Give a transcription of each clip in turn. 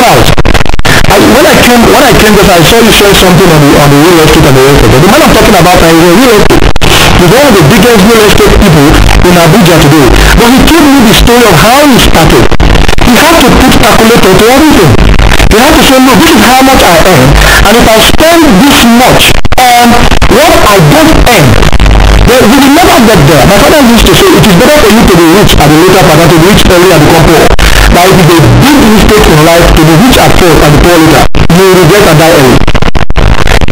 out. When I came because I saw you share something on the real estate and the real estate. The man I'm talking about now is a real estate. He's one of the biggest real estate people in Abuja today. But he told me the story of how he started. He had to put calculator to everything. He had to say, no, this is how much I earn, and if I spend this much on what I don't earn, then we will never get there. My father used to say, it is better for you to be rich at the later part than to be rich early and become poor. Now it is a big mistake in life to be rich at first and poor later. You will regret and die early.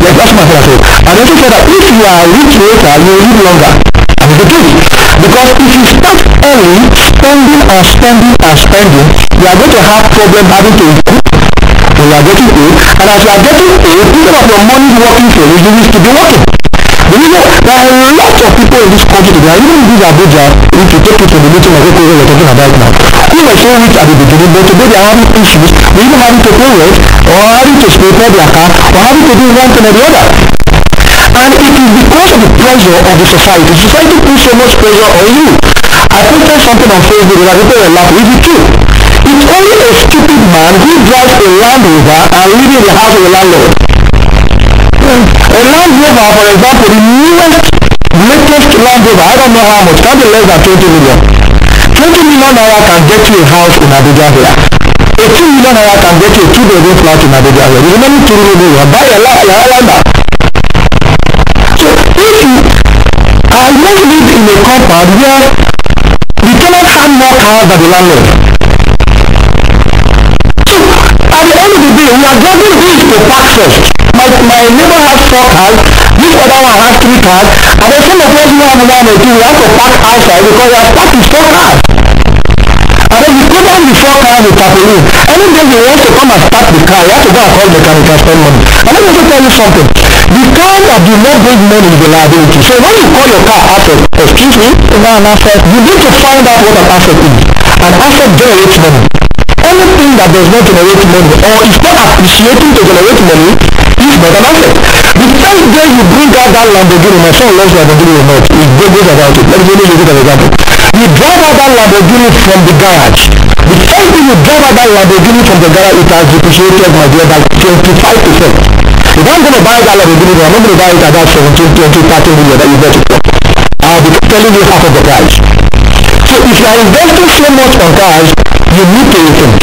Yes, that's my father said. And also said that if you are rich later, you will live longer. And it's the truth. Because if you start early, spending, you are going to have problem having to recoup when you are getting old. And as you are getting old, instead of your money working for you, you need to be working. The reason there are a lot of people in this country today, even in this Abuja, if you take it to the meeting of people we're talking about now, who were so rich at the beginning, but today they are having issues, they even having to pay rent, or having to repair their car, or having to do one thing or the other. And it is because of the pressure of the society. Society puts so much pressure on you. I posted something on Facebook that people were laughing. It's the truth. It's only a stupid man who drives a Land Rover and lives in the house of a landlord. A Land Rover, for example, the newest, latest Land Rover, I don't know how much, can be less than 20 million. 20 million naira can get you a house in Abuja here. 18 million naira can get you a 2-bedroom flat in Abuja here. The remaining 2 million, buy a lander. So if you are not live in a compound where the tenant have more cars than the landlord. So at the end of the day, we are driving this to park first. My neighbor has 4 cars, this other one has 3 cars, and then some of us who have 1 or 2, we have to park outside because we have parked with 4 cars. And then we put down the 4 cars with tarpaulin. Any day he wants to come and start the car, you have to go and call the mechanic and spend money. And let me also tell you something. The car that do not bring money is a liability. So when you call your car asset, excuse me, an asset, you need to find out what an asset is. An asset generates money. Anything that does not generate money or is not appreciating to generate money is not an asset. The first day you bring out that Lamborghini, my son loves Lamborghini or not, he goes about it. Let me use it as an example. You drive out that Lamborghini from the garage. The first day you drive out that Lamborghini from the garage, it has depreciated, my dear, by 25%. If I'm going to buy that Lamborghini, I'm not going to buy it at that 17, 20, 30 million that you bought it for. I'll be telling you half of the price. So if you are investing so much on cars, you need to rethink.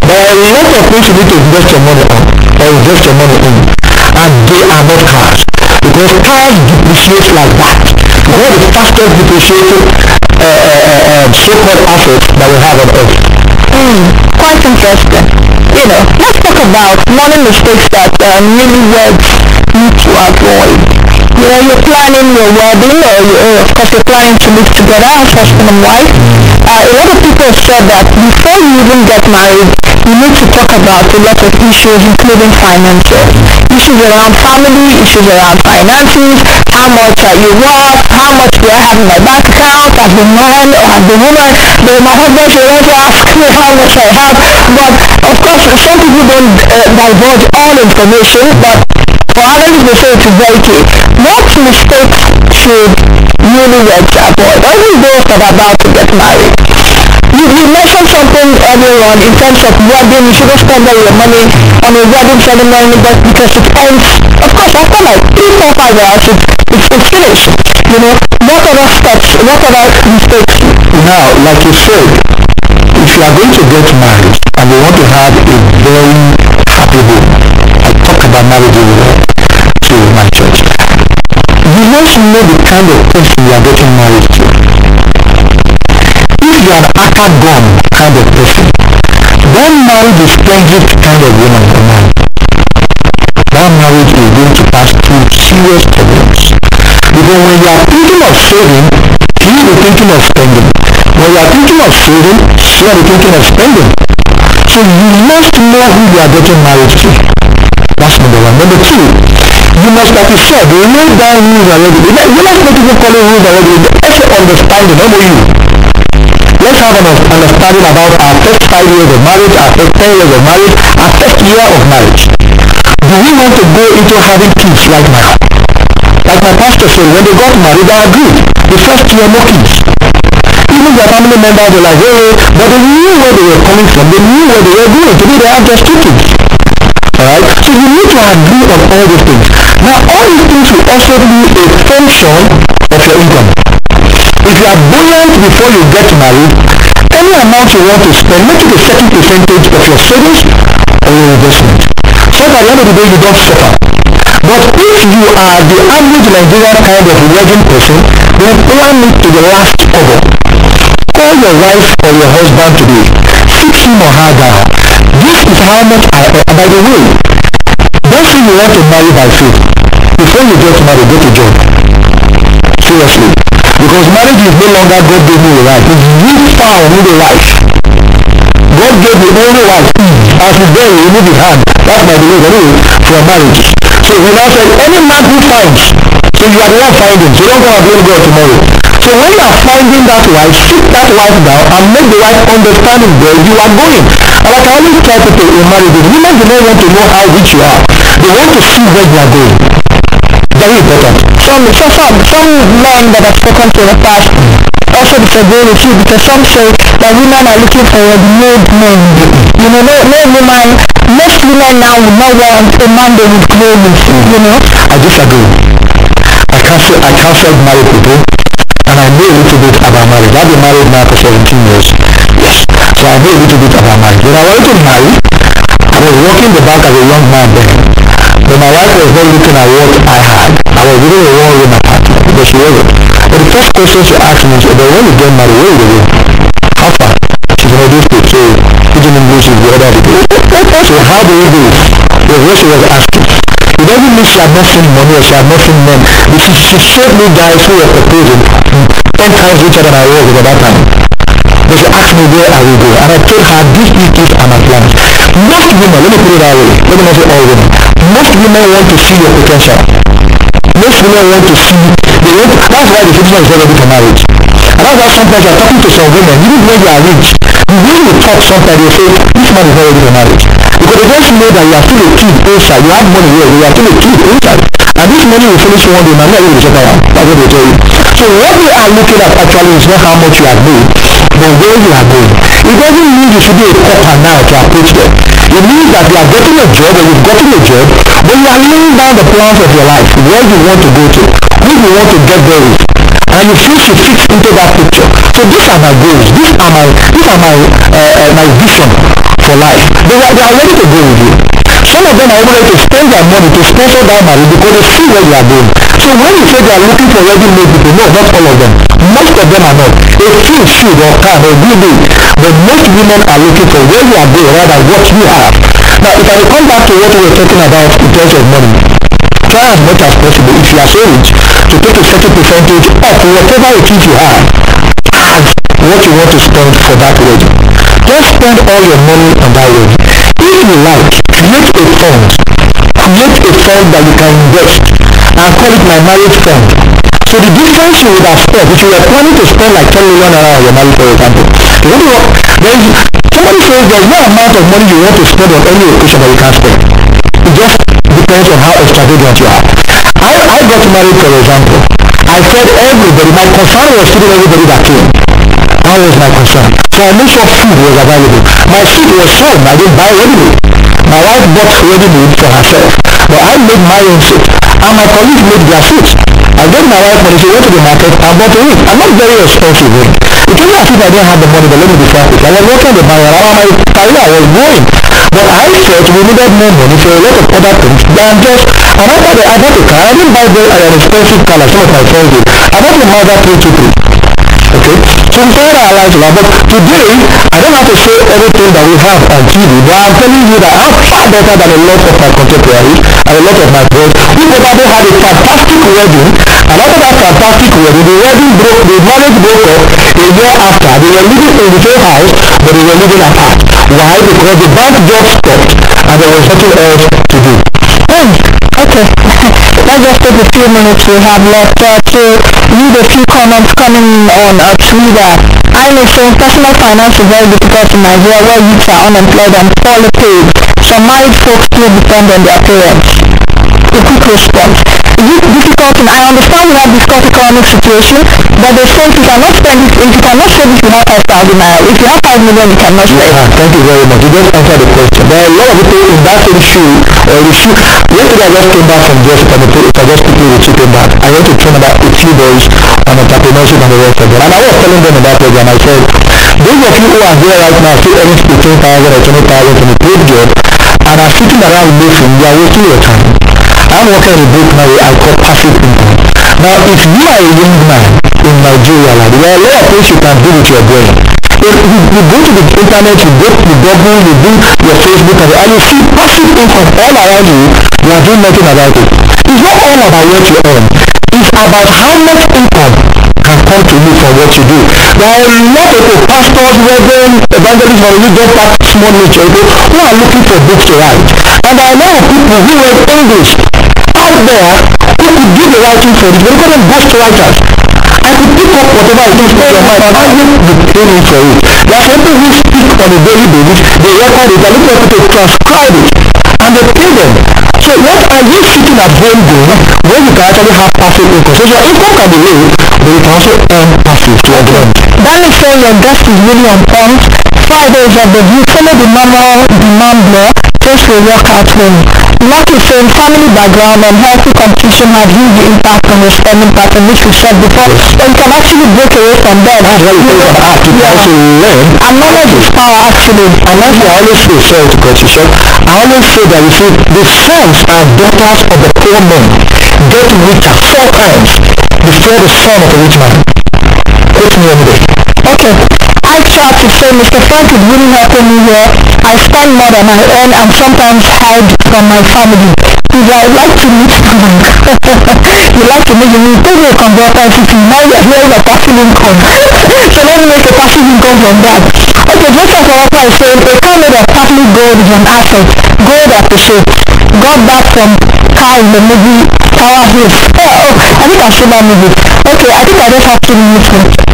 There are a lot of things you need to invest your money on, or invest your money in, and they are not cars. Because cars depreciate like that. One of the fastest depreciating so-called assets that we have on earth. Quite interesting. Let's talk about money mistakes that newlyweds need to avoid. You're planning your wedding, or of course you're planning to live together as husband and wife. A lot of people have said that before you even get married, you need to talk about a lot of issues, including finances. Issues around family, issues around finances, how much are you worth, how much do I have in my bank account as the man or as the woman. But my husband should also ask me how much I have. But of course, some people don't divulge all information, but for others they say it is very key. What mistakes should newlyweds avoid? Even those that are about to get married. You mentioned something earlier on in terms of wedding. You shouldn't spend all your money on a wedding ceremony because it ends, of course, after like 3, 4, 5 hours, it's finished. What other steps, what other mistakes? Now, like you said, if you are going to get married and you want to have a very happy home, I talk about marriage to my church. You must know the kind of person you are getting married to. If you are an academic kind of person, don't marry the strangest kind of woman or man. That marriage is going to pass through serious problems. Because when you are thinking of saving, she will be thinking of spending. When you are thinking of saving, she will be thinking of spending. So you must know who you are getting married to. That's number 1. Number 2, you must, like you said, lay down rules already. You must not even call it rules already. Let's understanding, not you. Let's have an understanding about our first 5 years of marriage, our first 10 years of marriage, our first year of marriage. Do we want to go into having kids right now? Like my pastor said, when they got married, they agreed. The first year, no kids. Even their family members were like, hey, but they knew where they were coming from. They knew where they were going. Today they have just 2 kids. Alright? So you need to agree on all these things. Now all these things will also be a function of your income. If you are buoyant before you get married, any amount you want to spend, make it a certain percentage of your savings or your investment. So that at the end of the day you don't suffer. But if you are the average Nigerian kind of wedding person, then plan it to the last cover. Call your wife or your husband today. Fix him or her down. This is how much I earn. By the way, don't say you want to marry by faith. Before you get married, get a job. Seriously. Because marriage is no longer God gave me a wife. It's you found with a wife. God gave the only wife. As you go, you remove his hand. That's by the way, anyway, for marriage. So he now said, any man who finds, so you are the one finding, so don't go and blame God tomorrow. So when you are finding that wife, sit that wife down and make the wife understand where you are going. And like I always tell people in marriage, women do not want to know how rich you are. They want to see where you are going. Very important. Some men that I've spoken to in the past also disagree with you, because some say that women are looking for ready-made men. You know, no woman, most women now would not want a man they would play with, you know. I disagree. I counseled married people, and I know a little bit about marriage. I've been married now for 17 years. Yes. So I know a little bit about marriage. When I wanted to marry, I was walking the back as a young man then. But my wife was not looking at what I had. I was living in a one-room apartment, but she wasn't. But the first question she asked me is, but when you get married, where you go? How far? She's in Edo State, so pidgin English is the other day. So how do you do it? Was what she was asking. It doesn't mean she had not seen money or she had not seen men. She showed me guys who were proposing 10 times richer than I was at that time. But she asked me where I will go, and I told her these things are my plans. Most women, let me put it that way, let me not say all women, most women want to see your potential. Most women want to see, that's why the situation is not ready for marriage. And that's why sometimes you are talking to some women, even when you are rich, the way you talk sometimes they say, this man is not ready for marriage. Because they just know that you are still a kid inside, you have money here, you are still a kid inside. And this money will finish one day, man, not really shut around. That's what they tell you. So what they are looking at actually is not how much you have made, but where you are going. It doesn't mean you should be a pauper now to approach them. It means that you are getting a job, or you've gotten a job, but you are laying down the plans of your life, where you want to go to, who you want to get there with, and you feel to fit into that picture. So these are my goals. These are my vision for life. They are ready to go with you. Some of them are even ready to spend their money to sponsor that marriage because they see where you are going. So when you say they are looking for ready-made people, no, not all of them. Most of them are not. A few should or can or will be. But most women are looking for where you are going rather than what you have. Now, if I come back to what we were talking about in terms of money, try as much as possible, if you are so rich, to take a certain percentage of whatever it is you have as what you want to spend for that wedding. Don't spend all your money on that wedding. If you like, create a fund. Create a fund that you can invest and call it my marriage fund. So the difference you would have spent, if you were planning to spend like 10 million naira on your marriage, for example, somebody says there's no amount of money you want to spend on any occasion that you can spend. It just depends on how extravagant you are. I got married, for example. I fed everybody. My concern was feeding everybody that came. That was my concern. So I made sure food was available. My food was sold. I didn't buy ready-made. My wife bought ready-made for herself. But I made my own food. And my colleagues made their food. I gave my wife money. She went to the market and bought a ring. I'm not very expensive ring. It wasn't as if I didn't have the money, but let me be frank with you. I was working the bank and my career was growing. But I felt we needed more money for a lot of other things than just, and after I bought a car. I didn't buy an expensive car like some of my friends did. I bought a Mazda 323. Okay? So we started our lives now, but today, I don't have to show everything that we have on TV, but I'm telling you that I'm far better than a lot of my contemporaries and a lot of my friends who probably had a fantastic wedding, and after that fantastic wedding, the marriage broke up a year after. They were living in the same house, but they were living apart. Why? Because the bank just stopped, and there was nothing else to do. Okay. Let's just take a few minutes we have left to read a few comments coming on Twitter. I'm saying personal finance is very difficult in Nigeria where youths are unemployed and poorly paid. Some married folks still depend on their parents. A quick response. Is it difficult? I understand we have this difficult economic situation, but they say if you cannot spend it, if you cannot save if you have 5,000 naira, if you have 5 million, you cannot spend. Yeah, thank you very much. You just answered the question. There are a lot of people in that same shoe, yesterday I just came back from Joseph, and if I just quickly with you came back, I went to train about a few boys on entrepreneurship and the rest of them. And I was telling them in that program, I said, those of you who are here right now still earning 15,000 or 20,000 from a paid job and are sitting around waiting, you are wasting your time. I'm working on a book now I call passive income. Now, if you are a young man in Nigeria, like, there are a lot of things you can do with your brain. You go to the internet, you go to Google, you do your Facebook, and you see passive income all around you. You are doing nothing about it. It's not all about what you earn. It's about how much income can come to you from what you do. There are a lot of pastors, reverend, evangelists, or you just that small nature who are looking for books to write. And there are a lot of people who read English out there who could do the writing for it. We call them ghostwriters. I could pick up whatever it is in your mind and I will be paying for it. There are people who speak on a daily basis, they record it, and look for people to transcribe it, and they pay them. So what are you sitting at home doing where you can actually have passive income? So your income can be low, but you can also earn passive to your end. That is why your guest is really on point. Fridays of the view, follow the normal demand law, just will work out well. Like you said, family background and healthy competition have huge impact on your spending pattern, which we said before. But you can actually break away from them. That's what you can act. You can also learn. And knowledge is power, actually. And that's why I always say, sorry to cut you short, I always say that you see, the sons and daughters of the poor men get richer 4 times before the son of a rich man. Quote me any day. Okay. I try to say Mr. Frank is really helping me here. I spend more than I earn and sometimes hide from my family. Because I like to meet Frank. You like to meet him. You pay me a consultancy fee. Now you're hearing a passive income. So let me make a passive income from that. Okay, just as Orapa is saying, a car made of partly gold is an asset. Gold appreciate. Got that from car in the movie Tower Hills. Oh, I think I've seen that movie. Okay, I think I just have 2 minutes left.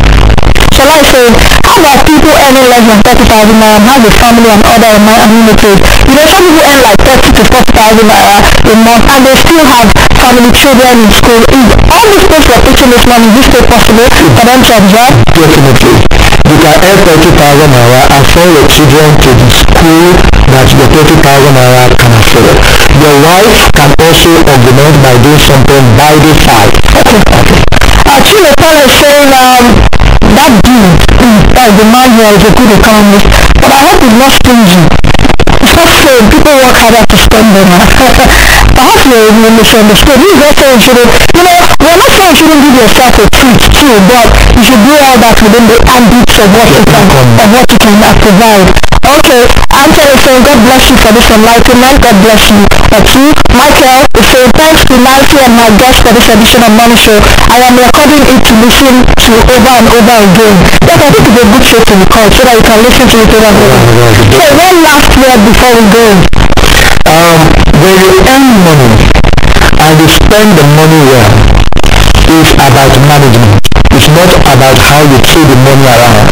So like saying, how about people earning less than 30,000 naira and have a family and other amenities? You know, some people earn like 30 to 40,000 naira a month and they still have family, children in school. Is all these things you're putting this money, is this still possible for them to observe? Definitely. You can earn 30,000 naira and send your children to the school that your 30,000 naira can afford. Your wife can also augment by doing something by the side. Okay. Actually, Paul is saying that dude, the man here is a good economist, but I hope he's not stingy. It's not fair. People work harder to spend them. Perhaps you're misunderstood. He's not saying you shouldn't, we're not saying you shouldn't give yourself a treat too, but you should do all that within the ambit of what you can provide. Okay, Anthony is saying, God bless you for this enlightenment. God bless you. Too. Michael is saying, thanks to Nancy and my guest for this edition of Money Show. I am recording it to listen to over and over again. Yes, I think it's a good show to record so that you can listen to it over and over. So one last word before we go. When you earn money and you spend the money well, it's about management. It's not about how you throw the money around.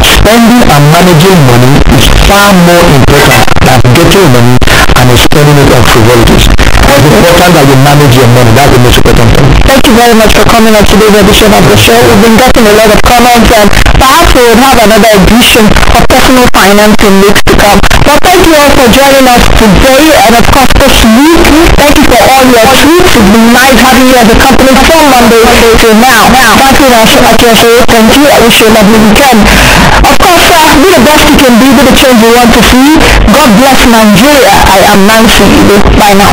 Spending and managing money is far more important than getting money and spending it on frivolities. It's important that you manage your money. That's the most important thing. Thank you very much for coming on today's edition of the show. We've been getting a lot of comments and perhaps we would have another edition of personal finance in weeks to come. But thank you all for joining us today and of course this week. Thank you for all your tweets. It's been nice having you as a company from Monday till now. Thank you, thank you. I wish you a lovely weekend. Of course, be the best you can be, be the change you want to see. God bless Nigeria. I am Nancy. Bye now.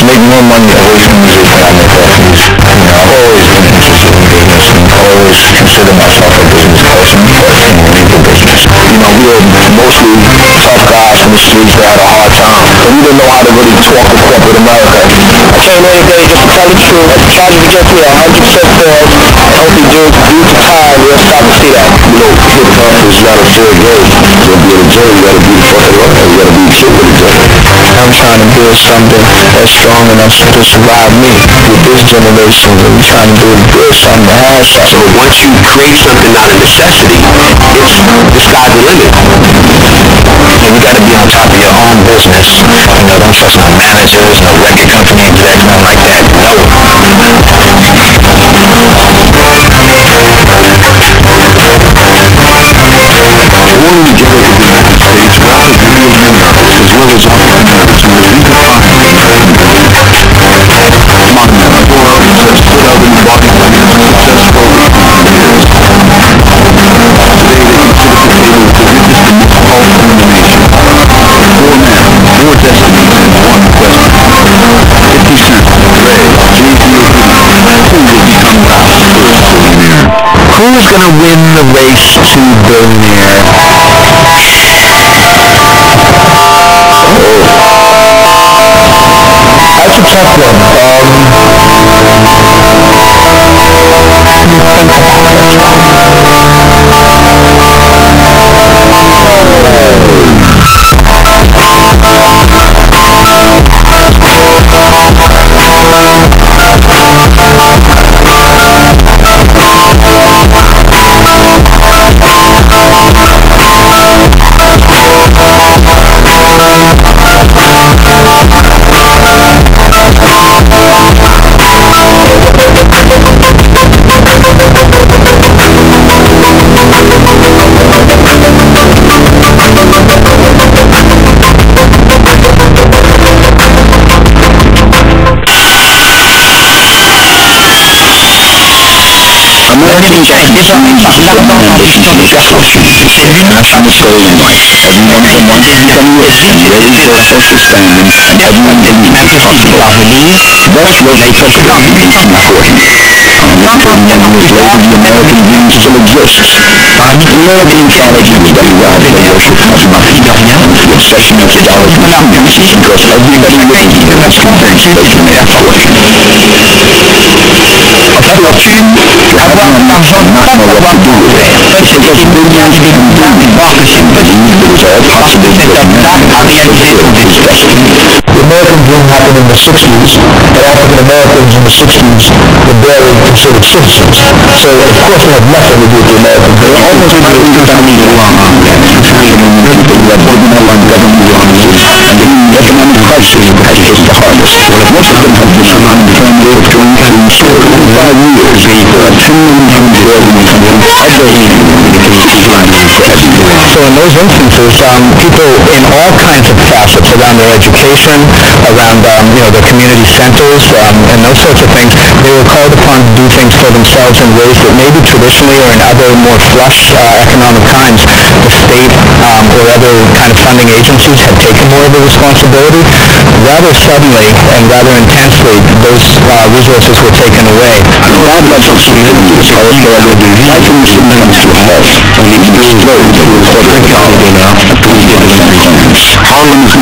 to make more money away from music than I make off music. I've always been interested in business and always consider myself a business person first thing in the business. We were mostly tough guys from the streets that had a hard time, but we didn't know how to really talk to corporate America. I came in today just to tell the truth. I tried to get here 100% fair, healthy dude. Due to time, we'll start to see that. Hip-hop is not a fair game. To be a Joe, you gotta be the fucking runner. You gotta be the shit with a Joe. I'm trying to build something that's strong enough to survive me with this generation. We're trying to build something that has something. So once you create something out of necessity, the sky's the limit. You gotta be on top of your own business. Don't trust no managers, no record company execs, nothing like that. No. Wanting to get over the United States, rather than be in America, as well as opportunities where we could find let's put out in the body when you're successful. Today they consider the table the richest and most powerful in the nation. 4 men, 4 destinies, and 1 question. 50 Cent, Ray, Jay-Z, who will become rap's first billionaire? Who's gonna win the race to billionaire? That's a tough Americans are international stolen rights. Everyone can want to become rich and raise their social standing, and everyone can be responsible. That's what they took the Supreme Court. Years later, the American dream still exists. American tragedy was very well that they worship as nothing. The obsession of stars and humans because every living here is convinced they can afford it. A fortune, you have one not know what to do with it. Because billions didn't do democracy, but he knew there was all possible that not fulfill his destiny. The American dream happened in the 60s, and African Americans in the 60s were barely considered citizens. So, of course, it had nothing to do with the American dream. Almost every family wrong on that. People who had given up on government wrongly, and the economic crisis had hit the hardest. Most of them have been unemployed for 5 years. There are 2 million buildings and so in those instances, people in all kinds of facets around their education, around their community centers, and those sorts of things, they were called upon to do things for themselves in ways that maybe traditionally or in other more flush economic times, the state or other kind of funding agencies had taken more of the responsibility. Rather suddenly and rather intensely, those resources were taken away. Harlem is not an isolated case. As neighbors come along and rare crises in the abandonment in the city, the gap between the rich and the poor became bigger than ever.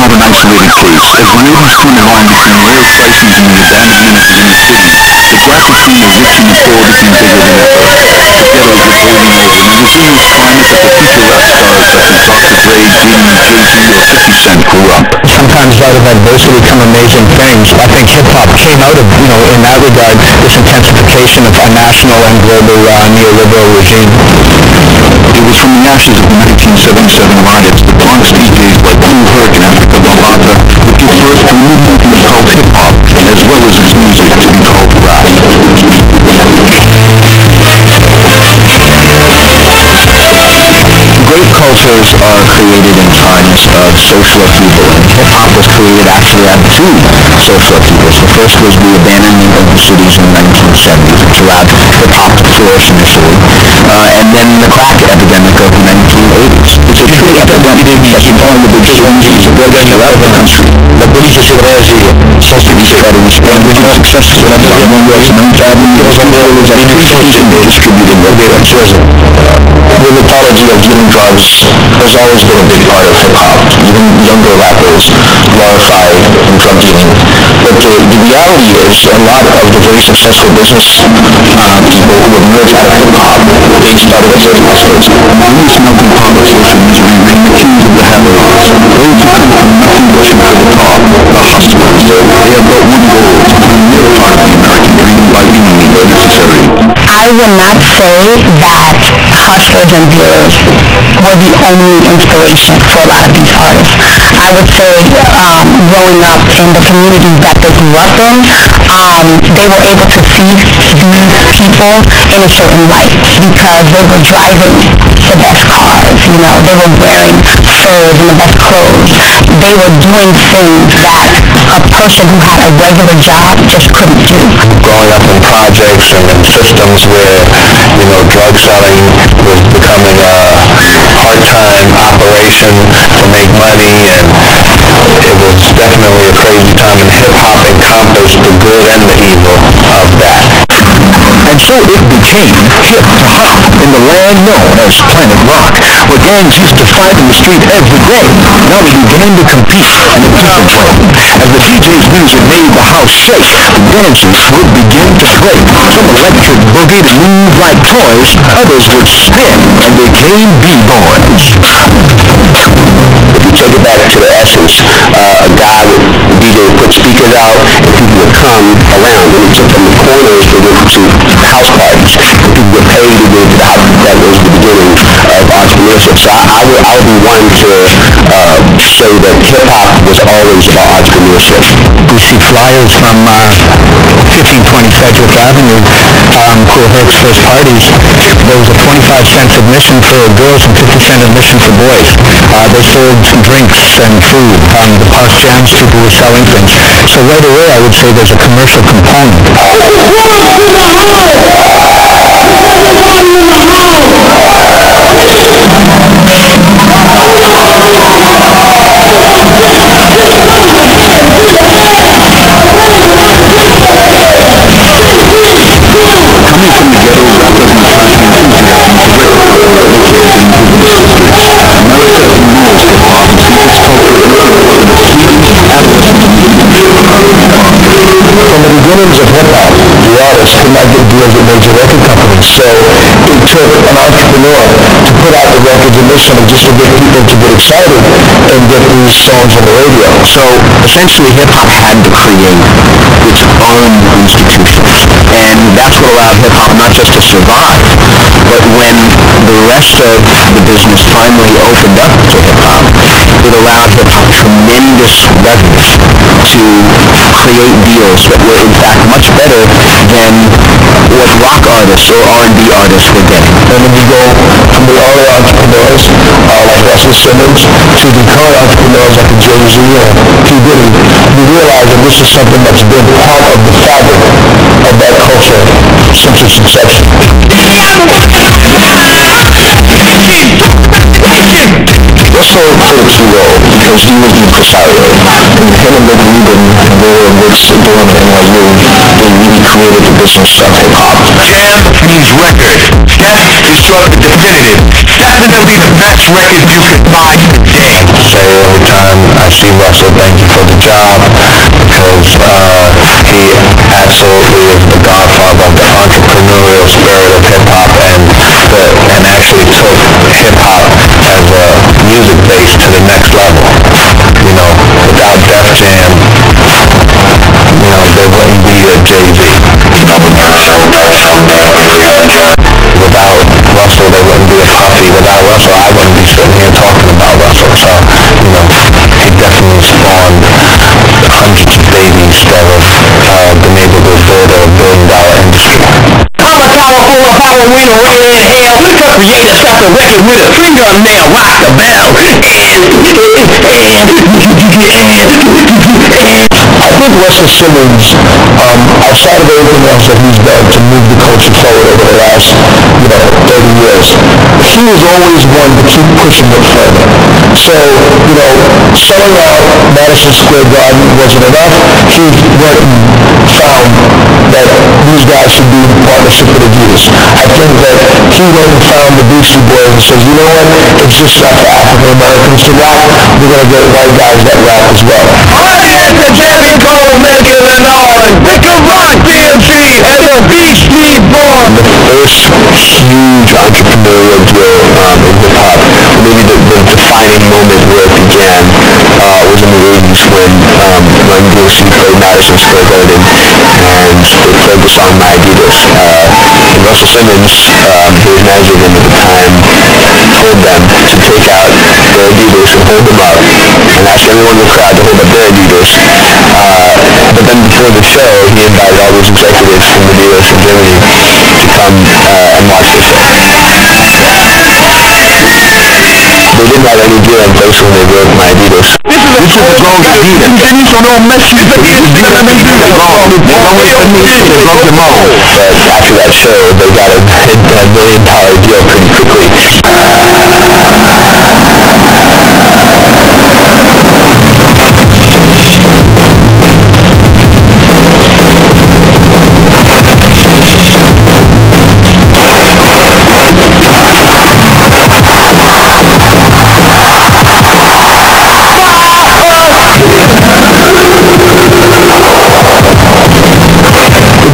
Ghettos were boiling over. The disease climate of the future rap stars such as Dr. Dre, Jay-Z, or 50 Cent grew up. Sometimes out of adversity come amazing things. I think hip-hop came out of, in that regard, this intensification of a national and global neoliberal regime. It was from the ashes of the 1977 riots that Bronx DJs like Kool Herc and Africa Bambaataa would give birth to a new movement called hip-hop, as well as its music to be called rap. Great cultures are created in times of social upheaval, and hip-hop was created actually out of 2 social upheavals. The first was the abandonment of the cities in the 1970s, which allowed hip-hop to flourish initially, and then the crack epidemic of the 1980s. It's a true epidemic. La police should reagir sans se distraire. The mythology of dealing drugs has always been a big part of hip-hop. Even younger rappers glorify drug dealing. But the reality is, a lot of the very successful business people who emerge out of hip-hop, they started as drug busters. Many smoking politicians remain the kings of the hammer-ons. Those who come from nothing but for the top, the hustlers. They have but one goal, to live part of the American dream by any means necessary. I will not say that hustlers and dealers were the only inspiration for a lot of these artists. I would say growing up in the communities that they grew up in, they were able to see these people in a certain light because they were driving the best cars, they were wearing furs and the best clothes. They were doing things that a person who had a regular job just couldn't do. Growing up in projects and in systems where, drug selling was becoming a part-time operation to make money, and it was definitely a crazy time, and hip-hop encompassed the good and the evil of that. And so it became hip-hop in the land known as Planet Rock, where gangs used to fight in the street every day. Now they began to compete in a different way. As the DJ's music made the house shake, the dancers would begin to break. Some electric boogie to move like toys, others would spin and became b-boys. If you take it back to the essence, a DJ would put speakers out and people would come around. And he took from the corners to house parties. And people would pay to go to the house. That was the beginning of entrepreneurship. So I would be one to say that hip-hop was always about entrepreneurship. We see flyers from 1520 Frederick Avenue for Herc's first parties. There was a 25-cent admission for girls and 50-cent admission for boys. They sold drinks and food. The Park Jams people were selling things. So right away I would say there's a commercial component. From the beginnings of hip-hop, the artists could not get deals with major record companies, so it took an entrepreneur to put out the records initially just to get people to get excited and get these songs on the radio. So essentially hip-hop had to create its own institutions, and that's what allowed hip-hop not just to survive, but when the rest of the business finally opened up to hip-hop, it allowed hip-hop tremendous revenue to create deals that were in fact much better than what rock artists or R&B artists were getting. And when you go from the early entrepreneurs like Russell Simmons to the current entrepreneurs like Jay-Z or P. Diddy, you realize that this is something that's been part of the fabric of that culture since its inception. Let's go for the two-year-old, because he was the impresario. And him and Rick Rubin, were Rick's dorm at NYU, they really created the business of hip-hop. Jam means record. That is sort of definitive. Definitely the best record you could buy today. Say every time I see Russell, thank you for the job, because he absolutely is the godfather of the entrepreneurial spirit of hip-hop, and actually took hip-hop as a music base to the next level. Without Def Jam, there wouldn't be a Jay-Z. Without Russell, there wouldn't be a Puffy. Without Russell, I wouldn't be sitting here talking about Russell. So, he definitely spawned hundreds of babies that have been able to build a billion-dollar industry. I'm a California power winner, red in hell. The creator stopped the record with a fingernail, rock the bell. I think Russell Simmons, outside of everything else that he's done to move the culture forward over the last, 30 years, he was always one to keep pushing it further. So, selling out Madison Square Garden wasn't enough. He went and found that these guys should be in partnership with Adidas. I think that he went and found the Beastie Boys and says, you know what, it's just not for African Americans to rap. We're going to get white guys that rap as well. The first huge entrepreneurial deal in hip-hop, maybe the defining moment where it began, was in the 80s when Run DMC played Madison Square Garden, and they played the song My Adidas. And Russell Simmons, who was managing them at the time, told them to take out their Adidas and hold them up, and asked everyone in the crowd to hold up their Adidas. But then before the show, he invited all these executives from Adidas and Germany to come and watch the show. They didn't have any gear in place when they wrote My Adidas. This is the wrong Adidas. They sono messi perché They broke him off. But after that show, they got a $1 million deal pretty quickly.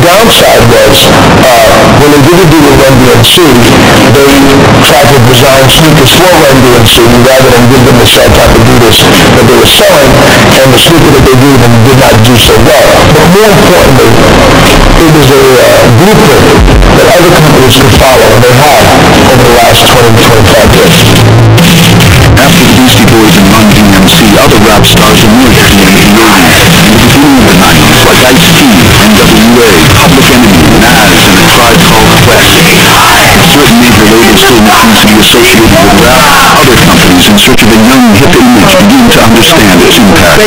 Downside was, when they did a deal with Run DMC, they tried to design sneakers for Run DMC rather than give them the same type of Adidas that they were selling, and the sneaker that they gave them did not do so well. But more importantly, it was a blueprint that other companies could follow, and they have over the last 20 to 25 years. After the Beastie Boys and Run DMC, other rap stars emerged in the 80s and the beginning of the 90s, like Ice-T, NWA, Public Enemy, Nas, and A Tribe Called Quest. Certain major labels still refuse to be associated with rap. Other companies, in search of a young, hip image, begin to understand its impact.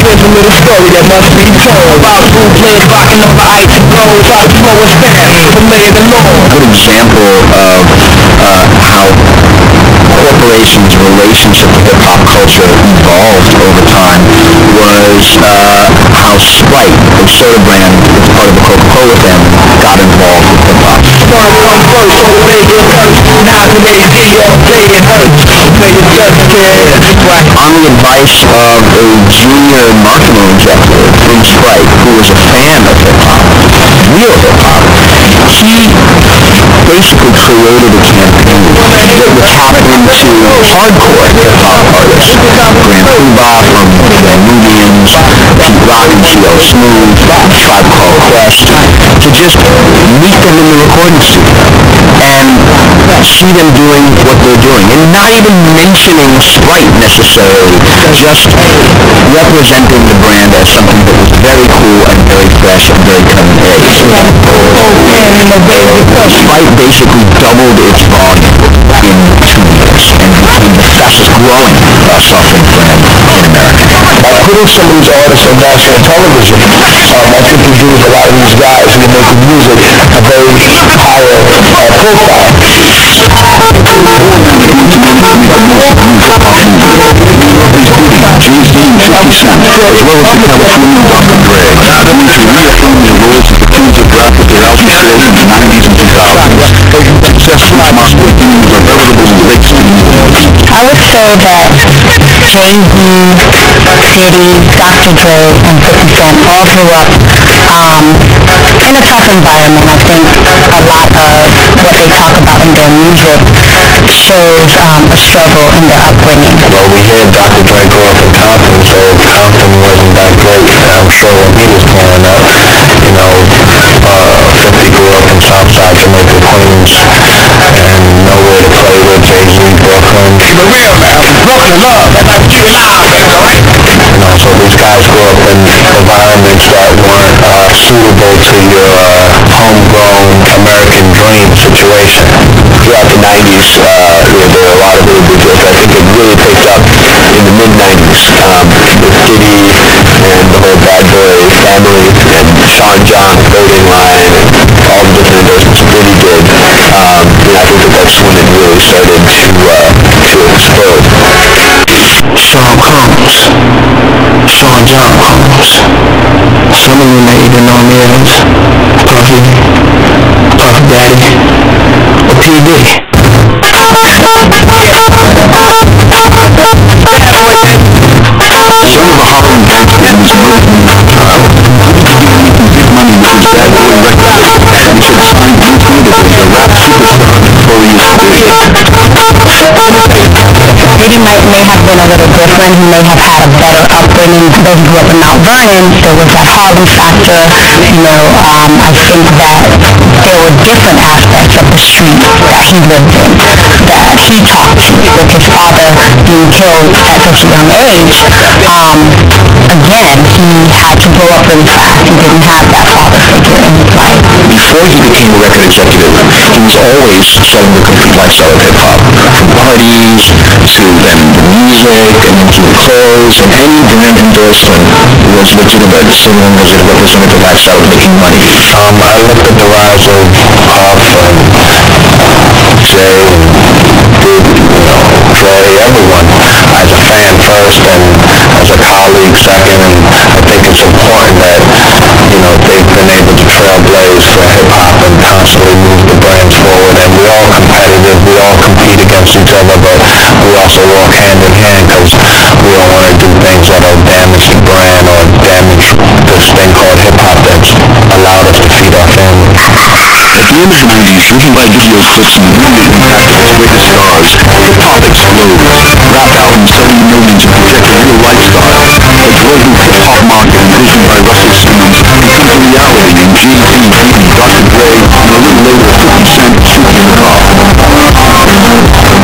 Here's a little story that must be told about who played rockin' up ice and gold, how the flow was fast, the laying alone. A good example of how corporations' relationship with hip-hop culture evolved over time was how Sprite, a soda brand that's part of the Coca-Cola family, got involved with hip-hop. Started on first, so the radio first, now today's video playing hurt, play your just kid. On the advice of a junior marketing executive from Sprite, who was a fan of hip-hop, real hip-hop, he basically created a campaign that would tap into hardcore hip-hop artists. Grand Poobah from the Nubians, Pete Rock and CL Smooth, Tribe Called Quest, to just meet them in the recording studio and see them doing what they're doing, and not even mentioning Sprite necessarily, just representing the brand as something that was very cool and very fresh and very cutting edge. Sprite basically doubled its volume in 2 years and became the fastest growing soft drink brand in America. Putting some of these artists on national television, I think we do with a lot of these guys who are making music a very higher profile. Jay-Z and 50 Cent, as well as the California Dr. Dre, Dimitri reaffirmed their roles as the kings of rap with their album sales in the 90s and 2000s. Successfully marked the beginning of a veritable race to the moon. I would say that Jay-Z, Diddy, Dr. Dre, and 50 Cent all grew up in a tough environment. I think a lot of what they talk about in their music shows a struggle in their upbringing. Well, we hear Dr. Dre grew up in Compton, so Compton wasn't that great. I'm sure when he was growing up, 50 grew up in Southside Jamaica, Queens, and nowhere to play with. Jay-Z, Brooklyn. Keep it real, man. Brooklyn love. That's keep it loud, man. So these guys grew up in environments that weren't suitable to your homegrown American dream situation. Throughout the 90s, there were a lot of really big deals. I think it really picked up in the mid-90s with Diddy and the whole Bad Boy family and Sean John, Clothing Line, and all the different endorsements Diddy did. I think that's when it really started to explode. Some of you may even know me as Puffy, Puff Daddy, or PD. Some of the Harlem gangsters moved me big money with his bad boy records. He said sign me to the rap superstar notorious big. Diddy may have been a little different. He may have had a better upbringing. Though he grew up in Mount Vernon, there was that Harlem factor. I think that there were different aspects of the street that he lived in, that he talked to, with his father being killed at such a young age. Again, he had to grow up really fast. He didn't have that father figure in his life. Before he became a record executive, he was always selling the complete lifestyle of hip-hop. From parties to then the music and into the clothes, and any brand endorsement was legitimate, so long as it represented the lifestyle of making money. I looked at the rise of Puff and Jay and Big, Dre, everyone, as a fan first and as a colleague second, and I think it's important that, they've been able to trailblaze for hip-hop and constantly move the brands forward, and we're all competitive, we all compete against each other, but we also walk hand in hand because we don't want to do things that'll damage the brand or damage this thing called hip-hop that's allowed us to feed our family. At the end of the 90s, driven by video clips and really impacted its greatest stars, hip-hop exploded. Rap albums selling millions and projected real lifestyle. A global hip-hop market envisioned by Russell Simmons became a reality in Jay-Z, Diddy, Dr. Dre, and a little later 50 Cent, Snoop in the car.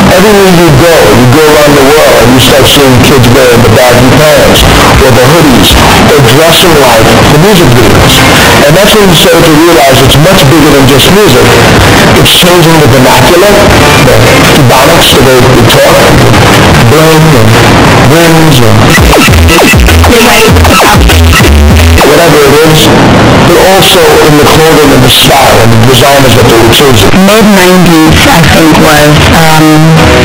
Everywhere you go around the world, and you start seeing kids wearing the baggy pants, or the hoodies, or dressing like the music videos. And that's when you start to realize it's much bigger than just music. It's changing the vernacular, the ebonics, the way we talk, bling, and rings, and whatever it is, but also in the clothing and the style and the designers that they were choosing. Mid-90s, I think, was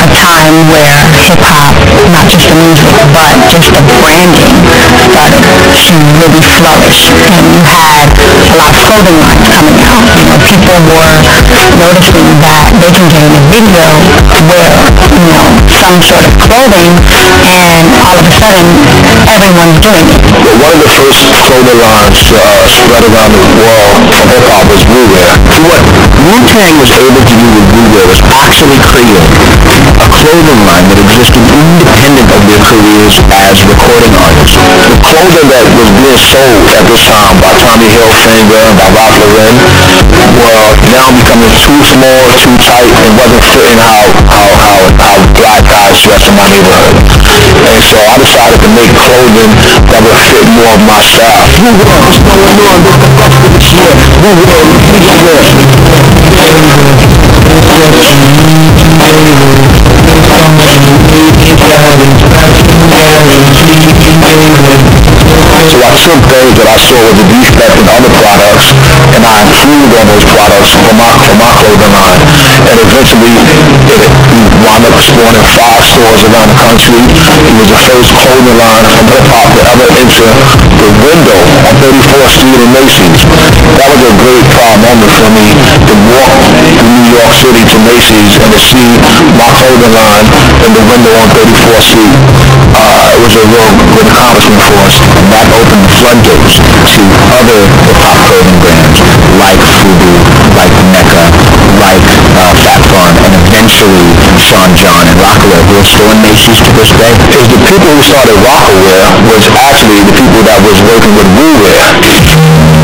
a time where hip-hop, not just the music, but just the branding, started to really flourish. And you had a lot of clothing lines coming out. People were noticing that they can get in a video, wear, some sort of clothing, and all of a sudden, everyone's doing it. One of the first clothing lines to spread around the world for hip-hop was Wu Wear. What Wu-Tang was able to do with Wu Wear was actually create a clothing line that existed independent of their careers as recording artists. The clothing that was being sold at this time by Tommy Hilfiger and by Ralph Lauren were now becoming too small, too tight, and wasn't fitting how black guys dress in my neighborhood. And so I decided to make clothing that would fit more of my style. What's going on? What the fuck with this year? So I took things that I saw was a defect in other products, and I improved on those products for my clothing line. And eventually, it wound up spawning 5 stores around the country. It was the first clothing line from hip-hop to ever enter the window on 34th Street in Macy's. That was a great proud moment for me to walk through New York City to Macy's and to see my clothing line in the window on 34th Street. It was a real good accomplishment for us, and that opened the floodgates to other hip-hop clothing brands like Fubu, like Mecca, like Fat Farm, and eventually Sean John and Rockaway, who are still in Macy's to this day. Because the people who started Rockaway was actually the people that was working with Wu Wear.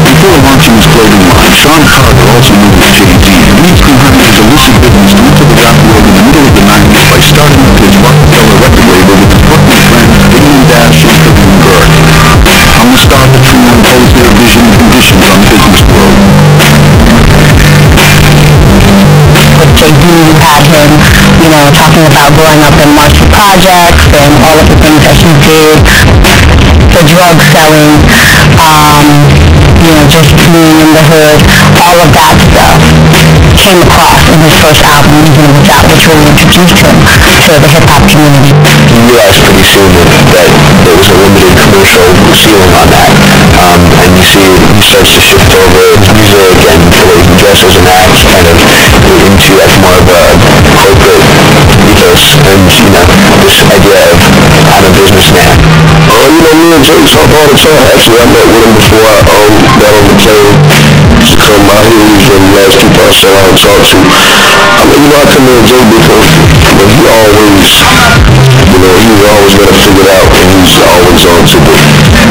Before launching his clothing line, Sean Carter, also known as JD, leads behind his illicit business into the rap world in the middle of the 90s by starting up his Rockefeller record label with the Brooklyn friend Diggin' Dash and Kevin Bird. I'm the star that you impose their vision and conditions on the business world. With JD, you had him, talking about growing up in Marshall Projects and all of the things that he did, the drug selling, just being in the hood, all of that stuff. came across in his first album, Even If It's Out, which really introduced him to the hip-hop community? He realized pretty soon that there was a limited commercial ceiling on that. And you see he starts to shift over his music and the way he dresses and acts kind of into like more of a corporate ethos and, this idea of I'm a businessman. Me and Jay talk all the time. Actually, I met with him before I got on the plane to come out here. He was one of the last people I saw and talked to. I come in Jay because he always, he was always going to figure it out, and he's always on to the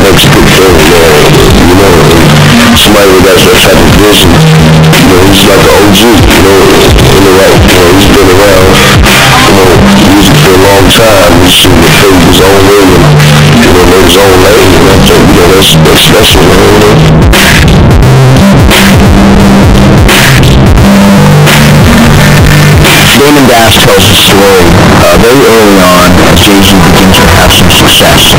next good thing, and somebody with that type of vision, he's like an OG, in the right, he's been around, music for a long time. He's seen the paved his own way and, made his own lane, and I think, that's special, Damon Dash tells the story very early on as Jay-Z begins to have some success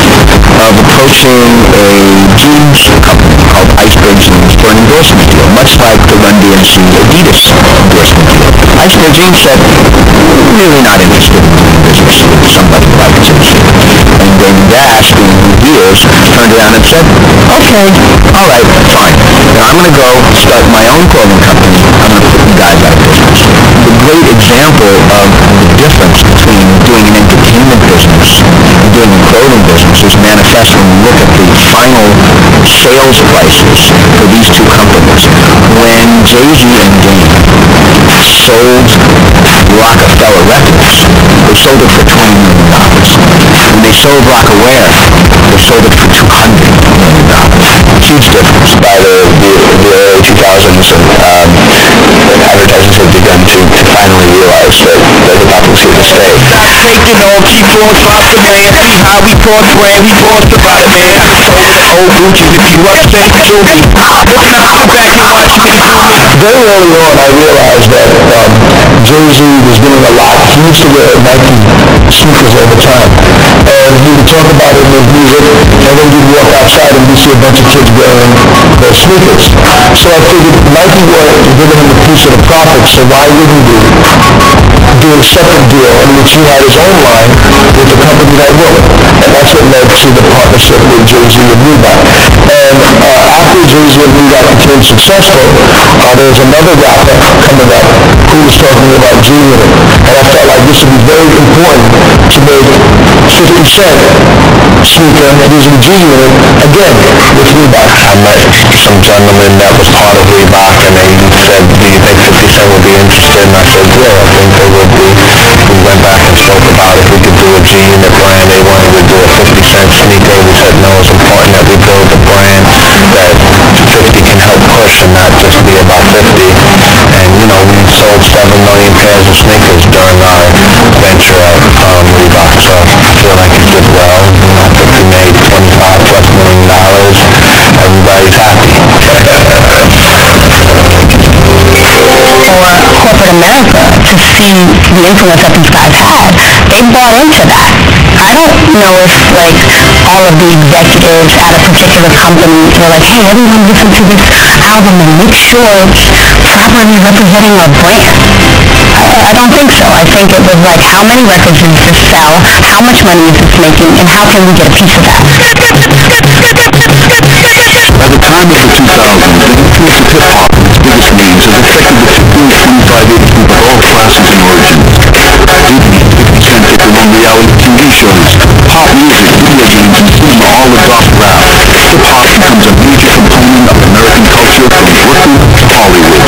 of approaching a jeans company called Iceberg Jeans for an endorsement deal, much like the Run DMC Adidas endorsement deal. Iceberg Jeans said, really not interested in doing business with somebody like Jay-Z. And Damon Dash, being who he is, turned around and said, okay, all right, fine. Now I'm going to go start my own clothing company. I'm going to put you guys out of business. The great example of the difference between doing an entertainment business and doing a clothing business is manifest when you look at the final sales prices for these two companies. When Jay-Z and Dame sold Rockefeller Records, they sold it for $20 million. When they sold Rockaware, they sold it for $200 million. Huge difference. By the early 2000s, advertisers have begun to finally realize that hip-hop was here to stay. Taking on keyboards off the man. See how we brought the brand, we brought the body, man. Old Gucci's, if you upset, kill me. If not, sit back and watch me do me. Very early on, I realized that Jay-Z was doing a lot. He used to wear Nike sneakers all the time. And he would talk about it in his music, and then you'd walk outside and you'd see a bunch of kids wearing their sneakers. So I figured Nike wasn't giving him a piece of the profits, so why wouldn't he do a separate deal in which he had his own line with the company that will? And that's what led to the partnership with Jay-Z and Reebok. And after Jay-Z and Reebok became successful, there was another rapper coming up who was talking about G-Unit. And I felt like this would be very important to make 50 Cent sneaker using G-Unit again with Reebok. I met some gentleman that was part of Reebok, and they said, do you think 50 Cent would be interested? And I said, yeah, I think they would be. We went back and spoke about if we could do a G-Unit brand. They wanted to do a 50 Cent sneaker. We said, no, it's important that we build a brand that 50 can help push and not just be about 50. And, we sold 7 million pairs of sneakers during our venture at Reebok, so I feel like it did well. If we made $25+ million, everybody's happy. For corporate America to see the influence that these guys had, they bought into that. I don't know if all of the executives at a particular company were like, hey, everyone listen to this album and make sure it's properly representing our brand. I don't think so. I think it was like, how many records does this sell? How much money is this making? And how can we get a piece of that? By the time of the 2000s, the influence of hip-hop in its biggest means has affected the 15 to 25 age group of all classes and origins. Disney, 50 Cent hit them on reality TV shows. Pop music, video games, and film are all adopt rap. Hip-hop becomes a major component of American culture from Brooklyn to Hollywood.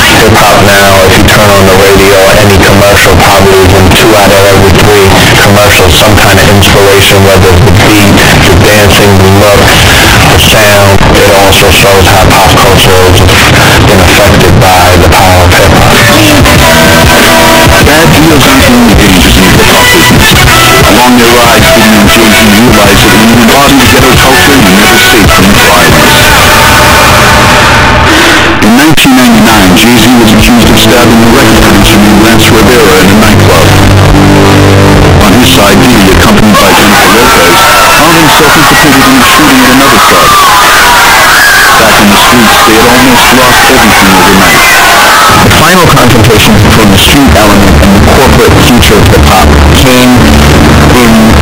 Hip-hop now, if you turn on the radio or any commercial, probably within 2 out of every 3 commercials, some kind of inspiration, whether it's the beat, the dancing, the look, the sound. It also shows how pop culture has been affected by the power of hip-hop. Bad deals aren't the only dangers in the hip-hop business. Along their ride, Biggie and Jay-Z realized that when you embody ghetto culture, you're never safe from its violence. In 1999, Jay-Z was accused of stabbing the record producer named Lance Rivera in a nightclub. On his side, Diddy, accompanied by Jennifer Lopez, found himself implicated in the shooting of another thug. Back in the streets, they had all separation between the street element and the corporate future of hip-hop came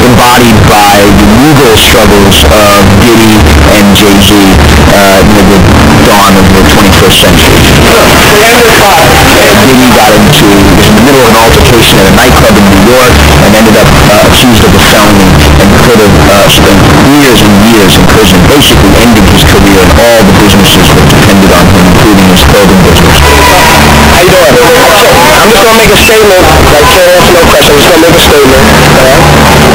embodied by the legal struggles of Diddy and Jay-Z near the dawn of the 21st century. Diddy got into, was in the middle of an altercation at a nightclub in New York and ended up accused of a felony and could have spent years and years in prison, basically ending his career and all the businesses that depended on him, including his clothing business. How you doing? I'm just gonna make a statement, like to answer no question. I'm just gonna make a statement.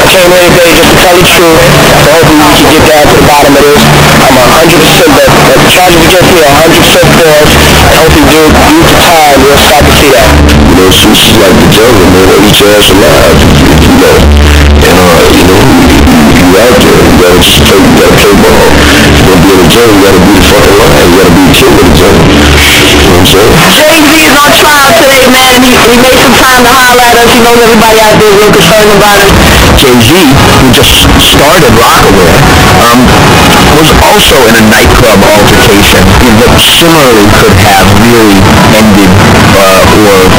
I came here today just to tell the truth. So hopefully we can get down to the bottom of this. I'm 100% that the charges against me are 100% false. And hopefully during the time we'll start to see that. You know, this is like the jungle, man. They eat your ass alive. You know, and you out there, you gotta play ball. You gotta be in the jungle, you gotta be the fucking lion. You gotta be the king of the jungle. You know what I'm saying? Jay-Z is on trial today, man. He made some time to holler at us. He knows everybody out there real concerned about him. Jay-Z, who just started Rockaway, was also in a nightclub altercation that similarly could have really ended or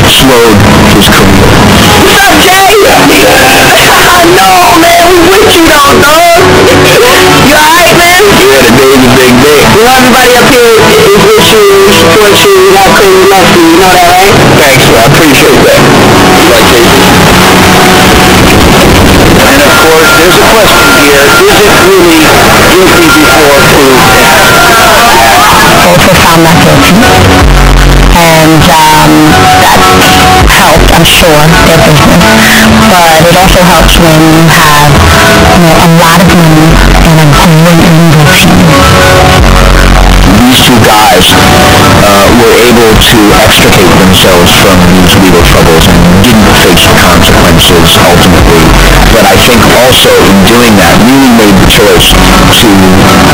slowed his career. What's up, Jay? No, man. We with you, though, dog. You alright, man? Yeah, today's a big day. You know, everybody up here is with you, support you. We got cool, we love you. You know that, right? Thanks, I appreciate that. Like Jay-Z. And of course, there's a question here. Is it really guilty before proven? Both were found not guilty. And that helped, I'm sure, their business. But it also helps when you have, a lot of money and a great legal team. These two guys were able to extricate themselves from these legal troubles and didn't face the consequences ultimately. But I think also in doing that really made the choice to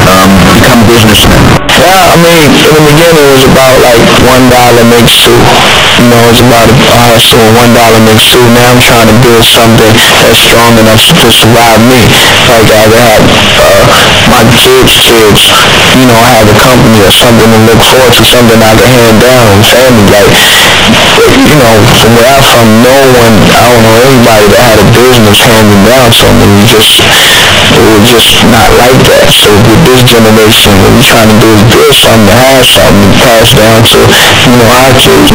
become businessmen. Yeah, I mean, in the beginning it was about like $1 makes two. It's about a hustle, $1 makes two. Now I'm trying to build something that's strong enough to survive me. Like I have my kids, I have a company or something to look forward to, something I can hand down and family. Like, from where I'm from, I don't know anybody that had a business handing down something. It was just not like that. So with this generation, what we're trying to do is build something to have something to pass down to, our kids.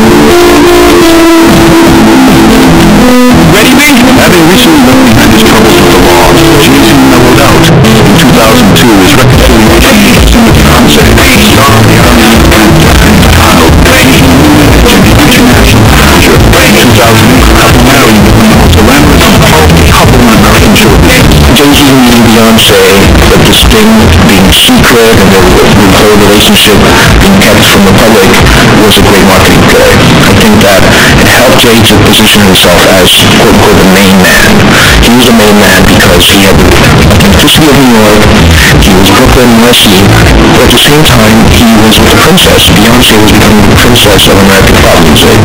Ready, B? Having recently left behind his troubles with the law, Jay-Z mellowed out. In 2002, his reconciliation with his fiancée, star of the Army and Chicago, international manager. In 2008, the couple married with the glamorous couple on American children. Jay-Z and Beyonce, but this thing being secret and their whole relationship being kept from the public was a great marketing play. I think that it helped Jay to position himself as quote-unquote the main man. He was a main man because he had the authenticity of New York, he was Brooklyn, Wesley, but at the same time he was with the princess. Beyonce was becoming the princess of American pop music.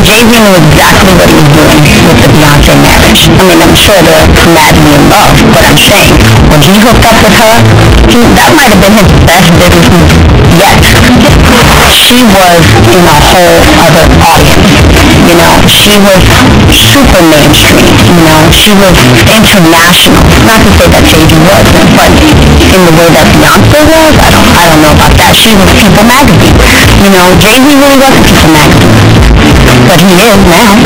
Jay-Z knew exactly what he was doing with the Beyonce marriage. I mean, I'm sure they're madly in love, but I'm saying, when he hooked up with her, that might have been his best business move yet. She was in a whole other audience. She was super mainstream. She was international. Not to say that Jay-Z wasn't, but in the way that Beyonce was, I don't know about that. She was People Magazine. Jay-Z really wasn't People Magazine. But he is now.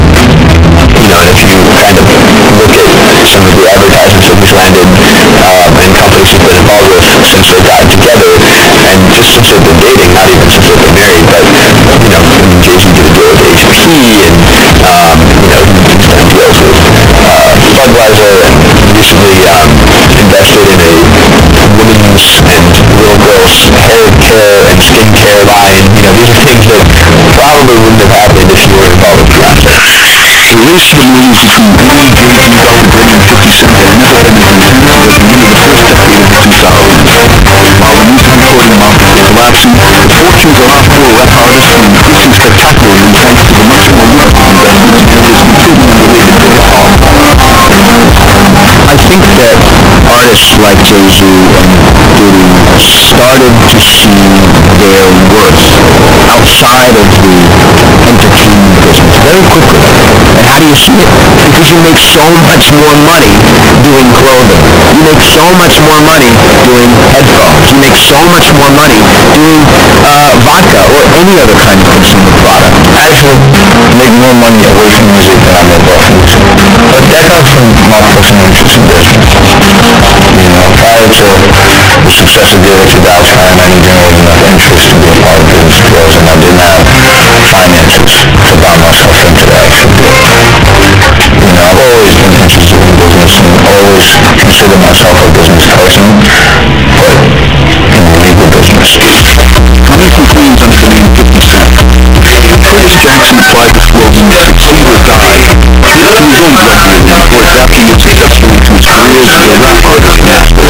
And if you kind of look at some of the advertisements that he's landed and companies he's been involved with since they got together, and just since they've been dating, not even since they've been married, but Jay-Z did a deal with HP, and he's done deals with Budweiser, and recently invested in a women's and little girls' hair care and skincare line. These are things that probably wouldn't have happened if you were involved with Beyonce. The race for the movies between Billy, Jay-Z, Dr. Dre, and 50 Cent had never ended in the beginning of the first decade of the 2000s. While the music recording market was collapsing, the fortunes of afro rap artists were increasing spectacularly thanks to the much more lucrative investments in areas completely unrelated to hip-hop. I think that artists like Jay-Z and Diddy started to see their worth outside of the entertainment business very quickly. And how do you see it? Because you make so much more money doing clothing. You make so much more money doing headphones. You make so much more money doing vodka or any other kind of consumer product. I actually make more money away from music than I make off music. But that comes from my personal interest in business. You know, prior to the success of Get Rich or Die Trying, I didn't really enough interest to be a part of business deals, and I didn't have finances to buy myself into that. You know, I've always been interested in business and always considered myself a business person, but in the legal business. Coming from Queens under the name 50 Cent, Curtis Jackson applied this slogan to succeed or die. He doesn't his own drug dealing or adapting its industry to his career as a rap artist and actor.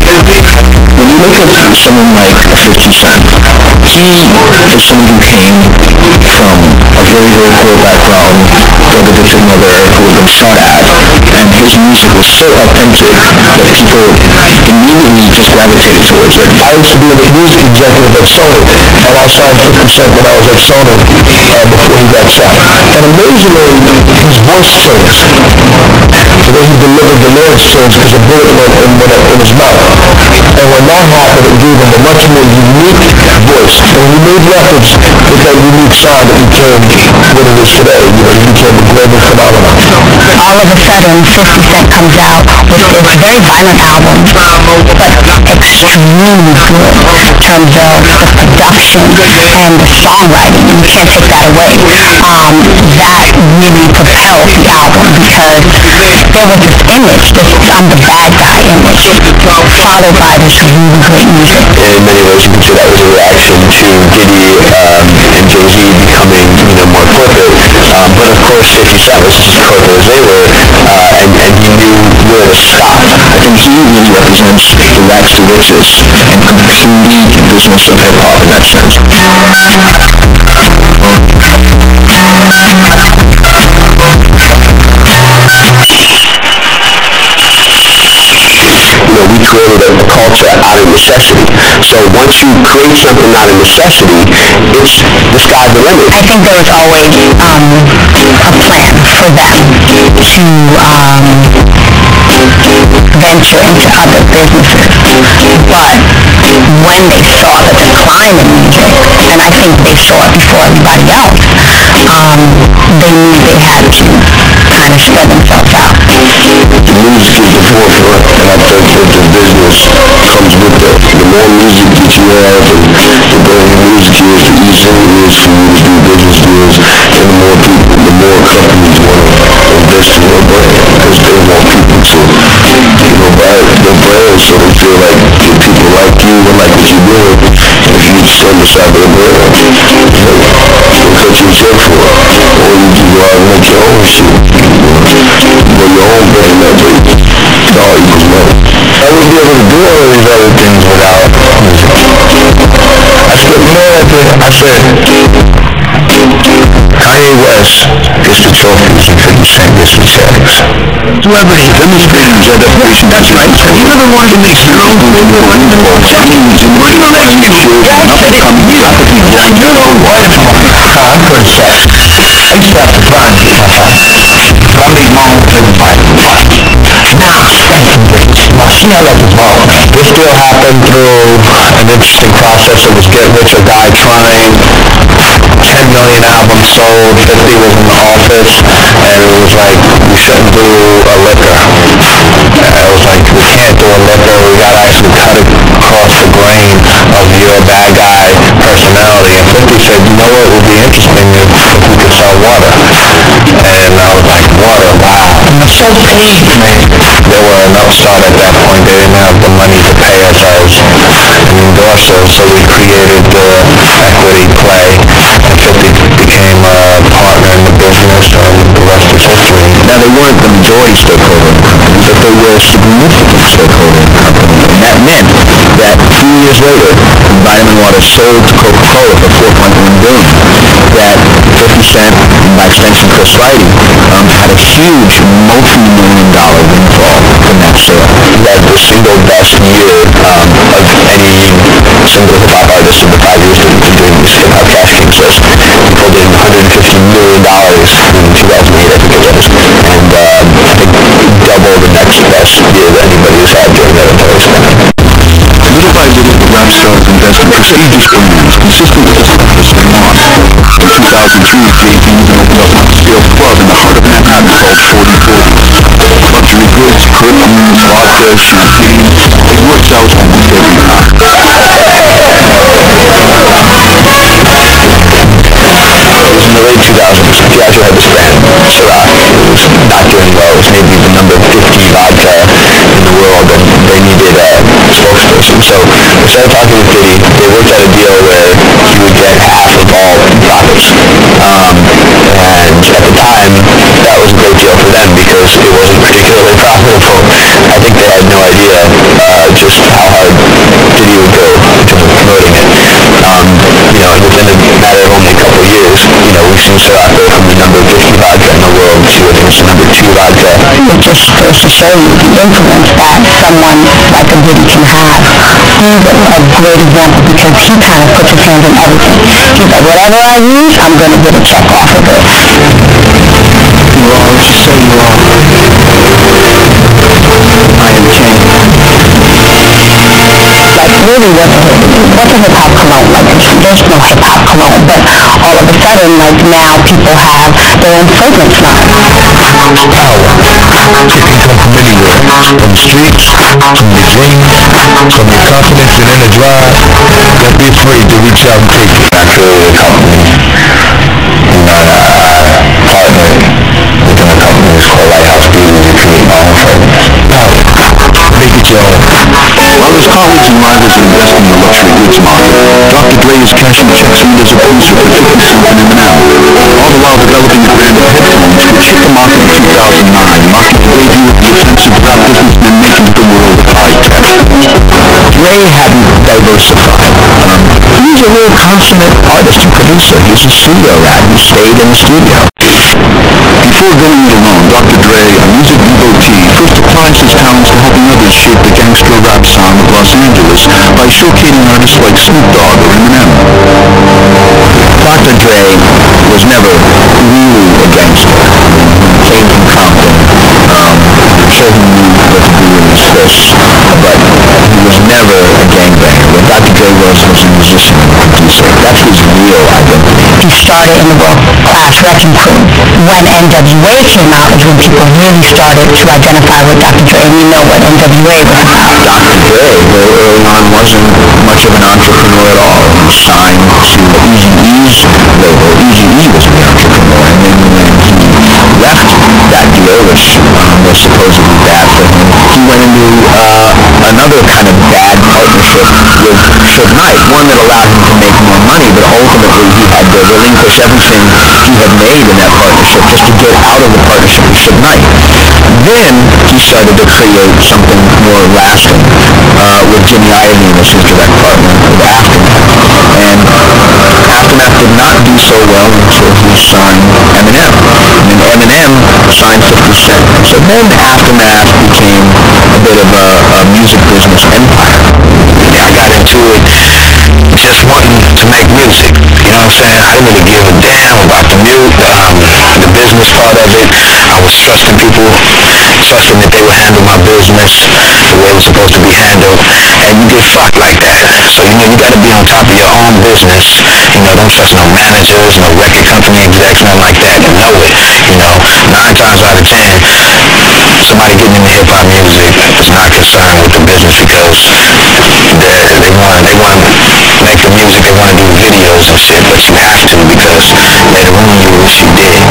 When you look at someone like 50 Cent, he is someone who came from a very, very poor background, drug addicted mother who had been shot at, and his music was so authentic that people immediately just gravitated towards it. I used to be a music executive at Sony, and I signed 50 Cent when I was at Sony before he got shot. And amazingly, his voice changed. The way he delivered the lyrics changed because a bullet went in his mouth. And when that happened, it gave him a much more unique voice. And when he made records with that unique sound, it became what it is today. You know, he became a global phenomenon. All of a sudden, 50 Cent comes out with this very violent album, but extremely good in terms of the production and the songwriting. You can't take that away. That really propelled the album because there was this image, this I'm the bad guy image, followed by this really great music. In many ways, you could say that was a reaction to Diddy and Jay-Z becoming, more corporate. But of course, 50 Cent was just as corporate as they were, and he knew where to stop. I think he really represents the rags to riches and complete business of hip-hop in that sense. We created a culture out of necessity. So once you create something out of necessity, it's the sky's the limit. I think there was always a plan for them to venture into other businesses. But when they saw the decline in music, and I think they saw it before everybody else, they knew they had to kind of spread themselves out. The music is the forefront, and I think that the business comes with that. The more music that you have, and the better your music is, the easier it is for you to do business deals, and the more companies want to invest in your brand, because they want people to, buy their brand, so they feel like if people like you and like what you're doing, if you stand beside their brand, they'll cut you a check for it. Or you can go out and make your own shit, but your own brand, that way, it all equals money. I wouldn't be able to do all of these other things without music. I said, Kanye West gets the trophies and 50 Cent gets the checks. Celebrity demonstrators at the that's right. You never wanted to make your own thing. You wanted to make change. You wanted to make sure that nothing comes out of people like you know what? I'm pretty sad. I used to have to run. I made my own everybody. Now, see how that evolved. This deal happened through an interesting process. It was Get Rich or Die Trying. 10 million albums sold, 50 was in the office, and it was like, we shouldn't do a liquor. It was like, we can't do a liquor, we gotta actually cut it across the grain of your bad guy personality. And 50 said, you know what would be interesting if we could sell water. And I was like, water, wow. And it's so paid, man. They were an upstart at that point. They didn't have the money to pay us as an endorser, so we created the equity play. And 50 became a partner in the business, and the rest is history. Now, they weren't the majority stakeholder in the company, but they were a significant stakeholder in the company. And that meant that 2 years later, Vitamin Water sold to Coca-Cola for $4.1 billion. That 50 Cent, and by extension Chris Lighty, had a huge multi-million-dollar windfall from that sale. He had the single best year of any single hip-hop artist in the 5 years that we've been doing this hip-hop cash games list. We pulled in $150 million in 2008, I think it was, and I think double the next best year that anybody has had during that entire span. Little by little, the rap stars invest in prestigious brands consistent with the status they want. In 2002, Jay-Z even opened up an upscale club in the heart of Manhattan called 4040. Luxury goods, perfumes, vodka, champagne, it works out almost every time. It was in the late 2000s. Diageo had this brand, Ciroc. It was not doing well. It was maybe the number 50 vodka in the world, and they needed a spokesperson. So they started talking with Diddy. They worked out a deal where he would get half of all profits. And at the time, that was a great deal for them because it wasn't particularly profitable. I think they had no idea just how hard Diddy would go in terms of promoting it. And within a matter of only a couple of years, we've seen Ciroc go from the number 50 vodka in the world to, I think it's the number 2 vodka. It just goes to show you the influence that someone like a Diddy can have. He's a great example because he kind of puts his hands in everything. He's like, whatever I use, I'm going to get a check off of it. Let's just say you are. I am king. Like, really what's a hip-hop cologne? Like, there's no hip-hop cologne, but all of a sudden, like, now people have their own fragrance line. Power. It can come from anywhere. From the streets, from your dreams, from your confidence and inner drive. Don't be afraid to reach out and take it. Actually, a company, partner within a company is called Lighthouse Beauty to create my own fragrance. Power. Make it your own. While his colleagues and rivals are investing in the luxury goods market, Dr. Dre is cashing checks in as a producer for 50 Cent and Eminem, all the while developing a brand of headphones which hit the market in 2009, marking the debut of the offensive rap businessman making the world of high tech. Dre hadn't diversified. He's a real consummate artist and producer. He's a studio rat who stayed in the studio. Before going it alone, Dr. Dre, a music devotee, first applies his talents to helping others shape the gangster rap sound of Los Angeles by showcasing artists like Snoop Dogg or Eminem. Dr. Dre was never really a gangster. He came from Compton. I'm sure he knew what to do with his fists, but he was never a gangbanger. What Dr. Dre was a musician and producer. That's his real identity. He started in the world-class wrecking crew. When NWA came out is when people really started to identify with Dr. Dre, and we know what NWA was about. Dr. Dre, very early on, wasn't much of an entrepreneur at all. He signed to Eazy-E's label. Eazy-E was the entrepreneur, and then when he left that deal, which was supposedly bad for him, he went into another kind of bad partnership with Suge Knight, one that allowed him to make more money, but ultimately he had to relinquish everything he had made in that partnership just to get out of the partnership with Suge Knight. Then he started to create something more lasting with Jimmy Iovine as his direct partner with Aftermath. And Aftermath did not do so well until he signed Eminem. And then Eminem signed 50 Cent. So then Aftermath became a bit of a music business empire. I got into it just wanting to make music. You know what I'm saying? I didn't really give a damn about the business part of it. I was trusting people, trusting that they would handle my business the way it was supposed to be handled, and you get fucked like that. So, you got to be on top of your own business. Don't trust no managers, no record company execs, nothing like that. Know it. 9 times out of 10, somebody getting into hip-hop music is not concerned with the business because they want to make the music, they want to do videos and shit, but you have to because later on you wish you did.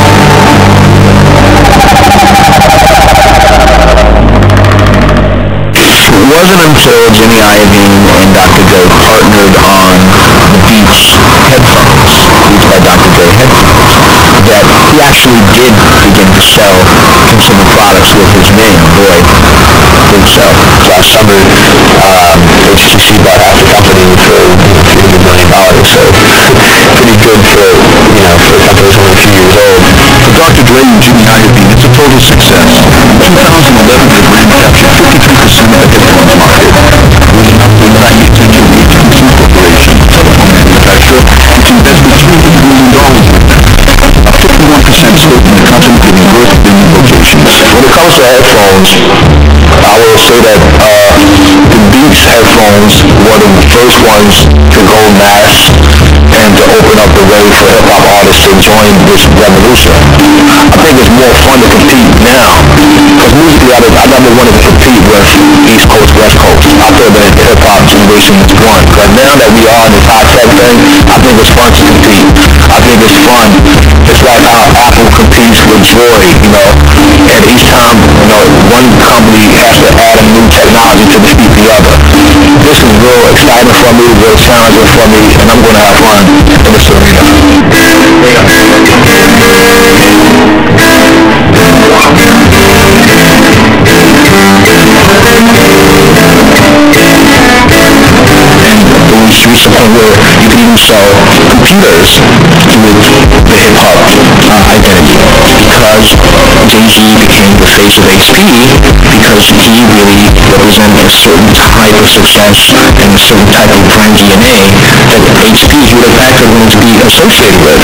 It wasn't until Jimmy Iovine and Dr. Dre partnered on the Beats headphones, Beats by Dr. Dre headphones, that he actually did begin to sell consumer products with his name, Boyd himself. Last summer, HTC bought half the company for $300 million, so pretty good for a company that's only a few years old. For Dr. Dre and Jimmy Iovine, it's a total success. In 2011, the brand captured 53% of the headphones market, with an upward tracking attention rate to consumer comes to headphones, I will say that the Beats headphones were the first ones to go mass and to open up the way for hip-hop artists to join this revolution. I think it's more fun to compete now, because musically I never wanted to compete with East Coast, West Coast. I thought that hip-hop generation was one, but now that we are in this high-tech thing, I think it's fun to compete. I think it's fun. It's like how Apple competes with Droid, and each time, one company has to add a new technology to defeat the other. This is real exciting for me, real challenging for me, and I'm going to have fun in this arena. And we've reached a point where you can even sell computers with the hip-hop identity, because Jay-Z became the face of HP because he really represented a certain type of success and a certain type of brand DNA that HP would have actually wanted to be associated with.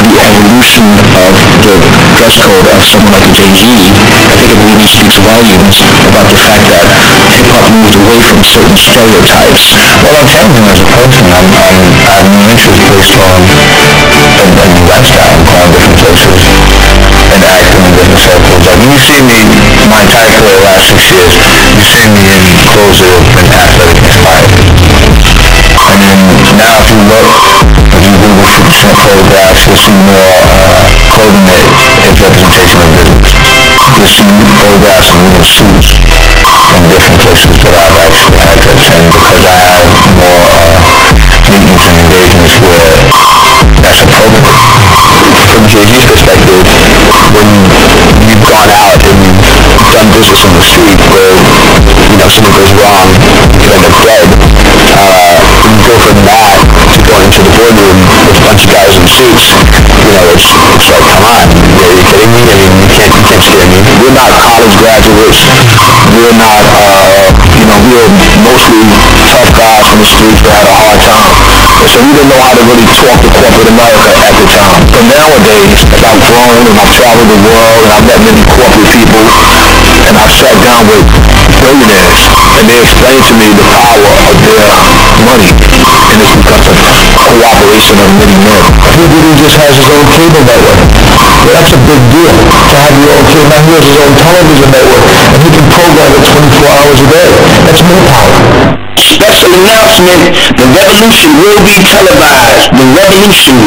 The evolution of the dress code of someone like Jay-Z, I think it really speaks volumes about the fact that hip-hop moved away from certain stereotypes. Well, I've changed him as a person. I'm my interest based on a lifestyle, going different places and acting in different circles. Like, when you see me, my entire career the last 6 years, you see me in clothes that have been athletic inspired. And now if you look, if you Google some photographs, you'll see more clothing that is representation of business. You'll see photographs of little suits from different places that I've actually had to attend because I have more meetings and engagements where that's appropriate. From Jay-Z's perspective, when you've gone out and you've done business on the street where, something goes wrong, you end up dead, when you go from that to going into the boardroom with a bunch of guys in suits, it's like, come on, are you kidding me? I mean, you can't scare me. We're not college graduates. We're not, we were mostly tough guys from the streets that had a hard time. So we didn't know how to really talk to corporate America at the time. But nowadays, as I've grown and I've traveled the world and I've met many corporate people and I've sat down with billionaires and they explain to me the power of their money, and it's because of cooperation of many men. Everybody just has his own cable network. Well, that's a big deal to have your own cable. Now he has his own television network and he can program it 24 hours a day. That's more power. Special announcement, the revolution will be televised. The revolution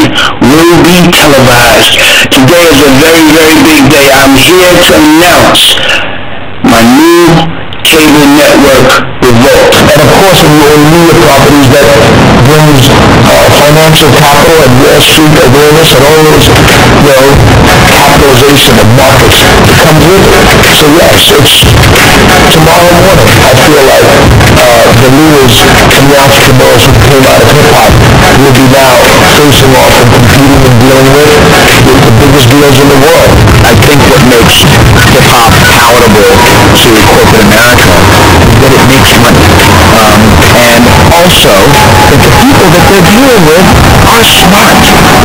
will be televised. Today is a very, very big day. I'm here to announce my new cable network, Revolt. And of course, when you own media properties, that brings financial capital and Wall Street awareness and all those, capitalization of markets that comes with it. So yes, it's tomorrow morning. I feel like the leaders and the entrepreneurs who came out of hip-hop will be now facing off and competing and dealing with the biggest deals in the world. I think what makes hip-hop palatable to corporate America is that it makes money. And also that the people that they're dealing with are smart,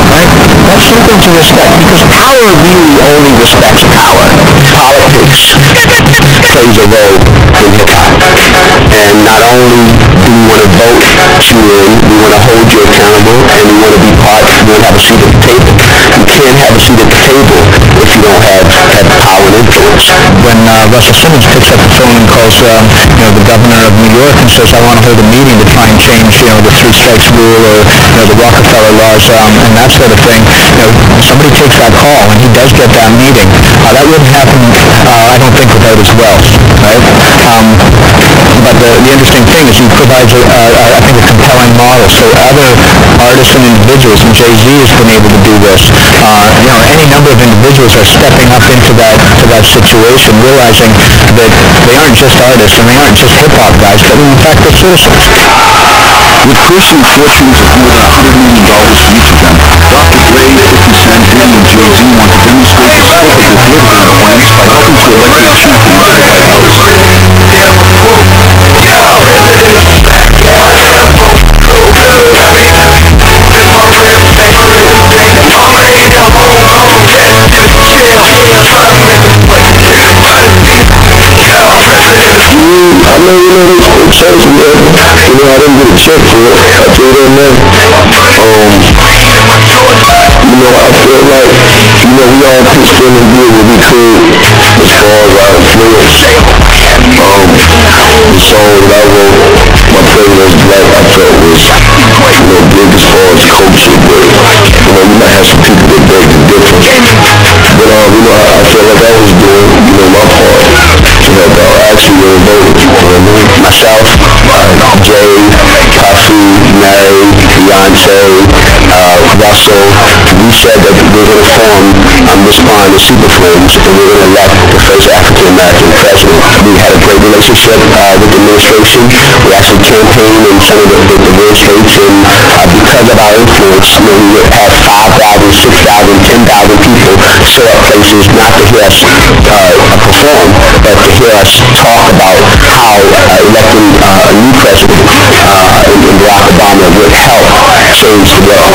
right? That's something to respect, because power really only respects power. Politics plays a role in hip-hop. And not only do we want to vote you in, we want to hold you accountable, and we want to be part, we want to have a seat at the table. You can't have a seat at the table if you don't have power and influence. When Russell Simmons picks up the phone and calls the governor of New York and says, I want to hold a meeting to try and change the three strikes rule or the Rockefeller laws and that sort of thing, somebody takes that call and he does get that meeting. That wouldn't happen, I don't think, without his wealth, right? But the interesting thing is he provides, I think, a compelling model. So other artists and individuals, and Jay-Z has been able to do this. Any number of individuals are stepping up into that situation, realizing that they aren't just artists and they aren't just hip-hop guys, but in fact they're citizens. With personal fortunes of more than $100 million each of them, Dr. Dre, 50 Cent, Diddy, and Jay-Z want to demonstrate the scope of their political plans by helping to elect their champions to the White House. I know, they chose me. I didn't get a check for it. I tell you that now. I feel like, we all pitched in and did what we could as far as our influence. The song that I wrote, my playlist Black, I felt was, big as far as culture, but, you might have some people that beg the difference. But, I felt like I was doing, my part to help out actually the voters, myself, Jay, Kafu, Mary, Beyonce, Russell, we said that we're going to form this bond of super friends, and we're going to elect the first African-American president. We had a great relationship with the administration. We actually campaigned in some of the red states, and because of our influence, we would have 5,000, 6,000, 10,000 people show up places not to hear us perform, but to hear us talk about how electing a new president in Barack Obama would help change the world.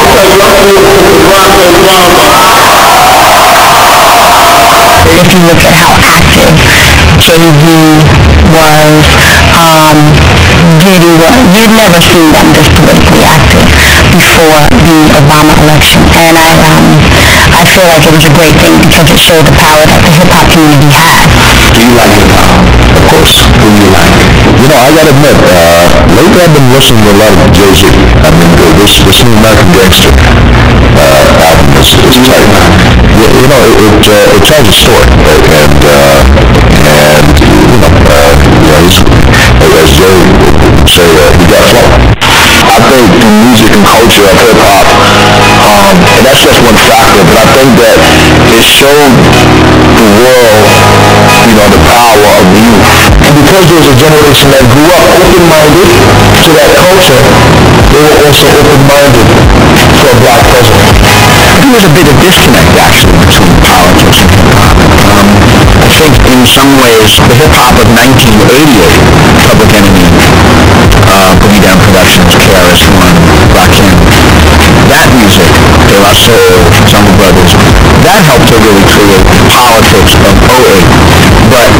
If you look at how active Jay-Z was, Diddy was, you'd never seen them this politically active before the Obama election. And I feel like it was a great thing because it showed the power that the hip-hop community had. Do you like hip-hop? Of course. Who do you like? I gotta admit, lately I've been listening to a lot of Jay-Z. I mean, this new American Gangster album is tight. It tells a story, right? And he's, as Jay would say, he got flow. I think the music and culture of hip-hop, and that's just one factor, but I think that it showed the world, the power of the youth. And because there's a generation that grew up open-minded to that culture, they were also open-minded to a black president. I think there's a bit of disconnect, actually, between politics and hip-hop. I think in some ways, the hip-hop of 1988, Public Enemy, Boogie Down Productions, KRS-One, Rakim, that music, De La Soul, Jungle Brothers, that helped to really create politics of '08. But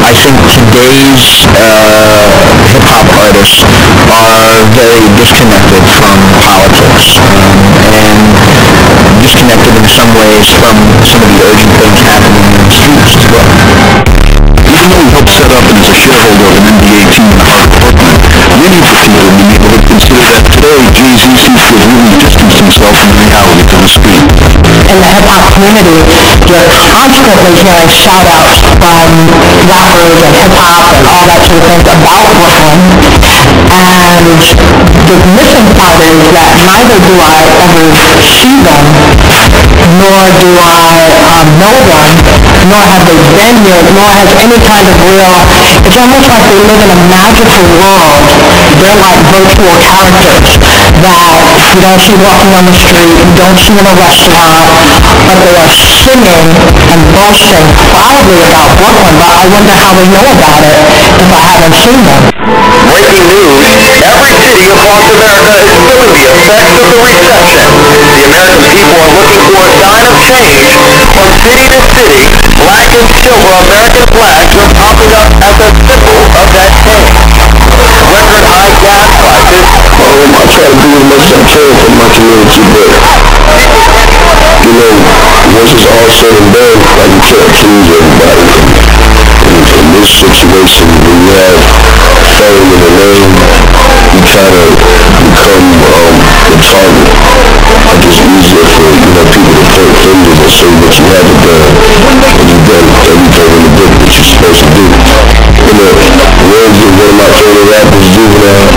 I think today's hip-hop artists are very disconnected from politics and disconnected in some ways from some of the urgent things happening in the streets as well. Even though he helped set up and is a shareholder of an NBA team in the heart of Brooklyn, many of the people in the neighborhood consider that today Jay-Z seems to have really distanced himself from reality to the street. In the hip-hop community, you're constantly hearing shout-outs from rappers and hip-hop and all that sort of things about Brooklyn. And the missing part is that neither do I ever see them, nor do I know them, nor have they been here, nor has any kind of real, it's almost like they live in a magical world. They're like virtual characters that you don't see walking on the street, you don't see in a restaurant, but they are singing and boasting proudly about Brooklyn, but I wonder how they know about it if I haven't seen them. Breaking news, every city across America is feeling the effects of the recession. The American people are looking for a sign of change. From city to city, black and silver American flags are popping up as a symbol of that change. Record high gas prices. I try to do as much as I can for my community, but once it's all said and done, I can't choose everybody. In this situation, when you have fame in the name, you kind of become the target. Like it's easier for people to point fingers and say what you haven't done, and you've done everything in the book that you're supposed to do. Words that one of my favorite rappers, Juvenile,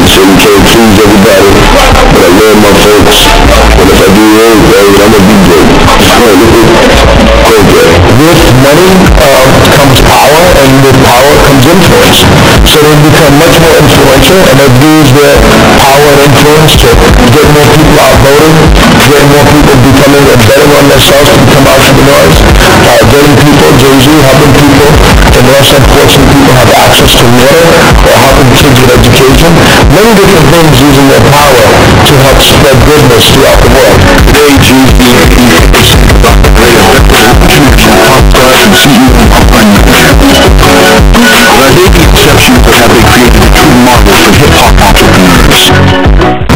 he said you can't please everybody, but I love my folks, and if I do everything, I'm gonna be great. With money comes power, and with power comes influence. So they become much more influential, and they've used their power and influence to get more people out voting, getting more people becoming and betting on themselves to become entrepreneurs, getting people, Jay-Z helping people in less unfortunate people have access to water, or helping kids with education. Many different things using their power to help spread goodness throughout the world. Today, Jay-Z is the greatest representative from pop stars and CEO of pop But they the exception for how they created a true model for hip-hop entrepreneurs.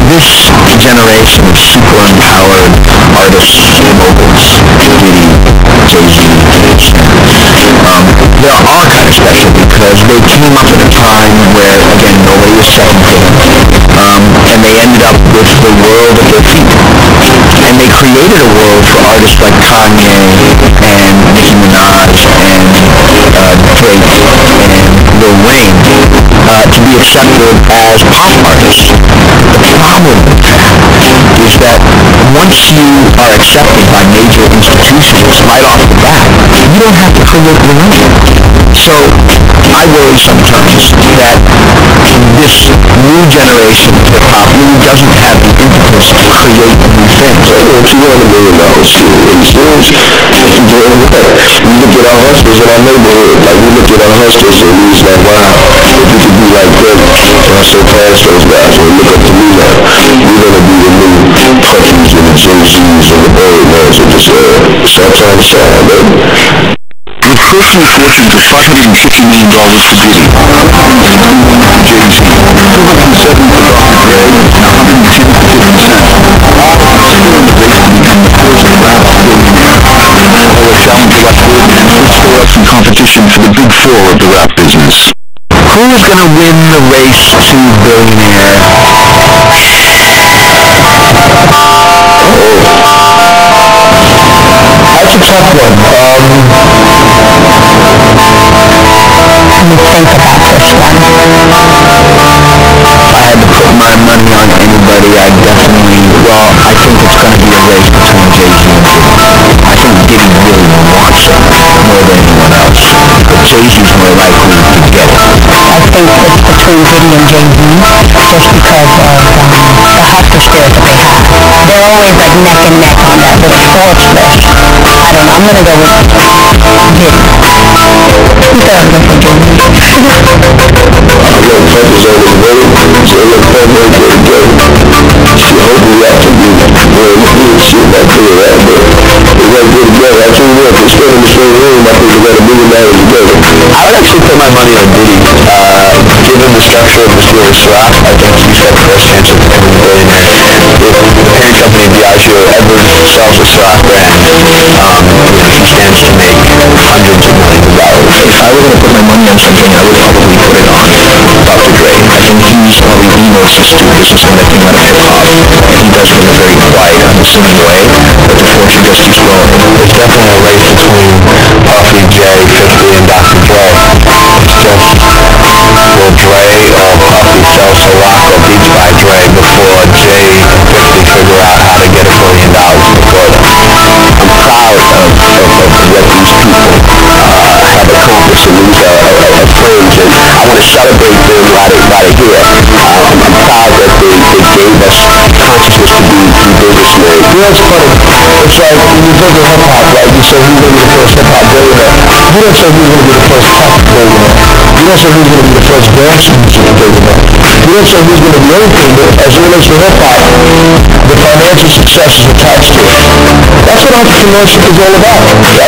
This generation of super empowered artists, moguls, Diddy, Jay-Z, they're all kind of special because they came up at a time where, again, nobody was checking for them, and they ended up with the world at their feet. And they created a world for artists like Kanye and Nicki Minaj and Drake and Lil Wayne to be accepted as pop artists. The problem with that is that once you are accepted by major institutions right off the bat, you don't have to create your own. So I worry sometimes that this new generation of hip-hop really doesn't have the impetus to create new things. $200 million in schools. We look at our hustlers in our neighborhood. Like, we look at our hustlers and we was like, wow, if we could be like them, I so past those guys, and look up to me now. We're going to be the new Puffys and the Jay-Z's and the Birdmans and just StarTimes sound, baby. With personal fortunes of $550 million for Diddy, Jay-Z, 207 for Dr. Dre, and 110 for 50 Cent, all still in the race to become the first rap billionaire. Or challenge elected and put stay up some competition for the big four of the rap business. Who's going to win the race to billionaire? That's a tough one. Let me think about this one. If I had to put my money on anybody, I think it's going to be a race between Jay-Z and Diddy. I think Diddy really wants it more than anyone else, but Jay-Z's more likely to get it. I think it's between Diddy and Jay-Z just because of the hustler spirit that they have. They're always like neck and neck on that little Forbes list. I don't know, I'm gonna go with Diddy. You thought I was going for Jay-Z. I know Puff is on his way, so look, Puff ain't gonna get it. Hopefully I can be shit back to it, right? But we're gonna get together. I tell you what, if we're in the same room, I think we're gonna $1 million together. I would actually put my money on Diddy. Given the structure of the series rap, I think he's got the best chance of becoming a billionaire. If the parent company Diageo ever sells a Ciroc brand, he stands to make hundreds of millions of dollars. If I were going to put my money on something, I would probably put it on Dr. Dre. I think he's probably the most astute businessman that came out of hip-hop, and he does it in a very quiet, unassuming way, but the fortune just keeps growing. There's definitely a race between Puffy, Jay, 50, and Dr. Dre. It's just, will Dre or Puffy sell Ciroc or Beats by Dre before Jay and 50 figure out how to get $1 billion before them? I'm proud of what these people have accomplished, and these are phrase, and I want to celebrate them while they're here. I'm proud that they gave us consciousness to be businessmen. You know, it's funny. It's like when you think of hip-hop, right? You say who's going to be the first hip-hop billionaire. You don't say who's going to be the first pop billionaire. You don't say who's going to be the first dance music billionaire. You don't say who's going to be anything, but as it relates to hip-hop, the financial success is attached to it. That's what entrepreneurship is all about, right?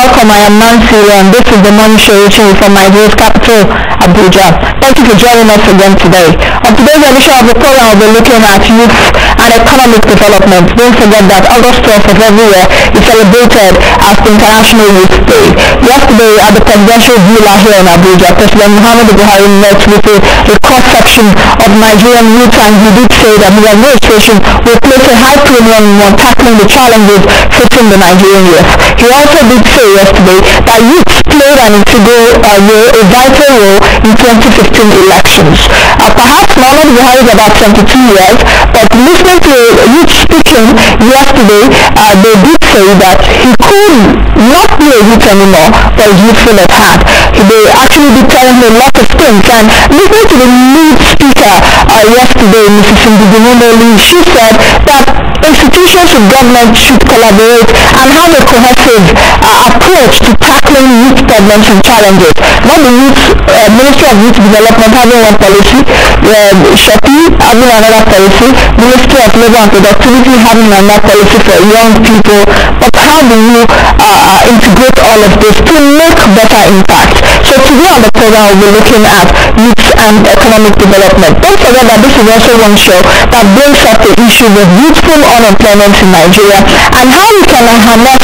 welcome. I am Nancy, and this is the Morning Show reaching you from Nigeria's capital, Abuja. Thank you for joining us again today. On today's edition of the program, we'll be looking at youth and economic development. Don't forget that August 12th of every year is celebrated as the International Youth Day. Yesterday, at the presidential villa here in Abuja, President Muhammadu Buhari met with a cross-section of Nigerian youth, and he did say that his administration will place a high premium on tackling the challenges facing the Nigerian youth. He also did say yesterday that youth played an integral role, a vital role in 2015 elections. Perhaps Muhammadu Buhari is about 22 years, but listening to youth speaking yesterday, they did say that he could not be a youth anymore, but is youthful at heart. They actually did tell him a lot of things, and listening to the lead speaker yesterday, Mrs. Ndidi, she said that institutions and government should collaborate and have a cohesive approach to tackling youth problems and challenges. Not the Ministry of Youth Development having one policy, SHOPI having another policy, Ministry of Labour and Productivity having another policy for young people, but how do you integrate all of this to make better impact? So today on the program we'll be looking at youth and economic development. Don't forget that this is also one show that brings up the issue of youthful unemployment in Nigeria and how we can harness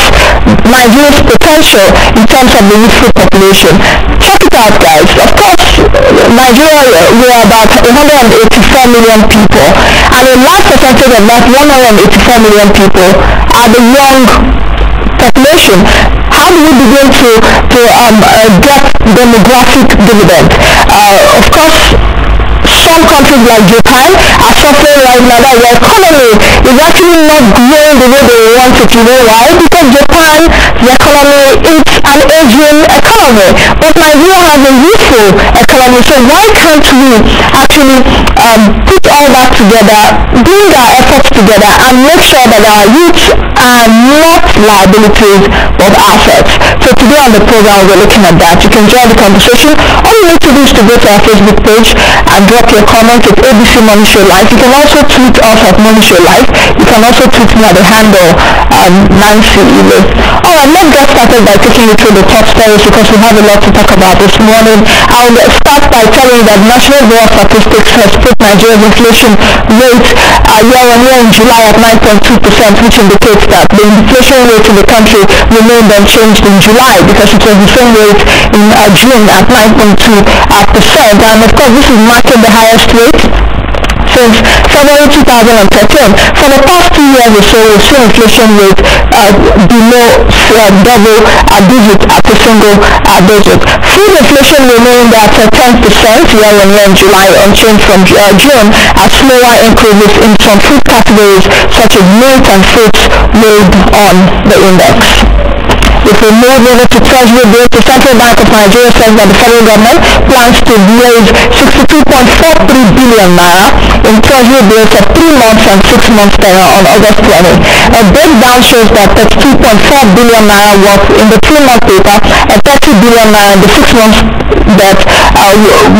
Nigeria's potential in terms of the youthful population. Check it out, guys. Of course, Nigeria, we are about 184 million people, and a large percentage of that 184 million people are the young population. How do we begin to get demographic dividend? Of course, some countries like Japan are suffering right now that their economy is actually not growing the way they want it. You know why? Because Japan, the economy is an aging economy, but Nigeria has a youthful economy. So why can't we actually put all that together, bring our efforts together, and make sure that our youth are not liabilities but assets? So today on the program we're looking at that. You can join the conversation. All you need to do is to go to our Facebook page and drop your comment at ABC Money Show Live. You can also tweet us at Money Show Live. You can also tweet me at the handle Nancy Ile. Alright, let's get started by taking you through the top stories because we have a lot to talk about this morning. I'll start by telling you that National Bureau of Statistics has put Nigeria's inflation rate year-on-year in July at 9.2%, which indicates that the inflation rate in the country remained unchanged in July because it was the same rate in June at 9.2%. And of course, this is marking the highest rate since February 2013. For the past 2 years or so, we've seen inflation rate below double digit at a single digit. Food inflation remained at 10% year-on-year in July, unchanged from June, as slower increases in some food categories such as meat and fruits weighed on the index. If we move over to Treasury bills, the Central Bank of Nigeria says that the federal government plans to raise 62.43 billion naira in Treasury bills for 3 months and 6 months tenure on August 20. A breakdown shows that 32.4 billion naira worth in the 3-month paper and 30 billion naira in the 6 months that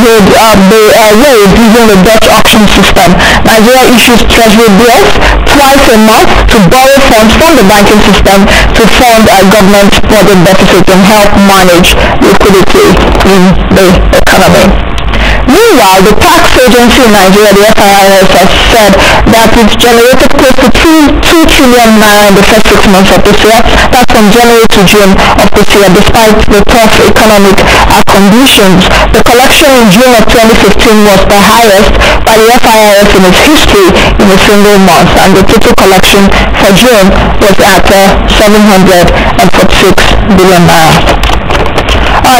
would be raised using the Dutch auction system. Nigeria issues Treasury bills twice a month to borrow funds from the banking system to fund government budget deficits and help manage liquidity in the economy. Meanwhile, the tax agency in Nigeria, the FIRS, has said that it's generated close to 2 trillion naira in the first 6 months of this year. That's from January to June of this year, despite the tough economic conditions. The collection in June of 2015 was the highest by the FIRS in its history in a single month, and the total collection for June was at 746 billion naira.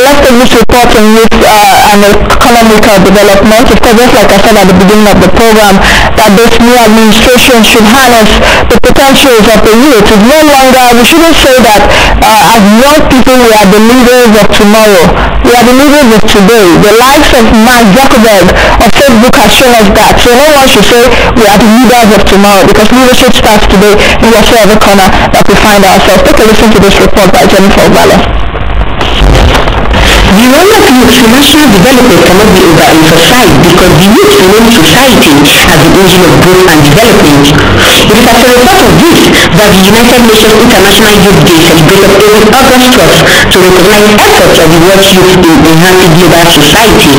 Let's take this report on youth and economic development. Of course, just like I said at the beginning of the program, that this new administration should harness the potentials of the youth. It's no longer, we shouldn't say that as young people we are the leaders of tomorrow. We are the leaders of today. The likes of Mark Zuckerberg of Facebook has shown us that. So no one should say we are the leaders of tomorrow, because leadership starts today in whatsoever corner that we find ourselves. Take a listen to this report by Jennifer Obala. The role of youth in national development cannot be overemphasized because the youth remains society as the engine of growth and development. It is as a result of this that the United Nations International Youth Day celebrated every August 12th to recognize efforts of the world's youth in enhancing global society.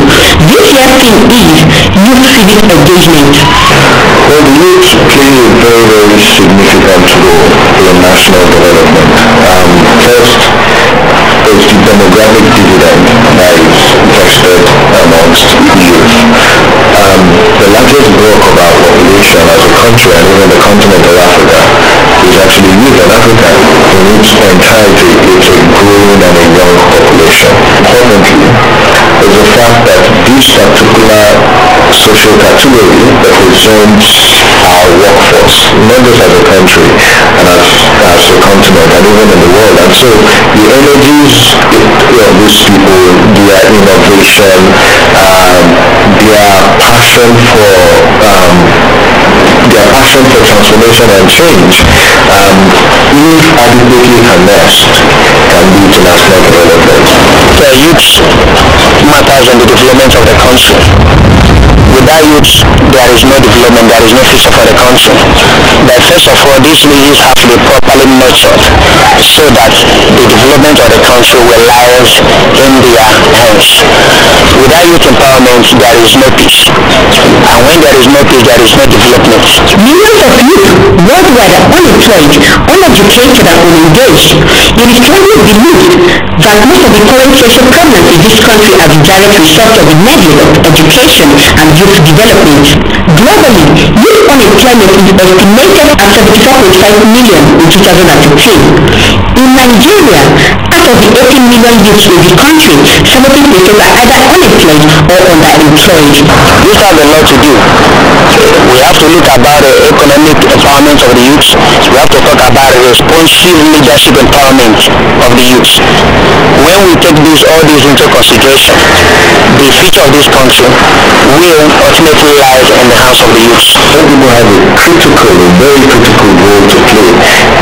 This year's theme is Youth Civic Engagement. Well, the youth play a very, very significant role in national development. First, it's the demographic dividend that is vested amongst youth. The largest block of our population as a country and even the continent of Africa is actually youth, and Africa in its entirety is a growing and a young population. Importantly, is the fact that this particular social category represents our workforce, not just as a country and as a continent and even in the world. And so the energies of these people, their innovation, their passion for transformation and change, if adequately harnessed, can lead to national development. The youth matters in the development of the country. Without youth, there is no development, there is no future for the country. But first of all, these youth have to be properly nurtured so that the development of the country will lie in their hands. Without youth empowerment, there is no peace. And when there is no peace, there is no development. Millions of youth worldwide are unemployed, uneducated and unengaged. It is strongly believed that most of the current social problems in this country are the direct result of the neglect of education and youth development. Globally, youth unemployment is estimated at 74.5 million in 2015. In Nigeria, out of the 18 million youths in the country, 70% are either unemployed or underemployed. Youth have a lot to do. We have to look about the economic empowerment of the youth. We have to talk about responsive leadership empowerment of the youth. When we take all these into consideration, the future of this country will ultimately lie in the hands of the youth. Young people have a very critical role to play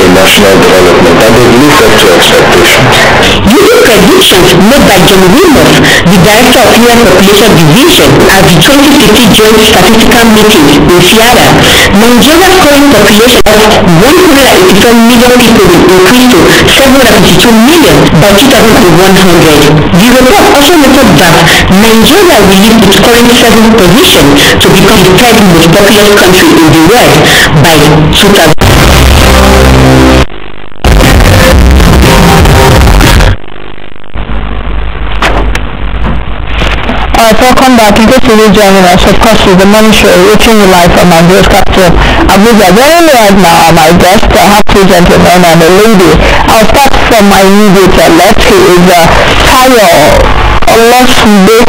in national development, and they've lived up to expectations. Using predictions made by John Wilmot, the Director of UN Population Division, at the 2050 Joint Statistical Meeting in Seattle, Nigeria's current population of 184 million people will increase to 752 million by 2100. The report also noted that Nigeria will leave its current 7th position to become the 3rd most populous country in the world by 2000. Welcome back. In case you're joining us, of course, with the morning show, reaching you live from Nigeria's capital, Abuja. Joining me right now are my guests. I have two gentlemen and a lady. I'll start from my immediate left. He is Tayo Olosunde.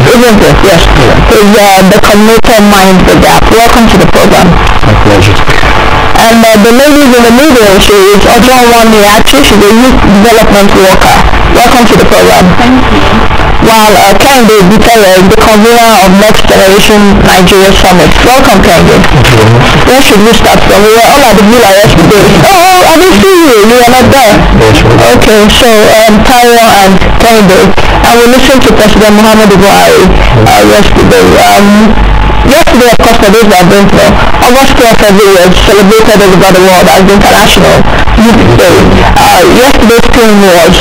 Isn't it? Yes. He's the coordinator Mind the Gap. Welcome to the program. My pleasure. And the lady in the middle, she is Ojonwon Niachi. She's a youth development worker. Welcome to the program. Thank you. While Kende Butere, the convener of Next Generation Nigeria Summit. Welcome, Kende. Where should we start from? We were all at the villa yesterday. Oh, I didn't see you. You were not there. Okay, so Tayo and Kende, and we listened to President Muhammadu Buhari yesterday. Yesterday, of course, for those that don't know, August 12th every year is celebrated all over the world as the International Youth Day. Yesterday's theme was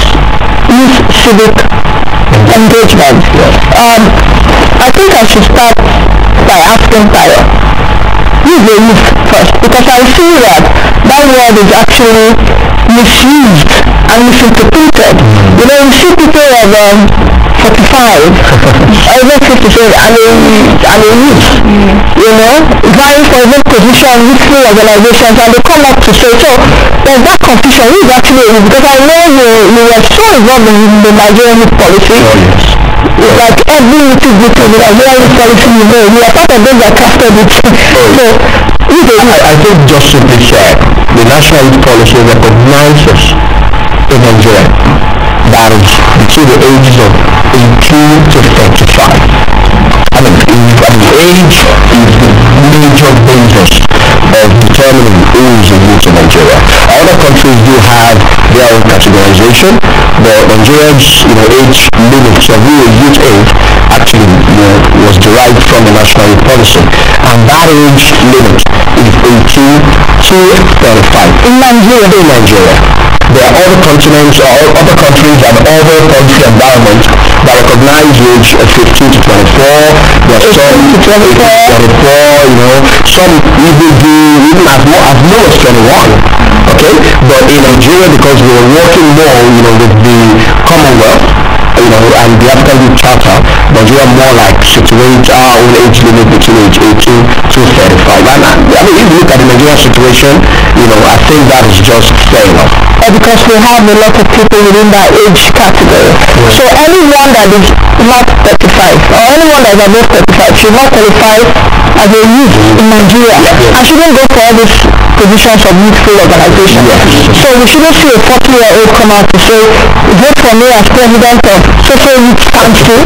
Youth Civic Engagement. I think I should start by asking Tayo, who's the youth first? Because I see that word is actually misused and misinterpreted. You know, you see people of 45, even 57, and a youth, you know, vying for even position, youthful organizations, and they come up to say, so there's that confusion. Who is actually a youth? Because I know you were so involved in the Nigerian youth policy. Like every little bit of the Nigerian youth policy, you are part of those that crafted it. So, I think just simply said, the national youth policy recognizes in Nigeria that is between the ages of 18 to 35. I mean, the age is the major basis of determining who is a youth in Nigeria. Other countries do have their own categorization, but Nigeria's age limit of who a youth age actually was derived from the national youth policy, and that age limit is 18 to 235. In Nigeria. In Nigeria. There are other continents or other countries and other policy environments that recognize age 15 to 24. There are some 18 to 24, some even do even as low as 21. Okay? But in Nigeria, because we are working more, with the Commonwealth, and the African Youth Charter, Nigeria more like situate our own age limit between age 18 to 35. And I mean, if you look at the Nigerian situation, I think that is just fair enough. Because we have a lot of people within that age category. Yeah. So anyone that is not 35 or anyone that is above 35 should not qualify as a youth in Nigeria. And shouldn't go for all these positions of youthful organizations. So we shouldn't see a 40-year-old come out to say, vote for me as president of social youth council.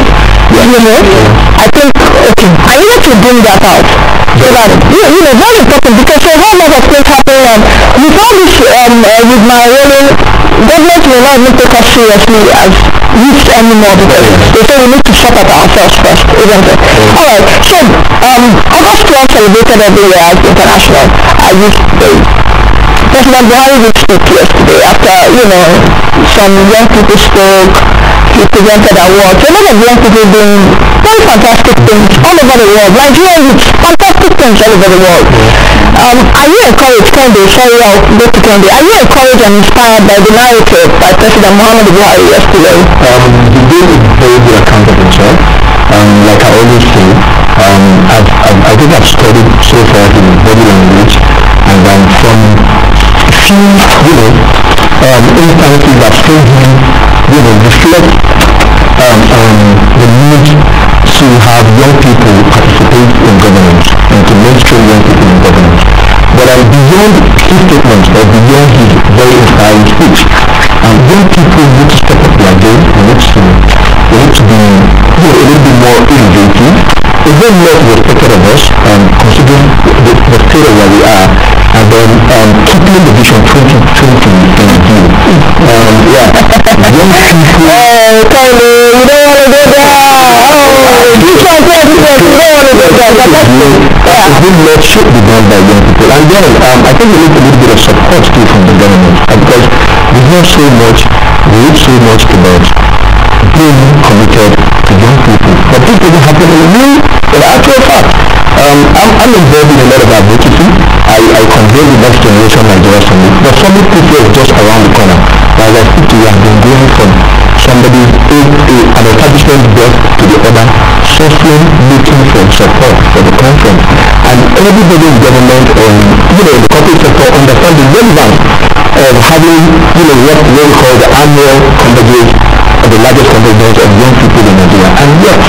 I think, okay, I need to bring that out. So that, very important, because a whole lot of things happen. We found this with my rolling, government will not even take us seriously as youth anymore, because they say we need to sort out ourselves first, isn't it? Alright, so August 12 celebrated every year as International Youth Day. President Buhari did speak yesterday after, some young people spoke. He presented awards. A lot of young people doing very fantastic things all over the world. Nigerian youth, fantastic things all over the world. Are you encouraged, Kende? Sorry, I'll go to Kende. Are you encouraged and inspired by the narrative by President Muhammadu Buhari yesterday? He gave a very good account of himself. Like I always say, I think I've studied so far in body language, and from a few, instances I've seen him, reflect the need to have young people participate in governance and to mainstream young people in governance. But beyond his statements or beyond his very inspiring speech, young people need to step up their game. They need to be a little bit more innovative. It's very much respected of us, considering the state of where we are, and then keeping the vision 2020 in view. Young people. Oh, Kende, you don't want to go there. You don't want to go there. A good lot should be done by young people. And then I think we need a little bit of support too from the government, because we hear so much about being committed to young people. But this doesn't happen in actual fact. I'm involved in a lot of advocacy. I convene the next generation Nigeria Summit. The summit people is just around the corner. As I speak to you, I've been going from somebody, an establishment desk to the other, suffering, looking for support for the conference. And everybody in government or in the corporate sector understand the relevance of having what we call the annual convergence, the largest convergence of young people in Nigeria. And yet,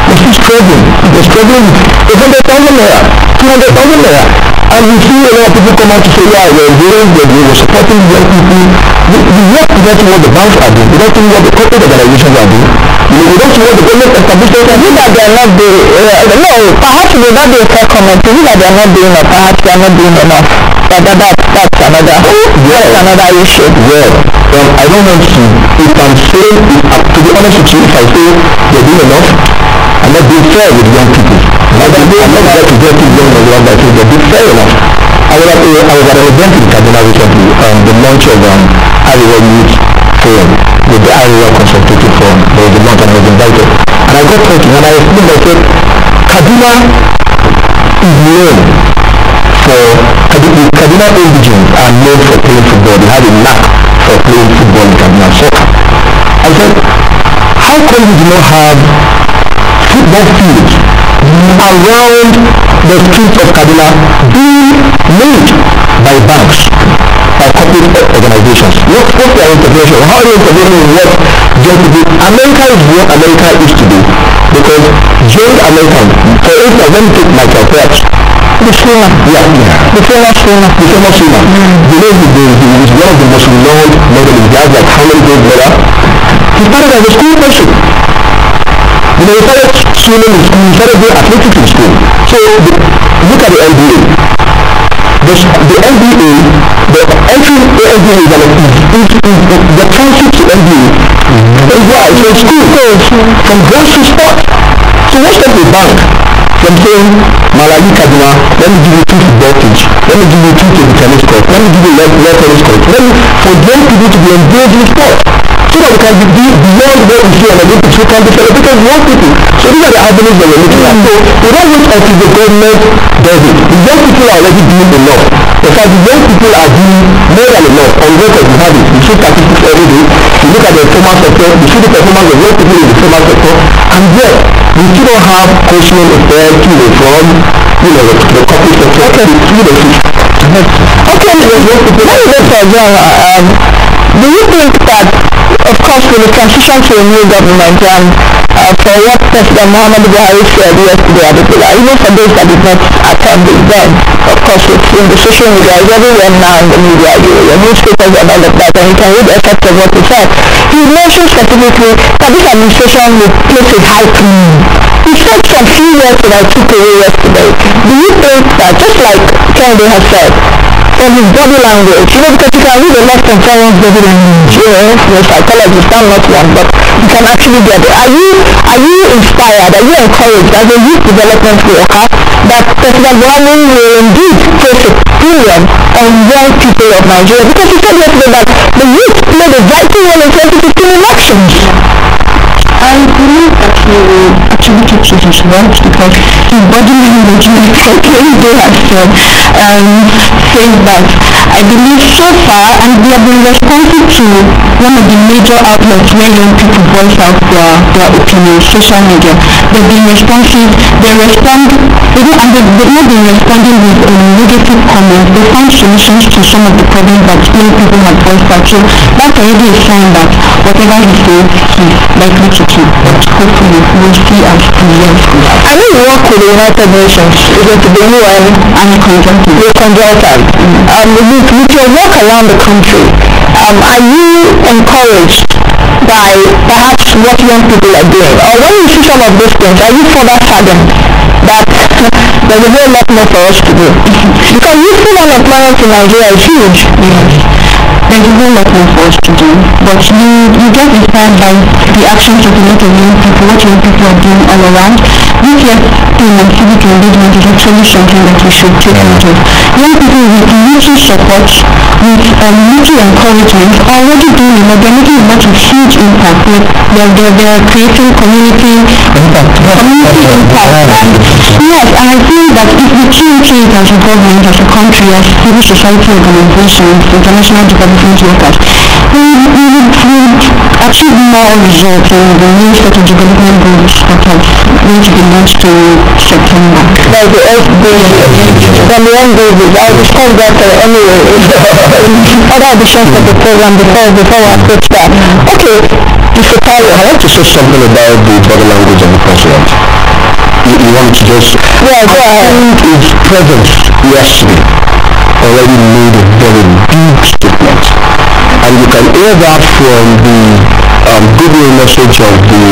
we're still struggling. We're struggling with 100,000 naira, 200,000 naira. And we see a lot of people come out to say, we're supporting young people. We don't see what the banks are doing. We don't see what the corporate organizations are doing. We don't see what the government establishments are doing. That they are not doing, perhaps it may not be a fair comment. Is it that they are not doing, or perhaps they are not doing enough? That's another issue. Well, I don't want to, if I'm saying, to be honest with you, if I say they're doing enough, I'm not being fair with young people. I'm not representing young Nigerians by saying they're being fair enough. I was at an event in Kaduna recently, the launch of Arewa Youth Forum, with the Arewa Consultative Forum. There was a launch and I was invited. And I got talking and I explained, I said, Kaduna is known for, the Kaduna indigenes are known for playing football. They have a knack for playing football in Kaduna, soccer. I said, how come we do not have football fields around the streets of Kaduna being made by banks, by corporate organizations? What's their intervention? How are they intervening in what young people? America is what America is today, because young Americans, for instance, let me take Michael Phelps. The swimmer. The famous swimmer. He's one of the most renowned medalists. He has like how many gold medals? He started as a school person. He started swimming in school. He started doing athletics in school. So look at the NBA. The NBA, the entry to the NBA is the transit to NBA. So school goes from girls to sport. So what's up the bank? From saying, Malawi Kaduna, let me give you 2 football teams. beach, let me give you 2 table tennis courts, let me give you lawn tennis courts, let me for young people to be engaged in sport. So that we can be beyond what we see on the Olympics, we can be celebrating young people. So these are the avenues that we're looking at. So we don't wait until the government does it. The young people are already doing enough. In fact, the young people are doing more than enough. On record, we have it. We see statistics every day. We look at the informal sector, we see the performance of young people in the formal sector, and yet we still don't have coaching effect, from the corporate sector. Okay, do you think that, of course, with the transition to a new government, for what President Muhammadu Buhari said yesterday, even for those that did not attend the event, of course, it's in the social media, it's everywhere now in the media, your newspapers and all of that, and you can read the effects of what he said. He mentioned specifically that this administration will place a high premium. He said some few words that I took away yesterday. Do you think that, just like Kennedy has said, from his body language, because you can read a lot from foreign body language, you're a psychologist, I'm not one, but you can actually get it. Are you inspired, are you encouraged as a youth development worker that President Buhari will indeed place a premium on young people of Nigeria? Because he said yesterday that the youth played a vital role in 2015 elections. I believe that he will attribute it to his words because his body language very clearly has said that. I believe so far, and we have been responsive to one of the major outlets where young people voice out their opinions, social media. They've been responsive, they've not been responding with negative comments. They find solutions to some of the problems that young people have voiced out. So that's already a sign that whatever he says, he's likely to keep. But hopefully we'll see as the years go by. I know you work with the United Nations. Is it the UN? I'm a consultant. You're a consultant. With your work around the country, are you encouraged by perhaps what young people are doing? Or when you see some of these things, are you further saddened that there's a whole lot more for us to do? Because youthful unemployment in Nigeria is huge. Yes. There's a whole lot more for us to do, but you get inspired by the actions of a lot of young people, what young people are doing all around. This year's theme on civic engagement is actually something that we should take note of. Young people with little support, with little encouragement, are already doing a lot. They're making a lot of huge impact. They're creating community impact. Yes, and I think that if we change it as a government, as a country, as civil society organizations, international development workers, we would achieve more results in the new strategic development goals that are going to be launched in September. Like the SDGs, then the MDGs, I'll discuss that anyway. Other additions of the program before I approach that. Okay, Mr. Tayo, I want to say something about the body language of the president. You want to just... Yeah, go ahead. I think his presence yesterday already made a very big statement. And you can hear that from the goodwill message of the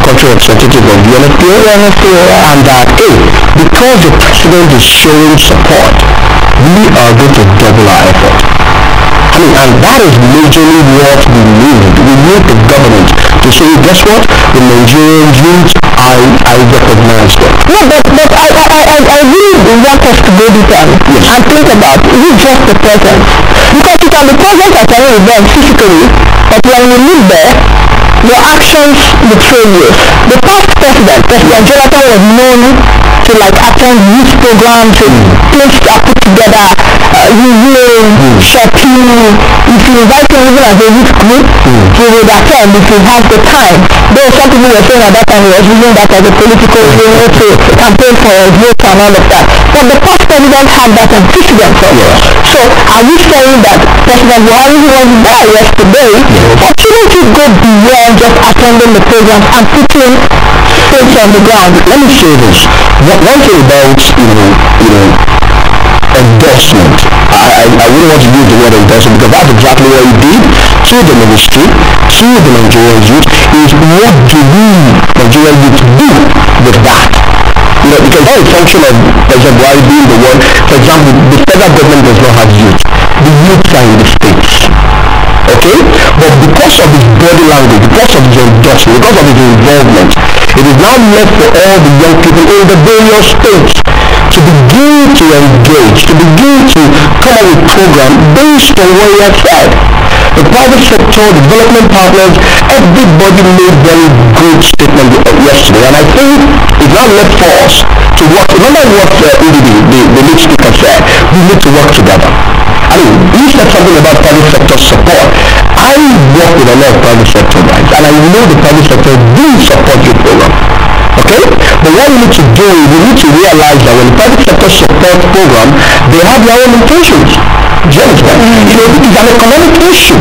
cultural representative of the NFPA, and that, because the president is showing support, we are going to double our effort. And that is majorly what we need. We need the government to say, guess what? The Nigerian youth, I recognize them. No, but I really want us to go deeper and think about, is it just the presence? Because you can be present at any event physically, but when you live there, your actions betray you. The past president, President Jonathan, was known to attend youth programs, things are put together, shopping. If you invite him even as a youth group, he would attend if he has the time. Though some people were saying at that time he was using that as a political to campaign for a vote and all of that. But the past president had that antecedent for us. So are we saying that President Buhari was there yesterday, but shouldn't he go beyond just attending the programs and putting things on the ground? Let me say this. One thing about, endorsement. I wouldn't want to use the word endorsement because that's exactly what he did to the ministry, to the Nigerian youth, is what do we Nigerian youth do with that? Because that's a function of President Buhari being the one. For example, the federal government does not have youth. The youth are in the states. Okay? But because of his body language, because of his endorsement, because of his involvement, it is now left for all the young people in the various states to begin to engage, to begin to come up with programs based on what he had said. The private sector, the development partners, everybody made very good statement yesterday, and I think it's now left for us to work. Remember what the lead speaker said, we need to work together. I mean, he said something about private sector support. I work with a lot of private sector guys, and I know the private sector do support your program. Okay? But what we need to do is we need to realize that when the private sector support program, they have their own intentions. Gentlemen, it is an economic issue,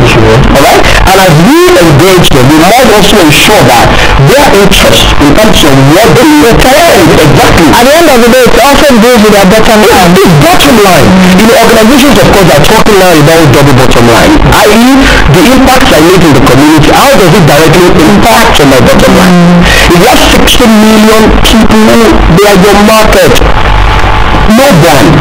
alright? And as we engage them, we must also ensure that their interest in terms of what they require exactly. At the end of the day, it also goes with their bottom line. The bottom line. Organizations, of course, are talking now about double bottom line, i.e., the impact I make in the community. How does it directly impact on my bottom line? If you have 60 million people, they are your market. No brand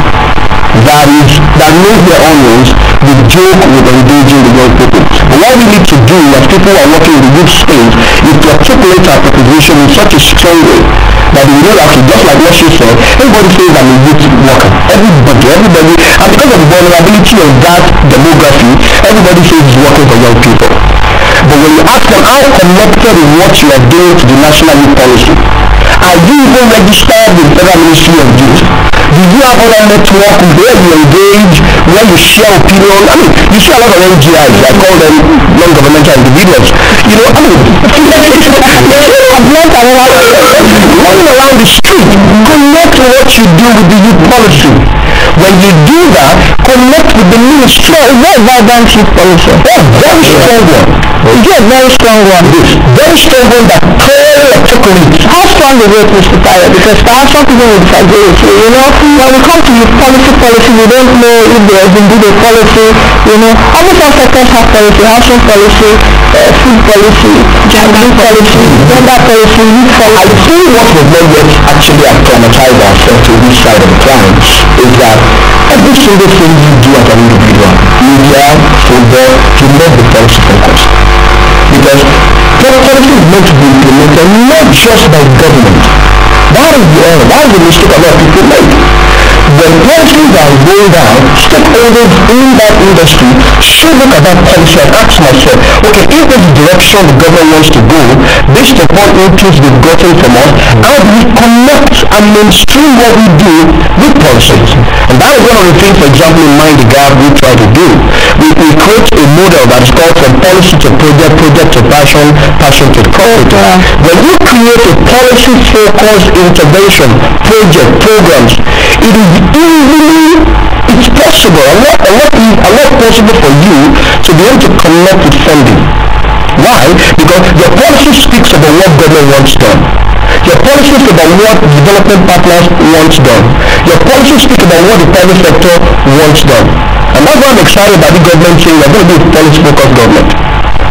that knows their onions will joke with engaging the young people. But what we need to do as people who are working in the youth space is to articulate our proposition in such a strong way that we know that, okay, just like what she said, everybody says I'm a youth worker. Everybody, and because of the vulnerability of that demography, everybody says he's working for young people. But when you ask them how connected is what you are doing to the national youth policy, are you even registered with the Federal Ministry of Youth? Do you have other network where you engage, where you share opinion? I mean, you see a lot of NGIs, I call them non-governmental individuals. You know, I mean, running around the street, connect what you do with the youth policy. When you do that, connect with the ministry. It's not vibrant youth policy. Very strong one. It's a very strong one. Very strong one that clearly articulates. How strong is it, Mr. Tyler? Because perhaps some people will disagree with you. You know, when we come to youth policy, we don't know if there is indeed a policy. You know, almost all sectors have policy, housing policy, food policy, gender policy, youth policy. I think what we've not yet actually acclimatized ourselves to this side of the clients is that every single thing you do as an individual, media, football, you must be policy focused. Because policy is meant to be implemented not just by government. That is the error. That is the mistake a lot of people make. When policies are rolled out, stakeholders in that industry should look at that policy and ask myself, okay, if this is the direction the government wants to go, based upon inputs they've gotten from us, how do we connect and mainstream what we do with policies? And that is one of the things, for example, in Mind the Gap we try to do. We create a model that is called from policy to project, project to passion, passion to profit. When you create a policy-focused intervention, project, programs, it is easily, it's possible, a lot possible for you to be able to connect with funding. Why? Because your policy speaks about what government wants done. Your policy speaks about what development partners want done. Your policy speaks about what the private sector wants done. And that's why I'm excited about the government saying we're going to be a policy-focused government.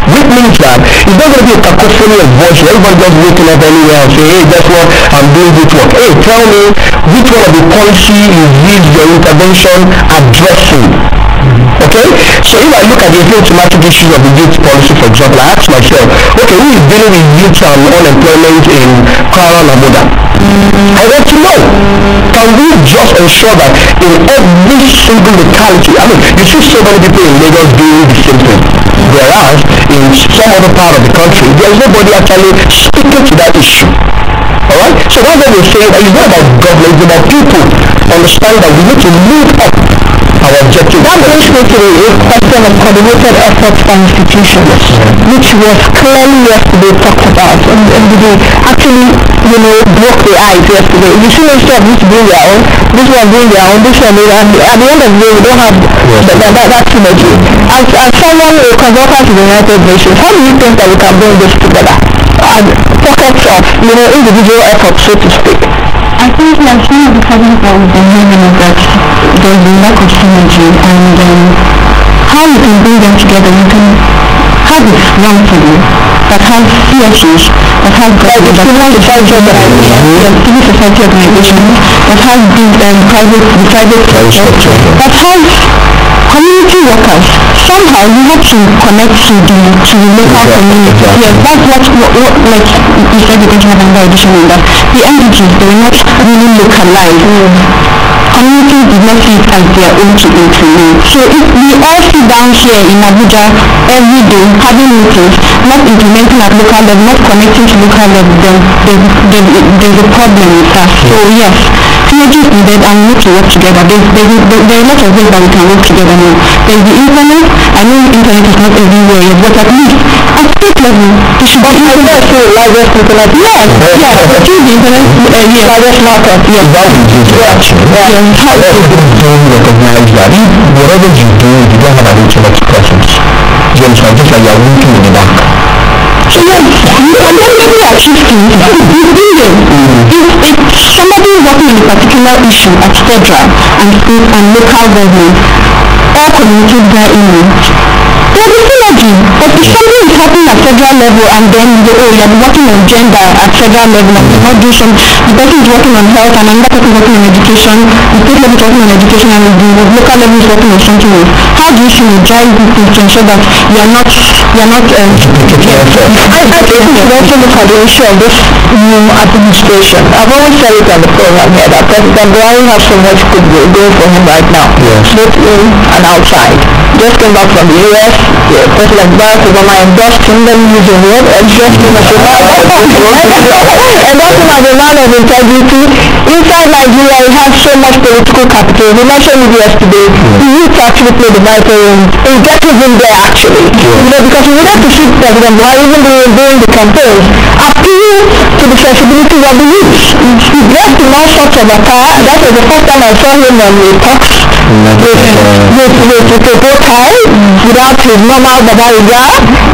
Which means that it's not going to be a cacophony of voices. Everybody just waking up anywhere and say, hey, guess what? I'm doing this work. Hey, tell me which one of the policy is your intervention addressing? Okay? So if I look at the thematic issues of the youth policy, for example, I ask myself, okay, who is dealing with youth and unemployment in Kwara and Abuja? I want to know, can we just ensure that in every single locality, I mean, you see so many people in Lagos doing the same thing, whereas in some other part of the country, there is nobody actually speaking to that issue. Alright? So that's what we're saying, that it's not about government, it's about people understand that we need to move up our objective. That brings me to the question of coordinated efforts by institutions, which was clearly yesterday talked about, and we actually, you know, broke the ice yesterday. You see, instead of this doing their own, this one doing their own, this one doing their own, and at the end of the day, we don't have that synergy. As someone, a consultant to the United Nations, how do you think that we can bring this together? And pockets of, you know, individual efforts, so to speak. I think that some of the problems that we've been having is that there's a lack of synergy, and how you can bring them together, you can have a one problem that has CSOs, that has government, that has civil society organizations, that has the private sector, that has community workers, somehow you have to connect to the local community. Yes, that's what like you said, you're going to have another edition on that. The MDGs, they were not really localized. Communities did not see it as their own to implement. So if we all sit down here in Abuja every day having meetings, not implementing at local level, not connecting to local level, then there's a problem with that. So yes, synergy is needed and we need to work together. There are a lot of ways that we can work together now. There's the internet. I know the internet is not everywhere yet, but at least at state level, there should be internet. Largest internet. Yes, through the internet, Largest market. Yes. How do you recognize that whatever you do, you don't have an internet presence? You understand? Just like you're working in the dark. So yes, you can definitely achieve things. If somebody is working on a particular issue at federal and state and local government, all communicate via email, there will be synergy. But if something is happening at federal level and then you're working on gender at federal level and you're not doing something, the person is working on health and another person is working on education, the state level is working on education and the local level is working on something else. How do you synergize these things to ensure that you're not I think we should also look at the issue of this new administration. I've always said it on the program here that President Buhari has so much good going for him right now, both in and outside. Just came back from the US, President Barack Obama endorsed him, let me use the word, endorsed him as a man of integrity. Inside Nigeria, we have so much political capital. We mentioned it yesterday. We need to actually play the vital role in getting him there actually. Because we needed to see President Buhari even during the campaign appeal to the sensibilities of the youth. He dressed in all sorts of attire. That was the first time I saw him on the talks with a bow tie, without his normal babariga,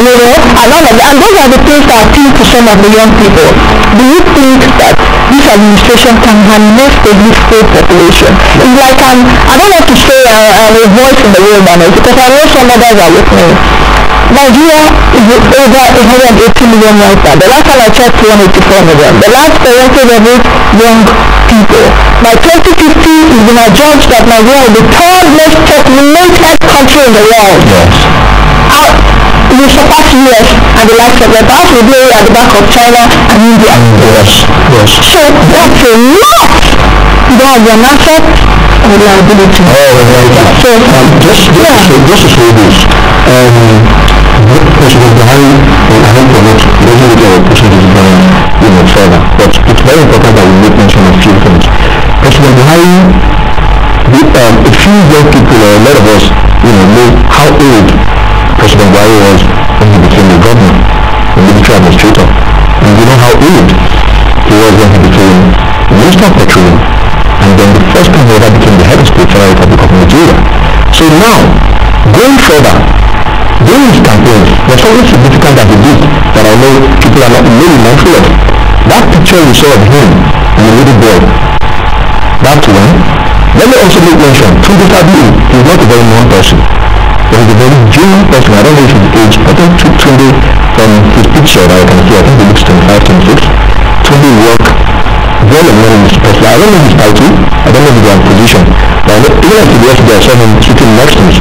and all of that. And those are the things that appeal to some of the young people. Do you think that this administration can harness the youthful population? It's like I don't want to say I'm a voice in the wilderness, because I know some others are with me. Nigeria is over 180 million young people. The last time I checked, 184 million. The last percentage of it, young people. By 2050, it's been adjudged that Nigeria will be the third most populated country in the world. Yes. We surpass US and the likes of the past will be at the back of China and India. Yes. So that's a lot. You don't have an asset or liability. So just to say this, President Buhari, I hope we're not pushing this down further, but it's very important that we make mention of a few things. President Buhari, a few young people, a lot of us, know how old President Buhari was when he became the governor, the military administrator, and we know how old he was when he became Minister of Petroleum, and then the first time he ever became the head of state for the Republic of Nigeria. So now, going further, during his campaign, there's something significant that he did that I know people are not really mindful of. That picture we saw of him and the little boy, that's one. Let me also make mention, Tunde Tabiu is not a very known person. He's a very genuine person. I don't know if he's age, but I think Tunde, from his picture that I can see, I think he looks 25, 26. Tunde work well and well in his person. I don't know his title, I don't know his position, but even at the yesterday I saw him sitting next to me.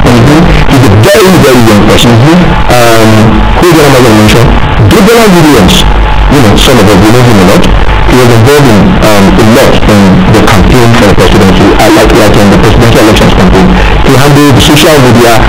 He's a very, very young person. Who is the other mention? Gabriel Williams, son of a we know him a lot. He was involved in a lot in the campaign for the presidency, like in the presidential elections campaign. He handled the social media,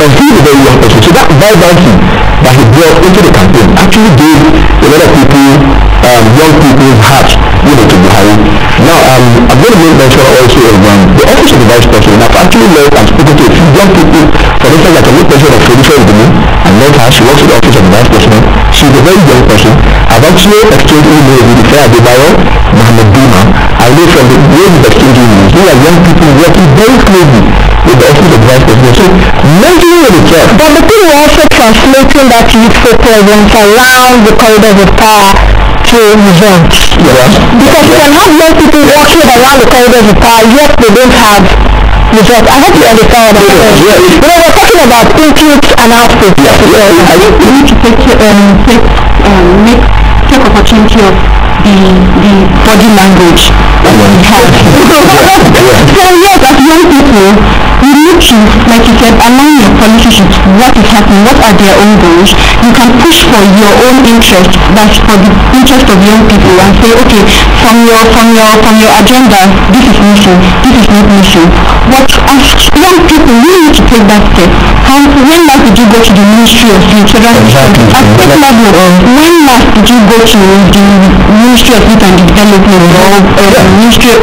and he's a very young person. So that vibrancy that he brought into the campaign actually gave a lot of people, young people's heart, to Buhari. Now, I'm going to make mention also of the office of the vice president. I've actually learned and spoken to a few young people. For instance, I can make mention of Felicia Idemi. I met her. She works in the office of the vice president. She's a very young person. I've actually exchanged emails with the Fair Adebayo, Mohammed Duma. I know from the way we've exchanged emails, these are young people working very closely with the office of the vice president. So, mentioning in itself. But the thing is also translating that youthful presence around the corridors of power to results. Yes. Because you can have young people walking around the corridors of power, yet they don't have results. I hope you understand what I'm saying. Yes. We're talking about input and output. Yes. I think we need to take opportunity of the body language that we have. So yes, as young people, we need to, like you said, align your policies with what is happening, what are their own goals. You can push for your own interest, that's for the interest of young people, and say, okay, from your agenda, this is missing, this is not missing. But as young people, we need to take that step. When last did you go to the Ministry of Youth? Exactly. At state level, when last did you go to the Ministry of Youth and Development or Ministry of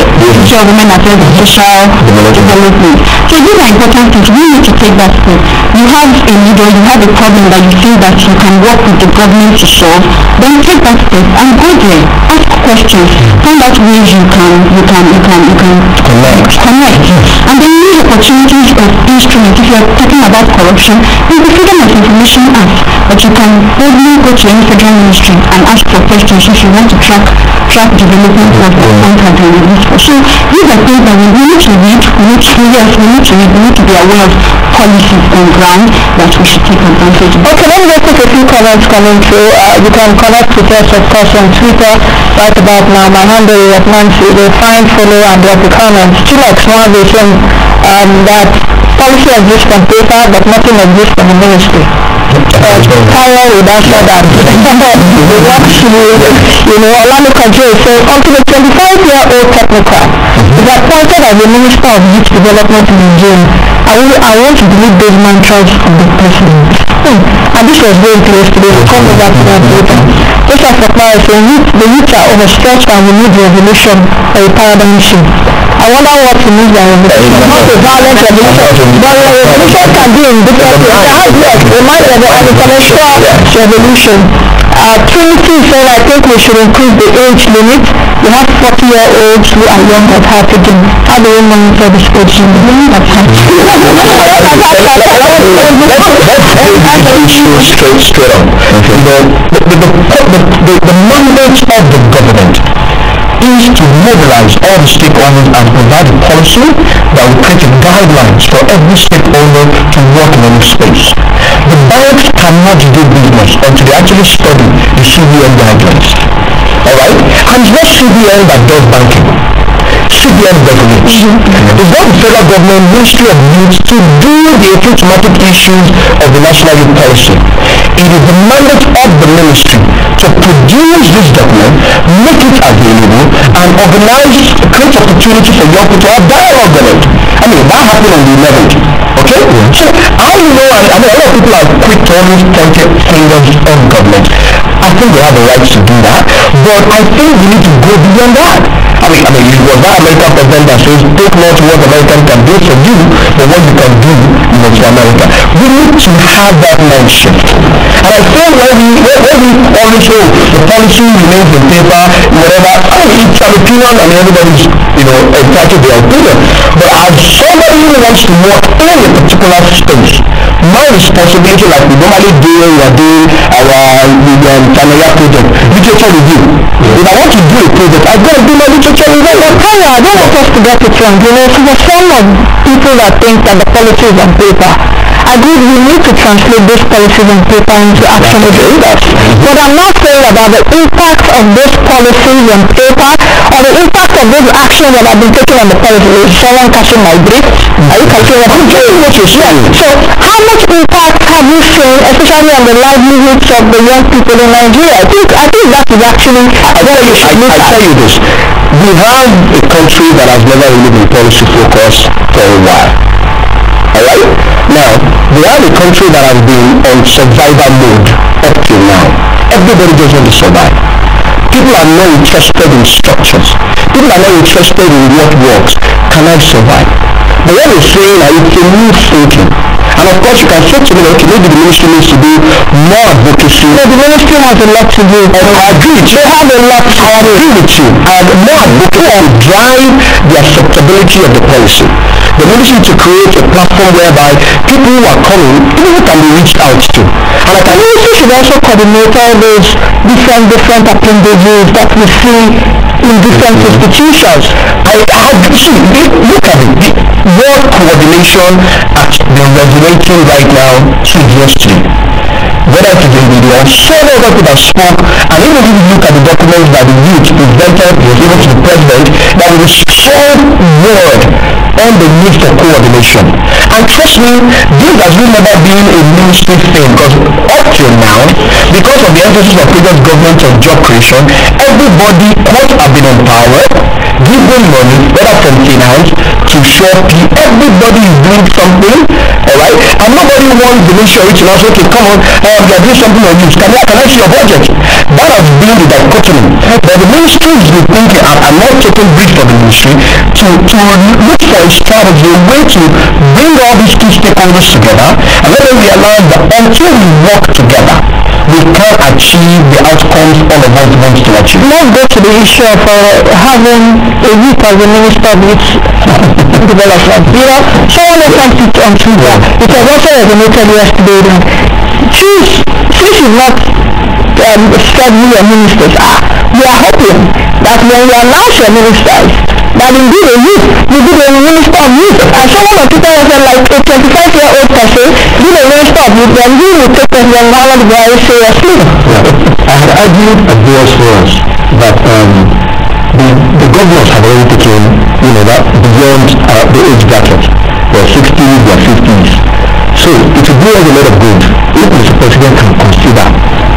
Women Affairs and Social Development? So these are important things. We need to take that step. You have a leader, you have a problem that you feel that you can work with the government to solve, then take that step and go there. Ask questions. Find out ways you can connect. And then use opportunities of instruments. If you are talking about corruption, there's the Freedom of Information Act, but you can boldly go to any federal ministry and ask for questions if you want to track development of the fund has been released for. So these are things that we need to read, we need to be aware of policies on ground that we should take advantage of. Okay, let me just take a few comments coming through. You can connect with us, of course, on Twitter right about now. My handle is at Nancy. They find, follow, and drop the comments. Chilex, one of the things that policy exists on paper, but nothing exists in the ministry. Power would answer that. Orlando Kajay says, until a 25-year-old technocrat is appointed as the Minister of Youth Development in Nigeria, I want to believe those mantras of the president. And this was very close today. We'll come back to that later. Just as Papa is saying, the youth are overstretched and we need revolution or a paradigm shift. I wonder what to mean by revolution. Not a violent revolution, but a revolution can be in different ways. Yes, a mind and an intellectual revolution. Trinity said, I think we should increase the age limit. We have 40-year-olds who are young at heart again. How do we monitor this age limit? That's hard. Straight up. The mandate of the government is to mobilize all the stakeholders and provide a policy that will create guidelines for every stakeholder to work in any space. The banks cannot do business until they actually study the CBN guidelines. Alright? And it's not CBN that does banking. CBN regulates. It's not the federal government, Ministry of Youth, to do the automatic issues of the National Youth Policy. It is the mandate of the ministry to produce this document, make it available, and create opportunity for young people to have dialogue on it. I mean, that happened on the 11th. Okay? So, I know, a lot of people are quick to always point fingers on government. I think they have the right to do that, but I think we need to go beyond that. I mean, it was that American president that says, take not what American can do for you, but what you can do, for America. We need to have that mindset. And I feel when we always say, the policy remains in paper, whatever, it's an opinion and everybody's, entitled to their opinion. But as somebody who wants to work in a particular space, my responsibility, like we normally do when we are doing our Tanaya project, literature review. If I want to do a project, I've got to do my literature review. But I don't want us to get it wrong. For some of people that think that the policy is on paper, I agree we need to translate those policies on paper into actionable steps. But I'm not saying about the impact of those policies on paper or the impact of those actions that have been taken on the policy. Is someone catching my drift? Are you catching what I'm saying? So how much impact have you seen, especially on the livelihoods of the young people in Nigeria? I think that is actually what you should look at. I tell you this, we have a country that has never really been policy focused for a while. Alright? Now, we have a country that has been on survival mode up till now. Everybody just wants to survive. People are not interested in structures. People are not interested in what works. Can I survive? But what we're saying is it's a new thinking. And of course you can say to me, okay, maybe the ministry needs to do more advocacy. No, the ministry has a lot to do. I agree with you. They have a lot. I agree with you. And more advocacy to drive the acceptability of the policy. The ministry to create a platform whereby people who are coming, people can be reached out to. And the ministry should also coordinate all those different appendages that we see in different institutions. See, look at it. The word coordination at the regulating right now is yesterday. whether it is in video, several other people that spoke, and even if you look at the documents that the youth presented even to the president, there was a strong word on the need for coordination. And trust me, this has really never been a ministry thing, because up till now, because of the emphasis of previous governments on job creation, everybody could have been empowered, given money, whether from finance to Shopee, everybody is doing something, alright? And nobody wants the ministry to now say, okay, come on, you are doing something on youth. Can I see your budget? That has been the dichotomy. But the ministry is thinking, I'm not taking brief for the ministry, to look for a strategy, a way to bring all these key stakeholders together, and let them realize that until we work together, we can't achieve the outcomes all of us want to achieve. Let's go to the issue of having a youth as a minister of youth development. You know, someone sent it on Twitter. It was also resonated yesterday that since you've not said we are ministers, we are hoping that when we announce your ministers, that indeed a youth will be the minister of youth. And someone on Twitter said, like a 25-year-old person being a minister of youth, then we will take President Muhammad very seriously. I had argued at various forums that the governors have already taken, that beyond the age bracket. They are 60s, they are 50s. So it will do us a lot of good if Mr. President can consider,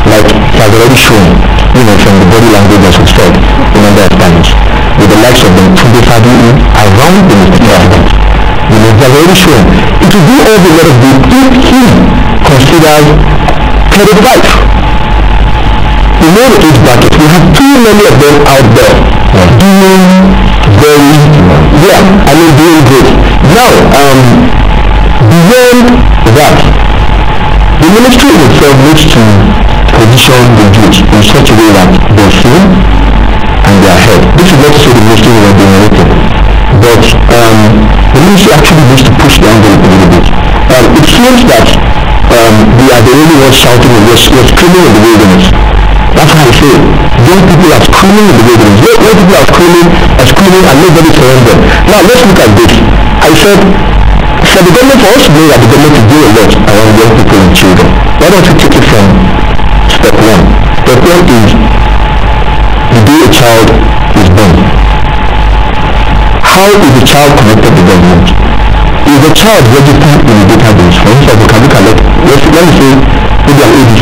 like he has already shown, from the body language as we said, in other times, with the likes of the Tunde Fadiu around the Mr. President. He has already shown. It will do us a lot of good if he considers 35. In the age bracket, we have too many of them out there doing doing good. Now, beyond that, the ministry itself needs to position the youth in such a way that they feel and they are heard. This is not to say the ministry will not be inherited, but the ministry actually needs to push the envelope a little bit. It seems that we are the only ones shouting and we're screaming in the wilderness. That's how I say it. Young people are screaming in the wilderness. Young people are screaming and nobody surrounds them. Now let's look at this. I said, for the government, for us to know that the government is doing a lot around young people and children, why don't we take it from step one? Step one is the day a child is born. How is the child connected to government? Is the child registered in a database? For instance, we can look at let me say maybe an ABC,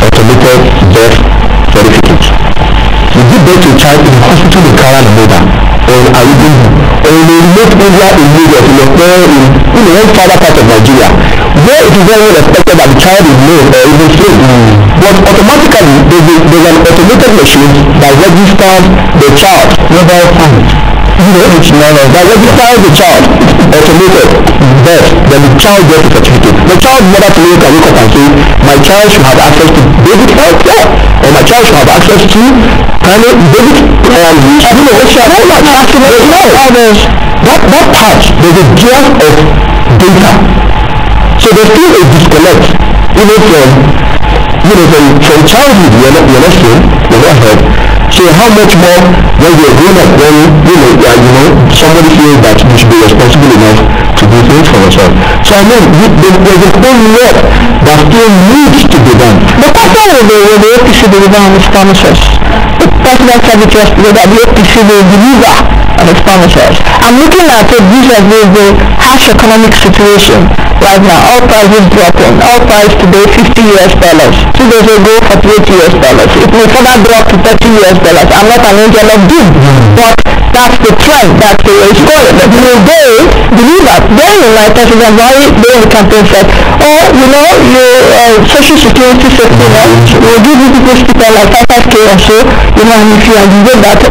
automated birth certificate. You give birth to a child in a hospital in Karalameda or in Arubungu or in a remote area in Lagos in one farther part of Nigeria, where it is very well expected that the child is known or even safe. But automatically there's an automated machine that registers the child. Mobile phone. That registers the child, automated birth, then the child gets a certificate. The child's mother can look up and say, my child should have access to basic health care, or my child should have access to basic that part, there's a gap of data. So there's still a disconnect, even from childhood, you're not seen, you're not heard. So how much more when you're grown up, when somebody feels that you should be responsible enough to do things for yourself. So I mean, there's a whole lot that still needs to be done. The question with the APC deliver on its promises. The president said it yesterday that the APC will deliver on its promises. I'm looking at it vis-a-vis the harsh economic situation right now. All prices dropping. All price today $50. 2 days ago $48. It may further drop to $30. I'm not an angel of doom, but that's the trend, that's the way it's going. Will they deliver? Then President Buhari during the campaign said, social security safety net will give you people sticker like 5K or so, and if you aggregate that, a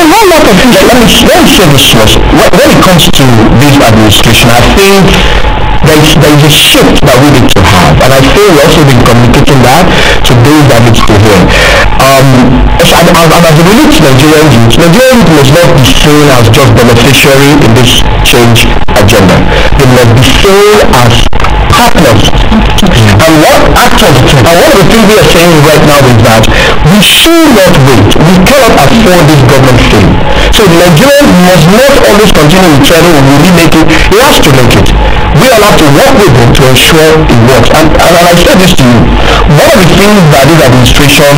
whole lot of things. Let me say this much. When it comes to this administration, I think there is a shift that we need to have, and I feel we've also been communicating that to those that need to hear. And as it relates to Nigerian youth must not be seen as just beneficiary in this change agenda. They must be seen as partners. And what one of the things we are saying right now is that we should not wait. We cannot afford this government thing. So Nigerians must not always continue with trying to really make it. He has to make it. We all have to work with them to ensure it works. And I said this to you, one of the things that this administration,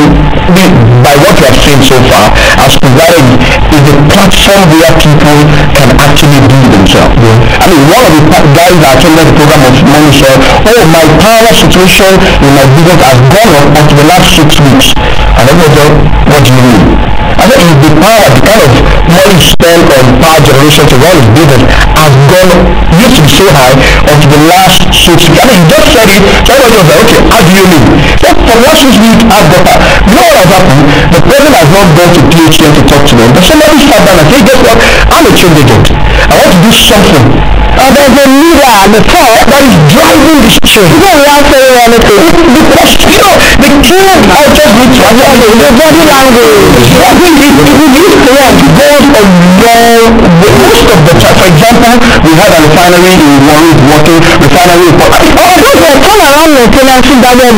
by what we have seen so far, has provided is a platform where people can actually be themselves. I mean, one of the guys that attended the program of money said, oh, my power situation in my business has gone up until the last 6 weeks. And everyone said, what do you mean? I said, the power, the kind of money spent on power generation to run his business has gone up, used to be so high until the last 6 weeks. I mean, he just said it, so everybody was like, okay, how do you mean? So for what 6 weeks I've got that. You know what has happened? The president has not gone to PHN to talk to them, but somebody sat down and said, guess what? I'm a change agent. I want to do something. There's a leader at the top that is driving this change. You don't want to say anything. Because, you know, the king I just need to attend the body language. I think it used to have gone a long way. Most of the time, for example, we had a refinery in Warren working, refinery in Port. Those were turnaround maintenance that were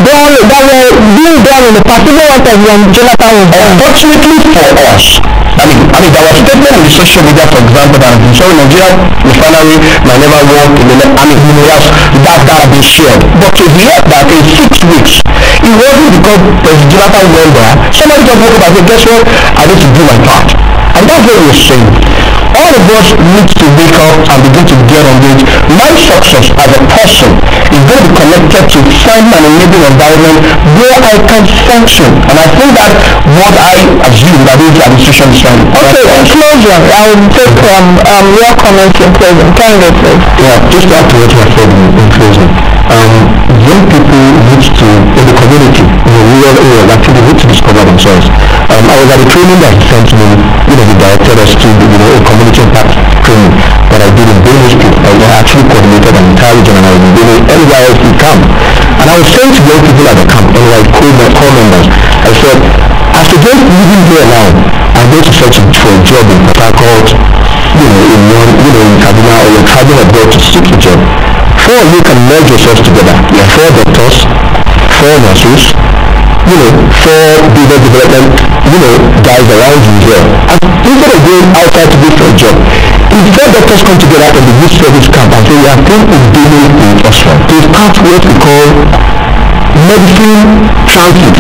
being done in the past, even after Jonathan was done. Unfortunately for us, I mean, there was a statement in the social media, for example, that I'm sorry, Nigeria refinery might never work in the next, I mean, that have been shared. But to hear that in 6 weeks, it wasn't because President Jonathan went there. Somebody just woke up and said, guess what? I need to do my part. And that's what we're saying. All of us need to wake up and begin to get on this. My success as a person is going to be connected to finding an enabling environment where I can function. And I think that what I assume that this administration is trying to do. Okay, in closing, I will take your comments in closing. Can you please? Yeah, just to add to what you have said in closing. Young people need to, in the community, in the rural areas, actually need to discover themselves. I was at a training that he sent me, he directed us to, a community impact training that I did in Benue State. I actually coordinated an entire region, and I was in Benue, NYSC camp. And I was saying to young people at the camp, core members, I said, as against living here now, I'm going to search for a job in Port Harcourt, in Kaduna, or you're traveling abroad to seek a job. 4 of you can merge yourselves together. You are 4 doctors, 4 nurses, 4 business development, guys around you here. And instead of going outside to look for a job, if 4 doctors come together in the youth service camp and say, we are going to dealing in Oxford, to start what we call medicine transit.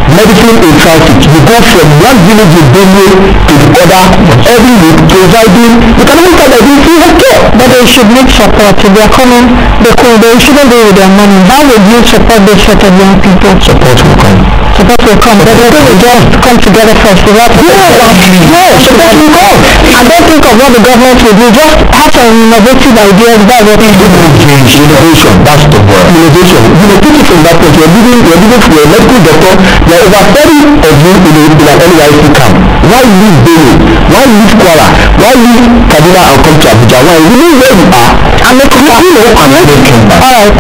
Medicine in transit. You go from one village in Benue to the other every week, providing, you can even start by doing free healthcare. But they should need support. If they are coming, they shouldn't do it with their money. How would you support this set of young people? Support will come. Support will come. But they will just come together first. Support will come. And don't think of what the government will do. Just have some innovative ideas. That's what they do. Innovation, that's the word. Innovation. Put it from that point. You're living for a medical doctor. There are over 30 of you in an NYC camp. Why leave Benue? Why leave Kwara? Why leave Kaduna and come to Abuja? Why? You know where you are. And make and then come back. Alright.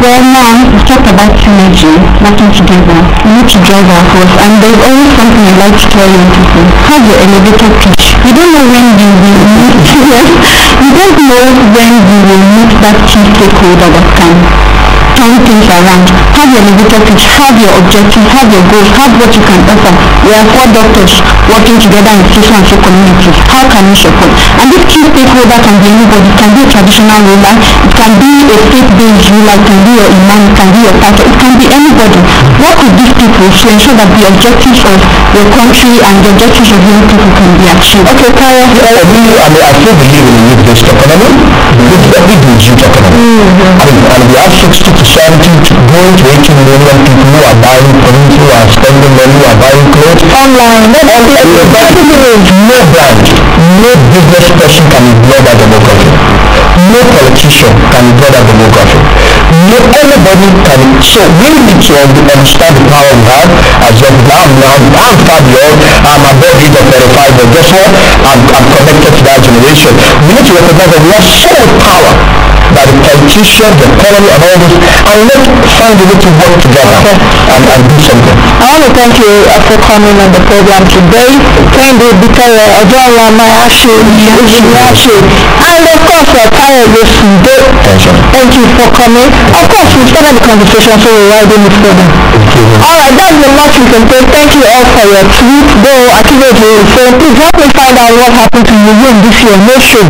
Well, now we talked about synergy, working together. We need to drive our force, and there's always something I like to tell young people. Have your elevator pitch. You don't know when you will meet. You don't know when you will meet that key stakeholder that can turn things around. Have your elevator pitch, have your objectives, have your goals, have what you can offer. We are 4 doctors working together in so communities. How can you support? And this key stakeholder can be anybody. It can be a traditional ruler, it can be a faith-based ruler, it can be your imam, it can be your pastor, it can be anybody. What could these people to ensure that the objectives of your country and the objectives of young people can be achieved? Okay, Kaya. I still believe in the youth-based economy. Definitely the youth economy. And we have 60 to 70 to going to 80 million people who are buying things, who are spending money, who are buying clothes. Online. No brand, no business person can ignore that demography. No politician can ignore that demography. No anybody can. So we need to understand the power we have as young people. I'm far beyond, I'm above age of 35, but guess what? I'm connected to that generation. We need to recognize that we have so much power that the politicians, the economy, and all this, and let's find a way to work together and do something. I want to thank you for coming on the program today. Thank you because and of course thank you for coming. Of course we started the conversation, so we're riding it further. Alright, that's the much we can say. Thank you all for your tweet. Though I think it will say, please help me find out what happened to you in this year. No show.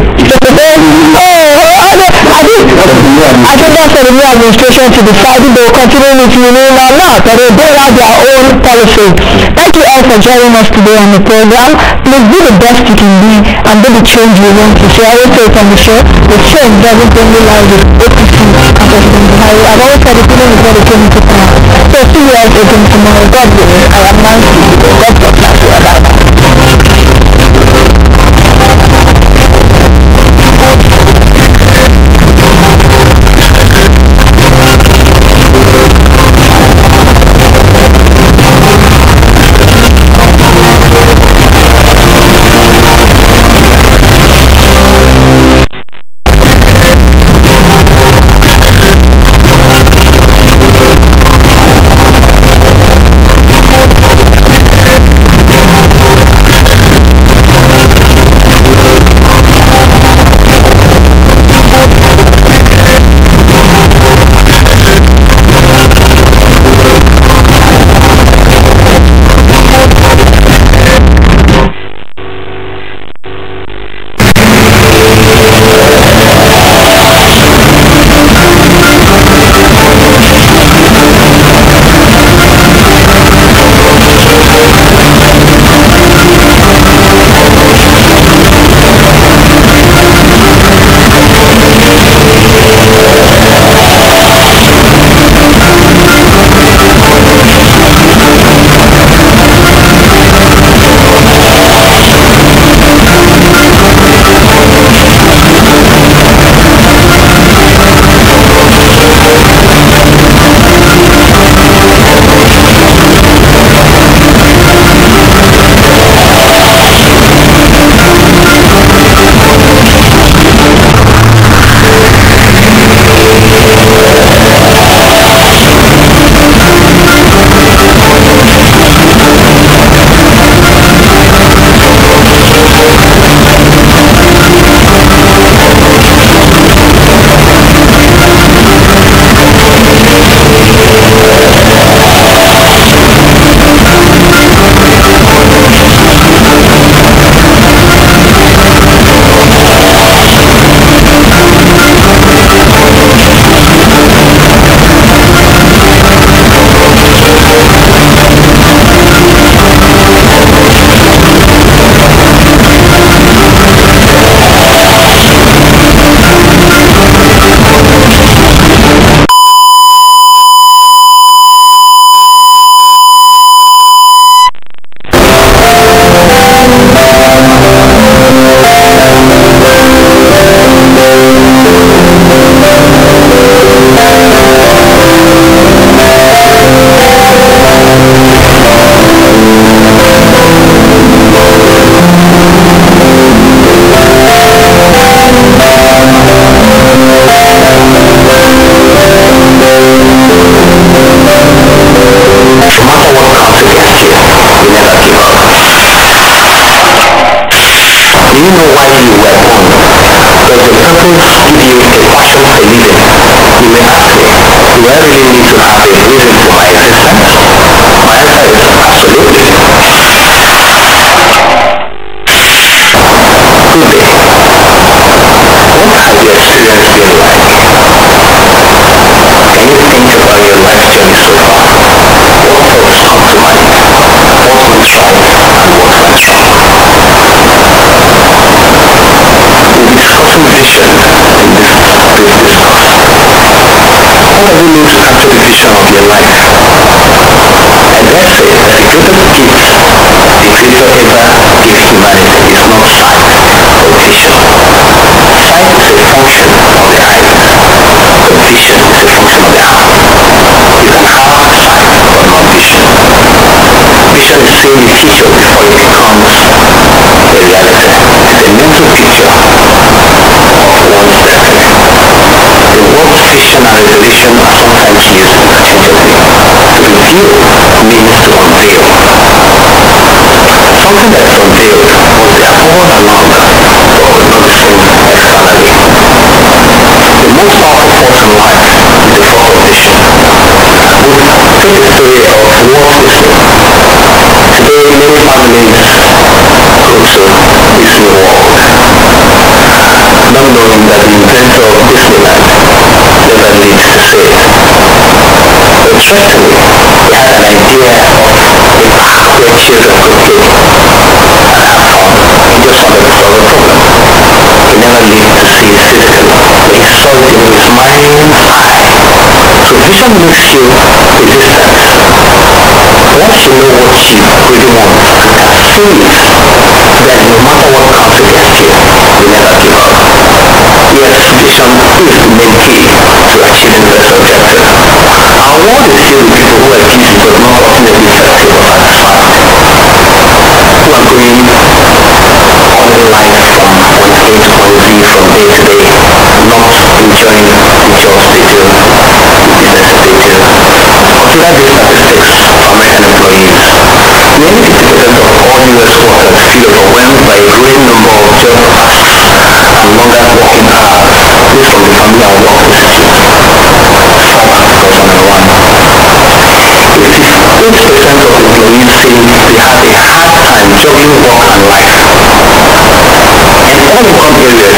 I think that's for the new administration to decide if they will continue with renewal or not, or they will bring out their own policy. Thank you all for joining us today on the program. Please do the best you can be and do the change you want to see. I always say it on the show, the change doesn't only lie with APC and President Buhari. I've always said the feeling is what they came into power. So see you all again tomorrow. God willing. I am Nancy. God bless you. Bye-bye. you know why you were born? Does your purpose give you a passion for living? You may ask me, do I really need to have a reason for my existence? My answer is absolutely. Good day. What has your experience been like? Can you think about your life journey so far? What thoughts come to mind? What went wrong and what went wrong? We'll be discussing vision in this discourse. What have you looked at the vision of your life? Education makes you a distance. Once you know what you really want and can feel it, then no matter what comes against you, you never give up. Yes, vision is the main key to achieving this objective. Our world is filled with people who exist but not ultimately effective or satisfied. Who are going ordinary life from point A to point B from day to day, not enjoying the jobs they do, the businesses they do. Consider these statistics for American employees. Nearly 50% of all US workers feel overwhelmed by a growing number of job tasks and longer working hours. This from the Family and Work Institute. Stat article 101. 88% of employees say they have a hard time juggling work and life. In all income areas, satisfaction levels have fallen since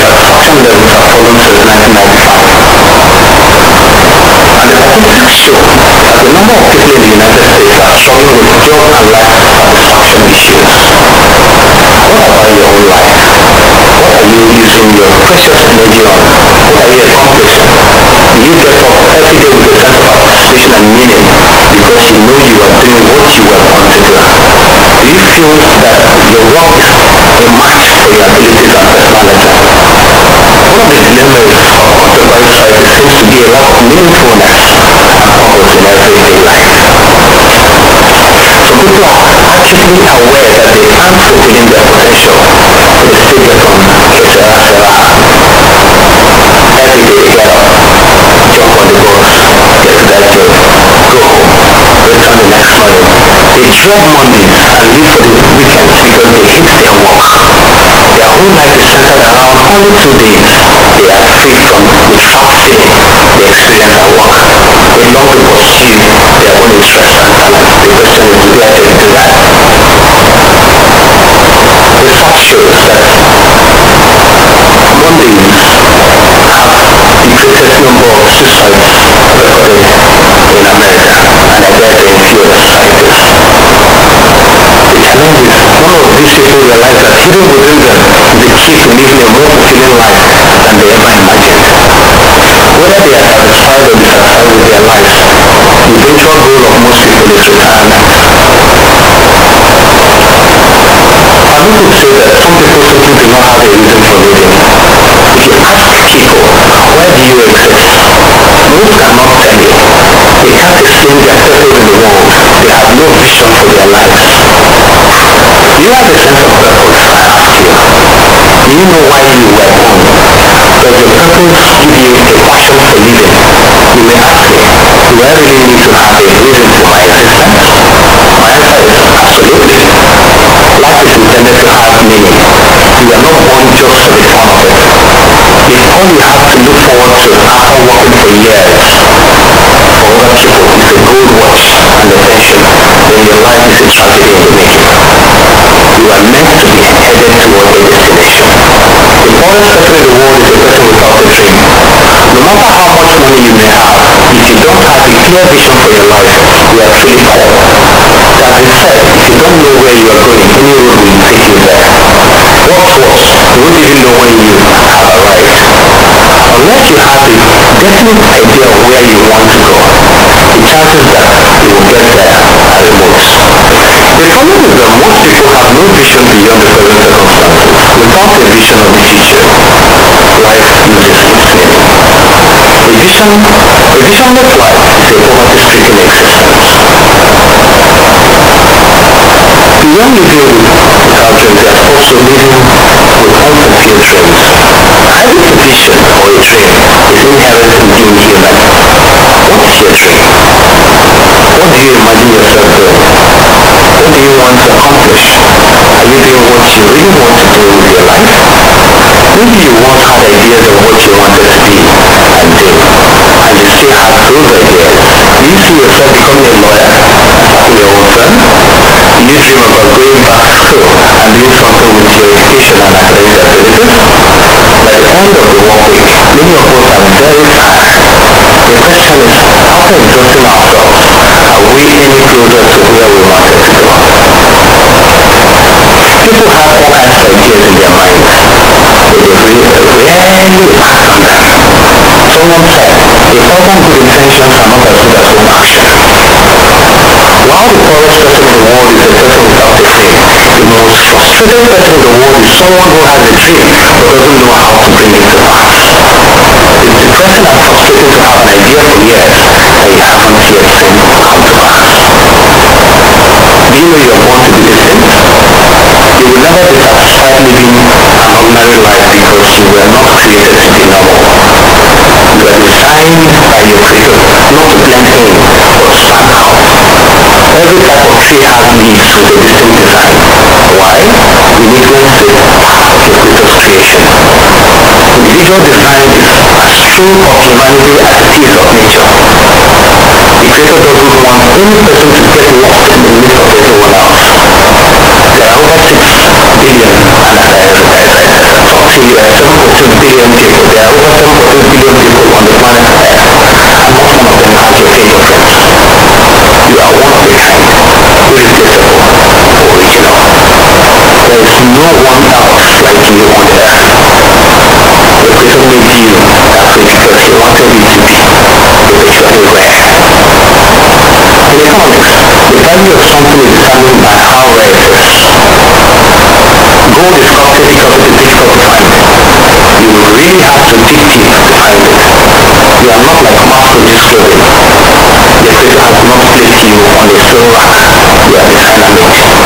1995. And the statistics show that the number of people in the United States are struggling with job and life satisfaction issues. What about your own life? What are you using your precious energy on? What are you accomplishing? Do you get up every day with a sense of participation and meaning because you know you are doing what you were born to do? Do you feel that your work is a match for your abilities and personality? One of the dilemmas of contemporary society seems to be a lack of meaningfulness and purpose in everyday life. Some people are acutely aware that they aren't fulfilling their potential, but they still get on que sera sera. Every day they get up, jump on the bus, get to that job, go home, return the next morning. They dread Mondays and live for the weekends because they hate their work. Their whole life is centered around only 2 days they are free from the fasting they experience at work. They long to pursue their own interests and talents. The question is, do I get to do that? Research shows that Mondays have the greatest number of suicides recorded in America, and I guess in few other societies. The challenge is one of these people realize that hidden within them is the key to living a more fulfilling life than they ever imagined. Whether they are satisfied or dissatisfied with their lives, the eventual goal of most people is retirement. Some people say that some people simply do not have a reason for living. If you ask people, where do you exist? Most cannot tell you. They can't explain their purpose in the world. They have no vision for their lives. Do you have a sense of purpose, I ask you? Do you know why you were born? Does your purpose give you a passion for living? You may ask me, do I really need to have a reason for my existence? My answer is absolutely. Life is intended to have meaning. You are not born just for the fun of it. If all you have to look forward to after working for years, for other people, is a gold watch and a pension, then your life is a tragedy in the making. You are meant to be headed toward a destination. The poorest person in the world is a person without a dream. No matter how much money you may have, if you don't have a clear vision for your life, you are truly poor. That being said, if you don't know where you are going, any road will take you there. What's worse, you won't even know when you have arrived. Unless you have a definite idea of where you want to go, the chances that you will get there are remote. The problem is that most people have no vision beyond the present circumstances. Without a vision of the future, life loses its meaning. A visionless life is a poverty-stricken existence. Beyond living without dreams, there's also living with unfulfilled dreams. Having a vision or a dream is inherent in being human. What is your dream? What do you imagine yourself doing? What do you want to accomplish? Are you doing what you really want to do with your life? Maybe you once had ideas of what you wanted to be and do, and you still have those ideas. Do you see yourself becoming a lawyer and starting your own firm? Do you dream about going back to school and doing something with your education and academic abilities? By the end of the work week, many of us have second person in the world is someone who has a dream but doesn't know how to bring it to pass. The person has frustrated to have an idea for years that you haven't yet seen come to pass. Do you know you are born to be distant? You will never be satisfied living an ordinary life because you were not created to be normal. You are designed by your creator not to blend in but stand out. Every type of tree has leaves with a distinct design. Why? Uniqueness is part of your creator's creation. Individual design is as true of humanity as it is of nature. The creator doesn't want any person to get lost in the midst of everyone else. There are over 6 billion, and as I talked to you, 7.2 billion people. There are over 7.2 billion people on the planet Earth, and not one of them has your fingerprints. You are one of a kind, irreplaceable, original. There is no one else like you on earth. The creator made you that way because he wanted you to be especially rare. In economics, the value of something is determined by how rare it is. Gold is sculpted because it is difficult to find. You will really have to dig deep to find it. You are not like mass-produced clothing. The creator has not placed you on a sale rack. You are designer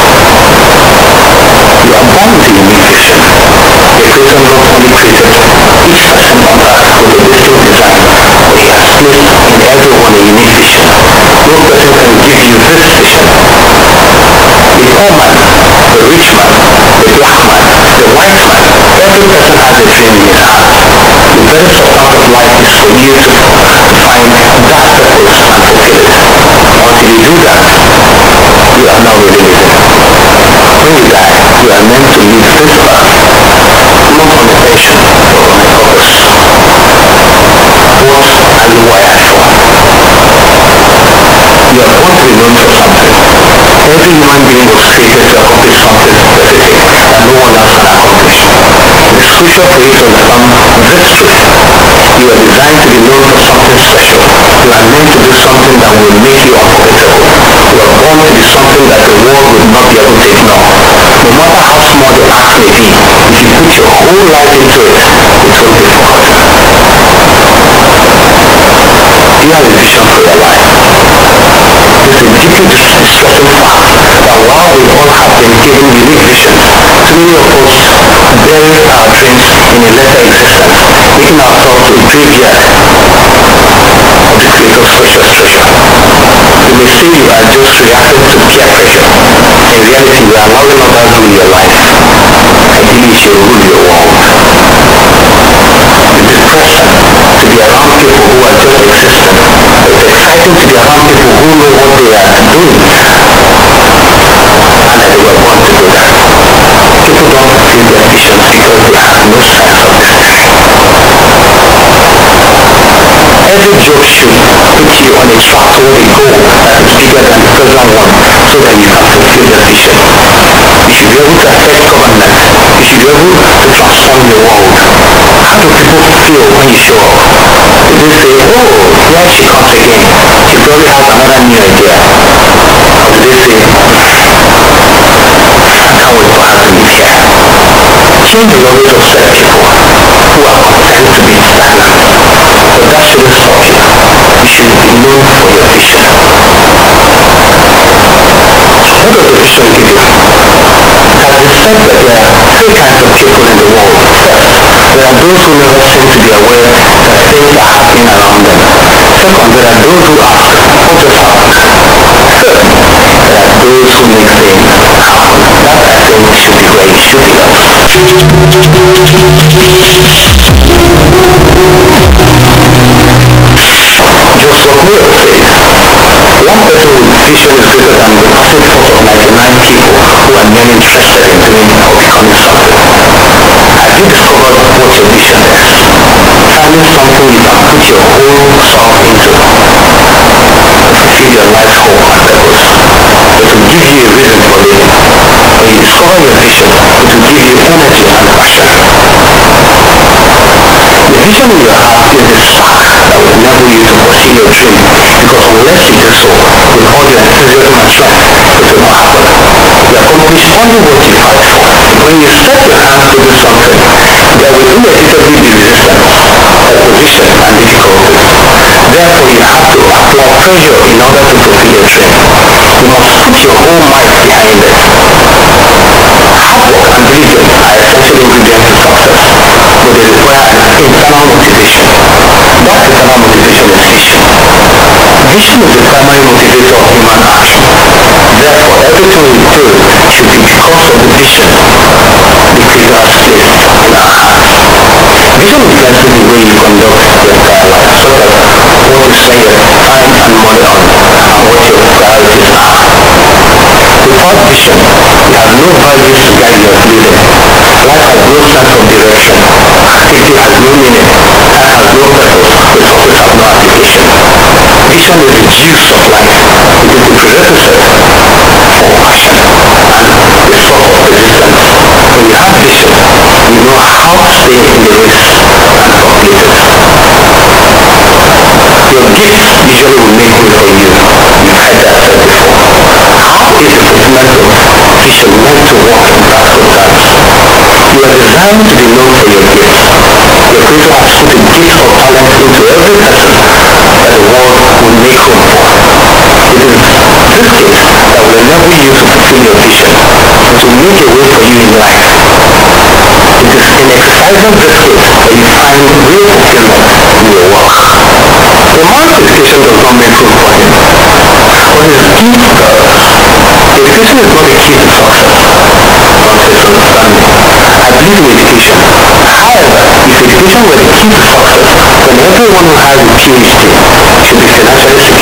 made. You are born with a unique vision. The creator not only created each person on earth with a distinct design, but he has placed in everyone a unique vision. No person can give you this vision. The poor man, the rich man, the black man, the white man, every person has a dream in his heart. The very substance of life is for you to find that purpose and fulfill it. Until you do that, you are not really living. When you die, you are meant to leave this earth, not on a pension, but on a purpose. What are you wired for? You are born to be known for something. Every human being was created to accomplish something specific that no one else can accomplish. It is crucial for you to understand this truth. You are designed to be known for something special. You are meant to do something that will make you unforgettable. You are born to be something that the world will not be able to ignore. No matter how small the act may be, if you put your whole life into it, it won't be forgotten. Do you have a vision for your life? It is a deeply distressing fact that while we all have been given unique visions, too many of us bury our dreams in a lesser existence, making ourselves a graveyard of the creator's precious treasure. You may say you are just reacting to peer pressure. In reality, you are allowing others rule your life. Ideally, you should rule your world. It is depressing to be around people who are just existing. It's exciting to be around people who know what they are doing and that they were born to do that. People don't fulfill their visions because they have no sense of destiny. Every job should put you on a track toward a goal that is bigger than the present one so that you can fulfill your vision. You should be able to affect government. You should be able to transform your world. How do people feel when you show up? Do they say, oh, here she comes again. She probably has another new idea. Or do they say, I can't wait for her to leave here. Change is always upset people who are content to be stagnant. But that shouldn't stop you. You should be known for your vision. What does the vision give you? It has been said that there are 3 kinds of people in the world. First, there are those who never seem to be aware that things are happening around them. Second, there are those who ask, what just happened? Third, there are those who make things happen. That, I think, should be where you should be at. Just what Will says, one person with vision is greater than the massive force of 99 people who are merely interested in doing or becoming something. Have you discovered what your vision is? Finding something you can put your whole self into. Fulfill your life's hope and purpose. It will give you a reason for living. When you discover your vision, it will give you energy and passion. The vision in your heart is the spark that will enable you to pursue your dream, because unless you do so, with all your enthusiasm and strength, it will not happen. You accomplish only what you fight for. Ambition is the primary motivator of human action. Therefore, everything we do should be because of the vision the Creator has placed in our hearts. Vision is likely the way you conduct your entire life, so that what you spend your time and money on and what your priorities are. Without vision, you have no values to guide your living. Life has no sense of direction. Activity has no meaning. Time has no purpose. Resources have no application. Vision is the juice of life. It is the prerequisite for action and the source of resistance. When you have vision, you know how to stay in the race and complete it. Your gifts usually will make way for you. You've heard that said before. How is the fundamental vision meant to work in practical terms? You are designed to be known for your gifts. Your Creator has put a gift or talent into every person that the world will make room for. It is this gift that will enable you to fulfill your vision, to make a way for you in life. It is in exercising this gift that you find real fulfillment in your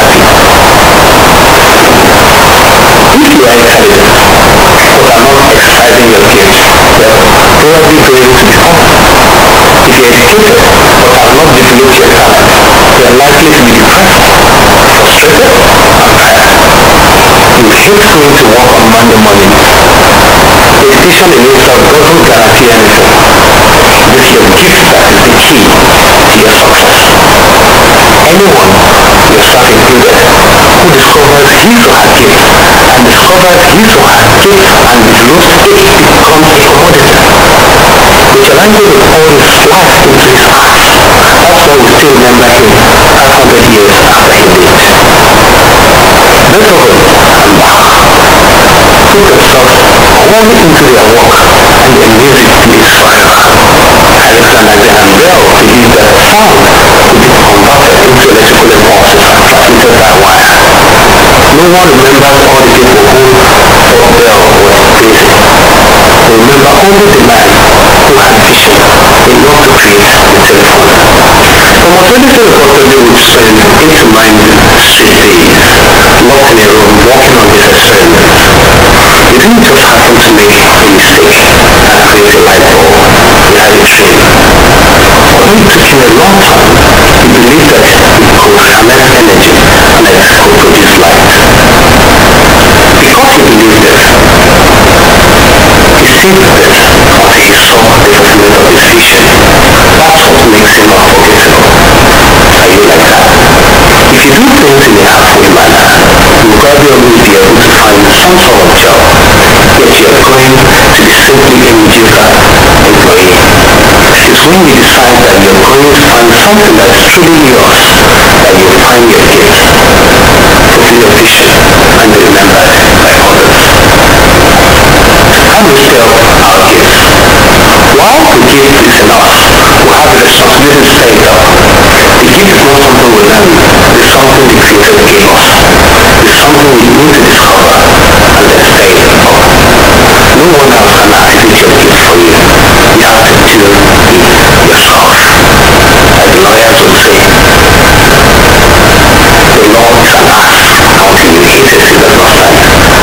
work. A man's education does not make room for him, but his gift does. Education is not a key to success. Nonsense, understand me. I believe in education. However, if education were the key to success, then everyone who has a PhD should be financially secure and happy. If you are intelligent but are not exercising your gifts, you are probably going to be humble. If you are educated but have not developed your talent, you are likely to be depressed, frustrated, and tired. You hate going to work on Monday morning. Education in itself doesn't guarantee anything. It is your gift that is the key to your success. Anyone, yourself included, who discovers his or her gift and develops it becomes a commodity. Michelangelo would pour his life into his art. That's why we still remember him 500 years after he lived. Beethoven and Bach put themselves wholly into their work and their music is fire. Alexander Graham Bell believed that sound could be converted into electrical impulses and transmitted by wire. No one remembers all the people who thought Bell was crazy. They remember only the man who had vision enough to create the telephone. Opportunity reportedly would spend 8 to 9 straight days locked in a room working on his experiments. He didn't just happen to make a mistake and create a light bulb. He had a dream. Although it took him a long time, he believed that he could harness energy and that it could produce light. Because he believed this, he stayed with it until he saw the fulfillment of his vision. That's what makes him unforgettable. Are you like that? If you do things in a halfway manner, you will probably always be able to find some sort of job, yet you are going to be simply a mediocre employee. It's when you decide that you're going to find something that's truly yours that you find your gift, fulfill your vision, and be remembered by others. How do we tell our gifts? While the gift is in us, we have the responsibility to stir it up. The gift is not something we learn, it's something the Creator gave us. It's something we need to discover and then stir it up. No one else can activate your gift for you. You have to do it yourself. As the lawyers would say, the law is an art. Until you hate it, it does not stand.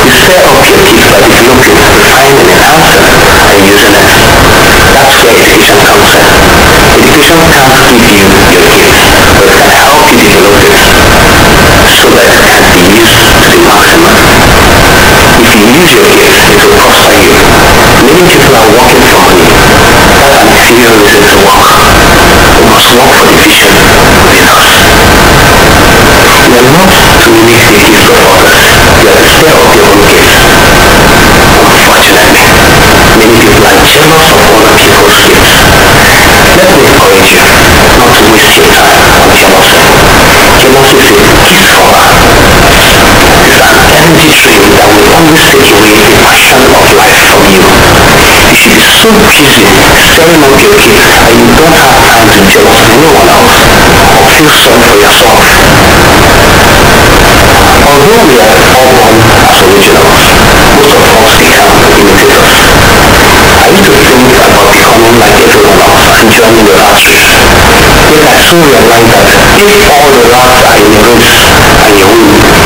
You stir up your gift by developing, refining, enhancing, and using it. That's where education comes in. Education can't give you your gift, but it can help you develop it so that it can be used to the maximum. If you use your gift, it will prosper you. Many people are working for money. That's an inferior reason to work. We must work for the vision with us. You are not to mimic the gift of others. You are to stir up your own gift. Unfortunately, many people are jealous of other people's gifts. Let me encourage you not to waste your time on jealousy. Jealousy is a gift killer. It's an energy drain that will always take away the passion of life from you. You should be so busy stirring up your gift that you don't have time to jealous anyone else or feel solve for yourself. Although we are all born as originals, most of us become imitators. I used to think about becoming like everyone else and joining the rat race. Yet I soon realized that if all the rats are in a race and you win,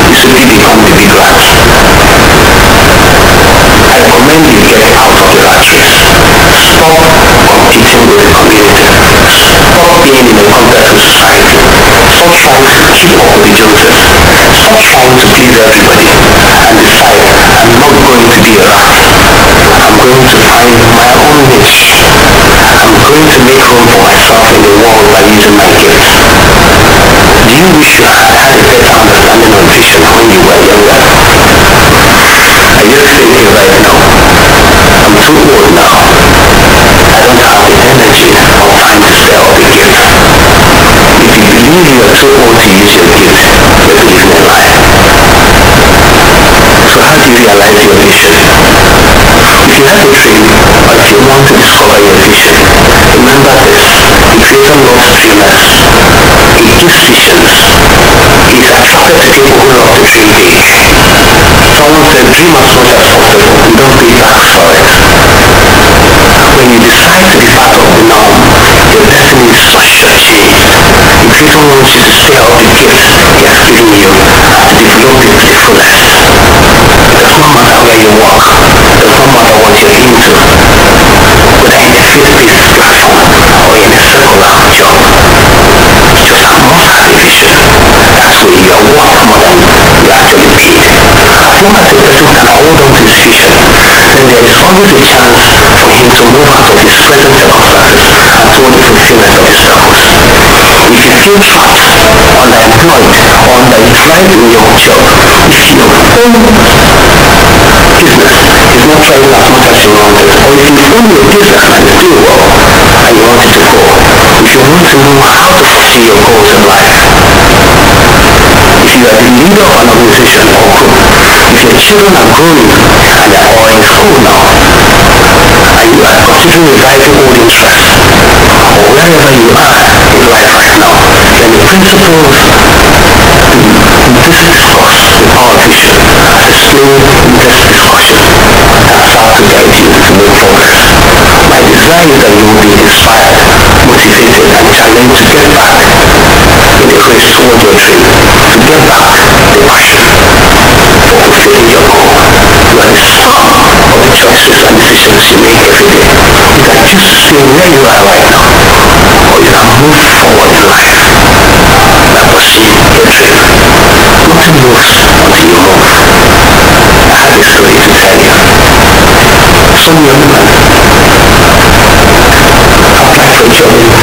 you simply become the big rat. I recommend you get out of the rat race. Stop competing with the community. Stop being in a competitive society. Stop trying to keep up with the Joneses. Stop trying to please everybody and decide I'm not going to be a rat. I'm going to find my own niche. I'm going to make room for myself in the world by using my gifts. Do you wish you had a better understanding of vision when you were younger? I just say it right now. I'm too old now. I don't have the energy or time to stay up a gift. If you believe you are too old to use your gift, you're living a lie. So how do you realize your vision? If you have a dream, or if you want to discover your vision, remember this: the creator loves dreamers. He gives visions. He is attracted to people who love to dream big. Someone said, dream as much as possible and don't pay tax for it. When you decide to be part of the norm, your destiny is for sure change. The creator wants you to stay out the gifts he has given you and develop it to the fullest. It does not matter where you work, it does not matter what you're into, whether in a faith-based platform or in a secular job. Just must have a vision. That way you are worth more than you actually paid. As long as a person can hold on to his vision, then there is always a chance for him to move out of his present circumstances and toward the fulfillment of his purpose. If you feel trapped, underemployed, or underutilized in your job, if your own business is not thriving as much as you wanted, or if you own your business and it's doing well and you want it to grow, if you want to know how to pursue your goals in life, if you are the leader of an organization or group, if your children are growing and they are all in school now, and you are considering reviving old interests, or wherever you are in life right now, then the principles this discourse with our vision as explained in this discussion can start to guide you to move forward. My desire is that you will be inspired, motivated, and challenged to get back in the race toward your dream, to get back the passion for fulfilling your goal. You are the sum of the choices and decisions you make every day. You can choose to stay where you are right now, or you can move forward in life by pursuing your dream. Nothing moves until you move. I have a story to tell you. Some young man applied for a job in Facebook,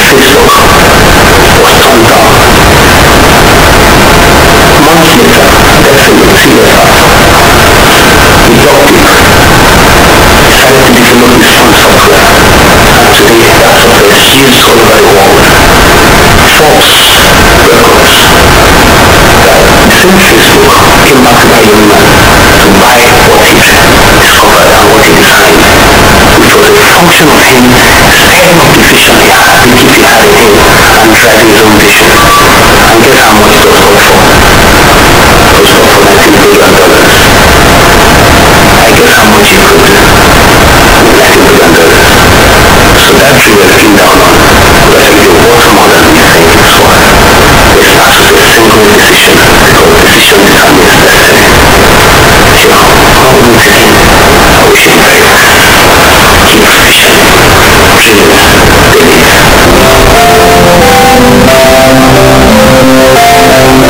was turned down. Months later, gets a CV letter. He dug deep, decided to develop his own software, and today that software is used all over the world. Forbes records that the same Facebook came back to that young man to buy what he discovered and what he designed, which was a function of him stirring up the vision he had, the gift he had in him, and driving his own vision. And guess how much it was sold for? It was sold for $19 billion. I guess how much you could do? $19 billion. So that dream you're looking down on could actually be worth more than you think it's worth. It starts with a single decision, because decision determines destiny. So God looks in, I wish you very best. Keep vision, dreaming, believe.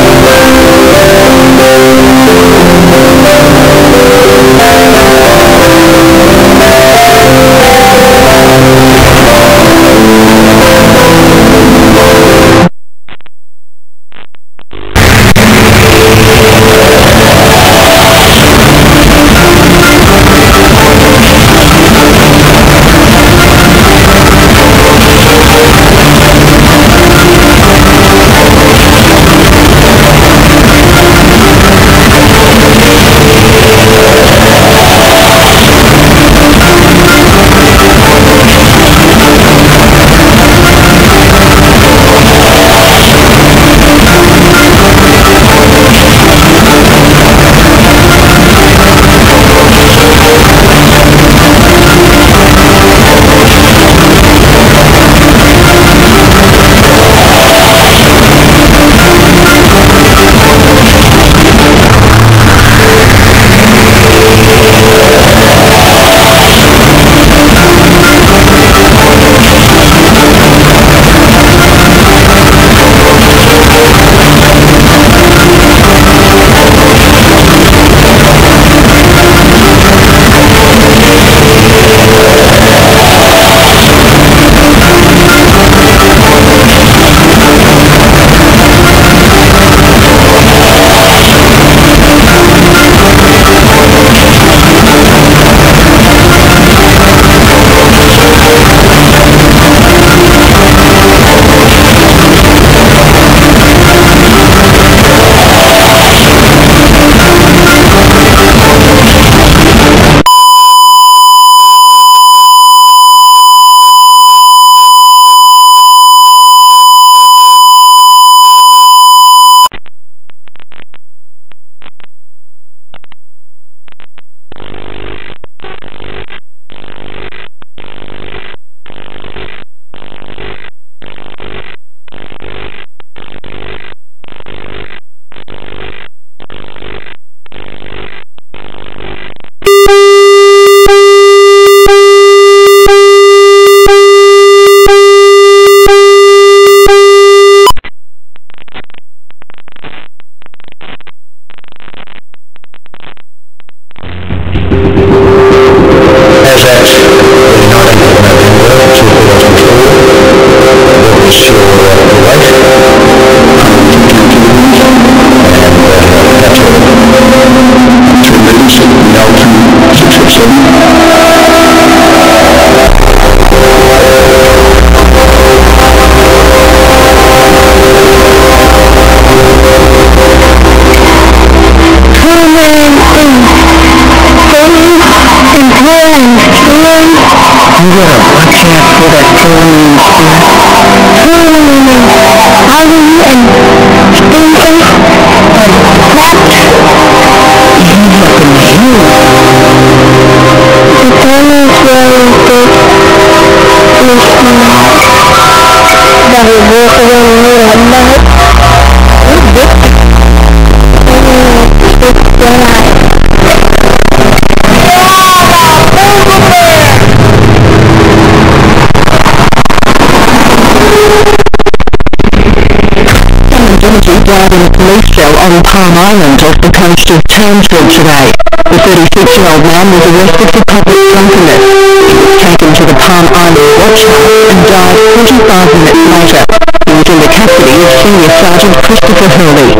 died in a police cell on Palm Island off the coast of Townsville today. The 36-year-old man was arrested for public drunkenness. He was taken to the Palm Island Watch House and died 45 minutes later. He was in the custody of Senior Sergeant Christopher Hurley.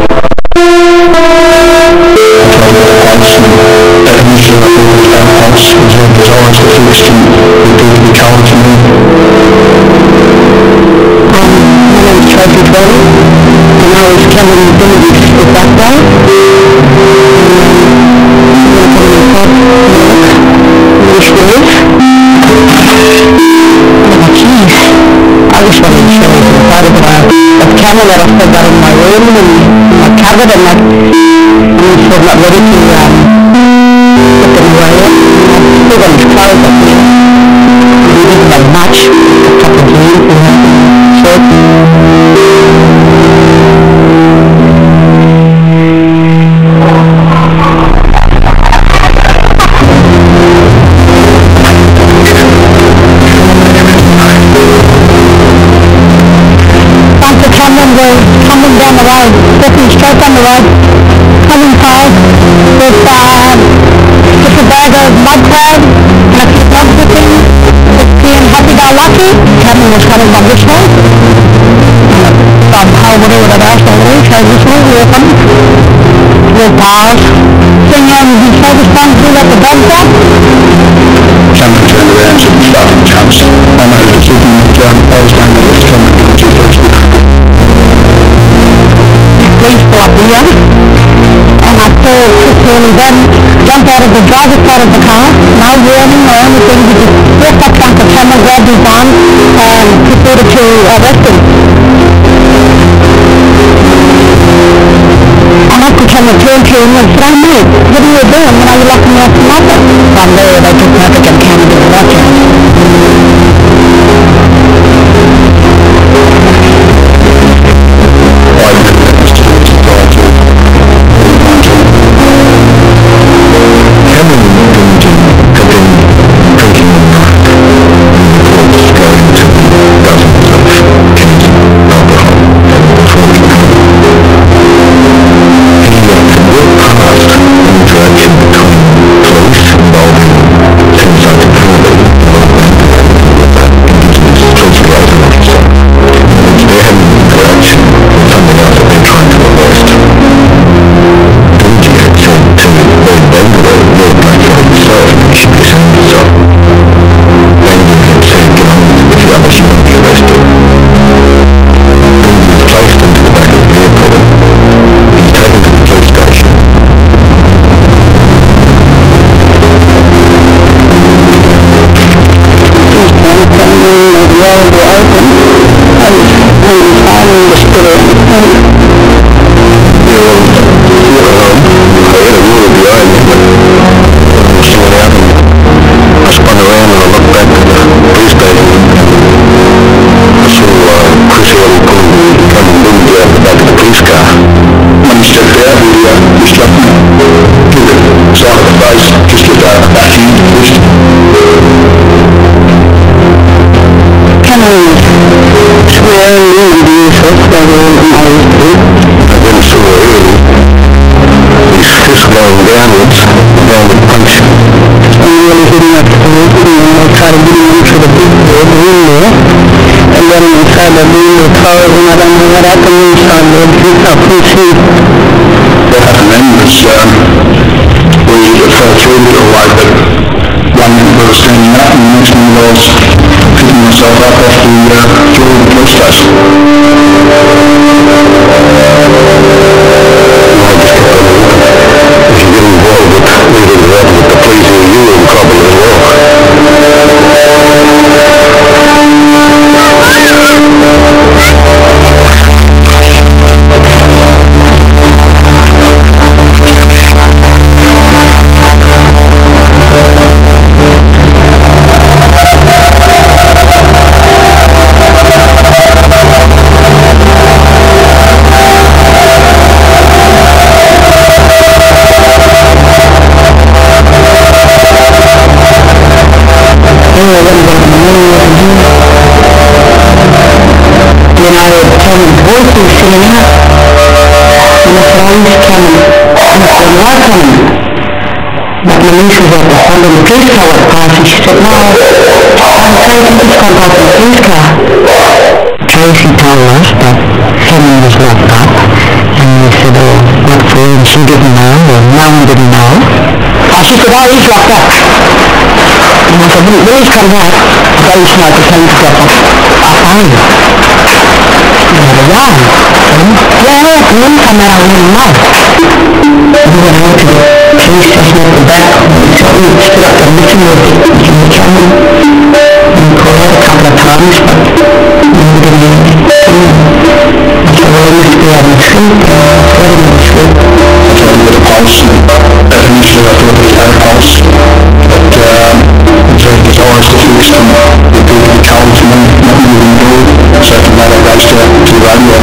And I was coming with that day. I just wanted to show you some photos of camera that I still got in my room and my cupboard, and I'm still not ready to put them away yet. I've still got his clothes up here. We didn't have much, a couple of jeans and shirts. Coming down the road, walking straight down the road, coming fast with just a bag of mud crab and a few dogs with him, just being happy-go-lucky. Cameron was coming from this way, from whatever that else already, so this way we were coming, with bars, singing his favourite song, Who Let the Dogs Out. Cameron turned around and said, "Fucking cunts." I know the sitting I was going to let Cameron do it first. Police pull up here, and I saw Chris Hurley then jump out of the driver's side of the car, no warning or anything. He just walked up to Uncle Cameron, grabbed his arm, and proceeded to arrest him. And Uncle Cameron turned to him and said, "Oh mate, what are you doing? You know, you're locking me up from nothing." From there, they took Patrick and Cameron to the watch house. and I would tell him, voices sitting up. And I said, oh, he's coming. And I said, why coming? But my niece was at the front of the police car would pass, and she said, no, I think it's gone past the police car. Tracy told us that Helen was locked up, and we said, oh, what for? And she didn't know, or no one didn't know. She said, oh, he's locked up. And I said, when he's come back, I thought he smoked the same stuff up. Oh. Why? Yeah, it wouldn't come out of one month. We went out to the police station at the back, and so we stood up there looking at the camera, and called out a couple of times, but we didn't hear anything. I said, well, he must be having a sleep, and I let him have a sleep. I tried to get a pulse, and initially I thought he had a pulse, but his eyes diffused and he appeared to be cold to me, not moving at all, so from that I raced out to the radio.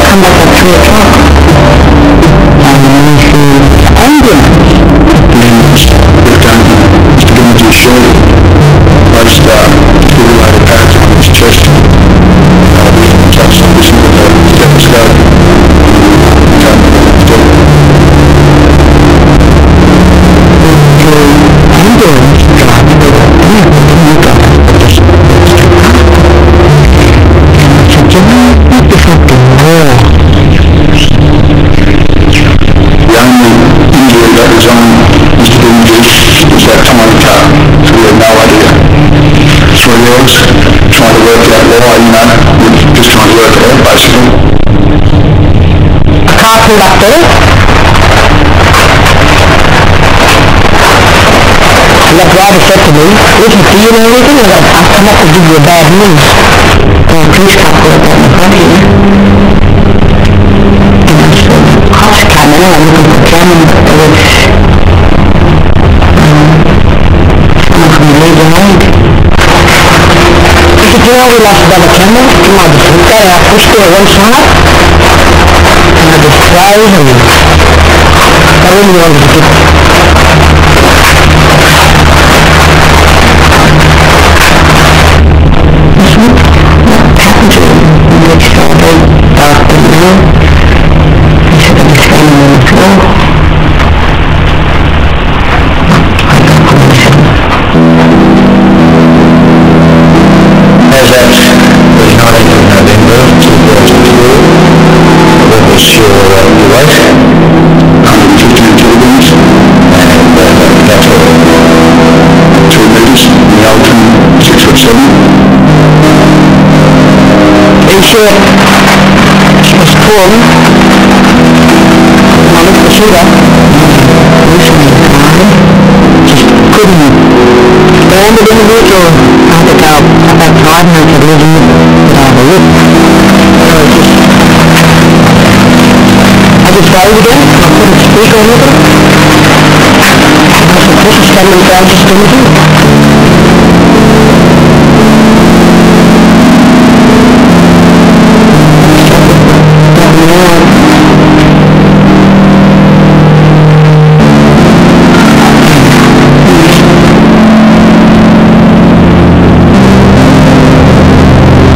Come back at 3 o'clock. And we see ambulance. We've done Mr. Gummidge's shoulder, placed defibrillator pads on his chest. We touched on this with a stethoscope. The ambulance driver said, you know, what the fuck the war? The only injury that was on Mr. Gummidge was that tiny cut, so we had no idea. 3 years, trying to work out why, we're just trying to work it out basically. A car pulled up there. And that driver said to me, listen, do you know anything? I've come up to give you bad news. The police car pulled up in the front here. And I said, the cops came in, I'm looking for Cameron, but there was someone from the legal aid. He said, you know, we lost Brother Cameron. And I just looked at it, I pushed her one side, and I just froze, and I really wanted to get what happened to him? The next day, I didn't know. He said, I'm standing on the floor. I got permission. As at the 19th of November 2004, what was your weight? 115 kilograms, And that's all. 2 metres, the Alton, 6'7". In short, she was torn. I looked at Sheila, listening to crying, just couldn't stand it in the week, or I think about 5 minutes of living it, but I have a look. I just froze again, I couldn't speak or anything. I said, this is standing there, I just couldn't do it.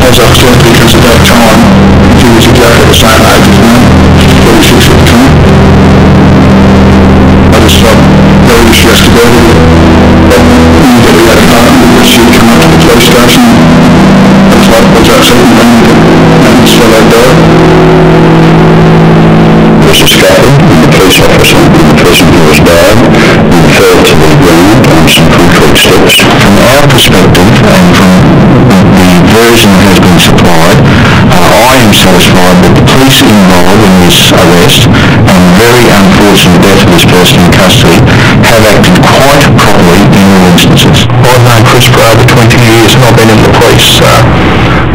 As I've said, because at that time, he was exactly the same age as me, 46 at the time. I just felt very distressed about it. But knew that he had a partner because she'd come up to the police station. I was like, was that something wrong with it? And this fellow died. Was discovered when the police officer in the person who was bad referred to the ground on some concrete steps. From our perspective and from the version that has been supplied, I am satisfied that the police involved in this arrest and very unfortunate death of this person in custody have acted quite properly in all instances. I've known Chris for over 20 years and I've been in the police, I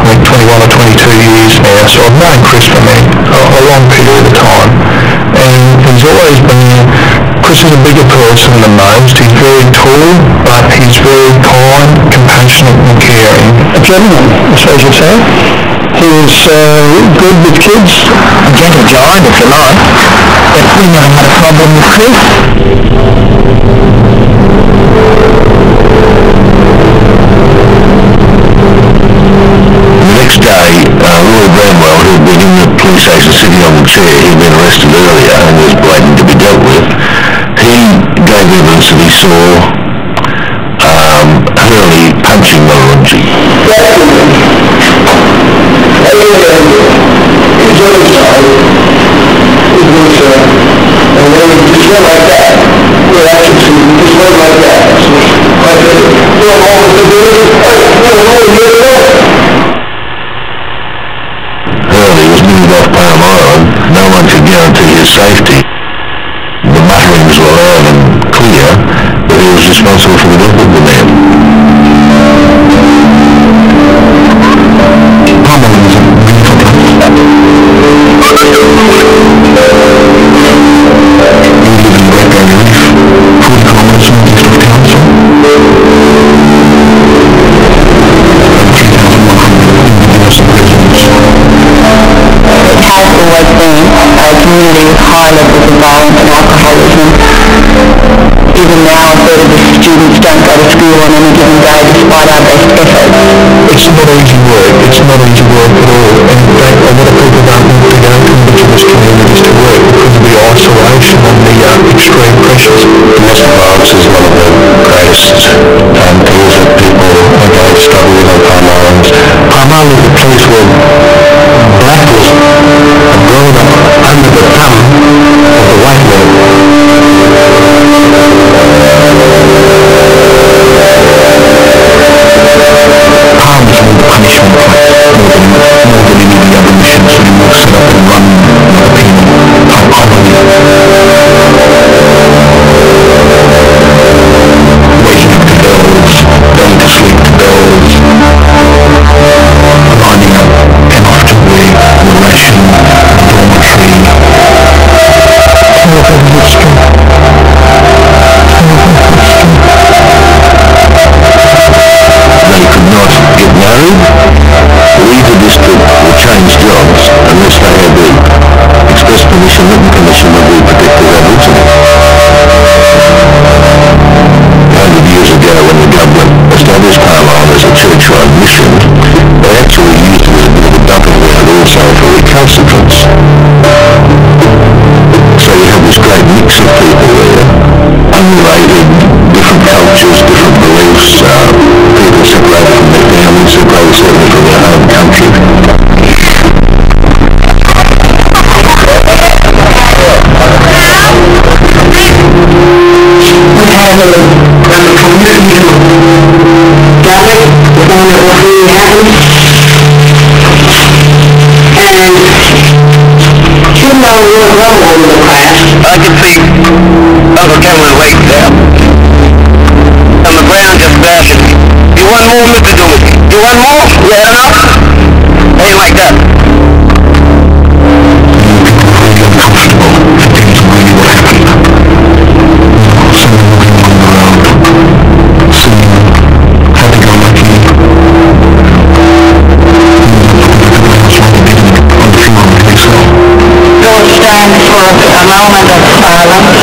think 21 or 22 years now, so I've known Chris for a long period of time, and he's always been Chris is a bigger person than most. He's very tall, but he's very kind, compassionate and caring. A gentleman, I suppose you'd say. He's good with kids. A gentle giant, if you like. But we never had a problem with Chris. The next day, Roy Bramwell, who had been in the police station sitting on the chair, he'd been arrested earlier and was waiting to be dealt with. He gave evidence that he saw Hurley punching Morangi. His other side, it was, and then it just went like that. Well, actually, it just went like that. Like, Hurley was moved off Palm Island. No one could guarantee his safety. The mutterings were loud and clear that he was responsible for the death of the man. Palm Island was a beautiful place. We live in Great Barrier Reef, 40 kilometres from the district council. And 3,100 indigenous residents. It has always been a community with high levels of violence and alcoholism. Even now, a third of the students don't go to school on any given day despite our best efforts. It's not easy work. It's not easy work at all. And in fact, a lot of people don't want to go to indigenous communities to work because of the isolation and the extreme pressures. Domestic violence is one of the greatest things that people are going to struggle with on Palm Island. Palm Island, the place where black was grown up under the thumb of the white man. Palm is more punishment place, more than any of the other missions anymore set up and run by the penal colony. Waking up to bells, going to sleep to bells, lining up and off to work, the ration, dormitory. Horrible history. They could not get married, leave the district or change jobs unless they had the express permission, written permission of the protected Aboriginal. 100 years ago, when the government established Palm Island as a church-run mission, they actually used it as a bit of a dumping ground also for recalcitrants. So you have this great mix of people there, unrelated, different cultures, different beliefs, people separated from their families, separated certainly from their home country. We have a community gathered with one that will really happen. And even though we're well over the class, I can see Uncle Cameron waiting there. On the ground just bashing me. You want more, Mr. Dooley? You want more? Yeah, enough? Ain't like that. Really uncomfortable for things really what happened. Someone walking along the road, seeing happy-go-lucky, on the funeral of himself. We'll stand for a moment of silence.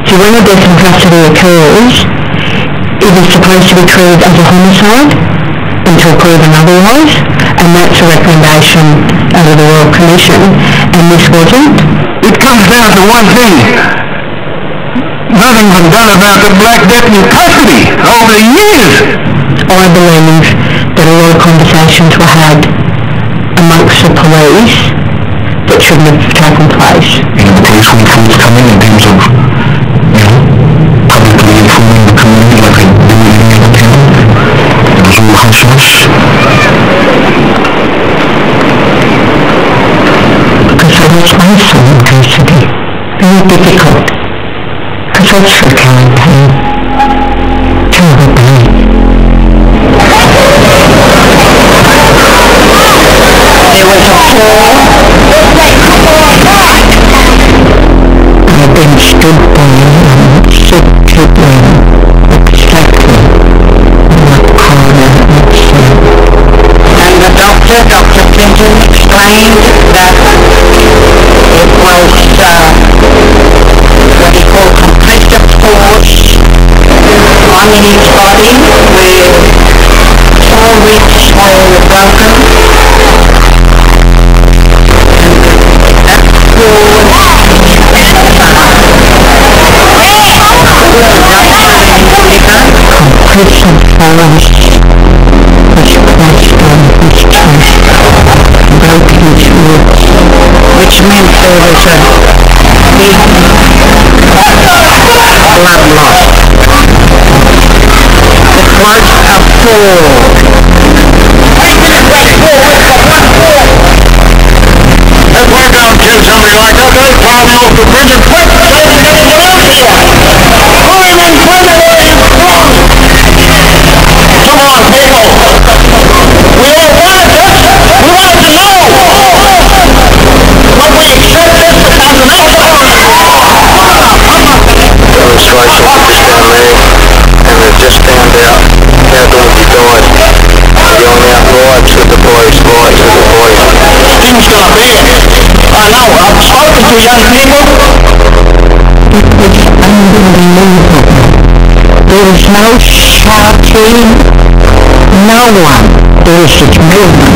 So when a death in custody occurs, it is supposed to be treated as a homicide until proven otherwise, and that's a recommendation of the Royal Commission, and this wasn't. It comes down to one thing. Nothing's been done about the black death in custody over the years. I believe that a lot of conversations were had amongst the police that shouldn't have taken place. The police weren't forthcoming in terms of, publicly informing the community like they do in any other town. It was all hush-hush. Because I was also in custody. Very difficult. Because that's recurring pain. Terrible pain. There was a good thing and sick people exactly what Carter had said. And the doctor, Dr. Clinton, explained that it was what he called compressive force on his body where 4 ribs were broken. Compressive force was pressed on his chest, broke his ribs, Which meant there was a big blood loss. The blood poured. Let's welcome to something like that. That's Tom off the prison quick. Come on, people. We all want this. We want to know. But we accept this as an outcome. Those strikes will understand me, and they just stand out. They're going to be going. You only have boys with the boys, boys with the boys. Things gonna be. I know. I've spoken to young people. it was unbelievable. There was no shouting, no one. There was just movement.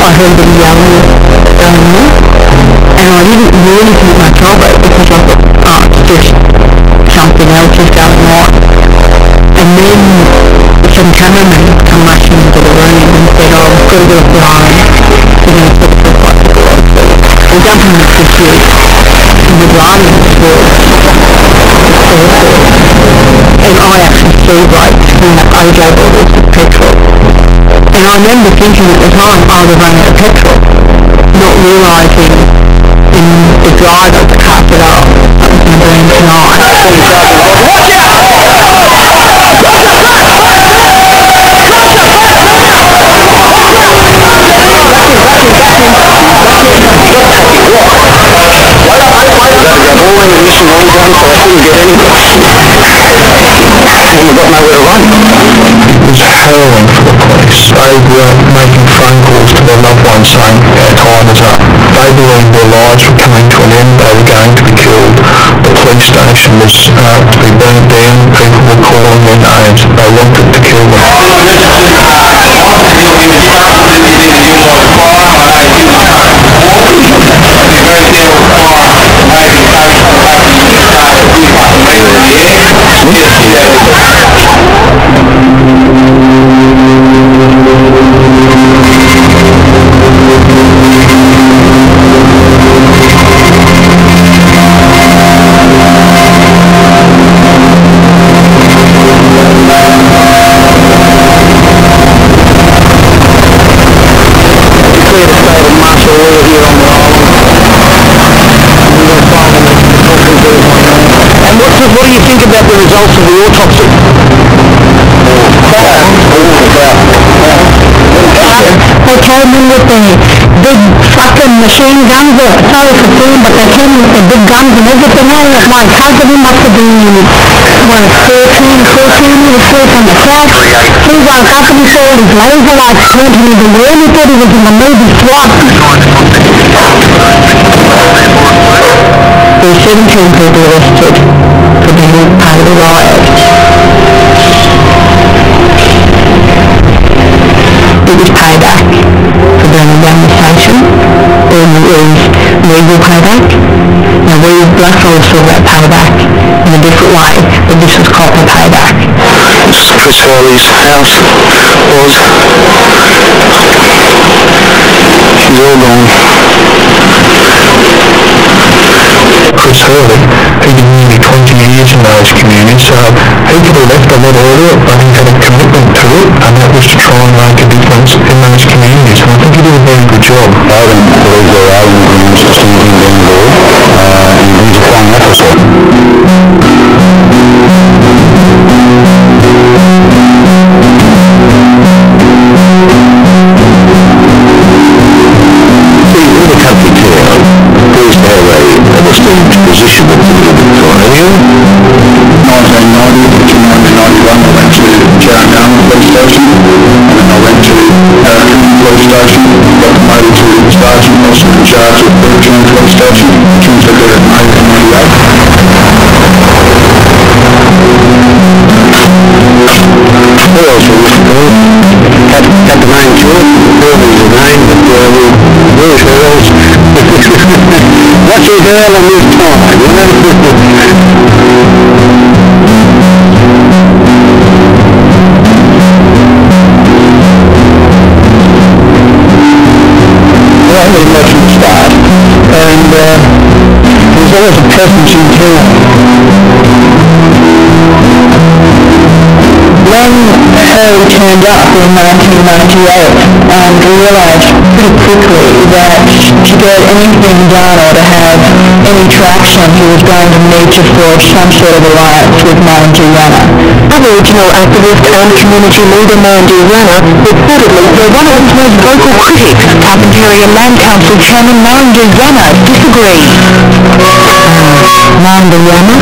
I heard them yelling, and I didn't really think much of it because I thought, oh, it's just something else is going on. And then some cameramen come rushing into the room and said, oh, we've got to do a blind. We're going to put the bicycle on. The government could do the blind was awful. And I actually see like OJ bottles of petrol. And I remember thinking at the time I was running out of petrol, not realising in the driver to cut it off. That was my dream tonight. Watch Mission one gun, so I couldn't get any. And we got nowhere to run. It was harrowing for the police. They were making phone calls to their loved ones saying, our time is up. They believed their lives were coming to an end. They were going to be killed. The police station was to be burnt down. People were calling their names. They wanted to kill them. What do you think about the results of the autopsy? They came in with the big fucking machine guns, sorry for saying, but they came in with the big guns and everything. I was like, how could he must have been, 13, he was asleep on the couch. He woke up and he saw all his laser lights pointing everywhere and he thought he was in a movie SWAT. There were 17 people arrested for being part of the riot. It was payback for burning down the station. It was legal payback. Now we blackfellas saw that payback in a different way, but this was copper payback. Chris Hurley's house was... She's all gone. Chris Hurley, he did nearly 20 years in those communities, so he could have left a lot earlier, but he had a commitment to it, and that was to try and make a difference in those communities, and I think he did a very good job. I don't believe there are immigrants still in Bengal, and he's a fine officer. 1990 to 1991, I went to Jarragown Police Station, and then I went to Paragon Police Station, got promoted to Sergeant, also in charge of Bertrand Police Station, which I did at 1998. What else was it called? Got the name to it, Burley's the name, but where's her else? What's your girl on this time, you know? Well, pretty much from the start, and there's always a presence in town. When Harry turned up in 1998 and realised pretty quickly that to get anything done or to have any traction he was going to need to forge some sort of alliance with Marijuana. Aboriginal activist and community leader Marijuana reportedly were one of his most vocal critics. Carpentaria Land Council Chairman Marijuana disagreed. Marijuana?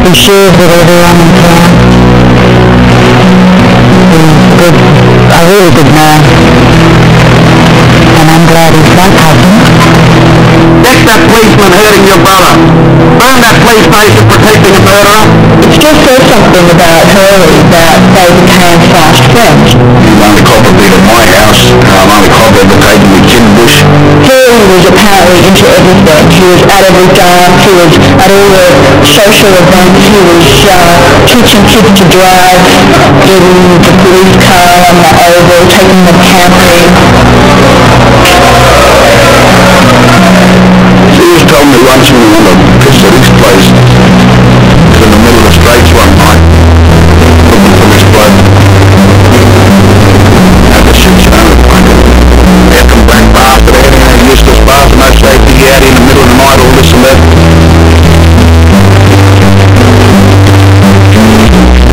He shares with everyone in town. He's a really good man, and I'm glad he's back, husband. That's that policeman hurting your brother. Burn that police station protecting a murderer. It just says something about Hurley that they became fast friends. The only copper bit at my house, only copper ever taken with Jim Bush. Hurley was apparently into everything. He was at every dance, he was at all the social events, he was teaching kids to drive in the police car on the Oval, taking them camping. He was told me once when we went to piss at his place, in the middle of the streets one night, looking for this bloke. Had the shit shown at one. Come back bastard, anything, useless bastard, no safety, out in the middle of the night, all this and that.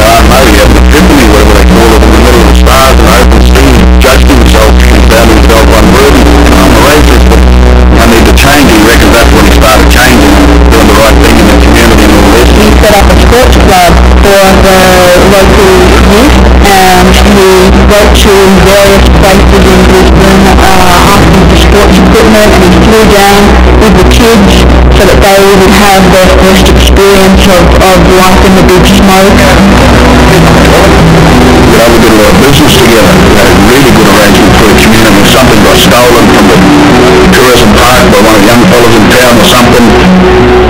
I don't know, he had an epiphany, whatever they call it, in the middle of the stars and open sea, judged himself and found himself unworthy. I'm a racist, but I need to change. He reckons that's when he started changing and doing the right thing in the community and all this. He set up a sports club for the local youth, and he went to various places in Brisbane asking for sports equipment, and he flew down with the kids so that they would have their first experience of life in the big smoke. Yeah, we did a lot of business together. We had a really good arrangement for the community. If something got stolen from the tourism park by one of the young fellas in town or something,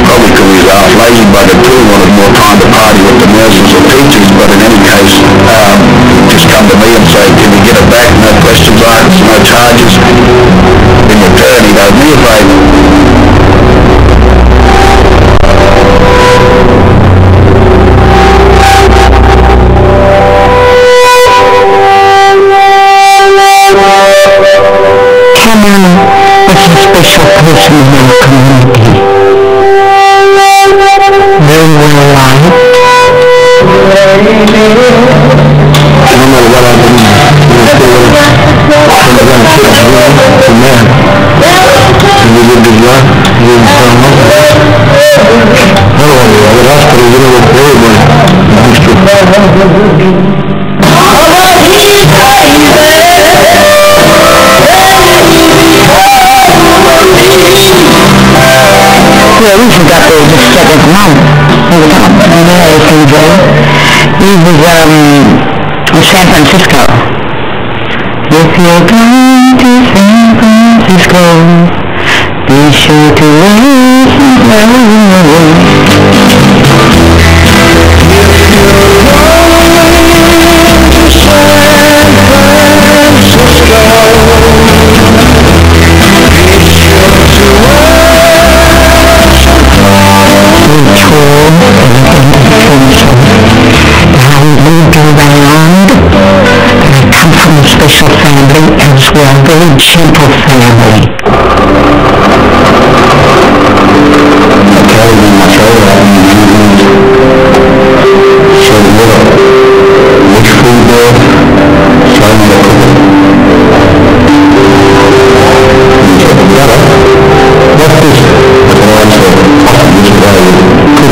probably because he was half lazy bugger too, wanted more time to party with the nurses or teachers, but in any case, just come to me and say, can you get it back? No questions asked, no charges. In return, he does me a favour. Cameron was a special person in our community. Very well liked. No matter what I do, I'm going to kids, it's a man. And we lived his life, he didn't tell him nothing. Not only with us, but he did it with everybody. Yeah, we forgot the second month. He was married to Joe. He was in San Francisco. If you're going to San Francisco, be sure to listen special family as well, very gentle family. I carried him in my shoulder out in the evenings. So which food there? Show me the cooking. He said, brother, what's this? I said, oh, it's a possum. This is how you cook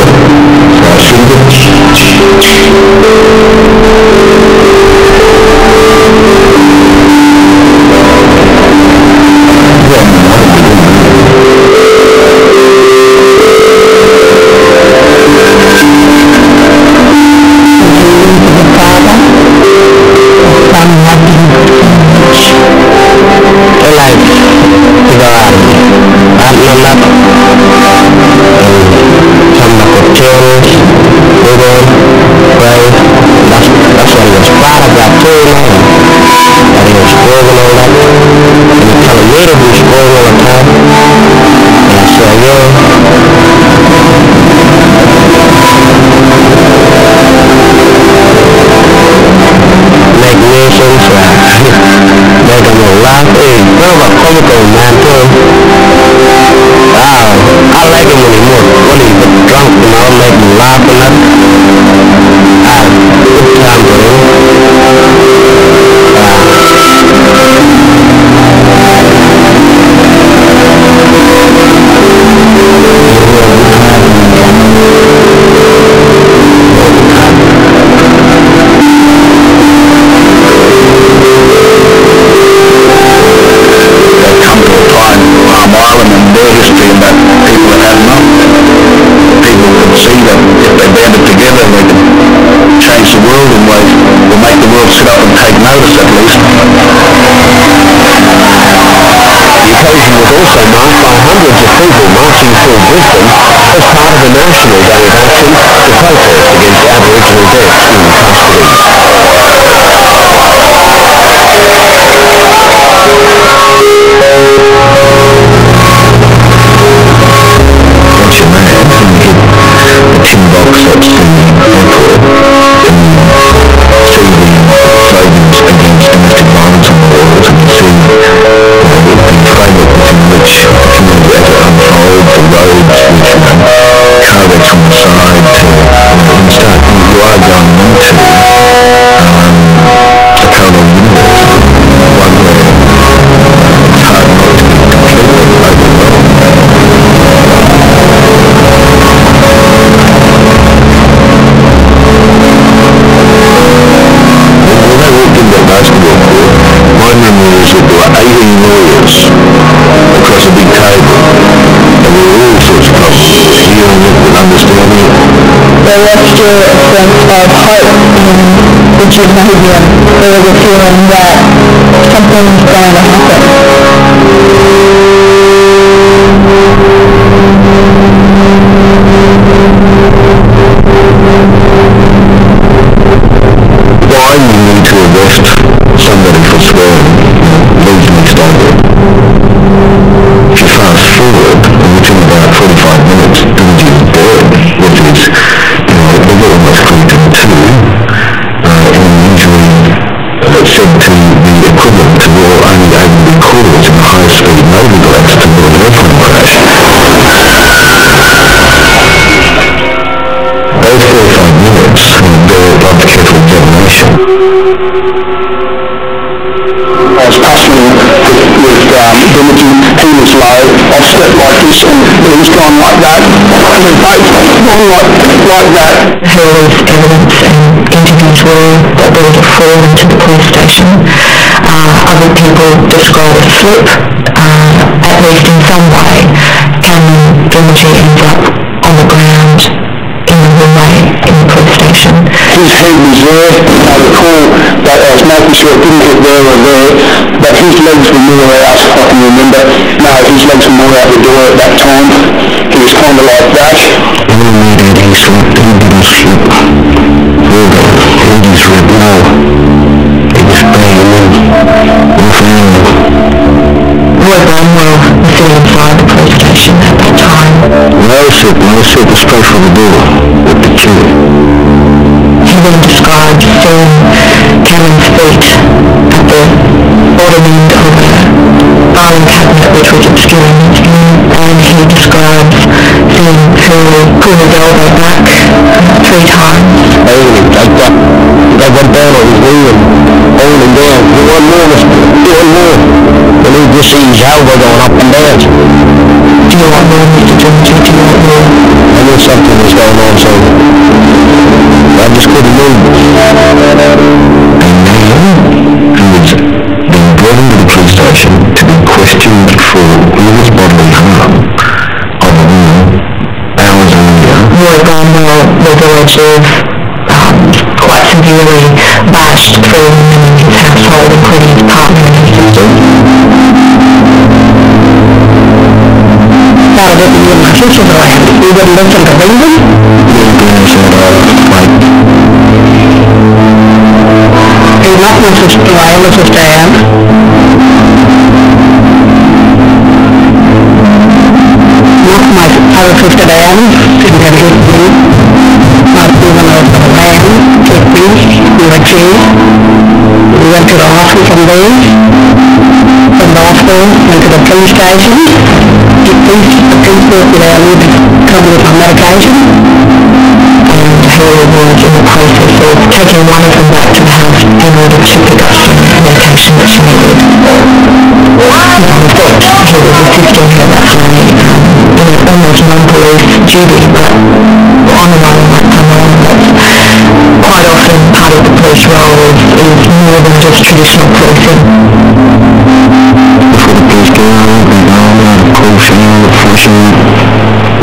just got to know a man who was being brought into the police station to be questioned for grievous bodily harm of a woman hours earlier. Roy Barnwell, the village of quite severely bashed three women in his household, including his partner and his sister. Now that the Massachusetts land, we would listen to England. Hey, not my sister, I am a sister, Anne. Not my other sister, Anne. Didn't have a good food. Not even a land, took beef, we were cheese. We went to the hospital some days. From the hospital, went to the police station. The police work there, we would cover with my medication. And he was in the process of taking one of them back to the house in order to pick up some medication that she needed. But he was assisting her that day in an almost non-police duty, but on and on that come on. But quite often part of the police role is more than just traditional policing. Before the police go out, they go out, caution, forcing,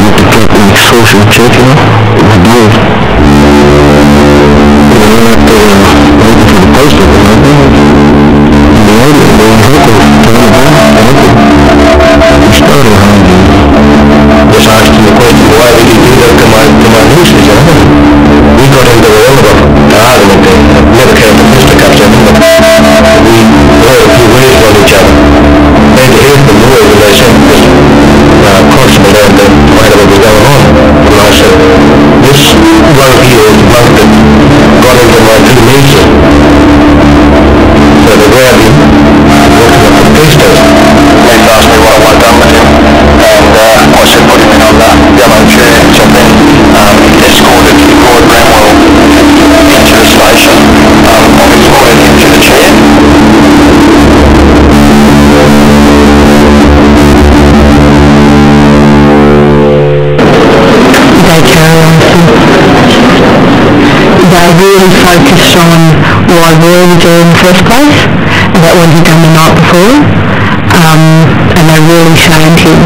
look at that social check, you know, it would do it. You know, waiting for the post office, I think. And the audio, they hope it, turn it on, I hope it. We started hungry. Just asking the question, why did he do that to my nieces, you know? We got into the elevator, argument, never came to fisticuffs, but we heard a few words from each other. Then to hear from the word, they said, just approximately down to find out what was going on. And I said, this one here is the one that got into my two nieces. So they grabbed him, walked him up to the police station. They asked me what I want done with him. And I said, put him in on the yellow chair. So then escorted Roy Bramwell into the station. I escorted him to the chair. They carry on. They really focused on why Roy was there in the first place, and that what he'd done the night before, and they really shamed him.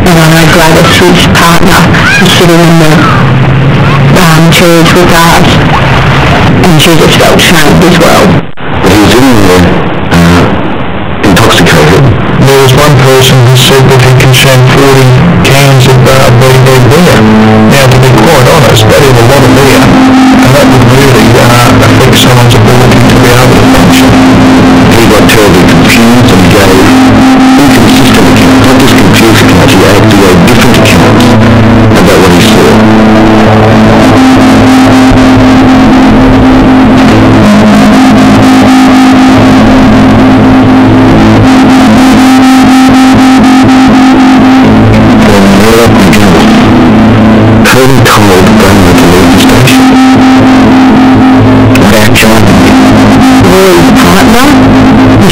And I know Gladys, his partner, was sitting in the chairs with us, and she just felt shamed as well. He was in there, intoxicated. There was one person who said that he consumed 40 cans of BB beer. Now, to be quite honest, that is a lot of beer, and that would really affect someone's ability to be able to function. He got terribly confused and gave inconsistent accounts, not just confused accounts, he actually gave different accounts about what he saw.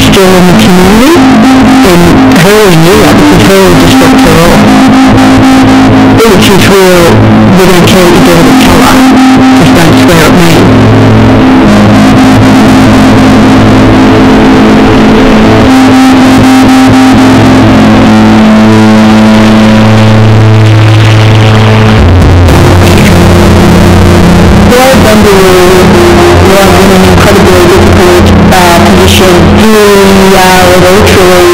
Still in the community, and her knew it because her just got her off. Which is where we're going to tell you to tell her. Just don't swear at me. Roy Bramwell was in an incredibly difficult position. He was literally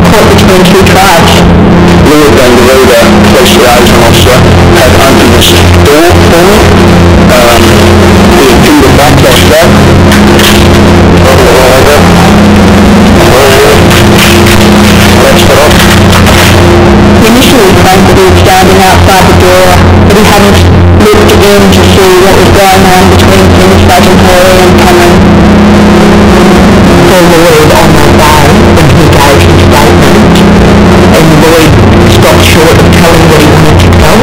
caught between two tribes. Lord Bangalore, police liaison officer, had opened this door for me. He had pinned it back like that. He initially claimed that he was standing outside the door, but he hadn't looked in to see what was going on between him, Sergeant Hawley and Cameron. Paul Lloyd on that day when he gave his statement, and Lloyd stopped short of telling what he wanted to tell.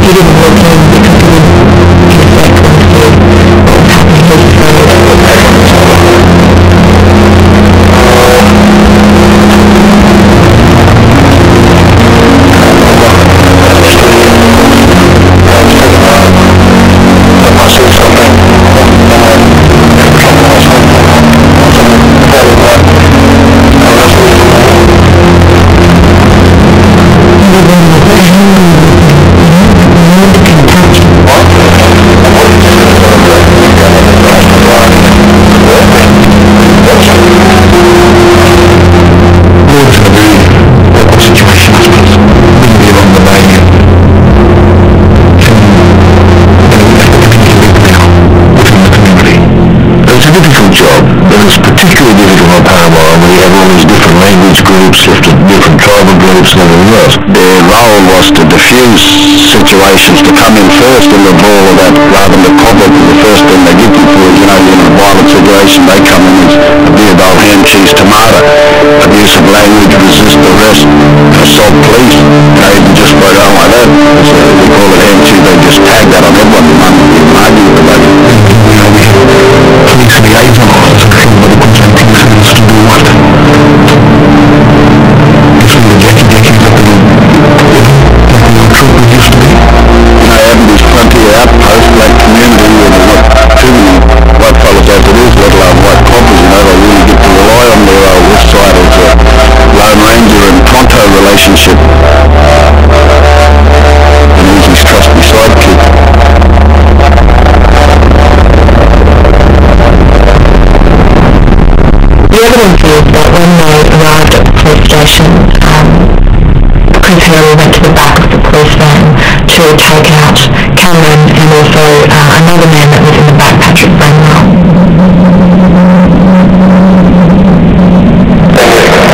He didn't look in because he didn't, in effect, want to see what was happening with his friend. job. But it's particularly difficult on Panama where you have all these different language groups, different tribal groups and everything else. Their role was to diffuse situations, to come in first in the ball of that rather than the problem. The first thing they give you for is, you're in a violent situation, they come in as a beard, old ham, cheese, tomato, abuse of language, resist arrest, assault police. They just broke on like that. So we call it ham, cheese, they just tag that on everyone. None even argue with the lady. We have police liaisons, everybody comes and thinks he needs to do what? It's really Jackie that the old troop used to be. There's plenty of outposts, black community, where there's not too many white fellas as it is, let alone white coppers, they really get to rely on their west side as a Lone Ranger and Pronto relationship. An easy, trusty sidekick. The evidence is that when they arrived at the police station, Chris Hurley went to the back of the police van to take out Cameron and also another man that was in the back, Patrick Bramwell.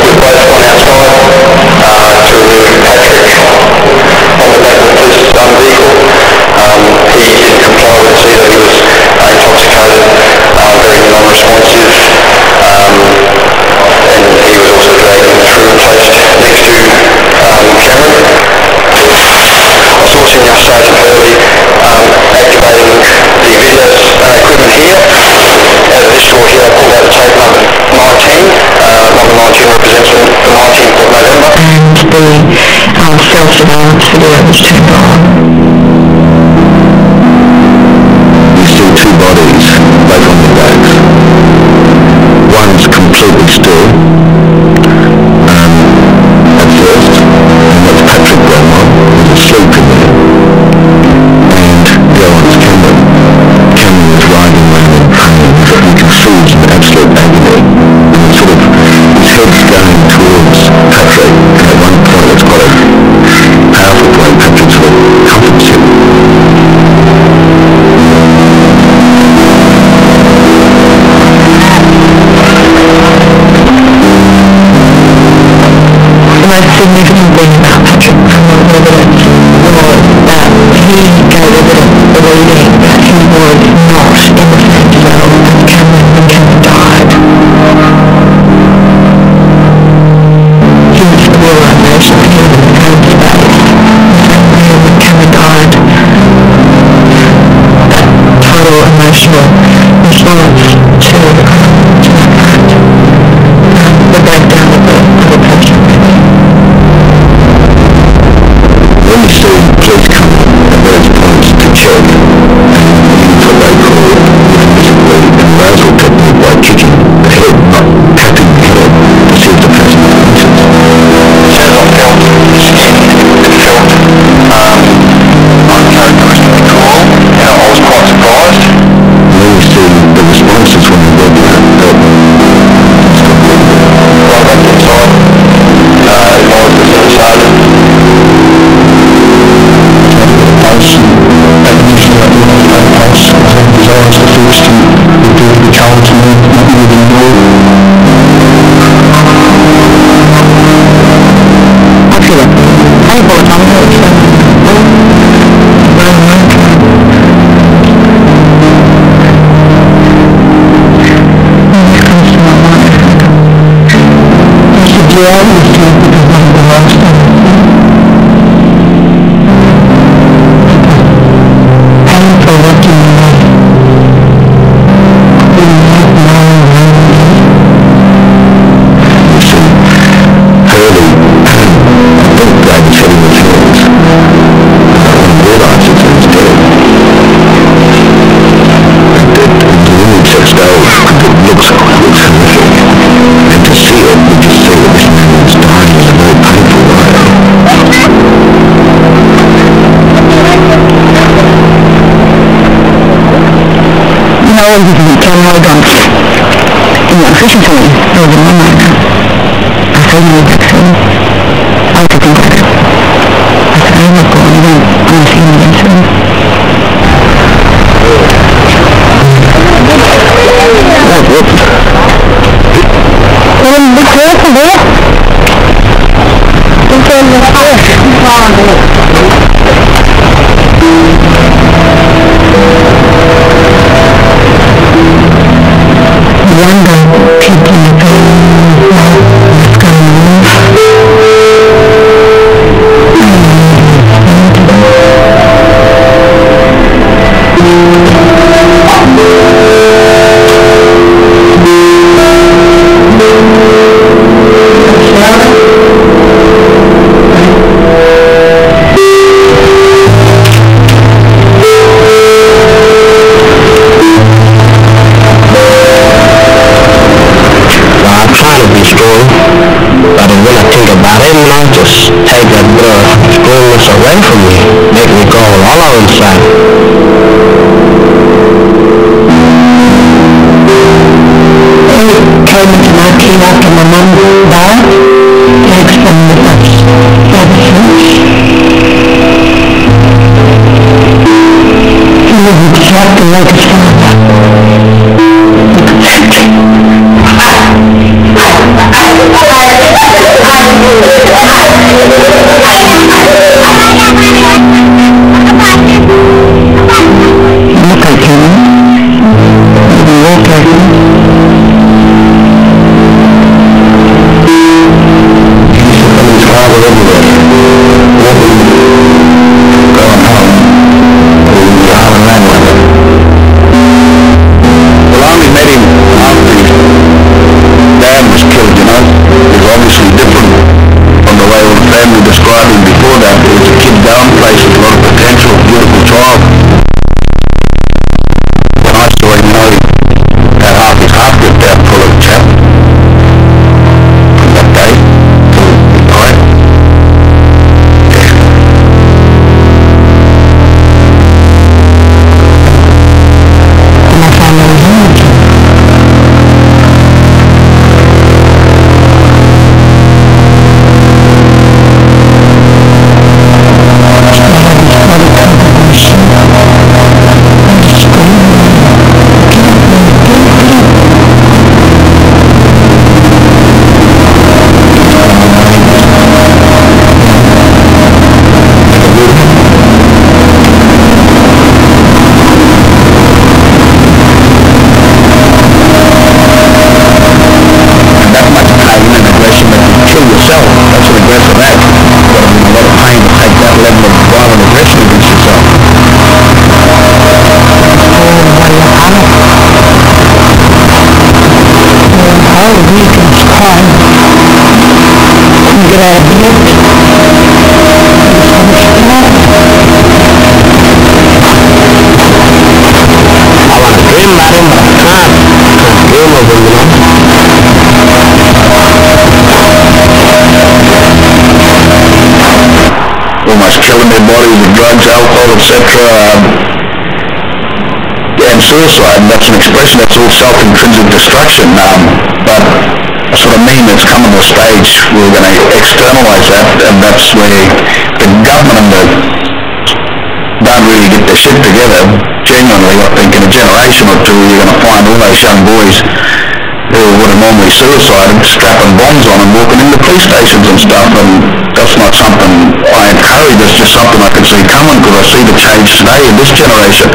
We both gone outside to remove Patrick on the back of the police vehicle. He didn't comply with us either. He was intoxicated, very non-responsive, and he was also dragged through and placed next to Cameron. I saw Senior Sergeant Hurley activating the video equipment here. Out of this drawer here, I pulled out the tape number 19. Number 19 represents the 19th of November. And the self-surveillance video was turned on. You see two bodies, both on their backs. One's completely still, at first, and that's Patrick Bramwell, who's asleep in there. And the other one's Cameron. Cameron was writhing around in pain. You can see he's in absolute agony. And sort of, his head's going towards Patrick, and at one point it's quite a powerful way Patrick sort of comforts him. Significant thing about Patrick Bramwell's evidence was that he gave evidence believing that he was not in the same cell as Cameron when Cameron died. His realisation that he was in the same space when Cameron died, that total emotional response to that fact, the breakdown of the Patrick. When you see police come at those points to check and use what they call physically an arousal technique by kicking the head, not tapping the head to see if the person is conscious. As I felt the skin, it felt uncharacteristically cool, and I was quite surprised. And then you see the responses when they go down, that stop breathing. Right back inside, acknowledged the Senior Sergeant. Pulse, and initially I thought I was no pulse, I had his eyes at first and it appeared to be cold to me, nothing within the door. I feel it. I thought I'm going to Whoops. Younger people in the family, what's just take that stillness away from me, make me go hollow inside. Came into my team after my mom died. They explained that that's he was exactly like his father. Look at him. Look at him. His father everywhere. Going home. The island landlord. Well, I only met him after his dad was killed, you know. He was obviously different from the way all the family described him before that. He was a kid down place with a lot of potential, beautiful child. When I saw him, you know, he had half his heart ripped out full of chap. From that day till he died. My family was huge. Almost killing their bodies with drugs, alcohol, etc. And suicide, that's an expression, that's all self-intrinsic destruction. But that's what I mean, it's coming to a stage where we're going to externalise that, and that's where the government don't really get their shit together. Genuinely, I think in a generation or two you're going to find all those young boys who would have normally suicided strapping bombs on and walking into police stations and stuff, and that's not something I encourage, it's just something I can see coming because I see the change today in this generation.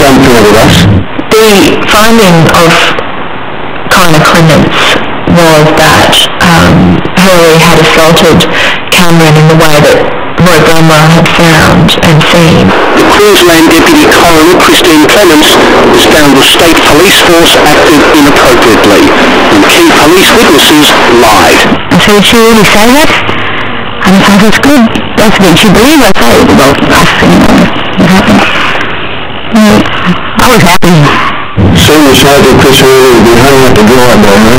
don't feel with us. The finding of Coroner Clements was that Hillary had assaulted Cameron in the way that Roy Bramwell had found and seen. The Queensland Deputy Coroner, Christine Clements, was found the state police force acted inappropriately and key police witnesses lied. So did she really say that? And I thought, that's good. That's good. She believed I said it about us, what happened. I was happy. Senior Sergeant Chris Hurley will be hung up to dry by her.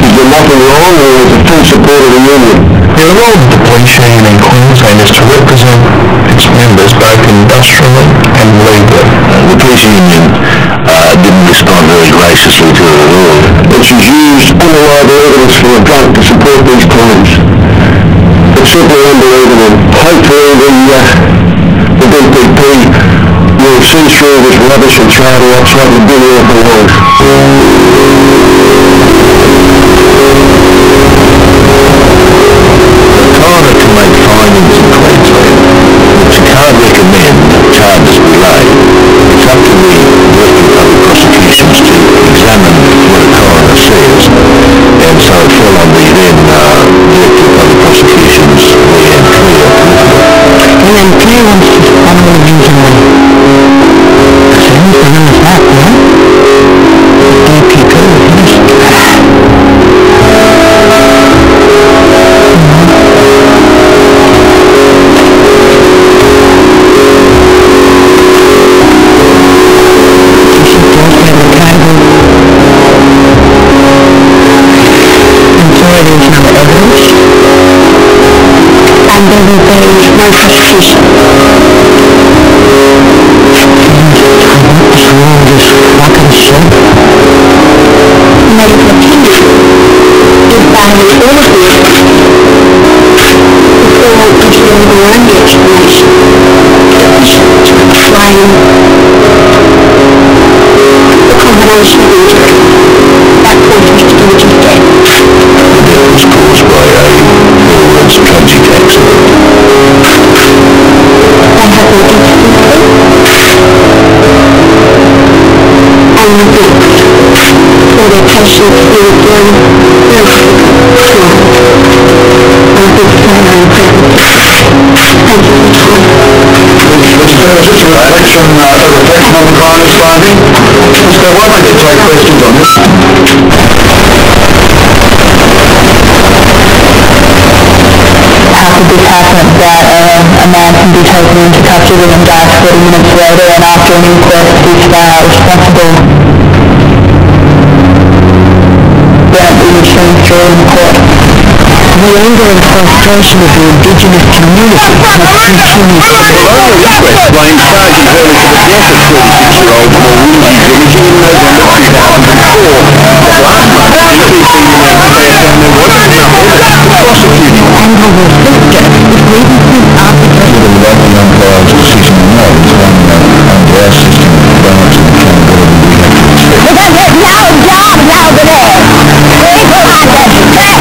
He's done nothing wrong and with the full support of the union. The role of the police union in Queensland is to represent its members both industrially and legally. The police union didn't respond very graciously to it at all. But she's used unreliable evidence for a drug to support these claims. It's simply unbelievable. Hopefully the DPP will see through this rubbish and try to outside the bin where it belongs. The coroner can make findings in Queensland, but she can't recommend charges be laid. It's up to the Director of Public Prosecutions to examine what a coroner says, and so it fell on the then Director of Public Prosecutions, Leanne Clear, to look at it. Leanne Clear wants to follow the reason why. So who's the name of that, yeah? The DPP, and there will be no prosecution. What's wrong with this fucking shit? Medical opinion is valid all of this before considering their own explanation. Efficient to explain the combination of injury that caused Mr. George's death. The death was caused by a Hillwood's tragic accident. They have their intimacy and the books for their patients who are doing very well. And a big fan and present. Thank you for your time. Just a reflection on the coroner's finding. Mr. I'd like to take questions on this. How could this happen that a man can be taken into custody and died 40 minutes later, and after an inquest is found responsible? Won't be machine through in court. The anger and frustration of the Indigenous community has continued. Well, over this explains Sergeant Hurley to the death of 36-year-old Maureen village in November 2004. But last month, DPP announced they had found there wasn't enough evidence to prosecute him. Anger will fester if grievances are protected. Without the umpire's decision now is one under our system of balance and accountability we have to respect. Because it's our job now today. People have to say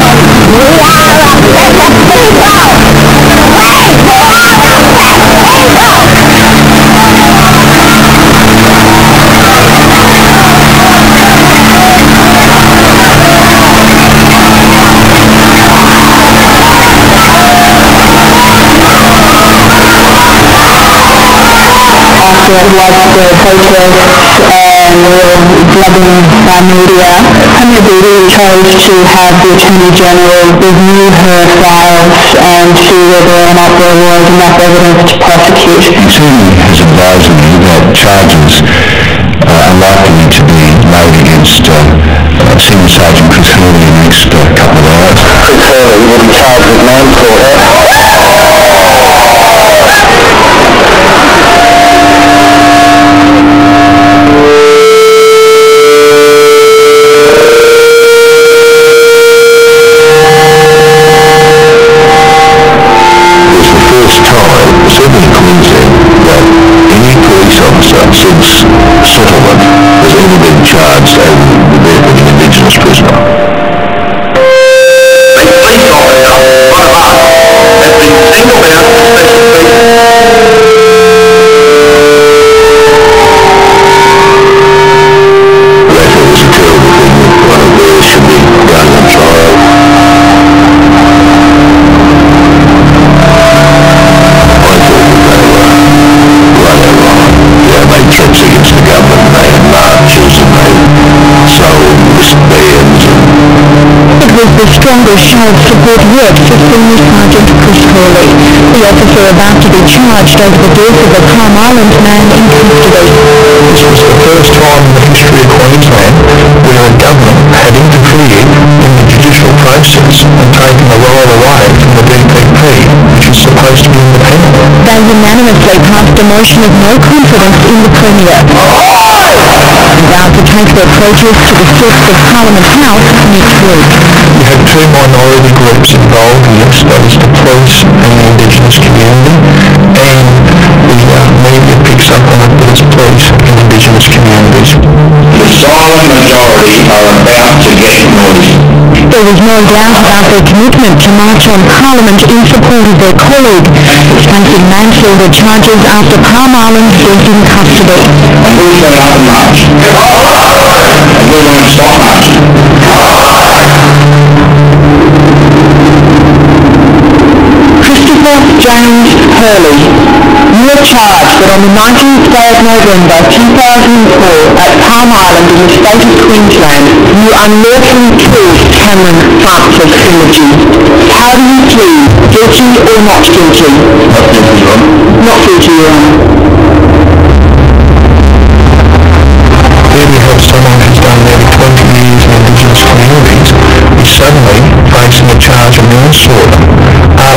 we are upset people. After the protests and blubbing by media, Premier Beattie chose to have the Attorney General review her files and see whether or not there was enough evidence to prosecute. He certainly has advised me that charges are likely to be laid against Senior Sergeant Chris Hurley in the next couple of hours. Chris Hurley will be charged with manslaughter. Certainly in Queensland, that any police officer since settlement has ever been charged over the death of an Indigenous prisoner. A police officer, one of us, has been singled out for special treatment. with the strongest show of support yet for Senior Sergeant Chris Hurley, the officer about to be charged over the death of a Palm Island man in custody. This was the first time in the history of Queensland where a government had interfered in the judicial process and taken the role away from the DPP, which is supposed to be independent. They unanimously passed a motion of no confidence in the Premier and vowed to take their protest to the steps of Parliament House next week. You had two minority groups involved in this, that is the police and the Indigenous community, and the media picks up on it that it's police and Indigenous communities. The silent majority are about to get noisy. There was no doubt about their commitment to march on Parliament in support of their colleague, facing manslaughter charges after Palm Island's death in custody. And we'll turn up and march. And we won't stop marching. Christopher James Hurley, you are charged that on the 19th day of November 2004 at Palm Island in the state of Queensland, you unlawfully killed Cameron Francis Trilogy. How do you plead? Guilty or not guilty? Not guilty, Your Honour. Not guilty, Your Honour. Here we have someone who's done nearly 20 years in Indigenous communities is suddenly facing a charge of manslaughter,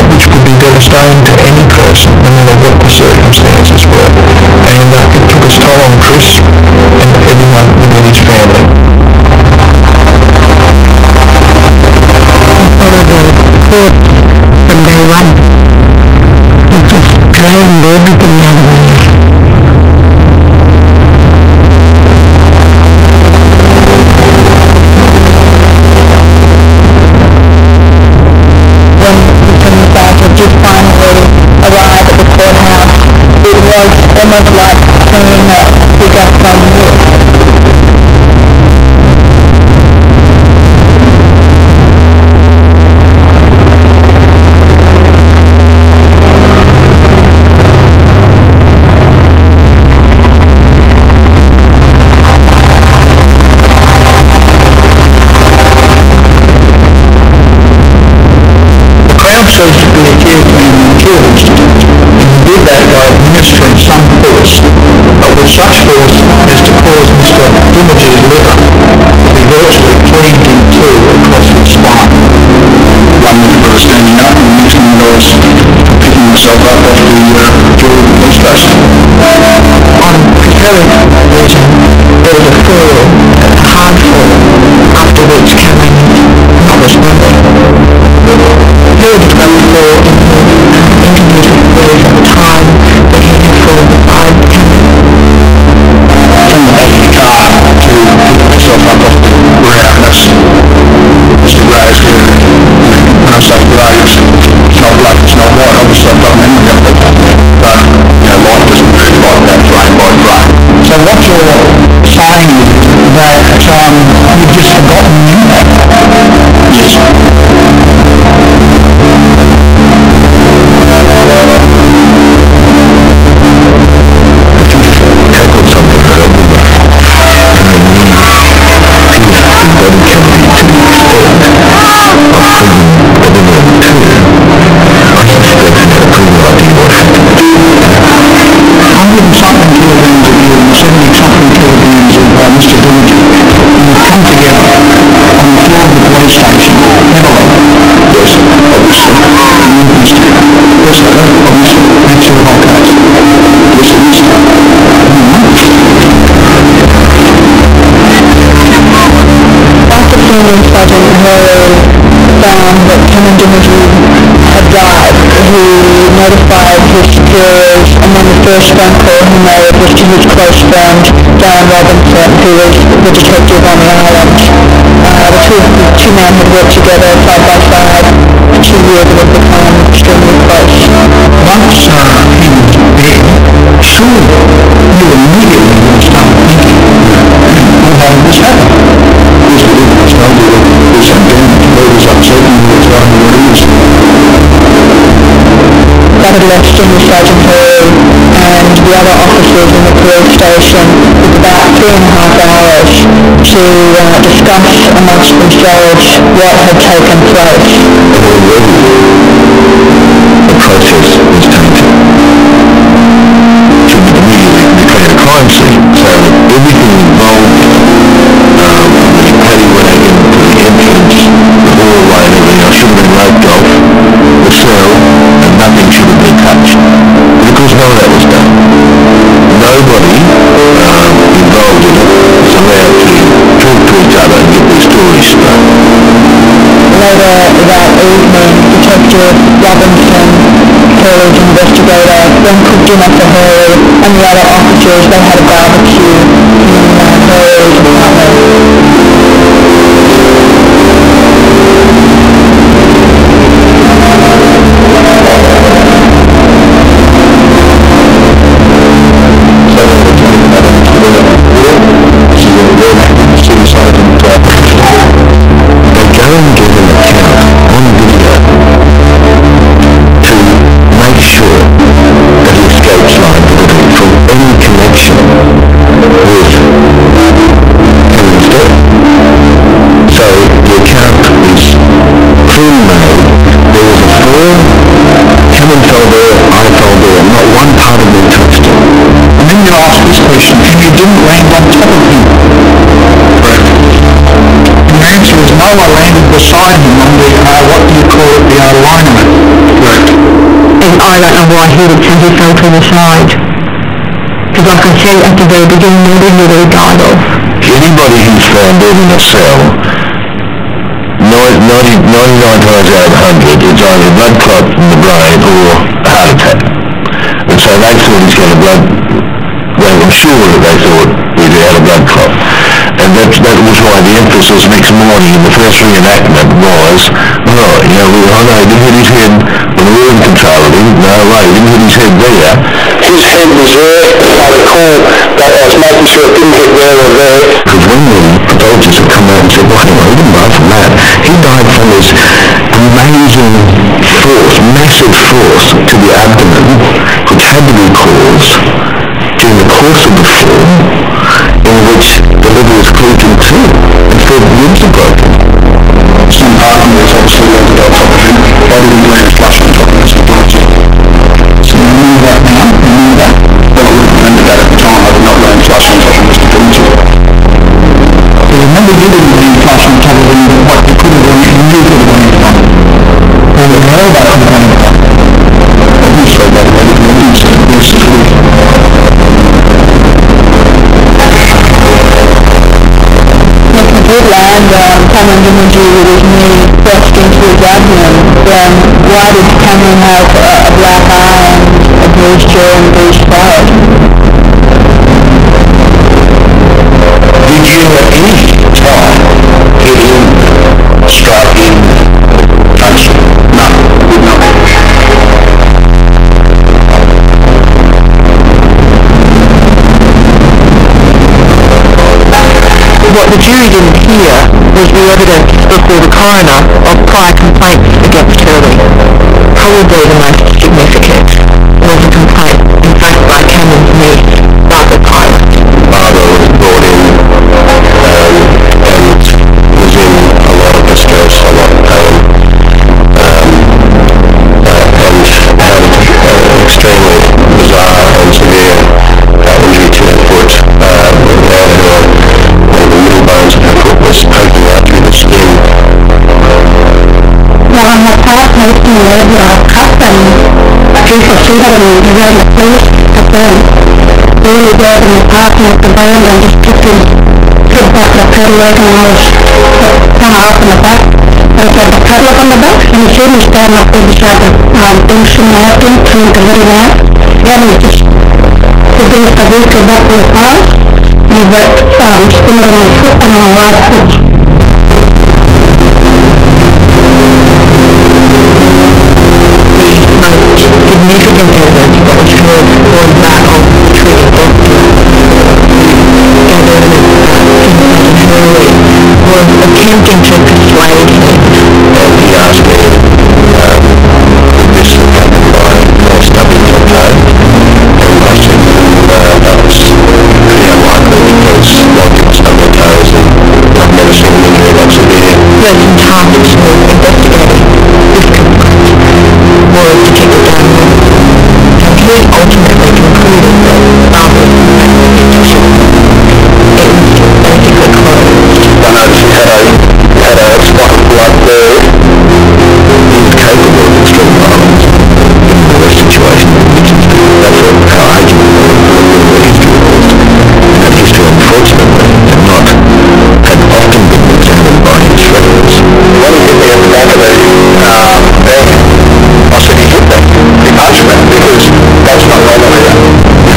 which would be devastating to any person, no matter what the circumstances were. And it took its toll on Chris and everyone within his family. Followed the court from day one. It just drained everything out of me. Almost like seeing a figure from you. The crowd says to be accused of being accused, and did that by administering some force, but with such force as to cause Mr. Image's liver to be virtually cleaved in two across his spine. One member was standing up and the next one was picking himself up off the jury police station. On preparing reason, there was a fall, a hard fall, after which Cameron was wounded. Here was going for interviewed with at the time that he had fallen behind Cameron. From the back of the car to pick myself up off the ground. That's Mr. Gray's here. When I say grey, it's not black, it's not white. Obviously I've got memory of it. But, life doesn't move like that, brain by brain. So what you're saying is that you've just forgotten that? Yes. Sergeant Hurley found that Cameron Dimitri had died. He notified his superiors, and then the first phone call he made was to his close friend, Dan Robinson, who was the detective on the island. The two men had worked together side by side for 2 years and had become extremely close. Once he was dead, surely you immediately would start thinking, well, how did this happen? Yes, we did. It's not that there's some damage. It was upsetting me. It's not what it is. That had left Senior Sergeant Hall and the other officers in the police station with about 3.5 hours to discuss amongst themselves what had taken place. Already, the process was tainted. To immediately declare a crime scene, so that everything involved the paddy wagon, the entrance, the hallway and everything else should have been roped off, the cell, and nothing should have been touched. But of course none of that was done. Nobody involved in it was allowed to talk to each other and get their stories straight. Later that evening, Detective Robinson, Hurley's investigator, then cooked dinner for Hurley and the other officers. They had a barbecue in Hurley's apartment. I landed beside him on the, what do you call it, the alignment. Correct. And I don't know why he would say he fell to the side. Because like I said at the very beginning, nobody died off. Anybody who's found dead in a cell, 99 times out of 100, it's either a blood clot in the brain or a heart attack. And so they thought he's got a blood, they were sure that they thought he'd had a blood clot. And that was why the emphasis next morning in the first reenactment was, oh, you know, I know, he didn't hit his head when we were in control of him. No way, he didn't hit his head there. His head was there, and I recall that I was making sure it didn't hit there or there. Because when the pathologists had come out and said, well, hang on, he didn't die from that. He died from this amazing force, massive force to the abdomen, which had to be caused during the course of the fall, in which the liver was cleaved in two and 4 ribs are broken. Some parking was obviously landed on top of him. Why did he land flush on top of his pathology? So you knew that now? You knew that? Well, I would have remembered that at the time. I would not land flush on top of Mr. Dillon. So remember you didn't land flush on top of him, but what you could have done, you knew could have landed on him. Or you know that could have landed on him. Obviously, that landed on him, so this is really... Cameron didn't do with his knee pressed into his abdomen, then why did Cameron have a black eye and a bruised jaw and a bruised forehead? Did you at any time hit him, strike him, punch him? No, did not. What the jury didn't hear was the evidence before the coroner of prior complaints against Hurley. Probably the most significant was a complaint, in fact, by Cameron's niece, Barbara Pilot. Barbara was brought in and was in a lot of distress, a lot of pain, and had an extremely bizarre and severe injury to her foot, where one of the middle bones of her foot was poking out through the skin. Well, on her part, making a regular cut and she proceeded and the regular police at them. Really there in the parking of the band and just took back the padlock and I was kind of up in the back. I had the padlock on the back and he said he was standing up there beside the Dixon napkin, trying to let him out. Then he just put the vehicle back in the car. He wrapped spinning on my foot and on my right foot. Significant evidence that was heard was that of the treating doctor. Evidence that Hurley was attempting to persuade him. And he asked me, would this happen by lost person tasked to investigate this complaint was Detective Dan Moore, and he ultimately concluded that after the investigation, it was basically closed. I noticed he had a spot of blood there. He was capable of extreme violence in the worst situation in which he's been. That's how arguable the history was. And that history, unfortunately, had often been examined by his friends. When he hit me at the back of the bed, I said he hit me. He punched me because that's not normal here.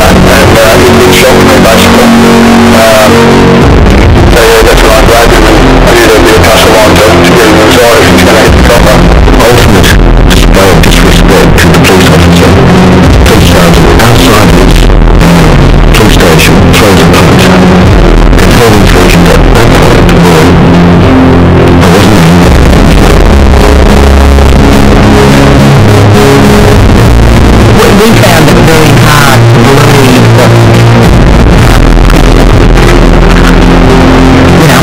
And he shocked me basically. So yeah, that's when I grabbed him and I knew there'd be a tussle on to get him inside if he's going to hit the copper. Ultimate display of disrespect to the police officer. Police sergeant outside his police station throws a punch. And told him version at that point, well, I wasn't angry. We found it very hard to believe that,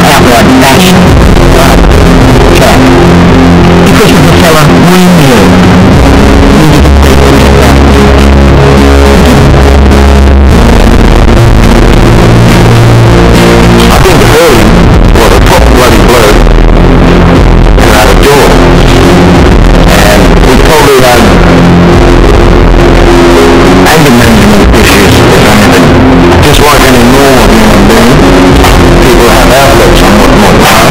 outright fashion, right? Because of the fella we knew. I think Hurley was a top bloody bloke who had a door. And he probably had anger management issues, if anything. Just like any normal human being, people have outlets on what not done.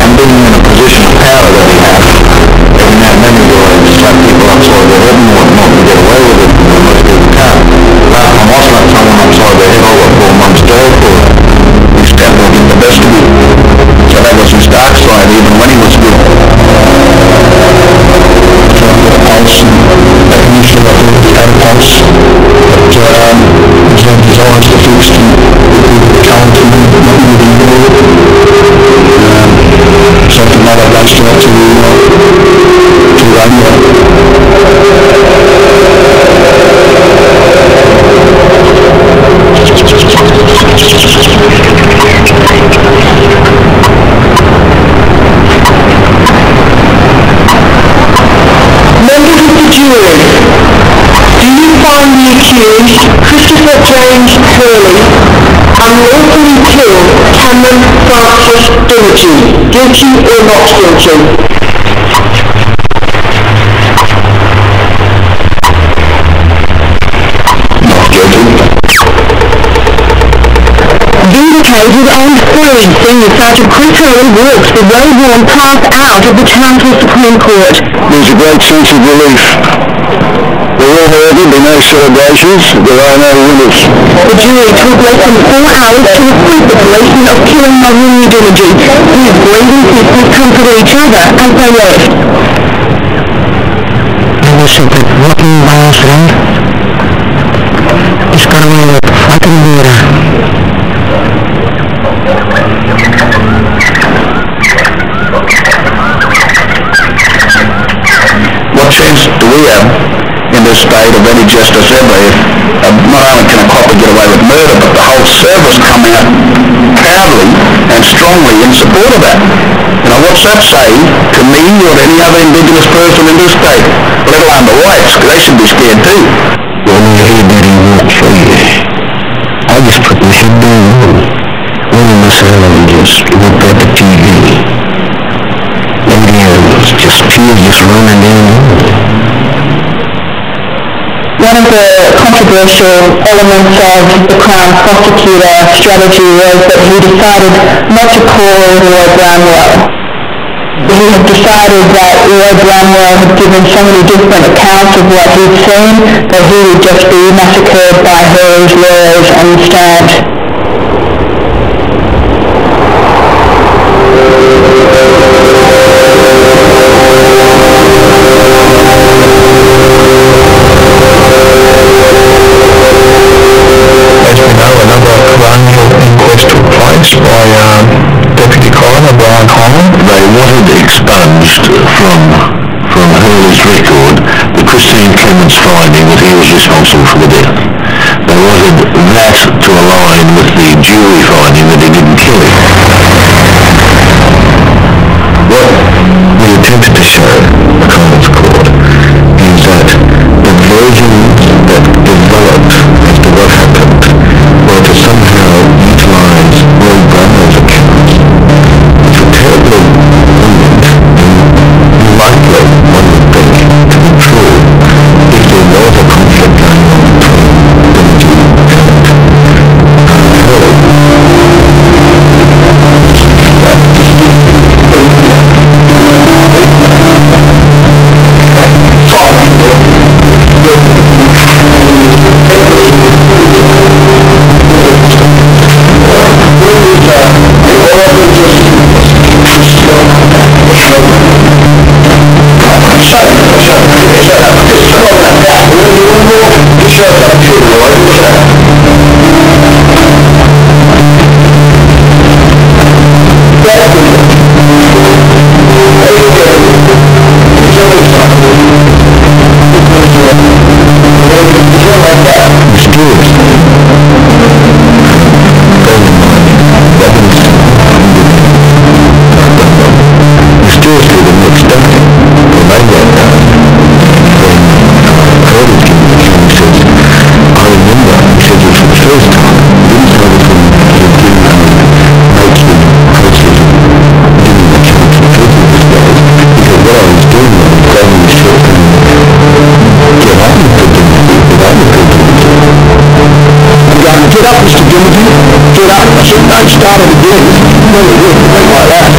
And being in a position of power that he had, every now and then he will slap people upside their head and whatnot to get away with it, and most people can't. Last time I slapped someone upside their head, I got 4 months jail for it. He stabbed me in the best of me. So that was his dark side, even when he was good. Pulse, that initial level had a pulse, but his eyes were fixed and counting, not moving at all. Something like that raced out to the radio. Members of the jury, do you find the accused, Christopher James Hurley, unlawfully killed Cameron Francis Doherty, guilty or not guilty? Not guilty. Vindicated and freed, Senior Sergeant Chris Hurley walks the road-worn path out of the Townsville Supreme Court. There's a great sense of relief. There will, however, be no celebrations. There are no winners. The jury took less than 4 hours to acquit the policeman of killing Maroon Dillage, whose grieving sisters comforted each other as they left. I was a bit walking by a friend. It's got away with fucking murder. What chance do we have in this state of any justice ever if not only can a copper get away with murder, but the whole service come out proudly and strongly in support of that? What's that say to me or any other Indigenous person in this state, let alone the whites, because they should be scared too. When you hear that he walked free, I just put my head down. One of my sons just looked at the TV. And just tears just running down. One of the controversial elements of the Crown prosecutor strategy was that he decided not to call Roy Brownwell. He had decided that Roy Brownwell had given so many different accounts of what he'd seen that he would just be massacred by Hurley's lawyers on the stand. As we know, another coronial inquest took place by Deputy Coroner Brian Holland. They wanted expunged from Hurley's record the Christine Clements finding that he was responsible for the death. They wanted that to align with the jury finding that he didn't kill him. What versions that developed as to what happened were to somehow utilize Roy Brown's accounts, which were terribly brilliant and likely, one would think, to be true if there was a conflict going on between Dimity and Hurley. Started again, really good, like that.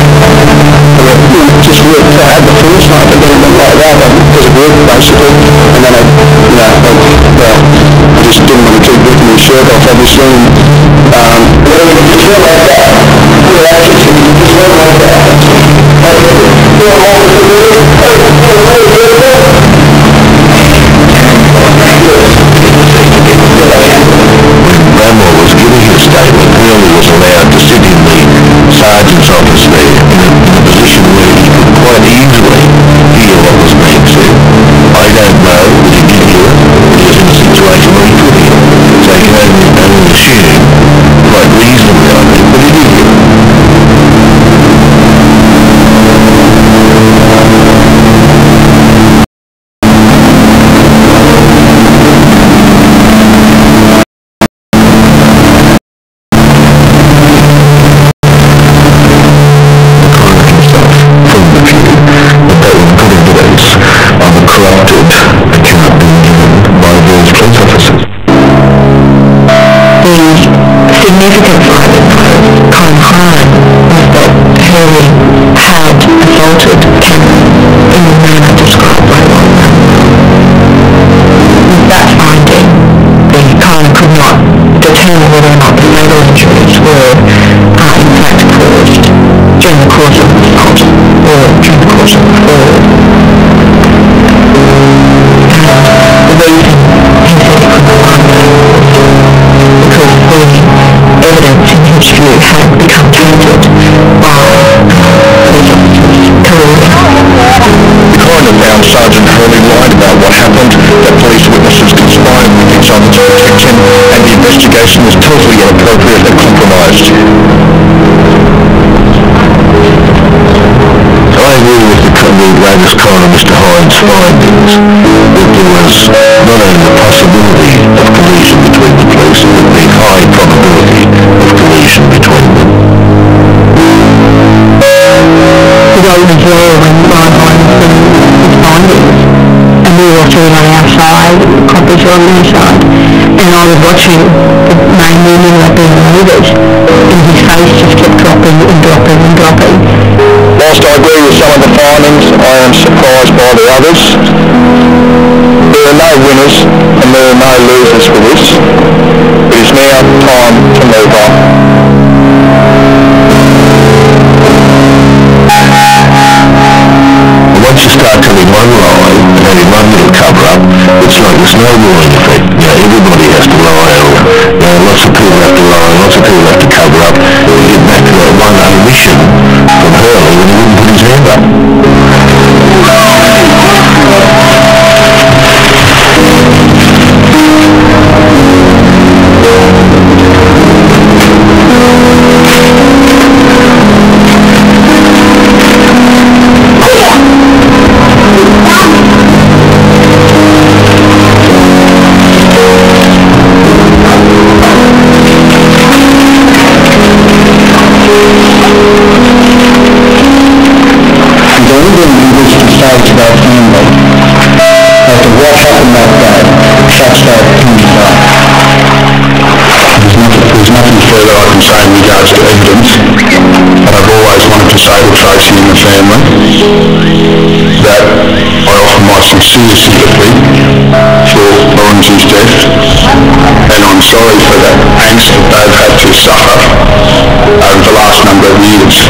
Just worked, I had the first night, but then it went like that, because of work, basically. And then I just didn't want to keep ripping my shirt off, obviously. And, it's not like that. It's not like that. Bramwell was giving his statement, Hurley was allowed to sit in the sergeant's office there in a position where he could quite easily hear what was being said. I don't know that he did hear it, but he was in a situation where he could hear it. So he can only assume, quite reasonably I think, that he did hear it. Significant finding Colin Hine was that Hurley had assaulted Cameron in the manner described by Ron. With that finding, the coroner could not determine whether or not the fatal injuries were in fact caused during the course of the assault or during the course of the fall. And the reason he said he could not find that was because the evidence in his view had become tainted by police officers' career. The coroner found Sergeant Hurley lied about what happened, that police witnesses conspired with each other to protect him, and the investigation was totally inappropriate and compromised. I agree with the latest coroner, Mr. Hine's findings, that there was not only the possibility of collision between the police, but the high probability of collision between them. We got the jail when Ron Hine his findings, and we were sitting on our side, copies were on their side, and I was watching the main meeting like being leaders, and his face just kept dropping and dropping and dropping. Whilst I agree with some of the findings, I am surprised by the others. There are no winners and there are no losers for this. It is now time to move on. Once you start telling one lie and having one little cover-up, it's like a snowballing effect. Everybody has to lie, or lots of people have to lie, lots of people have to cover up. You get back to that one omission from Hurley when he wouldn't put his hand up. The Indian English decides about family as to what happened that day, such that There's nothing further I can say in regards to evidence, but I've always wanted to say to Tracy and the family that I offer my sincere sympathy for Lawrence's death, and I'm sorry for the angst that they've had to suffer over the last number of years.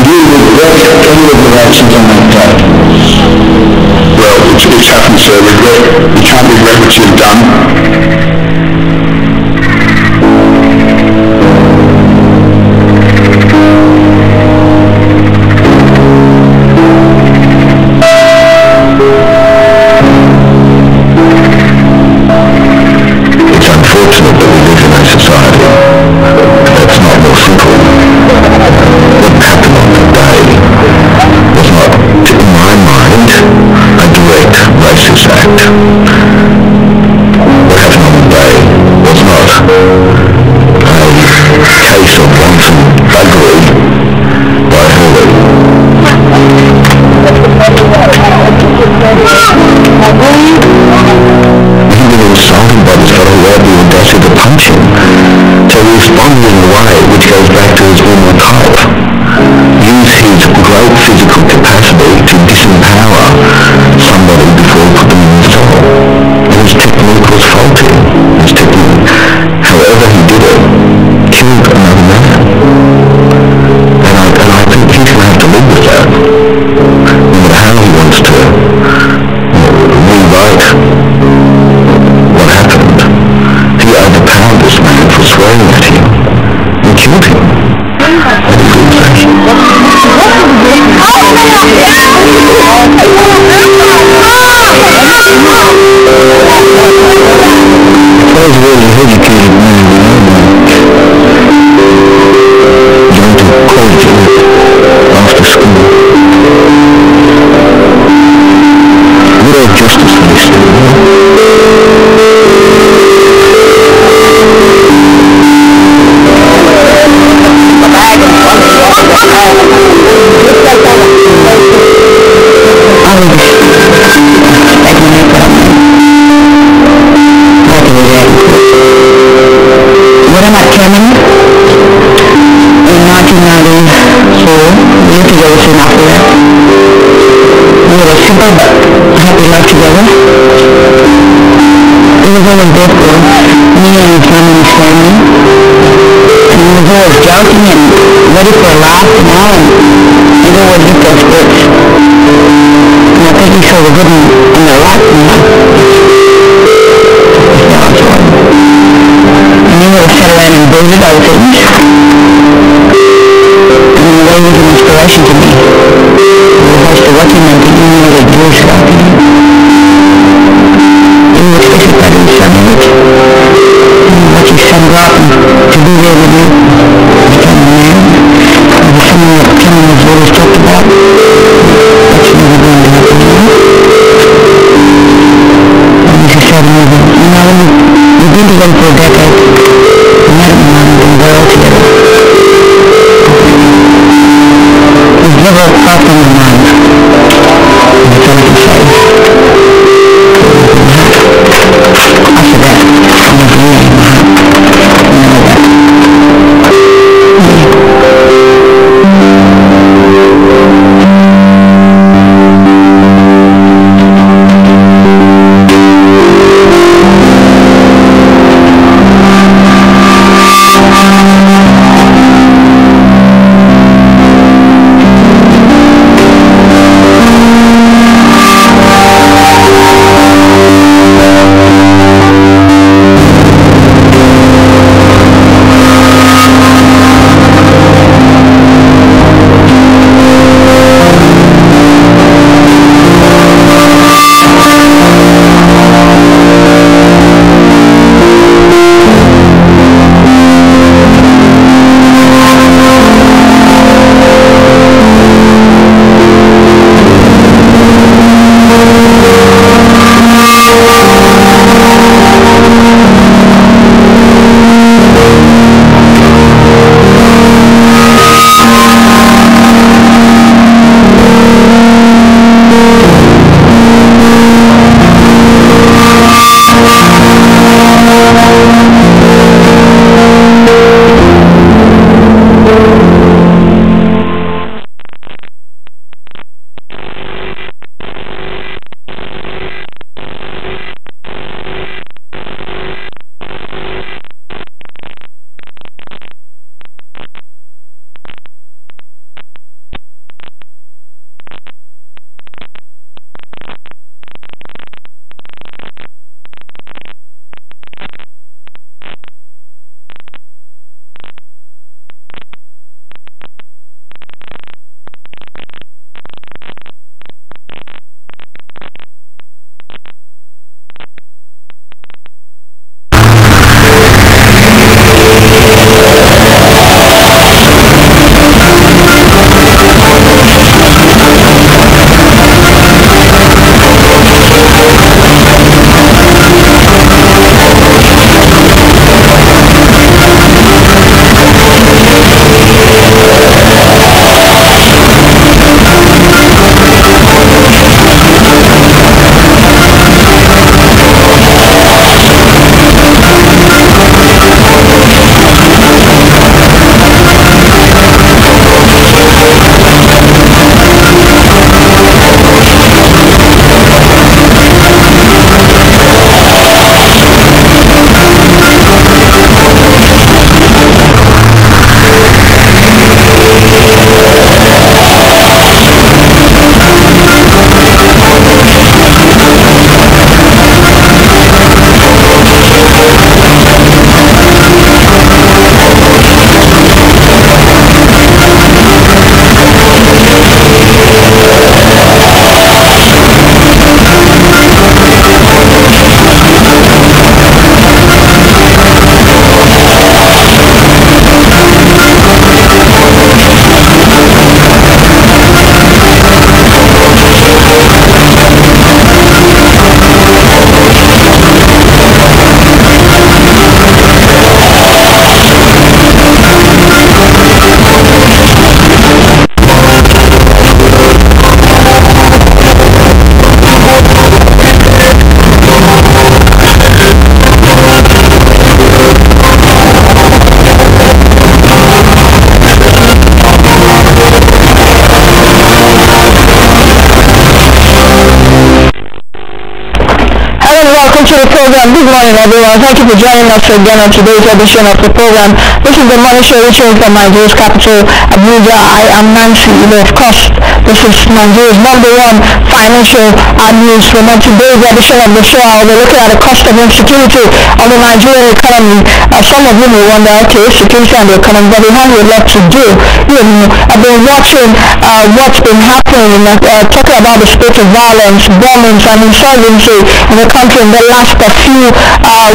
do you regret any of your actions on that day? Well, it's happened, sir. You can't regret what you've done. It's unfortunate that we live in a society that's not more simple. What happened on that day was not, in my mind, a direct racist act. What happened on the day was not a case of wanton buggery by Hurley. He was insulted by this fellow who had the audacity to punch him. So he responded in a way which goes back to his normal type. Use his great physical capacity to disempower somebody before he put them in the cell. And his technique was faulty. His technique, however he did it, killed another man. And I think he's going to have to live with that. No matter how he wants to rewrite what happened, he overpowered this man for swearing at him and killed him. And he proves that. I was a really educated man, going to college after school. Good old justice minister, When I'm at Cameron in 1994, we used to go to South Africa. We were a simple but happy life together. It was always good for me and his mom and his family. And he was always joking and ready for a laugh, you know, and he always looked at sports. And I think he saw the good in their life, you know. And he would have sat around and brooded over things. And in a way he was an inspiration to me. I used to watch him and think he knew what he drew stuff. He was especially proud of his son, and watch his son grow up and to be there with you, become a man. It was something that Cameron has always talked about. That's never going to happen, you know. And he said to me, you know, we've been together for a decade. We met him and we've been well together. We've never crossed on my mind. That's all I can say. After that, I'm not really in my heart. You know that. the program. Good morning, everyone. Thank you for joining us again on today's edition of the program. This is the Morning Show reaching from Nigeria's capital, Abuja. I am Nancy. Of course, this is Nigeria's number one financial news. From today's edition of the show, I'll be looking at the cost of insecurity of the Nigerian economy. Some of you may wonder, okay, security and the economy, but we have a lot to do. I've been watching what's been happening, talking about the state of violence, bombings, and insurgency in the country in the last few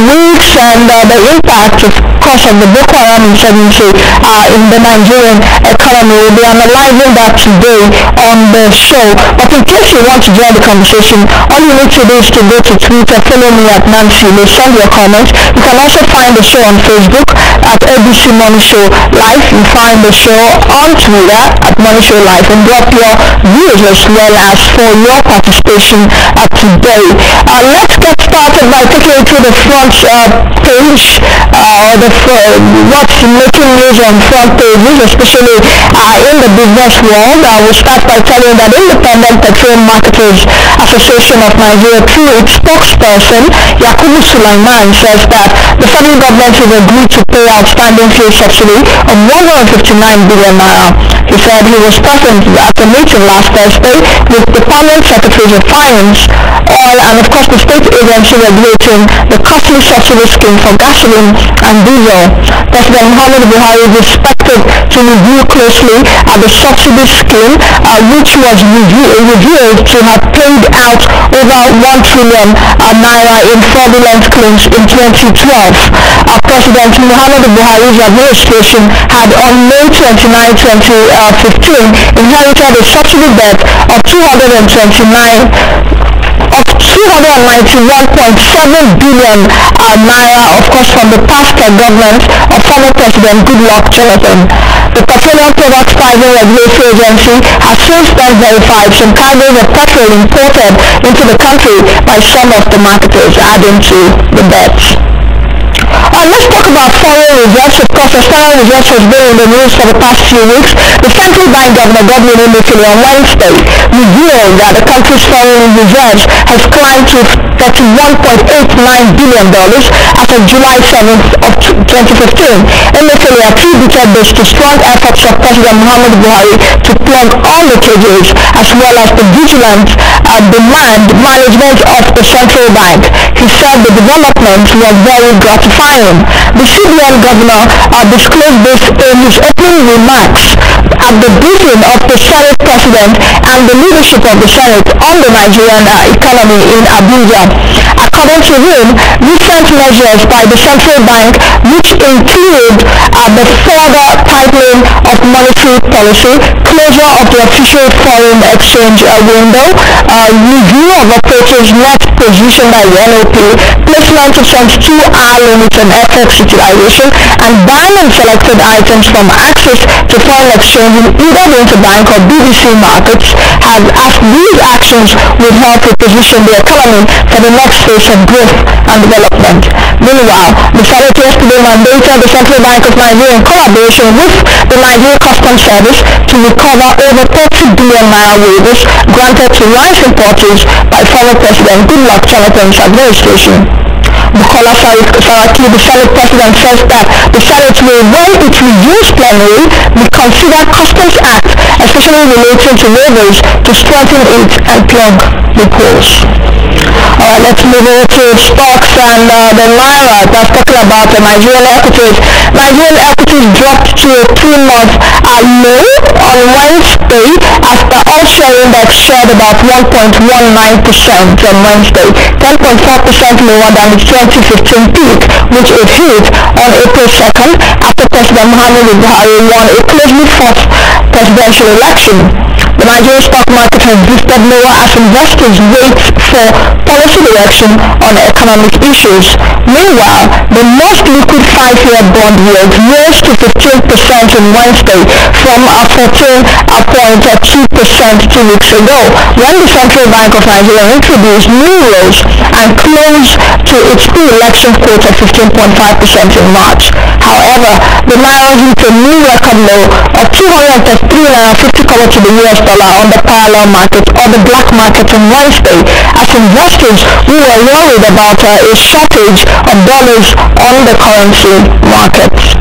weeks, and the impact, of course, of the Boko Haram insurgency in the Nigerian economy. We'll be analyzing that today on the show. But in case you want to join the conversation, all you need to do is to go to Twitter, follow me at Nancy, send your comments. You can also find the show on Facebook at ABC Morning Show Live. You find the show on Twitter at Morning Show Live, and drop your views as well as for your participation today. Let's get started by taking you through the front page, what's making news on front pages, especially in the business world. We'll start by telling you that Independent Petroleum Marketers Association of Nigeria, through its spokesperson, Yakubu Sulaiman, says that the federal government has agreed to pay outstanding fuel subsidy of 159 billion naira. He said he was present at a meeting last Thursday with the permanent secretaries of finance, oil, and of course the state agency regulating the costly subsidy scheme for gasoline and diesel. President Muhammadu Buhari is expected to review closely the subsidy scheme, which was revealed to have paid out over 1 trillion naira in fraudulent claims in 2012. President Muhammadu Buhari's administration had on May 29, 2015 inherited a subsidy debt of 291.7 billion naira, of course, from the past government of former President Goodluck Jonathan. The Petroleum Products Pricing Regulatory Agency has since then verified some cargoes of petrol imported into the country by some of the marketers, adding to the debts. Let's talk about foreign reserves. Of course, the foreign reserves has been in the news for the past few weeks. The central bank governor, Godwin Emefiele, on Wednesday revealed that the country's foreign reserves has climbed to $31.89 billion as of July 7th of 2015. Emefiele attributed this to strong efforts of President Muhammadu Buhari to plug all leakages, as well as the vigilant demand management of the central bank. He said the development was very gratifying. The CBN governor disclosed this in his opening remarks at the briefing of the Senate President and the leadership of the Senate on the Nigerian economy in Abuja. According to him, recent measures by the central bank, which include the further tightening of monetary policy, closure of the official foreign exchange window, review of operators not positioned by the NOP, placement of some 2-hour limits on FX utilization, and banning selected items from access to foreign exchange in either the interbank or BBC markets, have asked these actions would help reposition the economy for the next phase of growth and development. Meanwhile, the Senate yesterday mandated the Central Bank of Nigeria, in collaboration with the Nigerian Customs Service, to recover over 30 billion naira waivers granted to rice importers by former President Goodluck Jonathan's administration. Bukola Saraki, the Senate President, says that the Senate will, when it reviews plenary, reconsider Customs Act, especially relating to waivers, to strengthen it and plug loopholes. Alright, let's move over to stocks and the Naira. That's talking about the Nigerian equities. Nigerian equities dropped to a 3-month low on Wednesday after offshore index shared about 1.19% on Wednesday, 10.4% lower than its 2015 peak, which it hit on April 2nd after President Muhammadu Buhari won a closely fought presidential election. The Nigerian stock market has drifted lower as investors wait for policy direction on economic issues. Meanwhile, the most liquid 5-year bond yield rose to 15% on Wednesday from 14.2% 2 weeks ago when the Central Bank of Nigeria introduced new rules and closed to its pre-election quote of 15.5% in March. However, the Naira hit a new record low of 233.50 to the US dollar on the parallel market or the black market on Wednesday, as investors who were worried about a shortage of dollars on the currency markets.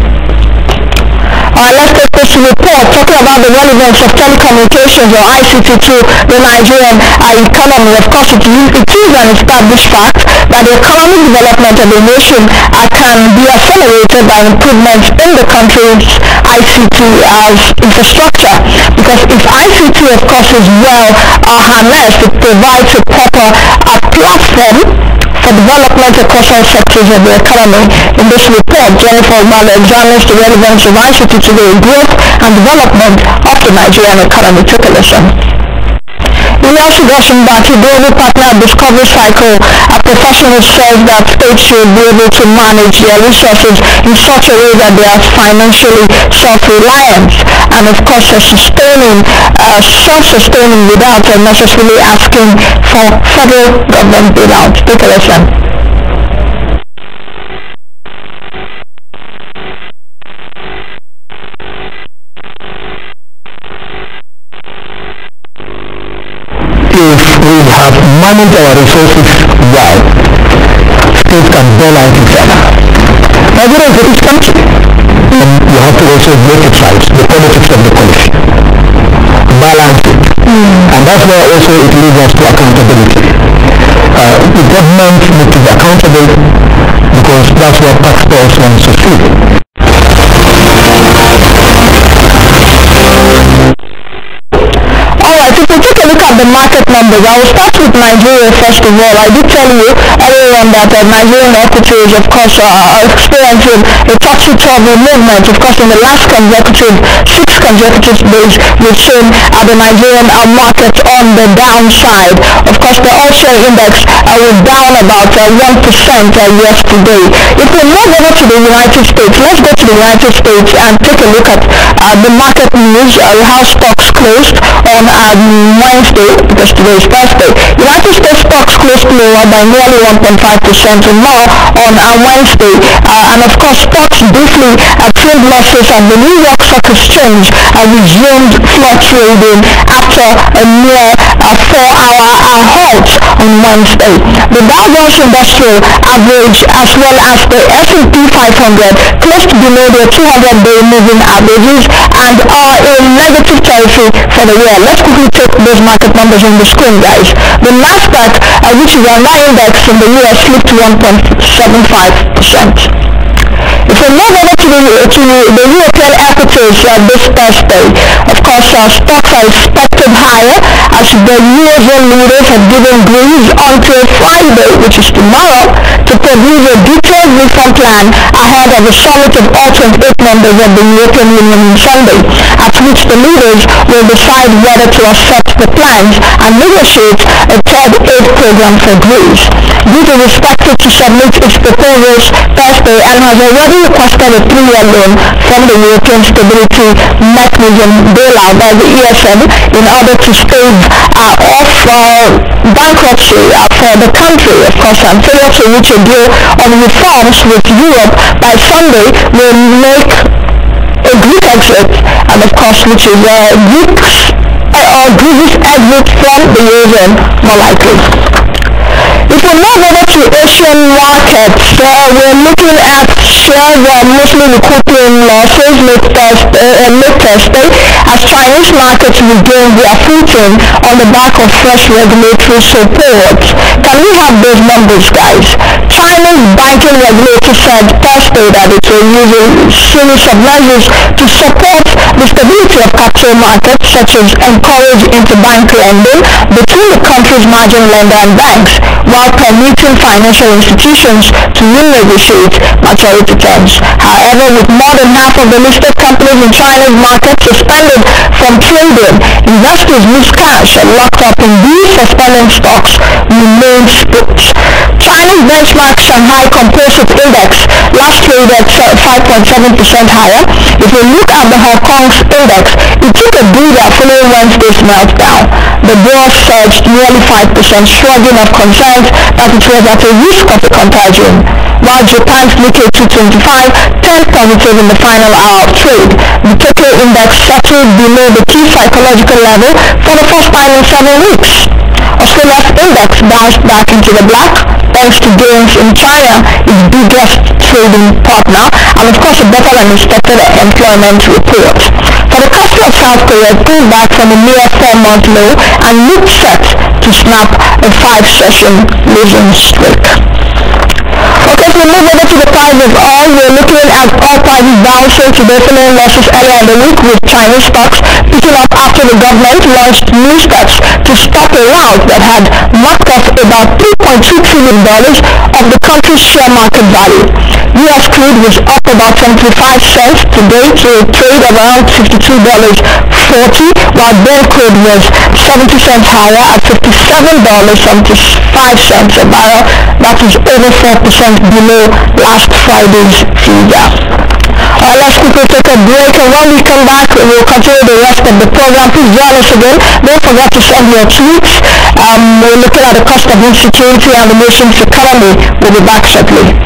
Let's take this report talking about the relevance of telecommunications or ICT to the Nigerian economy. Of course, it is an established fact that the economic development of the nation can be accelerated by improvements in the country's ICT as infrastructure. Because if ICT, of course, is well harnessed, it provides a proper platform for development across all sectors of the economy. In this report, Jennifer Obama examines the relevance of ICT to the growth and development of the Nigerian economy. Take a listen. Ilyas Goshenbaki, global partner at Discovery Cycle, a professional, says that states should be able to manage their resources in such a way that they are financially self-reliant and, of course, self-sustaining without necessarily asking for federal government bailouts. Take a listen. If we have managed our resources well, states can bail out each other. Nigeria is a rich country, and you have to also make it right, the politics of the country. Balance it. And that's why also it leads us to accountability. The government needs to be accountable because that's what taxpayers want to see. Alright, if we take a look at the market numbers, I will start with Nigeria first of all. I did tell you earlier on that Nigerian equities, of course, are experiencing a topsy-turvy movement. Of course, in the last 6 consecutive days, we've seen the Nigerian market on the downside. Of course, the all-share index was down about 1% yesterday. If we move over to the United States, let's go to the United States and take a look at the market news, how stocks closed on Wednesday, because today is Thursday. United States stocks closed lower by nearly 1.5% or more on Wednesday. And of course, stocks briefly trimmed losses at the New York Stock Exchange resumed floor trading after a near 4-hour halt on Wednesday. The Dow Jones Industrial Average as well as the S&P 500 closed below their 200-day moving averages and are in negative territory for the year. Let's quickly take those market numbers on the screen, guys. The Nasdaq, which is our index in the US, slipped 1.75%. If we move over to the European equities this Thursday, of course, stocks are expected higher as the Eurozone leaders have given Greece until Friday, which is tomorrow, to produce a detailed reform plan ahead of the summit of all 28 members of the European Union on Sunday, at which the leaders will decide whether to accept the plans and negotiate a third aid program for Greece. Greece is expected to submit its proposals Thursday and has already requested a 3-year loan from the European Stability Mechanism bailout by the ESM in order to stave off bankruptcy for the country. Of course, and failure to reach a deal on reforms with Europe by Sunday will make a Greek exit, and of course, which is Greece's exit from the Eurozone more likely. If we move over to Asian markets, we're looking at shares mostly recouping losses late Thursday as Chinese markets regain their footing on the back of fresh regulatory support. Can we have those numbers, guys? China's banking regulator said Thursday that it will use a series of measures to support the stability of capital markets, such as encourage interbank lending between the country's margin lender and banks, while permitting financial institutions to renegotiate maturity terms. However, with more than half of the listed companies in China's market suspended from trading, investors whose cash are locked up in these suspended stocks remain spooked. China's benchmark Shanghai Composite Index last traded 5.7% higher. If you look at the Hong Kong's index, it took a breather following Wednesday's meltdown. The Bourse surged nearly 5%, shrugging off concerns that it was at a risk of a contagion, while Japan's Nikkei 225 turned positive in the final hour of trade. The Tokyo index settled below the key psychological level for the first time in 7 weeks. Australia's index bounced back into the black thanks to gains in China, its biggest trading partner, and of course a better than expected employment report. For the capital of South Korea, it pulled back from a near 4-month low and looked set to snap a 5-session losing streak. Okay, so we move over to the price of oil. We're looking at oil prices bouncing today following losses earlier in the week, with Chinese stocks picking up after the government launched new steps to stop a rout that had knocked off about $3.2 trillion of the country's share market value. U.S. crude was up about 75 cents today to a trade of around $52.40, while Brent crude was 70 cents higher at $57.75 a barrel. That is over 4% below last Friday's figure. Let's quickly take a break, and when we come back, we'll continue the rest of the program. Please join us again. Don't forget to send your tweets. We're looking at the cost of insecurity and the nation's economy. We'll be back shortly.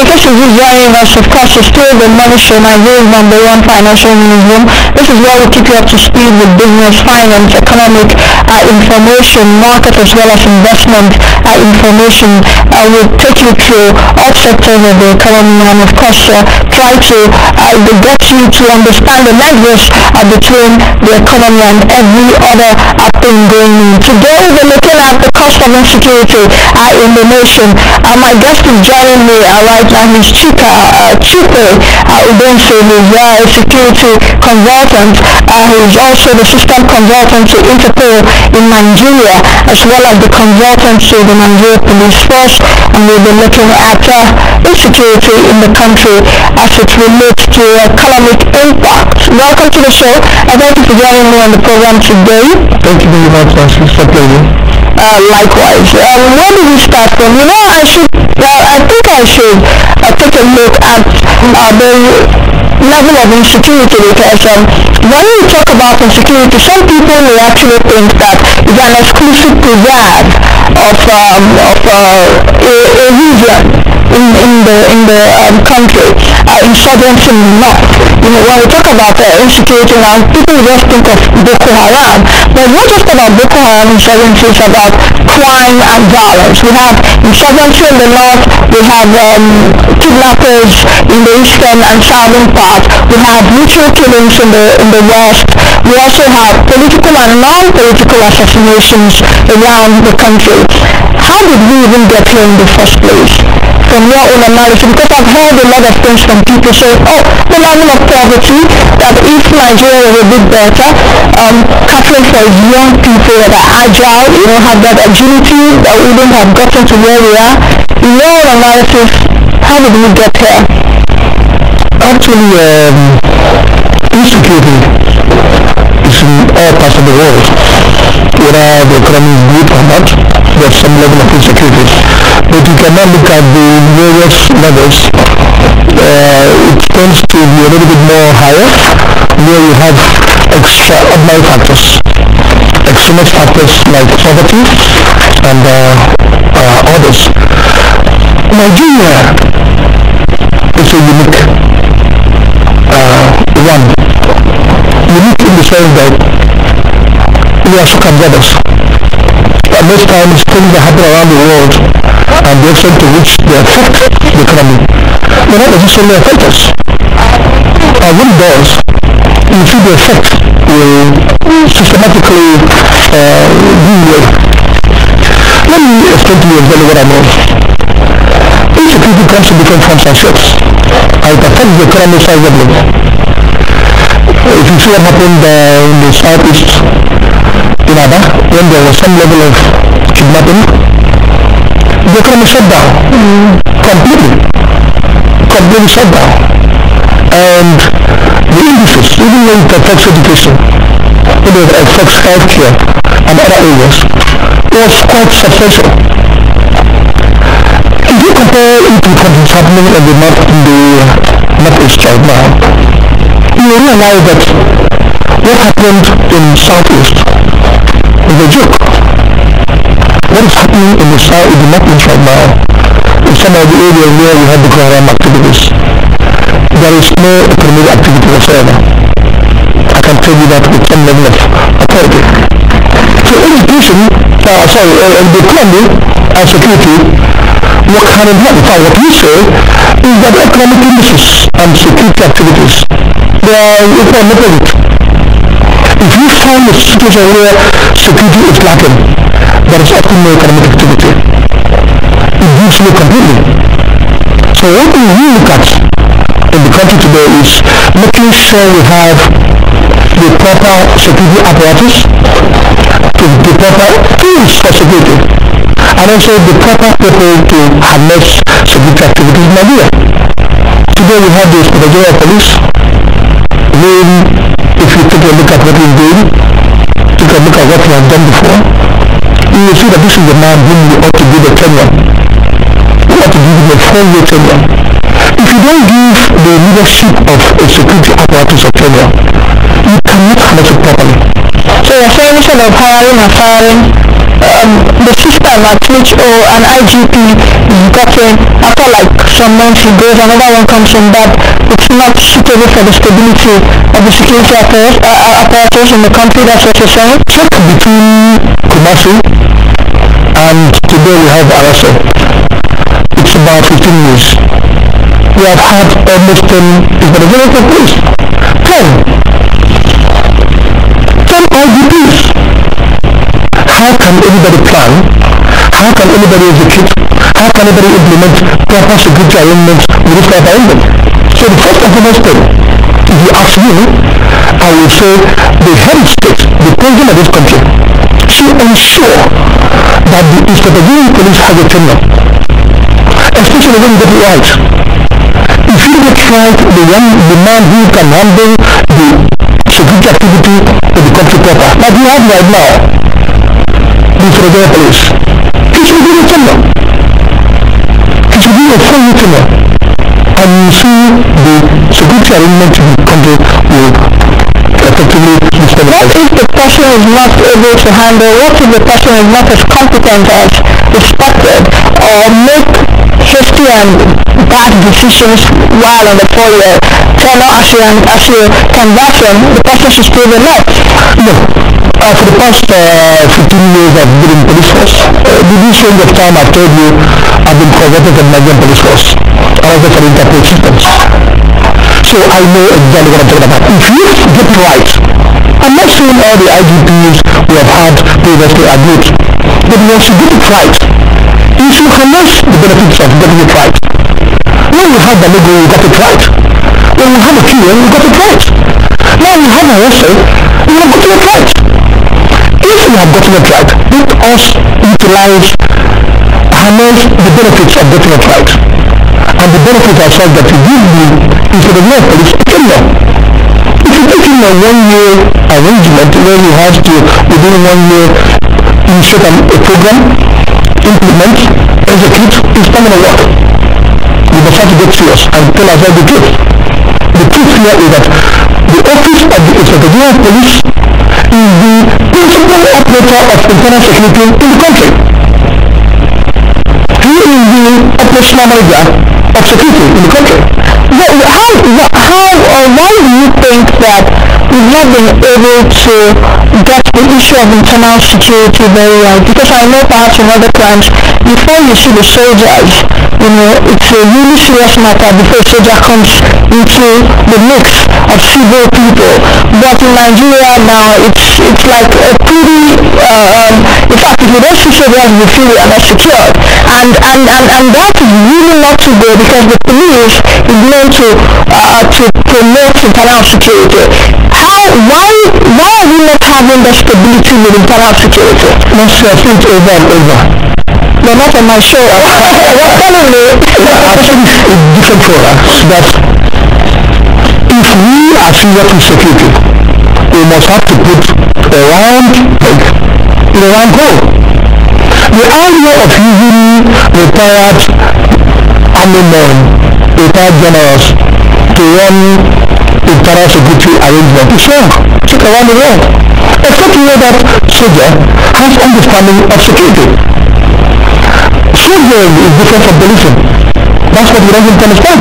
in case you're just joining us, of course, it's still the Money Show, Nigeria's #1 financial newsroom. This is where we keep you up to speed with business, finance, economic information, market as well as investment information. We'll take you through all sectors of the economy and, of course, try to get you to understand the nexus between the economy and every other thing going on. Today we're looking at the cost of insecurity in the nation. My guest is joining me right now. He's Chipe Udonso. He's a security consultant. He's also the system consultant to Interpol in Nigeria, as well as the consultant to the Nigeria Police Force. And we'll be looking at insecurity in the country as it relates to economic impact. Welcome to the show, and thank you for joining me on the program today. Thank you very much, Francis. It's a pleasure. Likewise. Where do we start from? I think I should take a look at the level of insecurity, because when we talk about insecurity, some people may actually think that it's an exclusive preserve of a region in the country, insurgency in the north. When we talk about insecurity now, people just think of Boko Haram, but it's not just about Boko Haram insurgency, it's about crime and violence. We have insurgency in the north, we have kidnappers in the eastern and southern part, we have mutual killings in the west, we also have political and non-political assassinations around the country. How did we even get here in the first place? From your own analysis, because I've heard a lot of things from people saying, the level of poverty, that if Nigeria was a bit better, catering for young people that are agile, have that agility, that we wouldn't have gotten to where we are. In your own analysis, how did we get here? Actually, insecurity is in all parts of the world. Whether the economy is good or not, there's some level of insecurity. But you cannot look at the various levels. It tends to be a little bit more higher, where you have extraordinary factors, extremist factors like poverty and others. Nigeria is a unique one. Unique in the sense that we are African brothers. And most times things that happen around the world and the extent to which they affect the economy may not necessarily affect us. When it does, you see the effect will systematically be away. Let me explain to you exactly what I mean. Insecurity comes in different forms and shapes, and it affects the economy sizably. If you see what happened in the southeast in Aba, when there was some level of kidnapping, the economy shut down completely shut down. And the indices, even when it affects education, when it affects healthcare and other areas, was quite substantial. If you compare it with what is happening in the northeast right now, you will realize that what happened in southeast is a joke. What is happening in the northeast right now, in some of the areas where we have the Haram activities, there is no economic activity whatsoever. I can tell you that with some level of authority. So education, the economy and security work hand in hand. In fact, what we say is that economic indices and security activities, they are equal opposite. If you find a situation where security is lacking, there is often no economic activity. It gives you completely. So what we look at in the country today is making sure we have the proper security apparatus, the proper tools for security, and also the proper people to harness security activities in Nigeria. Today we have the Nigeria Police, when if you take a look at what he's doing, take a look at what he has done before, you will see that this is the man whom we ought to give a tenure. We ought to give him a 4-year tenure. If you don't give the leadership of a security apparatus a tenure, you cannot harness it properly. So you're saying instead of hiring and firing, the system at which an IGP is gotten, after like some months he goes, another one comes in, that it's not suitable for the stability of the security apparatus in the country. That's what you're saying? Check between Kumasi and today we have Arasa. It's about 15 years. We have had almost 10 Israeli police. 10 IGPs. How can anybody plan? How can anybody execute? How can anybody implement proper security arrangements with this type of arrangement? So the first and foremost thing, if you ask me, I will say the head of state, the president of this country, should ensure that the Israeli police has a tenure, especially when you get it right. If you get right, the man who can handle the security activity in the country proper, like you have right now, the Israeli police, he should be a tenure. He should be a full tenure. And you see the security arrangement in the country will effectively be stabilized. What if the person is not able to handle, what if the person is not as competent as expected, or make hasty and bad decisions while on the 4-year tenure as you conversion, the person should stay the lot? No. For the past 15 years I've been in police force. This range of time I've told you I've been converted to the Nigerian police force. I was for the Interpol systems. So I know exactly what I'm talking about. If you get it right, I'm not saying all the IGPs we have had previously are good, but once you get it right, you should harness the benefits of getting it right. When we had the logo, we got it right. When we had a QA, we got it right. Now we have a wrestler, we have gotten it right. If we have gotten it right, let us utilize, harness the benefits of getting it right. And the benefits are such that you give the Israeli police a tenure. If you take in a 1-year arrangement where you have to, within 1 year, initiate a program, implement, execute, it's not going to work. We must have to get serious and tell ourselves the truth. The truth here is that the office of the Israeli police is the principal operator of internal security in the country. He is the operational manager of security in the country. Why do you think that we've not been able to get the issue of internal security very right? Because I know perhaps in other crimes, before you see the soldiers, it's a really serious matter before a soldier comes into the mix of civil people. But in Nigeria now, it's like a pretty, in fact, if you don't see soldiers, you feel they are not secured. And that is really not too good, because the police is known to promote internal security. Why are we not having the stability with internal security? Let's think over and over. They're not on my show. What's telling me? I've said this in different forums that if we are serious with security, we must have to put a round peg in a round hole. The idea of using retired army men, retired generals to run internal security arrangement is wrong. Check around the world. Except where that soldier has understanding of security. Soldiering is different from policing. That's what we don't even understand.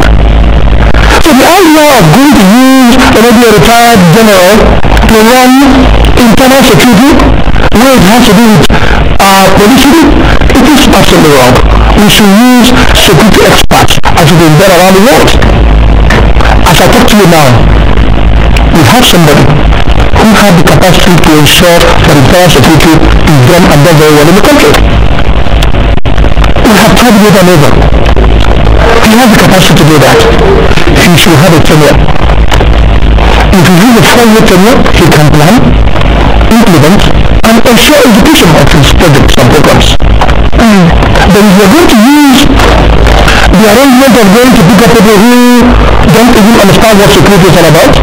So the idea of going to use maybe a retired general to run internal security where it has to do with policing, it is absolutely wrong. We should use security experts as it is done around the world. As I talk to you now, we have somebody who has the capacity to ensure that internal security is done and done very well in the country. We have tried it and over. He has the capacity to do that. He should have a tenure. If he has a 4-year tenure, he can plan, implement, and ensure execution of his projects and programs. But if we are going to use the arrangement of going to pick up people who don't even understand what security is all about,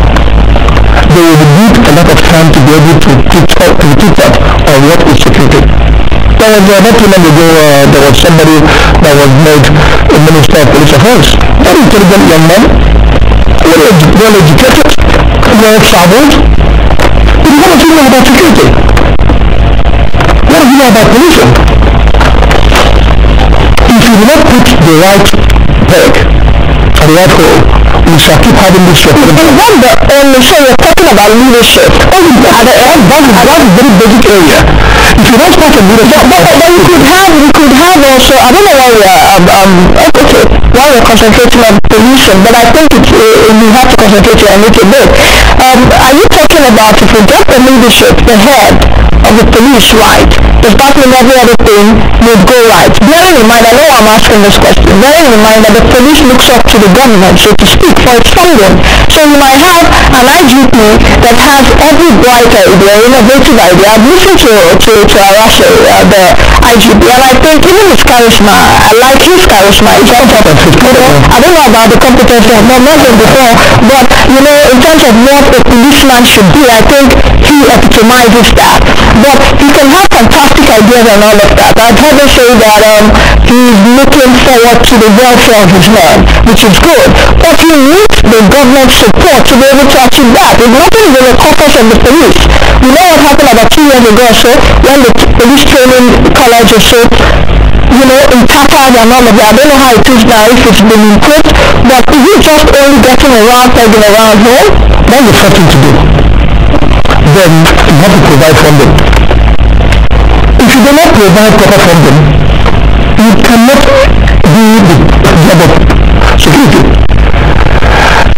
they will need a lot of time to be able to teach up on what is security. There was not too long ago, there was somebody that was made a minister of police affairs. Very intelligent young man, well educated, well traveled. But what does he know about security? What does he know about policing? we not put the right peg on the right hole, we shall keep having this short. Is that the only, so you're talking about leadership? That's a very basic area. If you don't start a leadership, but you could have also, I don't know why we're concentrating on pollution, but I think we have to concentrate on it a bit. Are you talking about if we get the leadership, the head of the police right, does that mean every other thing would go right? Bearing in mind, I know I'm asking this question, bearing in mind that the police looks up to the government, so to speak, for its funding. So you might have an IGP that has every bright idea, innovative idea. I've listened to Arashe, the IGP, and I think even his charisma, I like his charisma. I don't know about the competency, I've not met him before, but in terms of what a policeman should be, I think he epitomizes that. But he can have fantastic ideas and all of that. I've heard him say that he's looking forward to the welfare of his men, which is good. But he needs the government support to be able to achieve that. It's nothing with the corpus of the police. We know what happened about 2 years ago or so when the police training college was so in tatters and all of that. I don't know how it is now, if it's been improved, but is it just only getting around, pegging around home? That's the first thing to do. Then you have to provide funding. If you do not provide proper funding, you cannot do the job of security.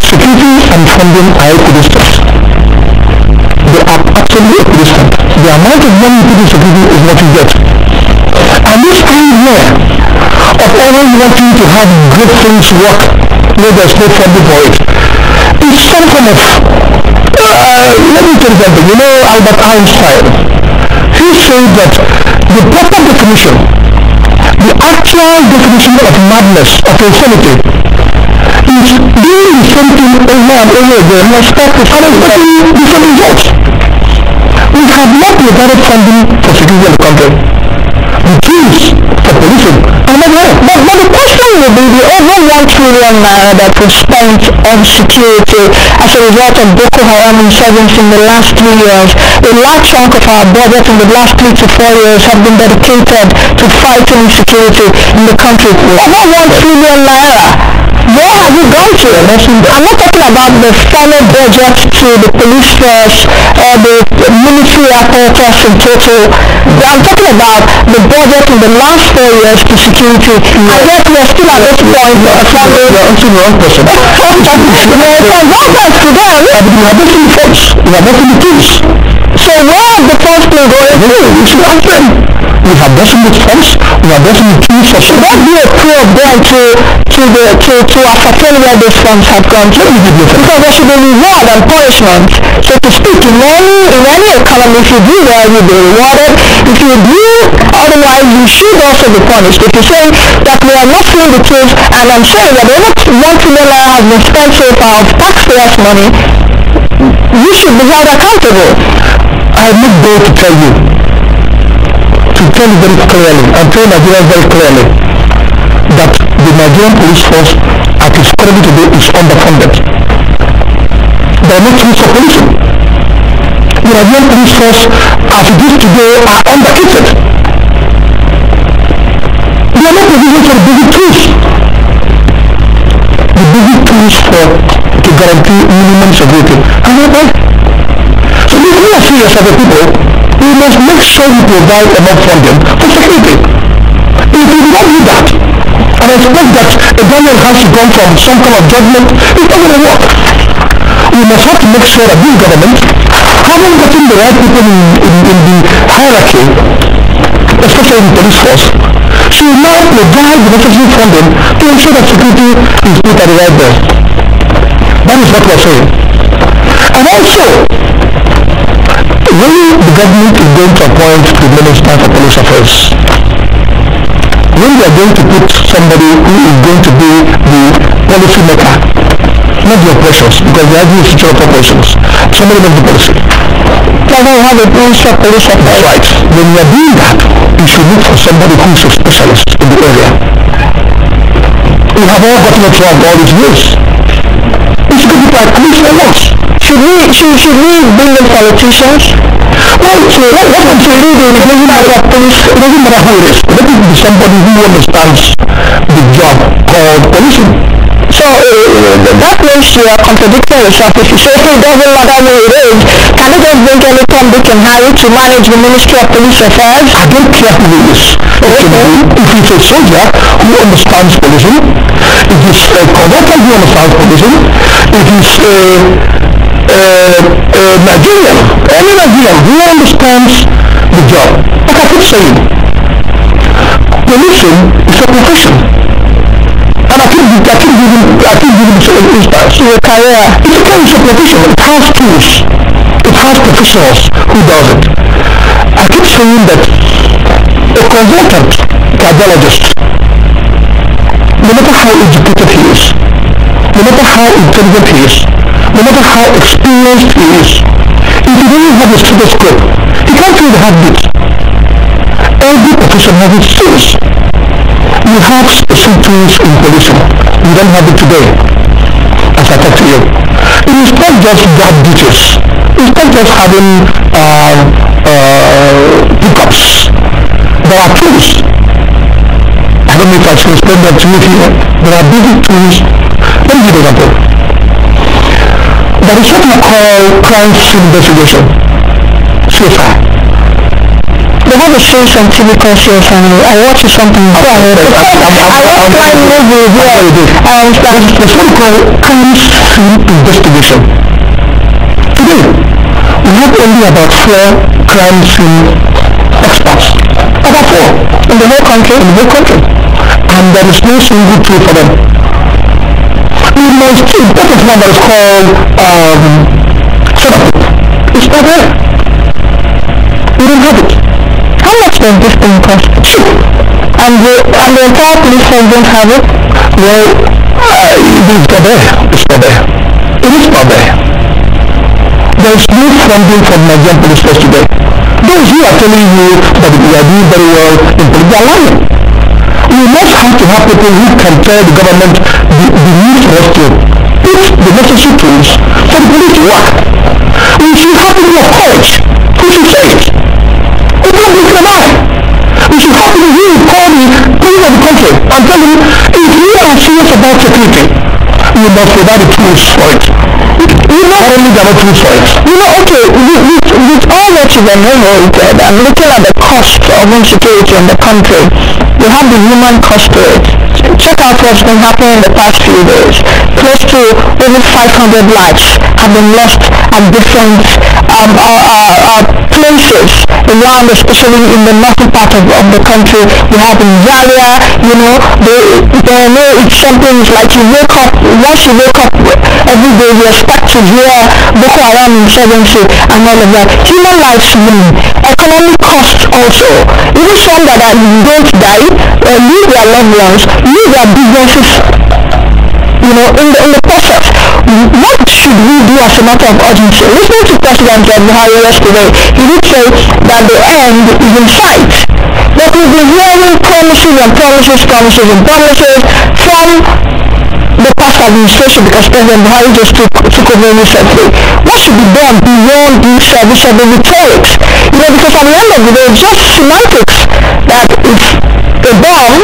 Security and funding are equidistant. They are absolutely equidistant. The amount of money you put in security is what you get. And this idea of always wanting to have great things work where there's no funding for it is some form of let me tell you something. Albert Einstein, he said that the proper definition, the actual definition of madness, of insanity, is doing the same thing over and over again and expecting different results. We have not provided funding for security in the country. The tools for policing are not there. But the question will be the over 1 trillion naira that was spent on security as a result of Boko Haram insurgency in the last 3 years. A large chunk of our budget in the last 3 to 4 years have been dedicated to fighting insecurity in the country. Over 1 trillion naira. Where have you gone to? I'm not talking about the final budget to the police force or the military apparatus in total. I'm talking about the budget in the last 4 years to security. I guess we are still at this point of funding. You're answering the wrong question. Well, thank God to them. We are making the funds. We are making the tools. So where have the funds been going to? You should ask them. We have gotten the funds. We have gotten the tools for sure. What do a probe then to ascertain where those funds have gone to? Because there should be reward and punishment. So to speak, in any economy, if you do well, you'll be rewarded. If you do otherwise, you should also be punished. If you say that we are not seeing the tools, and I'm saying that over 1 trillion naira has been spent so far of taxpayers' money, you should be held accountable. I am not going to tell you very clearly, and tell Nigerians very clearly, that the Nigerian police force at its current today is underfunded. There are no tools for policing. The Nigerian police force as it is today are underfunded. There are no provisions for the basic tools. The basic tools to guarantee minimum security are not there. So if we are serious as a people, we must make sure we provide enough funding for security. If we do not do that, and expect that a government has to come from some kind of judgment, it's not going to work. We must have to make sure that this government, having gotten the right people in the hierarchy, especially in the police force, should now provide the necessary funding to ensure that security is put at the right there. That is what we are saying. And also, when the government is going to appoint the Minister for Police Affairs, when they are going to put somebody who is going to be the policy maker, not the operations, because they are the future of operations, somebody makes the policy. Then we have a Minister of Police Affairs. Right. When you are doing that, you should look for somebody who is a specialist in the area. We have all gotten it wrong all these years. Insecurity by police for once. Should we bring in politicians? Well, so what I'm saying is it doesn't matter who it is. Let it be somebody who understands the job called policing. So that means you are contradicting yourself. If you say it doesn't matter who it is, can you just bring any Tom, Dick and Harry to manage the Ministry of Police Affairs? I don't care who it is. Okay. If it's a soldier who understands policing, if it's a conductor who understands policing, if it's a Nigerian, any Nigerian who understands the job. Like I keep saying, policing is a profession. And I keep giving instance. Your career. It's a kind of profession. It has tools. It has professionals who does it. I keep saying that a consultant cardiologist, no matter how educated he is, no matter how intelligent he is, no matter how experienced he is, if he doesn't have a stethoscope, he can't feel the heartbeat. Every profession has its tools. You have special tools in policing. You don't have it today, as I talk to you. It is not just job duties. It's not just having pickups. There are tools. I don't know if I should explain that to you here. There are basic tools. Let me give you an example. There is what we call crime scene investigation. CSI. They have a series on TV called CSI. I watch something. I watch crime movies. There's what we call crime scene investigation. Today, we have only about 4 crime scene experts. About 4 in the whole country. And there is no single tool for them. The most important one that is called setup. It's not there. We don't have it. How much does this thing cost? And the entire police force don't have it? Well, it's not there. It is not there. There is no funding from Nigerian police force today. Those who are telling you that we are doing very well in police, they are lying. We must have to have people who can tell the government the need for us to put the necessary tools for the police to work. We should have people of courage who should say it. We can't be denied. We should have people who will call the police of the country and tell them, if we are serious about security, we must provide the tools for it. Not only there are tools for it. Okay, with all that you've enumerated, I'm looking at the cost of insecurity in the country. You have the human cost to it. Check out what's been happening in the past few days. Close to over 500 lives have been lost at different places around, especially in the northern part of the country. We have in Zaria, it's something like once you wake up every day, you expect to hear Boko Haram insurgency and all of that. Human lives win. Economic costs also. Even some that don't die, lose their loved ones, lose their businesses, in the process. What should we do as a matter of urgency? Listening to President Buhari yesterday, he did say that the end is in sight. But we've been hearing promises from the past administration, because President Buhari just took over recently. What should be done beyond this service of the rhetorics? Because at the end of the day, it's just semantics that if a bomb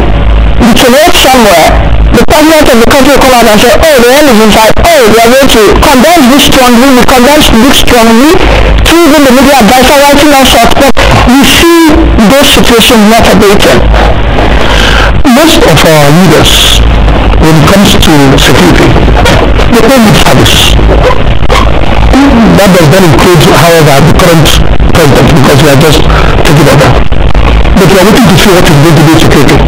detonates somewhere, the president of the country will come out and say, oh, the end is in sight, oh, we are going to condemn this strongly, we condemn this strongly, through even the media advisor writing all sorts, but we see those situations not abating. Most of our leaders, when it comes to security, they pay lip service. That does not include, however, the current president, because we are just taking over. But we are waiting to see what is going to do security.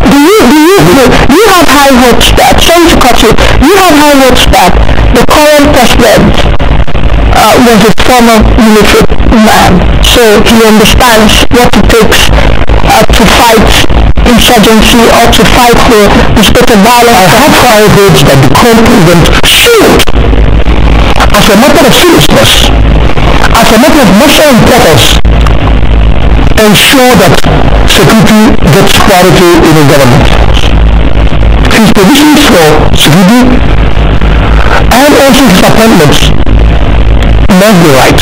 Do you have high hopes that, sorry to cut you, you have high hopes that the current president was a former military man, so he understands what it takes to fight insurgency or to fight the state of violence? I have high hopes that the current president should, as a matter of seriousness, as a matter of national importance, ensure that security gets priority in the government. His positions for security and also his appointments must be right.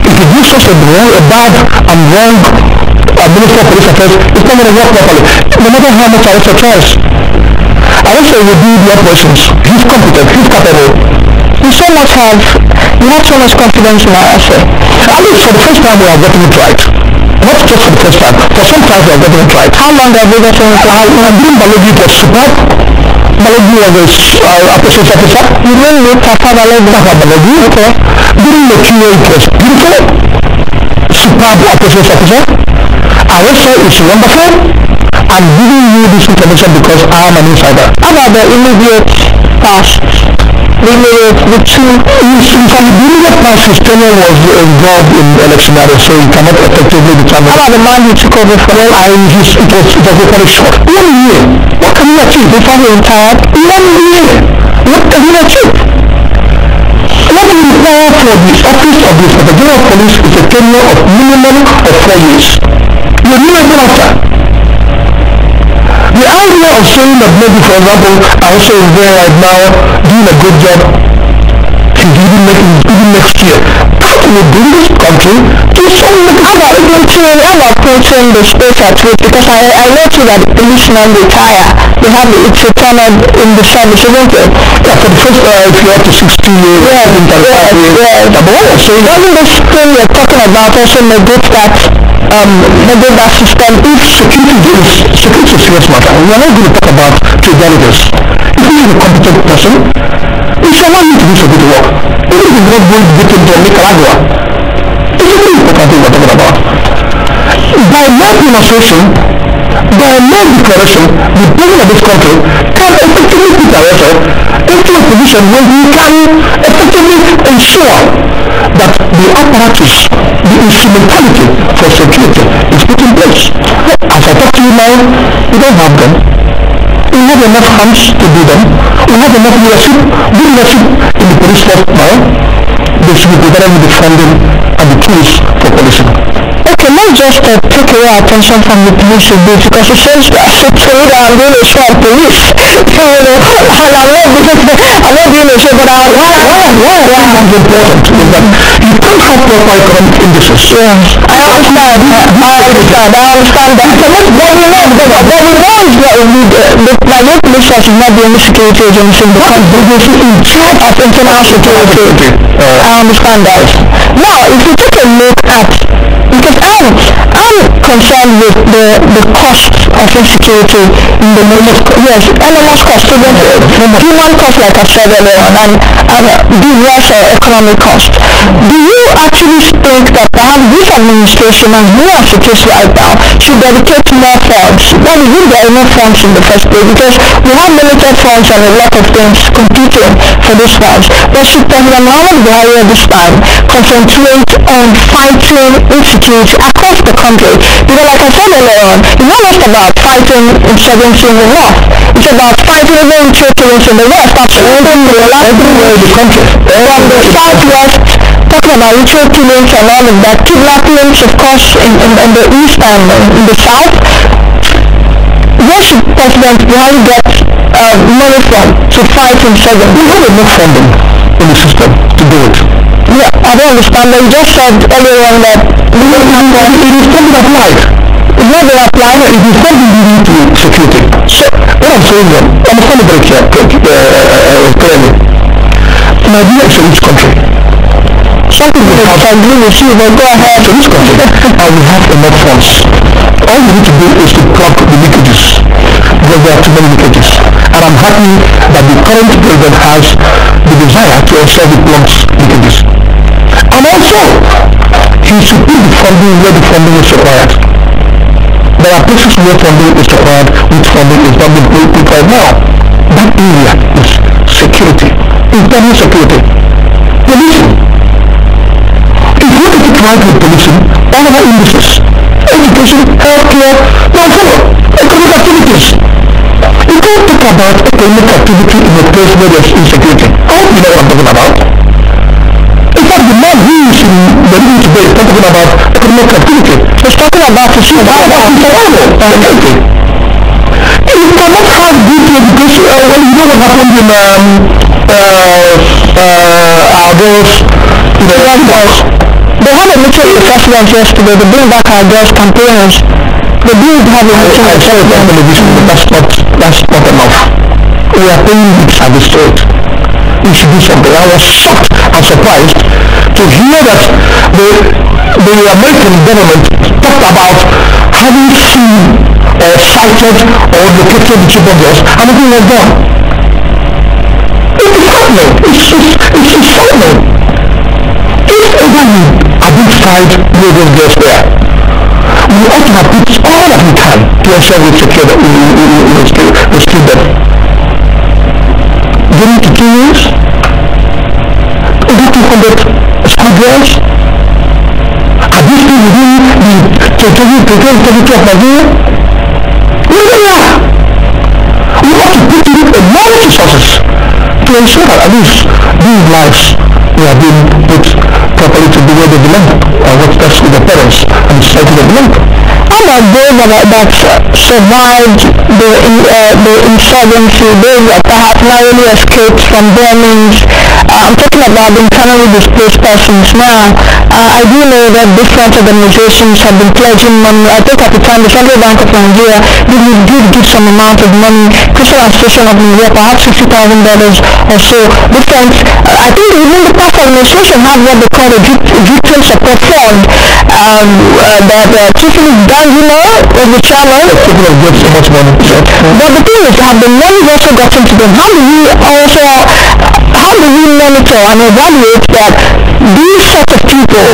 If he gives us a bad and wrong Minister of Police Affairs, it's not going to work properly, no matter how much our tries. I also will do the operations. He's competent, he's capable. You so much have confidence in our essay. I mean, for the first time we are getting it right. Not just for the first time, for some time we are getting it right. How long have we gotten it right? During Balogi it was superb. Balogi was a police officer. You didn't meet Papa Balogi. Okay. During the QA it was beautiful. Superb police officer. Arrestor is wonderful. I'm giving you this information because I am an insider. How about the immediate past? The two. The immediate past, his tenure was involved in election matters, so you cannot effectively determine. How about the man who took over from? Well, it was very short. 1 year. What can you achieve before he retired? 1 year. What can you achieve? What we require for the office of the Inspector General of Police is a tenure of minimum of 4 years. You're never after. The idea of saying that maybe, for example, also is there right now doing a good job, he's even next year. How can we bring this country to some about putting the space at risk? Because I know too that policemen retire. It's a turn in the service, isn't it? Yeah, for the first, if you're up to 60 years, yes. But what I'm saying, doesn't this thing you're talking about also negate that system? If security is a serious matter, we are not going to talk about trivialities. If he is a competent person, he shall not need to do security work. Even if he's not going to get into Nicaragua, it's a very important thing we're talking about. By no demonstration, by no declaration, the president of this country can effectively put ourselves into a position where we can effectively ensure that the apparatus, the instrumentality for security is put in place. As I talk to you now, we don't have them. We have enough hands to do them. We have enough leadership, good leadership in the police force now. They should be provided with the funding and the tools for policing. Okay, not just take away attention from the police a bit, because it seems that to me that I'm doing a show on police. And I'm not doing a show, but why is important is that you can't have proper economic indices. Yeah. I understand that. But we know the Nigerian police force is not the only security agency in the country. In charge of internal security. I understand that. Now, if you take a look at, because I'm concerned with the cost of insecurity in the enormous cost, human cost like I said earlier on, and diverse economic cost. Do you actually think that perhaps this administration and who are security right now should dedicate more funds? Well, we there are enough funds in the first place, because we have limited funds and a lot of things competing for these funds. But should President Muhammad Buhari at this time concentrate on fighting insecurity across the country? Because like I said earlier on, it's not just about fighting insurgency in the north. It's about fighting even insurgency in the west. Everywhere in the country. From the southwest, talking about ritual killings and all of that, kidnappings of course in the east and in the south. Where should President Buhari get money from to fight insurgency? We have enough funding in the system to do it. Yeah, I don't understand. You just said earlier on that it is something applied. It's not been applied. It is something leading to security. So what I'm saying is, I'm going to break here clearly. Nigeria is a rich country. Something we have to agree with you, but go ahead to this country and we have enough funds. All we need to do is to plug the leakages, because there are too many leakages. And I'm happy that the current president has the desire to ensure the plugs leakages. And also, he should put the funding where the funding is required. There are places where funding is required, which funding is not being put right now. That area is security, internal security. Policing. If you look at it right with policing, all of our indices, education, healthcare, economic activities. You can't talk about economic activity in a place where there's insecurity. I hope you know what I'm talking about. In fact, the man who is in the meeting today is talking about economic activity. He's talking about the survival. You can't cannot have good education. Well, you know what happened in our girls, They had a meeting with the president yesterday. They bring back our girls campaigners. They did have a meeting I with the saw it on president. television, but that's not enough. We are paying lip service to it. We should do something. I was shocked and surprised to hear that the American government talked about having seen or sighted or located the children girls, and nothing was done. It is happening. It's happening. If ever you identified where those girls were, we ought to have put all that we can to ensure we secure that we rescue them. Getting to 2 years, over 200 schoolgirls, are these people within the territory of Nigeria? Where they are? We ought to put in a lot of resources to ensure that at least these lives are being put properly to be where they belong, and what's best with the parents and the society they belong to. How about those that survived the insurgency, those that perhaps narrowly escaped from bombings? I'm talking about the internally displaced persons now. I do know that different organizations have been pledging money. I think at the time the Central Bank of Nigeria did give some amount of money. Christian Association of Nigeria, perhaps $60,000 or so. Different. I think even the past administration has what they call a victim support fund. That chiefly Gangula was the chairman. People have got so much money. But the thing is, have the money also gotten to them? How do we monitor and evaluate that these sorts of people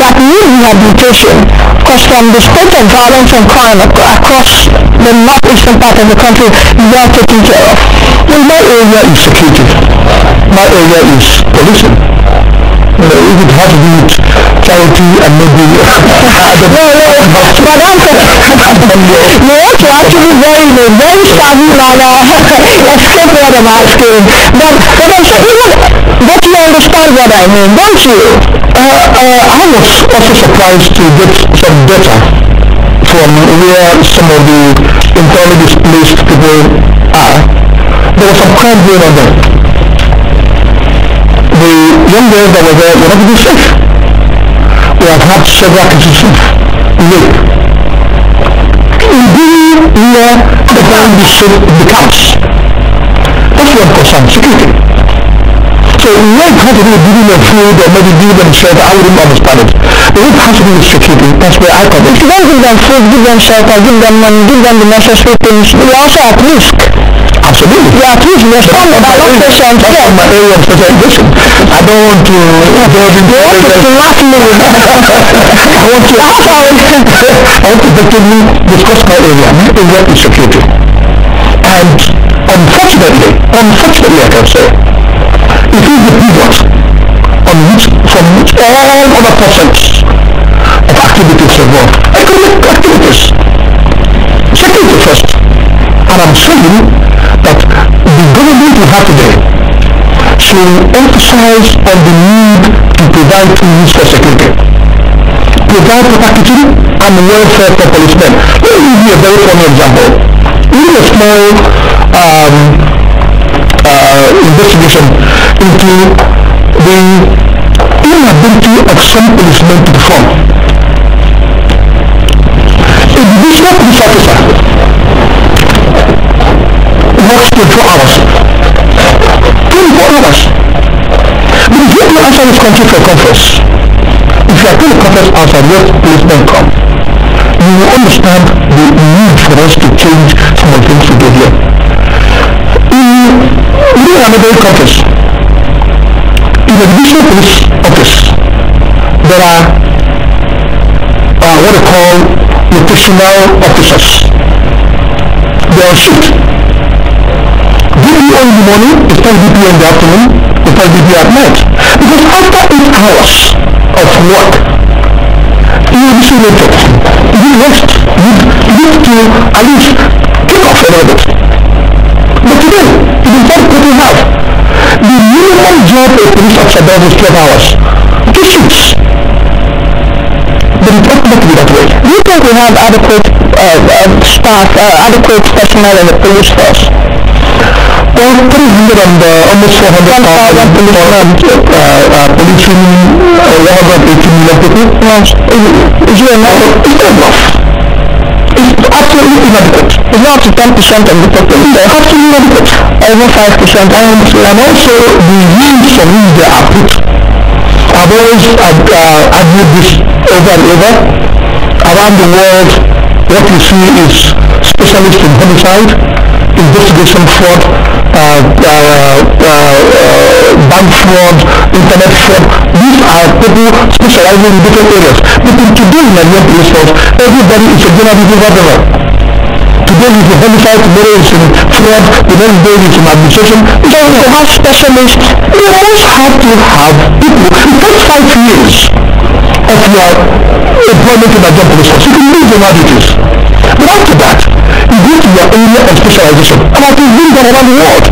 that need rehabilitation, because from the state of violence and crime across the northeastern part of the country, they are taken care of? Well, my area is security. My area is policing. If it has to do with charity and maybe but you have to actually very savvy manner escape what I'm asking. But I'm saying, but you understand what I mean, don't you? I was also surprised to get some data from where some of the internally displaced people are. There was some crime going on there. The young girls that were there were not even safe. We have had several cases of rape. Indeed, where the ground is safe in the camps. That's what concerns security. So where it has to do with giving them food or maybe giving them shelter, I wouldn't understand it. But when it has to do with security, that's where I come in. If you don't give them food, give them shelter, give them money, give them the necessary things, you're also at risk. Absolutely. You are at risk. You're strong about that patient. That's my area of specialization. I don't want to delve into I want to effectively discuss my area. My area is security. And unfortunately I can say, it is the pivot from which all other facets of activities evolve. Economic activities. Security first. And I'm saying that the government we have today should emphasize on the need to provide tools for security, provide protection and welfare for policemen. Let me give you a very funny example. We did a small investigation into the inability of some policemen to perform. A divisional police officer works 24 hours. 24 hours. But if you go outside this country for a conference, if you are going to conference outside where policemen come, you will understand the need for us to change some of the things we do here. In another conference, in the divisional police office, there are what they call rotational officers. They are on shift. DPO in the morning, they start DPO in the afternoon, they start DPO at night. Because after 8 hours of work, you will be simulated. You need rest. You need to at least take off a little bit. But today, it is what people have. The minimum job a police officer does is 12 hours. 2 shifts. The it ought not to be that way. Do you think we have adequate staff, adequate personnel in the police force? Well, 300 and almost 400,000 policing 180 million people. Yes. Is it enough? It's not enough. It's absolutely inadequate. It's not up to 10% of the population. It's absolutely inadequate. Over 5%. And also the rules from which they are put. I've always argued this over and over. Around the world, what you see is specialists in homicide, investigation fraud, bank fraud, internet fraud. These are people specializing in different areas. But in today's Nigerian police force, everybody is a general whatever. Today is in homicide, tomorrow is in fraud, the next day is in administration. So you have specialists. You always have to have people. The first 5 years of your employment in Nigerian police force, you can lose your duties. But after that, you go to your area of specialization. And I can bring that around the world.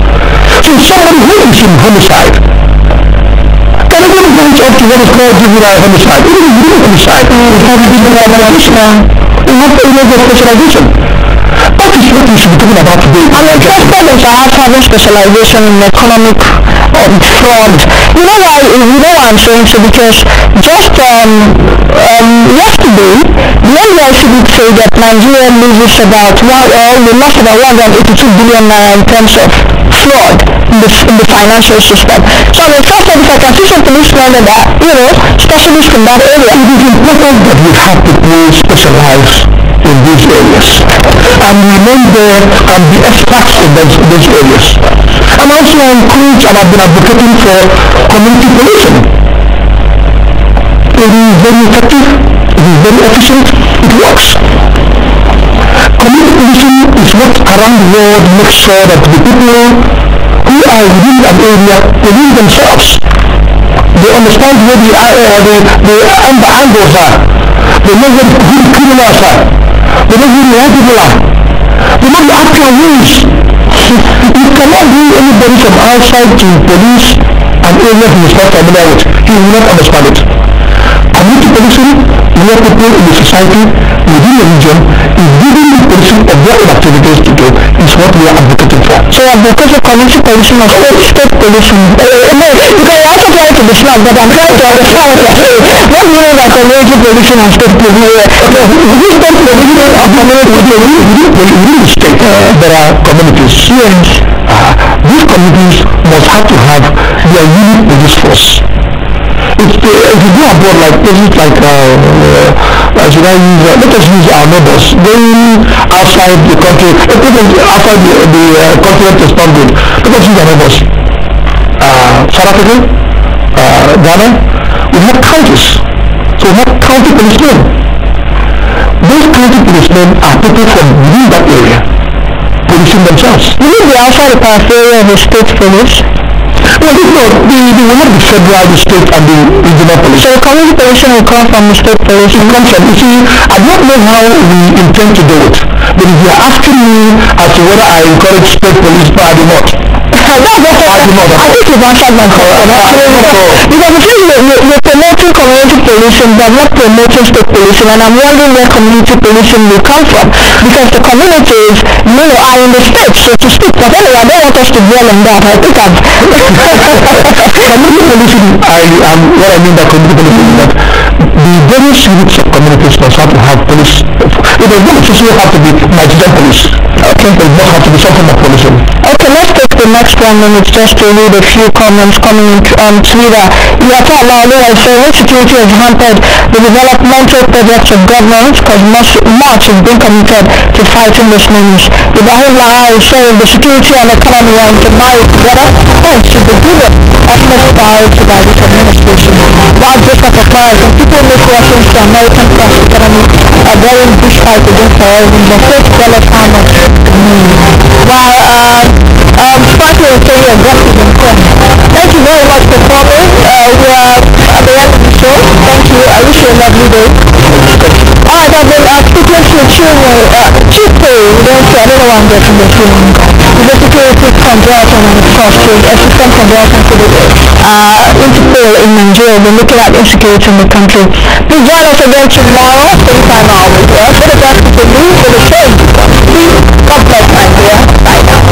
So somebody who is in homicide can even branch up to what is called juvenile homicide. Even in juvenile homicide, we have specialization. We have areas of specialization. That is what we should be talking about today. I'm interested in perhaps having specialization in economic fraud. You know why I'm saying so? Because just yesterday, the NYC did say that Nigeria loses about we lost about 182 billion naira in terms of fraud in the financial system. So I'm interested if I can see some policemen that specialists in that area. It is important that we have people specialized in these areas and remain there and be experts in those areas. And also encourage, and I've been advocating for community policing. It is very effective, it is very efficient, it works. Community policing is what around the world makes sure that the people who are within an area police themselves. They understand where the angles are. They know who the criminals are. They know who the wrong people are. They know the actual rules. You cannot bring anybody from outside to police an area he is not familiar with. He will not understand it. Community policing, where people in the society, within the region, is giving the policing of their own activities to do, is what we are advocating for. So advocate for community policing or state policing? No, because I also try to be smart, but I'm trying to understand what you're saying. What do you mean by community policing and state policing? Within state policing or community within the state, there are communities. Yes. These communities must have to have their unique police force. If you go abroad like places like let us use our neighbors going outside the country, outside the continent is not good. Let us use our neighbors. South Africa, Ghana, we have counties. So we have county policemen. Those county policemen are people from within that area, policing themselves. You mean the outside the periphery of the state police? Well, they will not be federal, the state, and the regional police. So community policing will come from the state police? It comes from, you see, I don't know how we intend to do it. But if you are asking me as to whether I encourage state police, no, I do not. I think you've answered my question. Because the thing you're promoting community policing, but not promoting state policing, and I'm wondering where community policing will come from. Because the communities, are in the state, so to speak. But anyway, I don't want us to dwell on that. I think community policing, what I mean by community policing is that the various units of communities must have to have police. It does not necessarily have to be Nigerian police. Okay. It does not have to be something like policing. Okay, let's take the next 1 minute just to read a few comments coming on Twitter. Insecurity has hampered the developmental projects of government because much has been committed to fighting this menace. Ibrahim Lahar is saying the security and economy are intermarried together and should be given utmost priority by this administration. While Joseph Akbar, some people make reference to American class economy are very big fight against terrorism, but $8 how much while Franklin is saying aggressive and fun. Thank you very much for coming. We are at the end of the show. Thank you. I wish you a lovely day. Alright, I've been speaking to Chico. I don't know why I'm getting the film. He's a security consultant and of course the assistant consultant to the Interpol in Nigeria. We're looking at insecurity in the country. Please join us again tomorrow, same time hours. For the best of the news, for the change. Please, God bless Nigeria. Bye now.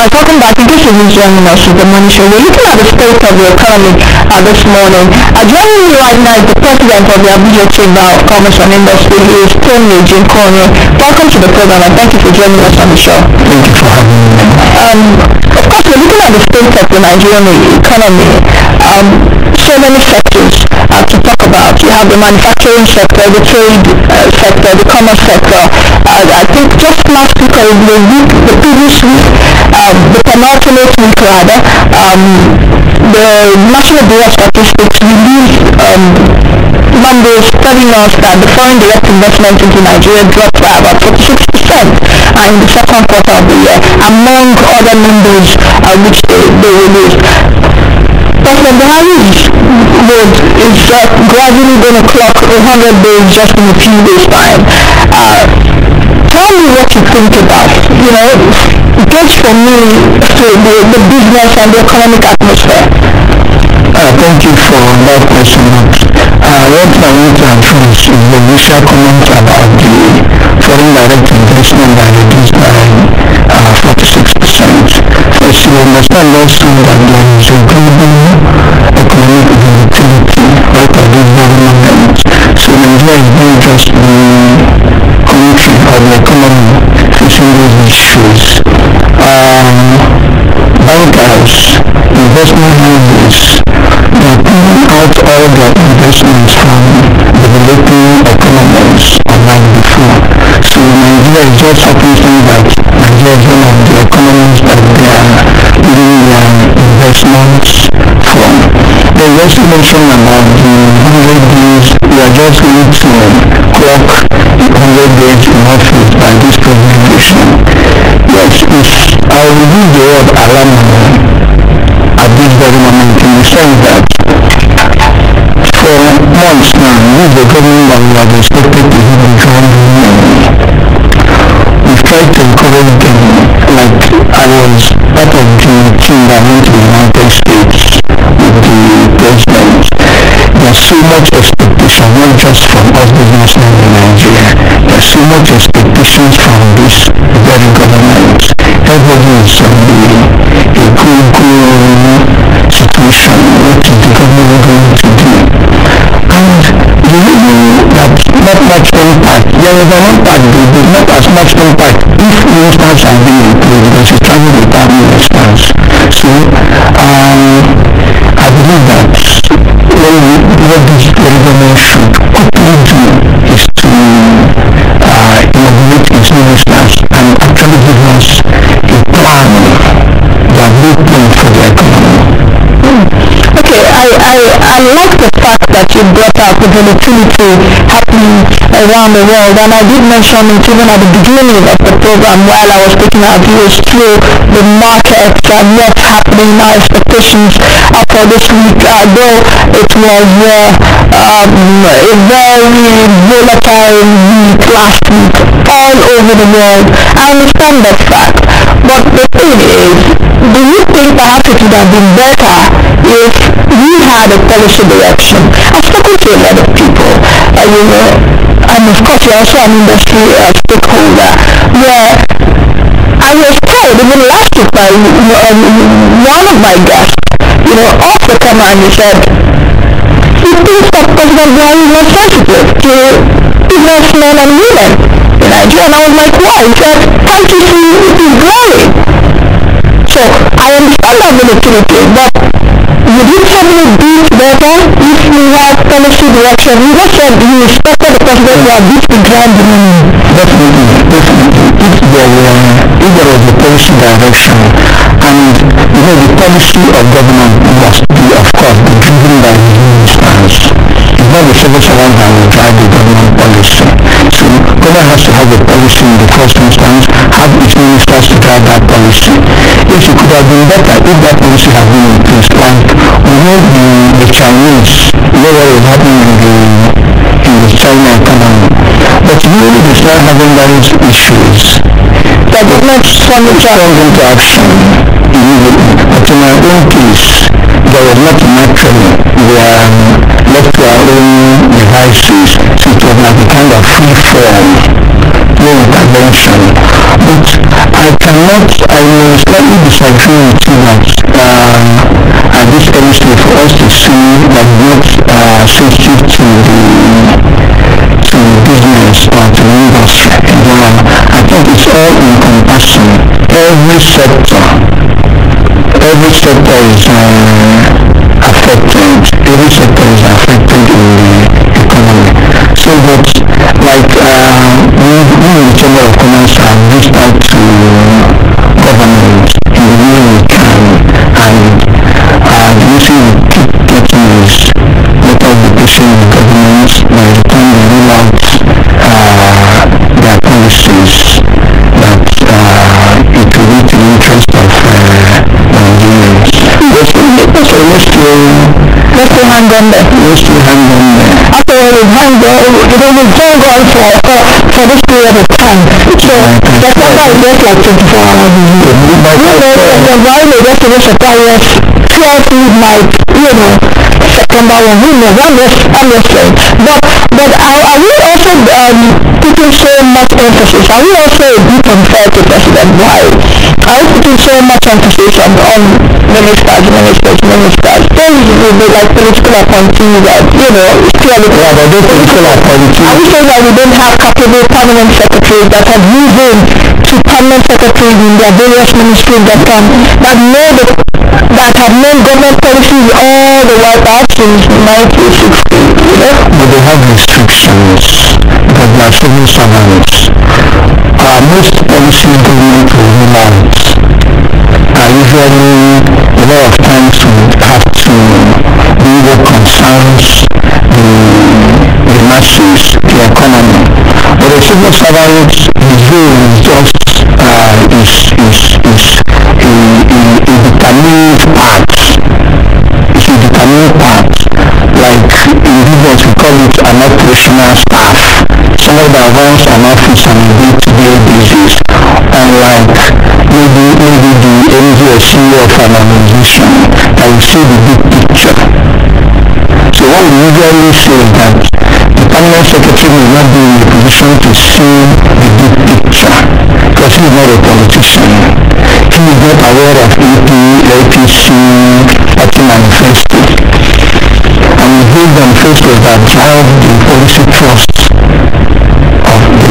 Welcome back. In case you're just joining us with the Money Show, we're looking at the state of the economy this morning. Joining me right now is the president of the Abuja Chamber of Commerce and Industry. He is Tony Jinkonye. Welcome to the program and thank you for joining us on the show. Thank you for having me. Of course, we're looking at the state of the Nigerian economy. So many sectors to talk about. You have the manufacturing sector, the trade sector, the commerce sector. I think just last week or the previous week, the penultimate week rather, the National Bureau of Statistics released numbers telling us that the foreign direct investment into Nigeria dropped by about 46% in the second quarter of the year, among other numbers which they released. President Buhari's road is gradually going to clock 100 days just in a few days' time. Tell me what you think about, just for me, the business and the economic atmosphere. Thank you for that question. What I want to address is the initial comment about the foreign direct investment that reduced by 46%. First, you understand also that there is a global economic volatility right at this very moment. So Nigeria is not just the country or the economy facing those issues. Bankers, investment houses, they are pulling out all their investments from developing economies unlike before. So Nigeria is just happening that Nigeria is one of the economies that they are putting their investments from. They also mentioned about the 100 days. We are just going to clock 100 days in office by this presentation. Yes, I will use the word alarm at this very moment in the sense that for months now, with the government that we have expected to hit the ground running, we've tried to encourage them. Like I was part of the team that went to the United States with the president. There's so much expectation, not just from us businessmen in Nigeria. There's so much expectations from this very government. Everybody is on a cool situation. What is the government going to do? And the reason that not much impact, there is an impact, but not as much impact if ministers are being employed because it's traveling without ministers. So I believe that what this government should quickly do is to inaugurate its ministers and actually give us a plan, their blueprint for the economy. Okay, I like the fact that you brought up the volatility happening around the world, and I did mention it even at the beginning of the program while I was taking our viewers through the markets and what's happening, our expectations for this week, though it was a very volatile week last week all over the world. I understand that fact, but the thing is, do you think perhaps it would have been better if we had a policy direction? I've spoken to a lot of people, and of course you're also an industry stakeholder, where I was told even last week by one of my guests, off the camera, and he said, he thinks that President Buhari was sensitive to businessmen and women in Nigeria, and I was like, why? He said, can't you see it is growing? So I understand that volatility, but would it probably be better if we had policy direction? You just said you expected the president to have beat the ground running. Definitely. If there was a policy direction, and the policy of government must be, of course, be driven by the ministers. It's not the civil servant that will drive the government policy. So government has to have a policy in the first instance, have its ministers to drive that policy. Yes, it could have been better if that policy had been in place. Like we know the Chinese, what was happening in the China economy. But really they start having those issues. The government sprung into action immediately. But in our own case, there was nothing actually. We are left to our own devices. So it was like a kind of free fall, no intervention. But I will slightly disagree with you that at this early stage for us to see that not sensitive to business or to industry in general. I think it's all encompassing. Every sector is affected. Every sector is affected in the economy. So that, like we in the Chamber of Commerce have reached out to government in the way we can, and the issue we keep getting is let us be patient with government by the time they roll out their policies, that it will be to the interest of Nigerians. Let's still hang on there. After all, we've hung on for this period of time. So that's why I work like 24 hours a year. The environment just to supply us 12 midnight, September when who knows, I'm just saying. But are we also putting so much emphasis? Are we also a bit unfair to President Buhari? Are we putting so much emphasis on ministers? Things will be like political appointees that, still but those political appointees. Are we saying that we don't have capable permanent secretaries that have moved in to permanent secretaries in their various ministries that have known government policies all the way back since 1960? But they have restrictions because they are civil servants. Most policies government will roll out usually a lot of times we have to be what concerns the masses, the economy. But a civil servant, his role is just a determined part. It's a determined part. Like in business we call it an operational staff. Somebody that runs an office on a day-to-day basis. Unlike maybe the MD or CEO of an organization that will see the big picture. So what we usually say is that the permanent secretary will not be in a position to see the big picture because he is not a politician. He is not aware of APC, party manifesto. And these manifestos that drive the policy trust of the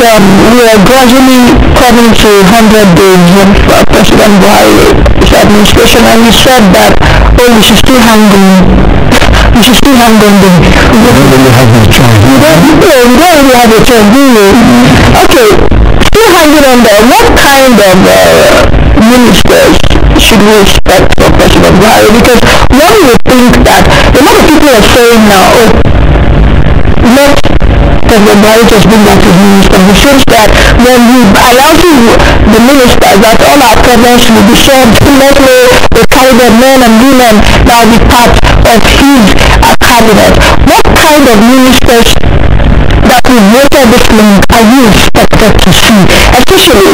we are gradually coming to 100 days of President Buhari's administration, and you said that, we should still hang on. We should still hang on there. We don't really have a choice. We don't really have a choice, do we? Okay, still hanging on there. What kind of ministers should we expect for President Buhari? Because one would think that a lot of people are saying now, let President Buhari just bring back his minister. It seems that when we allow the ministers that all our problems will be solved seamlessly, the kind of men and women that will be part of his cabinet. What kind of ministers that will water this land are you expected to see? Especially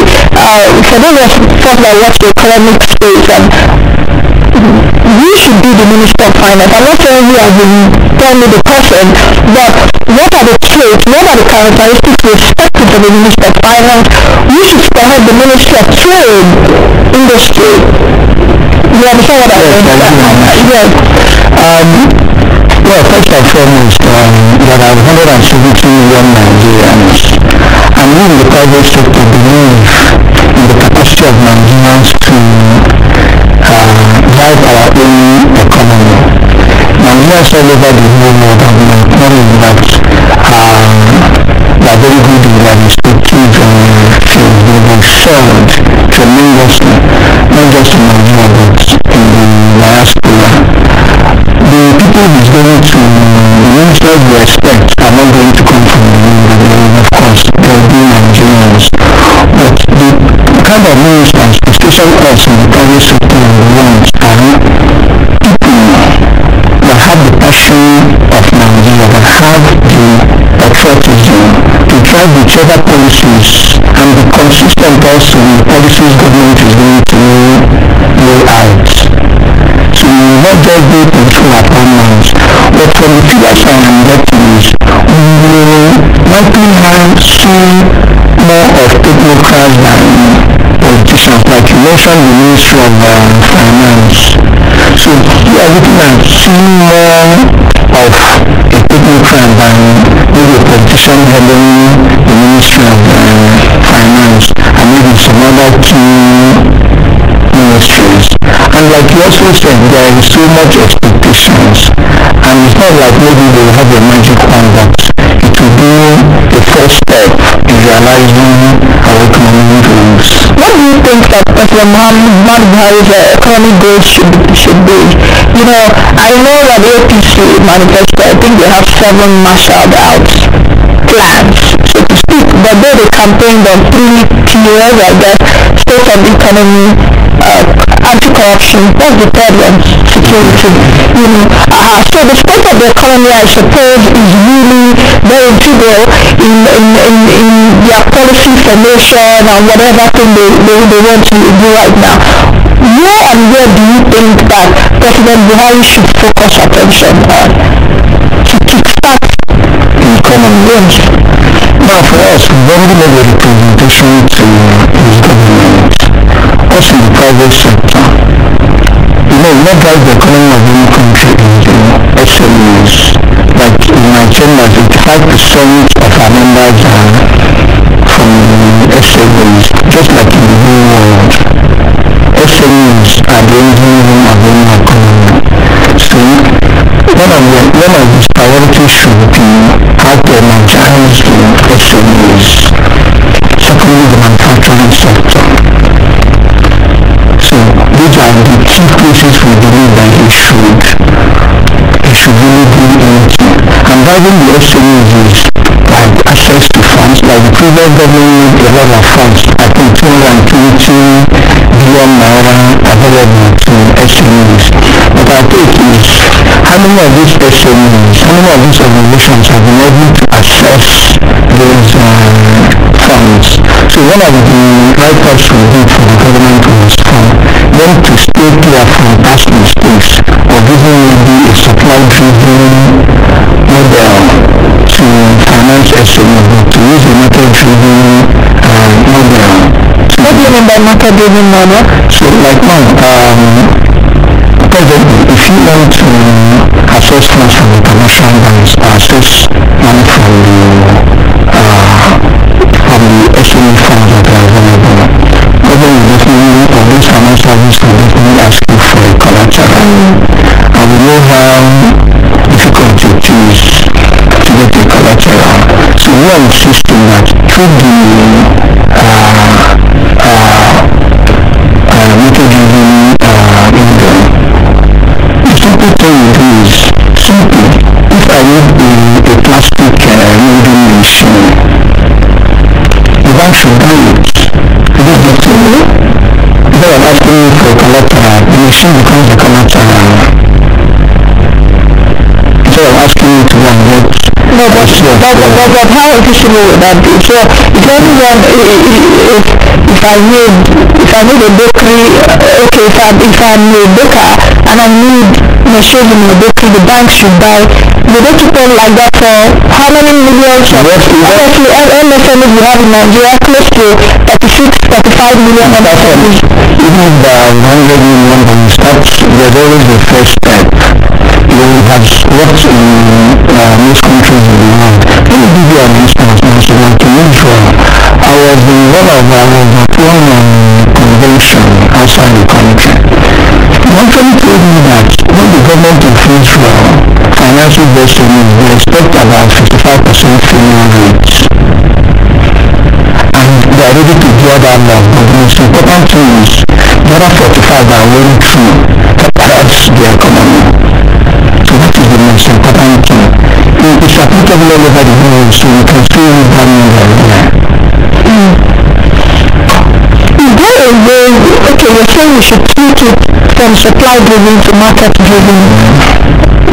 for those of us that watch the economic space, and you should be the Minister of Finance. I'm not saying you as in tell me the person, but what are the traits, what are the characteristics you expect from the Minister of Finance? You should spearhead the Ministry of Trade, Industry. You understand what I mean? Yes. Well, first and foremost, there are 170 million Nigerians, and we in the private sector believe in the capacity of Nigerians to drive our own economy. Nigerians all over the whole world have been acknowledged that they are very good in their respective fields. They've excelled tremendously, not just in Nigeria but in the diaspora. The people who is going to the ministers we expect are not going to come from the world, of course, they will be Nigerians. But the kind of ministers, especially us in the private sector, we want are people that have the passion of Nigeria, that have the patriotism to drive whichever policies and be consistent also in the policies government is going to roll out. So we will not just do political appointments, but from the figures I am getting is we will likely see more of technocrats than politicians. Like you mentioned the Ministry of Finance. So we are looking at seeing more of a technocrat than maybe a politician heading the Ministry of Finance and maybe some other key ministries. And like you also said, there is so much expectations, and it's not like maybe they will have a magic wand, but it will be the first step in realizing our economic goals. What do you think that President Muhammad Buhari's economic goals should be? You know, I know that the APC manifesto, I think they have 7 marshaled out plans, so to speak, but they campaigned on 3 pillars, I guess: state of the economy, anti-corruption, what's the third one? Security. So the state of the economy, I suppose, is really very integral in their policy formation and whatever thing they want to do right now. Where and where do you think that President Buhari should focus attention on to kickstart the economy? Now for us, we've already made a representation to his government, also in the private sector. What drives the economy of any country is the SMEs. Like in Nigeria, 85% of our members are from the SMEs, just like in the whole world. SMEs are the engine room of any economy. So one of these priorities should be how to energize the SMEs. Secondly, the manufacturing sector. So these are the key places we believe that he should really be into. And driving the SMEs is like access to funds. Like the previous government made a lot of funds, I think 220 billion naira available to SMEs. But I think is how many of these SMEs, how many of these organizations have been able to access those funds? So one of the right parts we did for the government was for them to stay clear from past mistakes or giving maybe a supply-driven model to finance SMEs, but to use a market-driven model. What do you mean by market-driven model? So like now, presently, if you want to access funds from the commercial banks or access money from the SME funds that are available. Government will definitely, or those financial services will definitely ask you for a collateral. And we know how difficult it is to get a collateral. So we are insisting that through the method-driven window, the simple thing we do is simply, if I need a plastic molding machine, the bank should buy it. Instead of asking me for collateral, the machine becomes the collateral. Instead of asking me to go and get but how efficiently would that be? So if anyone, if I need a bakery, okay, if I'm a baker and I need machine in a bakery, the bank should buy. They don't keep on like that for how many millions? Honestly, MSMEs we have in Nigeria, close to 35 million MSMEs. Even if there are 100 million when you start, there's always the first step. You have worked in most countries in the world. Let me give you an instance, Mr. Montenegro. I was in one of our convention outside the country. He actually told me that when the government of Israel financial destiny, they expect about 55% failure rates. And they are ready to bear that loss. But the most important thing is the other 45 are going through to parage the economy. So that is the most important thing. It's applicable all over the world, so we can see that number here. Is there a way, okay, you're saying we should tweak it from supply driven to market driven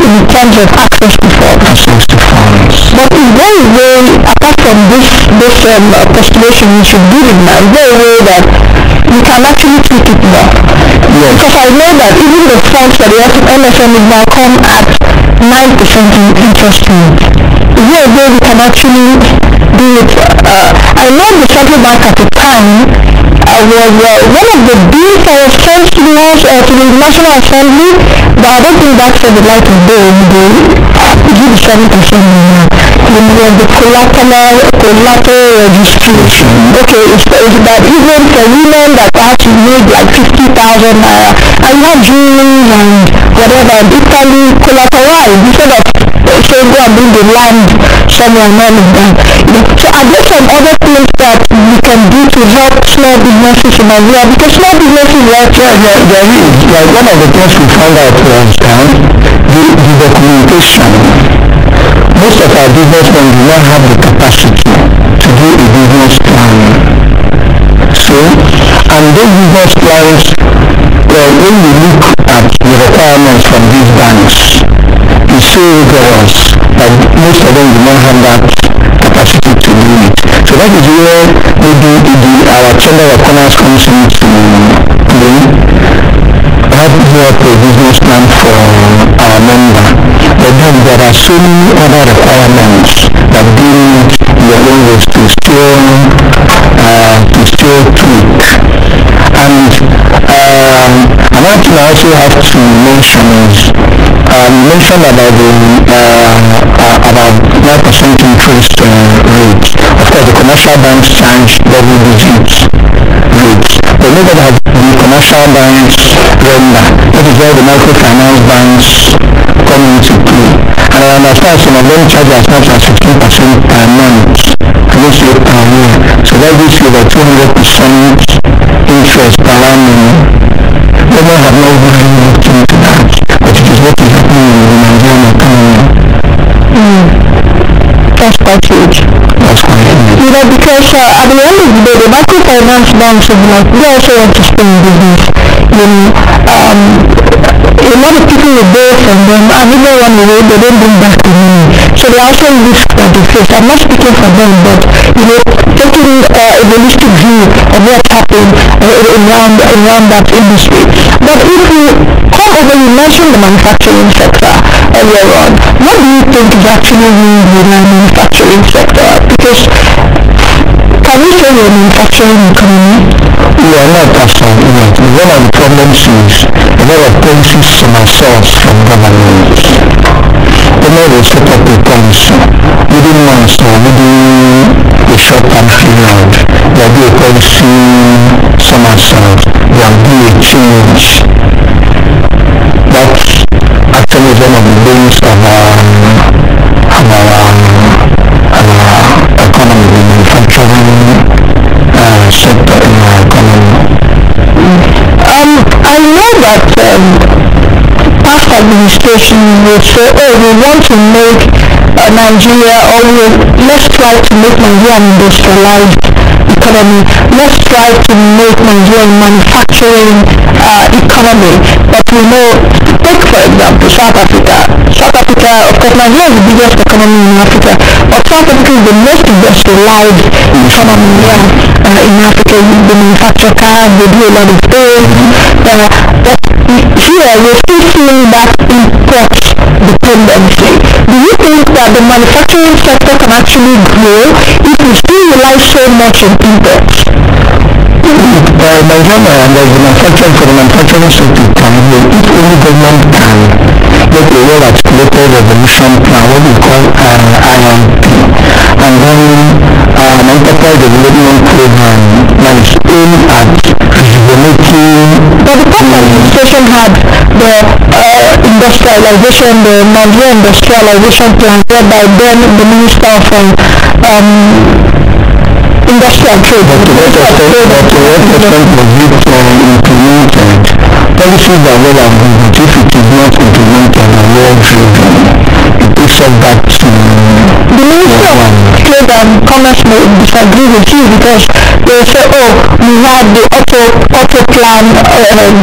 in terms of access to funds? But is there a way, apart from this postulation we should do it now, is there a way that we can actually tweak it more? Yes. Because I know that even the funds for the MSMEs now come at 9% in interest rate. Is there a way we can actually do it? I know the central bank at the time was one of the bills I was sent to the National Assembly, but I don't think that's for the light of day. They give 7% now. The collateral registration. Okay, it's that even for women that actually made like 50,000 naira, and you have jewelry and whatever, and it can be collateralized instead of saying go and bring the land somewhere and all of that. So are there some other things that we can do to help small businesses in Nigeria? Because small businesses are there is. Like one of the things we found out was the documentation. Most of our businessmen do not have the capacity to do a business plan. So, and those business plans, well, when you look at the requirements from these banks, it's so rigorous that most of them do not have that capacity to do it. So that is where maybe our Chamber of Commerce comes into play. How to do a business plan for our member. But then there are so many other requirements that do need your own ways to still tweak. And another thing I also have to mention is you mentioned about the about 9% interest rate. Of course, the commercial banks charge double-digit rates. But look at the commercial banks render. That is where the microfinance banks come into play. And I understand some of them charge as much as 15% per month, against you per year. So that gives you about 200% interest per annum. Government have not really looked into that, but it is what is happening in the Nigerian economy. That's quite huge. That's quite huge. You know, because at the end of the day, the microfinance banks will be like, they also want to stay in business. You know, a lot of people will borrow from them, and even when they don't bring back the money. So they also risk that they face. I'm not speaking for them, but you know, taking a realistic view of what's happening around that industry. But if you come over, you mentioned the manufacturing sector earlier on. What do you think is actually wrong with the manufacturing sector? Because can we say we're a manufacturing economy? We are not actually. One of the problems is a lot of policies from ourselves, from government. government will set up a policy within months or within a short time period. There will be a policy somersault. There will be a change. That actually is one of the base of our economy, the manufacturing sector in our economy. I know that past administration will say, oh, we want to make Nigeria, or let's try to make Nigeria an industrialized economy. Let's try to make Nigeria a manufacturing economy. But we know, take for example South Africa. South Africa, of course, Nigeria is the biggest economy in Africa, but South Africa is the most industrialized economy in Africa. They manufacture cars, they do a lot of things. But here we're still seeing that import dependency. Do you think that the manufacturing sector can actually grow if we still rely so much on imports? Nigeria and the manufacturing sector can grow if only government can get a well-articulated revolution plan, what we call IMP, and then an enterprise development program that is aimed at rejuvenating. But the past administration had the industrialization, the Nigeria industrialization plan, whereby then the Minister of Industrial Trade. But to what extent was it implemented? Policies are well and good, but if it is not implemented and well driven, it takes us back to the Minister of Trade and Commerce may disagree with you because they say, oh, we had the auto plan,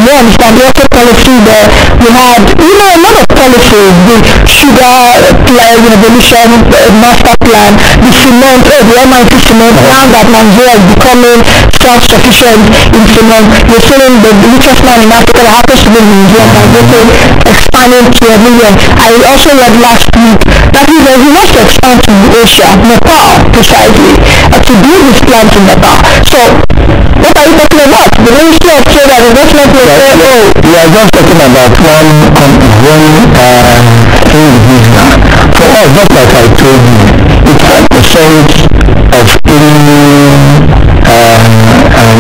you understand, the auto policy there, we had, a lot of policies, the sugar plan, revolution, master plan, the cement, the MIT cement, now that Nigeria is becoming self-sufficient in cement, you're seeing the richest man in Africa that happens to be in Nigeria, expanding to a million. I also read last week that he wants to expand to Asia, Nepal precisely, to build his plant in Nepal. So, what are you talking about? The Ministry of Trade and Investment will say, oh, we are just talking about one company, one individual. For us, just like I told you, it's 5% of any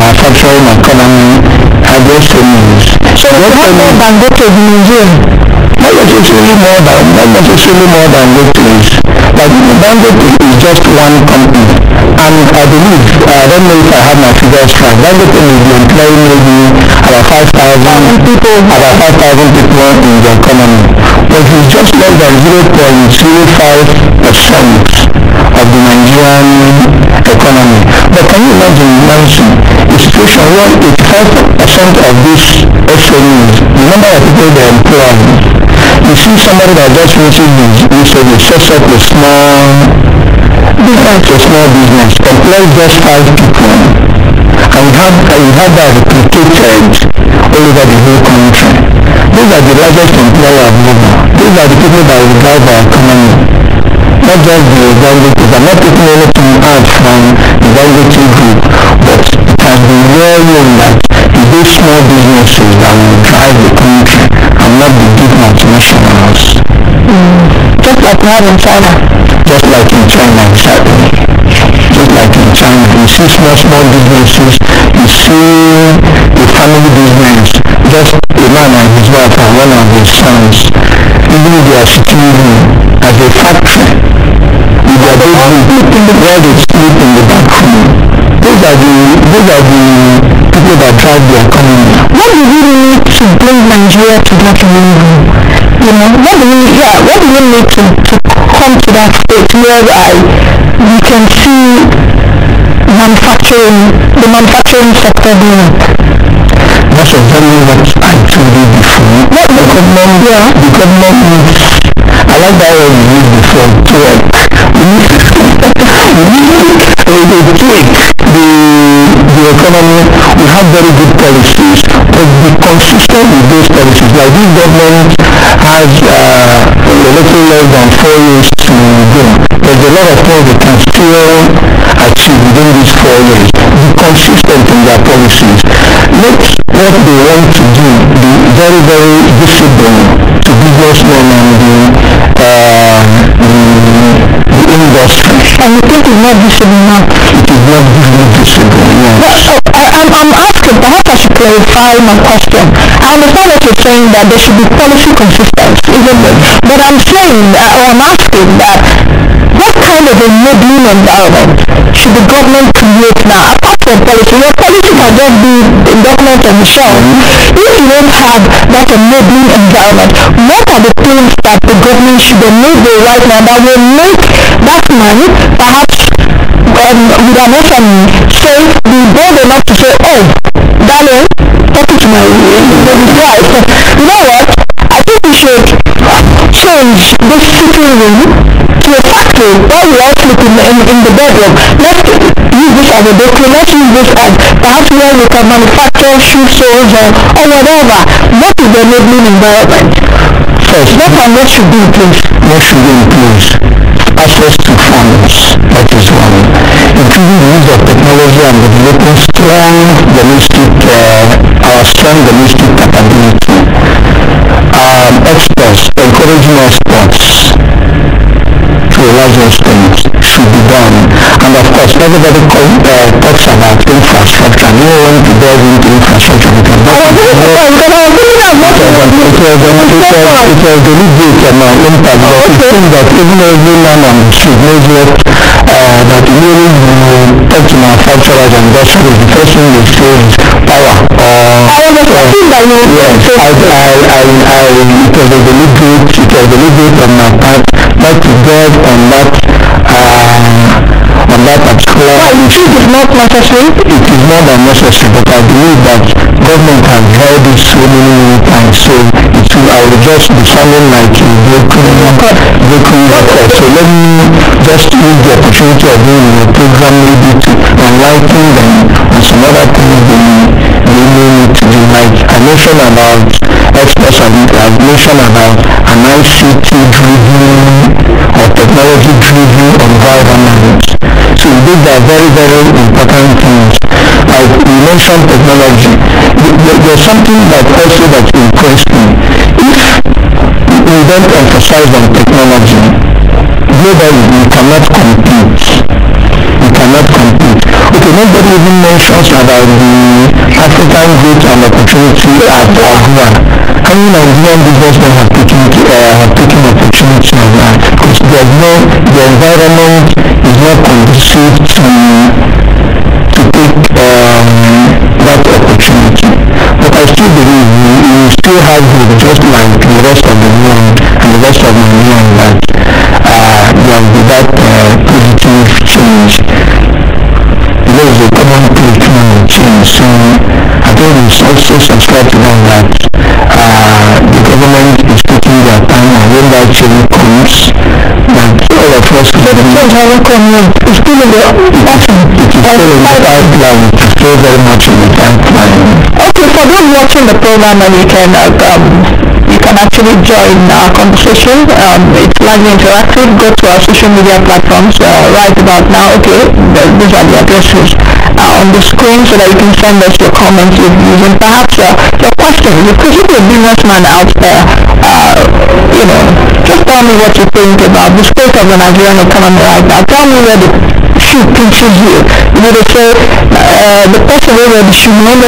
manufacturing economy are just SMEs. So we have more than go to the museum. Not necessarily more than Dangote. Like Dangote is just one company, and I believe, I don't know if I have my figures right, Dangote will be employing maybe about 5,000 people in the economy, but it's just less than 0.05% of the Nigerian economy. But can you imagine, Nancy, a situation where 85% of these SMEs, the number of people they employ, you see somebody that just recently sets up a small business, employs just 5 people, and we have that replicated all over the whole country. These are the largest employer of labor. These are the people that will drive our economy. Not just the Dangote. I'm not taking anything out from the Dangote group, but it has been well known that it's those small businesses that will drive the country and not the big multinationals. Just like we have in China. Just like in China, exactly. Just like in China, you see small businesses, you see a family business, just a man and his wife and one of his sons, even if they are sitting as a factory, with their baby, where they sleep in the back room. Those are the people that drive the economy. What do we need to bring Nigeria to that level? What do we need to come to that state whereby we can see the manufacturing sector doing? That's exactly what I told you before. The government needs, I like that word you used before, tweak. We need to tweak the economy. We have very good policies, but be consistent with those policies. Like this government has a little less than 4 years to go. There's a lot of things they can still achieve within these 4 years. Be consistent in their policies. Let what they want to do be very, very visible to businessmen and the is not visible now. It is not really visible, yes. I'm asking, perhaps I should clarify my question. I understand that you're saying that there should be policy consistency, isn't it? But I'm saying, or I'm asking that, what kind of enabling environment should the government create now? Apart from policy, your policy can just be a document on the shelf. If you don't have that enabling environment, what are the things that the government should enable right now that will make that man perhaps with an SME say, be bold enough to say, oh, darling, talking to my wife, you know what, I think we should change this sitting room to a factory while we all sleep in the bedroom. Let's use this as a bakery, let's use this as perhaps where we can manufacture shoe soles or whatever. What is the enabling environment? First, what should be in place? What should be in place? Access to funds, that is one. Including the use of technology and developing our strong domestic capability. Exports, encouraging exports to a large extent should be done. And of course, everybody talks about infrastructure. No one to delve into infrastructure because it was deliberate impact, but it seems that even every man on the street knows what that really talk to manufacturers and industrials, the first thing they say is power. It was deliberate on my part not to delve on that particular issue. It is not necessary? It is not unnecessary, but I believe that government has held it so many times, so I will just be sounding like a broken record. So let me just use the opportunity of doing a program maybe to enlighten them on some other things they need to do. Like I mentioned about experts, and I mentioned about an ICT driven or technology driven environment. So these are very, very important things. Like you mentioned technology. There's something that also that impressed me. If we don't emphasize on technology, globally we cannot compete. Okay, nobody even mentions about the African growth and opportunity at Agua. How many Nigerian businessmen have taken opportunity of that? Because the environment is not conducive to take that opportunity. But I still believe we still have hope, just like the rest of the world and the rest of Nigeria, that there will be that positive change. There is a common curriculum change, so I think we also subscribe to that the government is taking their time, and when that change comes, that all of us can the change hasn't come yet. It's still in the pipeline. It is still in the pipeline. It is still very much in the pipeline. Okay, for those watching the program, and you can actually join our conversation. It's largely interactive. Go to our social media platforms right about now. Okay, these are the addresses on the screen so that you can send us your comments, your views, and perhaps your questions. Because if you're a businessman out there, just tell me what you think about the state of the Nigerian economy right now. Tell me where the shoe pinches you. They say the person where the shoe, let me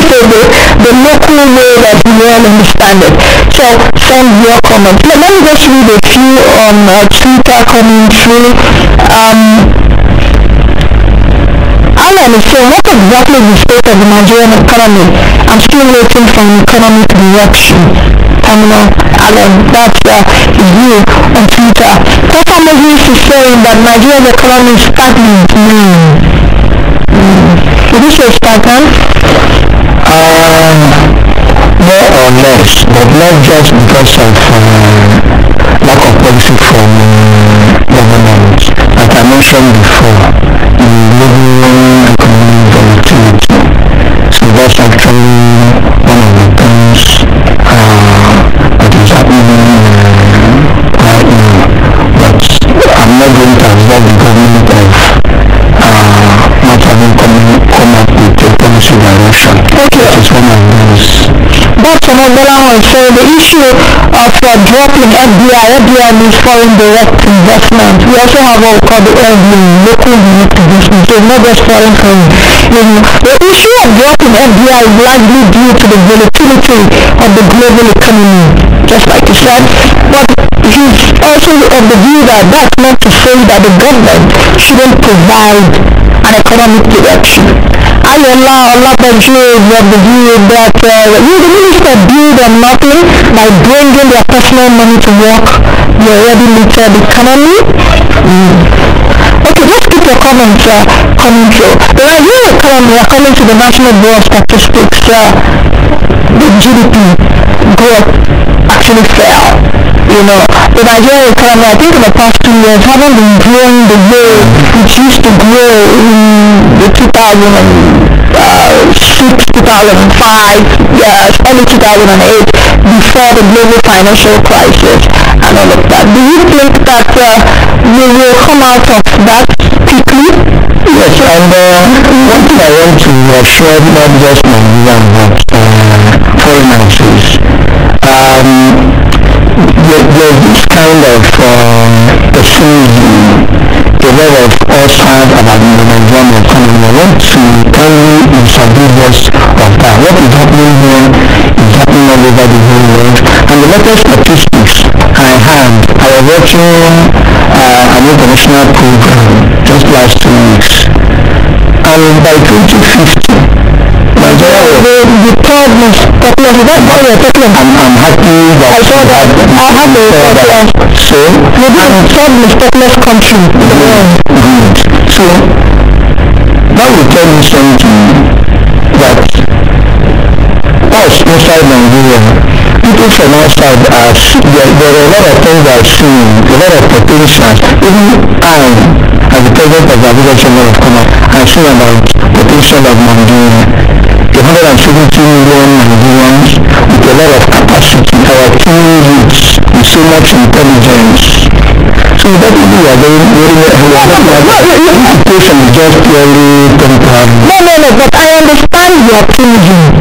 say the local way that we all understand it. So send your comments. Let me just read a few on Twitter coming through. Alan is saying, what exactly is the state of the Nigerian economy? I'm still waiting for an economic direction. Alan, that's his view on Twitter. Papa Moses is saying that Nigeria's economy is stagnant. Would you say stagnant? More or less, but not just because of lack of policy from government. Like I mentioned before, the global economic volatility. So that's actually one of the things that is happening right now. But I'm not going to absolve the government of not having come up with a policy direction. Okay. That is one of those that's another one. So the issue of dropping FDI means foreign direct investment. We also have what we call the local direct investment, so not just foreign currency. The issue of dropping FDI is largely due to the volatility of the global economy, just like you said. But he's also of the view that that's not to say that the government shouldn't provide an economic direction. Ayola Olapeju is of the view that the minister build on nothing by bringing their personal money to work the already looted economy. Okay, let's keep your comments coming through. The Nigerian economy, according to the National Bureau of Statistics, the GDP growth actually fell. The Nigerian economy, I think in the past 2 years, haven't been growing the way it used to grow in the 2006, 2005, early 2008, before the global financial crisis and all of that. Do you think that we will come out of that quickly? Yes, and one thing I want to assure not just Nigerian but foreigners is there's this kind of pessimism a lot of us have about the Nigerian economy. I want to kindly disagree us of that. What is happening here is happening all over the whole world. And the latest statistics I had, I was watching an international program just last 2 weeks. And by 2050, Nigeria the third most populous, that's why we're talking about. I'm happy that I saw that. I have the report. So, we're the third most populous country in the world. Good. So, that will tell me something that us inside Nigeria, people from outside are there are a lot of things that are seen, a lot of potential. Even I, as the president of the Abuja Chamber of Commerce, I've seen about potential of Nigeria. 170 million Nigerians with a lot of capacity. Our team youths with so much intelligence. So definitely we are very situation is just purely temporary. No, but I understand your optimism.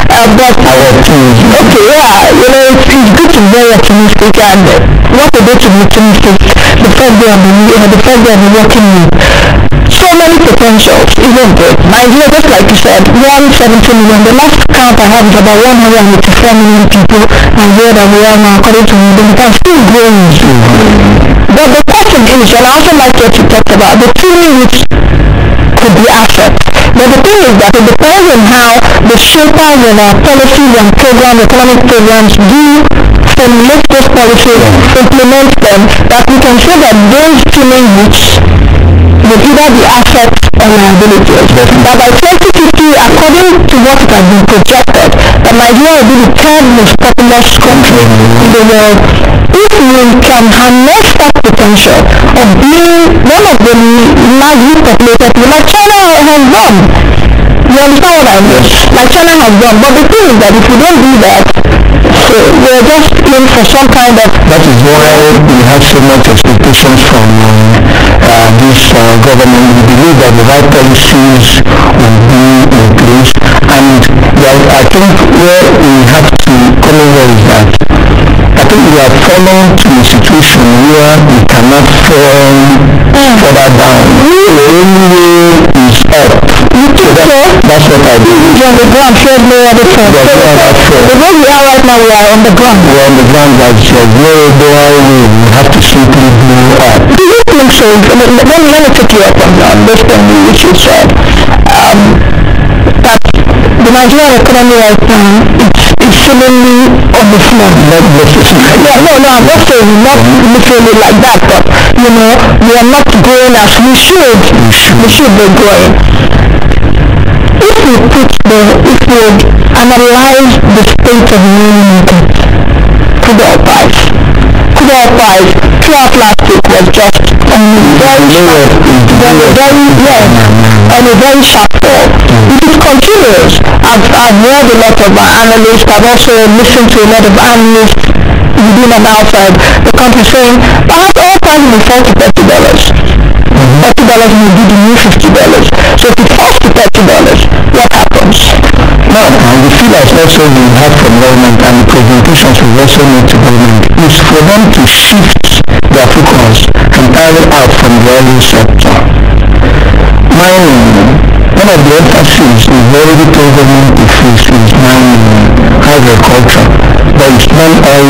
But our optimism. Okay, it's good to be very optimistic, and what a day to be optimistic. The first day I've been working with. So many potentials, isn't it? Nigeria, just like you said, 170 million. The last count I have is about 184 million people, and where that we are now, according to me, we can still growing. But the question is, and I also like what you talked about, the tuning which could be assets. But the thing is that it depends on how the shapers and our policies and programs, economic programs do formulate those policies, implement them, that we can say that those tuning which will either be assets or liabilities. That by 2050, according to what it has been projected, that Nigeria will be the third most populous country in the world. If we can harness that potential of being one of the largely populated people, like China has done. You understand what I mean? Like China has done. But the thing is that if we don't do that, so we're just in for some kind of... That is why we have so much expectations from this government. We believe that the right policies will be in place. And I think where we have to come over is that I think we are falling to a situation where we cannot fall further down. The only way is up. That's what I do. On the ground, there's no other fall. The way we are right now, we are on the ground. We are on the ground, but there's no other way. We have to simply go up. Do you think so? Let me take you up on this thing which you said. That the Nigerian economy right now is seemingly on the floor. Not necessarily. No, I'm not saying not literally like that, but we are not growing as we should. We should be growing. If we analyze the state of the market, crude oil price throughout last week was just on a very sharp fall. If it continues, I've read a lot of analysts, I've also listened to a lot of analysts within and outside the country saying perhaps oil price will fall to $30. $30 will be the new $50. So if it falls to $30, what happens? Now, the feedbacks also we have from government and the presentations we also made to government is for them to shift their focus entirely out from the oil sector. Mining, one of the emphases we've already told government to face is mining, agriculture, but it's non-oil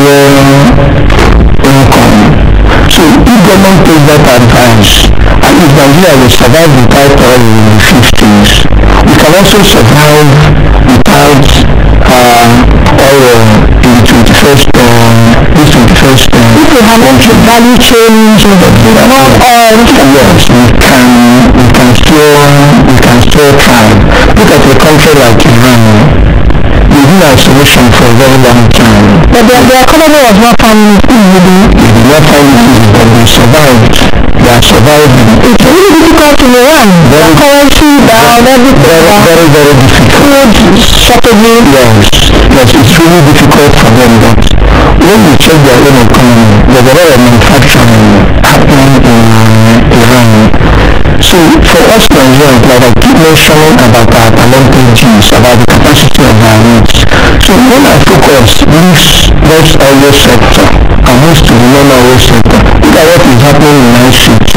income. So if government takes that advice, and if Nigeria will survive without oil in the 50s, we can also survive without oil in the 21st this 21st If we have the value change, more oil. Yes, we can still thrive. Look at a country like Iran. They've been in isolation for a very long time. But the economy was not found easy. They did not find it easy, but they survived. They are surviving. It's really difficult in Iran. The currency down, everything down. Very, very difficult. Food shortages. Yes, it's really difficult for them. But when you check their own economy, there's a lot of manufacturing happening in Iran. So for us Nigerians, like I keep mentioning about our advantages, about the capacity of our needs. So when I focus leaves this oil sector and moves to the non-oil sector, look at what is happening in ICT.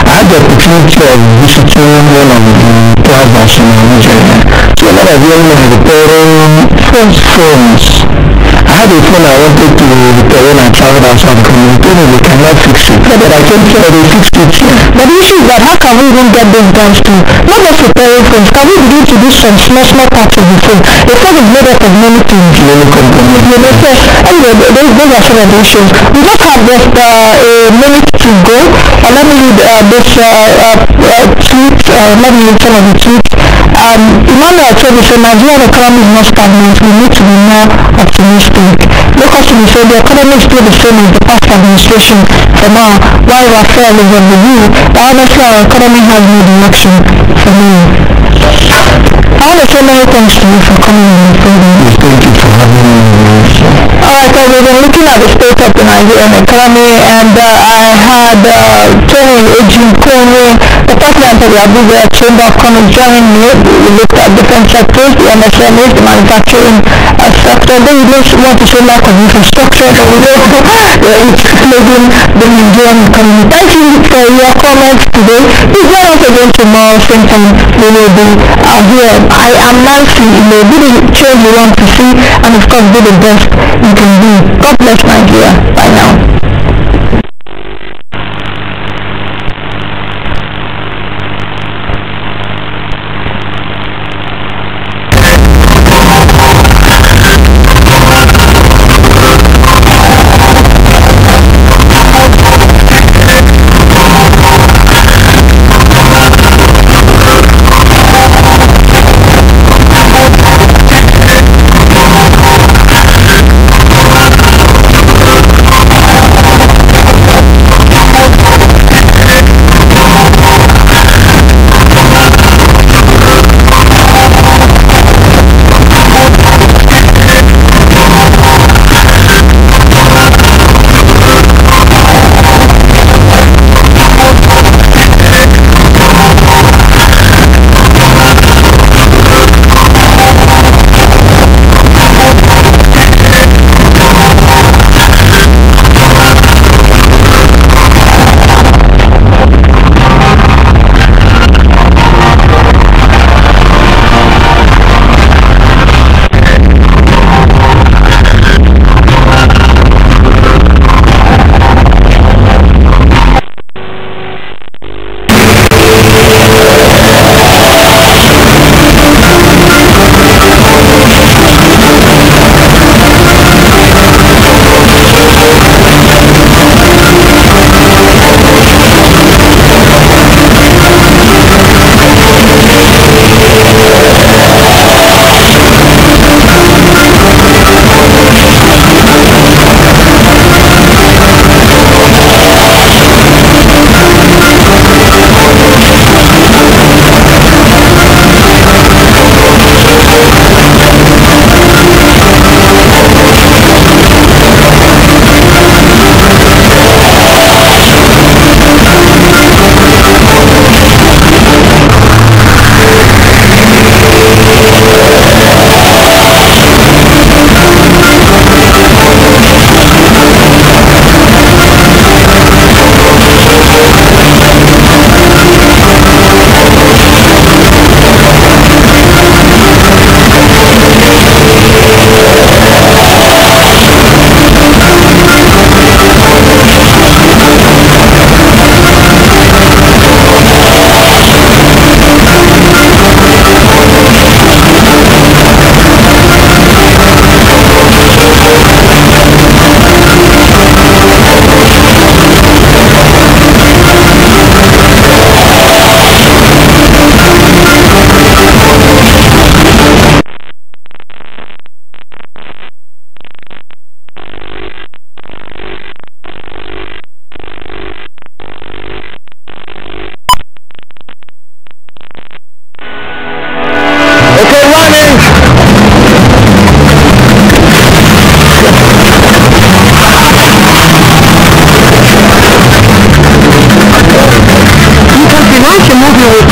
I had the opportunity of visiting one of the plazas in Nigeria. So a lot of young men repairing phones. I had a phone I wanted to repair when I traveled outside the country. They told me they cannot fix it. But I came here, they fixed it here. But the issue is that how can we even get those guys to not just repairing phones? Can we begin to do some small parts of the phone? The phone is made up of many things. Many components. You know, so anyway, those are some of the issues. We just have just a minute to go. Let me read this tweet. Let me read some of the tweets. Emmanuel said, if Nigerian economy is not stagnant, we need to be more optimistic. Locally said the economy is still the same as the past administration for now, while Raphael is on the view, but honestly our economy has no direction for me. I want to say many thanks to you for coming on the program. Thank you for having me. Alright, so we've been looking at the state of the Nigerian economy, and I had Tony Ejimkoni, the president of the Abuja Chamber of Commerce, joining me. We looked at different sectors, the MSMEs, the manufacturing sector. Then we don't want to say lack of infrastructure, but we know it's closing the Nigerian economy. Thank you for your comments today. Please join us again tomorrow, same time we will be here. I am Nancy. You may be the change you want to see, and of course be the best you can be. God bless Nigeria. Bye now.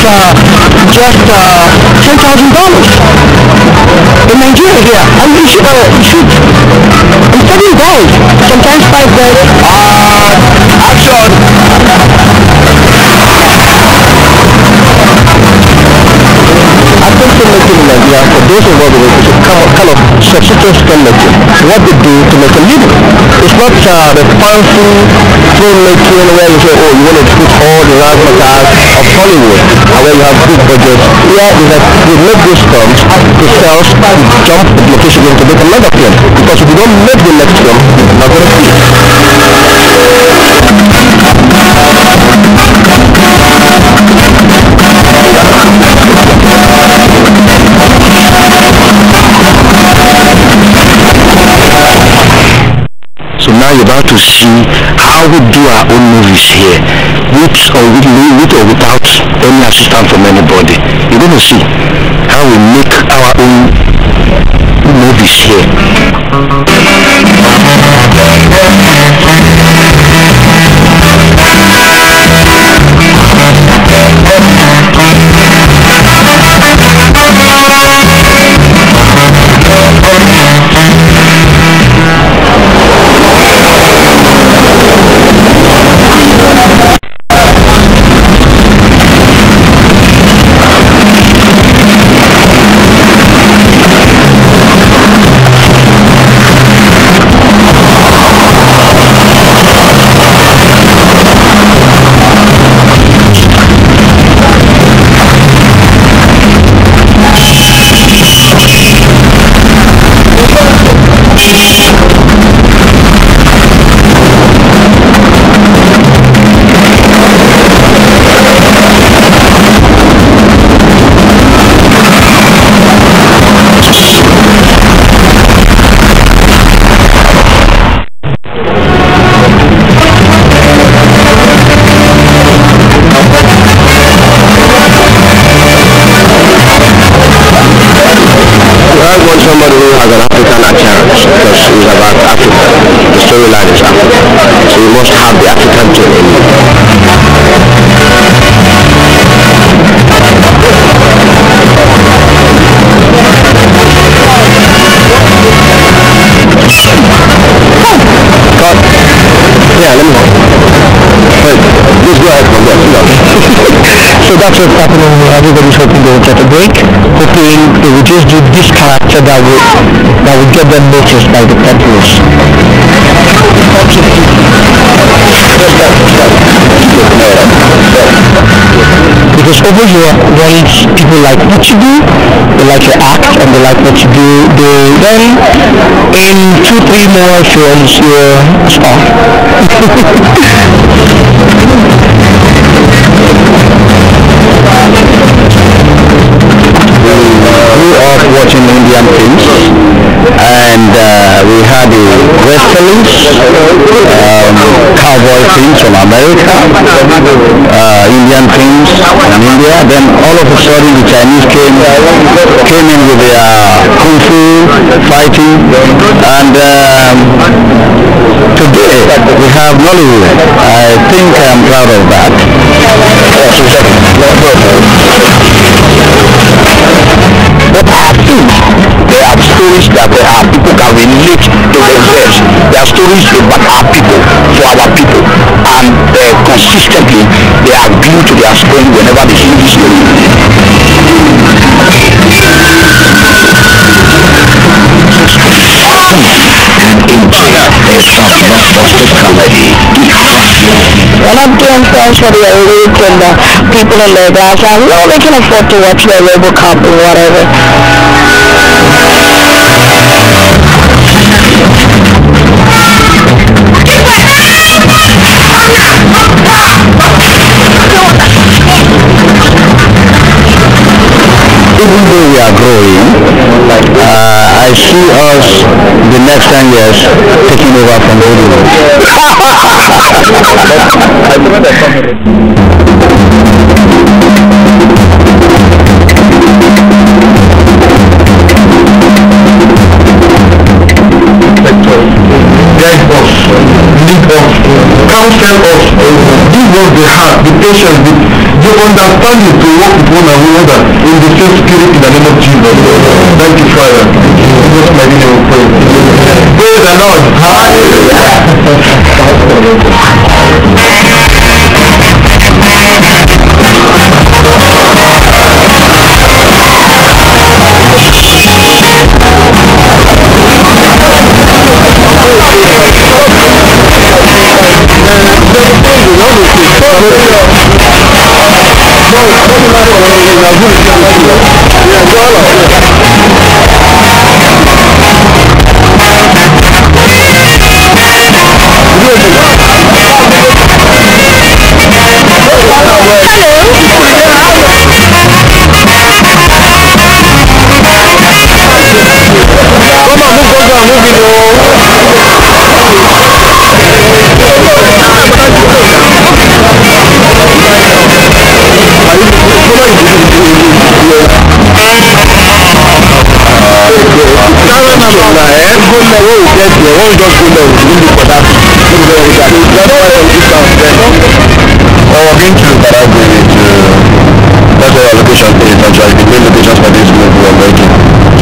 just $10,000 in Nigeria here. And you should I'm telling guys, sometimes $5. Action! Acting filmmaking in Nigeria, for those involved in it, is a kind of subsistence filmmaking. What they do to make a living. It's not the fancy filmmaking where you say, oh, you want to put all the razzmatazz of Hollywood, and where you have big budgets. Here is that they make these films to sell, to jump the location to make another film. Because if you don't make the next film, you're not going to see it. So now you're about to see how we do our own movies here, with or without any assistance from anybody. You're going to see how we make our own movies here. Somebody who has an African appearance, because it's about Africa. The storyline is Africa. So you must have the African tone in you. Cut. Yeah, let me go. Wait, please go ahead from there. So that's what's happening here. Everybody's hoping they will get a break, hoping they will just do this character that will get them noticed by the populace. Because over here, once people like what you do, they like your act, and they like what you do, then in 2-3 more films, you're a star. Grew up watching Indian films, and we had the western cowboy films from America, Indian films from India. Then all of a sudden the Chinese came in with their kung fu fighting, and today we have Nollywood. I think I'm proud of that. But I think there are stories that people can relate to themselves. There are stories about our people, for our people, and consistently they are glued to their screen whenever they see this story. When I'm doing films for the elite and the people in their glass house, they can afford to watch their RoboCop or whatever. Even though we are growing, I see us the next 10 years taking over from Hollywood. Guide us, lead us, counsel us, do what they have, the patience, the understanding to work with one another in the same spirit in the name of Jesus. Thank you, Father. Jesus, my name we pray. Praise the Lord. Hallelujah.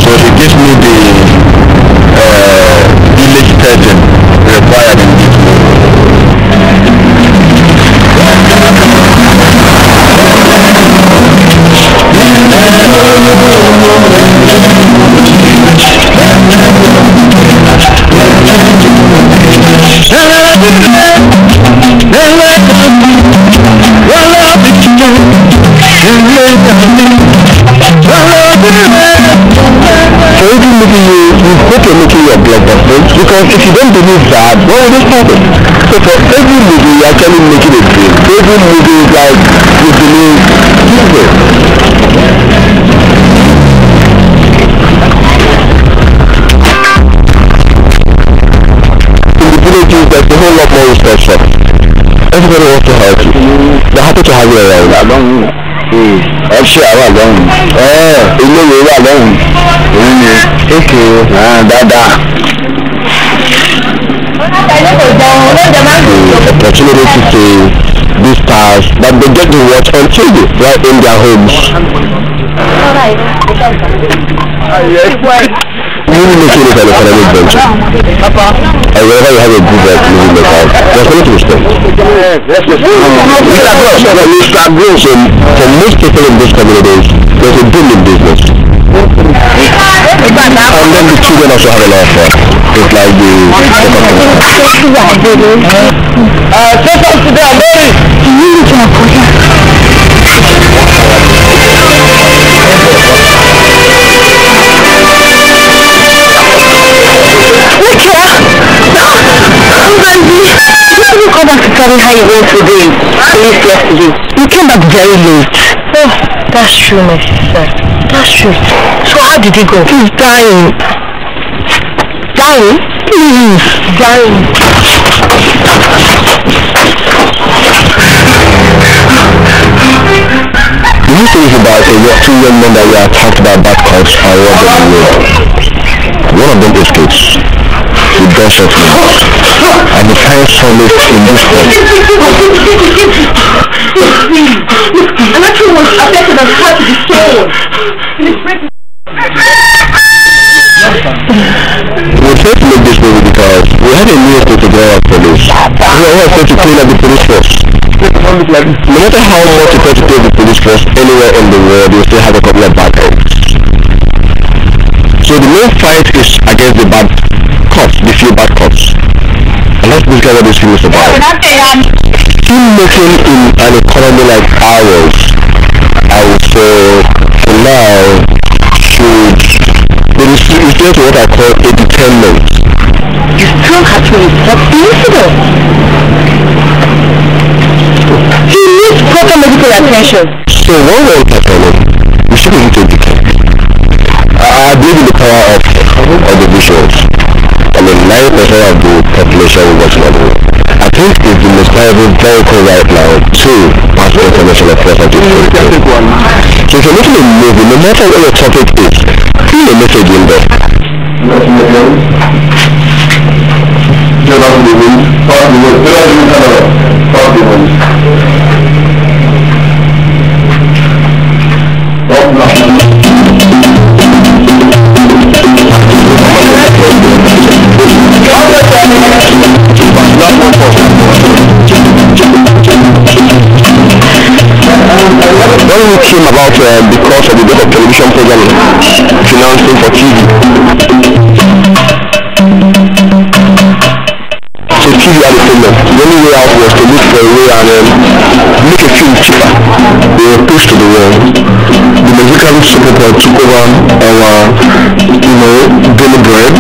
So she gives me the village surgeon required in this move. Because if you don't believe that, what will this happen? So for every movie, you're actually making a dream. Every movie is like, you believe Jesus. In the villages, there's a whole lot more restriction. Everybody wants to help you. They're happy to have you around. Actually, I was alone. You know you were alone. Okay. Dada. The opportunity to see these stars that they get to watch on TV right in their homes. Really making it an economic venture. And whenever you have a good movie maker, there's going to be spent. Mr. Gross, for most people in these communities, there's a boom in business. And then the children also have a lot of fun. It's like the come back to tell me how you went today, at least yesterday. You came back very late. Oh, that's true, my sister. That's true. So how did he go? He's dying. Dying? Please, dying. The new thing is about two young men that were attacked by bad cops and robbed on the road. One of them escapes with gunshot wounds, and he finds solace in this place. And actually was affected and had to be stolen. We tried to make this movie because we had a new state to go out police. We always tried to clean up the police force. No matter how much you try to take the police force anywhere in the world, you still have a couple of bad eggs. So the main fight is against the bad cops, the few bad cops. And that's basically what this film is about. Filmmaking in an economy like ours, I would say, for now, is just what I call a determinant. You still have to report the incident. He needs proper medical attention. So one way of happening, we should be able to I believe in the power of the visuals. I mean, 90% of the population will watch on. I think it's the most powerful vehicle right now to pass the information across and to So if you're making a movie, no matter what your topic is, put a message in there. Thank you. came about because of the death of television programming, financing for TV. So TV had a problem. The only way out was to look for a way and make a film cheaper. They were pushed to the wall. The Mexican super took over our, daily bread.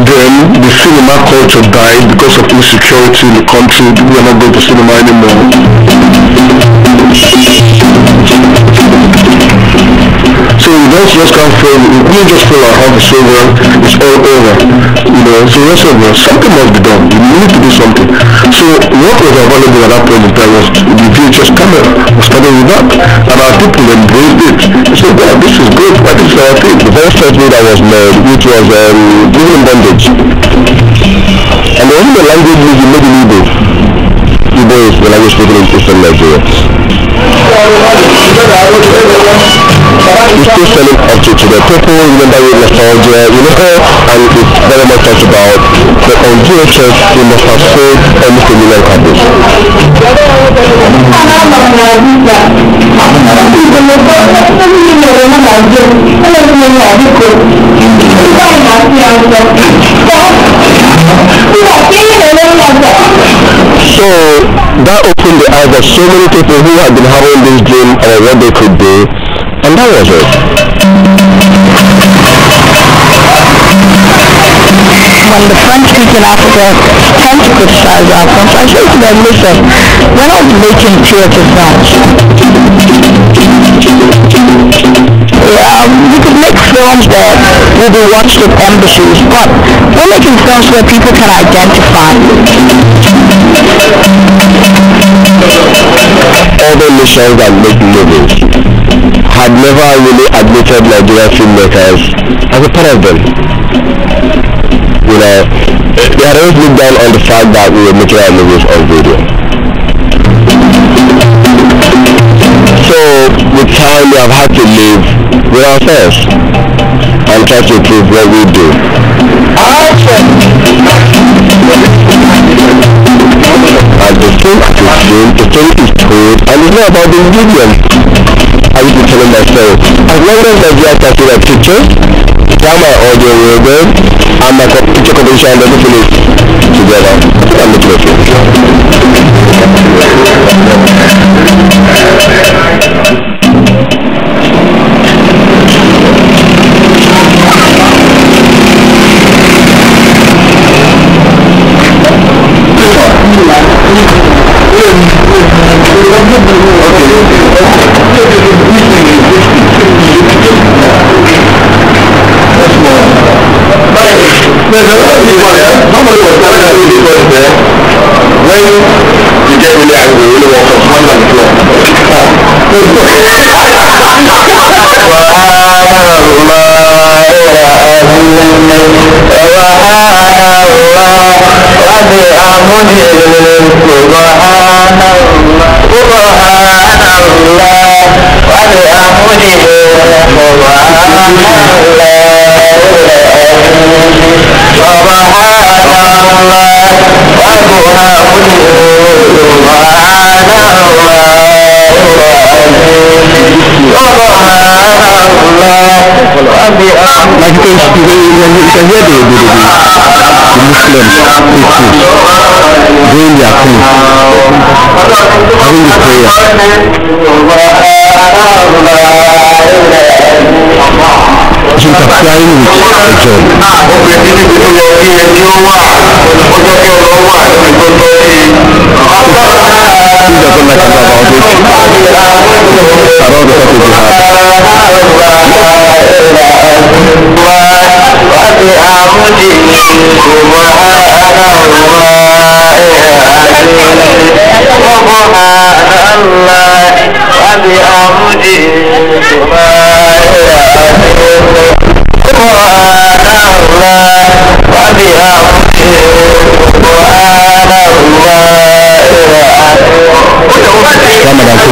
Then the cinema culture died because of insecurity in the country. People are not going to cinema anymore. So we don't just come from, we just feel like how it's over, it's all over. So that's what something must be done. We need to do something. So what was available at that point in time was the VHS camera. We started with that. And our people embraced it. They said, wow, this is good, what is our thing? The very first way that was made, which was living in bondage. And the only language we made in Igbo. Igbo is the language spoken in Eastern Nigeria. It's still selling up to the people, remember with nostalgia, and it's very much talked about. But on VHS, we must have sold almost 1 million copies. So that opened the eyes of so many people who had been having this dream about what they could do, and that was it. When the French-speaking Africa tend to criticize our films, I say to them, listen, we're not making theatre films. We could make films that will be watched at embassies, but we're making films where people can identify. Other nations that make movies had never really admitted Nigerian filmmakers as a part of them. They had always looked down on the fact that we were making our movies on video. So with time we have had to live with ourselves and try to improve what we do. And the thing is seen, the thing is told, and it's not about the medium. I used to tell myself, as long as Nigeria can see the pictures, my audio will go, and my picture competition and everything is together. I'm making a film. There's a lot of people there. Somebody was telling us this was there. When you get really angry, you really walk up, one on the floor. Like you can hear the Muslims doing their thing, having the prayer. It's interfering with the job. Ramadan, so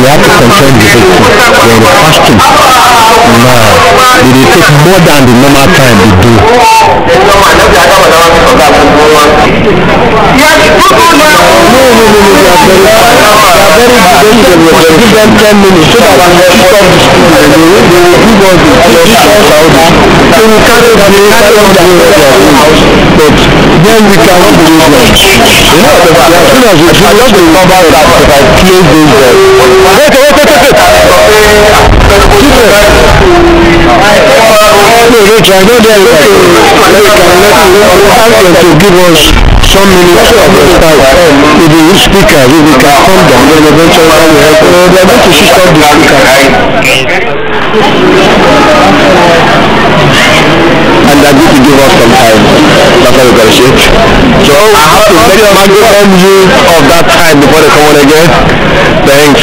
we have to control the victim. We're in the fasting now. they take more than the normal time they do. Give them 10 minutes so that when they pick up the school, they will give us the so we carry on the house, but then we cannot do it long. You know, as soon as we just remember that if I close those doors. Wait. I know they are to give us some minutes of the time. If the speakers, if we can come down, then eventually we are going to switch off the speakers. And they're going to give us some time. That's how we got to shit. So I have to make maximum use of that time before they come on again. Thanks.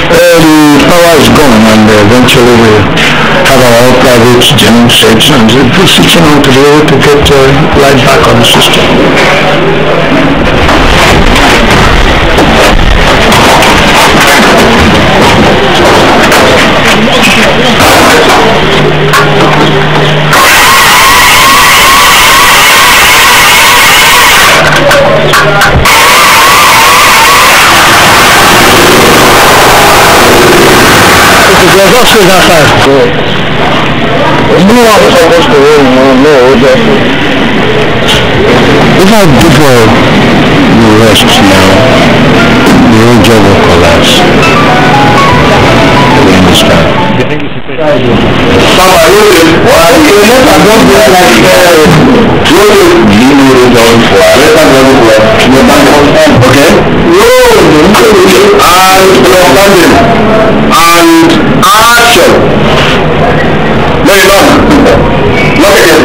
The power is gone, and eventually we have our own private gym section, and we're switching on to be able to get light back on the system. There's no space outside. No one is supposed to roll, no. If I go for the rest now, the whole job will collapse. You understand? And action. Very long. Look again.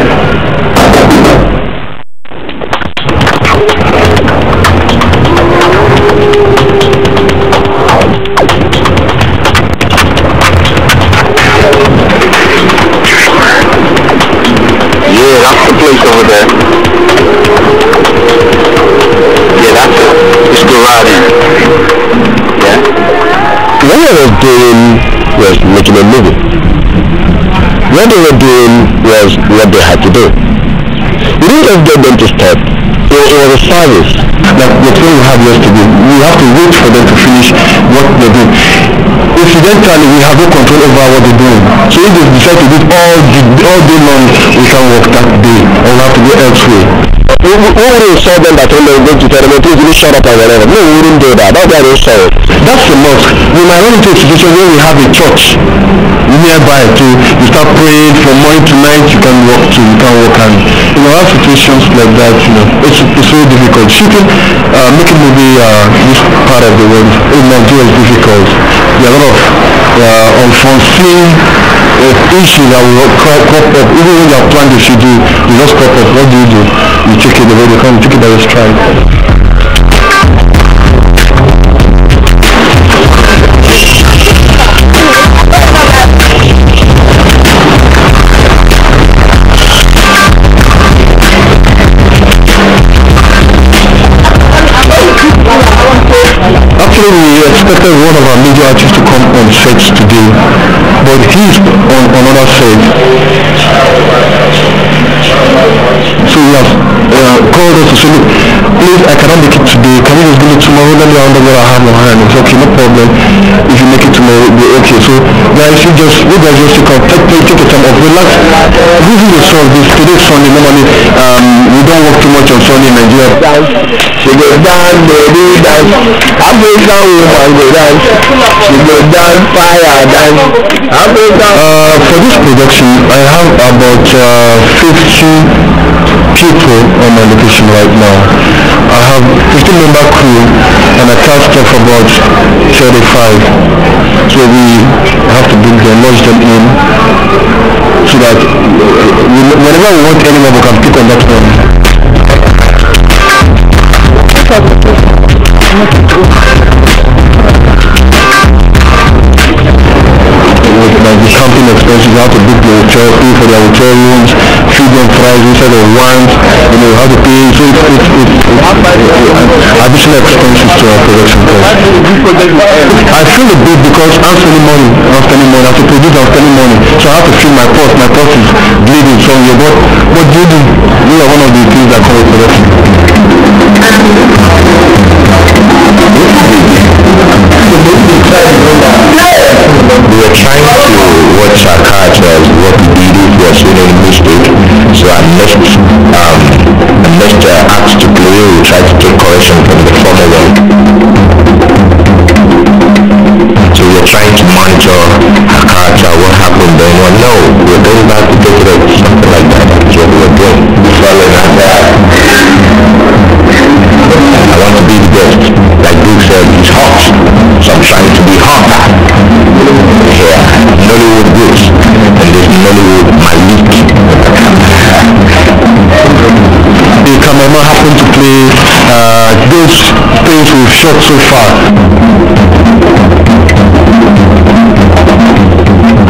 Yeah, that's the place over there. Yeah, that's it. It's garage. Yeah. What they were doing was making a movie. What they were doing was what they had to do. We didn't just get them to stop. It was a service that the thing we have yesterday. We have to wait for them to finish what they do. Incidentally, we have no control over what they're doing. So if they decide to do it all day long, we can't work that day, or we have to go elsewhere. We wouldn't saw them that when they were going to tell them, please really shut up and whatever. No, we wouldn't do that. That's why they saw it. That's the mosque. We might run into a situation where we have a church nearby to you start praying from morning to night, you can't walk, and have situations like that, it's very difficult. Shooting, making movie this part of the world in Nigeria is difficult. There are a lot of unforeseen issues that will crop up. Even when you are planning to shoot, you just crop up. What do? You take it the way they come, you take it by your stride. Actually, we expected one of our major artists to come on set today, but he's on another set. So we have called us to say, look, please, I cannot make it today. Can you just give it tomorrow? Let me handle what I have on hand. It's okay, no problem. If you make it tomorrow, it'll be okay. So guys, you guys just take a time off, relax. This is the song. Today is Sunday. Normally, we don't work too much on Sunday in Nigeria. She goes down, baby, dance. African woman go dance. She goes down, fire dance. For this production, I have about 50 people on my location right now. I have 15-member crew and a cast of about 35. So we have to bring them, lodge them in, so that whenever we want anyone, we can pick on that one. Like the camping expenses, you have to book the hotel, pay for their hotel rooms, feed them fries instead of wine, you have to pay, so it's additional expenses to our production cost. I feel a bit because I'm spending money. As a producer, I'm spending money. So I have to feel my pulse. My pulse is bleeding from you. But what do you do? These are one of the things that come with production. We were trying to watch our characters, what we did if we are seeing any mistake. So our next act to play, we try to take correction from the former one. So we are trying to monitor our character, what happened then, well no, we're going back to take it up, something like that. That's what we were doing. Following like that. I want to be the best. Like Duke said, he's hot. So I'm trying to be hotter. Here, Nollywood Roots, and there's Nollywood Malik. The cameraman happened to play those things we've shot so far.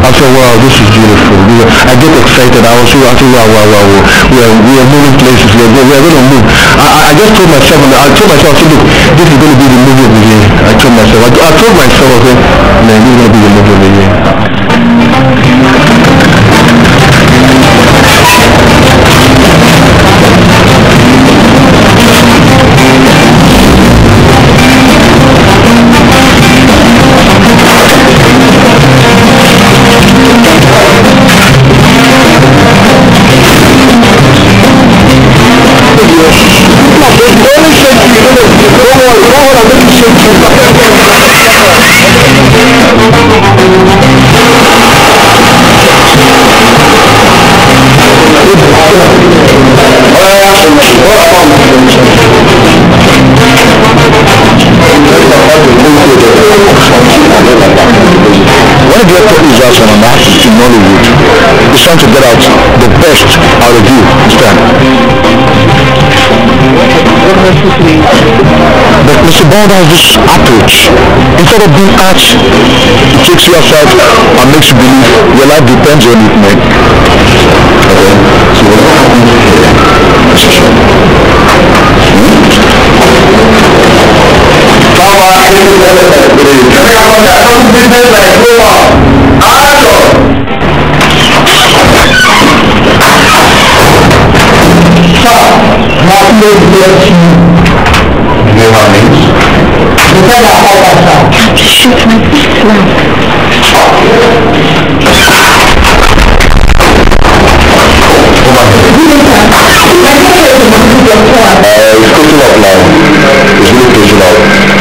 I said, wow, this is beautiful. I get excited. I was so wow. We are moving places. We are going to move. I just told myself, I said, look, this is going to be the movie of the year. I told myself, man, this is going to be the movie of the year. One of the results on an artist in Nollywood is trying to get out the best out of you this time. But Mr. Bond has this approach. Instead of being arch, he takes you outside and makes you believe your life depends on it, man. Okay, so what happens here?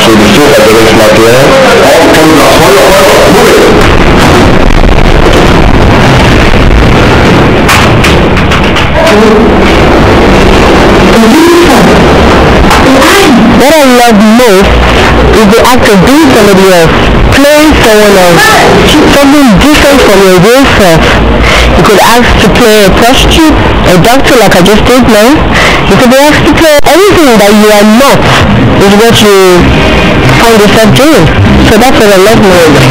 So the show that there is not there, all comes out. Move it. What I love most is the act of being somebody else, playing someone else, something different from your real self. You could ask to play a prostitute, a doctor like I just did now. You could be asked to play anything that you are not, is what you find yourself doing. So that's what I love most.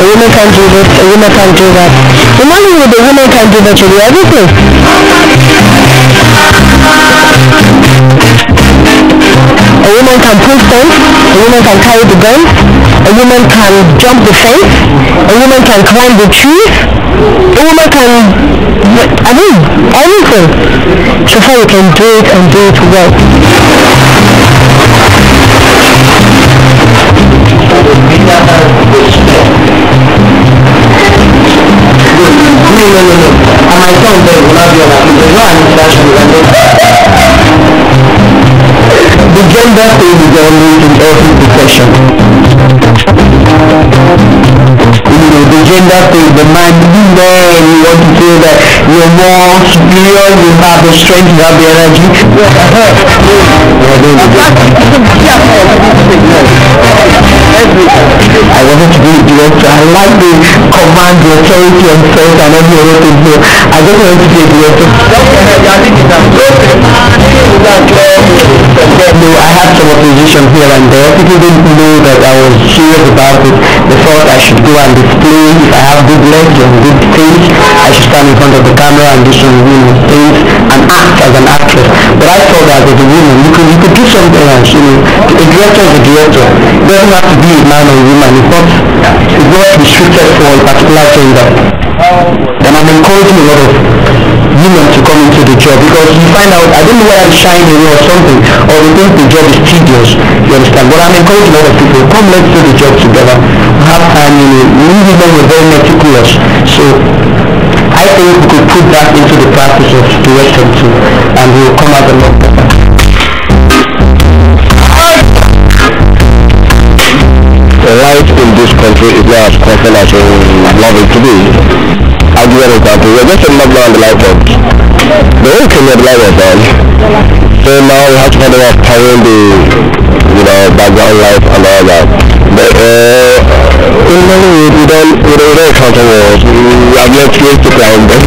A woman can do this, a woman can do that. Imagine with a woman can do that, you do everything. A woman can pull fence, a woman can carry the gun, a woman can jump the fence, a woman can climb the trees, a woman can, anything. So far you can do it and do it well. No. And my son there will not be on that. There's no administration. The gender thing is always in every profession. The gender thing, the man, you want to feel that you're more superior, you have the strength, you have the energy. I wanted to be a director. I like the command, the authority and strength and every other thing. So I just wanted to be a director. No, I had some opposition here and there. People didn't know that I was serious about it. They thought I should go and display. If I have good legs and good face, I should stand in front of the camera and do some things. act as an actress. But I thought that as a woman, you could do something else. A director is a director. It doesn't have to be a man or a woman. It's not restricted for a particular gender. And I'm encouraging a lot of women to come into the job, because you find out, I don't know whether it's shiny or something, or they think the job is tedious, you understand? But I'm encouraging a lot of people, come, let's do the job together, have time, we women were very meticulous, so I think we could put that into the practice of direction too, and we will come out a lot better. Life in this country is not as constant as we love it to be. I'll give you an example. We're just a number on the life of the whole Kenya life was done. So now we have to find out powering the background life and all that. But in many ways we don't encounter wars. We have left ways to climb them.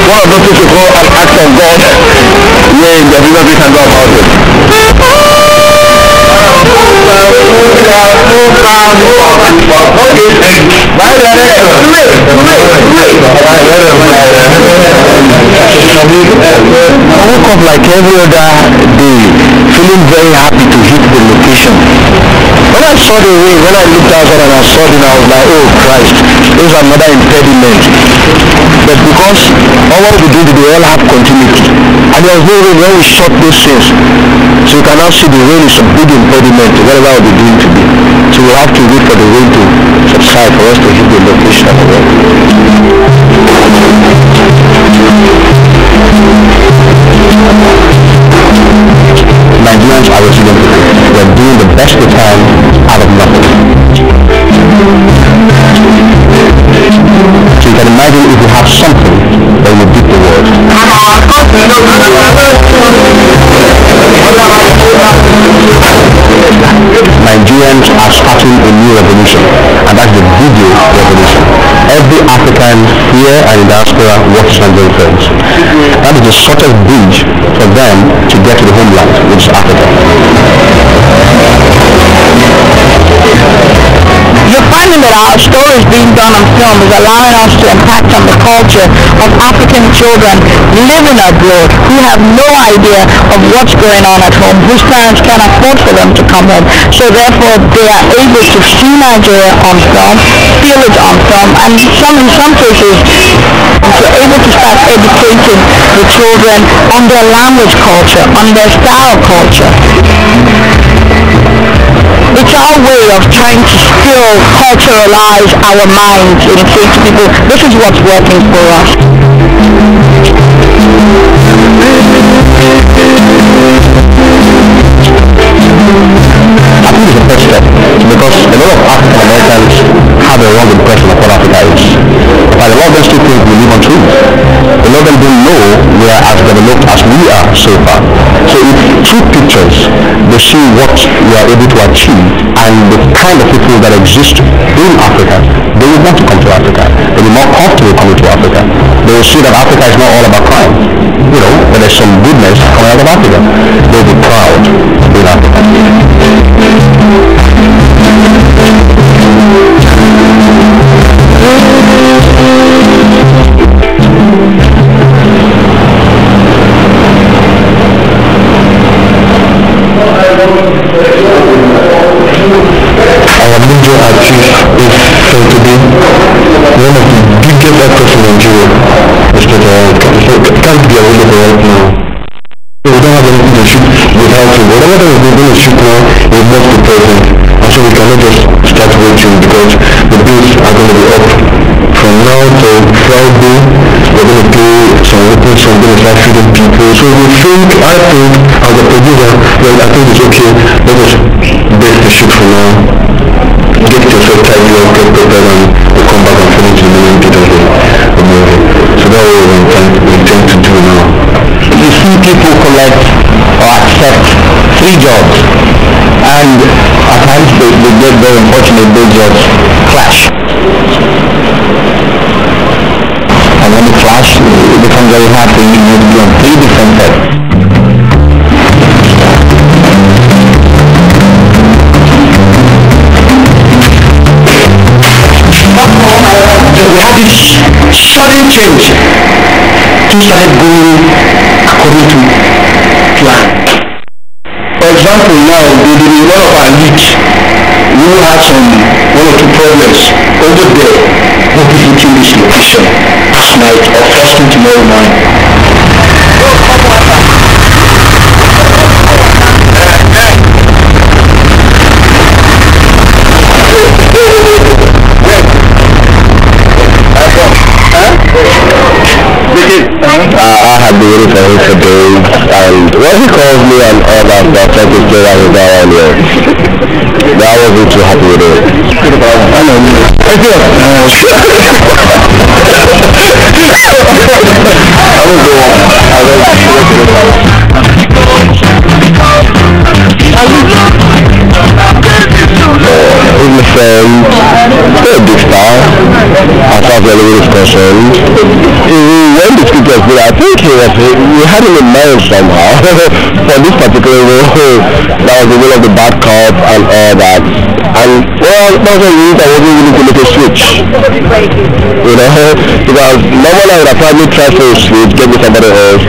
One of those people call an act of God. Yeah, there's nothing we can do about it. I woke up like every other day, feeling very happy to hit the location. When I saw the way, when I looked outside and I saw it, I was like, oh Christ, there's another impediment. But because all what we did, they all have continuity. And there was no rain when we shot those scenes. So you can now see the rain is a big impediment to whatever we'll be doing today. So we'll have to wait for the rain to subside for us to hit the location of the work. Nigerians are resilient people. They're doing the best they can out of nothing. So you can imagine if you have something, then you beat the world. Nigerians are starting a new revolution, and that's the video revolution. Every African here and in diaspora watches Nigerian films. That is the shortest bridge for them to get to the homeland, which is Africa. You're finding that our stories being done on film is allowing us to impact on the culture of African children living abroad who have no idea of what's going on at home, whose parents can't afford for them to come home. So therefore they are able to see Nigeria on film, feel it on film, and in some cases we're able to start educating the children on their language culture, on their style culture. It's our way of trying to still culturalize our minds and say to people, this is what's working for us. I think it's the first step, because a lot of African Americans have a wrong impression of what Africa is. But a lot of them still think we live on trees. A lot of them don't know we are as developed as we are so far. So if through pictures they see what we are able to achieve and the kind of people that exist in Africa, they will want to come to Africa. They'll be more comfortable coming to Africa. They will see that Africa is not all about crime. But there's some goodness coming out of Africa. They'll be proud to be in Africa. Our major achieve is going to be one of the biggest actors in Nigeria. It can't be available right now. So we don't have anything to shoot without him. Whatever we're going to shoot now, we must be present. And so we cannot just start waiting, because the bills are going to be up. From now till Friday, we're going to play some openings, we're going to start shooting people. So I think, as a producer, well, I think it's okay. Let us break the shoot for now. Get yourself tidy up, get prepared, and we'll come back and finish what we intend to do now. You see people collect or accept free jobs, and at times they get very unfortunate, those jobs clash. And when they clash, it becomes very hard for you to be on three different sides. We had this sudden change. Things started going according to plan. For example, now in one of our leagues, we will have one or two problems over there. We'll be hitting this location last night or first thing tomorrow morning. I have been waiting for him for days, and when he calls me and all that stuff, I just say that he's not on here. But I wasn't too happy with it. I know. I feel I will go on. He's my friend. He's a big star. As far as the living is concerned. When the script was good, I think we had him in mind somehow for this particular role. That was the role of the bad cop and all that. And well, that was a reason I wasn't willing to make a switch. You know, because normally I would have probably tried for a switch, get me somebody else.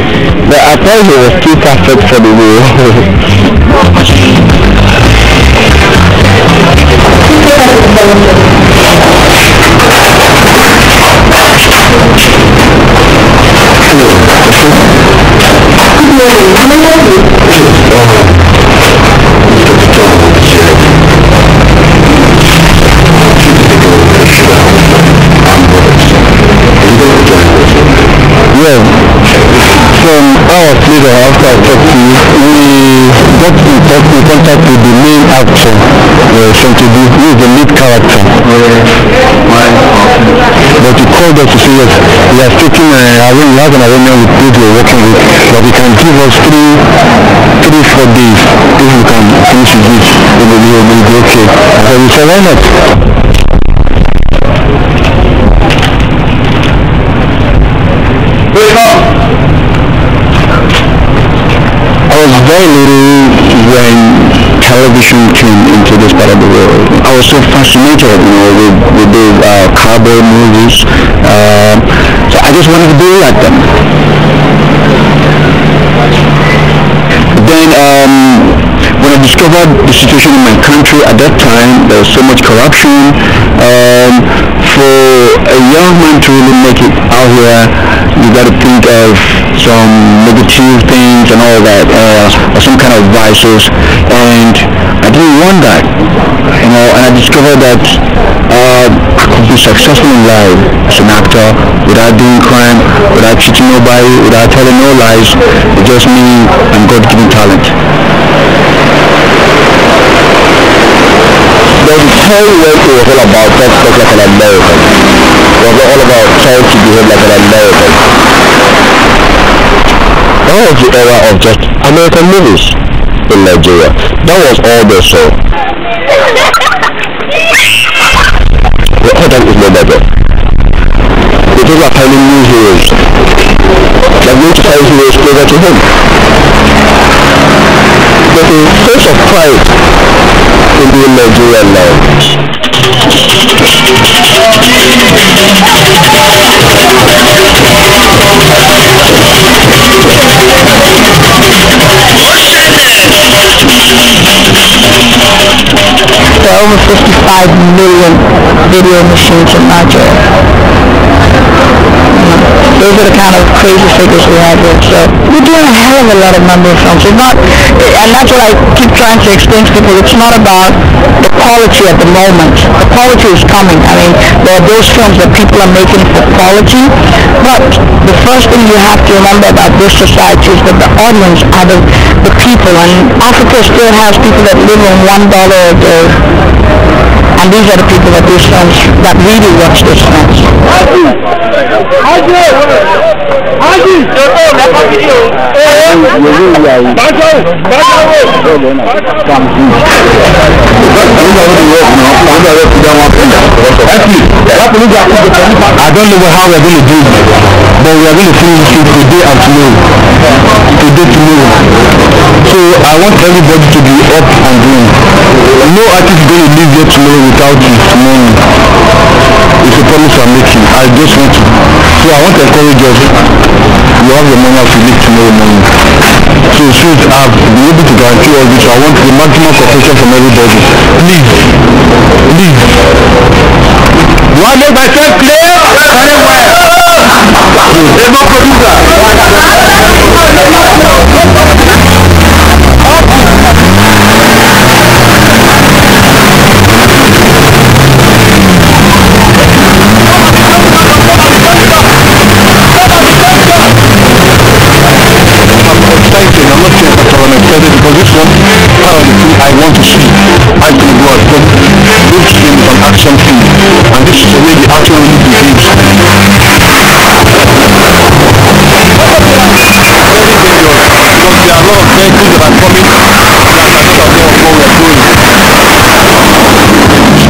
But I thought he was too perfect for the role. Yeah, from our leader after I talked to you, we got in contact with the main actor, who is the lead character. But he called us to say that he has taken an arrangement with people we're working with, but he can give us 3-4 days if we can finish it. It will be okay. So we said, why not? I was very little when television came into this part of the world. I was so fascinated, with those cowboy movies. So I just wanted to be like them. Then when I discovered the situation in my country at that time, there was so much corruption. For a young man to really make it out here, you got to think of some negative things and all that, or some kind of vices, and I didn't want that, and I discovered that I could be successful in life as an actor without doing crime, without cheating nobody, without telling no lies. It's just me and God-given talent. There's a time when it was all about just talk like an American. It was all about trying to behave like an American. That was the era of just American movies in Nigeria. That was all they saw. The other is no better. They talk about finding new heroes. They're going to find heroes closer to home. There's a sense of pride in being Nigerian now. There are over 55 million video machines in Nigeria. Those are the kind of crazy figures we have here. So we're doing a hell of a lot of number of films. It's not, and that's what I keep trying to explain to people. It's not about the quality at the moment. The quality is coming. I mean, there are those films that people are making for quality, but the first thing you have to remember about this society is that the audience are the people, and Africa still has people that live on $1 a day. And these are the people that do films, that really watch these films. don't know how we're going to do it, but we are going to finish it today and tomorrow. So I want everybody to be up and doing. No artist is going to leave here tomorrow without you tomorrow. It's a promise I'm making. I just want to. So I want to encourage us. You have the money to leave tomorrow morning. So since I've been able to guarantee all this, I want the maximum cooperation from everybody. Please. Do I make myself clear? Very well. There's no producer. Because this one part of the thing I want to see I can go out but this film is an action film and this is the way the action really behaves. Very dangerous because there are a lot of vehicles that are coming that are not part of what we're doing.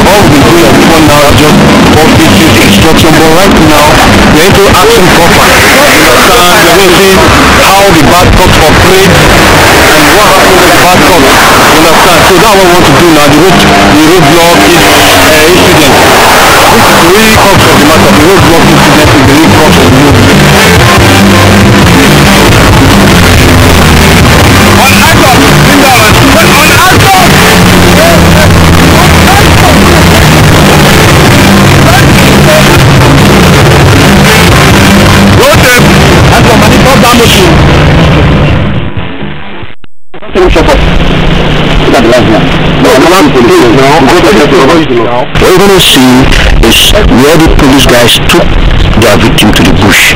All we've been doing before now is just all basic instruction, but right now we're into action proper. We're going to see how the bad cops operate and what happens when the bad cops, you understand? So that's what we want to do now, the roadblock incident. This is the real crux of the matter. The roadblock incident is the real crux of the movie. What you're going to see is where the police guys took their victim to the bush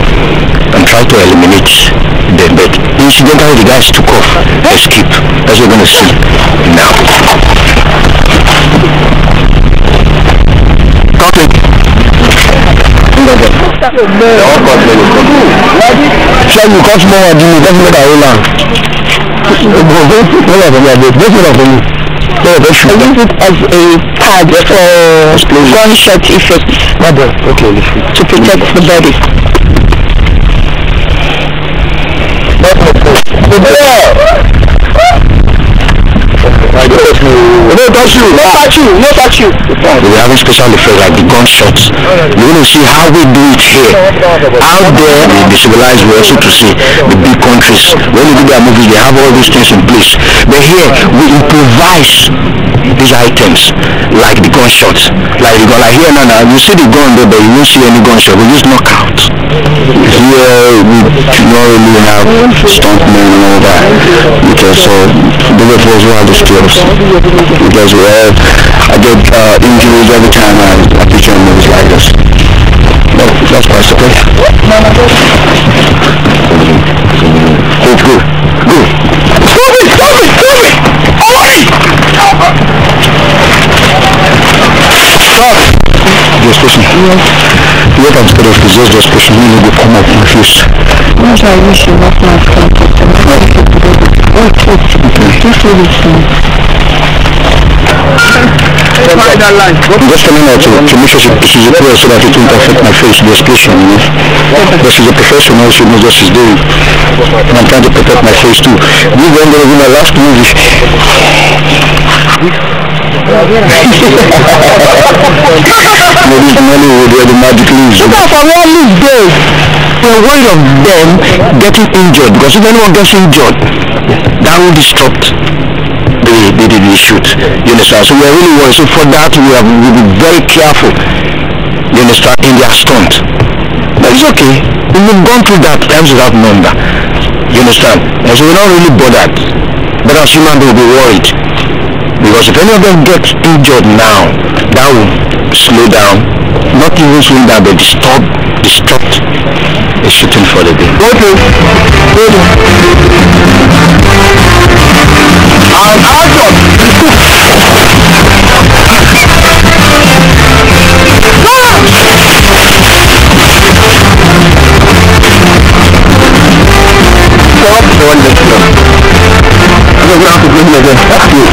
and tried to eliminate them, but incidentally the guys took off, escape. That's what you're going to see now. Try you cut more than you doesn't matter how long. I use it as a pad for gunshot effect. Okay. To protect the body. No touch you. We're having special effects like the gunshots. You're going to see how we do it here. Out there in the civilized world, so to say, the big countries, when they do their movies, they have all these things in place. But here, we improvise these items, like the gunshots. Like here now, you see the gun there, but you won't see any gunshot. We use knockout. Here, we do not really have stuntmen and all that. Because the way who have the skills. Because I get injuries every time I picture movies like this. No, that's quite okay. Good. Just pushing. What I'm scared of is just pushing me to come up my face. What I wish you not my contact and I'm just coming out to make sure she's a player so that it won't affect my face, the expression, you know. But she's a professional, she knows what she's doing. And I'm trying to protect my face too. This is going to be my last movie. Maybe it's money where the magic leaves. Look out for where leaves go. We're worried of them getting injured, because if anyone gets injured, that will disrupt the shoot. You understand? So we're really worried. So for that we'll be very careful. You understand? In their stunt. But it's okay. We've gone through that times without number. You understand? And so we're not really bothered. But as human beings, we'll be worried. Because if any of them get injured now, that will slow down. Not even slowing down, but disrupt the shooting for the day. Okay. again. That's good.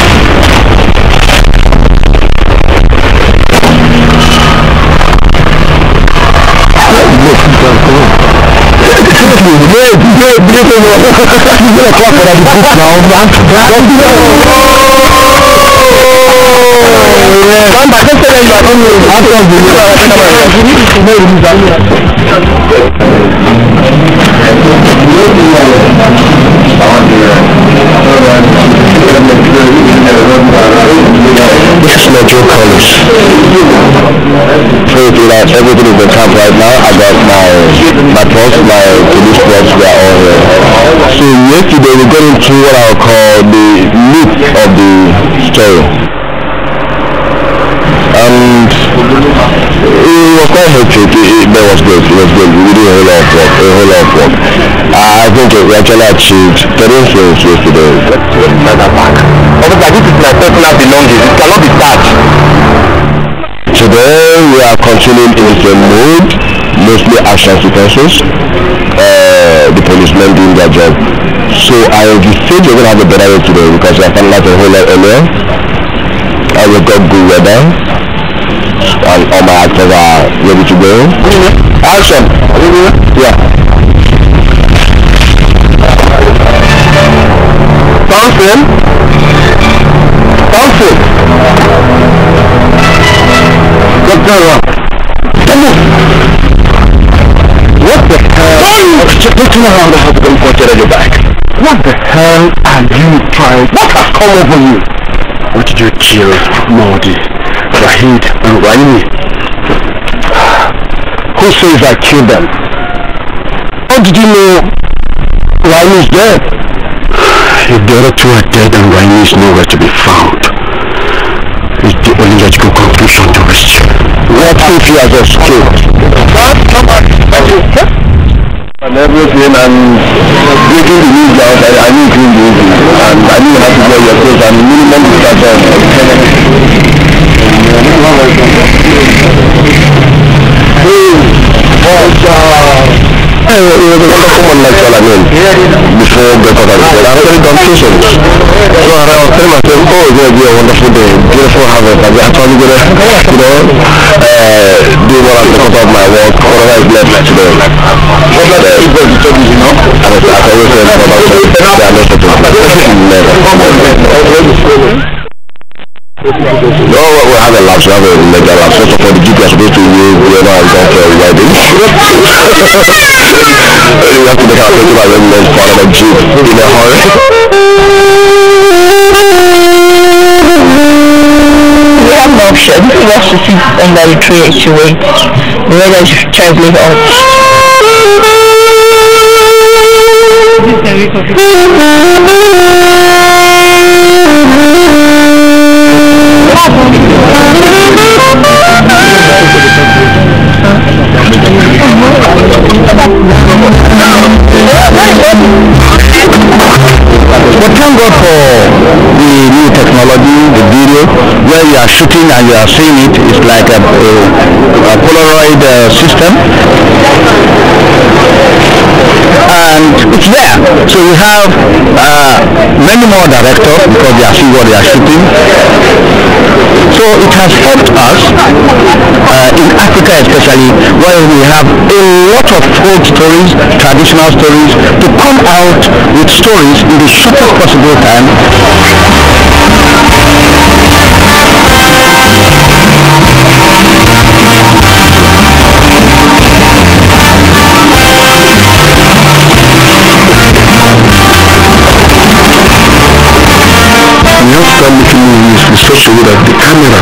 This is my true colors. So that everything is on top right now. I got my props, my police props, they are all here. So yesterday we got into what I would call the meat of the story. And it was quite hectic. That was good. It was good. We did a whole lot of work. I think we actually achieved 13 films yesterday. Obviously, this is my personal belongings. It cannot be touched. Today we are continuing in the same mood, mostly action sequences. The policemen doing their job. So I anticipate we're going to have a better day today because I found out a whole lot earlier. And we got good weather. And all my actors are ready to go. Action! Yeah. Thompson! Good girl. Come on! What the hell? Just looking around the house and pointed at your back. What the hell are you trying? What has come over you? What did you kill Maudi, Rahid and Raimi? Who says I killed them? How did you know Raimi is dead? If the other two are dead and Raimi is nowhere to be found, it's the only logical conclusion to reach. What if he has escaped? And everything and breaking the news out, I knew it couldn't be easy. And I knew you had to get your place and the minimum is that it was a wonderful one like all I mean before breakfast and I've already done two songs. So I was telling myself, oh, it's going to be a wonderful day, beautiful harvest. I'm actually going to, do what I'm talking about my work, whatever is left today. What about the people you told me, And as I always said, they are not never. No, we have a lapse, we have a legal lapse. First of all, the GP are supposed to use whoever has gone for a wedding. You have to make our festival residence for another jeep in a hurry. We have no option. He wants to sit under the tree and she waits. The weather is terribly hot. But thank God for the new technology, the video, where you are shooting and you are seeing it. It's like a Polaroid system. And it's there. So we have many more directors because they are seeing what they are shooting. So it has helped us in Africa especially, where we have a lot of folk stories, traditional stories, to come out with stories in the shortest possible time. We have to start making movies in such a way that the camera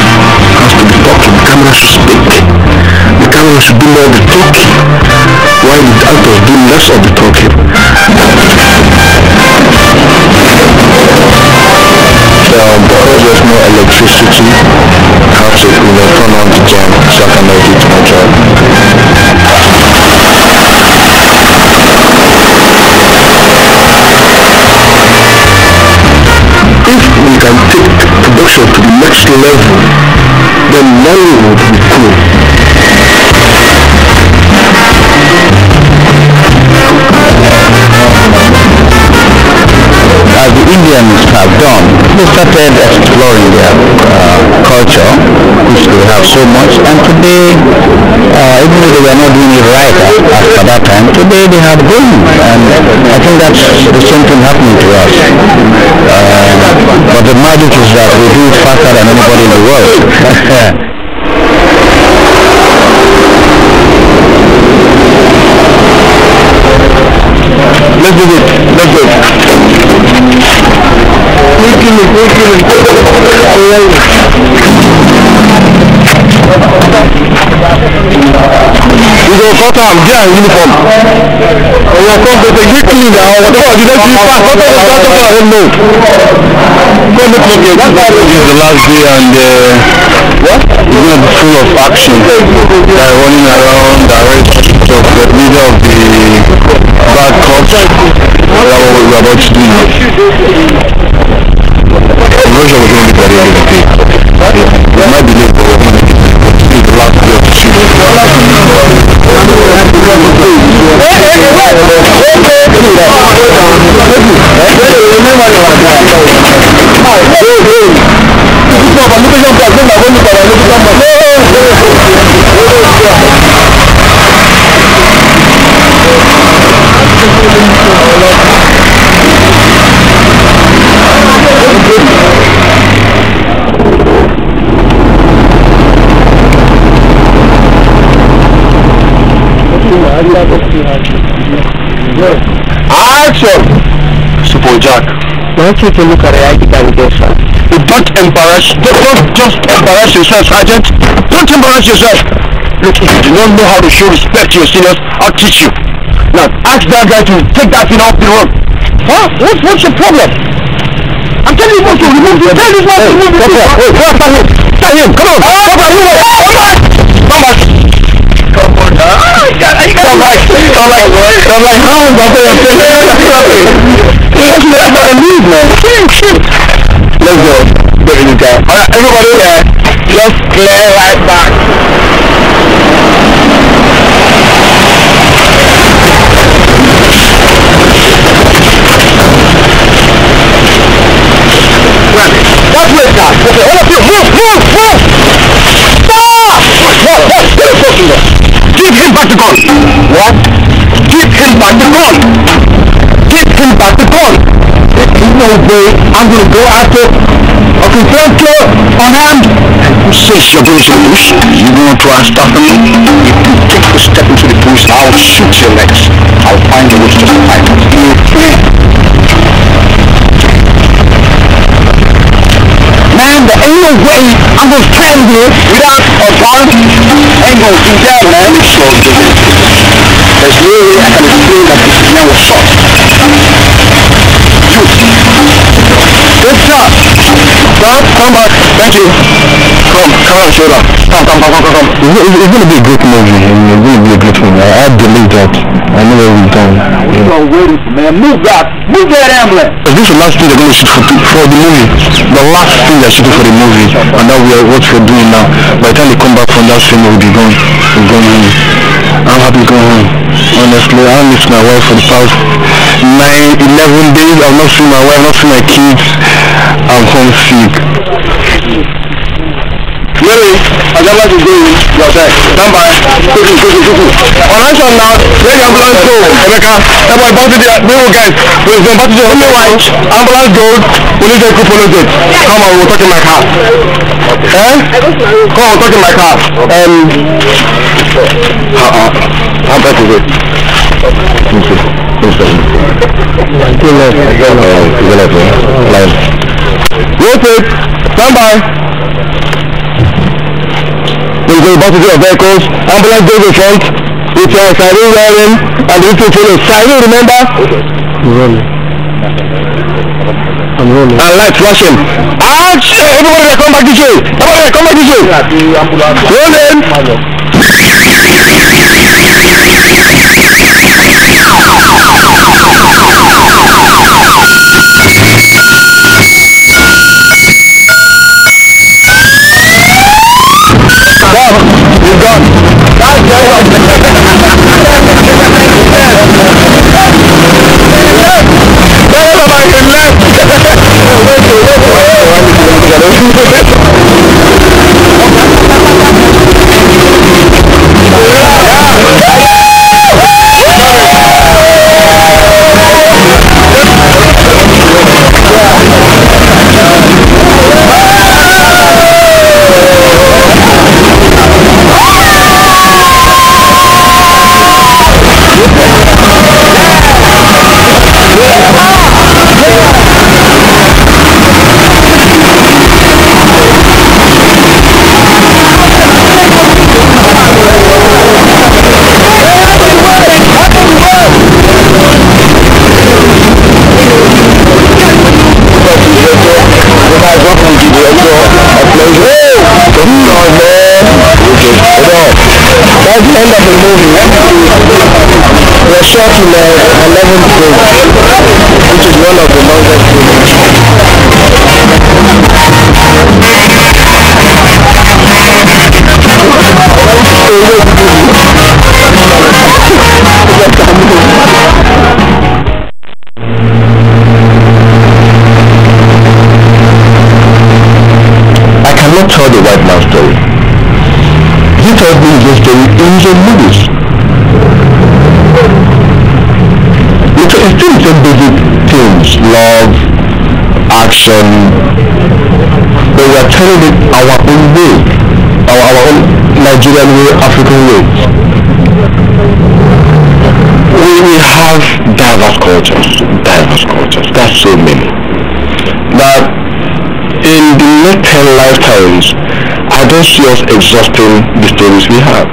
has to be talking, the camera should speak, the camera should do more of the talking, while the actors do less of the talking. Because there's no electricity, I have to turn on the gen so I can not do my job. If we can take production to the next level, then Nollywood will be cool. As the Indians have done, people started exploring their culture, which they have so much, and today, even though they were not doing it right at that time, today they have grown, and I think that's the same thing happening to us. But the magic is that we do it faster than anybody in the world. Let's do it. Let's do it. You go photo am there in uniform. Oh, you come to take clean now. Whatever you don't do fast. Photo is not over. I don't know. Come look like this is the last day, and what? It's going to be full of action. They are running around, the arrest of the leader of the bad cops. That's what we are about to do. I'm not sure we're going to be ready to take. We might be late, but we're going to get it. The last day of the shoot. Action! Super Jack. Why don't you take a look at the ID that we get, sir? Don't just embarrass yourself, Sergeant. Don't embarrass yourself. Look, if you do not know how to show respect to your seniors, I'll teach you. Now, ask that guy to take that thing off the road. Huh? What's your problem? I'm telling you what to remove the tell this man to remove the thing. Hey, go after him. Tell him. Come on. Come back. Come back. Come on. Come back. Hands after your face. Let's leave, man. Let's go. Get in the car. Alright, everybody there. Just clear right back. That's where it's at. Okay, all of you, move! Stop! What? Give him back the gun. What? Give him back the gun. Give him back the gun. There's no way I'm going to go after a confirmed killer unarmed. Who says you're going to lose? You want to stop me? If you take a step into the bush, I'll shoot your legs. I'll find a way to justify it. Man, there ain't no way I'm going to stand here without a gun. Ain't going to do that, man. Sure, there's no way I can explain that this man was shot. You. Good job. Well, come back. Thank you. Come on, shoulder. Come. It's going to be a great movie. It's going to be a great movie. I believe that. I know where we're going. What are you waiting for, man? Move that ambulance. Is this the last thing they're going to shoot for the movie? The last thing they're shooting for the movie. And now what we're doing now. By the time they come back from that film, we'll be going home. I'm happy going home. Honestly, I miss my wife for the past 11 days. I've not seen my wife, not seen my kids. I'm homesick. Mary, I don't like to go your side. Stand by. Quickly. On action now, where the ambulance go? Emeka, everybody back to the new guys. We're going back to the only white. Ambulance go, police vehicle follow it. Come on, we'll talk in my car. Eh? Come on, we'll talk in my car. How bad is it? Rotate. Stand by. We're going back to the vehicles. Ambulance goes in front. It's a siren wearing and the two follow. Siren, remember? I'm rolling. And light flashing. Everybody come back this way. Rolling. You're gone. Left. end of the movie was shot in 11 days, which is one of the longest movies. I cannot tell the white man's story. He told me his story in the movies. It's still the same basic themes, love, action, but we are telling it our own way, our own Nigerian way, African way. We have diverse cultures. That's so many. That in the next 10 lifetimes, I don't see us exhausting the stories we have.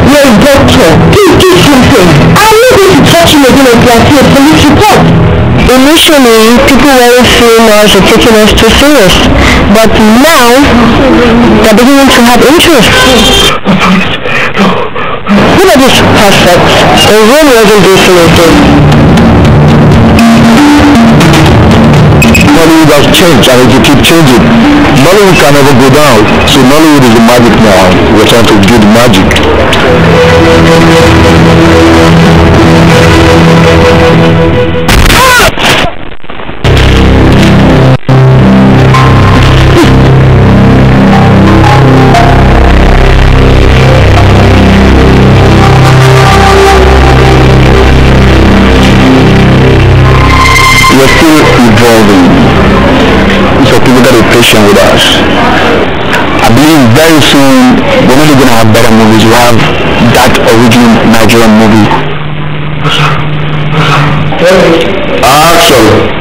You're a doctor. Please do something. I'm not going to touch you again until I see a police report. Initially, people weren't seeing us or taking us too serious. But now, they're beginning to have interest. Nobody's perfect. And Rome wasn't doing anything. Nollywood has changed and it will keep changing. Nollywood can never go down, so Nollywood is the magic now. We're trying to do the magic. We're still evolving, so people gotta be patient with us. I believe very soon we're not only gonna have better movies, we'll have that original Nigerian movie. Action!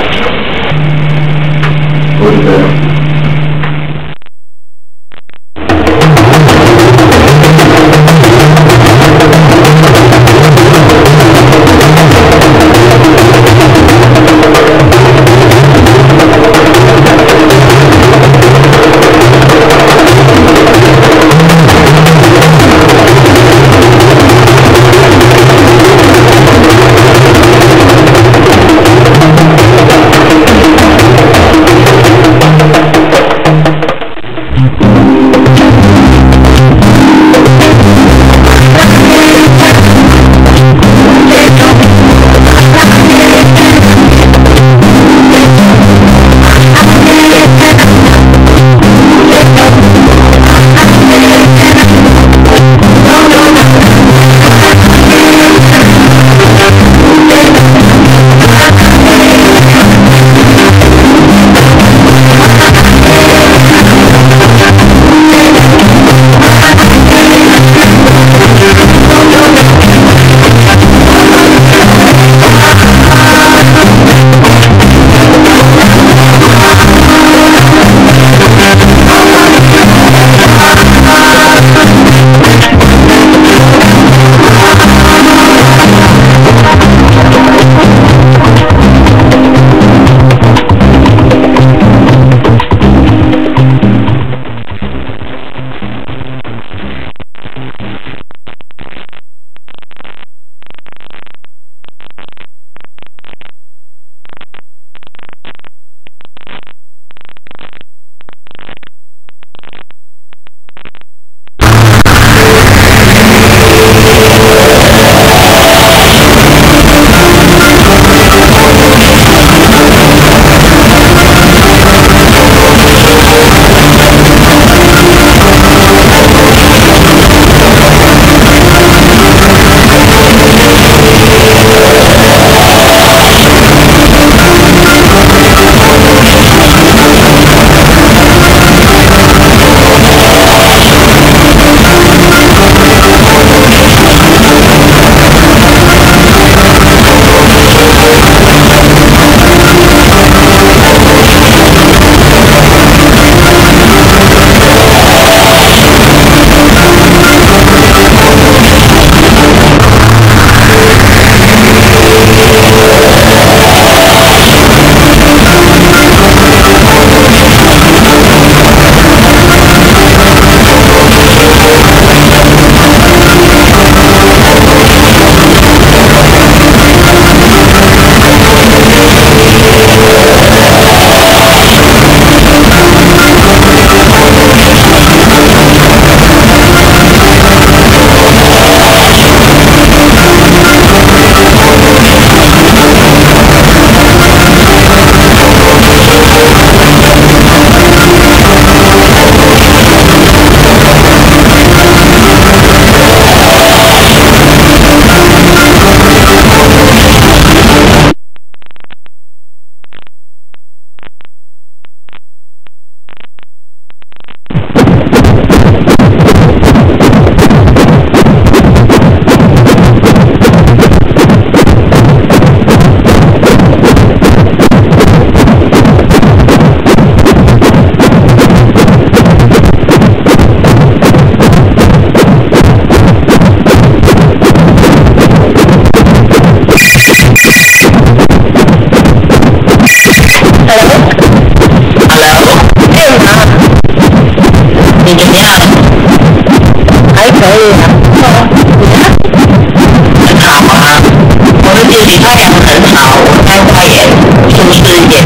己发扬很好，我猜他也是不是也知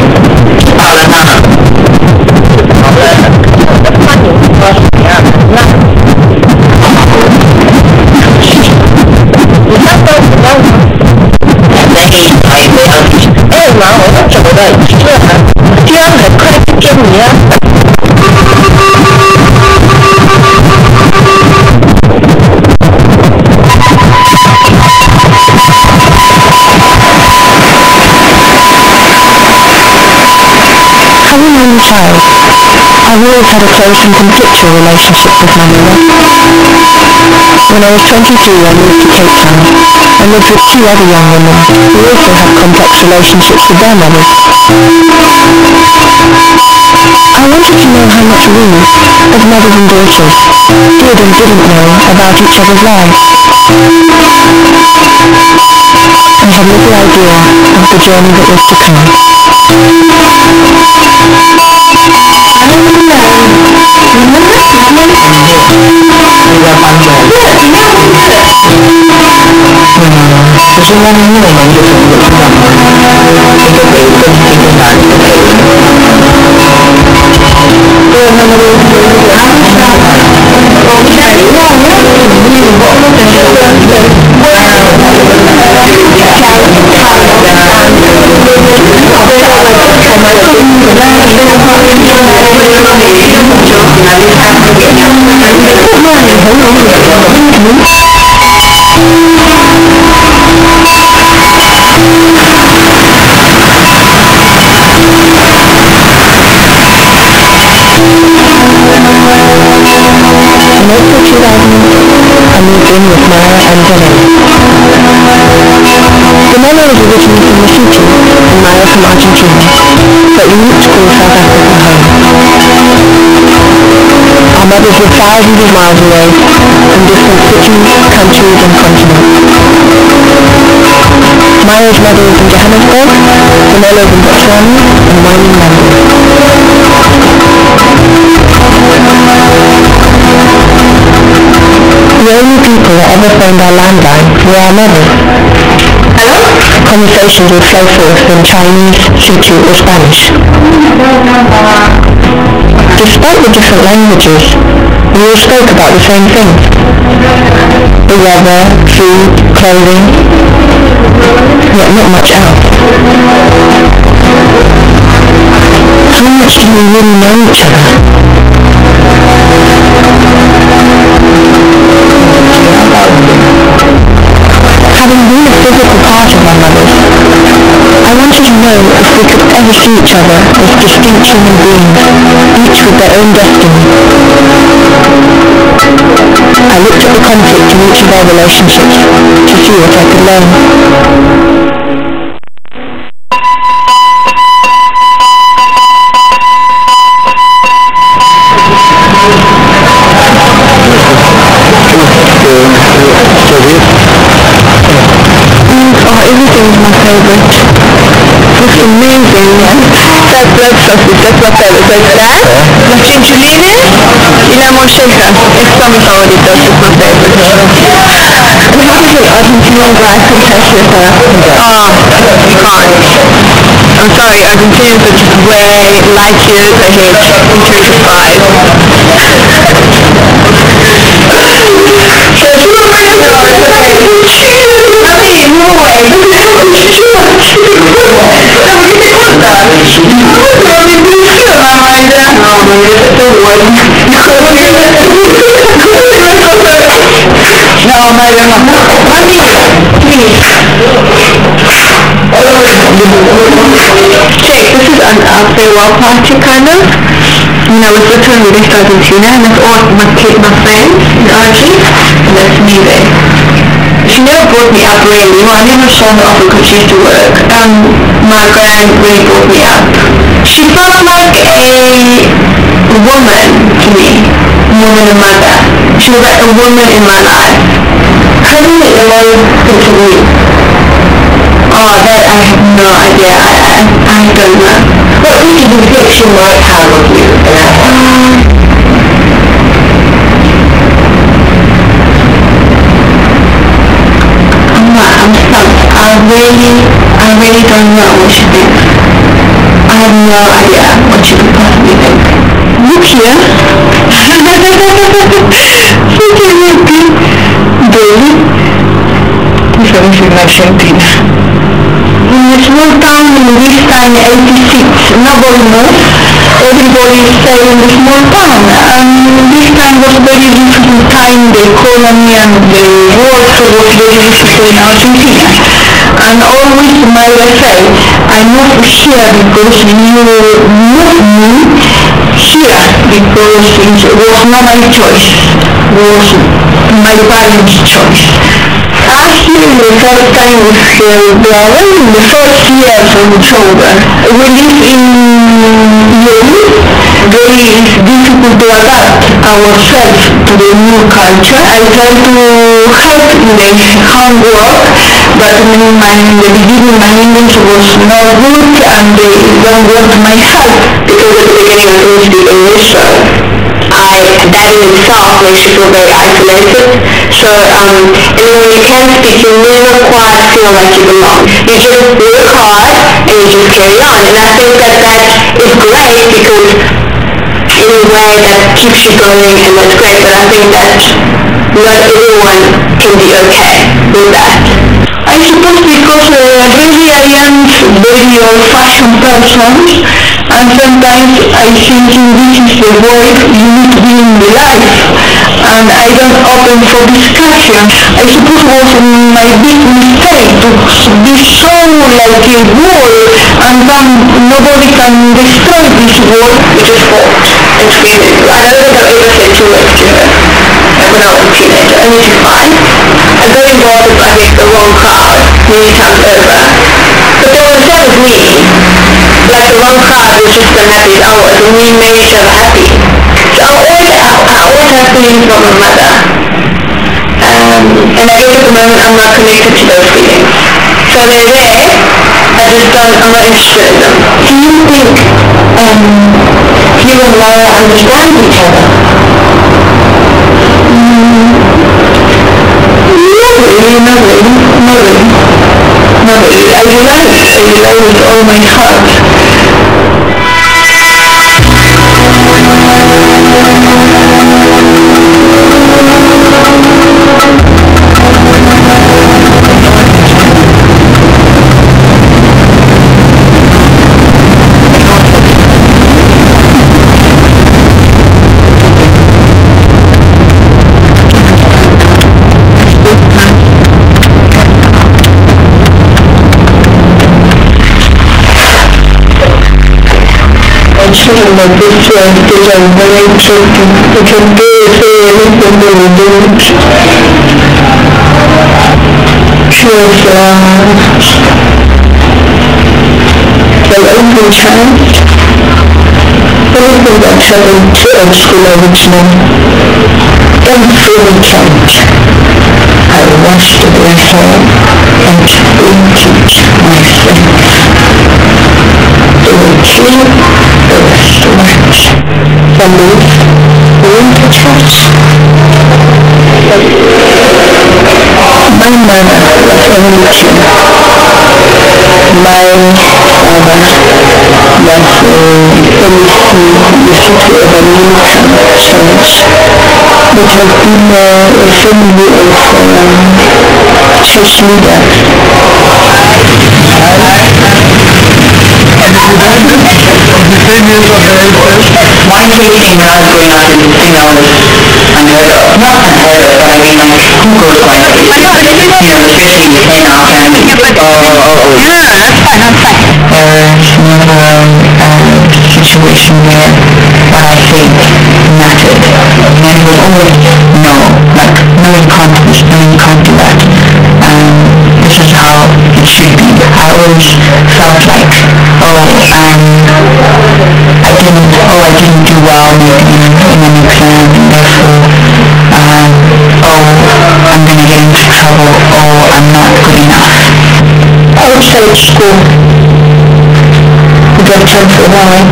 道了呢？好了，那你说什么样的？那你看到什么吗？没，他也没有。哎妈，我都走了，这样很快就见你啊。Having been a child, I've always had a close and conflictual relationship with my mother. When I was 22, I moved to Cape Town and lived with two other young women who also had complex relationships with their mothers. I wanted to know how much we, as mothers and daughters, did and didn't know about each other's lives. I had little idea of the journey that was to come. In April 2000, I moved in with Maya and Jenny. Vanessa is originally from Lesotho and Maya from Argentina, but we each call South Africa home. Our mothers were thousands of miles away, in different cities, countries and continents. Maya's mother is in Johannesburg, Vanessa is in Botswana, and mine in London. The only people that ever phoned our landline were our mothers. Hello? Conversations would flow forth in Chinese, Sotho or Spanish. Despite the different languages, we all spoke about the same things. The weather, food, clothing, yet not much else. How much do we really know each other? Having been a physical part of our mothers, I wanted to know if we could ever see each other as distinct human beings, each with their own destiny. I looked at the conflict in each of our relationships to see what I could learn. Everything is my favorite. It's amazing. That blood sausage, that's my favorite. So it's that, la cinciolina, y la morcega. It's from favoritos, it's my favorite. And how does an Argentinian guy compare to her? Oh, you can't. I'm sorry, Argentinians are just way light years ahead in terms of size. Check, this is a farewell party kind of. I was literally with Argentina and that's all my friends in Argentina and that's me there. She never brought me up really. Well, I never saw her often because she used to work. My grand really brought me up. She felt like a woman to me, more than a mother. She was like a woman in my life. How do you alone to me? Oh, that I have no idea. I don't know. What do you think she might have of you? I'm stumped. really don't know what you think. I have no idea what you could possibly think. Look here. Baby, this is my sentence. In a small town in this time 86, nobody knows. Everybody is staying in the small town. This time was very difficult time, the economy and the war was very difficult in Argentina. And always my say, I moved here because you moved me here because it was not my choice, was my parents' choice. Actually, the first time with brother, in the first years of children, we live in Europe. Very difficult to adapt ourselves to the new culture. I try to help in the homework, but in the beginning my English was not good and they don't want my help. Because at the beginning I didn't speak English, so that in itself makes you feel very isolated. So, and then when you can speak, you never quite feel like you belong. You just work hard and you just carry on. And I think that is great because in a way that keeps you going and that's great. But I think that not everyone can be okay with that. I suppose because really I am very old-fashioned person, and sometimes I think this is the work you need to be in the life, and I don't open for discussion. I suppose it was my big mistake to be so like a wall, and then nobody can destroy this wall. We just walked and tweeted. I don't think I've ever said two words to her when I was a teenager, and which is fine. I got involved with, I think, the wrong crowd many times over. But then when that was me, like the wrong crowd was just unhappy as ours, and we made each other happy. So I always have feelings about my mother. And I guess at the moment I'm not connected to those feelings. So they're there, I'm not interested in them. Do you think you and Laura understand each other? Not really. I rely with all my heart. Children like this they are very tricky. You can do say anything they will do. She was an open child. Everything that happened at school originally, every child, I washed their hair and painted my friends. They were cute, they were smart. Some days, we went to church. My mother was only two. My father was the city of a new church, which has been a family of church leaders. One case came out going on in unheard of. Not unheard of, but I mean like, who goes like this? You know, the 15 is paying off and that's fine. there is never a situation where what I think mattered. And will always know, like, no you can't do this, no you can't do that. This is how it should be. I always felt like, I didn't do well maybe in an exam, and therefore, I'm going to get into trouble, or I'm not good enough. Outside school, we got time for wine,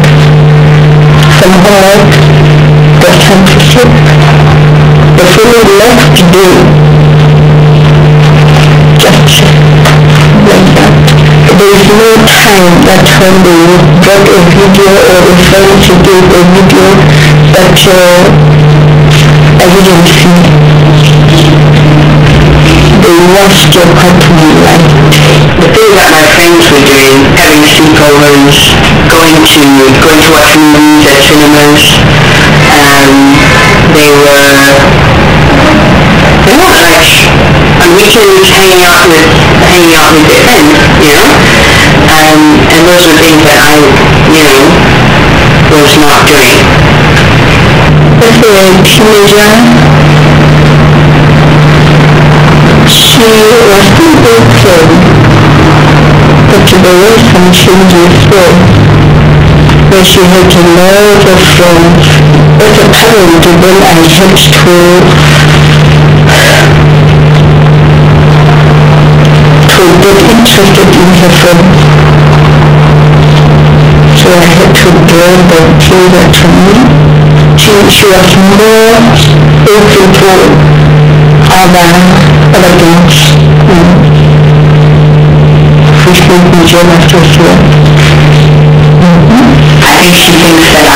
some homework, got time to sleep. The following left to do, just like time that when they got a video or a friend to give a video that I didn't see. They watched a cartoon like The thing that my friends were doing, having sleepovers, going to watch movies at cinemas, they were like on weekends hanging out with their friends, and those are things that I, was not doing. as a teenager. She was still okay, but there were some changes there, where she had a lot of friends. As a parent, then I had to get interested in her friends. So I had to learn that that to me. She was more open to other things, which made me jealous as well. I think she thinks that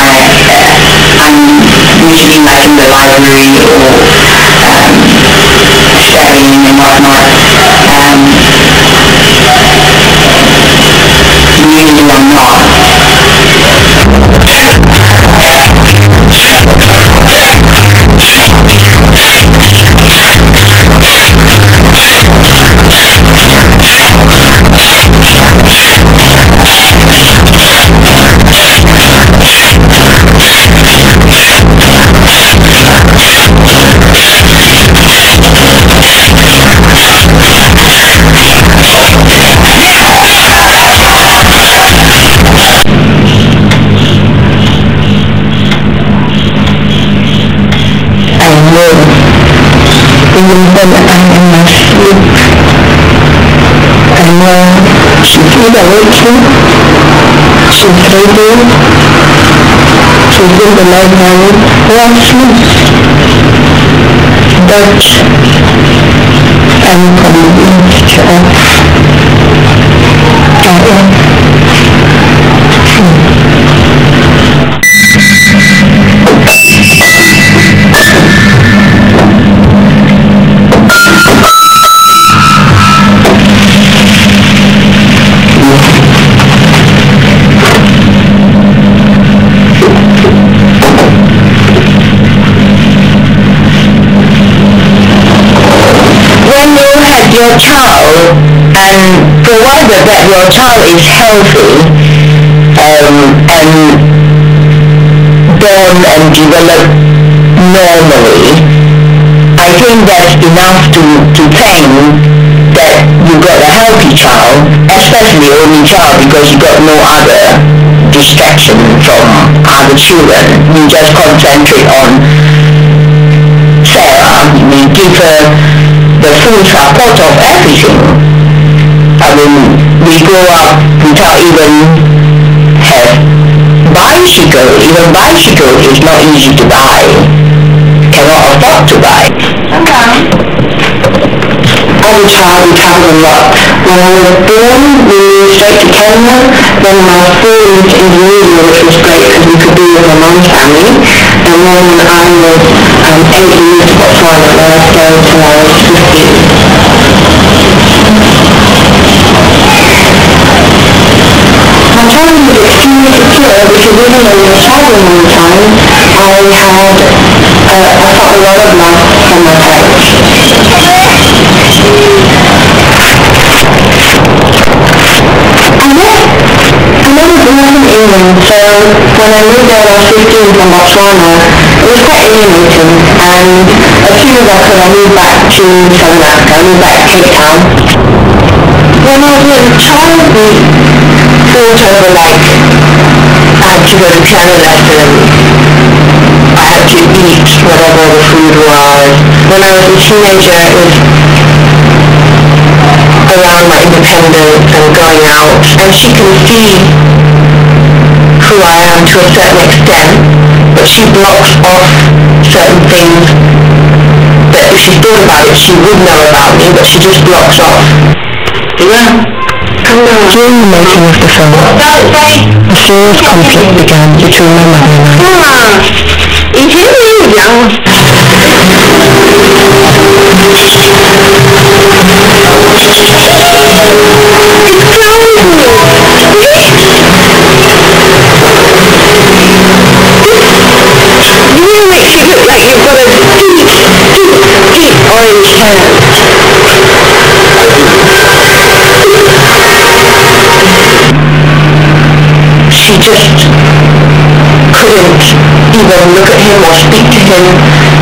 I'm usually like in the library or studying and whatnot. Usually I'm not. Even when I am asleep, I know she's either working, she's reading, she's in the library, or asleep. But I'm convinced of your child, and provided that your child is healthy and born and develop normally, I think that's enough to claim that you got a healthy child, especially only child, because you got no other distraction from other children. You just concentrate on Sarah. You give her the full support of everything. I mean, we grow up without even have bicycle. Even bicycle is not easy to buy. Cannot afford to buy. As a child, we travel a lot. When I was born, we moved straight to Kenya. Then my school moved to Indonesia, which was great because we could be with my mom's family. And then I was 8 years to Botswana, where I stayed until I was 15. My childhood was extremely secure because even though we were traveling all the time, I felt a lot of love from my parents. I was born in England, so when I moved out at 15 from Botswana, it was quite alienating, and as soon as I could, I moved back to Southern Africa. I moved back to Cape Town. When I was a child, we thought over like, I had to go to piano lessons, I had to eat whatever the food was. When I was a teenager, it was around my independence and going out, and she can see who I am to a certain extent, but she blocks off certain things that if she thought about it she would know about me, but she just blocks off. Yeah, During the making of the film, a serious conflict began between my mother and I. 以前没有讲。You make it look like you've got a deep orange hair. She just couldn't even look at him or speak to him.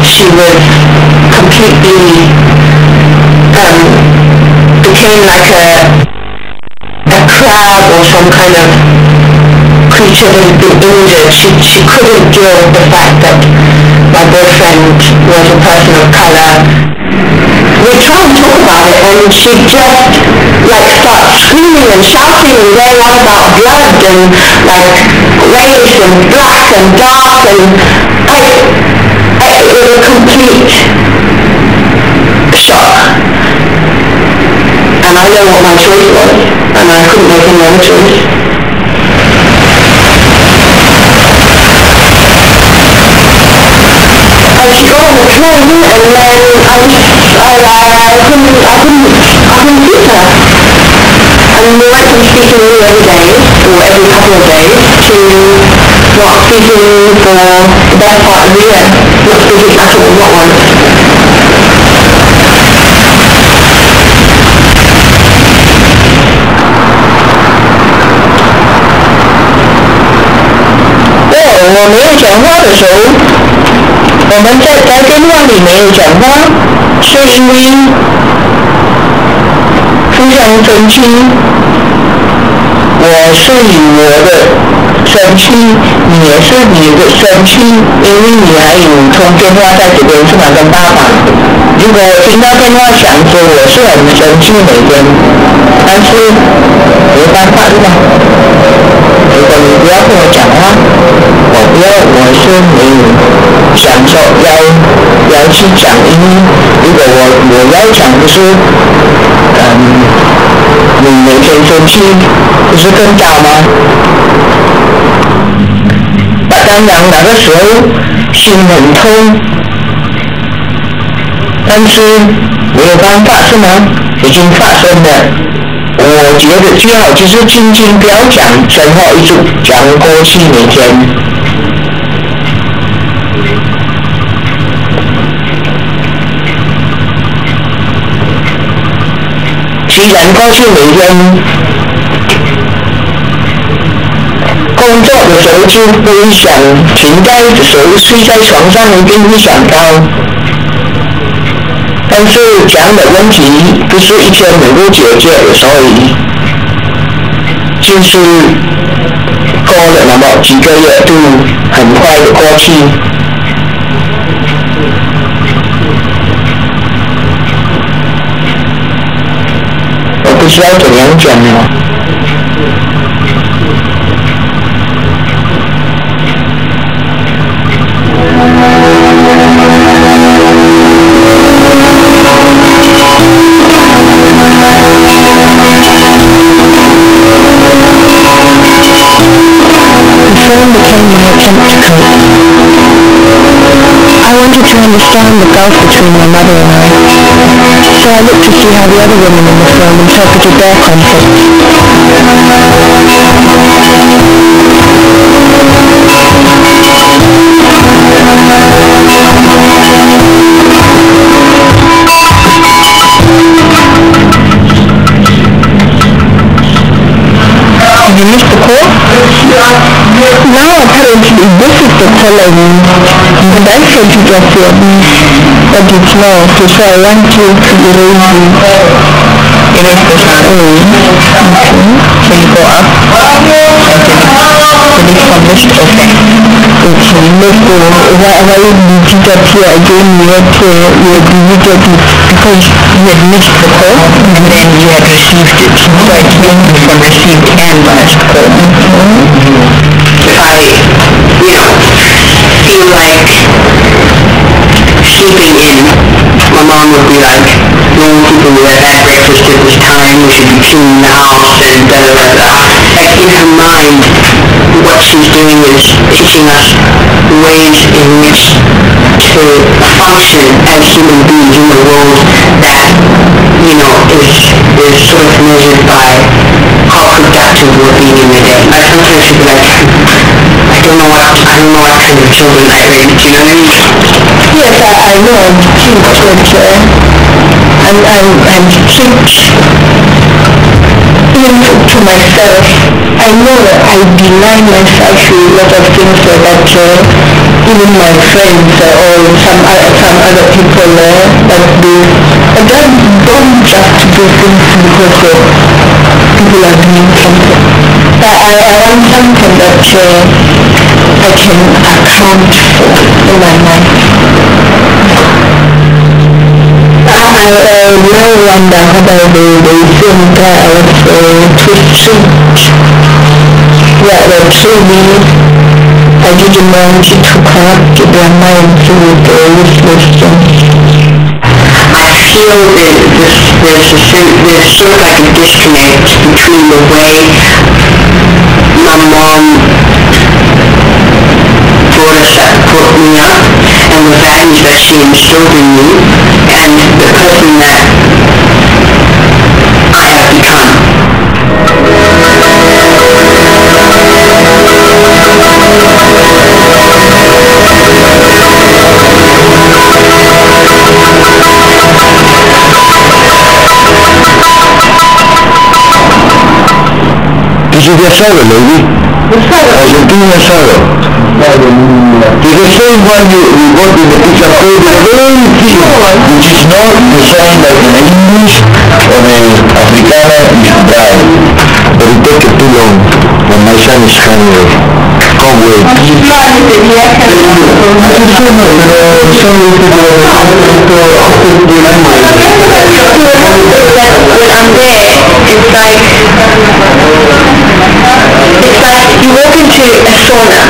She was completely became like a crab or some kind of creature that had been injured. She couldn't deal with the fact that my boyfriend was a person of color. We tried to talk about it and she just like starts screaming and shouting and going on about blood and like race and black and dark and it was a complete shock. And I know what my choice was and I couldn't make any other choice. And she got on the train and then I couldn't see her. And we went from speaking to me every day, or every couple of days, to not speaking for the best part of the year. Not speaking at all, not once.我没有讲话的时候，我们在电话里没有讲话，是因为非常生气。我是以我的生气，你也是你的生气，因为你还有通电话在这边是吗？跟爸爸。如果我听到电话响着，我是很生气每天，但是没办法对吧？如果你不要跟我讲话，我是没有想说要去讲，因为如果我要讲就是你每天生气不是更糟吗？当然那个时候心很痛，但是没有办法是吗？已经发生了。我觉得最好就是轻轻不要讲真话，一直讲过去每天。虽然过去每天工作的时候就不会想，停在的时候睡在床上一定会想到，但是这样的问题不是一天能够解决的，所以就是过了那么几个月就很快的过去。我不知道怎样讲了。I wanted to understand the gulf between my mother and I, so I looked to see how the other women in the film interpreted their conflict. You missed the call? Now apparently this is the caller the boyfriend who just said, but it's not, so I want to erase you. Erase the sound? Okay. So you go up. Okay. Delete from list, okay. Okay, let's go. Why did you get here again? You had deleted it because you had missed the call and then you had received it. So it's been from received and missed call. If I, feel like sleeping in, my mom would be like, normal people would have had breakfast at this time, we should be cleaning the house, and da da da da. And in her mind, what she's doing is teaching us ways in which to function as human beings in a world that, is sort of measured by how productive we're being in the day. I sometimes feel like, I don't know what kind of children I raised, do you know what I mean? Yes, I know. And teach even to myself. I know that I deny myself a lot of things that even my friends or some other people that do. I just don't just do things because people are doing something. I want something that I can account for in my mind. I now wonder about the film that I was where the children, I didn't want to corrupt their minds with useless things. I feel that there's sort of like a disconnect between the way my mom brought me up and the values that she instilled in me and the person that I have become. Did you get soda, lady? Argentina soda. It's the same one you got in the pizza code, the very thin, which is not the same like in English or the Africana is dry. But it takes too long when my son is hungry. Can't wait. When I'm there, it's like you walk into a sauna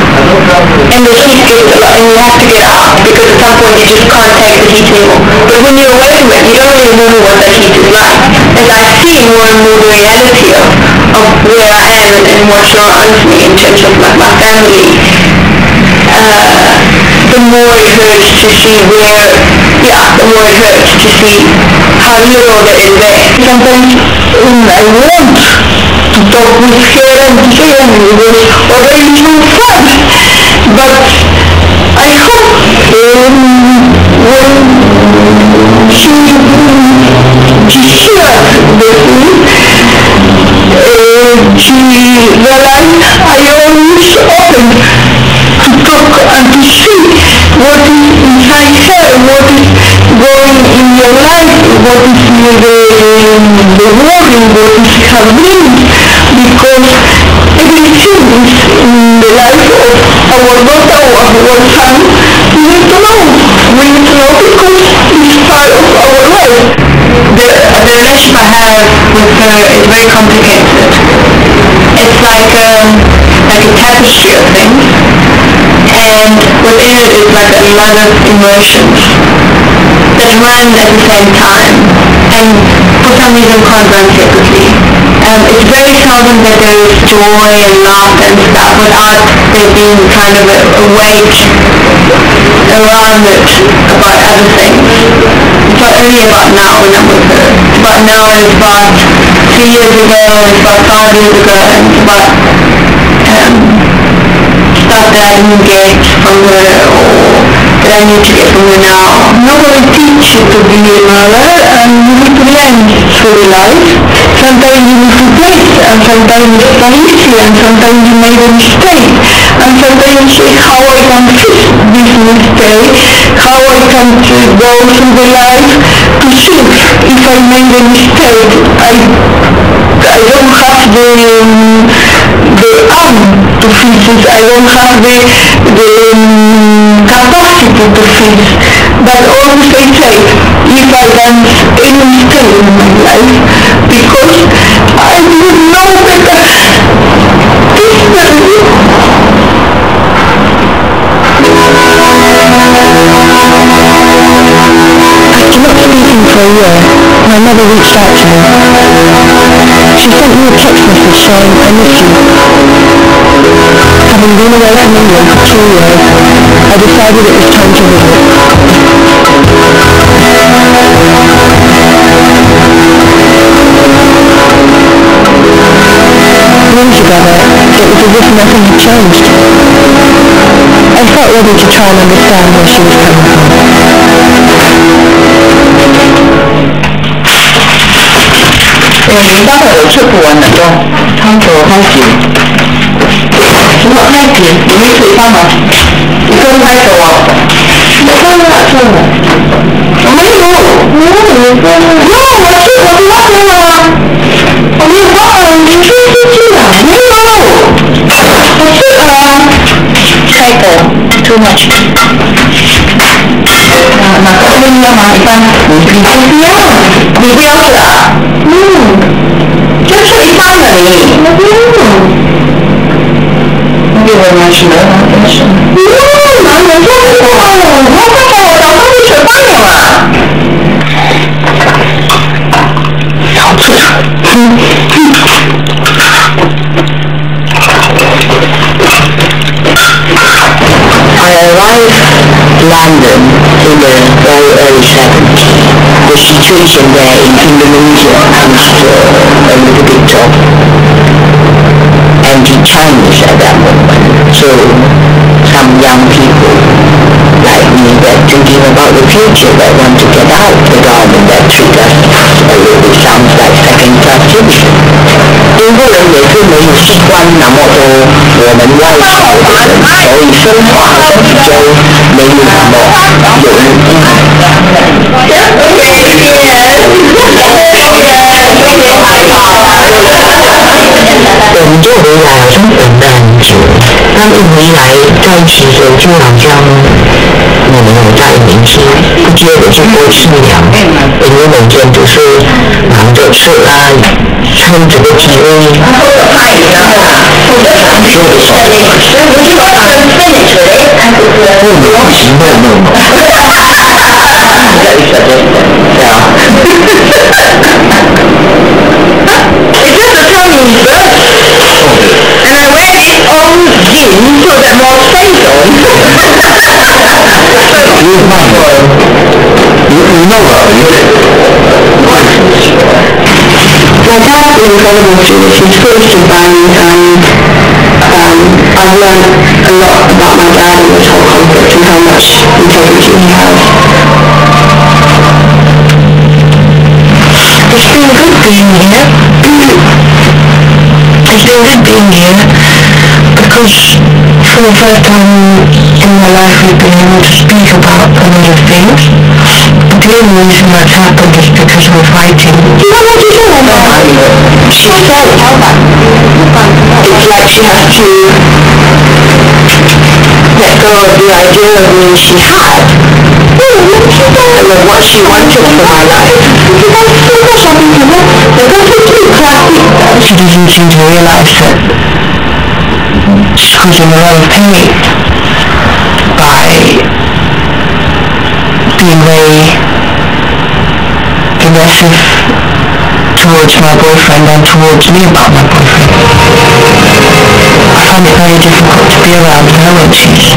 and the heat gets a lot and you have to get out because at some point you just can't take the heat anymore. But when you're away from it, you don't really know what that heat is like. As I see more and more the reality of where I am and what's around me in terms of like my family, the more it hurts to see how little there is there. Sometimes I want to talk with her and say it was already too fast. But I hope when she shared with me, she realized I always open to talk and to see what is inside her, what is going in your life, what is the worry, what is her dreams, because everything is in the life of our daughter or our son. We need to know. We need to know because it's part of our life. The relationship I have with her is very complicated. It's like a tapestry of things, and within it is like a lot of emotions that run at the same time, and for some reason can't run separately. It's very seldom that there is joy and laughter and stuff without there being kind of a weight around it about other things. It's not only about now when I'm with her. It's about now and it's about 3 years ago and it's about 5 years ago and it's about stuff that I didn't get from her or that I need to get from her now. Nobody teach you to be a mother, and you need to learn through life. Sometimes you need to play, and sometimes it's not easy, and sometimes you made a mistake, and sometimes you say how I can fix this mistake, how I can go through the life to see if I made a mistake. I don't have the arm to fix it. I don't have the capacity to fix. But always I say, if I done any mistake in my life, because I didn't know better. I cannot speak in for a year. My mother reached out to me. She sent me a text message saying, I miss you. Having been away from England for 2 years, I decided it was time to visit. Being together, it was as if nothing had changed. I felt ready to try and understand where she was coming from. Bác ở trước buồn nữa rồi, không chờ không chịu. Chúng nó ngay thì như sự xong rồi, cơn hai cầu ạ. Nó không là thường rồi. Mấy đâu, nếu mà người cơn, nó mà chuyện của bác nữa mà. Ông như bác là những cái chứ là mấy đâu. Chuyện là hai cầu, too much. Mà có bên nhau mà thì con, vì không biết, vì đeo sữa. Just say family. Maybe we're not sure. No, I'm not sure. What the hell? I'm not sure. I arrived in London in the very early 70s. The situation there in Indonesia was a little bit tough. Anti-Chinese at that moment. So some young people like me that thinking about the future that want to get out, the government that treat us a little bit sounds like second-class citizen. 英国人也是没有习惯那么多我们外侨的人，所以生活比较没有那么有人我们就回来好像等了很久，但一回来在一起的时候就好像我们有在一起，不觉得就过去了，因为每天都是忙着吃啊，趁这个机会。And I wear it on jeans so that more space on. You know about it. My dad's been incredible to me. He's pushed and banged and I've learned a lot about my dad and his whole conflict and how much integrity he has. It's been good being here. It's been good being here because for the first time in my life we've been able to speak about a lot of things. The only reason that's happened is because we're fighting. You know what you do about it? She said, it's like she has to let go of the idea of me she had and of what she wanted for my life. She doesn't seem to realize that she's causing a lot of pain by being very aggressive towards my boyfriend and towards me about my boyfriend. I find it very difficult to be around her when she's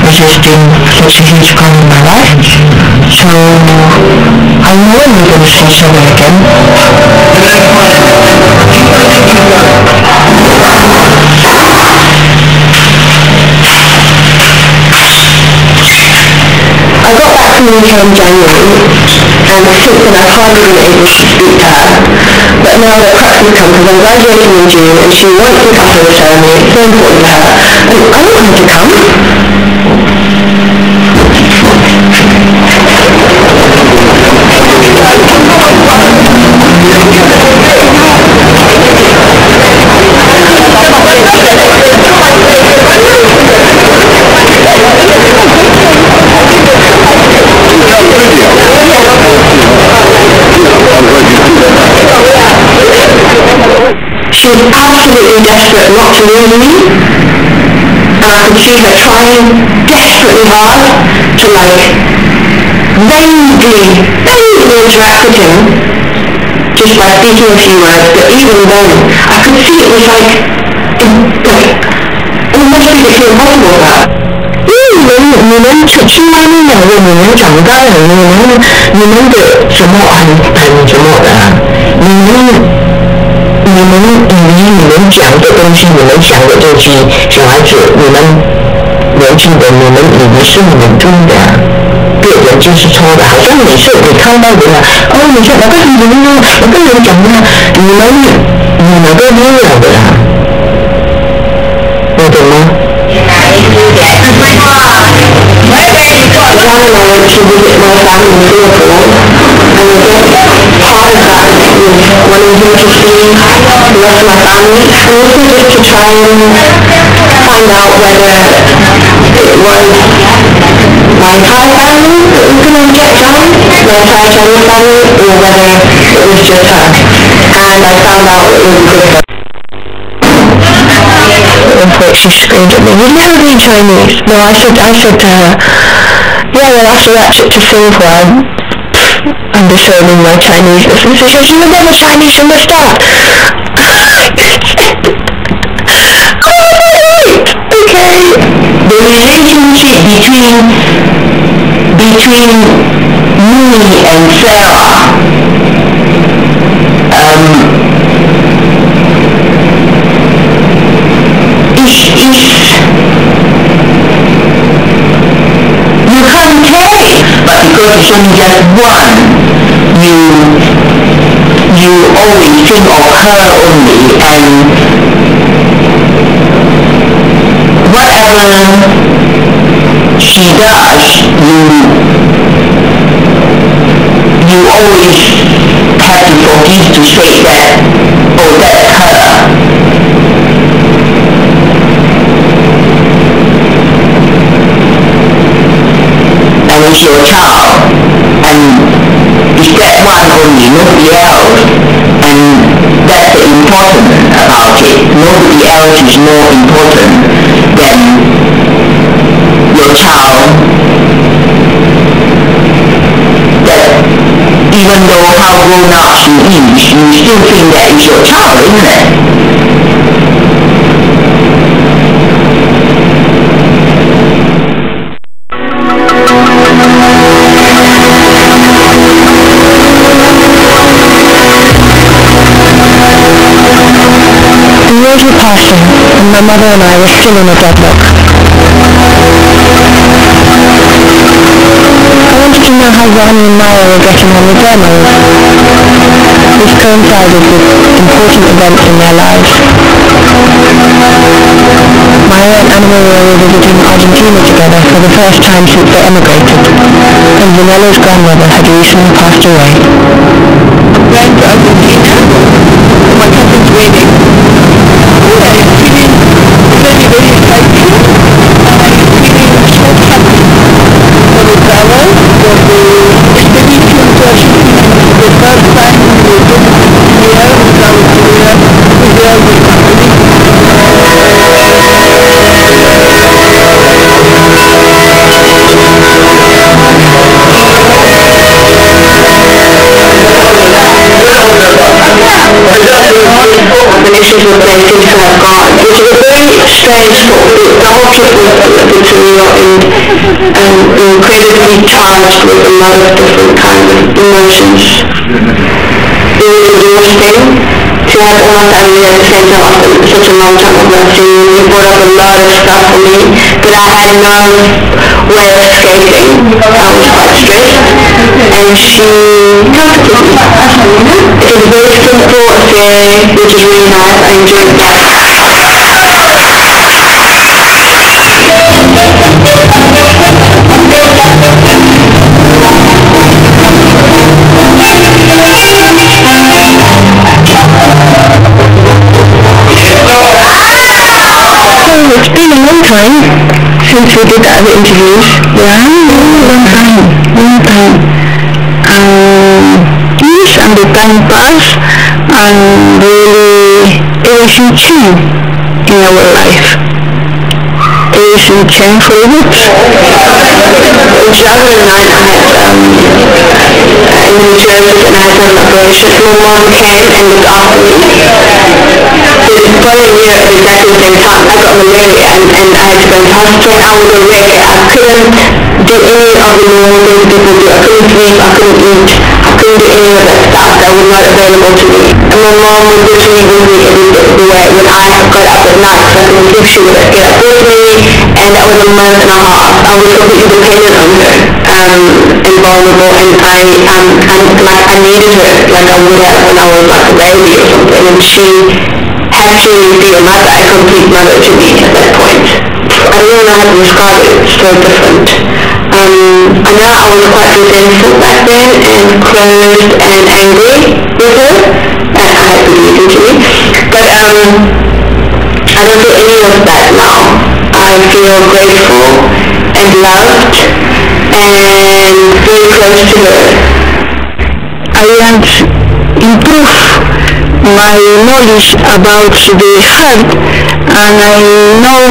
resisting such a huge part of my life. So I know when we're going to see each other again. I got back from the UK in January, and since then I've hardly been able to speak to her. But now the cracks have come because I'm graduating in June and she wants to come to the ceremony. It's so important to her. And I don't want her to come. She's absolutely desperate not to lose me. And I can see her trying desperately hard to vaguely interact with him, just by speaking a few words, but even then, I could see it was like almost physically impossible for her. 你们青蛙那两个，你们长大了，你们的什么很什么的，你们讲的东西，你们想的东西，小孩子，你们年轻人，你们以为是你们对的，别人就是错的，好像你看到人了，你说我跟人讲呢，你们都一样的啦，你懂吗One of my to visit my family in Singapore, and I guess part of that was wanting him to see the rest of my family, and also just to try and find out whether it was my entire family that was going to get Johnny, my entire Chinese family, or whether it was just her. And I found out it was good. At one point she screamed at me, "You've never been Chinese." No, I said to her, yeah, well after that trip to Singapore I'm discerning my Chineseness, and she says, "You were never Chinese from the start." Alright, okay. The relationship between me and Sarah you can't tell it, but because it's only just one, you always think of her only, and whatever she does, you always have to forgive to say that, oh, that's her. And it's your child, and it's that one only, nobody else, and that's the important about it. Nobody else is more important than your child. That even though how grown up she is, you still think that is your child, isn't it? The years were passing, and my mother and I were still in a deadlock. I wanted to know how Ronnie and Maya were getting on with their marriage. This coincided with important events in their lives. Maya and Anna Maria were visiting Argentina together for the first time since they emigrated, and Vanella's grandmother had recently passed away. I'm going to Argentina. My cousin's wedding. Yeah, it's feeling very, very exciting. I'm feeling so happy for the travel, for the expedition to Argentina. The first time we were here, we traveled to there with family. The issues with their things to have got, which is a very strange sort of bit. The whole trip was a bit surreal and incredibly charged with a lot of different kinds of emotions. It was exhausting to have all my family at the same time after such a long time of not seeing me. It brought up a lot of stuff for me that I had no way of escaping. I was quite stressed, and she comforted me. It was a very simple affair, which is really nice. I enjoyed that. It's been a long time since we did other interviews. Yeah, long time. Yes, and the time passed, and really everything changed in our life. Everything changed for a bit. juggling. I had endometriosis and I had an operation. My mom came and looked after me. The following year at exactly the same time, I got malaria and I had to go into hospital. I was a wreck. I couldn't do any of the normal things people do. I couldn't sleep, I couldn't eat, I couldn't do any of that stuff. That was not available to me. And my mom was literally with me every step of the way. When I got up at night so I couldn't sleep, she would get up with me, and that was a month and a half. I was completely dependent on her, and vulnerable, and I needed her like I would have when I was like a baby or something, and she had to be a mother, a complete mother to me at that point. I don't even know how to describe it, it's so different. I know I was quite resentful back then and closed and angry with her, and I had to be easy to me, but I don't feel any of that now. I feel grateful and loved and very close to her. I want to improve my knowledge about the heart, and I know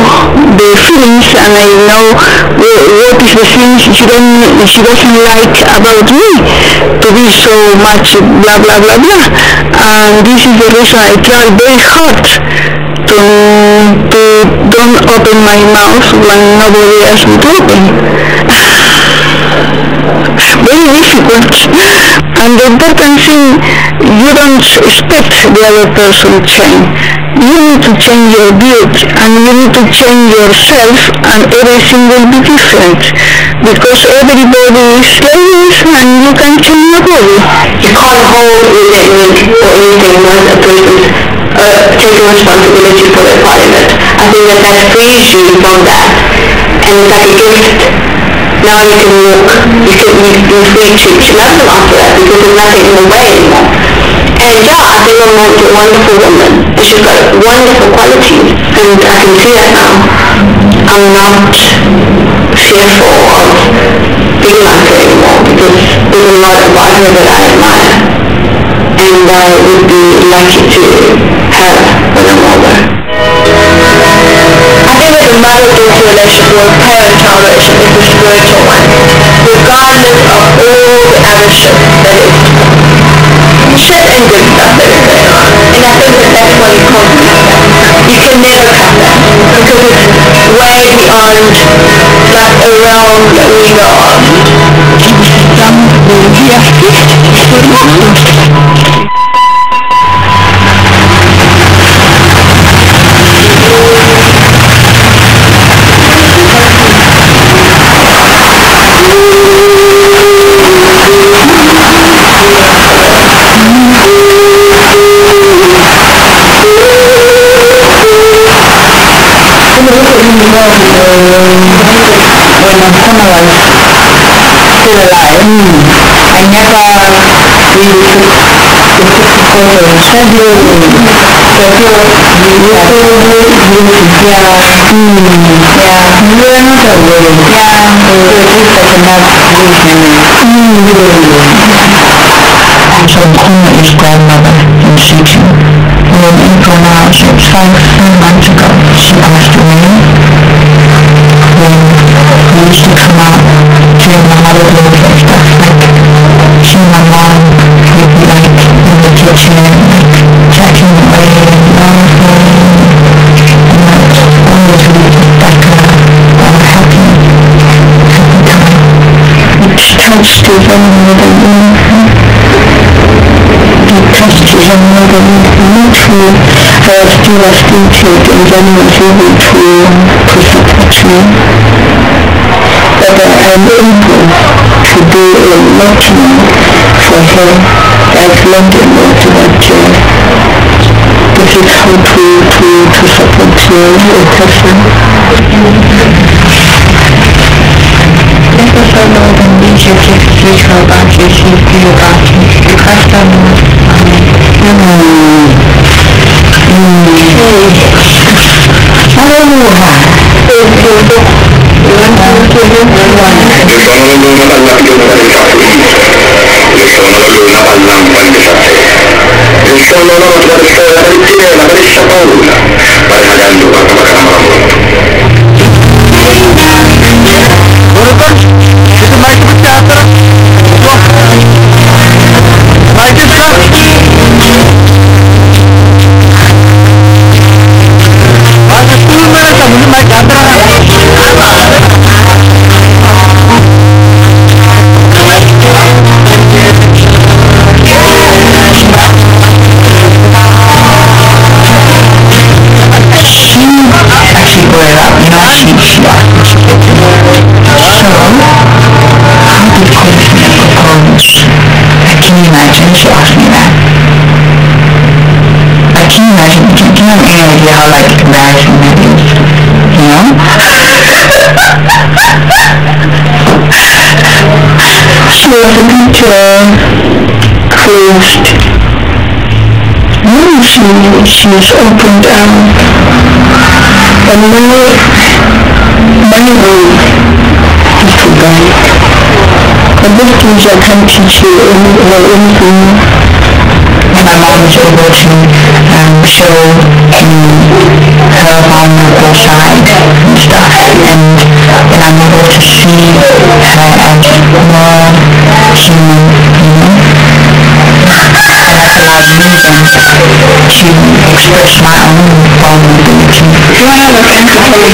the feelings, and I know what is the things she doesn't like about me, to be so much blah blah blah blah. And this is the reason I try very hard to don't open my mouth when nobody asks me to open. Very difficult. And the important thing, you don't expect the other person to change. You need to change your view, and you need to change yourself, and everything will be different. Because everybody is like this, and you can change nobody. You can't hold resentment or anything once a person's taking responsibility for their part in it. I think that frees you from that, and it's like a gift. Now you can walk, you're free to love them after that, because there's nothing in the way anymore. And yeah, I think my mom's a wonderful woman, and she's got wonderful qualities, and I can see that now. I'm not fearful of being like her anymore, because there's a lot about her that I admire, and I would be lucky to have when I'm older. I think that the mother-daughter relationship or parent-child relationship is a spiritual one, regardless of all the other shit that is shit and good stuff that is going on. And I think that that's why you can't cut that. You can never cut that, because it's way beyond like a realm that we know of. When someone was still alive, I never really took the physical schedule, So Kuma is grandmother in situ. In April now, so it's 5 months ago, she passed away. When we used to come out during the holidays and stuff, like, she and my mom would be like in the kitchen, like, chatting away and laughing, and that was always really like a happy time. It's touched even more than anything. It touched even more than anything. I was devastated, and then was able to support me. But I'm able to do a lot more for her. I've learned a lot that this is how to support a person. Let us all know that we should take spiritual about you, feel about you. You can't stand Bueno, have any idea how like embarrassing that is. You know? She was a bit closed. Then she's opened up. And my way is to guide. And those things I can't teach you anything. And my mom was able to show her vulnerable side and stuff, and I'm able to see her as more human, you know. And that's a lot of reason to express my own vulnerability. Do I have a fantasy?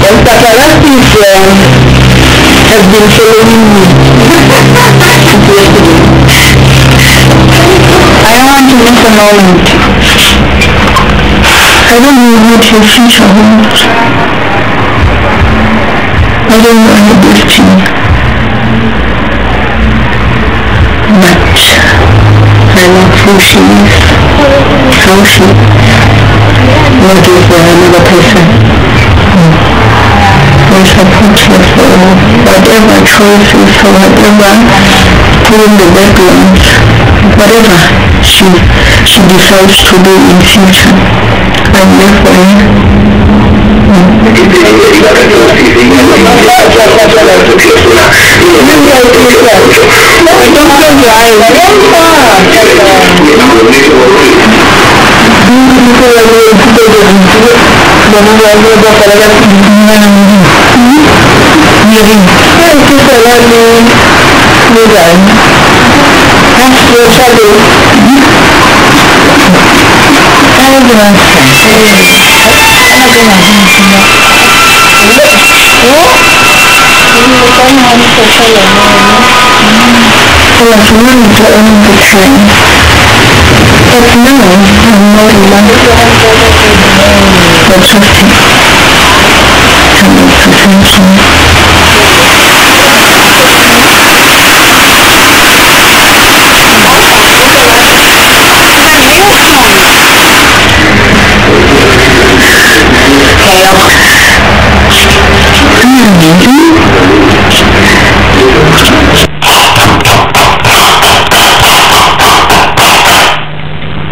Well, paparazzi has been following me since yesterday. I don't want to miss a moment. I don't know what your future holds. I don't know any destiny. But I love who she is, how she what is another person. I support her for whatever choices or whatever pulling the background, whatever she decides to do in future. I'm there for her. But now I'm more in love. But trusting. And with prevention.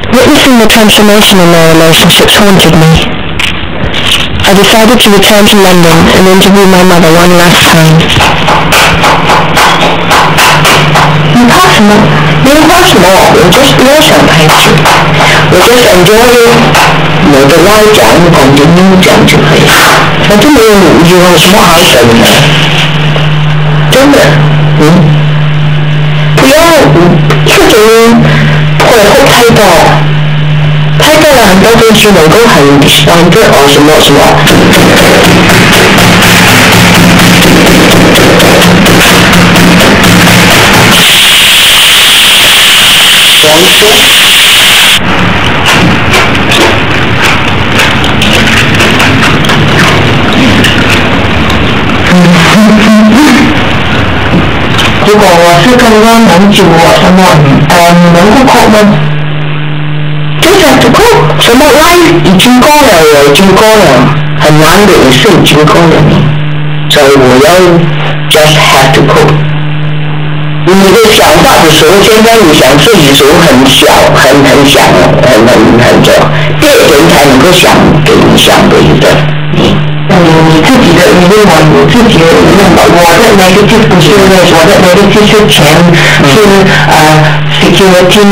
Witnessing the transformation in their relationships haunted me. I decided to return to London and interview my mother one last time. Impossible. Impossible. 我就是不要想太久，我just enjoy 我的歪讲continue 讲就可以，我就没有努力有什么好想的，真的，不要一个人会太多了很多东西能够很standard or 什么什么。如果我是刚刚能煮我什么能够扣吗？就是不扣，什么 life 已经过了，我已经过了，很难的也是已经过了你，所以我要 just have to cope。你的想法的时候，现在你想自己的时候很小，很小，很小，别人才能够想给你想的一个你。你自己的理论我自己的理论吧，我的 negative 不是我的 negative 是钱，是security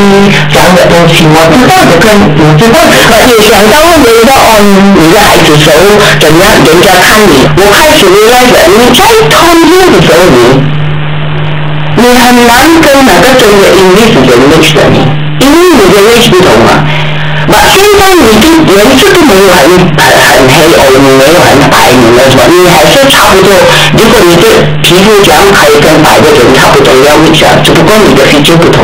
这样的东西，我知道的跟你知道的，也想到问人家你的孩子时候怎样，人家看你，我开始明白了，你在创业的时候你很难跟哪个真的 English 人 mix 的你，因为你的 English 不同嘛。现在你的颜色都没有很黑哦，你没有很白，你没有什么，你还是差不多。如果你的皮肤这样可以跟白的人差不多要一下，只不过你的皮肤不同，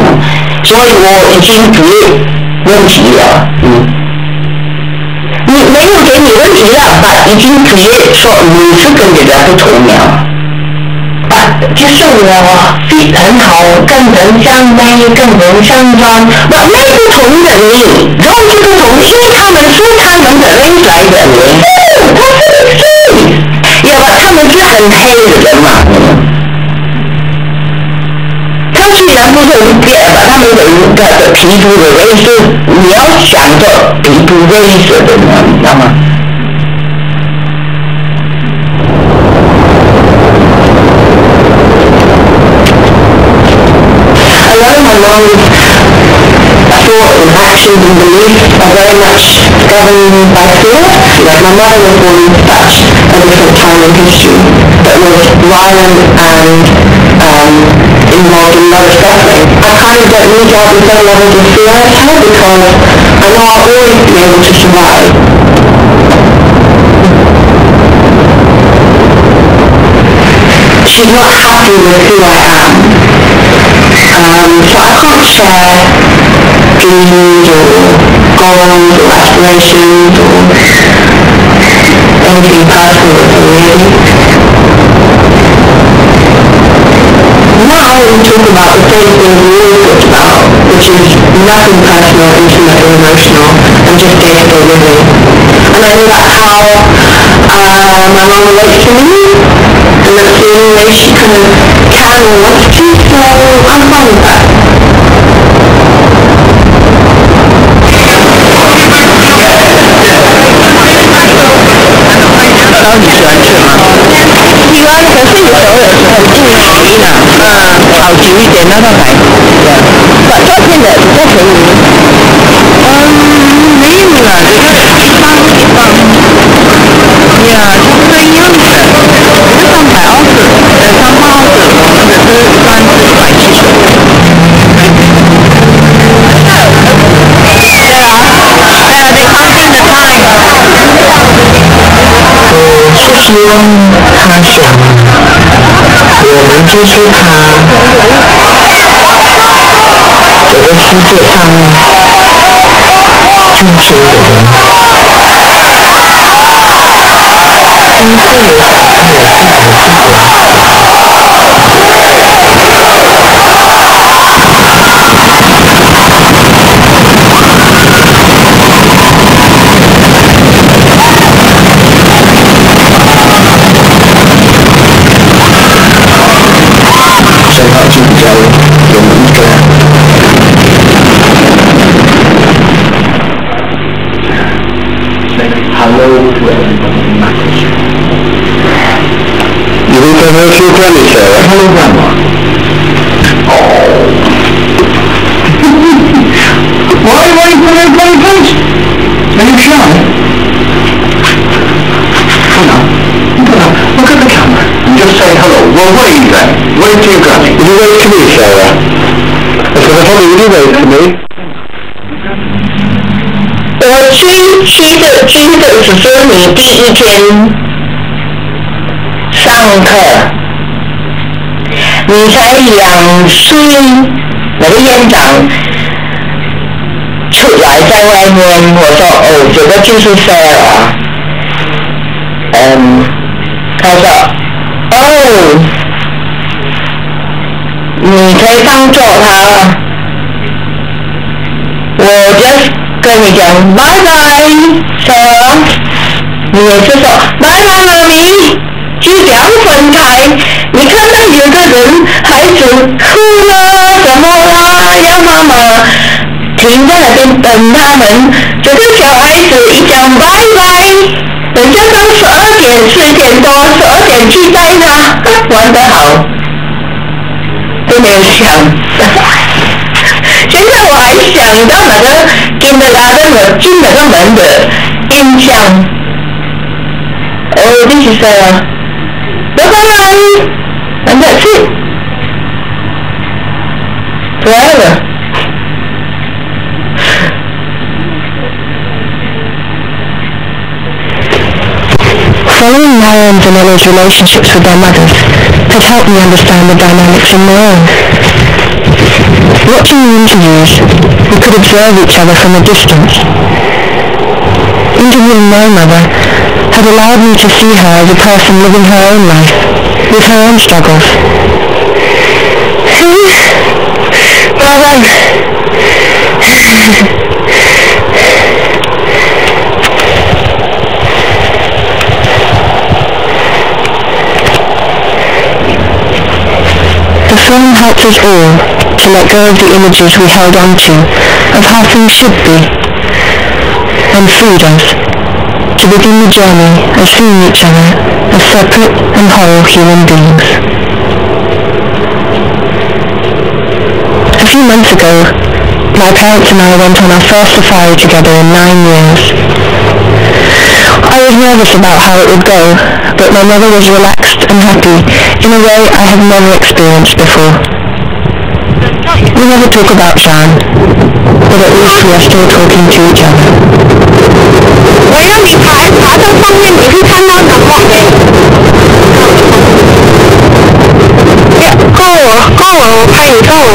所以我已经觉问题了，你没有给你问题了，已经觉说你是跟人家不同了，就是我 fit 很好，跟人相美，跟人相装，那不同的你，然后这个同事他们是他们的人来的，他是谁？要不他们是很黑的人嘛？他虽然不是变吧，他们的皮肤的颜色，你要想着皮肤颜色的呢，你知道吗？Thought and actions and beliefs are very much governed by fear. Like my mother was born in such a different time in history that was violent and involved in a lot of suffering. I kind of don't need to have the same levels of fear as her because I know I'll always be able to survive. She's not happy with who I am. So I can't share dreams or goals or aspirations or anything personal with her really. Now we talk about the same things we always talked about, which is nothing personal, intimate or emotional, and just day-to-day living. And I know that's how my mum relates to me, and that's the only way she kind of can or wants to, so I'm fine with that.希望他想我能接触他，这个世界上真实的人，真正的Hello to everybody in my country. You think I know your granny, Sarah? Hello, Grandma. Oh. Why are you putting a bloody face? Are you shy? Come on. Look at the camera and just say hello. Well, wave then. Wave to your granny. Will you wave to me, Sarah? I said, I thought you would wave to me. 我去的只说你第一天上课，你才2岁，我的院长出来在外面，我说哦，这个就是 Sarah， 他说哦，你可以当做他，我 just 跟你讲拜拜 Sarah， 你也是说拜拜妈咪，就这样分开。你看到有的人孩子哭了什么啦，要妈妈停在那边等他们，这个小孩子一讲拜拜，人家都12点10点多12点去带他，玩得好，都没有想。现在我还想到那个进得拉的我进那个门的印象。Oh, this is bye-bye, and that's it. Forever. Following Maya and Vanello's relationships with their mothers had helped me understand the dynamics in my own. Watching the interviews, we could observe each other from a distance. Interviewing my mother had allowed me to see her as a person living her own life, with her own struggles, The film helped us all to let go of the images we held on to of how things should be, and freed us to begin the journey of seeing each other as separate and whole human beings. A few months ago, my parents and I went on our first safari together in 9 years. I was nervous about how it would go, but my mother was relaxed and happy in a way I have never experienced before. We never talk about Sean, but at least we are still talking to each other. 我让你爬到上面，你会看到南广的。够了，我拍你够了。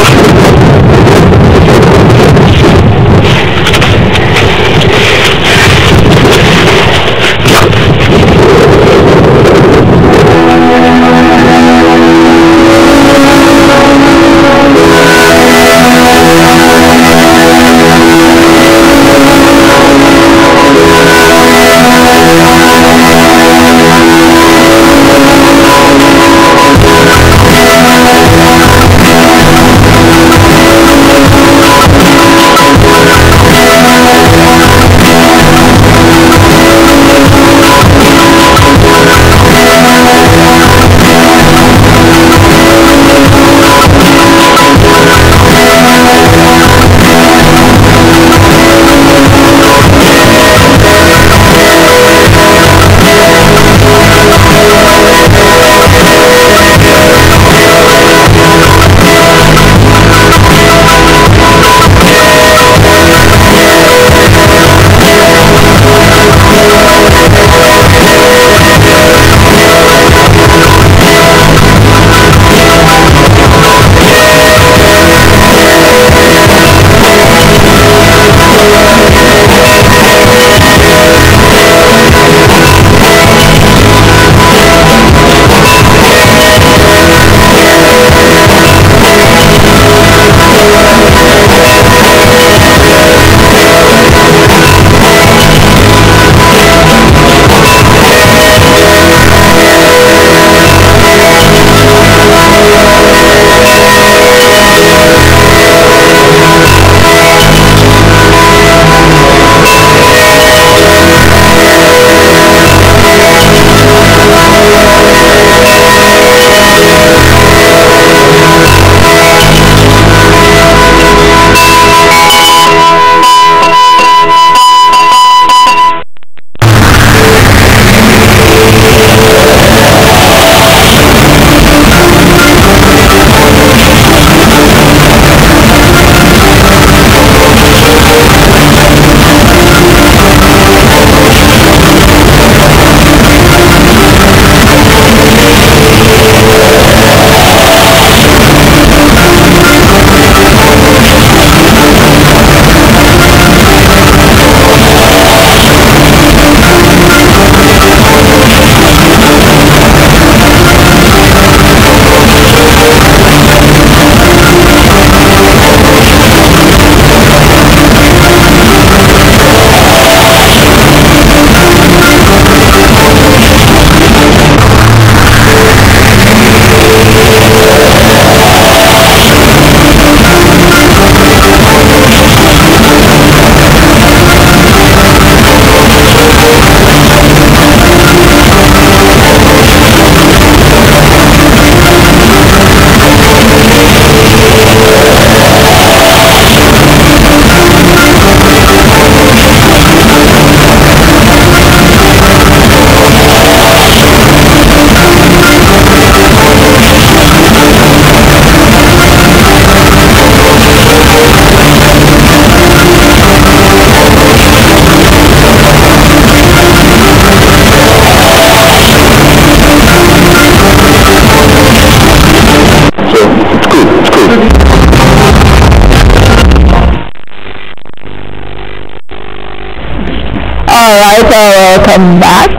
Alright, welcome back.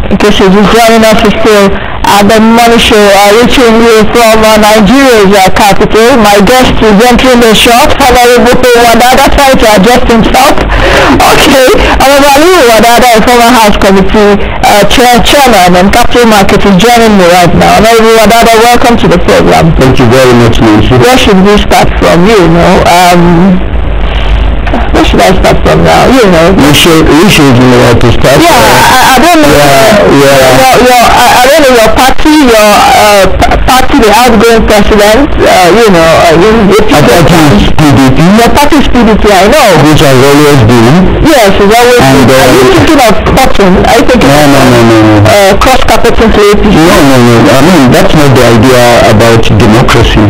In case you're just joining us, we're still at the Money Show, reaching you from Nigeria's capital. My guest is entering the shot, Honorable Wadada, trying to adjust himself. Okay, Honorable Wadada, a former House Committee chairman and capital market, is joining me right now. Honorable Wadada, welcome to the program. Thank you very much, Nancy. Where should we start from? Where should I start from now? We should know where to start. Yeah, I don't know. I don't know your party, party, the outgoing president. Our party is PDP. Your party is PDP, I know. Which has always been. Yes, it's always and, been. Are you thinking of cutting? Are you thinking no. Cross-carpeting to APC? No. I mean, that's not the idea about democracy.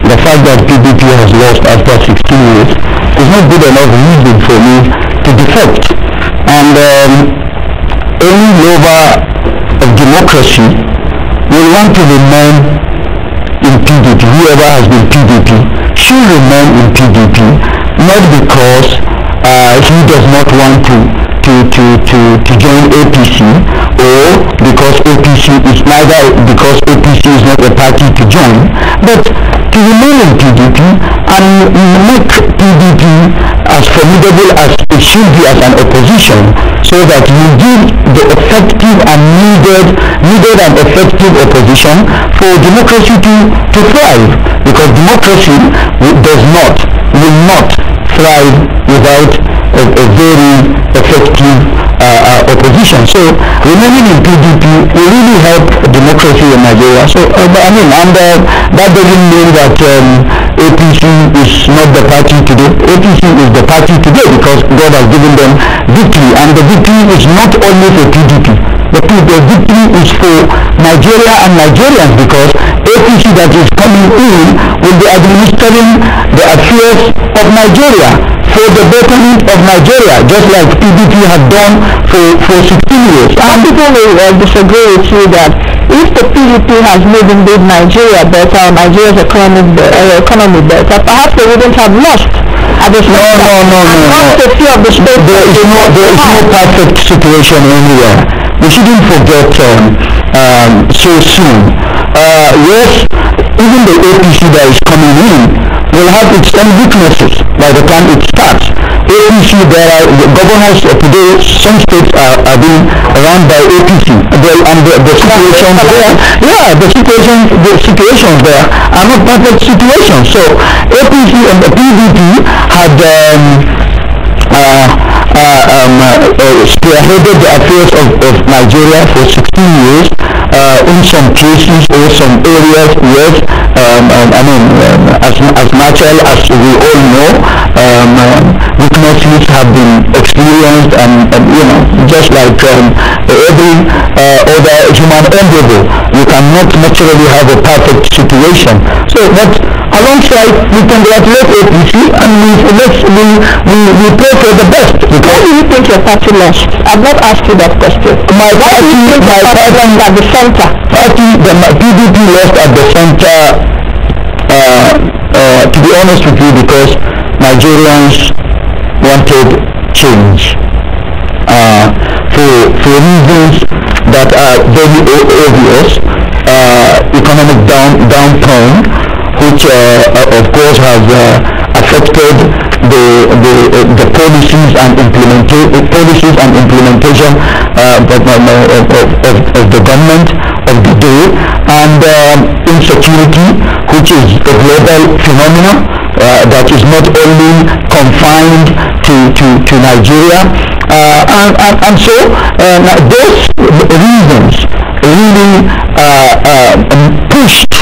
The fact that PDP has lost after 16 years is not good enough reason for me to defect. And any lover of democracy will want to remain in PDP. Whoever has been PDP should remain in PDP, not because he does not want to join APC, or because APC is neither because APC is not a party to join, but to remain in PDP and make PDP as formidable as it should be as an opposition, so that you give the effective and needed and effective opposition for democracy to thrive, because democracy will not thrive without a very effective opposition. So remaining in PDP will really help democracy in Nigeria. So that doesn't mean that APC is not the party today. APC is the party today because God has given them victory, and the victory is not only for PDP. The victory is for Nigeria and Nigerians, because APC that is coming in will be administering the affairs of Nigeria for the betterment of Nigeria, just like PDP had done for 16 years. Some people will disagree with you that if the PDP has made indeed Nigeria better, or Nigeria's economy better, perhaps they wouldn't have lost at the same time. No. There is no perfect situation anywhere. We shouldn't forget so soon. Yes, even the APC that is coming in will have its own weaknesses by the time it starts. APC, there are the governors today, some states are being run by APC, and the situations there, the situations there are not perfect situations. So APC and the PDP had spearheaded the affairs of Nigeria for 16 years. In some cases or some areas, yes, as natural as we all know, weaknesses have been experienced, and just like every other human endeavor, you cannot naturally have a perfect situation. So, but alongside, we congratulate APC and we pray for the best. Why do you think your party lost? I've not asked you that question. My party at the center. The PDP lost at the center, to be honest with you, because Nigerians wanted change for reasons that are very obvious. Economic downturn, which of course has affected the policies and implementation of the government of the day, and insecurity, which is a global phenomenon that is not only confined to Nigeria, and so those reasons really pushed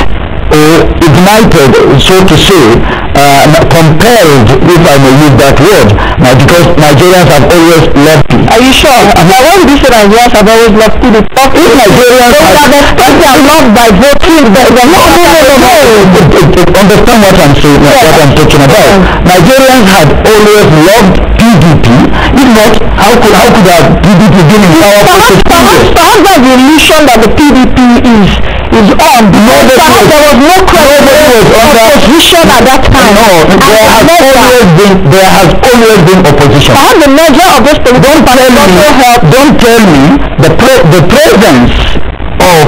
or ignited, so to say, compelled, if I may use that word, because Nigerians have always loved it. Are you sure? Now, why would you say Nigerians have always loved it? If Nigerians are loved by voting, no. Understand what I'm saying, what I'm talking about. Nigerians had always loved PDP. If not, how could have PDP been in power for 16 years? Perhaps that's the illusion that the PDP is on. There was no opposition at that time. No, there has always been opposition. Perhaps the measure of this Don't tell me the presence of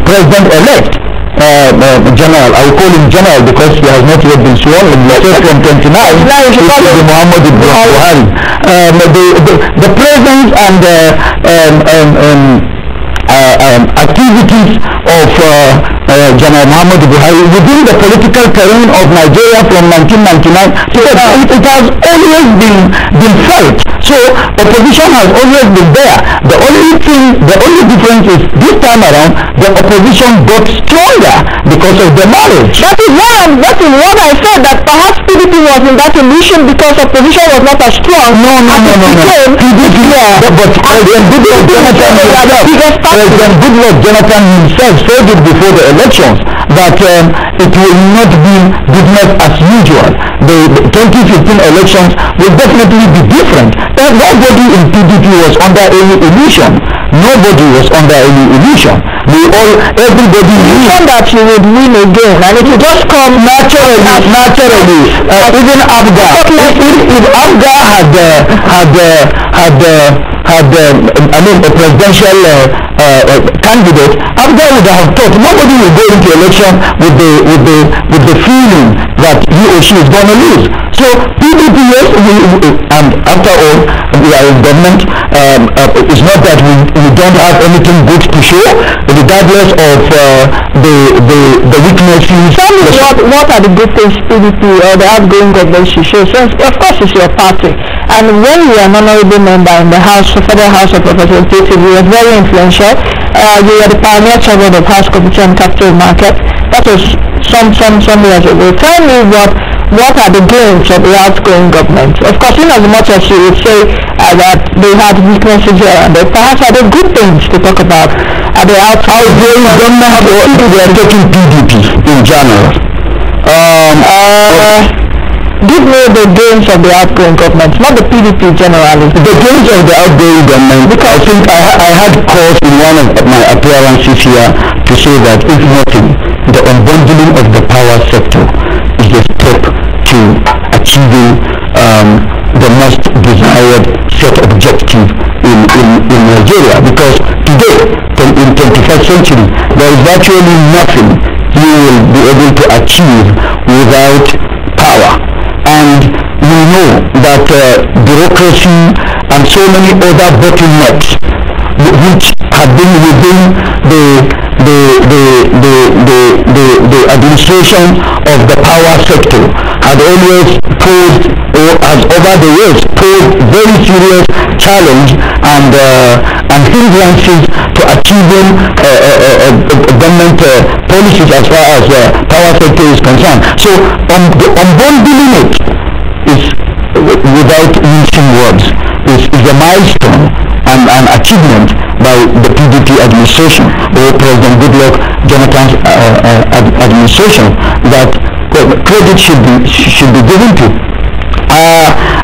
President-elect. General, I will call him General because he has not yet been sworn in. He says from 29, which is the Muhammad Buhari. The presence and activities of General Muhammad Buhari within the political terrain of Nigeria from 1999, it has always been felt. So opposition has always been there. The only difference is this time around the opposition got stronger because of the marriage. That is what I said, that perhaps PDP was in that illusion because opposition was not as strong. No. PDP, but President Goodluck Jonathan himself said it before the elections that it will not be business as usual. The 2015 elections will definitely be different. Nobody in PDP was under any illusion. Nobody was under any illusion. Everybody knew that you would win again, and it would just come naturally. Even Abga, if Abga had a presidential candidate, Abga would have thought nobody will go into election with the feeling that he or she is going to lose. So PDP, yes, and after all, we are in government. It's not that we don't have anything good to show, regardless of the weaknesses. Tell me what are the good things PDP or the outgoing government should show? So, of course, it's your party. And when you are an honorable member in the Federal House of Representatives, you were very influential. You were the pioneer chairman of House Committee on Capital Market. That was some years ago. Tell me what are the gains of the outgoing government? Of course, in as much as you would say that they had weaknesses here and there, perhaps are there good things to talk about at the outgoing government? We are taking PDP in general. Give me the gains of the outgoing government, not the PDP generally. The gains of the outgoing government, because I think I had cause in one of my appearances here to say that if nothing, the unbundling of the power sector is a step to achieving the most desired set objective in Nigeria. Because today, in 21st century, there is virtually nothing you will be able to achieve without power. And we know that bureaucracy and so many other bottlenecks which have been within the administration of the power sector had always posed, or has over the years posed, very serious challenge and hindrances to achieving government policies as far as power sector is concerned. So the unbundling it is, without mincing words, is a milestone and an achievement by the PDP administration or President Goodluck Jonathan's administration that credit should be given to.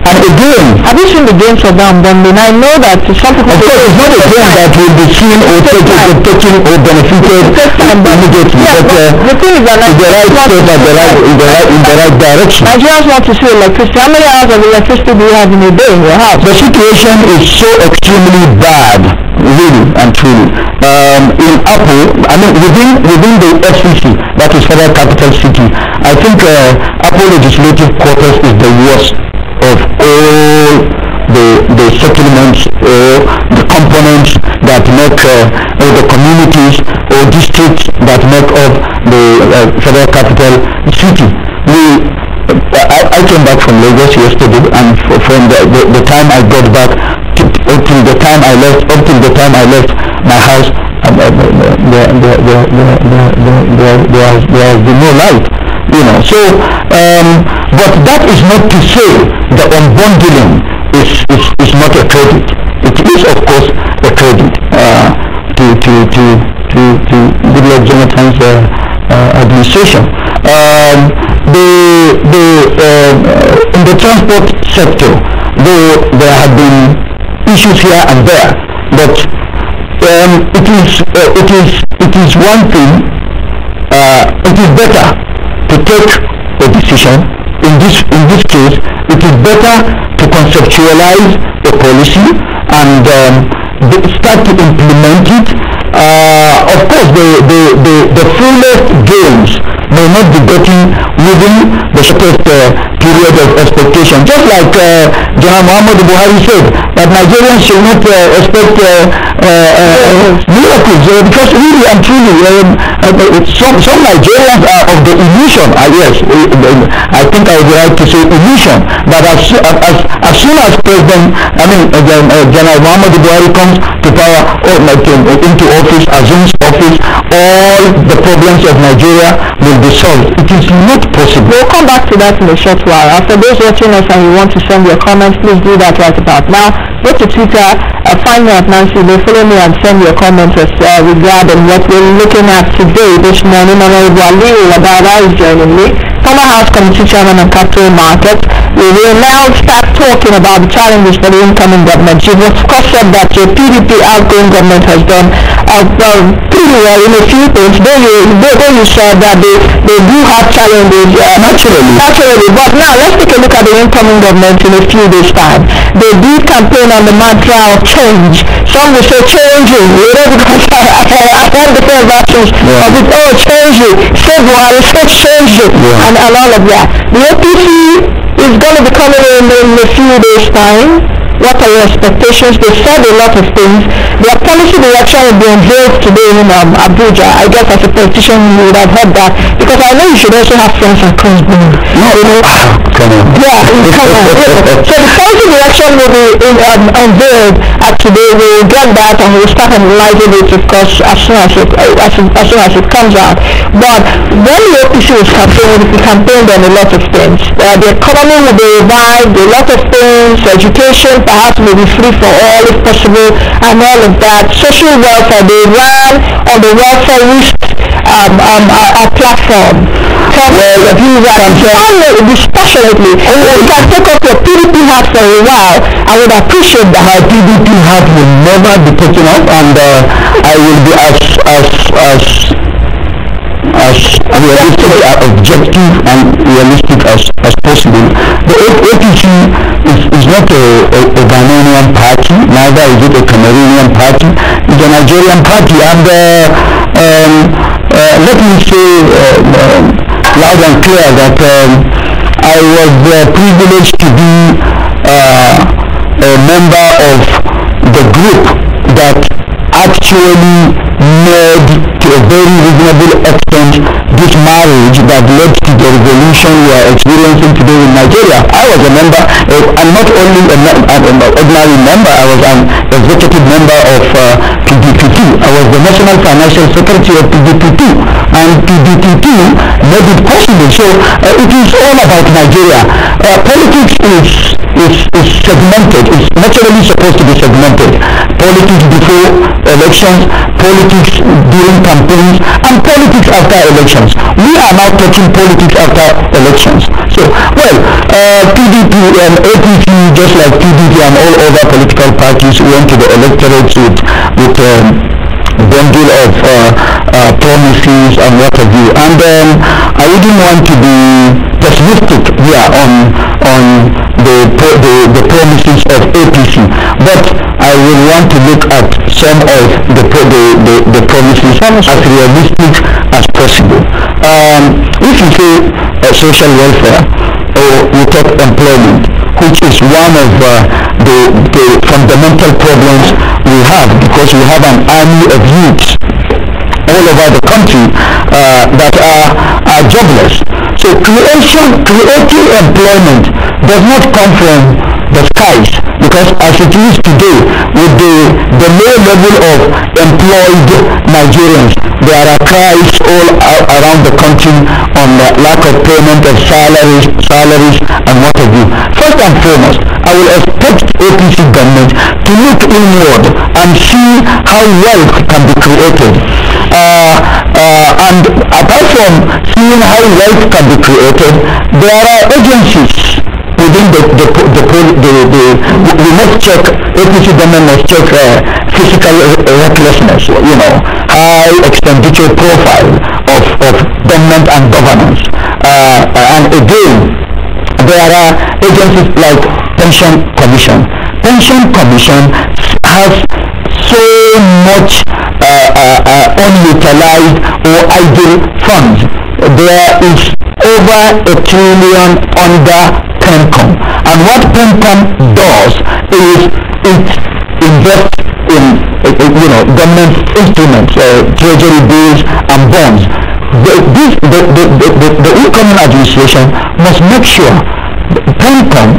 And again, have you seen the gains of that unbundling? I know that some people... Of course, it's not a gain that will be seen or taken or benefited immediately, but the thing is that the right step in the right direction. Nigerians want to see electricity. How many hours of electricity do you have in a day in your house? The situation is so extremely bad, really and truly. In Apple, within the FCC, that is Federal Capital City, I think Apple Legislative Quarters is the worst of all the settlements or the components that make or the communities or districts that make up the Federal Capital City. I came back from Lagos yesterday, and from the time I got back until the time I left my house, there has been no light, So, but that is not to say the unbundling is not a credit. It is, of course, a credit to Goodluck Jonathan's administration. In the transport sector, though there have been issues here and there, but it is one thing. It is better to take a decision. In this case, it is better to conceptualize a policy and start to implement it. Of course, the fullest gains may not be gotten within the shortest period of expectation. Just like General Muhammad Buhari said, that Nigerians should not expect miracles, because really and truly, some Nigerians are of the illusion, yes, I think I would like to say illusion, that as soon as General Muhammad Buhari comes to power, into office, assumes office, all the problems of Nigeria will be solved. It is not possible. We'll come back to that in a short while. For those watching us and you want to send your comments, please do that right about now. Go to Twitter, find me at Nancy, follow me and send your comments regarding what we're looking at today. This morning, Honorable Ali Wadada is joining me, former House Committee Chairman on Capital Markets. We will now start talking about the challenges for the incoming government. You've of course said that your PDP outgoing government has done pretty well in a few things. Though you said that they do have challenges naturally. But now let's take a look at the incoming government in a few days' time. They did campaign on the mantra of change. Some will say changing, because I heard the first versions of it. Oh, changing, say Buhari, say changing, and all of that. The APC is going to be coming in a few days' time. What are your expectations? They said a lot of things. Their policy direction will be unveiled today in Abuja. I guess as a politician you would have heard that, because I know you should also have friends across the world. Come on. So the policy direction will be unveiled today. We will get that and we will start analyzing it, of course, as soon as it comes out. But when the APC was campaigning, we campaigned on a lot of things. The economy will be revived, a lot of things, education perhaps may be free for all if possible, and all of that. Social welfare, they ran on the welfare risk platform. Dispassionately, you can take up your PDP hat for a while. I would appreciate that. My PDP hat will never be taken off, and I will be as realistic, objective and realistic as possible. The APC is not a Ghanaian party, neither is it a Cameroonian party. It's a Nigerian party, and let me say loud and clear that I was privileged to be a member of the group that actually made to a very reasonable extent this marriage that led to the revolution we are experiencing today in Nigeria. I was a member, and not only an ordinary member, I was an executive member of PDP2. I was the National Financial Secretary of PDP2, and PDP2 made it possible. So it is all about Nigeria. Politics is segmented. It's naturally supposed to be segmented. Politics before elections, politics during campaigns, and politics after elections. We are now touching politics after elections. So, PDP and APC, just like PDP and all other political parties, went to the electorate with bundle of promises and what have you. And I wouldn't want to be pessimistic here on the promises of APC, but I will want to look at some of the promises as realistic as possible. If you say social welfare, or you talk employment, which is one of the fundamental problems we have, because we have an army of youths all over the country that are jobless. So creating employment does not come from the skies, because as it is today, with the low level of employed Nigerians, there are cries all around the country on the lack of payment of salaries and what have you. First and foremost, I will expect APC government to look inward and see how wealth can be created. And apart from seeing how wealth can be created, there are agencies within we must check, APC government must check physical recklessness, high expenditure profile of government and governance. And again, there are agencies like Pension Commission. Pension Commission has much unutilized or idle funds. There is over $1 trillion under PENCOM, and what PENCOM does is it invests in government instruments, treasury bills and bonds. The incoming administration must make sure PENCOM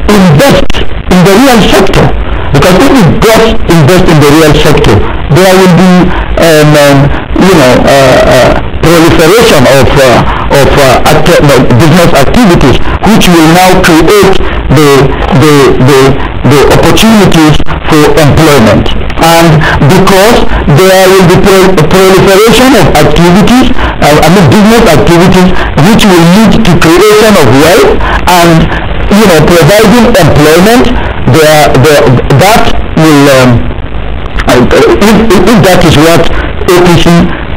invests in the real sector, because if it does invest in the real sector, there will be proliferation of business activities, which will now create the opportunities for employment. And because there will be proliferation of activities, business activities, which will lead to creation of wealth and providing employment, that will if that is what APC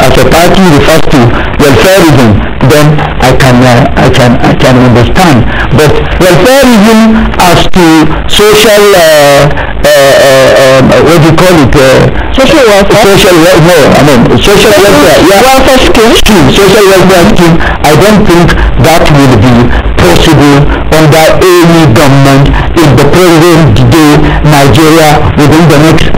as a party refers to welfareism, then I can understand. But welfareism as to social what do you call it? Social welfare. Social welfare. Yeah. Welfare scheme. Social welfare scheme. I don't think that will be possible under any government in the present day Nigeria within the next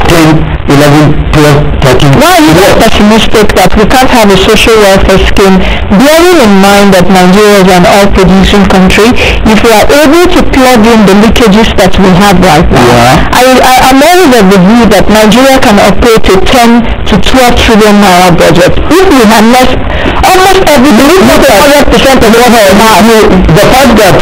10, 11, 12, 13. Why are you so pessimistic that we can't have a social welfare scheme, bearing in mind that Nigeria is an oil-producing country? If we are able to plug in the leakages that we have right now, I'm always of the view that Nigeria can operate a 10 to 12 trillion naira budget. If we had less, almost everything, not 100% of what we have. The fact that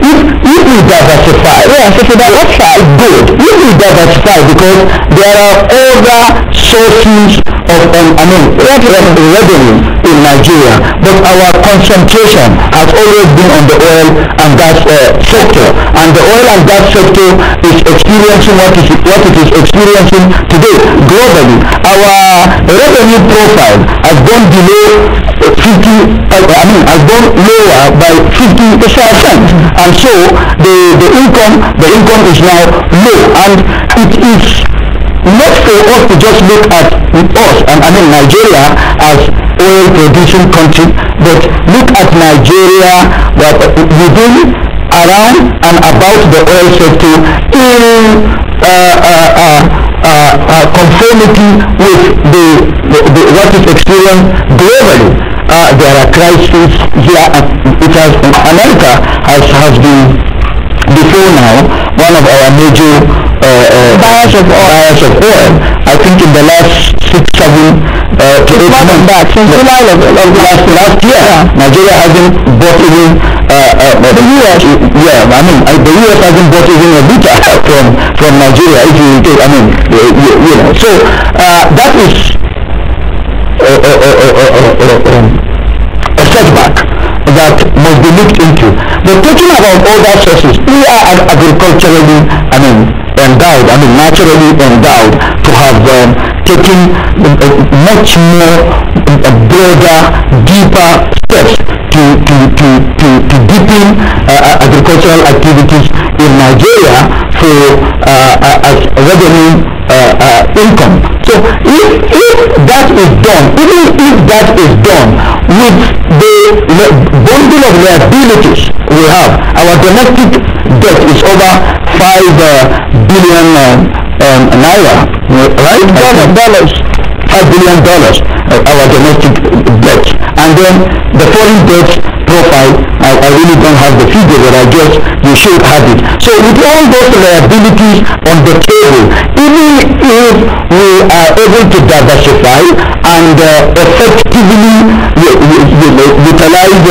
if we diversify, yes, if we diversify, good. If we diversify, because there are other sources of revenue in Nigeria, but our concentration has always been on the oil and gas sector, and the oil and gas sector is experiencing what it is experiencing today globally. Our revenue profile has gone below 50, has gone lower by 50%, and so the income is now low, and it is not for us to just look at us and Nigeria as oil producing country, but look at Nigeria within, around and about the oil sector in conformity with the what is experienced globally. There are crises here. America has been before now one of our major buyers of oil. I think in the last 6, 7 to 8 months, since July last year, Nigeria hasn't bought even the US. The US hasn't bought even a liter from Nigeria. If you take, so that is a setback that must be looked into. But talking about other sources, we are agriculturally, endowed, naturally endowed to have taken much more broader, deeper steps to deepen agricultural activities in Nigeria for as revenue income. So if that is done, even if that is done with the bundle of liabilities we have, our domestic debt is over 5 billion naira, right? Dollars. $5 billion, our domestic debt, and then the foreign debt profile. I really don't have the figure, but I guess you should have it. So with all those liabilities on the table, even if we are able to diversify and effectively utilize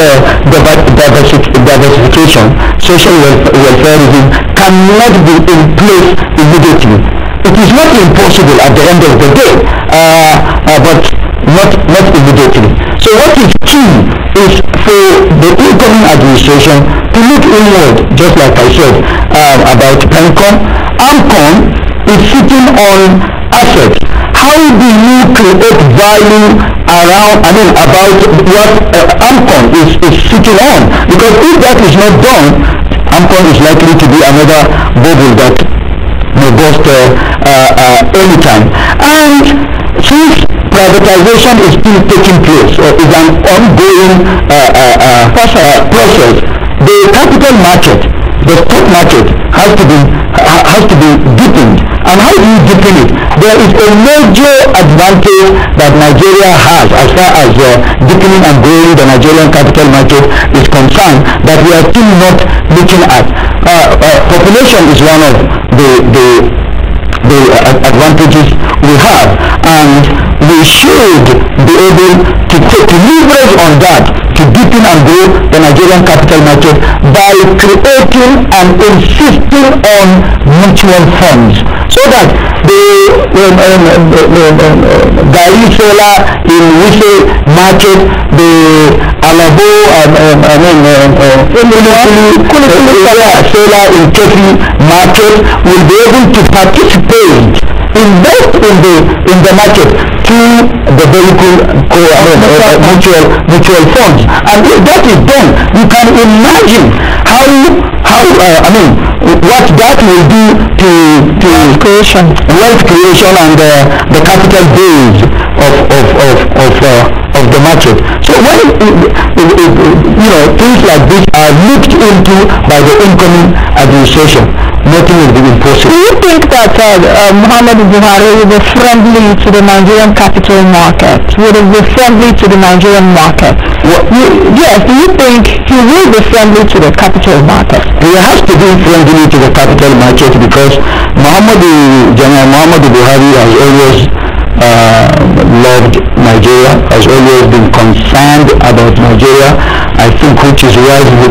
diversification, social welfareism cannot be in place immediately. It is not impossible at the end of the day, but not immediately. So what is key is for the incoming administration to look inward, just like I said about PENCOM. AMCOM is sitting on assets. How do you create value around, about what AMCOM is sitting on? Because if that is not done, AMCOM is likely to be another bubble that may burst anytime. And since privatization is still taking place, is an ongoing process, the capital market, the stock market has to be deepened. And how do you deepen it? There is a major advantage that Nigeria has as far as deepening and growing the Nigerian capital market is concerned that we are still not looking at. Population is one of the advantages we have, and we should be able to leverage on that to deepen and grow the Nigerian capital market by creating and insisting on mutual funds, so that the Gari solar in Wuse market, the Alabo solar in Kefi market will be able to participate, invest in the market through the vehicle mutual funds. And if that is done, you can imagine what that will do to wealth creation and the capital base of the market. So when things like this are looked into by the incoming administration, nothing will be impossible. Do you think that Muhammadu Buhari will be friendly to the Nigerian capital market? Will he be friendly to the Nigerian market? Yes, do you think he will be friendly to the capital market? He has to be friendly to the capital market because General Muhammadu Buhari has always loved Nigeria, has always been concerned about Nigeria. I think which is why he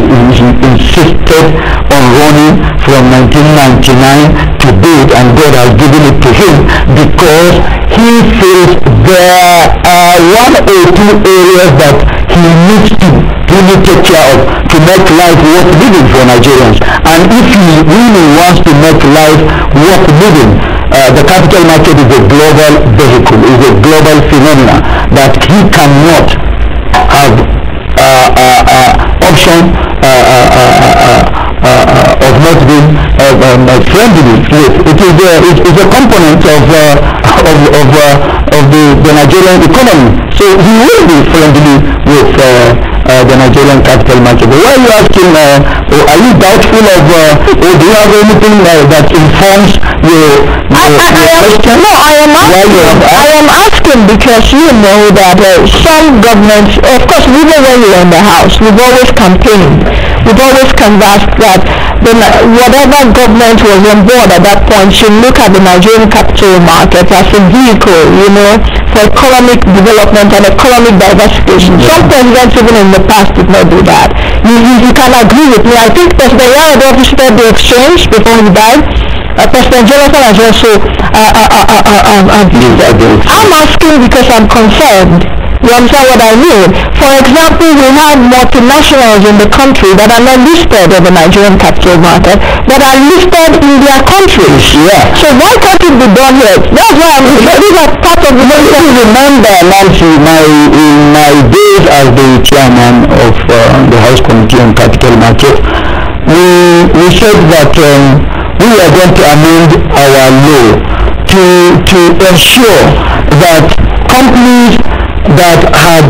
insisted on running from 1999 to date, and God has given it to him because he feels there are one or two areas that he needs to really take care of to make life worth living for Nigerians. And if he really wants to make life worth living, the capital market is a global vehicle, is a global phenomenon that he cannot have option of not being friendly with. It is a component of the Nigerian economy. So he will be friendly with the Nigerian capital market. But why are you asking, are you doubtful of, or do you have anything that informs your question? No, I am asking because you know that some governments, of course, even when we were in the House, we've always campaigned, we've always canvassed that whatever government was on board at that point should look at the Nigerian capital market as a vehicle, for economic development and economic diversification. Some presidents even in the past did not do that. You can agree with me. I think President Yar'Adua visited the exchange before he died. President Jonathan has also visited. I'm asking because I'm concerned. You understand what I mean? For example, we have multinationals in the country that are not listed on the Nigerian capital market, but are listed in their countries. Yeah. So why can't it be done here? That's why these are part of the remember, Nancy, in my days as the chairman of the House Committee on Capital Market, we said that we are going to amend our law to ensure that companies that had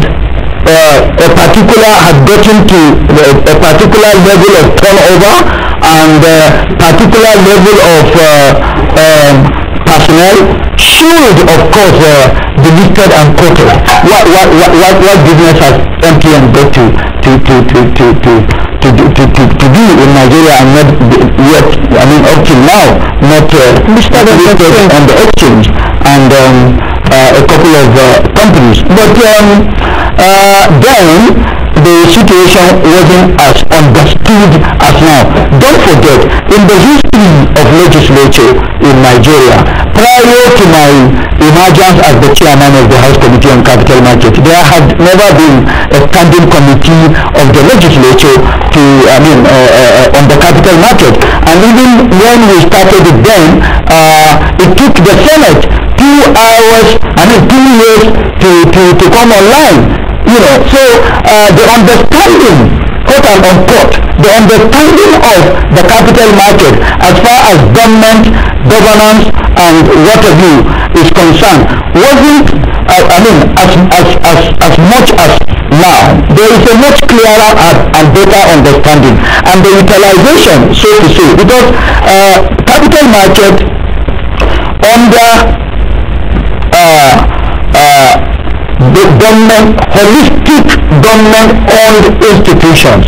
gotten to a particular level of turnover and particular level of personnel should, of course, be listed and quoted. What business has MTN got to do in Nigeria and not yet, up till now, not listed on the exchange, and a couple of companies. But then the situation wasn't as understood as now. Don't forget, in the history of legislature in Nigeria, prior to my emergence as the chairman of the House Committee on Capital Market, there had never been a standing committee of the legislature on the capital market. And even when we started it then, it took the Senate 2 years to come online. So the understanding, quote and unquote, the the understanding of the capital market as far as government, governance, and what have you is concerned wasn't, as much as now. There is a much clearer and better understanding, and the utilization, so to say, because capital market under the government, holistic government-owned institutions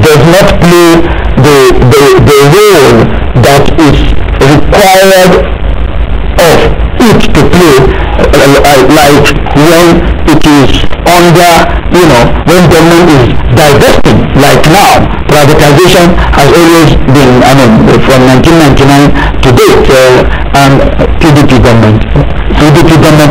does not play the role that is required of it to play, like when it is under, when government is divesting, like now. Privatization has always been, from 1999 to date, and PDP government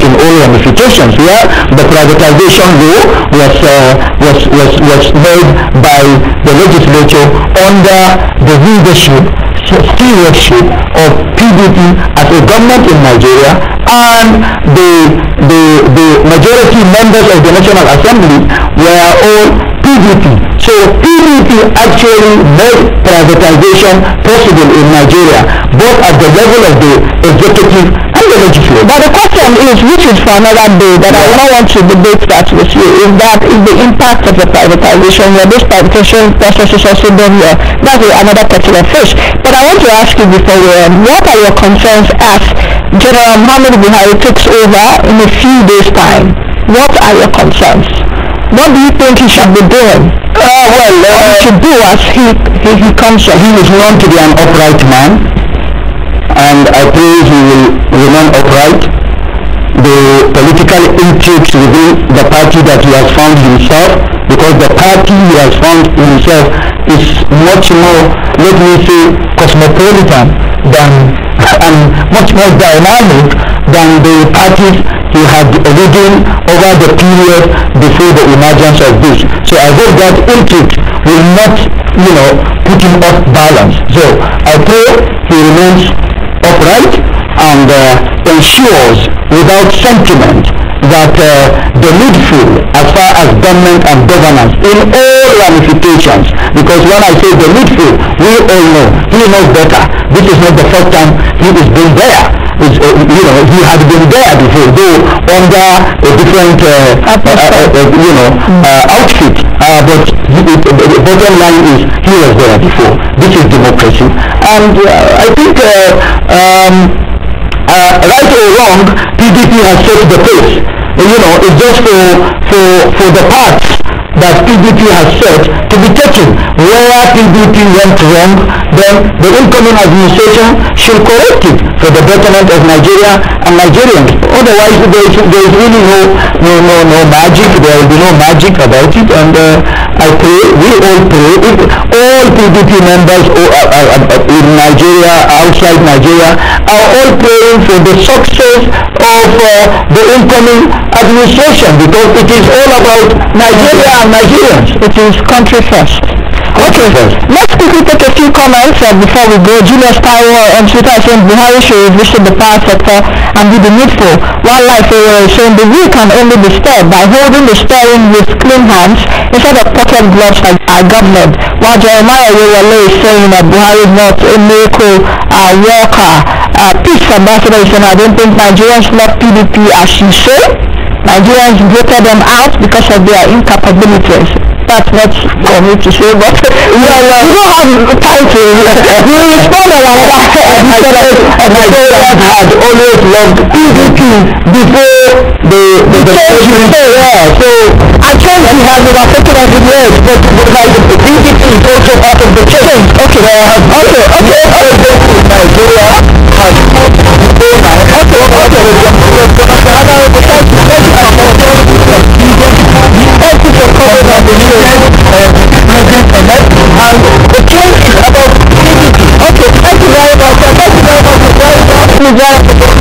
in all ramifications, where the privatization law was made by the legislature under the leadership, stewardship of PDP as a government in Nigeria, and the majority members of the National Assembly were all PDP. So PDP actually made privatization possible in Nigeria, both at the level of the executive and the legislature. But the question is, which is for another day, that I will not want to debate that with you, is that is the impact of the privatization, where this privatization process is also done here. That's another kettle of fish. But I want to ask you before we end, what are your concerns as General Muhammad Buhari takes over in a few days' time? What are your concerns? What do you think he should be doing? What he should do as he comes in? He is known to be an upright man, and I pray he will remain upright. The political intrigues within the party that he has found himself, because the party he has found himself is much more, let me say, cosmopolitan than and much more dynamic than the parties he had ridden over the period before the emergence of this. So I hope that intrigue will not, put him off balance. So I pray he remains upright and ensures without sentiment that the needful as far as government and governance in all ramifications, because when I say the needful, we all know, he knows better. This is not the first time he has been there. He had been there before, though under a different outfit, but the bottom line is he was there before. This is democracy, and I think right or wrong, PDP has set the pace. It's just for the paths that PDP has set to be taken. Where PDP went wrong, then the incoming administration should correct it for the betterment of Nigeria and Nigerians. Otherwise, there is really no magic. There will be no magic about it. And I pray, we all pray, if all PDP members in Nigeria, outside Nigeria, are all praying for the success of the incoming administration, because it is all about Nigeria and Nigerians. It is country first. Okay, let's quickly take a few comments before we go. Julius Taiwo on Twitter saying Buhari should revisit the power sector and do the needful. Wildlife is saying the wheel can only be steered by holding the steering with clean hands instead of pocket gloves like our government. While Jeremiah Yewale is saying that Buhari is not a miracle worker. Peace ambassador is saying I don't think Nigerians love PDP as you say. Nigerians voted them out because of their incapabilities. That's not for me to say, but we don't have time to respond on that. Nigerians had always loved PDP before the change. So I think he has about 50 years, but like the PDP is also part of the change. Okay. Nigeria has thank you for coming on the show, President-elect, and the change is about PDP. Okay, thank you very much. Thank you very much for joining us.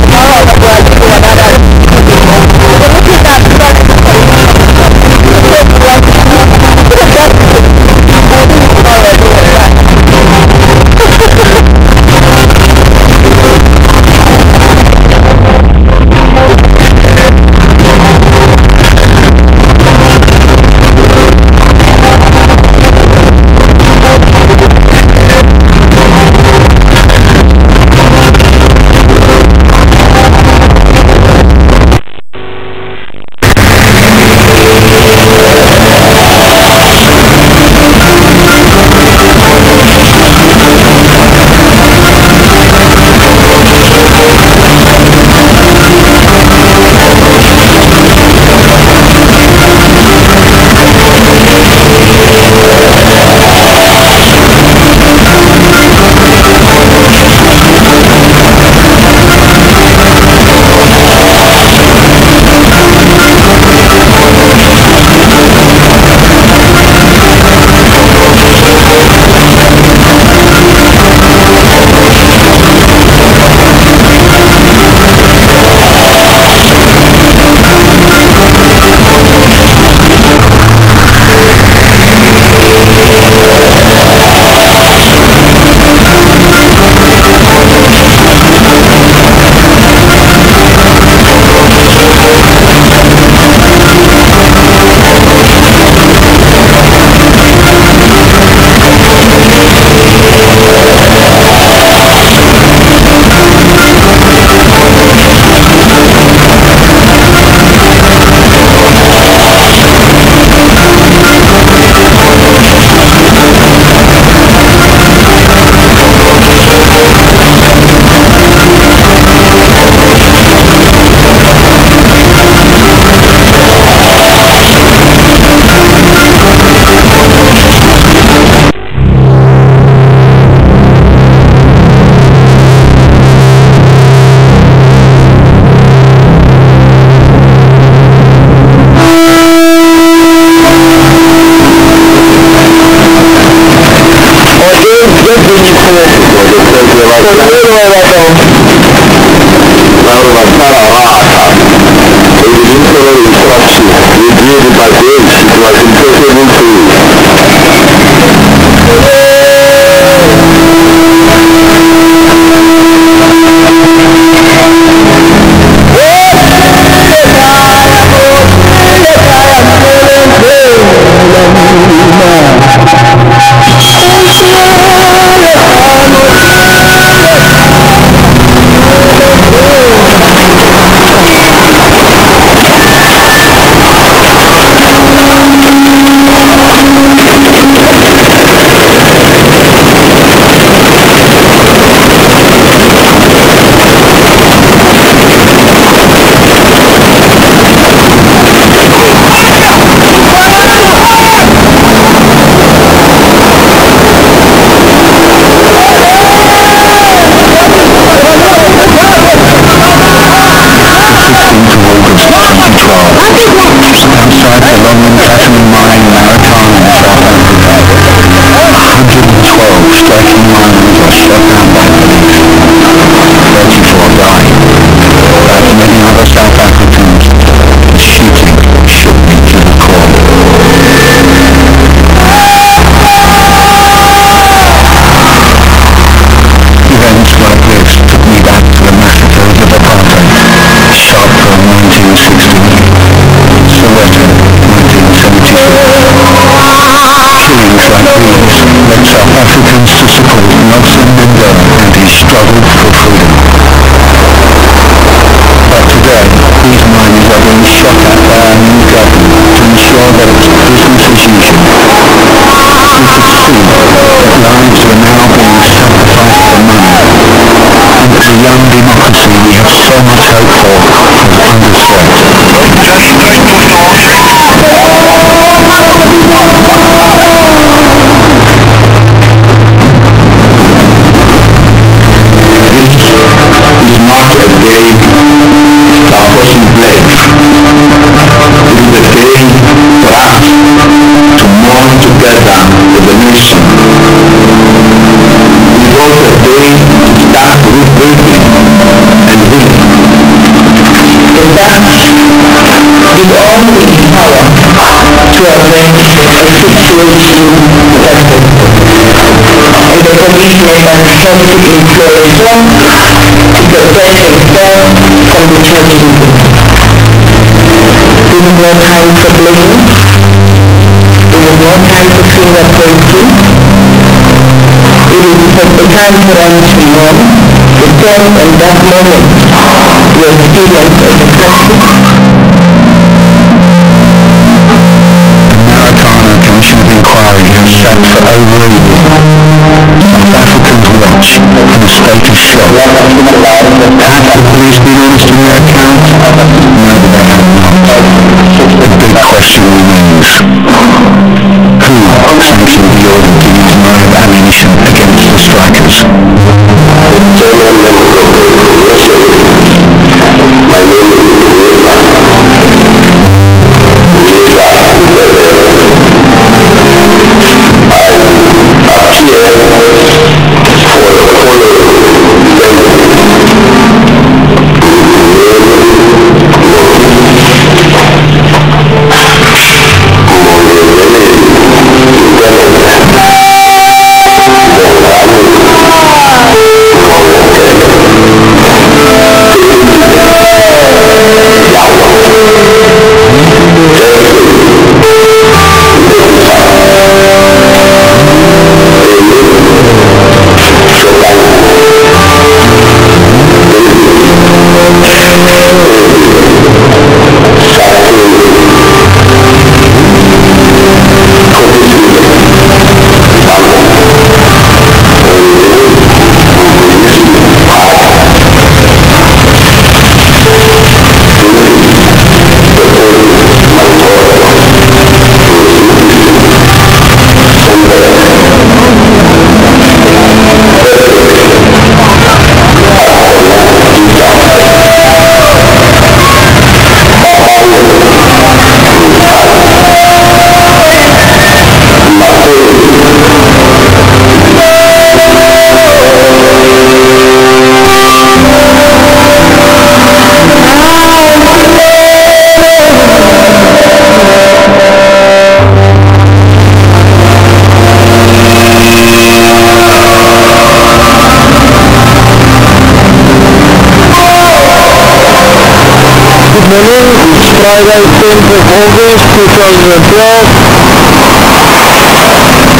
morning, it's Friday, 10th of August 2012.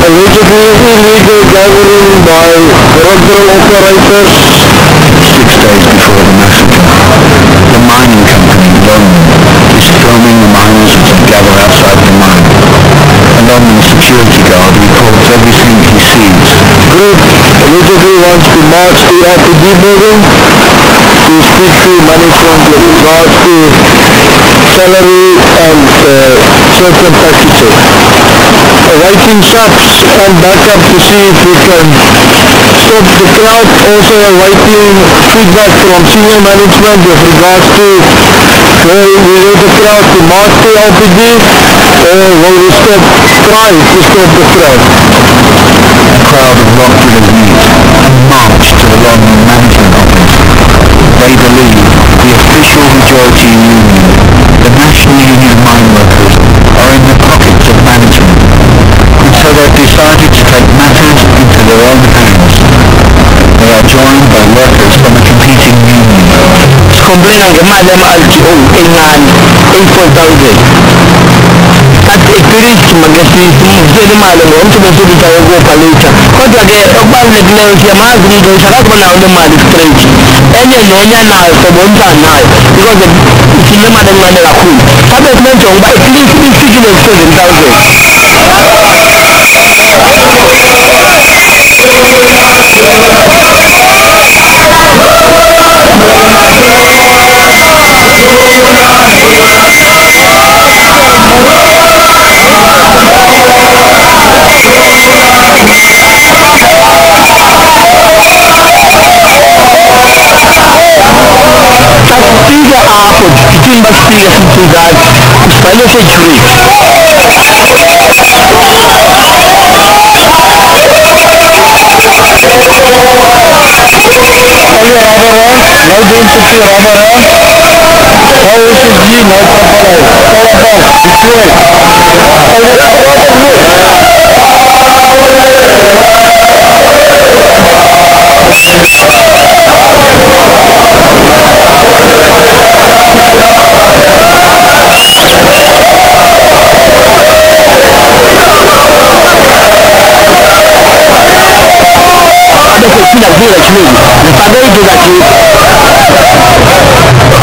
Allegedly illegal gathering by drug operators. 6 days before the massacre, the mining company, London, is filming the miners as they gather outside the mine. A London security guard reports everything he sees. Group allegedly wants to march to RPD building to speak to management with regards to salary and certain packages. Awaiting shops and backup to see if we can stop the crowd. Also awaiting feedback from senior management with regards to will we let the crowd to march to LPD or will we try to stop the crowd. A crowd of rock-filled meat and marched to the London management office. They believe the official majority union, the National Union of Mine Workers, are in the pockets of management, and so they've decided to take matters into their own hands. They are joined by workers from a competing union. Complain ang imadam LTO ingan 8,000. At ipirit magasi jadi malam untuk betul saya go palita. Kau jaga obang legle dia magri do sarat bana udah malik straight. Enya na kebonta na because sini madam mana aku. Tapi menjong ba ipirit sikit 7,000. Tiga apa? Bikin pasti ya sudah. Supaya saya curi.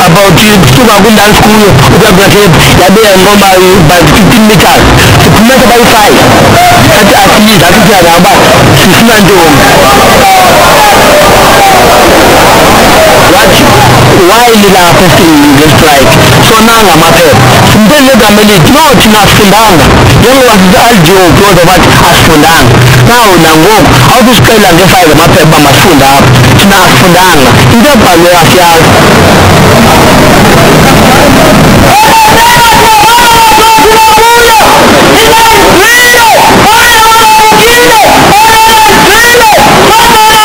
About two abundant school, udah berarti jadi yang ngomong by 15 meter, sebenarnya by 5. Tapi asli tapi tidak apa, sesuatu tu. Why nila posting this like so now I'm up here. Then you can believe no it's not fundang. Yang was aljo go the what as fundang. Now nango how to scale and get the map ba masunda. Na fundang. Tidak perlu asyal. The average take-home pay of rock dealers is 5,000 South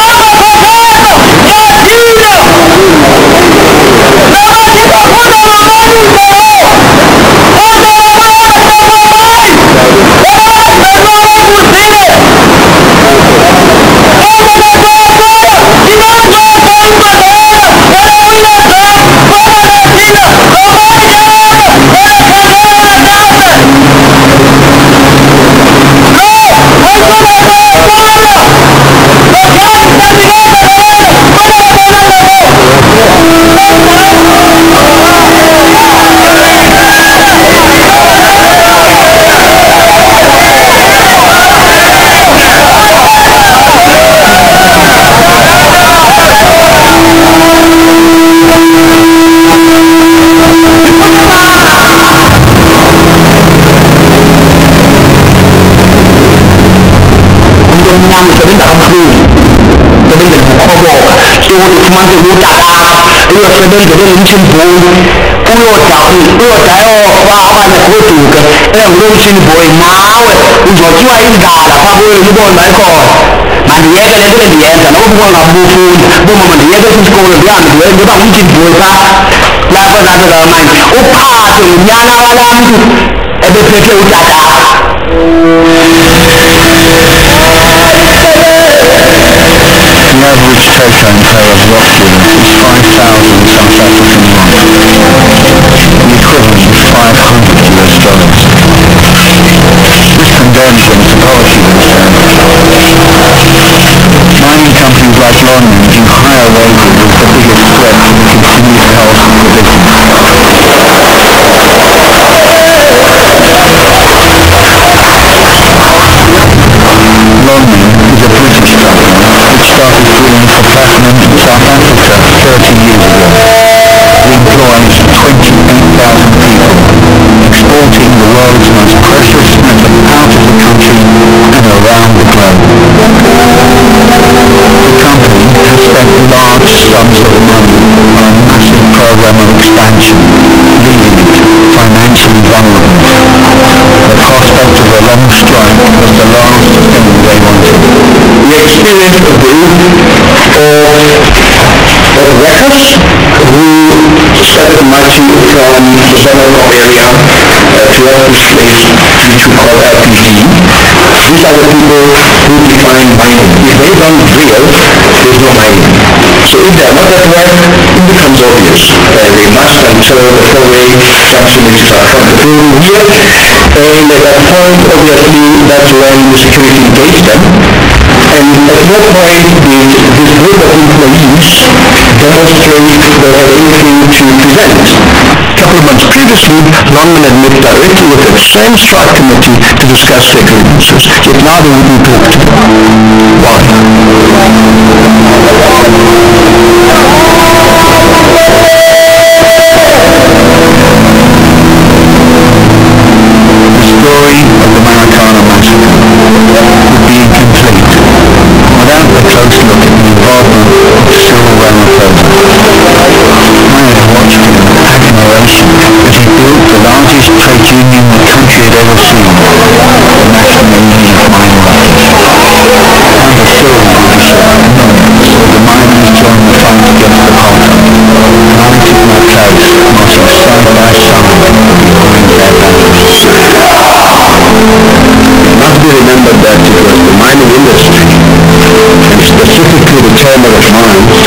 African rand. large sums of money on a massive program of expansion, leaving it financially vulnerable. The prospect of a long strike was the last thing they wanted. We experienced a group of workers who started marching from the Somerville area towards this place, which we call LPG. These are the people who define mining. If they don't drill, there's no mining. So if they are not at work, it becomes obvious. They must until the four-way functioning start coming. And at that point, obviously, that's when the security engaged them. And at no point did this group of employees demonstrate they had anything to present. A couple of months previously, Longman had met directly with that same strike committee to discuss their grievances, yet now they wouldn't talk to them. Why? The story of the Maracana massacre would be incomplete without a close look at the involvement of Cyril Ramaphosa. I had watched him with admiration as he built the largest trade union the country had ever seen, the National Union of Mine Workers. Under Cyril leadership, millions of the miners joined the fight against apartheid, and I took my place marching side by side behind their banners. It must be remembered that it was the mining industry, and specifically the chamber of mines,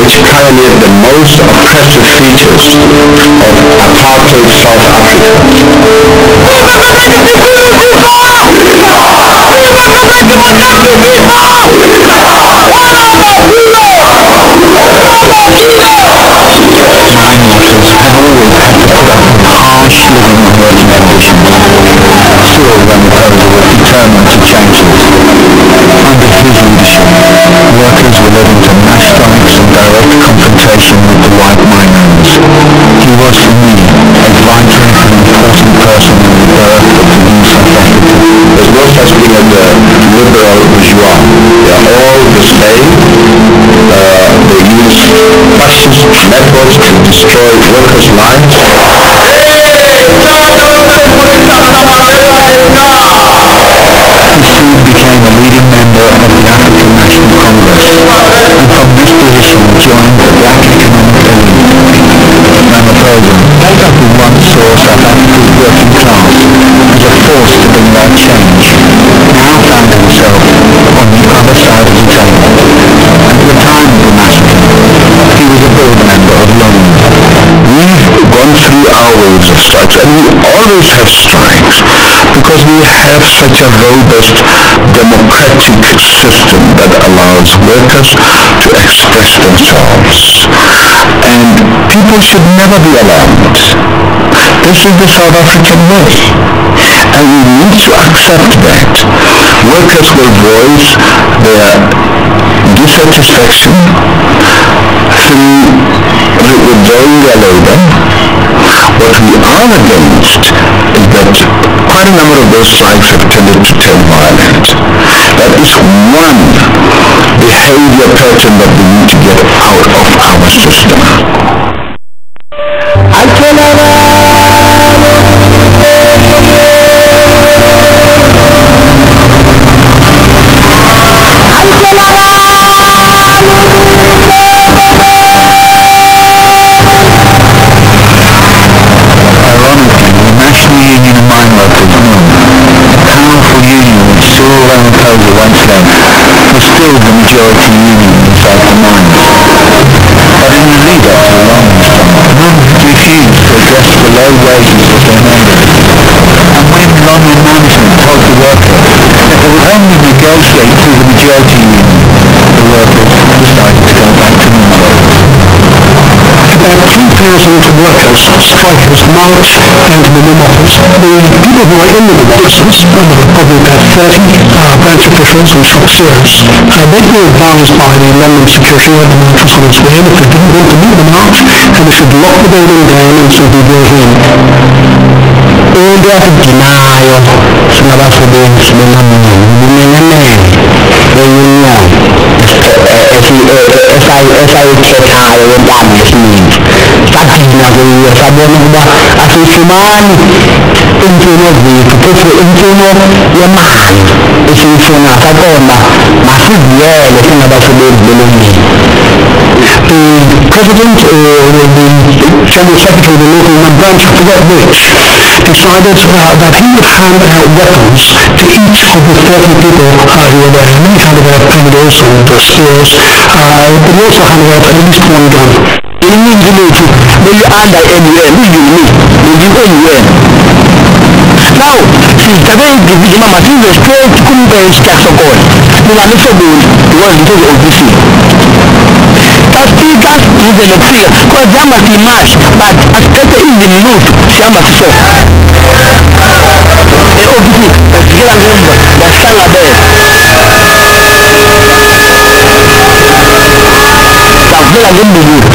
which pioneered the most oppressive features of apartheid South Africa. Mine workers have always had to put up with harsh living and working conditions. Cyril Ramaphosa was determined to change this. Under his leadership, workers were led into mass strikes and direct confrontation with the white mine owners. He was, for me, a vital and important person in the birth of the new South Africa. There's no such thing as a liberal bourgeois. They are all the same. They use fascist methods to destroy workers' lives. He soon became a leading member of the African National Congress, and from this position joined the black economic elite. Ramaphosa, who once saw South Africa's working class as a force to bring about change, now found himself on the other side of the table. At the time of the massacre, he was a board member of London. We've gone through our waves of strikes, and we always have strikes because we have such a robust democratic system that allows workers to express themselves. And people should never be alarmed. This is the South African way, and we need to accept that. Workers will voice their dissatisfaction through withdrawing their labor. What we are against is that quite a number of those strikes have tended to turn violent. That is one behavior pattern that we need to get out of our system. Ironically, the National Union of Mine Workers, NUM, a powerful union which Cyril Ramaphosa once led, was still the majority union inside the mines. But in the lead-up to the Longman strike, NUM refused to address the low wages of their members. And when Longman management told the workers that they would only negotiate through the majority union, the workers decided to go back to normal. About 3,000 workers, strikers, marched down to the NUM office. The people who were in the NUM offices, there were probably about 30 branch officials and shop stewards. They'd been advised by the London security where the march was on its way, that they didn't want to meet the march, and they should lock the building down and so be brought in. Udah dinayo sumaba sudin sebenarnya reunion SIU mani imfuno zethu futhi imfuno yemali esiyifuna sakona masivuyele singabasebenzi belungile. The president or the general secretary of the local branch, I forget which, decided that he would hand out weapons to each of the 30 people who were there. And he handed out primos and spears, but he also handed out at least one gun. In the village, when you under anywhere, who you meet, when you anywhere. Now, since the very division of materials straight to come by Stasokon, you are not able to go into the office. That's the gas is the fear, because there must be much, but as better in the mood, there must be. The office, the Gila member, the Sala Bear.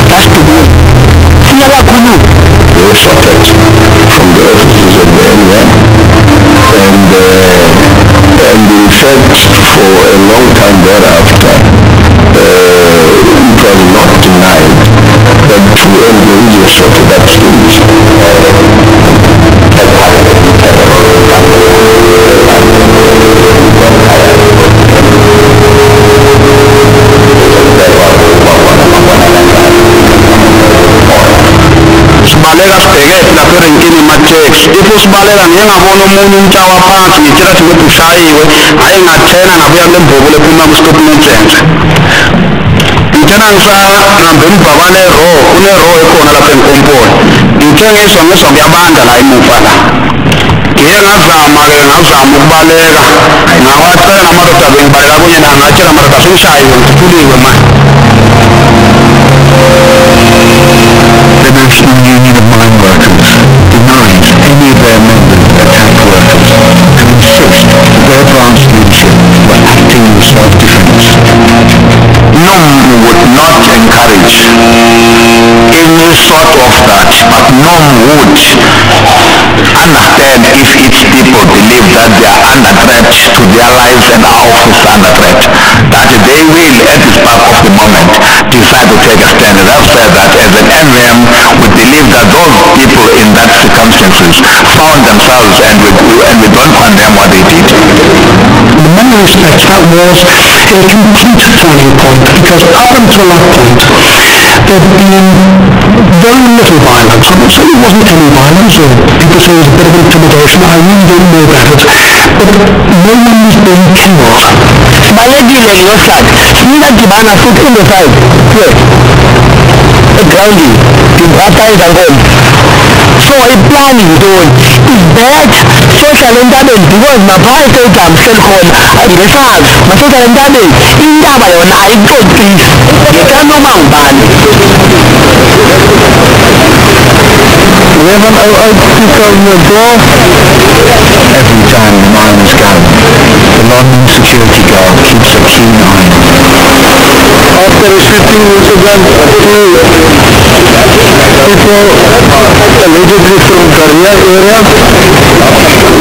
That's the good. Sierra Kulu. They were shorted from the offices of the NUM, and the effect for a long time thereafter, it was not denied that two employees were shorted upstairs. Sibalela sibheke lapho erenkini ma-tax if usibalela ngiyengabona omunye umtshawa phansi ngitshelathi ukuthi ushayiwe hhayi ngathena ngabuya kule mbobo lephuma ku-statement center ngitshena ngisahambe emva kune-ro ekhona lapha enkompolo ngithe ngiswa kuyabanda la emuva la ngiye ngazama-ke ukubaleka ngawacela namadoda bengibalela kunye ngatshela amadoda sengishayiwe ngithuliwe manje. The National Union of Mine Workers denies any of their members attacked workers and insist their branch leadership were acting in self-defense. NUM would not encourage any sort of that, but NUM would understand if its people believe that they are under threat to their lives and our office under threat, that they will at the spark of the moment decide to take a stand. And I've said that as an NUM we believe that those people in that circumstances found themselves and we don't condemn what they did. In many respects that was a complete turning point, because up until that point there had been very little violence. I'm not saying it wasn't any violence, or people say it was a bit of intimidation, I really don't know about it, but no one was being killed. Sibalekile ngiyoflat singadibana futhi in-5 egrawundini ngibaphayiza ngomba so iplani yintoni is that social entabeni because maphaya estadium hleli khona ngesazi ma-social entabeni intaba yona ayicocisi ngekanoma ngubani. We have an speaker on your door. Every time the mine is going, the London security guard keeps a keen eye on them. After a shooting incident, people allegedly from Korea area,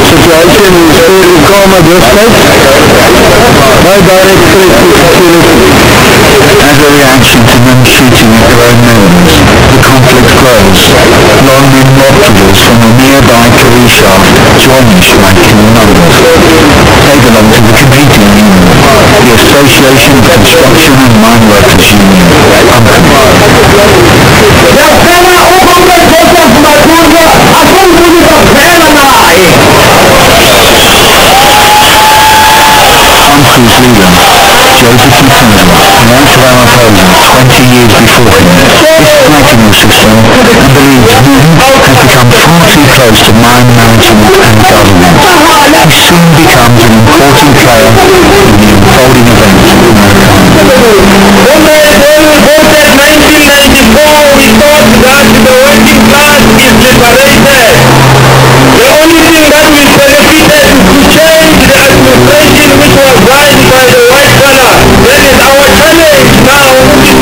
situation is fairly calm at this stage. My direct threat to security. As a reaction to them shooting at their own members, the conflict grows. London mob-killers from a nearby career shaft join the strike in numbers. They belong to the Canadian Union, the Association of Construction and Mine Workers Union, Humphrey's leader, Joseph Mutanga, and most of our opponents 20 years before him, is fighting the system and believes NUM has become far too close to mine management and government. He soon becomes an important player in the unfolding events of America. When the rebellion voted 1994, we thought that the working class is liberated. The only thing that we benefited is to change the administration which was run by the white collar. That is our challenge now in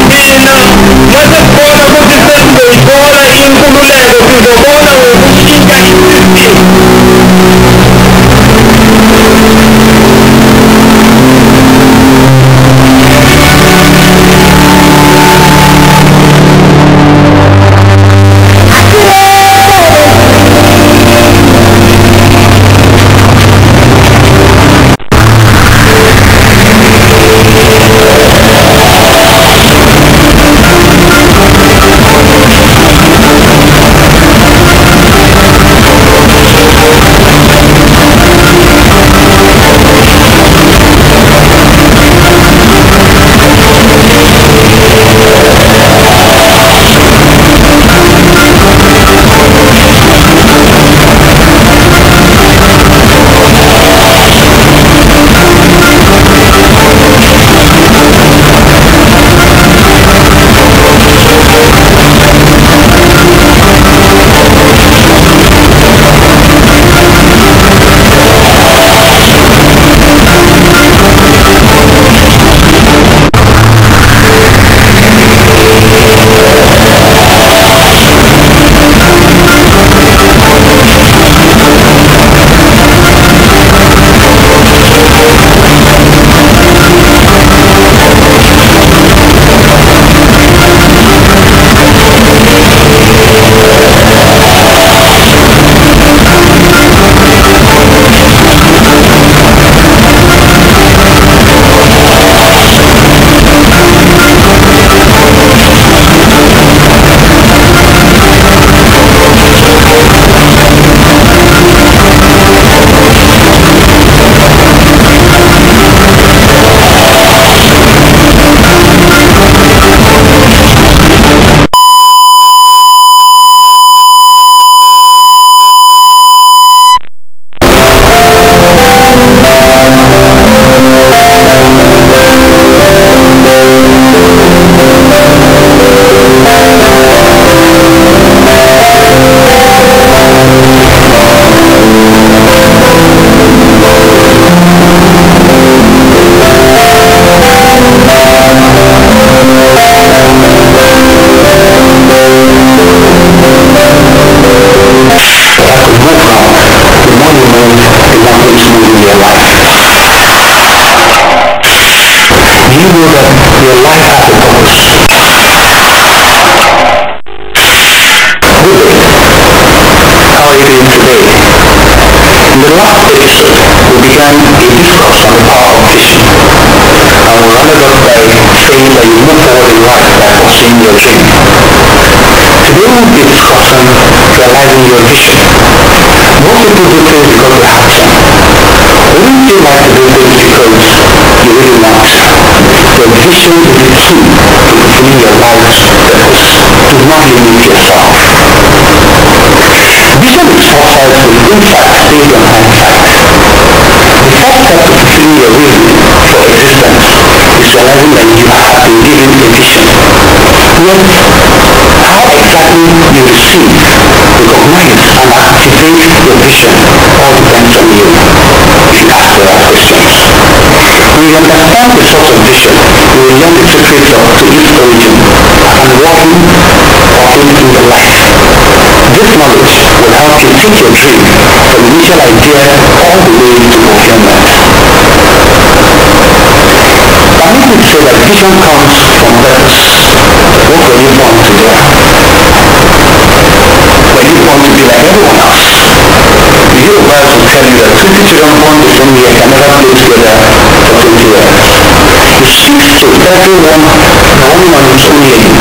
Masekona Kutisendo Ibola Inkululeko Kuzobona Wekushinga Isisi. know that your life has a purpose. Good day. How are you doing today? In the last episode, we began a discourse on the power of vision, and we rounded up by saying that you move forward in life by pursuing your dream. Today we'll be discussing realizing your vision. Most people do things because they have to. Wouldn't you like to do things because you really want? Your vision is the key to fulfilling your life's purpose. Do not limit yourself. Vision is foresight with insight based on hindsight. The first step to fulfilling your reason for existence is realizing that you have been given a vision. Yet, how exactly you receive, recognize, and activate your vision all depends on you. If you ask the right questions. When you understand the source of vision, you will learn the secrets to its origin and working in your life. This knowledge will help you take your dream from initial idea all the way to fulfillment. Permit me to say that vision comes from purpose. What were you born to do? Were you born to be like everyone else? The Yorubas will tell you that 20 children born the same year can never play together for 20 years. It speaks to everyone running on its own lane,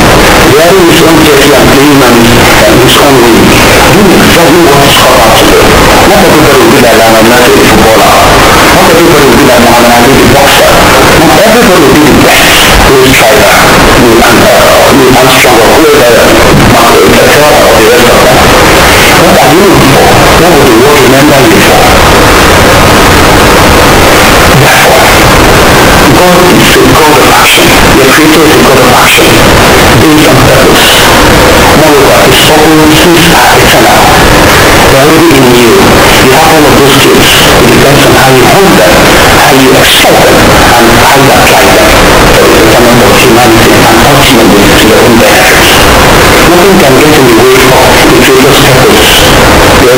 wearing his own jersey and playing on his own way, doing exactly what he's called out to do. Not everybody will be like Lionel Messi, the footballer. Not everybody will be like Muhammad Ali, the boxer. Not everybody will be the best race driver, Neil Armstrong or whoever, Petrol or the rest of them. What are you looking for? What will the world remember you for? God is a God of action. Your creator is a God of action, based on purpose. Moreover, his purposes are eternal. They're already in you. You have all of those skills. It depends on how you hold them, how you excel them, and how you apply them for the betterment of humanity and ultimately to your own benefit. Nothing can get in the way of the creator's purpose.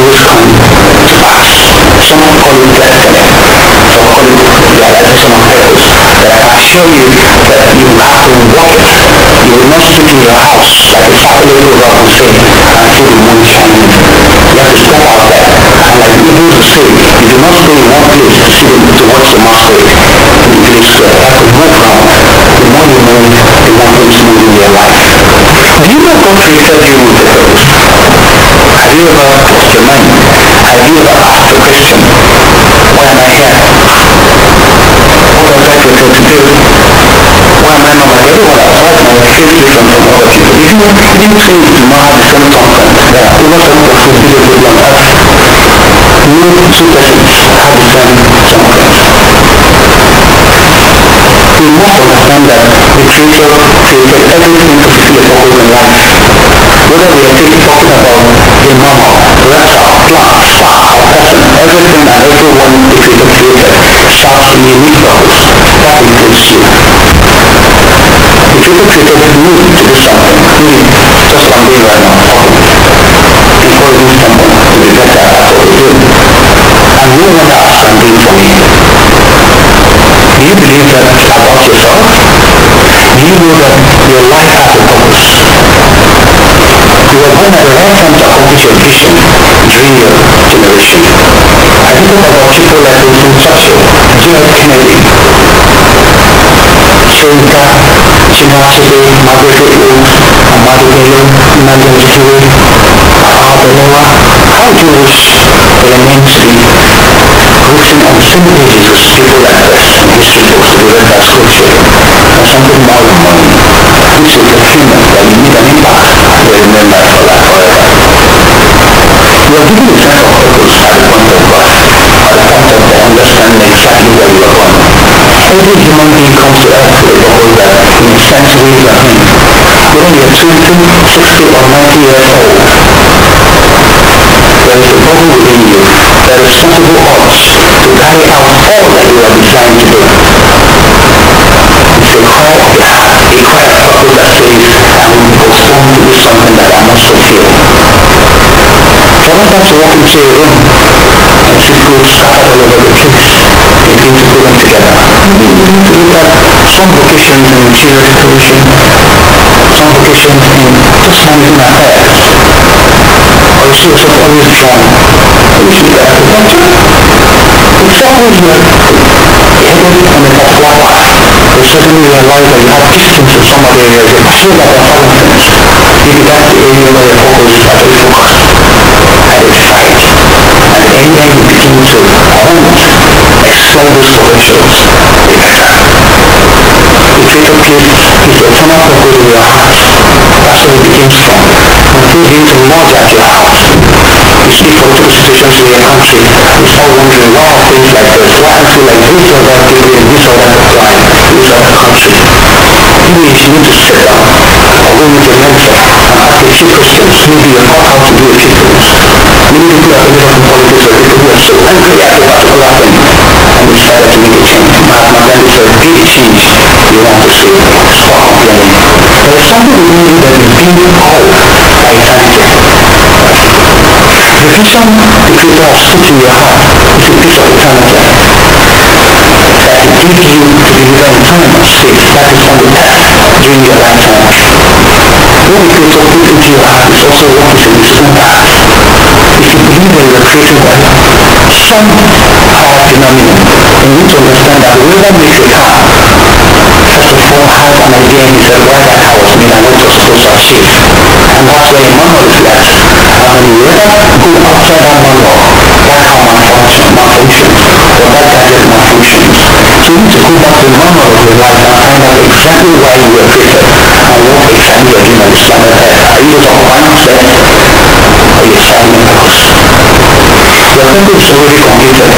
They always come to pass. Some call it destiny, some call it realization of purpose. But I can assure you that you have to work it. You will not sit in your house like a Saturday Yoruba will say and see the moon shining. You have to step out there. And like the Hebrews will say, you do not stay in one place to watch the masquerade in the village square. You have to move around. The more you move, the more things move in your life. Do you know God created you with a purpose? Have you ever lost your mind? Have you ever asked the question, why am I here? What was I created to do? Why am I not like everyone else? Why is my faith different from other people? If you think you do not have the same content, there are over 7 persons who live on earth. No 2 persons have the same content. We must understand that the Creator created everything to fulfill a purpose in life. Whether we are talking about a mammal, reptile, plant, star, or person, everything and everyone the Creator created serves a unique purpose. That includes you. The Creator created me to do something, me, just like I'm doing right now, talking, encouraging someone to be better at what they do. And no one else can do it for me. Do you believe that about yourself? Do you know that your life has a purpose? You were born at the right time to accomplish your vision during your generation. I think about people like Winston Churchill, John F. Kennedy, Sonika, Chinua Achebe, Margaret Atwood, Ahmadu Bello, Nnamdi Azikiwe, Balewa. How do you wish for your name to be written on so many pages with people like this, history books to be read by scripture, or something more than money, which is fulfillment that you need an impact to remember for life forever. You are given a sense of purpose at the point of birth, at the point of understanding exactly where you are going. Every human being comes to earth with a purpose that in a sense weighs on him. Whether you are 20, 60 or 90 years old, there is a bubble within you that is sensible urge to carry out all that you are designed to do. It's a cry of the heart, a cry of purpose that says, I will be postponed to do something that I must fulfill. Sometimes you walk into a room and see food scattered all over the place. You begin to put them together. You begin to look at some vocations in interior decoration, some vocations in just managing affairs. Or you see yourself always drawing. Which is architecture. It's always headed on a particular path. You suddenly realize that you have distance in some other areas. You feel like you're having things. Maybe that's the area where your focus is actually focused. And it's tight. And then you begin to explore those potentials. The creator place is the eternal purpose of your heart. That's where it begins from. And things begin to merge at your heart. You see political situations in your country. You start wondering, why are things like this? Why I feel like this or that area in this or that line, this or that country? Maybe if you need to sit down or go meet a mentor and ask a few questions, maybe you're taught how to do a few things. Many people are coming from politics or people who are so angry at a particular thing and they decided to make a change. Mahatma Gandhi said, be the change you want to see. Stop complaining. There is something within you that is being called by eternity. The vision the Creator has put in your heart is a piece of eternity that He gives you to deliver in time and space, that is on the earth during your lifetime. What the Creator put into your heart is also what is in His own heart. If you believe that you are created by some higher phenomenon, you need to understand that whoever makes a car, first of all has an idea in his head why that car was made and what you're supposed to achieve. And that's where a manual reflects. And when you ever go outside that manual, that car malfunctions, or that gadget malfunctions. So you need to go back to the manual of your life and find out exactly why you were created and what exactly you're doing on this planet Earth. Are you just occupying yourself? Or you're serving a purpose? Your purpose is already completed.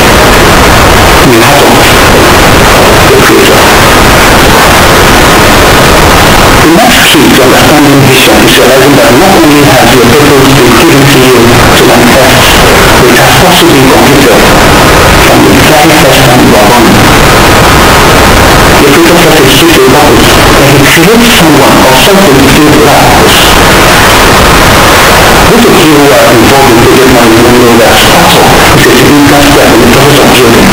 You have the Creator. The next key to understanding vision is realizing that not only has your purpose been given to you to manifest, but it has also been completed from the very first time you were born. The Creator first exists a purpose, and He creates someone or something to fulfill that purpose. Those of you who are involved in project management know that startup is a significant step in the process of building.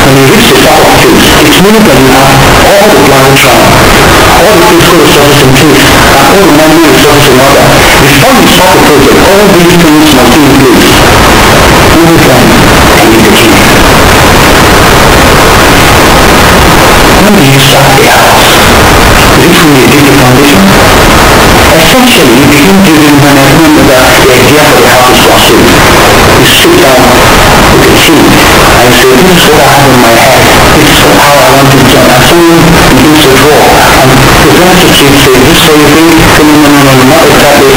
When you reach the startup phase, it means that you have all the planning done, all the physical resources in place, and all the money resources in order. Before you start the project, all these things must be in place. Only then can you begin. When do you start a house? Is it when you dig the foundation? Essentially, you begin building when the idea for the house is conceived. You sit down with a team and you say, this is what I have in my head, this is how I want it done, and someone begins to draw and present it to you, say, this is what you think, say, no, not exactly,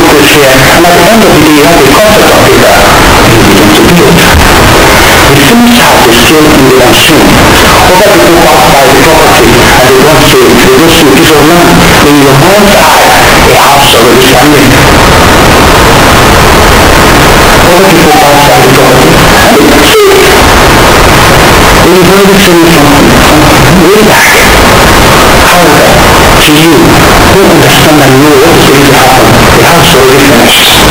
put this here, and at the end of the day, you have a concept on paper and you begin to build. The finished house is still in the unseen. Other people pass by the property and they go see a piece of land. In your mind's eye, a house already standing. Other people pass by the property and they see it. When you've already seen something way back. However, to you, who understand and know what is going to happen, the house is already finished.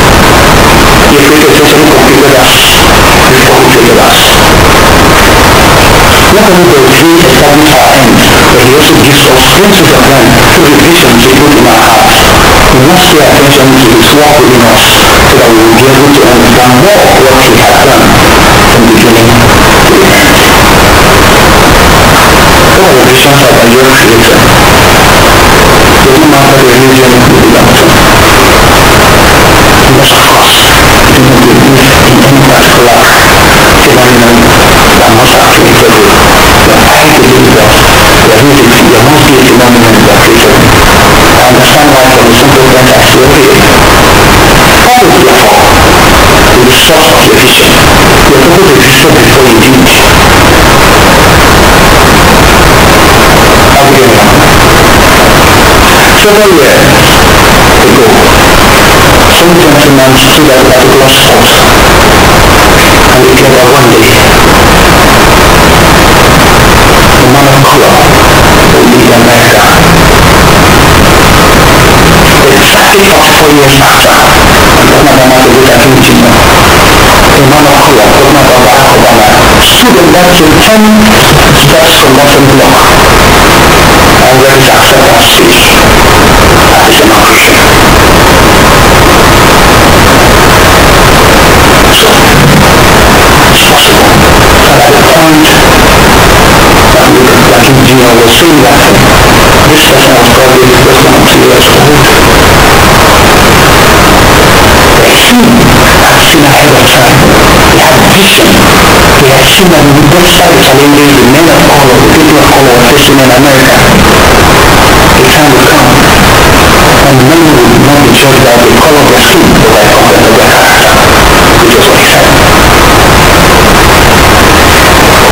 The Creator essentially completed us before He created us. Not only does He establish our end, but He also gives us glimpses of them through the visions He put in our hearts. We must pay attention to His work within us so that we will be able to understand more of what He has done from the beginning to the end. What are the visions of our young Creator? It doesn't matter the religion you belong to. You must trust in the belief in any particular phenomenon that must have created you. I believe that there must be a phenomenon that created. I understand why from a simple point I say, okay, what is therefore the source of your vision? Your purpose existed before you did. Several years ago, some gentlemen stood at a particular spot and declared that one day the man of color will lead America. Exactly 44 years after, I'm talking about Martin Luther King Jr., the man of color, talking about Barack Obama, stood on that same 10 steps from that same block second stage as a non-Christian. So, it's possible that at the point like Gino was saying that this person was probably less than 2 years old. They seen ahead of time. They had vision. They had seen that despite the challenges, the men of color, the people of color were facing in America, the time will come and men will not be judged by the color of their skin or by the content of their character, which is what he said.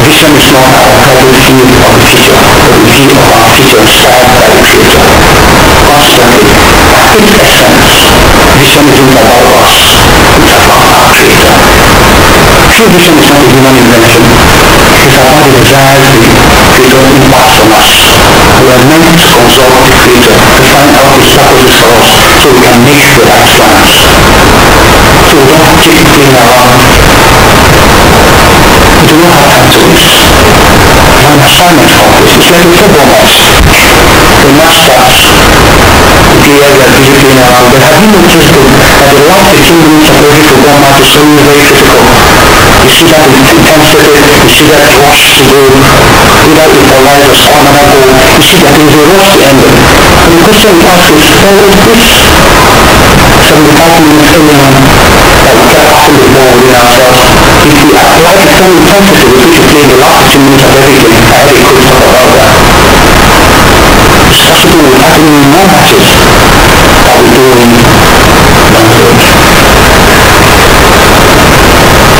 Vision is not our private view of the future, but the view of our future inspired by the Creator. Consequently, in essence, vision isn't about us, it's about our Creator. True vision is not a human invention, it's about the desires the Creator imparts on us. We are meant to consult the Creator to find out His purposes for us so we can make the right plans. So we don't keep playing around. We do not have time to waste. We have an assignment for us. It's like a football match. The match starts. The players are busy playing around. But have you noticed that the last 15 minutes of every football match is always very critical? You see that the intensity, you see that rush to go, either equalize or score another goal. You see that there is a rush to end it. And the question we ask is, well, which 75 minutes early on that we kept passing the ball within ourselves, if we apply the same intensity with which we play the last 15 minutes of every game, I had a coach talk about that. It's possible we have even more matches that we do in down the road.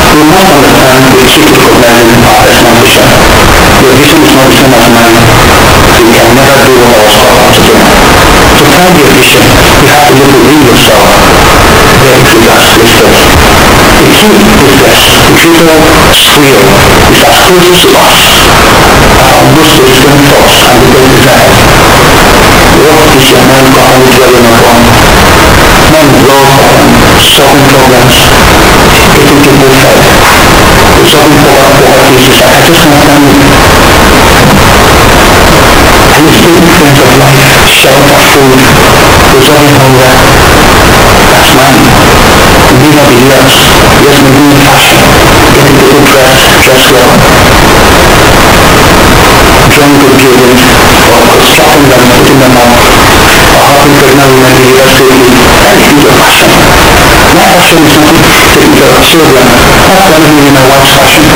We must understand the key to recognizing our personal vision. Your vision is not the same as mine. You can never do what I was called out to do. To find your vision, you have to look within yourself where the Creator has placed us. The key is this: the Creator's will is as close to us as our most extreme thoughts and biggest desires. What is your mind currently dwelling upon? Men love solving problems, hitting people's head, resolving poverty issues. I just understand it. And it's taking things of life, shelter, food, resolving hunger. That's mine. Being not the years, yes, maybe in fashion, getting people dressed well, drawing good children, or strapping them, putting them up, or helping pregnant women deliver safely. That is your passion. My passion is not taking care of children. That's why I'm living my wife's passion.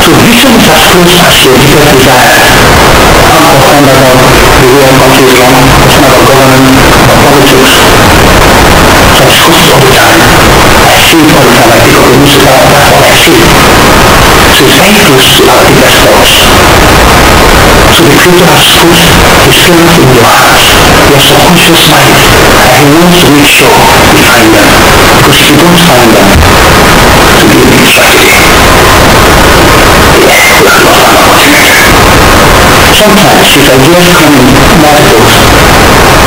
So vision is as close as your deepest desire. I'm concerned about the way our country is run, concerned about government, about politics. I discuss it all the time. I see it all the time. I pick up the newspaper, that's all I see. So it's very close to our deepest thoughts. So the Creator has put His strength in your heart, your subconscious mind, and He wants to make sure you find them. Because if you don't find them, it will be a big tragedy. Sometimes, if ideas come in multiples,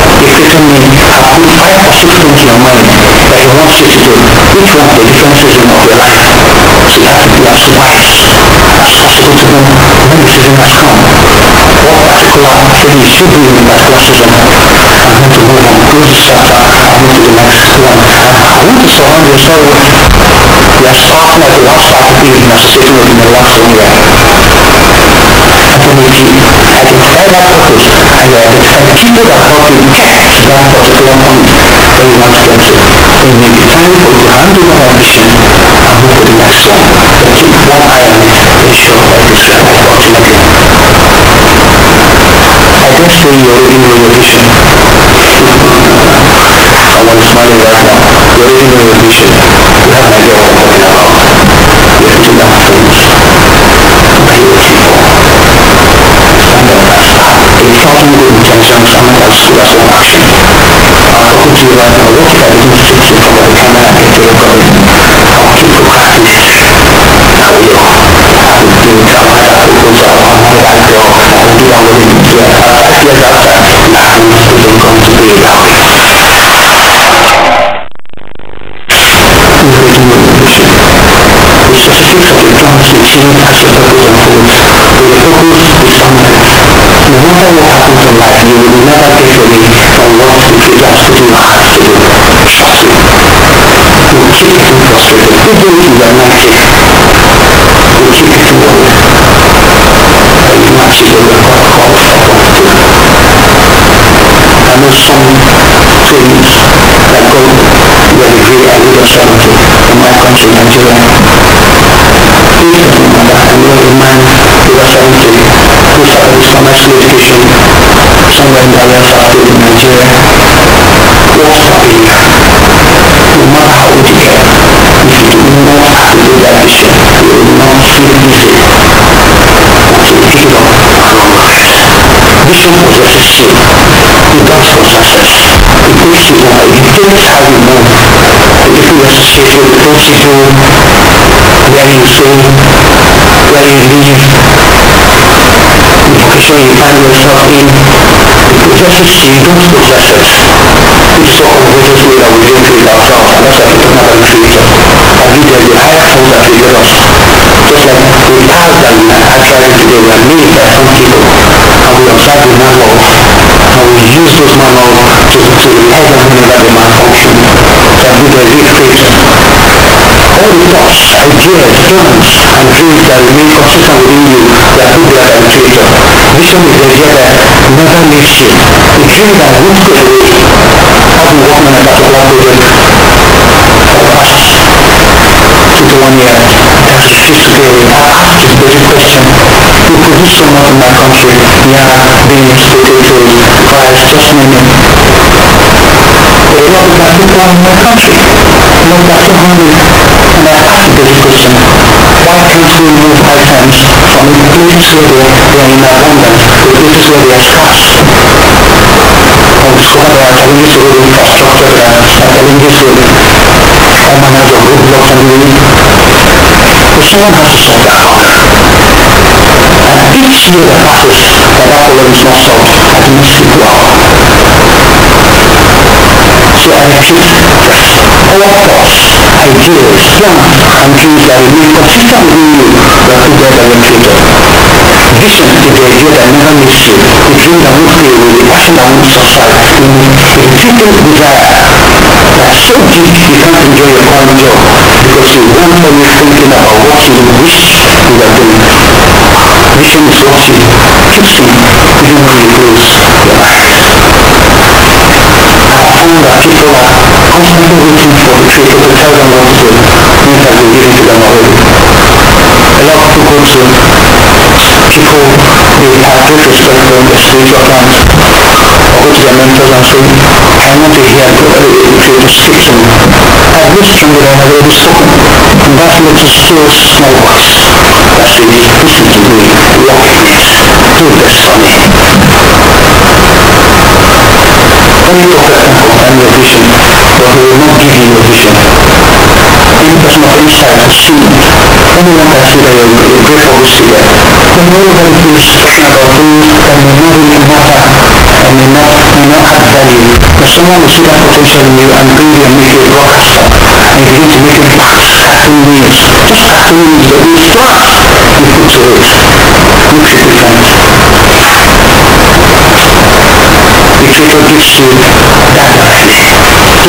the Creator may have put 5 or 6 things in your mind that He wants you to do. Which one are the different seasons of your life? So you have to be as wise as possible to know when the season has come. What particular thing you should do in that particular season. I'm going to move on, close this chapter, I'll move to the next one. I want to surround your sorrow. We are starting at the last part of it in association with the last one here. And then if you identify that purpose and you identify the people that help you get to that particular point where you want to get to, then it may be time for you to hand over that vision and move to the next one. But keep one eye on it to ensure that it is fulfilled ultimately. I dare say you already know your vision. Someone is smiling right now. You already know your vision. You have an idea what I'm talking about. You're putting down things. What are you looking for? Stand up and start. A thousand good intentions are not as good as one action. I'm talking to you right now. What if I didn't sit in front of the camera and get to record it? I want to procrastinate. I will. I will do it. I'll write a proposal. I'll get that job. I'll do that with it. 5 years after, I'm still going to be loud. will never take away from what the creator has put in your heart to do. Trust me. You will keep getting frustrated, even if you are not sick. You will keep getting worried. But you will not achieve what God calls upon you to do. I know some things that go where the great and good of 70 in my country, Nigeria. Please remember, I know a man over 70 who started his commercial education somewhere in the Delta State in Nigeria. What's happening? No matter how old you get, if you do not activate that vision, you will not sleep easy until you pick it up and run. Vision possesses you. It does possess us. It takes you over. It dictates how you move. If you were to say it takes you to where you stay, where you live, the vocation you find yourself in. It possesses you. You don't possess it. It's so convenient way that we don't create ourselves, and that's why we're talking about the creator. As we did, the highest form that created us. Just like the paths that we are actually today were made by some people, and we observe the manuals, and we use those manuals to help us whenever they malfunction. So as we did, we created all the thoughts, ideas, plans, and dreams that remain consistent within you were put there by the creator. Vision is the idea that never leaves you. A dream that won't go away. I've been working on a particular project for the past 21 years. As it sits today, I asked this basic question. We produce so much in my country. Yeah, beans, potatoes, rice, just name it. But what about people in my country? What about so hungry? And I asked the basic question. Why can't we move items from the places where they are in abundance to places where they are scarce? I discovered there are challenges with infrastructure, there are challenges with all manners of roadblocks on the way. So someone has to solve that problem. And each year that passes, that problem is not solved, I must go out. So I treat all thoughts, ideas, plans, and dreams that remain consistent within you were put there by your creator. Vision is the idea that never leaves you, the dream that won't fade away, the passion that won't subside, a fleeting desire that's so deep you can't enjoy your current job because you won't always thinking about what you wish you were doing. Vision is what you keep seeing even when you close your eyes. I found that people are constantly waiting for the creator to tell them what to do, means that we're giving to them already. A lot of people go to people, they address a spiritual plans, or go to their mentors and say, I want to hear the creator speak to me. I've listened to them, I've already spoken. And that little still small voice that says, listen to me, walk with me, do this for me. Any prophet can confirm your vision, but he will not give you your vision. Any person of insight has seen, anyone can say that you're a great public figure. Then everybody is talking about things that may not really matter and may not add value. But someone will see that potential in you and bring you and make you a broadcaster. And you begin to make impacts, scattering waves. Just scattering waves, but with flash you put to it. Look significant. The creator gives you that life,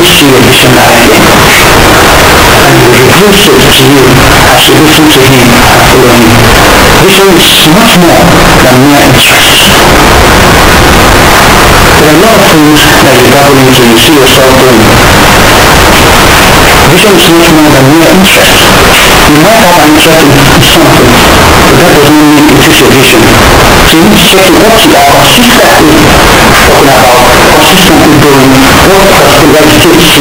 gives you a visionary, and he reveals it to you as you listen to him and follow him. Vision is much more than mere interest. There are a lot of things that you dabble into, you see yourself doing. Vision is much more than mere interest. You might have an interest in something, but that doesn't mean it is your vision. So you need to check what you are consistently talking about, consistently doing, what particular takes you,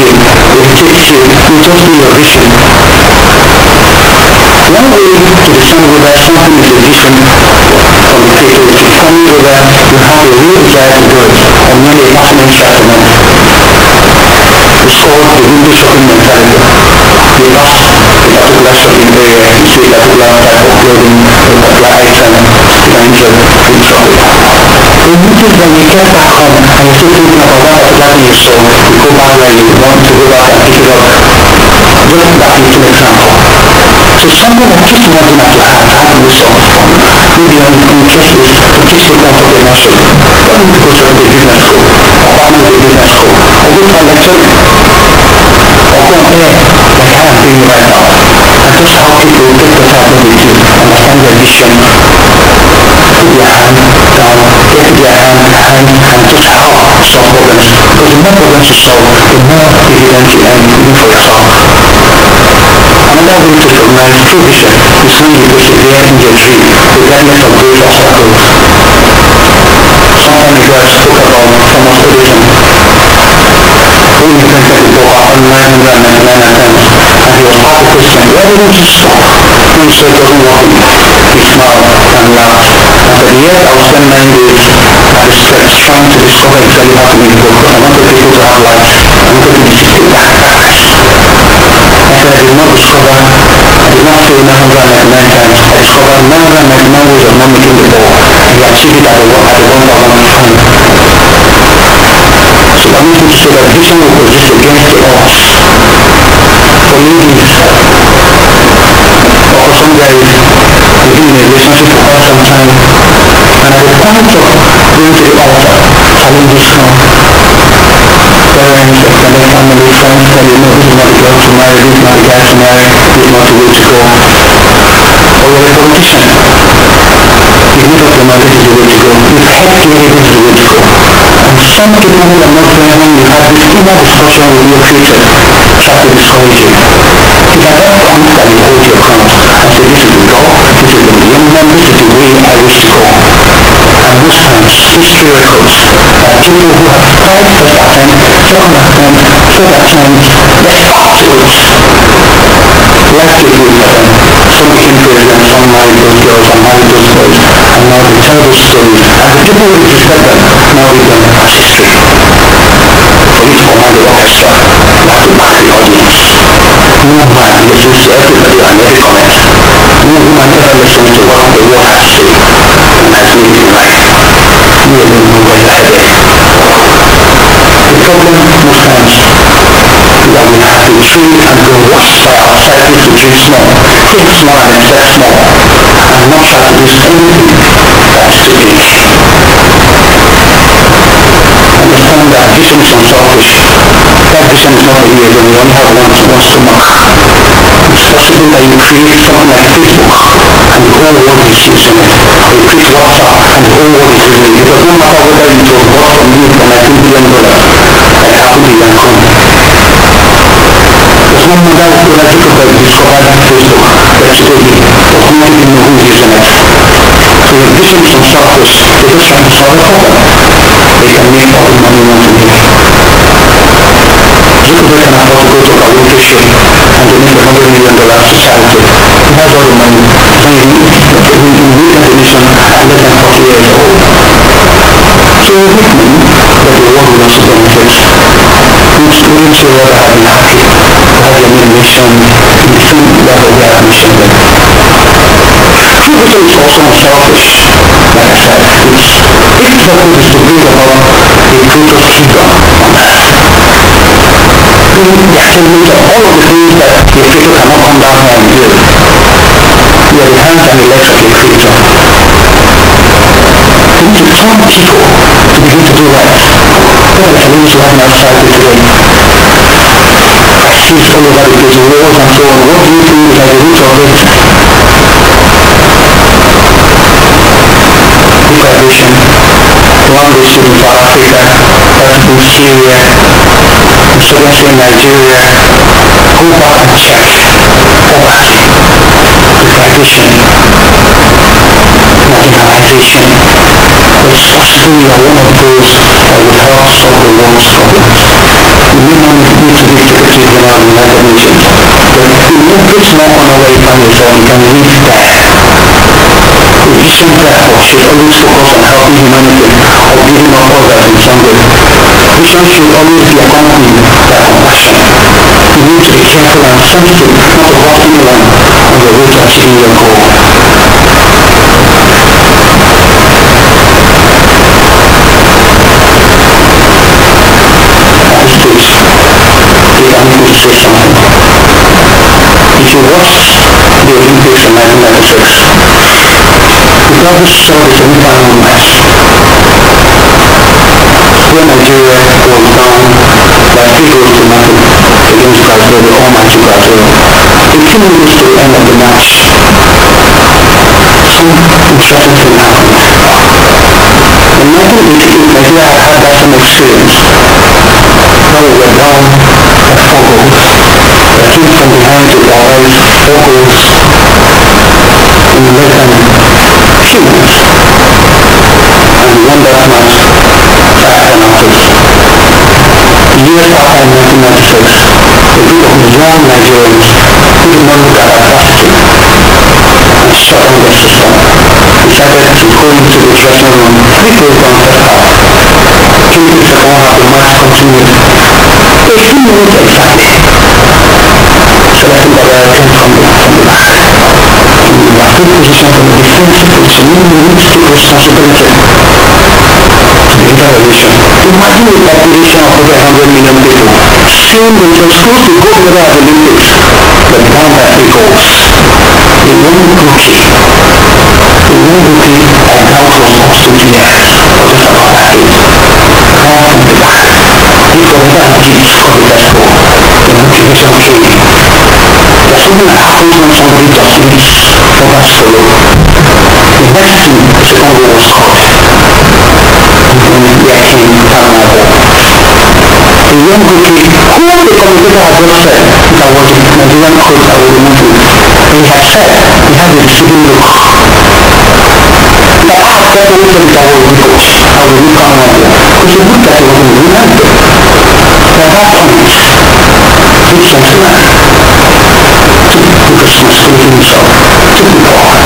will just be your vision. One way to discern whether something is a vision from the creator is to determine whether you have a real desire to do it or merely a passing interest in it. It's called the window shopping mentality. You pass a particular shopping area, you see a particular type of clothing, a particular item, you can enjoy it, you shop it. You notice when you get back home and you're still thinking about that particular thing you saw, you go back and you want to go back and pick it up. Just that little example. So something that keeps wanting at your heart, I have no sort of maybe your interest is to keep taking entrepreneurship, but need to go to a business school, or partner with a business school, or go to a lecture, or go on air, like I am doing right now, and just help people get better ability, understand their vision, put their hand down, get their hand, and just help solve problems. Because the more problems you solve, the more evidence you earn even for yourself. Another way to recognize true vision is when you persevere in your dream, regardless of growth or struggle. Some time ago I spoke about Thomas Edison, who invented the door after 999 attempts, and he was asked a question, why didn't you stop? When he said it wasn't working, he smiled and laughed and said, yes, I will spend 9 days at the steps trying to discover exactly how to make it work, because I wanted people to have life, I wanted to be sick. I said I did not discover, I did not fail 999 times, I discovered 999 ways of not making the ball, and he achieved it at the 1000th time. So I need to say that vision will persist against the odds. For ladies, or some guys, they've been in a relationship for quite some time, and at the point of going to the altar, challenges come. Parents, extended family, friends tell you, no, this is not the girl to marry, this is not the guy to marry, this is not the way to go. Or you're a politician. You make up your mind, this is the way to go. You've heard clearly, this is the way to go. And some people who are not there when you have this inner discussion with your creator, try to discourage you. It is at that point that you hold your ground and say, this is the door, this is the millennium, this is the way I wish to go. And most times, history records that people who have tried first attempt, second attempt, third attempt, despite it, life gave way for them. Some became presidents, some married those girls, some married those boys, and now they tell those stories. And the people who disrespect them now read them as history. For you to command the orchestra, you have to back the audience. No man listens to everybody and every comment. No woman ever listens to what the world has to say and has made it right. You alone know where you're headed. The problem most times is that we have been trained and been washed by our society to dream small, think small and expect small, and not try to do anything that is too big. Understand that vision is unselfish. That vision is not for you alone. You only have one stomach. It's possible that you create something like Facebook and the whole world is using it. Or you create WhatsApp and the whole world is using it. Because no matter whether it was bought from you for like $2 billion, like Apple you can come. There's no matter whether Zuckerberg discovered Facebook, let's say he does not even know who is using it. So your vision is unselfish. You're just trying to solve a problem. They can make all the money you want to make. Zuckerberg can afford to go to a karaoke show and donate $100 million to charity. He has all the money. So he make a donation and let them 40 years old. So you make money, but the world will also benefit. Wouldn't you rather have been happy to have your main mission in the same level where I mentioned them? True vision is also unselfish. Like I said, its purpose is to bring about a greater freedom on earth. Bring the attainment of all of the things that the creator cannot come down here and do. You are the hands and the legs of the creator. We need to turn people to begin to do right. What are the challenges we have in our society today? Accidents all over the place, wars and so on. What do you think is at the root of it? Degradation, language in South Africa, earthquake in Syria, insurgency in Nigeria. Go back and check. Poverty, degradation, marginalization. But it's possible you are one of those that will help solve the world's problems. You may not need to be Secretary General of the United Nations, but in no place more honor where you find yourself, you can live there. A vision therefore should always focus on helping humanity or building up others in some way. Vision should always be accompanied by compassion. You need to be careful and sensitive not to hurt anyone on the way to achieving your goal. At this stage, allow me to say something. If you watch the Olympics in 1996, you probably saw the semi-final match. 2 minutes to the end of the match, some interesting thing happened. In 1988, Nigeria had that same experience when we were down at 4 goals. We came from behind to avoid 4 goals in less than a few minutes. And we won that match by penalties. Years after, in 1996, a group of young Nigerians who did not look at adversity and shut down the system decided to go into the dressing room 3 goals down first half. Came to the second half, the match continued. A few minutes exactly. Selecting Babara came from the back. In the full position from the defensive position, you need to take responsibility. Evaluation. Imagine a population of over 100 million people seeing themselves supposed to go together at the Olympics, but down by 3 goals. A young rookie I doubt was up to 20 years, or just about that age, come from the back. He forgot and he scored the best goal. The motivation came. There's something that happens when somebody does this, others follow. The next thing, the second goal was scored. There came Panama ball. A young rookie who the commentator had just said that was the Nigerian coach that would remove him. And he had said he had a deceiving look. That I have said only that I will coach. I will remove Panama ball. Because he looked like he was in the United. At that point, this gentleman took responsibility himself, took the ball.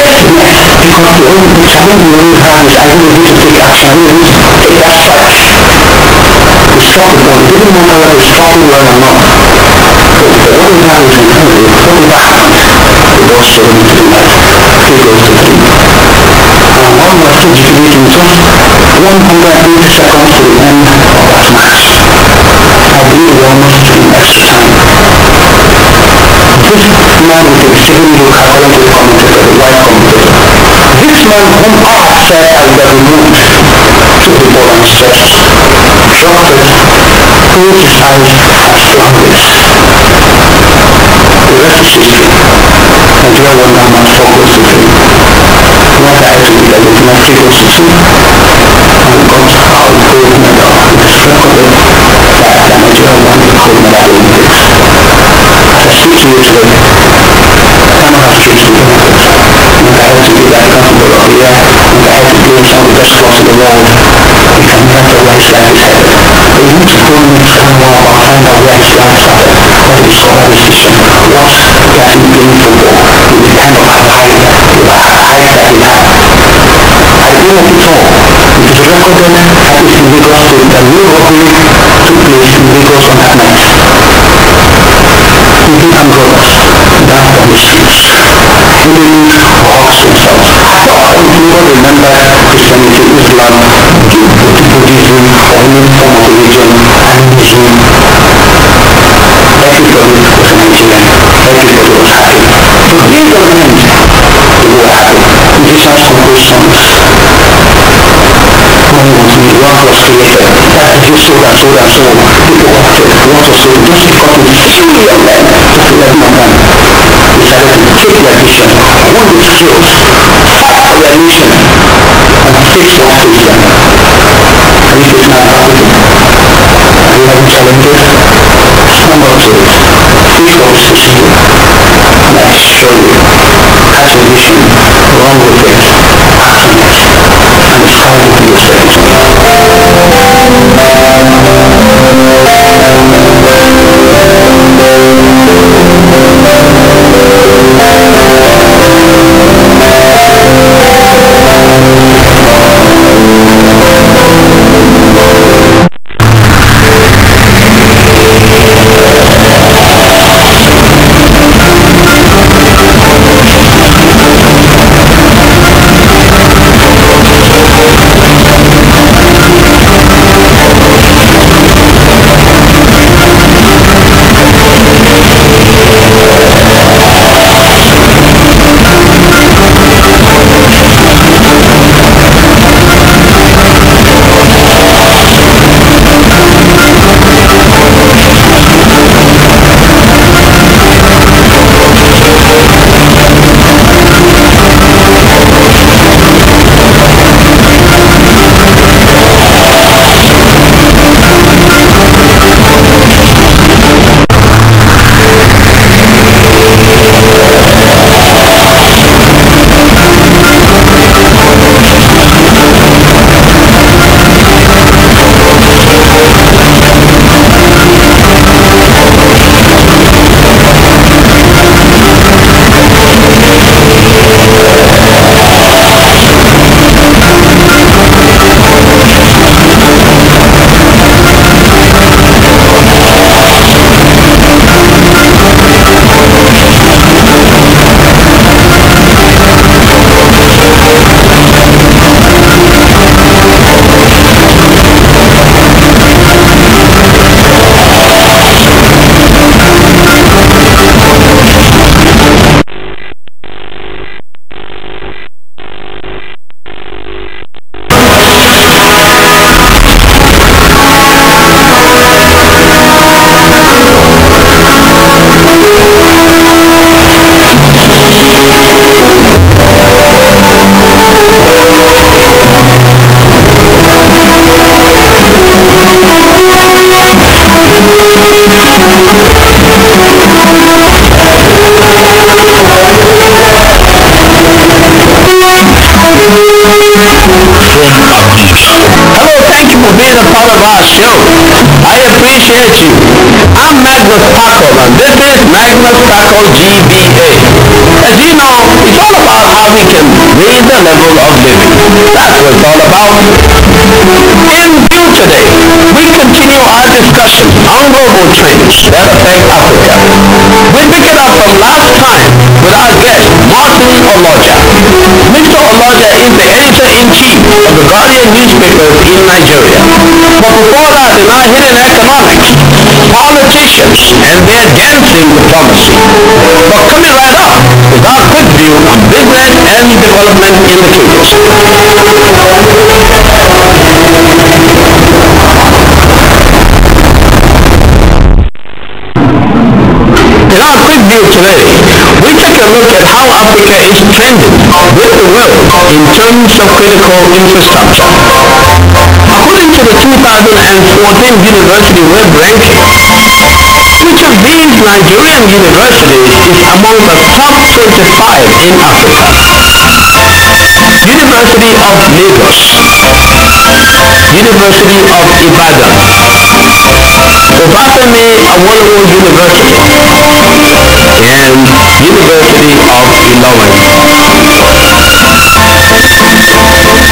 Faced next, because the challenge we always have is, are you ready to take action? Are you ready to take that strike? He stopped the ball. It didn't matter whether he stopped it well or not. But what we have is internally, whatever happened, the ball showed into the net. 3 goals to 3. And while we were still debating just 180 seconds to the end of that match, I believe we almost in extra time. This man with the receiving look according to the commentator, the white commentator. This man whom I have said I would have removed took the ball and stretched, dropped it, closed his eyes and slammed it. The rest is history. Nigeria won that match 4 goals to 3. Went ahead to beat Argentina 3 goals to 2. And we got our gold medal. It is recorded that Nigeria won the gold medal at the Olympics. As I speak to you today, Ghana has reached the Olympics. Went ahead to be the African Footballer of the Year. Went ahead to play some of the best clubs in the world. He can never tell where his life is headed. But you need to go and try and find out where his life started, where he discovered his vision, what got him playing football, with the kind of height that he had. At the end of it all, it is recorded that is in Lagos State that no robbery took place in Lagos on that night. Even armed robbers danced on the streets. Enemies hugged themselves. People remember Christianity, Islam, Buddhism, or any form of religion, animism. Everybody was Nigerian. Everybody was happy. So here doesn't end. People were happy. Musicians composed songs. Money was made, wealth was created. That is so and so and so. People wanted, what was so. Those people with 3 million men, just 11 of them, decided to take their vision, hold the skills, fight for their nation, and face what faced them. Are you facing adversity? Are you having challenges? Stand up to it. Face what is facing you. And I assure you, catch a vision, run with it, act on it, and the sky will be your limit. Hello, thank you for being a part of our show. I appreciate you. I'm Magnus Paco, and this is Magnus Paco GBA. As you know, it's all about how we can raise the level of living. That's what it's all about. In view today, we continue our discussion on global trends that affect Africa. We pick it up from last time with our guest, Martin Oloja. Mr. Oloja is the editor-in-chief of the Guardian newspapers in Nigeria. But before that, in our hidden economics, politicians and their dancing diplomacy. But coming right up is our quick view on business and development indicators. In our quick view today, we take a look at how Africa is trending with the world in terms of critical infrastructure. According to the 2014 University Web Ranking, which of these Nigerian universities is among the top 25 in Africa? University of Lagos, University of Ibadan, Obafemi Awolowo University, and University of Ilorin.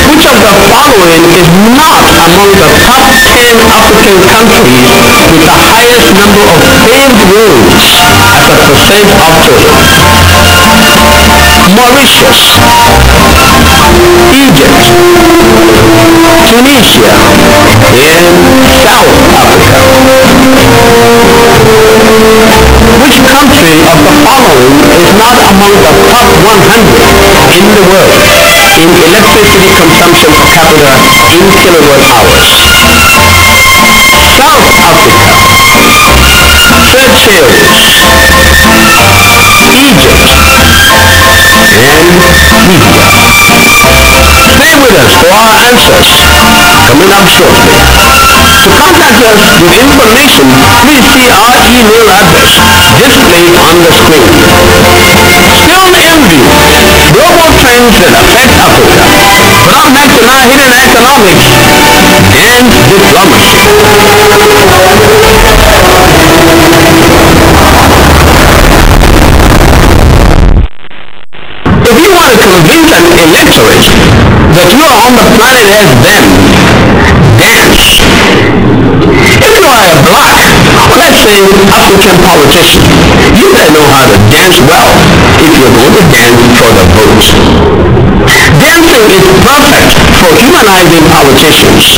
Which of the following is not among the top 10 African countries with the highest number of paved roads as a percent of total? Mauritius, Egypt, Tunisia, and South Africa. Which country of the following is not among the top 100 in the world in electricity consumption per capita in kilowatt hours? South Africa, Seychelles, Egypt, and Libya. Stay with us for our answers coming up shortly. To contact us with information, please see our email address displayed on the screen. Still in view, global trends that affect Africa. But up next in our hidden economics and diplomacy. If you want to convince an electorate that you are on the planet as them, dance. If you are a black, or let's say African politician, you better know how to dance well if you're going to dance for the vote. Dancing is perfect for humanizing politicians.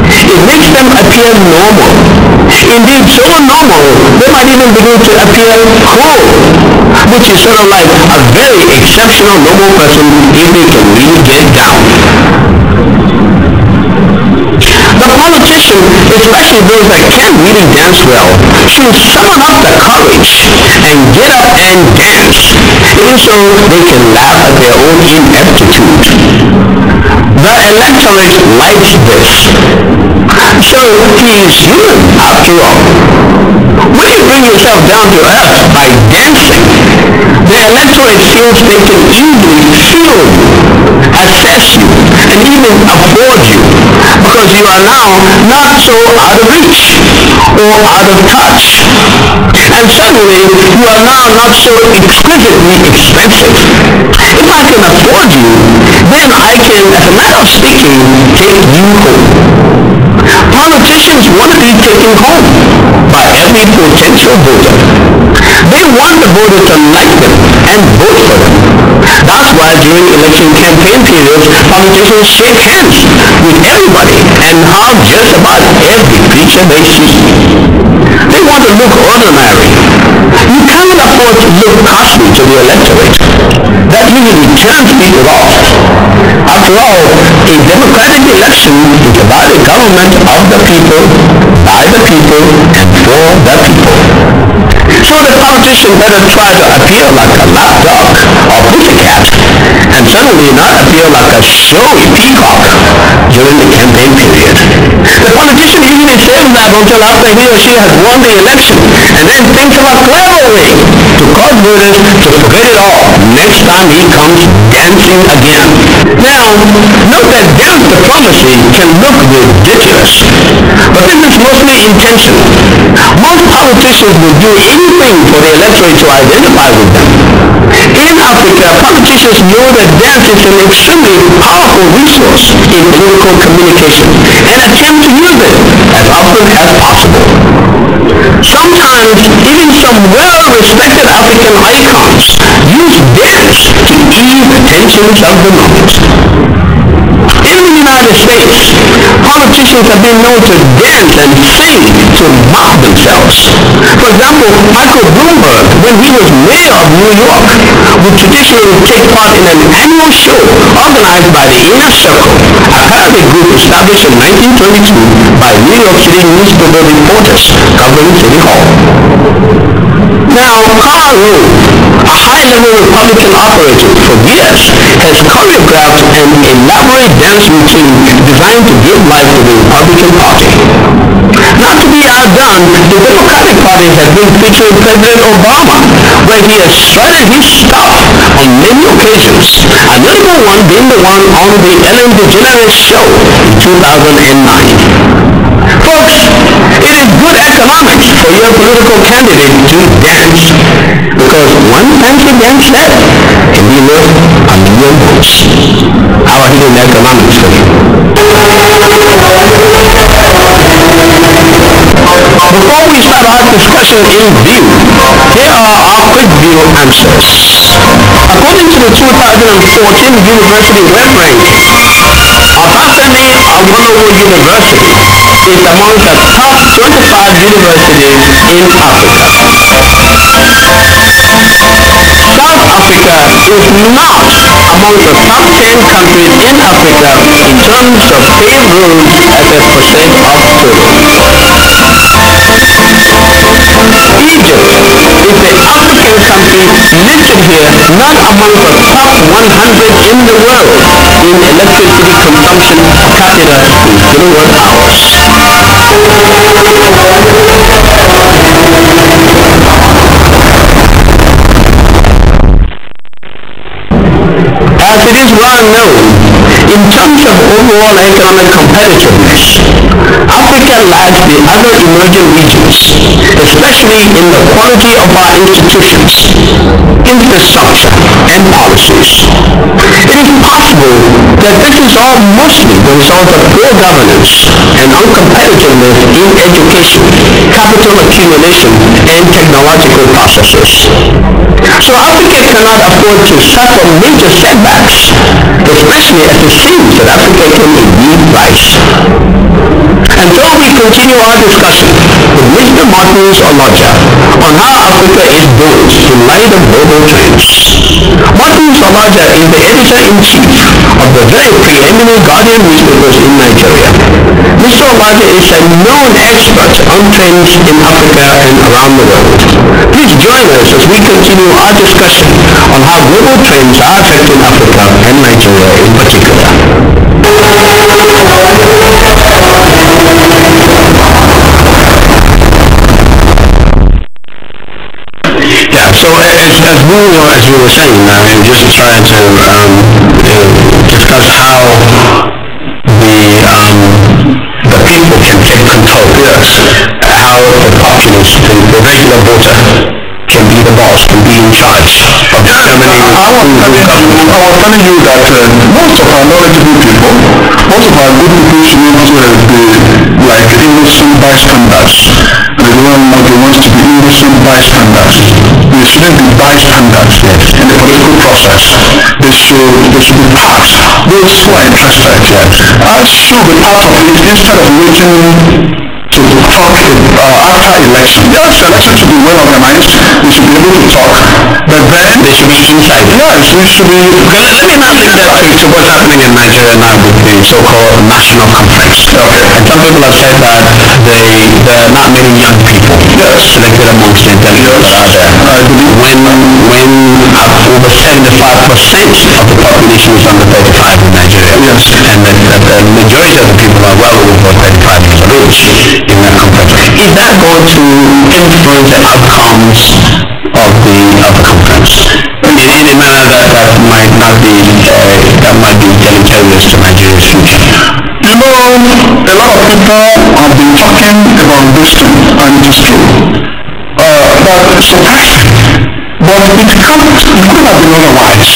It makes them appear normal. Indeed, so normal, they might even begin to appear cool, which is sort of like a very exceptional normal person if they can really get down. The politician, especially those that can't really dance well, should summon up the courage and get up and dance, even so they can laugh at their own ineptitude. The electorate likes this. So he is human after all. When you bring yourself down to earth by dancing, the electorate feels they can easily feel you, assess you, and even afford you, because you are now not so out of reach or out of touch. And suddenly, you are now not so exquisitely expensive. If I can afford you, then I can, as a matter of speaking, take you home. Politicians want to be taken home by every potential voter. They want the voter to like them and vote for them. That's why during election campaign periods, politicians shake hands with everybody and hug just about every creature they see. They want to look ordinary. You cannot afford to look costly to the electorate. That usually turns people off. After all, a democratic election is about a government of the people, by the people, and for the people. So the politician better try to appear like a lapdog or pussycat, and certainly not appear like a showy peacock. during the campaign period. The politician usually says that until after he or she has won the election, and then thinks of a clever way to cause voters to forget it all next time he comes dancing again. Now, note that dance diplomacy can look ridiculous, but this is mostly intentional. Most politicians will do anything for the electorate to identify with them. In Africa, politicians know that dance is an extremely powerful resource in political communication and attempt to use it as often as possible. Sometimes, even some well-respected African icons use dance to ease the tensions of the moment. In the United States, politicians have been known to dance and sing to mock themselves. For example, Michael Bloomberg, when he was mayor of New York, would traditionally take part in an annual show organized by the Inner Circle, a parody group established in 1922 by New York City newspaper reporters covering City Hall. Now, Karl Rove, a high-level Republican operative for years, has choreographed an elaborate dance routine designed to give life to the Republican Party. Not to be outdone, the Democratic Party has been featuring President Obama, where he has strutted his stuff on many occasions, a notable one being the one on the Ellen DeGeneres show in 2009. Folks, it is good economics for your political candidate to dance, because one fancy dance step can be worth $1 million. How are hidden economics for you? Before we start our discussion in view, here are our quick view answers. According to the 2014 University Web Ranking, Obafemi Awolowo University is among the top 25 universities in Africa. South Africa is not among the top 10 countries in Africa in terms of paved roads as a percent of total. Egypt is the African country listed here not among the top 100 in the world in electricity consumption per capita in kilowatt hours. As it is well known, in terms of overall economic competitiveness, Africa lags the other emerging regions, especially in the quality of our institutions, infrastructure, and policies. It is possible that this is all mostly the result of poor governance and uncompetitiveness in education, capital accumulation, and technological processes. So Africa cannot afford to suffer major setbacks, especially as it seems that Africa can indeed rise. And so we continue our discussion with Mr. Martins Oloja on how Africa is doing in light of global trends. Martins Oloja is the editor-in-chief of the very preeminent Guardian newspapers in Nigeria. Mr. Oloja is a known expert on trends in Africa and around the world. Please join us as we continue our discussion on how global trends are affecting Africa and Nigeria in particular. Yeah, so as we were saying, just trying to discuss how the people can take control. Yes. How the populace, the regular voter, can be the boss, can be in charge of determining I was telling you that most of our knowledgeable people, most of our good people should be like innocent bystanders. They want to be innocent bystanders. They shouldn't be bystanders in the political process. They should be part. Those who are interested should be part of it instead of waiting to talk after election. Yes, election should be well organized. They should be able to talk, but then they should be inside. Yes, we should be. Okay, let me now link that to what's happening in Nigeria now with the so-called national conference. Okay. And some people have said that there are not many young people selected amongst the delegates that are there. When over 75% of the population is under 35 in Nigeria. Yes. And that that the majority of the people are well over 35 years of age in that conference. Is that going to influence the outcomes of the conference in a manner that might be deleterious to Nigeria's future? You know, a lot of people have been talking about this thing, and it is true. That surprising. But it could have been otherwise.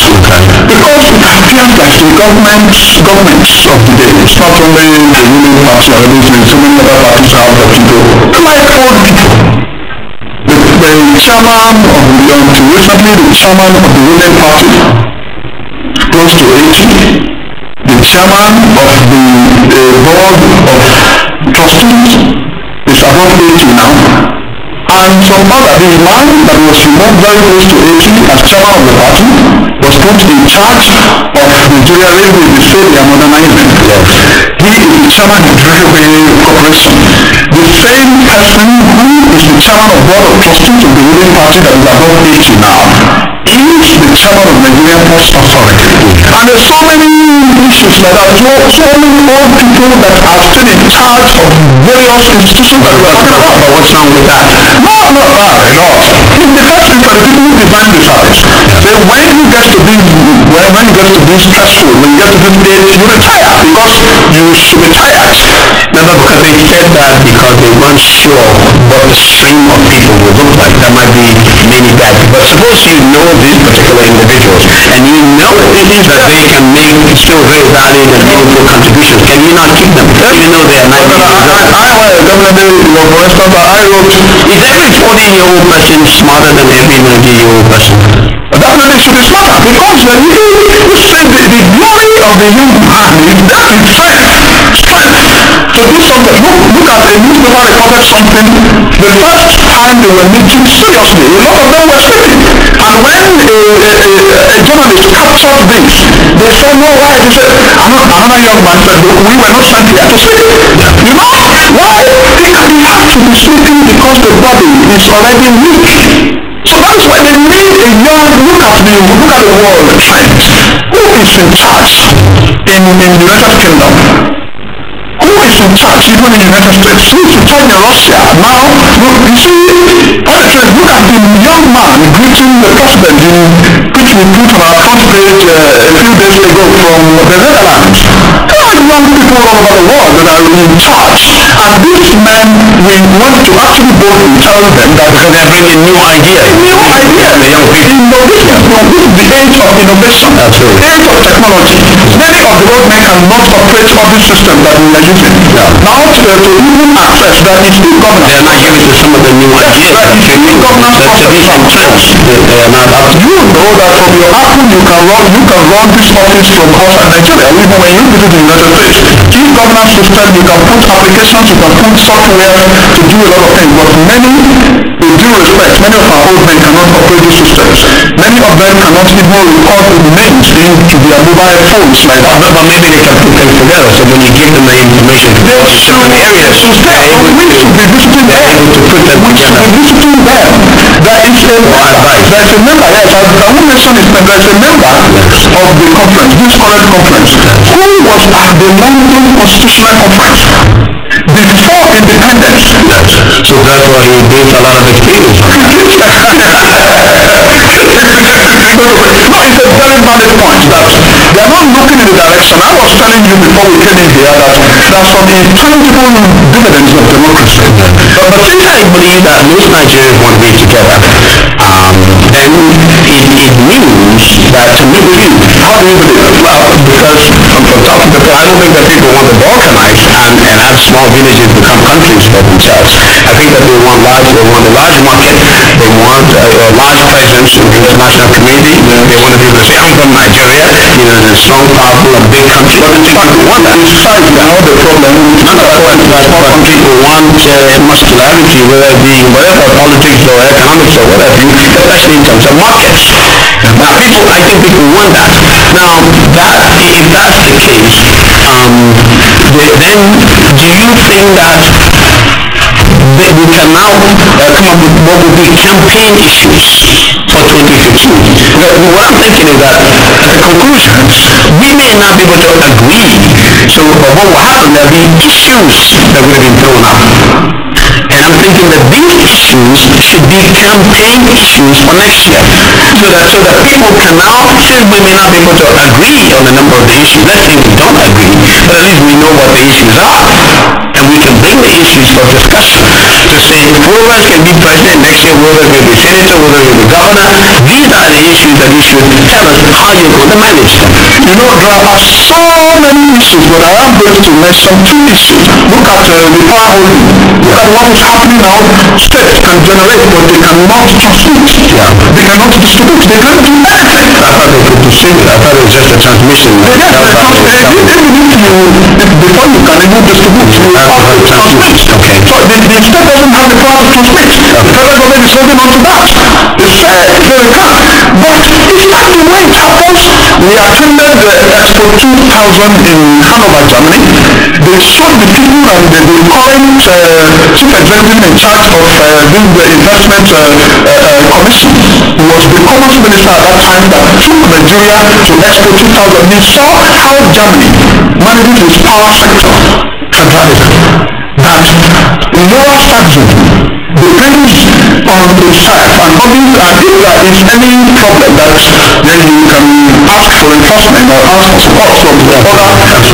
Because it appears like the governments of the day, it's not only the ruling party or anything, so many other parties have the people, like old people. The chairman of until recently, the chairman of the ruling party, close to 80, the chairman of the board of trustees is above 80 now. And some other, the man that was removed very close to 80 as chairman of the party was put in charge of Nigeria Railway, the state they are modernizing. He is the chairman of the Railway Corporation. The same person who is the chairman of board of trustees of the ruling party that is above 80 now is the chairman of Nigerian Post Authority. And there's so many issues like that. So many old people that are still in charge of various institutions that we are talking about. But what's wrong with that? No, not bad at all. In the first place, for the people who define the service, then when you get to be stressful, when you get to this age, you retire because you should retire. No, because they said that because they weren't sure what the stream of people would look like. There might be many bad people. But suppose you know these particular individuals and you know that they can make still very valid and meaningful contributions. Can you not keep them? Even though they are 90 years old. For instance, I wrote, is every 40-year-old person smarter than every 90-year-old person? Definitely should be smarter because when you say the glory of the young man is that in strength to do something. Look at a newspaper reported something. The first time they were meeting seriously, a lot of them were sleeping. And when a journalist captured this, they said, no, why? They said, another young man said, we were not sent here to sleep. You know why? They have to be sleeping because the body is already weak. So that's why they need a young, look at the world trend. Who is in charge in the United Kingdom? Who is in charge even in the United States? Who is in charge in Russia? Now, look, you see, look at the young man greeting the president, which we put on our front page a few days ago from the Netherlands. There are young people all over the world that are in charge. And these men, we want to actually boldly tell them that Because they're bringing new ideas. the young people. Innovation, the age of innovation, Absolutely. the age of technology. Many of the old men cannot operate all this system that we are using. Now, to even access that is still governance. They're not used to some of the new ideas. That is still governance The traditional tools. They are not up to You know that from your Apple you can run this office from outside Nigeria. Even when you visit the United States, e-governance system, you can put applications, you can put software to do a lot of things. But many, with due respect, many of our old men cannot operate these systems. Many of them cannot even record the names into their mobile phones like that. But maybe they can put them together, so when you give them the information to go to certain areas, We should be visiting them. able to put them We should together. be visiting them. There is a member, yes, I will mention it, but there is a member of the conference, this current conference, who was at the London Constitutional Conference before independence. So therefore he brings a lot of experience. No, it's a very valid point that they are not looking in the direction. I was telling you before we came in here that there are some intangible dividends of democracy. But since I believe that most Nigerians want to be together, then it means that to meet with you, How do you believe? well, because I don't think that people want to balkanize and have small villages become countries for themselves. I think that they want a large market, they want a large presence in the international community, they want to be able to say, I'm from Nigeria, it's a strong, powerful, and big country. But in fact, want that. the size behind the problem is not that But people want muscularity, whether it be whatever politics or economics or whatever, especially in terms of markets. Now, I think people want that. Now, if that's the case, then do you think that we can now come up with what would be campaign issues for 2015? What I'm thinking is that, as a conclusion, we may not be able to agree So what will happen? There'll be issues that would have been thrown out. And I'm thinking that these issues should be campaign issues for next year. So that people can now, since we may not be able to agree on a number of the issues, let's say we don't agree, but at least we know what the issues are. And we can bring the issues for discussion to say whoever can be president next year, whoever will be senator, whoever will be governor, these are the issues that you should tell us how you're going to manage them. You know, there are so many issues, but I am going to mention two issues. Look at the power holding. Look at what is happening now. States can generate, but they cannot transmit. They cannot distribute. They can't do anything. I thought they could distribute. I thought it was just a transmission. Before you can even distribute, you have to transmit. Okay. So the state doesn't have the power to transmit. The federal government is holding on to that. They say they can. But it's not the way it happens. We attended the Expo 2000 in Hanover, Germany. They showed the people and the current chief executive in charge of the investment commission was the commerce minister at that time that took Nigeria to Expo 2000. He saw how Germany manages its power sector centralism. That lower taxes depends on itself, and obviously, and if there is any problem, that then you can ask for enforcement or ask for support from the other areas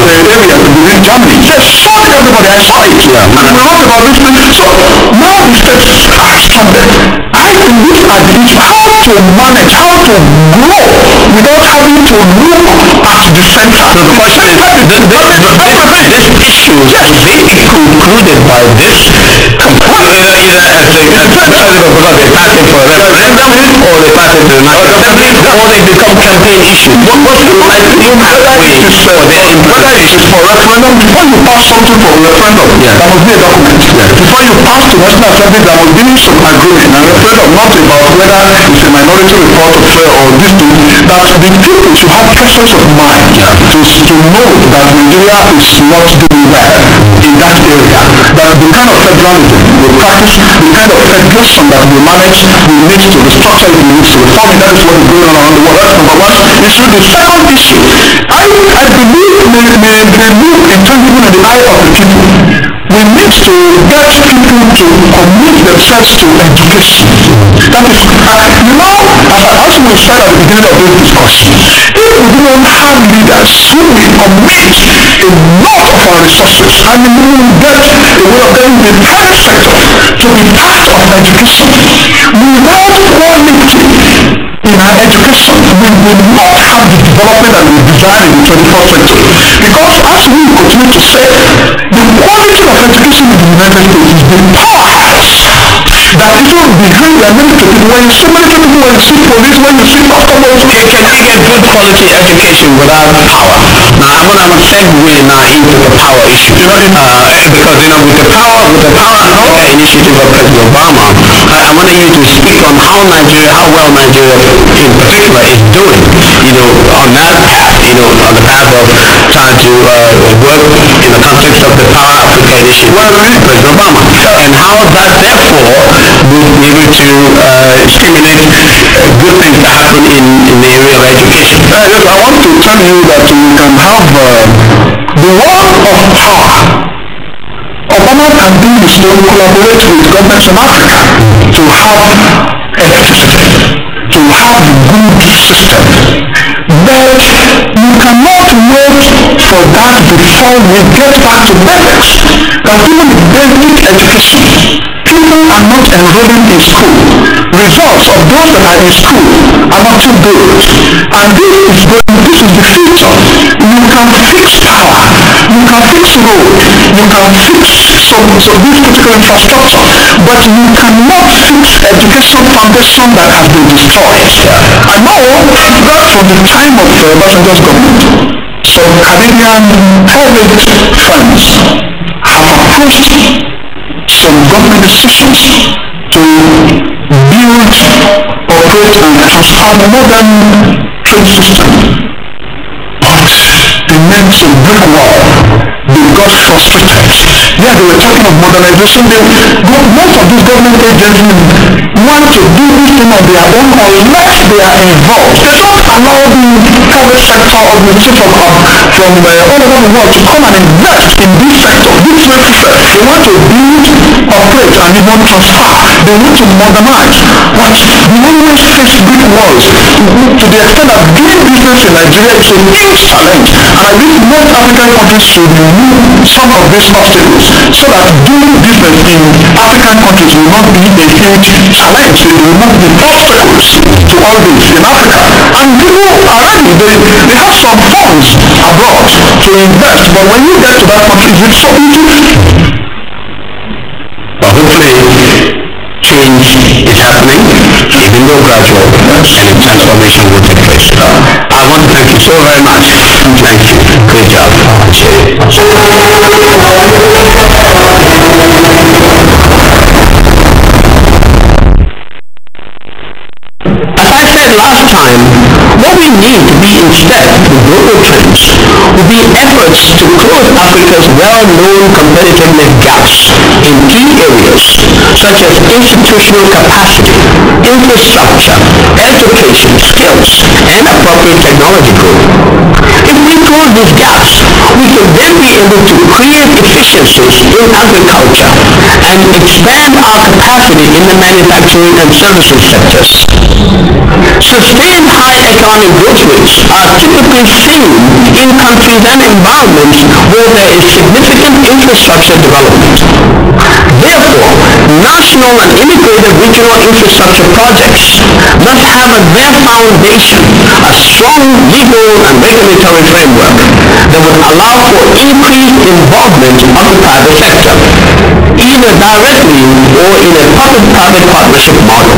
within Germany. They saw it, everybody, I saw it, and we wrote about this thing. So now the states are stranded. I think these are the issues, how to manage, how to grow without having to look at the center. So the question is, these issues, are they concluded by this either as the president of because they pass it for a referendum, or they pass it to the National Assembly, or they become campaign issues? What's the likely way for their Whether it is for referendum, before you pass something for referendum, there must be a document. Before you pass to National Assembly, there must be some agreement. And referendum, not about whether it's a minority report or this thing, that the people should have presence of mind to know that Nigeria is not doing well in that area. That the kind of federalism we practice, the kind of federation that we manage, we need to restructure it, we need to reform it. That is what is going on around the world. That's number one issue. The second issue, I believe may look intangible in the eye of the people. We need to get people to commit themselves to education. That is, as we said at the beginning of this discussion, if we don't have leaders who will commit a lot of our resources, and we will get a way of getting the private sector to be part of education, without quality in our education, we will not have the development that we desire in the 21st century. Because as we continue to say, the quality of education in the United States is the powerhouse that even behind the military people, when you see military people, when you see police, when you see customers, can you get good quality education without power? Now I'm going to segue now into the power issue. Because with the power initiative of President Obama, I wanted you to speak on how well Nigeria in particular is doing, on that path, on the path of trying to work in the context of the Power Africa initiative of President Obama, and how that therefore will be able to stimulate good things to happen in the area of education. I want to tell you that we can have the world of power. Obama can do his own, collaborate with governments in Africa to have electricity, to have good system. But you cannot wait for that before we get back to basics. That even basic education, people are not enrolling in school. Results of those that are in school are not too good. And this is the future. You can fix power, you can fix road, you can fix some this critical infrastructure, but you cannot fix education foundation that has been destroyed. I know that from the time of Obasanjo's government, some Canadian private funds have approached some government institutions to build, operate, and transfer modern train system. But they met a brick wall. They got frustrated. Yeah, they were talking of modernization. Most of these government agencies want to do this thing on their own unless they are involved. They don't allow the private sector organization from all over the world to come and invest in this sector, this sector. They want to build, operate, and even transfer. They want to modernize. But we always face big walls to the extent that doing business in Nigeria is a huge challenge. And I think most African countries should remove some of these obstacles so that doing business in African countries will not be a huge challenge. They remove the obstacles to all this in Africa. And people already, they have some funds abroad to invest, but when you get to that country, it's so easy. But hopefully, change is happening, even though gradual, and a transformation will take place. I want to thank you so very much. Thank you. Great job. As I said last time, what we need to be instead the global trends would be efforts to close Africa's well-known competitiveness gaps in key areas such as institutional capacity, infrastructure, education, skills, and appropriate technology growth. If we close these gaps, we can then be able to create efficiencies in agriculture and expand our capacity in the manufacturing and services sectors. Sustained high economic growth rates are typically seen in countries and environments where there is significant infrastructure development. Therefore, national and integrated regional infrastructure projects must have at their foundation a strong legal and regulatory framework that would allow for increased involvement of the private sector, either directly or in a public-private partnership model.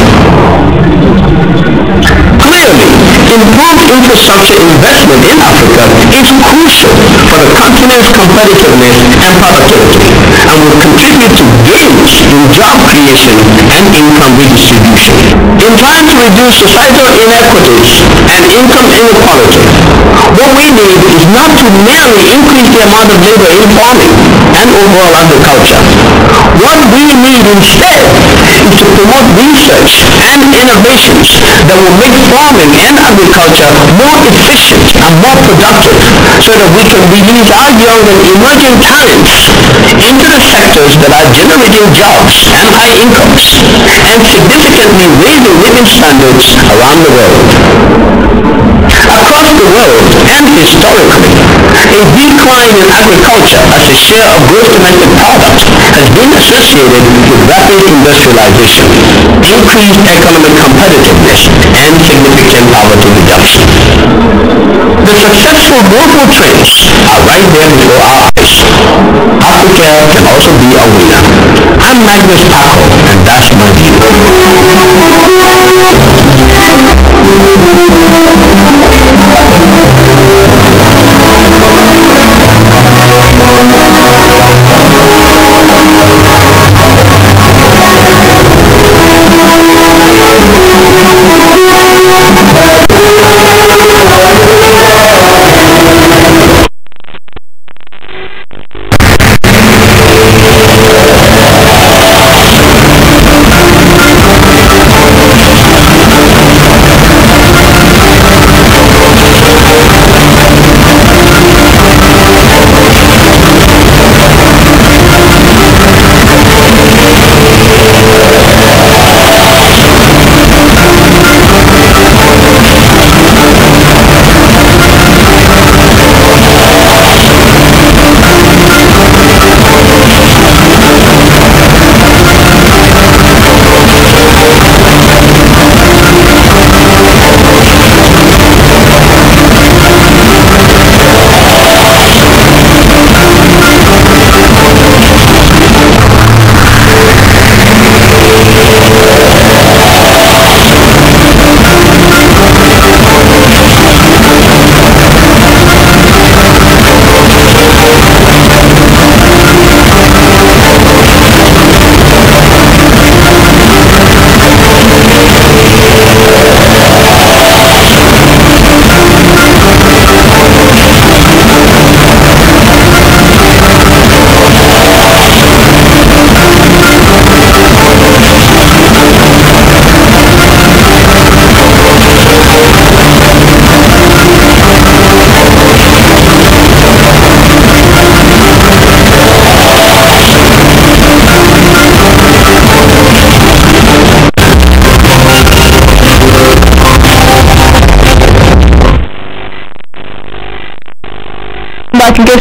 Clearly, improved infrastructure investment in Africa is crucial for the continent's competitiveness and productivity and will contribute to gains in job creation and income redistribution. In trying to reduce societal inequities and income inequality, what we need is not to merely increase the amount of labor in farming and overall agriculture. What we need instead is to promote research and innovations that will make farming and agriculture more efficient and more productive so that we can release our young and emerging talents into the sectors that are generating jobs and high incomes and significantly raising living standards around the world. Across the world and historically, a decline in agriculture as a share of gross domestic product has been associated with rapid industrialization, increased economic competitiveness, and significant poverty reduction. The successful global trends are right there before our eyes. Africa can also be a winner. I'm Magnus Paco, and that's my view.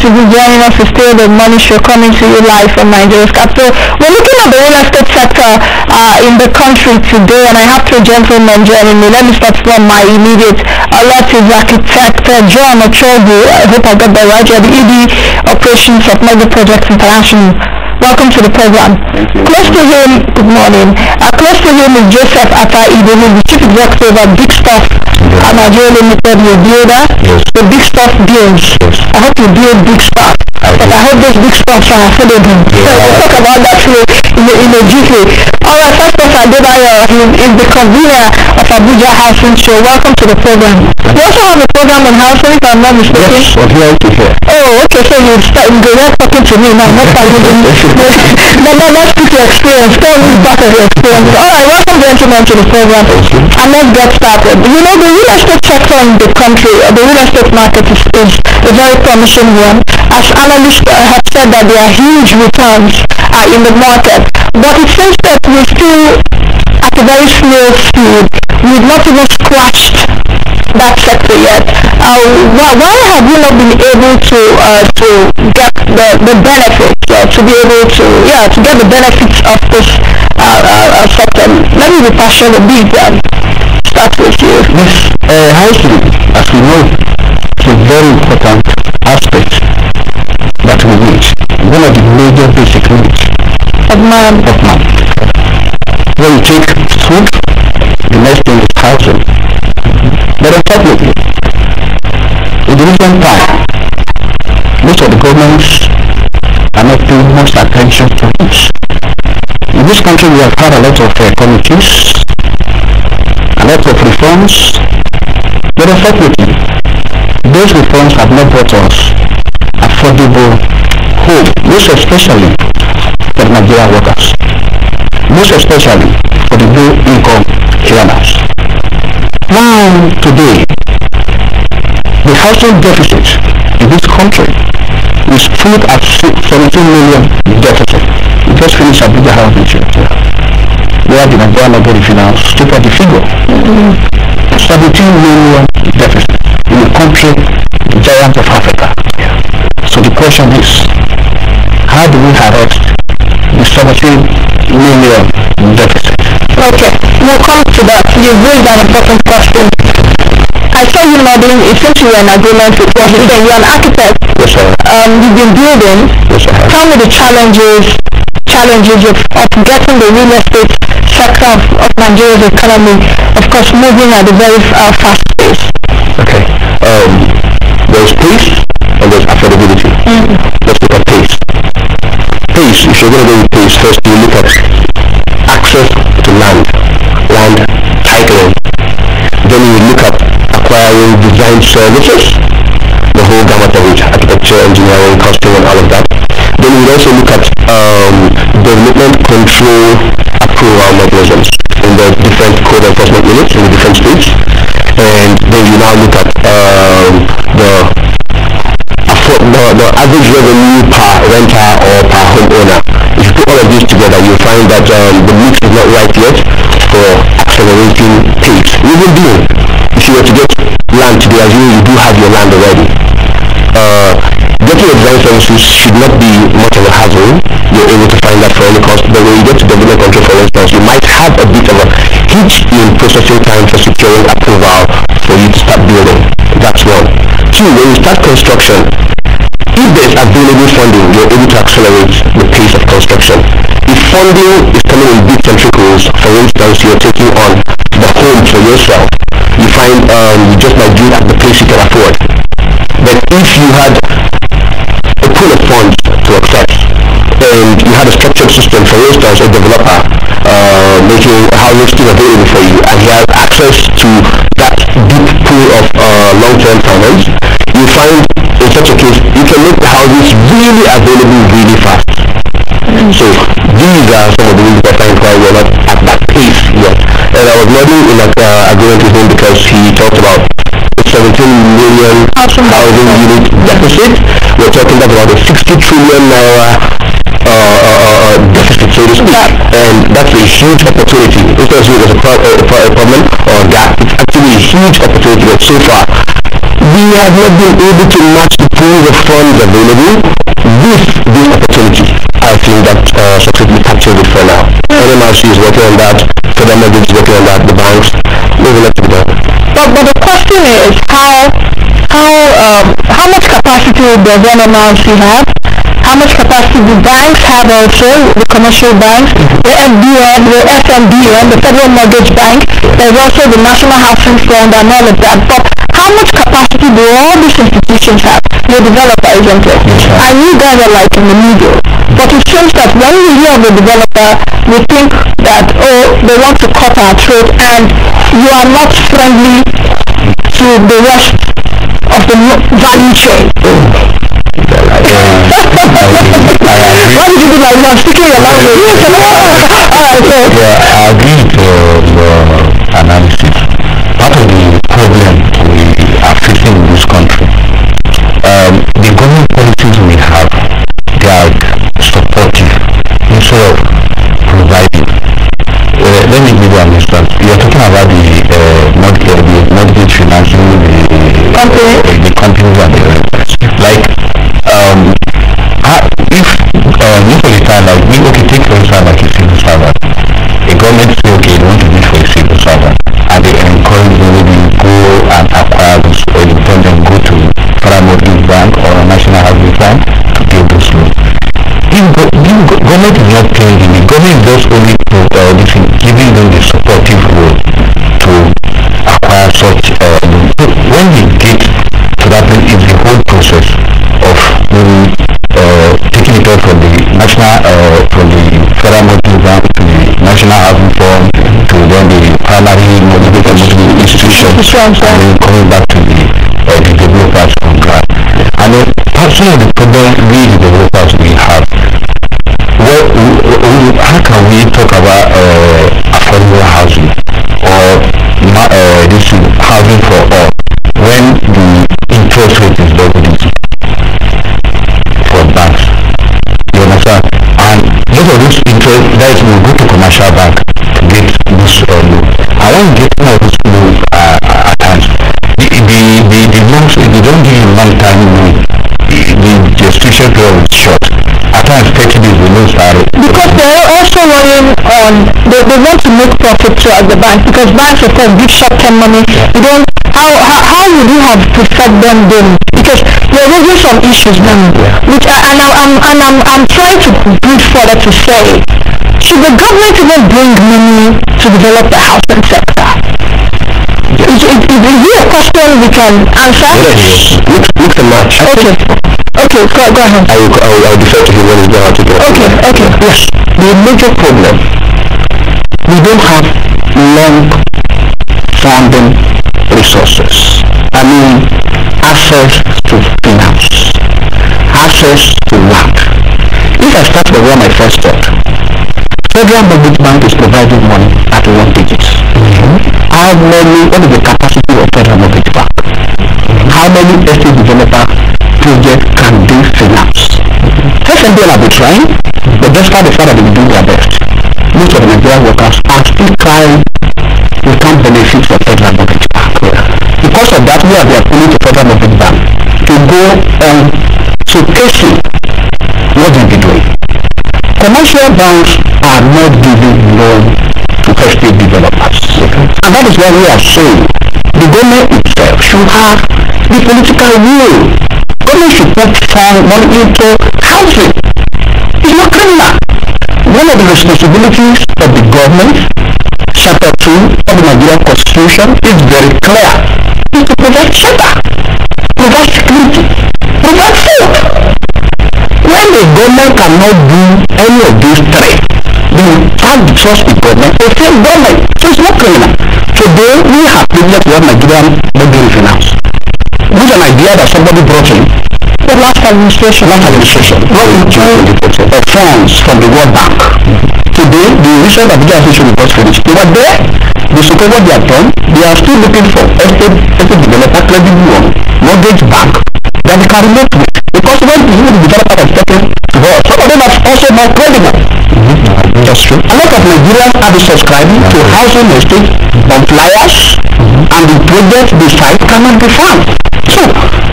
to be joining us. It's still the Money Show coming to you live from Nigeria's capital. We're looking at the real estate sector in the country today, and I have two gentlemen joining me. Let me start from my immediate left is architect John Ochogu. I hope I got that right. You're the ED Operations of Mega Projects International. Welcome to the program. Close to him, good morning. Close to him is Joseph Ataibe, the Chief Executive of Big Stuff Nigeria Limited, your builder. Yes. The Big Stuff builds. Yes. I hope you build big stuff. But I hope those big stuffs are affordable. So we'll talk about that in a jiffy. Alright, first off, Adebayo is the convener of Abuja Housing Show. Welcome to the program. You also have a program on housing, if I'm not mistaken. Yes, what here to hear. Oh, okay, so you go there talking to me now, not talking to me. No, let's put your experience. Tell me part of your experience. Alright, welcome gentlemen to the program. And let's get started. You know, the real estate sector in the country, the real estate market is a very promising one. As analysts have said that there are huge returns in the market, but it seems that we're still at a very slow speed. We've not even scratched that sector yet. Why have we not been able to get the benefits, to be able to get the benefits of this sector? Let me be passionate a bit and start with you. Yes, housing, as we know, is a very important aspect that we need. One of the major basic needs Of man. When you take food, the next thing is housing. But unfortunately, in the recent time, most of the governments are not paying much attention to this. In this country, we have had a lot of committees, a lot of reforms, but unfortunately, those reforms have not brought us affordable home, most especially for the Nigerian workers, most especially for the low income earners. Now, today, the housing deficit in this country is put at 17 million deficit. We just finished Abuja Housing Show, where the Nigerian Body Finance stood at the figure. 17 million deficit in a country, the giant of Africa. So the question is, how do we arrest the 17 million deficit? Okay, we'll come to that. You've raised an important question. I saw you nodding. It seems you were in agreement with what you said. You're an architect. Yes, sir. You've been building. Yes, sir. Tell me the challenges of getting the real estate sector of Nigeria's economy, of course, moving at a very fast pace. Okay. There's pace and there's affordability. Let's look at pace. Pace, if you're going to go with pace, first you look at access to land titling. Then you look at acquiring design services, the whole gamut of it, architecture, engineering, costing and all of that. Then we also look at development control approval mechanisms in the different code enforcement units in the different states. And then you now look at the average revenue per renter or per homeowner. If you put all of these together, you'll find that the mix is not right yet for accelerating pace. Even though, if you were to get land today, as you do have your land already, getting a design services should not be much of a hassle. You're able to find that for any cost. But when you get to development control, for instance, you might have a bit of a hitch in processing time for securing approval for you to start building. That's one. Two, when you start construction, if there's available funding, you're able to accelerate the pace of construction. If funding is coming in big centricals, for instance, you're taking on the home for yourself, you find you just might do it at the pace you can afford. But if you had a pool of funds to access, and you had a structured system, for instance, a developer making housing still available for you, and he has access to that deep pool of long-term finance, you find in such a case, you can make the houses really available really fast. So these are some of the reasons I find why we're not at that pace yet. And I was nodding in agreement with him because he talked about the 17 million housing unit deficit. We're talking about a 60 trillion naira deficit, so to speak. And that's a huge opportunity. It's not as a problem or a gap. It's actually a huge opportunity. But so far, we have not been able to match the pool of funds available with this opportunity. I think that successfully captured it for now. NMRC is working on that, Federal Mortgage is working on that, the banks, maybe let it go. But the question is how much capacity does NMRC have? How much capacity do banks have also, the commercial banks, the FDN, the FMDN, the Federal Mortgage Bank, there's also the National Housing Fund and all of that. But how much capacity do all these institutions have? The developer, isn't it? And you guys are like in the middle. But it seems that when we hear of the developer, we think that, oh, they want to cut our throat and you are not friendly to the rest of the value chain. Why did you do like that? Speaking your language. Yeah, I agree with your analysis. Part of the problem we are facing in this country, the government policies we have, they are supportive instead of providing. Let me give you an instance. You are talking about the mortgage financing, the companies and the rest. Like, if most of the time, like we take for instance like a civil servant, the government say okay, they want to do it for a civil servant, and they encourage them maybe go and acquire this, or you tell them go to Federal Mortgage Bank or National Housing Fund to pay those loans. Government is not paying them. The government is just only giving them the supportive role to acquire such loans. So when we get to that point, it's the whole process of maybe taking it out from the Federal Mortgage Bank to the National Housing Fund to then the primary mortgage institutions, and then coming back to the developers on ground. And then some of the problem we the developers we have, how can we talk about affordable housing or this housing for all when the interest rate is double digit for banks? You understand? And most of this interest, that is, we go to commercial bank to get this loan. And when you get some of this loan at times, the loans, they don't give you long time loan. The gestation period is short. At times 30 days the loans are because they're also running on they want to make profit too at the bank, because banks of course give short-term money. You don't how would you have preferred them doing? Because there are raising some issues now, which I'm trying to bridge further to say, should the government even bring money to develop the housing sector? Is it a question we can answer? Yes, look the match. Okay, go ahead. I'll defer to him when he's going to do it. Okay. Yes, the major problem, we don't have long funding resources. I mean, access to finance, access to land. If I start from where my first thought, Federal Mortgage Bank is providing money at 1 digit. What is the capacity of Federal Mortgage Bank? How many estate developer projects can they finance? FMDL have been trying, but despite the fact that they will do their best, most of the Nigerian workers are still trying to come benefit from Federal Mortgage Bank. Because of that, we are appealing to Federal Mortgage Bank to go on showcasing what they'll be doing. Commercial banks are not giving loan to estate developers. And that is why we are saying the government itself should have the political will. Government should put money into housing. It's not criminal. One of the responsibilities of the government, Chapter 2 of the Nigerian Constitution, is very clear. Is to provide shelter, provide security, provide food. When the government cannot do any of these three, they have the trust in government, they say government. So it's not criminal. Today we have privilege to have Nigerian mortgage finance. This is an idea that somebody brought in. The last administration brought into funds from the World Bank. Today, the recent Abuja Association was finished. They were there. They support what they have done. They are still looking for estate developer, credit union, mortgage bank that they can relate with. Because when the developer is talking to us, some of them are also more credible. That's true. A lot of Nigerians are subscribing to housing estate on flyers, and the project they cite cannot be found. So,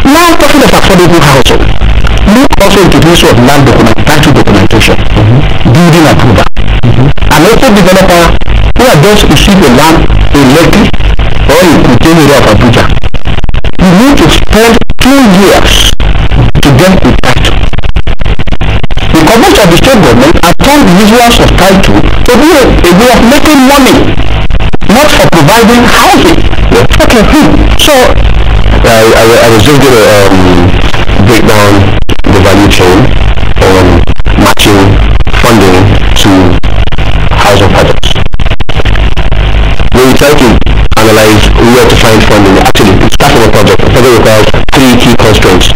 now talking of affordable housing, look also into the issue of land title documentation, building approval. An open developer who has just received a land in Lekki or in Kutene area of Abuja, you need to spend 2 years to get the title. The government of the state government has turned the usuals of title to be a way of making money, not for providing housing. Okay, so I was just going to break down the value chain on matching funding to housing projects. When we try to analyze where to find funding, actually it starts from a project. A project requires 3 key constraints.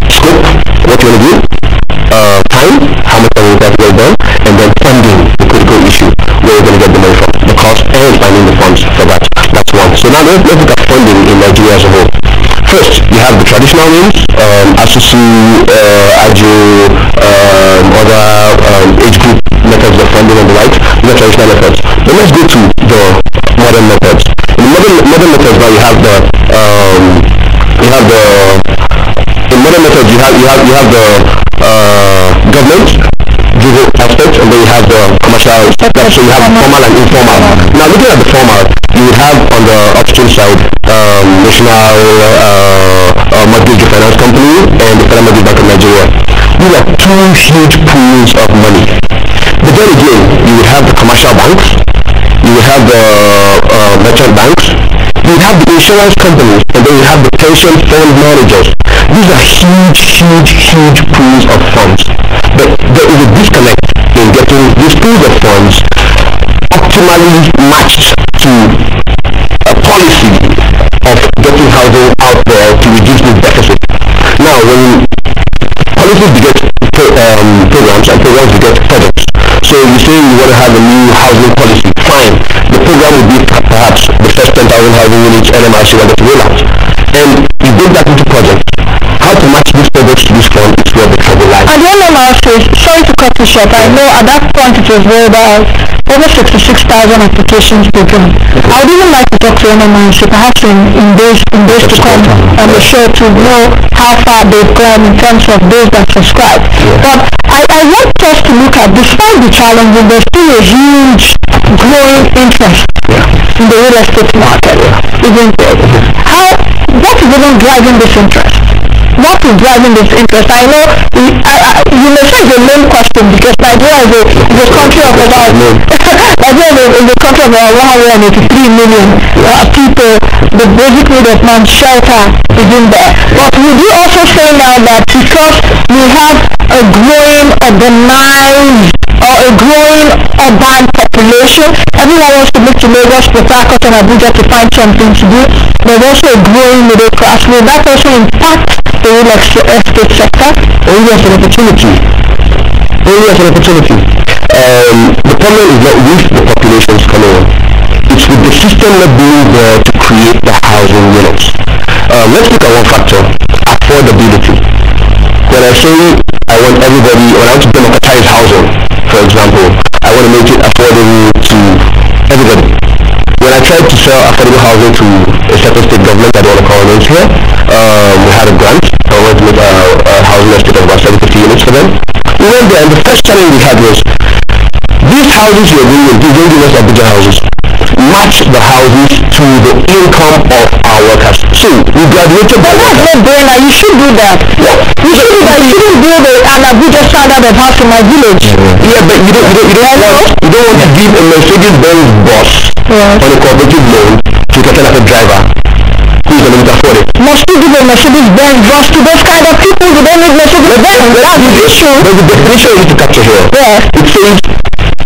Scope, what you want to do, time, how much time you require to get done, and then funding, the critical issue, where you're going to get the money from, the cost, and finding the funds for that. That's one. So now let's look at funding in Nigeria as a whole. First, you have the traditional means, ASUSU, AJO, other age group methods of funding and the like. These are traditional methods. Then let's go to the modern methods. In modern methods now you have the government driven aspect, and then you have the commercial aspect. So you have formal and informal. Now looking at the formal, you would have on the upstream side National Mortgage Finance Company and the Federal Mortgage Bank of Nigeria. These are 2 huge pools of money. But then again, you would have the commercial banks, you would have the merchant banks, you would have the insurance companies, and then you have the pension fund managers. These are huge pools of funds. But there is a disconnect in getting these pools of funds optimally matched to a policy of getting housing out there to reduce this deficit. Now, when policies beget programs and programs beget projects, so you say you want to have a new housing policy, fine. The program would be perhaps the first 10,000 housing units NMIC wanted to roll out. And you break that into projects. How to match these projects to this fund is where the trouble lies. And one of our says, sorry to cut you short, I know at that point it was rolled out over 66,000 applications per drum. I would even like to talk to NMIC perhaps in days to come on the show to know how far they've gone in terms of those that subscribe. But I want us to look at, despite the challenges, there's still a huge growing interest in the real estate market, isn't it? What is even driving this interest? What is driving this interest? I know you may say it's a main question because Nigeria is a country of about Nigeria is a country of about 183 million people. The basic need of man's shelter is in there. But would you also say now that because we have a growing urbanized or a growing urban population, everyone wants to move to Lagos, Port Harcourt, and Abuja to find something to do. There's also a growing middle class. Will that also impact the real estate sector? Only as an opportunity. The problem is not with the populations coming in. It's with the system not being there to create the housing units. Let's look at one factor, affordability. When I say I want everybody, when I want to democratize housing, for example, I want to make it affordable to everybody. When I tried to sell affordable housing to a certain state government, I don't want to call names here, we had a grant. I wanted to make a housing estate of about 750 units for them. We went there, and the first challenge we had was, these houses you're building, these don't give us Abuja houses, match the houses to the income of our workers. So we graduated by that's no brainer. You should do that. You should do that. You shouldn't build an Abuja standard of house in my village. Yeah, but you don't want to give a Mercedes-Benz boss on a cooperative loan to a Cadillac driver who is going to afford it. Must we give a Mercedes-Benz boss to those kind of people who don't need Mercedes-Benz? That's the issue. There's a definition you need to capture here. It says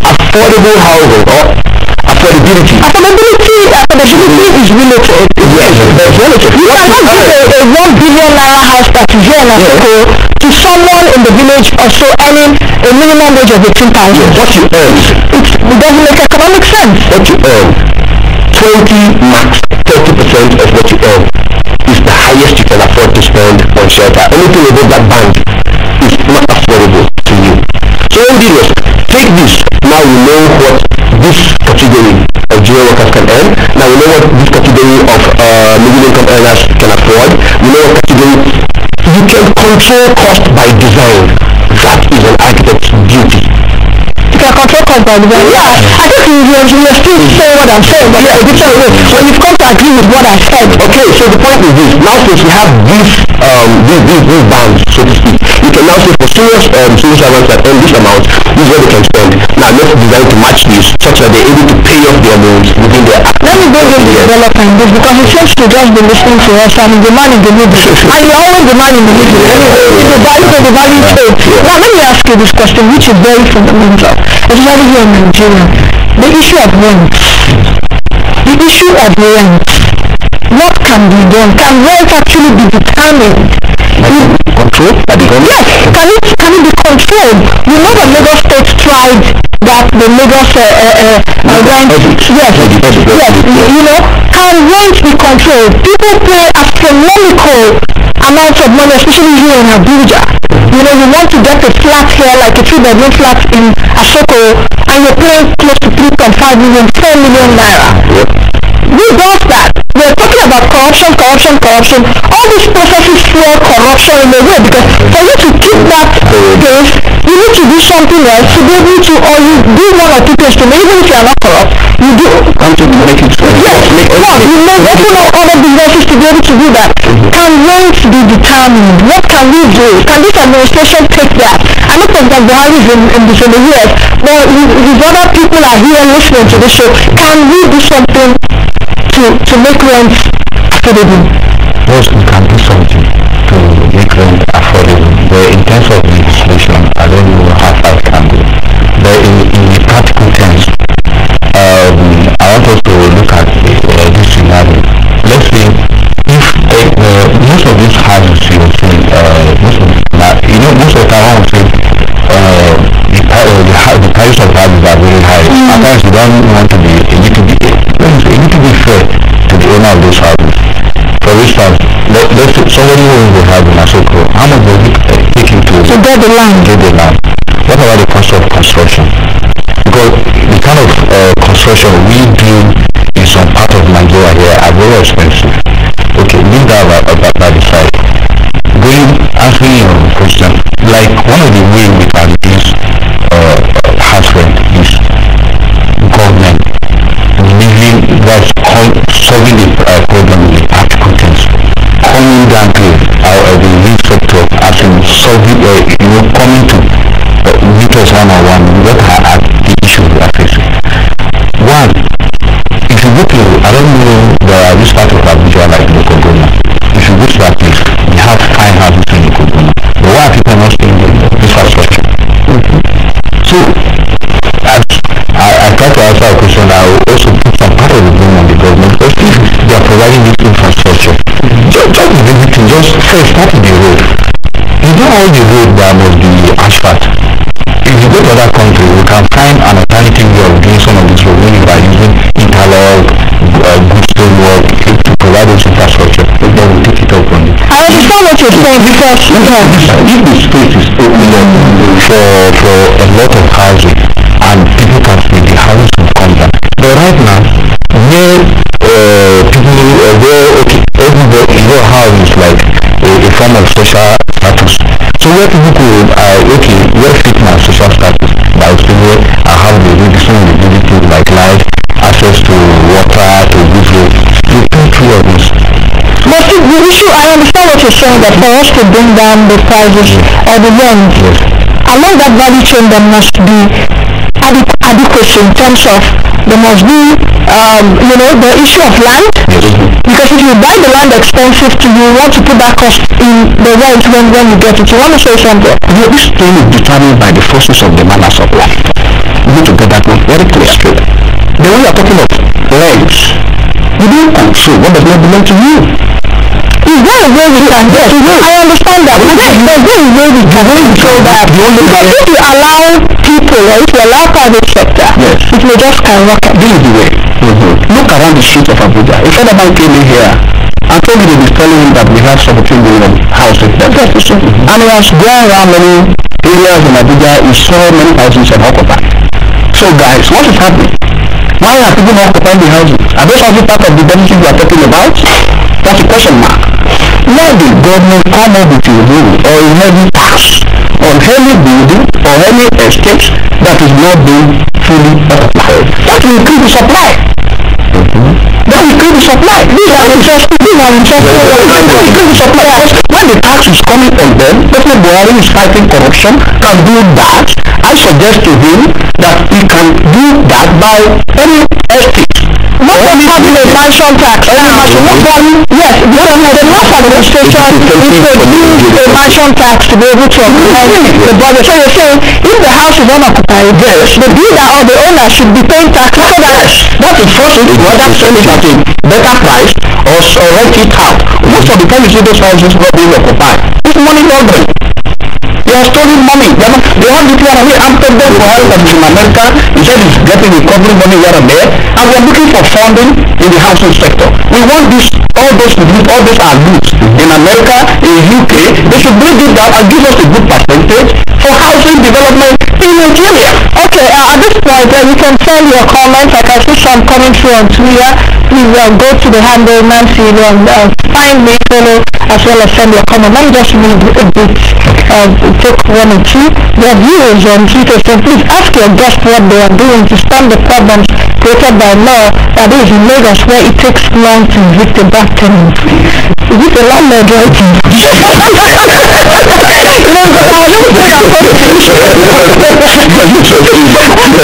affordable housing or affordability. Affordability is relative. Yes, that's relative. You cannot give a 1 billion naira house that is here in Africa to someone in the village also earning a minimum wage of 18,000. What you earn, it doesn't make economic sense. What you earn, 20 max 30% of what you earn is the highest you can afford to spend on shelter. Anything above that band is not affordable to you. So what we did was take this. Now you know what this category junior workers can earn. Now we know what this category of middle income earners can afford. We know what category. You can control cost by design. That is an architect's duty. You can control cost by design. Yeah, I think you are still saying what I'm saying, but yeah, a different way. So you've come to agree with what I said. Okay, so the point is this. Now since we have these bands, so to speak, you can now say for civil servants that earn this amount, this is what they can spend. Now let's design to match this such that they're able to pay off their loans within their Let me bring in the development this because it seems to just be listening to us and the man in the middle. And you're always the man in the middle. It's the value trade. Now let me ask you this question which is very fundamental, especially here in Nigeria. The issue of rent. The issue of rent. What can be done? Can rent actually be determined? control by the government? Yes, can it be controlled? You know that Lagos State tried that the Lagos rent, yes, you know, can rent be controlled? People pay astronomical amounts of money, especially here in Abuja. You know, you want to get a flat here, like a 3-bedroom flat in Asoko, and you're paying close to 3.5 million, 4 million naira. Who does that? We're talking about corruption. All these processes fuel corruption in a way, because for you to keep that pace, you need to do something else to be able to, or you do one or two things to me, even if you are not corrupt, you do. Come to make it yes, you may open up other businesses to be able to do that. Can rent be determined? What can we do? Can this administration take that? I know President Buhari is in the US, but his other people are here listening to this show. Can we do something to make rent affordable? Yes, we can do something to make rent affordable. But in terms of legislation, I don't know how far it can go. But in practical terms, I want us to look at this scenario. Let's say if most of these houses you're saying, most of the time I would say the price of houses are very high. At times you don't want to be a little bit fair to the owner of those houses. For instance, let's say somebody who owns a house in Asoko, how much does it take him to get the land? What about the cost of construction? Because the kind of construction we do in some part of Nigeria here are very expensive. Okay, leave that by the side. Answering your question, like one of the ways we can reduce house rent is government solving the problem with the practical things. Coming down to the real sector, as in solving, coming to meet us one-on-one, what are the issues we are facing. One, if you go to, I don't know, there are this part of Abuja like local government. If you go to that place, we have fine houses in local government. But why are people not staying in the infrastructure? So, I try to answer a question. I will also put some part of the blame on the government, because if they are providing this infrastructure, just first start with the road. It's not all the road that must be asphalt. If you go to other countries, we can find an alternative way of doing some of this road when you are using interlock, good stonework to provide this infrastructure. Then we'll take it up on it. I understand what you're saying, because if the space is open up for a lot of housing and people can see the houses will come down. But right now, where everybody, your house is like a form of social status. So where people could, where fit my social status, but I still have the ability like light, access to water, to good road. You pay through all this. But the issue, I understand what you're saying, that for us to bring down the prices or the rent, along that value chain there must be adequacy in terms of there must be, the issue of land. Because if you buy the land expensive to you want to put that cost in the rent when you get it. You want to say something? This thing is determined by the forces of the manner supply. You need to get that one very clear straight. Then when you are talking of rents, you don't control what does not belong to you. Is there a way we can get? I understand that. Is there a way we can control that? Because if you allow people, or if you allow private sector, it may just skyrocket. This is the way. Look around the streets of Abuja. If anyone came in here and told me they were telling him that we have 17 million houses, and he has gone around many areas in Abuja, he saw many houses have occupied. So guys, what is happening? Why are people not occupying the houses? Are those houses part of the benefit we are talking about? That's a question mark. Let the government come up with a rule or a heavy tax on any building or any estate that is not being fully occupied. That will increase the supply. That will increase the supply. These are interesting. That will increase the supply. When the tax is coming on them, President Buhari is fighting corruption, can do that. I suggest to him that he can do that by any estate. Not just having a mansion tax. Yes, because the last administration introduced a mansion tax to be able to occupy the budget. So you're saying if the house is unoccupied, yes, the builder or the owner should be paying tax for that. That is first thing. The other sell it at a better price or rent it out. Most of the time you see those houses not being occupied. It's money laundering. They are stealing money. They have this one away. I'm told them for how that is in America. He said he's getting recovery money here and there. And we are looking for funding in the housing sector. We want this, all those are loose. In America, in UK, they should bring it down and give us a good percentage for housing development in Nigeria. Okay, at this point, you can send your comments. I can see some coming through on Twitter. Please go to the handle Nancy and find me, follow, as well as send your comment. Let me just read a bit. Take one or two. Their viewers on Twitter, so please ask your guests what they are doing to stop the problems created by law that is in Lagos, where it takes long to evict a back tenant. Is it a landlord writing?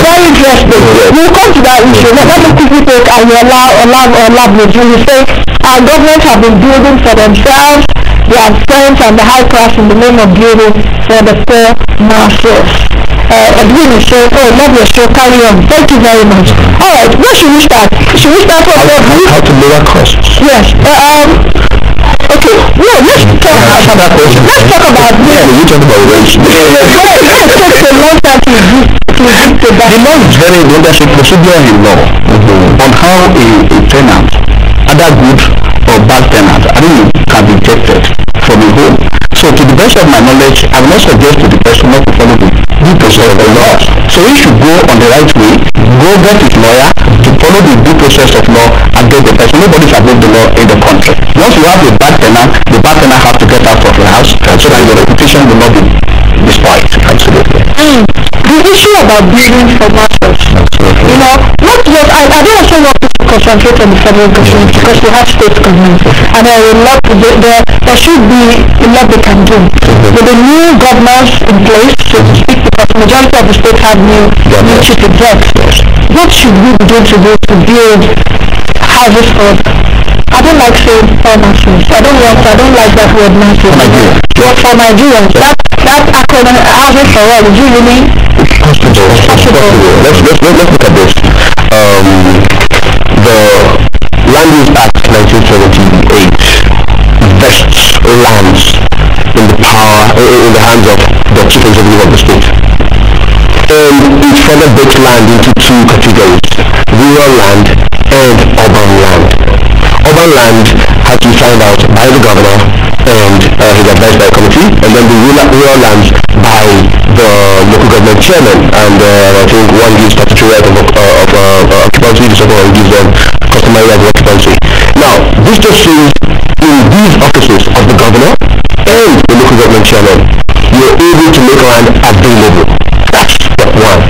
Very interesting. We'll come to that issue. Let me quickly take leverage. You say our governments have been building for themselves, their friends and the high class in the name of building for the poor masses. Edwin is saying, oh, love your show, carry on. Thank you very much. Alright, where should we start? Should we start from how to lower costs? Yes. Okay, no, let's talk about this. Let's talk about this. You talk about race. It takes a long time to evict the back. The law is very good. There's a procedure in law on how a tenant, either good or bad tenant, I think can be ejected from a home. So to the best of my knowledge, I will not suggest to the person not to follow the due process of the law. So he should go on the right way, go get his lawyer to follow the due process of law and get the person. Nobody is above the law in the country. Once you have a bad tenant, the bad tenant has to get out of the house so that your reputation will not be destroyed. Absolutely. The issue about building for masters, you know, not just, I don't also want to concentrate on the federal government because we have state government and there should be a lot they can do. With the new governors in place, so to speak, because the majority of the states have new chief execs, what should we be doing to build houses for, I don't like saying for masses. I don't like that word masses. But for Nigerians, that acronym, houses for all, is really possible. Let's look at this. The Land Use Act 1978 vests lands in the hands of the chief executive of the state. And it further breaks land into two categories: rural land and urban land. Urban land has to be found out by the governor and his advised by a committee, and then the rural lands by the local government chairman, and I think one gives statutory right of occupancy, the second one gives them customary right of occupancy. Now, this just shows in these offices of the governor and the local government chairman, you're able to make land available. That's step one.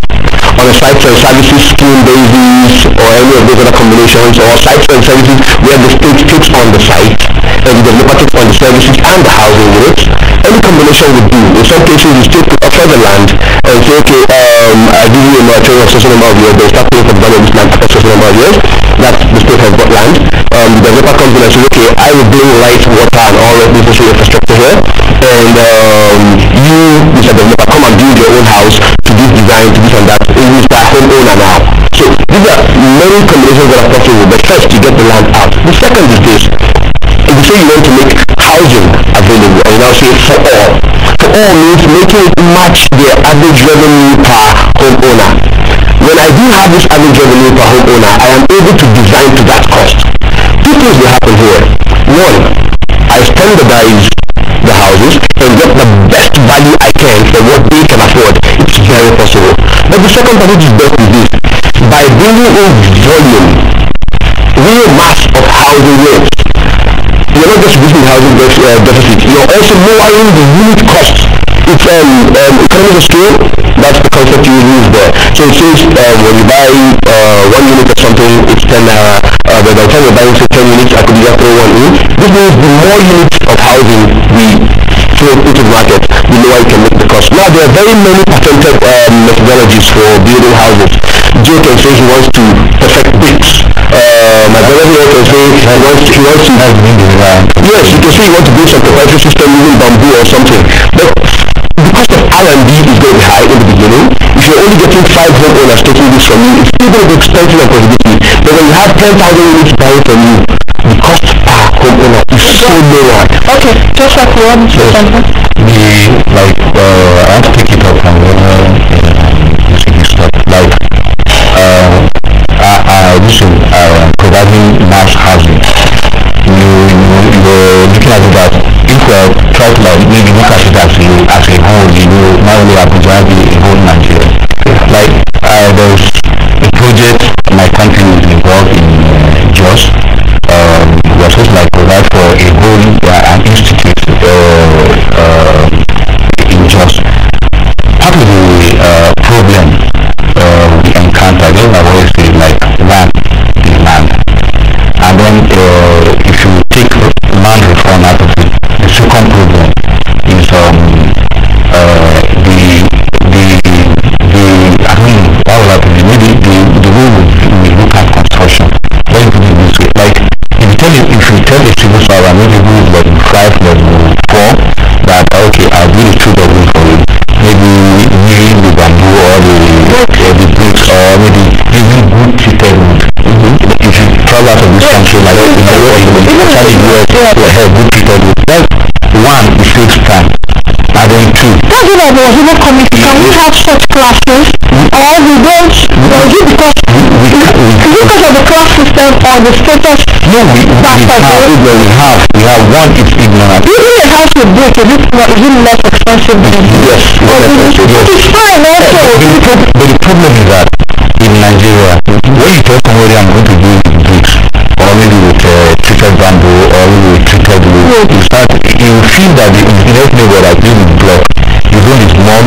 On a site and services scheme basis or any of those other combinations, or sites and services where the state takes on the site and the developer takes on the services and the housing units, any combination would do. In some cases, the state could offer the land and say, okay, I give you a moratorium of a certain number of years, they start paying for the value of this land after a certain number of years, that the state has got land. The developer comes in and says, okay, I will bring light, water, and all of this necessary infrastructure here, and you, Mr. Developer, come and build your own house to this design, to this and that. Is the homeowner now. So these are many combinations that are possible, but first you get the land out. The second is this: if you say you want to make housing available, and you now say for all. For all means making it match their average revenue per homeowner. When I do have this average revenue per homeowner, I am able to design to that cost. Two things will happen here. One, I standardize the houses and get the best value I can for what they can afford. It's very possible. But the second part which is best is this: by bringing in volume, real mass of housing rents. You're not just reducing housing deficit, you're also lowering the unit cost. It's economies of scale, that's the concept you use there. So it says when you buy 1 unit of something, it's 10 naira. But by the time you're buying say 10 units, I could just throw one in. This means the more units of housing we throw into the market, the lower you can make the cost. Now there are very many patented methodologies for building houses. Joe can say he wants to perfect bricks. My brother here can say he wants to have yes, you can say you want to build some proprietary system using bamboo or something. But the cost of R&D is going to be high in the beginning. If you're only getting 5 homeowners taking this from you, it's still going to be expensive and prohibitive. But when you have 10,000 units buying from you, the cost per homeowner is so lower. Okay, just like you want to say something? I want to pick it up from you see this stuff. Providing mass housing. You're looking at it that if we try to maybe look at it as a whole, not only Abuja, a whole Nigeria. There's a project my country is involved in Jos. We're supposed to provide for a whole an institute in Jos. Part of the problem we encounter, I always say land. And then if you take land reform out of it, the second problem is I mean, how will I put it? Maybe the way we look at construction. Let me put it this way. If you tell a civil servant, maybe who is level 5, level 4, that okay, I'll build a 2-bedroom for you. Maybe using the bamboo or the bricks or maybe using good treated wood. If you travel out of this country, especially US, to have good treated wood. That's one, it saves time. And then two. That's what I was even coming to. Can we have such classes? Or we don't? Or is it because of the class system or the status? No, we have. One is ignorant. Even a house with brick, is it less expensive than? Yes. It's fine also. But the problem is that in Nigeria, when you tell somebody I'm going to do with bricks, or maybe with treated bamboo, or maybe with treated wood, you feel that the next neighbor that deals with block, his own is more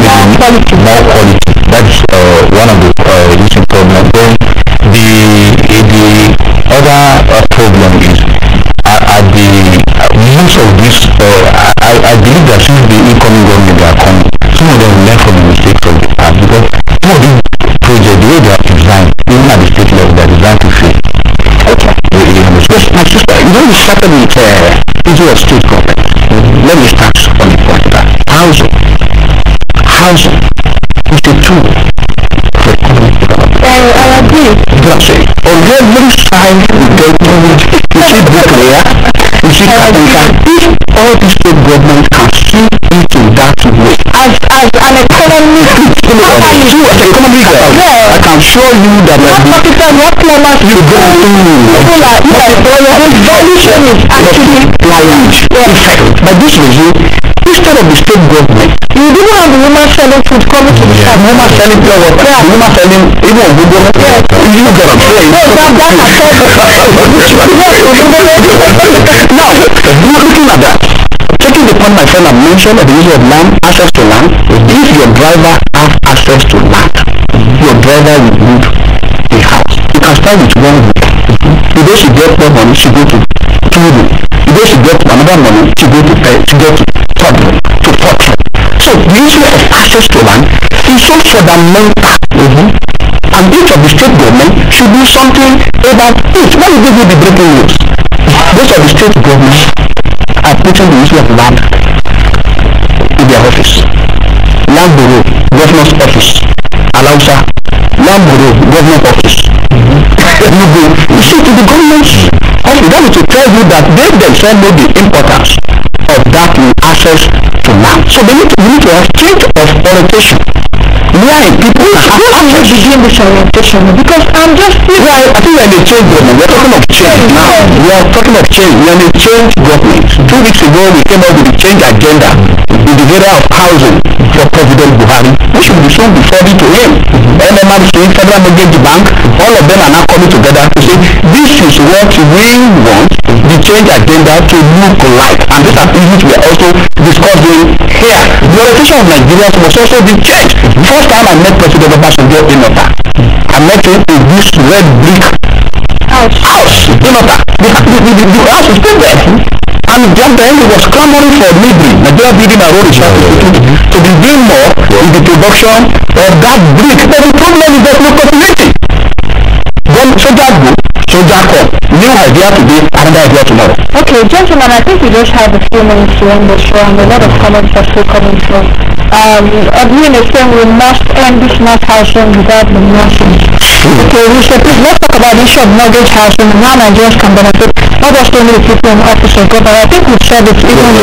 quality. That's one of the recent problems. Then the other problem is most of this. I believe that since the incoming government are coming, some of them will learn from the mistakes of the past, because some of these projects, the way they are designed, even at the state level, they are designed to fail. Okay. My sister, we started with issue of state government. Let me start on the point that housing is a tool for economic development. I agree. On every side we go to it, you see bricklayer, you see carpenter. If all the state government can see into that way, As an economic, I can show you that what plumbers you go people are the valuation is actually large effect. By this regime, instead of the state government, you didn't have the woman selling food coming to the shop. woman selling pure water, woman selling even Google. You got a play. No, Now, looking at that, taking the point my friend had mentioned of the issue of land, access to land, if your driver has access to land, your driver will build a house. You can start with one room. The day she gets more money, she go to 2 room. The day she gets another money, she go to 3rd room, to 4th room. So the issue of access to land is so fundamental. And each of the state government should do something about it. When you give you the breaking news, most of the state governments are putting the issue of land in their office. Land Bureau, Governor's Office, Alausa, Land Bureau, Government Office. You see, to the government office, that is to tell you that they themselves know the importance of that access to land. So we need to have change of orientation. Why people actually begin this orientation? Because I'm just I think we're in a change government. We're talking of change now. We are talking of change. We are in a change government. 2 weeks ago we came up with the change agenda in the area of housing for President Buhari. We should be shown before to him. MMRC, Federal Mortgage Bank, all of them are now coming together to say this is what we want the change agenda to look like, and these are issues we are also discussing here. The orientation of Nigeria must also be changed. First time I met President Obasanjo in Ota, I met him in this red brick house in Ota. The house is still there. And just then he was clamoring for Nigeria Building and Road Research Institute to be doing more in the production of that brick. But the problem is there's no continuity. Then soldier go, soldier come. New idea today, another idea tomorrow. Okay, gentlemen, I think we just have a few minutes to end the show, and a lot of comments are still coming through. Admin is saying we must end this mass housing without the nurses. Okay, we should please let's talk about the issue of mortgage housing and how Nigerians can benefit, not just only the people in office or government. I think we've said it even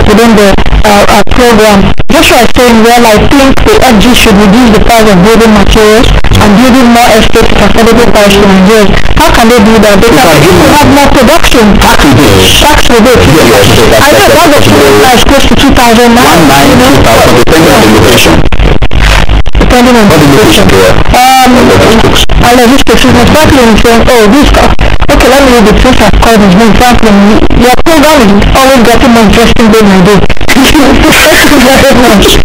within the program. Joshua is saying, well, I think the FG should reduce the price of building materials and building more estates at affordable price to Nigerians. How can they do that? They can have more production. Tax rebate. I think one of the price close to 2,000 now. 1,900, 2,000, depending on the location. Depending on the location. And logistics is Franklin saying, oh, this stuff. Okay, let me read the first I've called his name, Franklin. Your program is always getting more interesting day by day. Thank you very much.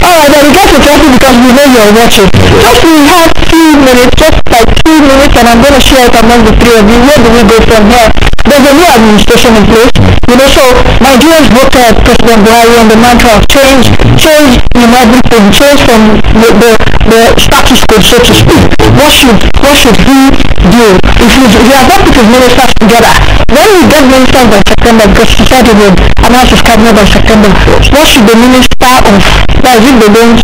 Alright, then we get to traffic because we know you're watching. Just we have 2 minutes, just like 2 minutes, and I'm going to share it among the three of you. Where do we go from here? There's a new administration in place. So Nigerians voted President Buhari on the mantra of change in everything, change from the status quo, so to speak. What should he do? If he has not put his ministers together, when we get ministers by September, because he said he would announce his cabinet by September, what should the minister of, that is if they don't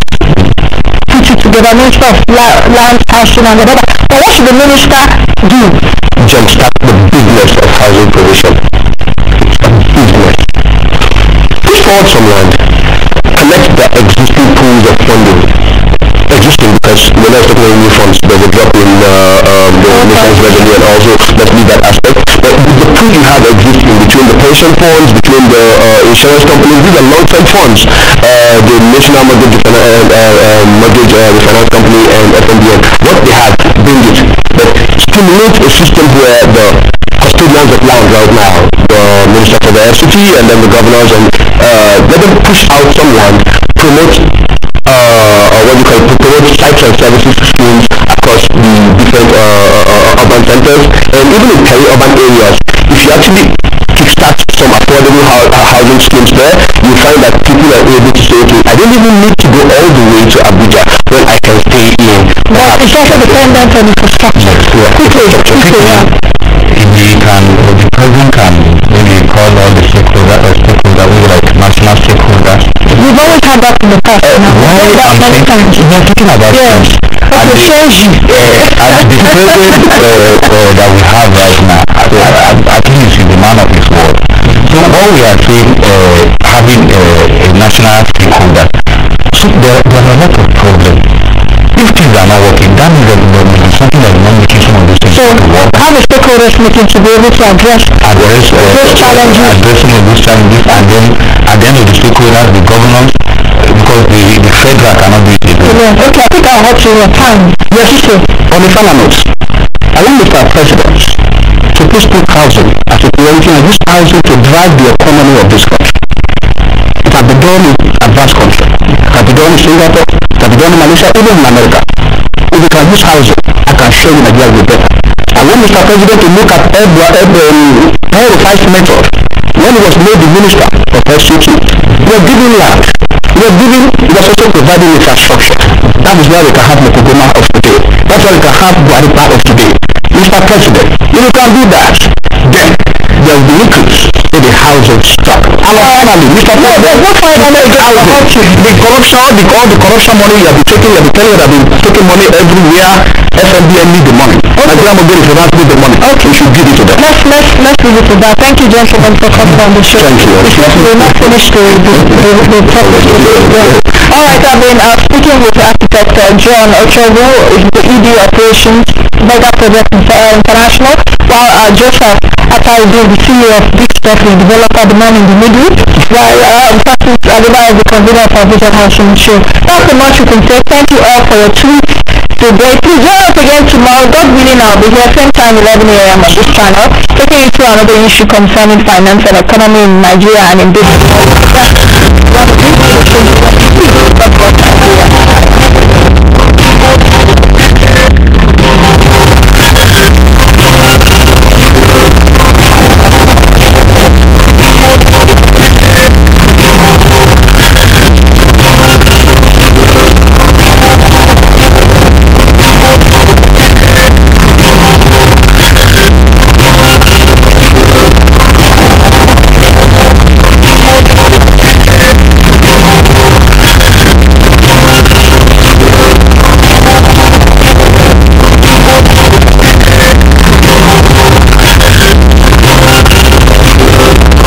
put it together, minister of land, housing and whatever, but what should the minister do? Jumpstart the business of housing provision. Business. Push forward some land. Connect the existing pools of funding. Existing, because we're not talking about new funds. There's a drop in the nation's revenue, and also let's leave that aspect. But the pool you have existing between the pension funds, between the insurance companies, these are long-term funds. The National Mortgage Refinance Company and FMBN, what they have, bring it. But stimulate a system where the custodians of land right now, the Minister for the FCT and then the governors, and let them push out someone, promote promote sites and services schemes across the different urban centers, and even in peri-urban areas. If you actually kickstart some affordable housing schemes there, you find that people are able to say, okay, I don't even need to go all the way to Abuja when I can stay in. But it's also dependent on infrastructure. The president can maybe call all the stakeholders, like national stakeholders. We've always had that in the past. Why I'm saying, we're talking about things. And the president that we have right now, at least is the man of his word. So what we are saying, having a national stakeholder, so there are a lot of problems. If things are not working, that means that there is something that is not making some of these things to work. Have a stakeholders meeting to be able to address those challenges. Address some of those challenges, and then at the end of the stakeholders, the governors, because the federal cannot do it. Yeah. Okay, I think I'll help you your time. Yes, sir. On the final note, I want Mr. President to please put housing as a priority and use housing to drive the economy of this country. It has been done in advanced countries. It has been done in Singapore. It has been done in Malaysia, even in America. If we can use housing, I can show you Nigeria will be better. I want Mr. President to look at Erufai's method. When he was made the minister of FCT, he was giving land. He was also providing infrastructure. That is why we can have Mokogoma of today. That's why we can have Buhari part of today. Mr. President, if you can do that, then there will be increase in the housing stock. And finally, Mr. President, what finally is housing? The corruption money you have been taking, you have been telling you that you have been taking money everywhere. FMBN need the money. Nigeria Mortgage Refinance need the money. Okay, we should give it to them. Let's leave it to that. Thank you, gentlemen, for coming on the show. Thank you. We're not finished the topic. Alright, I've been speaking with architect John Ochovo, the ED Operations Mega Project International, while Joseph Kaido, the CEO of Big Software Developer, the man in the middle, while Francis Adiba is the convener of our Vision Hashim show. That's so much we can say. Thank you all for your tweets today. Please join us again tomorrow. God willing, I'll be here same time 11 a.m. on this channel, taking you through another issue concerning finance and economy in Nigeria and in this you know why you were born? Does your purpose give you a passion for living? You may ask me, do I really need to have a reason for my existence? My answer is absolutely. Good day. What have you experienced in life? Can you think about your life journey so far? What thoughts come to mind? What looks right and what went wrong? We'll be discussing vision in this discourse. How does it mean to capture the vision of your life?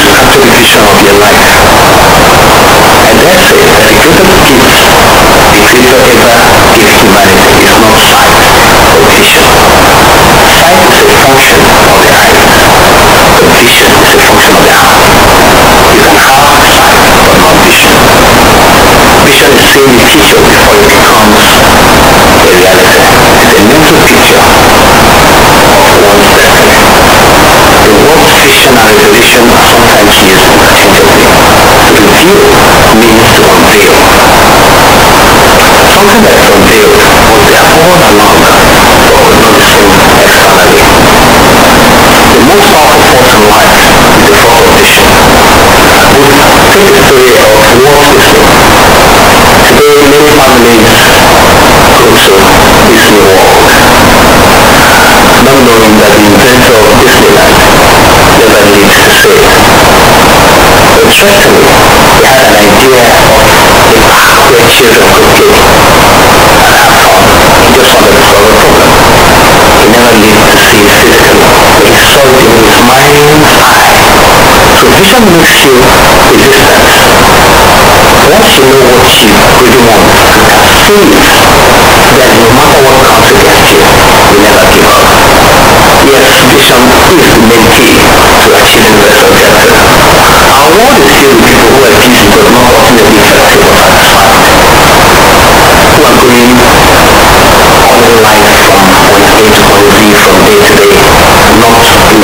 I dare say that a greater knowing that the inventor of Disneyland never lived to see it. But interestingly, he had an idea of a great children could play and have fun. He just wanted to solve a problem. He never lived to see it physically, but he saw it in his mind's eye. So vision makes you resistant. Once you know what you really want and can see it, then no matter what comes against you, you never give up. Yes, vision is the main key to achieving this objective. Our world is filled with people who are busy but not ultimately effective or satisfied. Who are going on in life from point A to point Z from day to day, not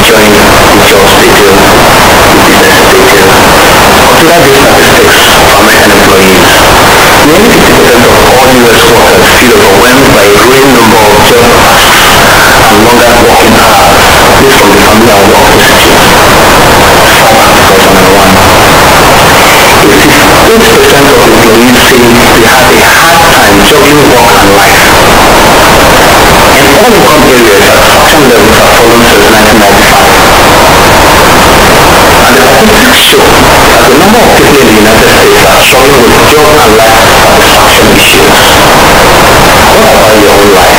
enjoying the jobs they do, the businesses they do. Consider these statistics for American employees. Nearly 50% of all US workers feel overwhelmed by a growing number of job tasks and longer working hours. This from the Family and Work Institute. StarTimes 2001. 88% of employees say they have a hard time juggling work and life. In all income areas, satisfaction levels have fallen since 1995. And the statistics show that the number of people in the United States are struggling with job and life satisfaction issues. What about your own life?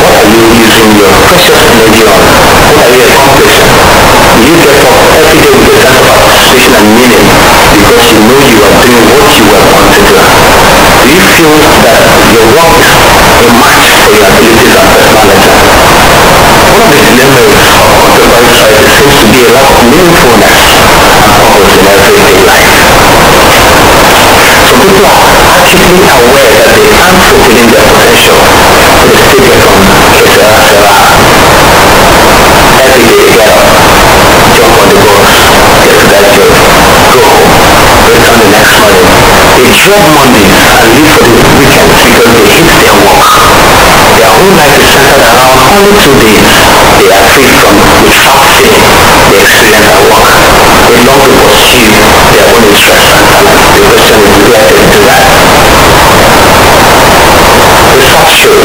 What are you using your precious energy on? What are you accomplishing? Do you get up every day with a sense of participation and meaning because you know you are doing what you were born to do? Do you feel that your work is a match for your abilities and personality? One of the dilemmas of contemporary society seems to be a lack of meaningfulness and purpose in everyday life. Some people are actively aware that they aren't fulfilling their potential, but they still get on every day they get up, jump on the bus, get to that job, go home, return the next morning. They dread Mondays and live for the weekends because they hate their work. Their whole life is centered around only 2 days they are free from, with fasting, they experience at work. They long to pursue their own interests and talents. The question is, do I get to that? Research shows that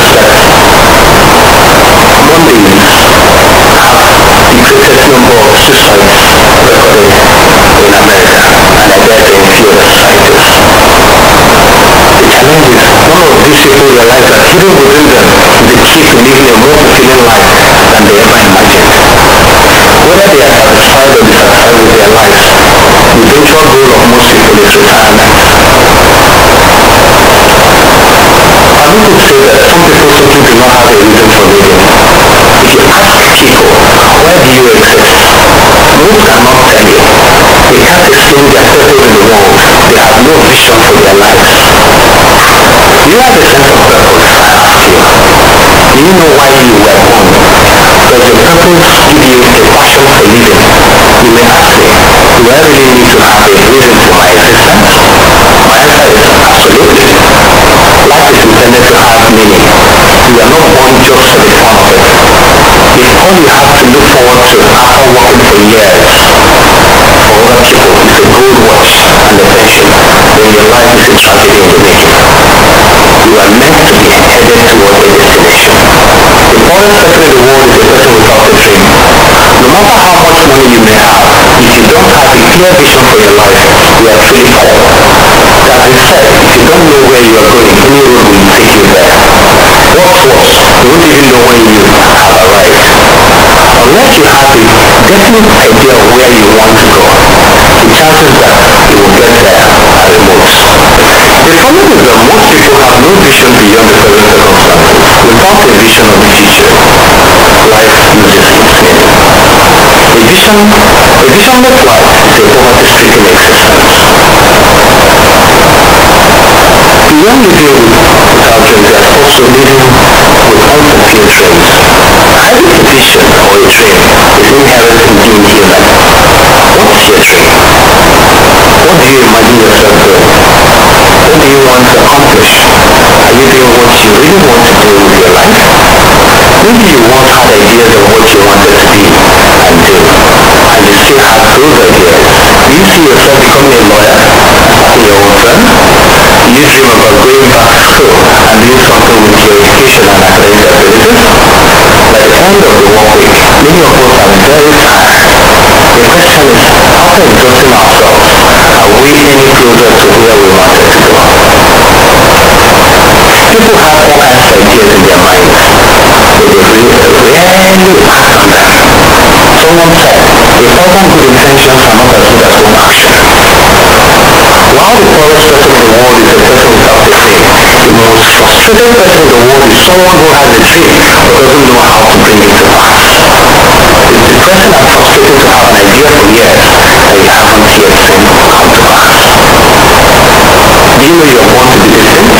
Mondays have the greatest number of suicides recorded in America, and I dare say in few other societies. The challenge is none of these people realize that hidden within them is the key to living a more fulfilling life than they ever imagined. Whether they are satisfied or dissatisfied with their lives, the eventual goal of most people is retirement. Some could say that some people simply do not have a reason for living. If you ask people, why do you exist? Most cannot tell you. They can't explain their purpose in the world. They have no vision for their lives. Do you have a sense of purpose, I ask you? Do you know why you were born? Does your purpose give you a passion for living? You may ask me, do I really need to have a reason for my existence? My answer is absolutely. Life is intended to have meaning. You are not born just for the fun of it. If all you have to look forward to after working for years, for other people is a gold watch and a pension, then your life is a tragedy in the making. You are meant to be headed toward a destination. The poorest person in the world is a person without a dream. No matter how much money you may have, if you don't have a clear vision for your life, you are truly failed. That being said, if you don't know where you are going, any road will take you there. What's worse, you won't even know when you have arrived. Unless you have a definite idea of where you want to go, the chances that you will get there are remote. The problem is that most people have no vision beyond the present circumstances. Without a vision of the future, life loses its meaning. A visionless life is a poverty-stricken existence. Beyond living without dreams, there's also living with unfulfilled dreams. Having a vision or a dream is inherent in being human. What is your dream? What do you imagine yourself doing? What do you want to accomplish? Are you doing what you really want to do with your life? Maybe you once had ideas of what you wanted to be and do, and you still have those ideas. Do you see yourself becoming a lawyer and starting your own firm? Do you dream about going back to school and doing something with your education and academic abilities? By the end of the work second person in the world is someone who has a dream but doesn't know how to bring it to pass. Is the person that's frustrated to have an idea for years that you haven't yet seen come to pass? Do you know you are born to be different? You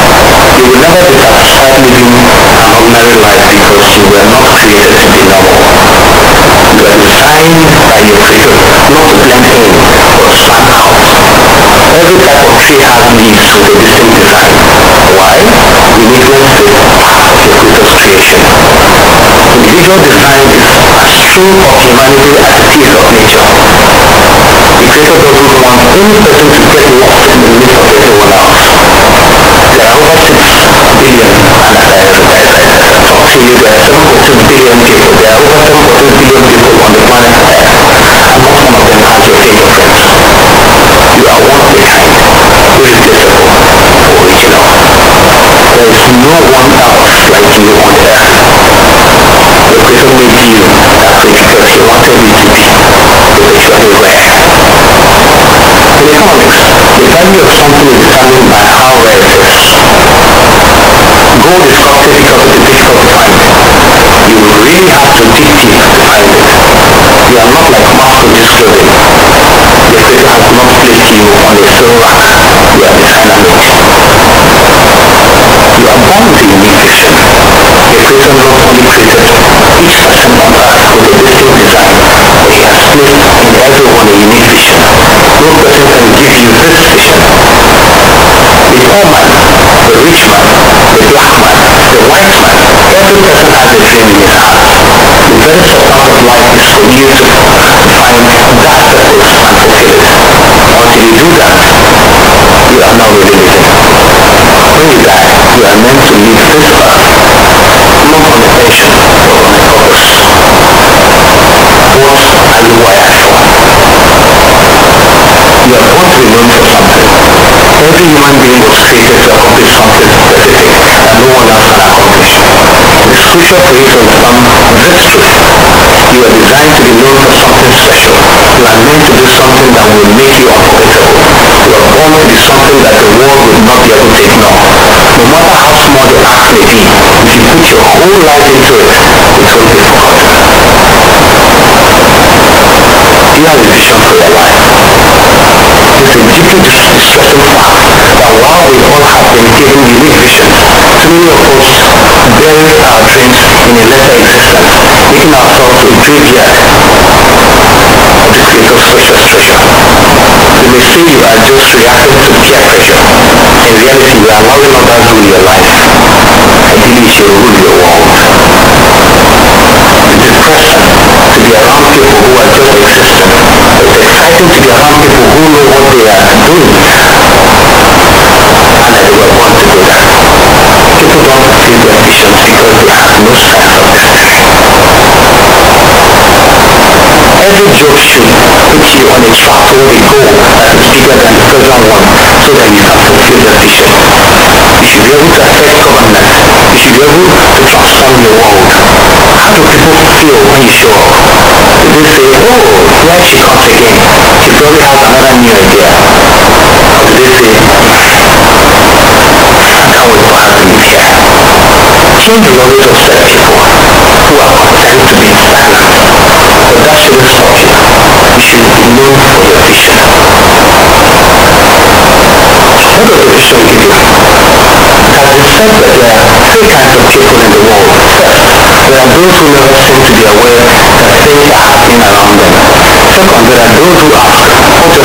will never be satisfied living an ordinary life because you were not created to be normal. You are designed by your creator not to blend in, but stand out. Every type of tree has leaves with a distinct design. Why? Uniqueness is part of your creator's creation. Individual design is as true of humanity as it is of nature. The creator doesn't want any person to get lost in the midst of everyone else. There are over 6 billion, and talk to you, there are 7.2 billion people. There are over 7.2 billion people on the planet Earth, and not one of them has your fingerprints. You are one of a kind, irreplaceable, original. There is no one else like you on earth. The creator made you that way because he wanted you to be, because you are rare. In economics, the value of something is determined by how rare it is. Gold is costly because it is difficult to find. You will really have to dig deep to find it. You are not like mass-produced clothing. The creator has not placed you on a sale rack. You are designer made. You are born with a unique vision. The creator not only created each person on earth with a distinct design, but he has placed in everyone a unique vision. No person can give you this vision. The poor man, the rich man, the black man, the white man, every person has a dream in his heart. The very substance of life is for you to find that purpose and fulfill it. Until you do that, you are not really living. When you die, you are meant to leave this earth, not on a pension, but on a purpose. What are you wired for? You are born to be known for something. Every human being was created to accomplish something specific that no one else can accomplish. It is crucial for you to understand this truth. You are designed to be known for something special. You are meant to do something that will make you unforgettable. You are born to be something that the world will not be able to ignore. No matter how small your act may be, if you put your whole life into it, it won't be forgotten. Do you have a vision for your life? It is a deeply distressing fact that while we all have been given unique visions, too many of us bury our dreams in a lesser existence, making ourselves a graveyard of the creator's precious treasure. You may say you are just reacting to peer pressure. In reality, you are allowing others to rule your life. Ideally, you should rule your world. It is depressing to be around people who are just existing. It's exciting to be around people who know what they are doing and that they were born to do that. People don't fulfill their visions because they have no sense of destiny. Every job should put you on a track toward a goal that is bigger than the present one so that you can fulfill your vision. You should be able to affect government. You should be able to transform your world. How do people feel when you show up? Do they say, oh, here she comes again. She probably has another new idea. Or do they say, I can't wait for her to leave here. Change will always upset people who are content to be stagnant. But that shouldn't stop you. You should be known for your vision. What does the vision give you? It has been said that there are 3 kinds of people in the world. First, there are those who never seem to be aware that things are happening around them. Second, there are those who ask, what just happened? Third, there are those who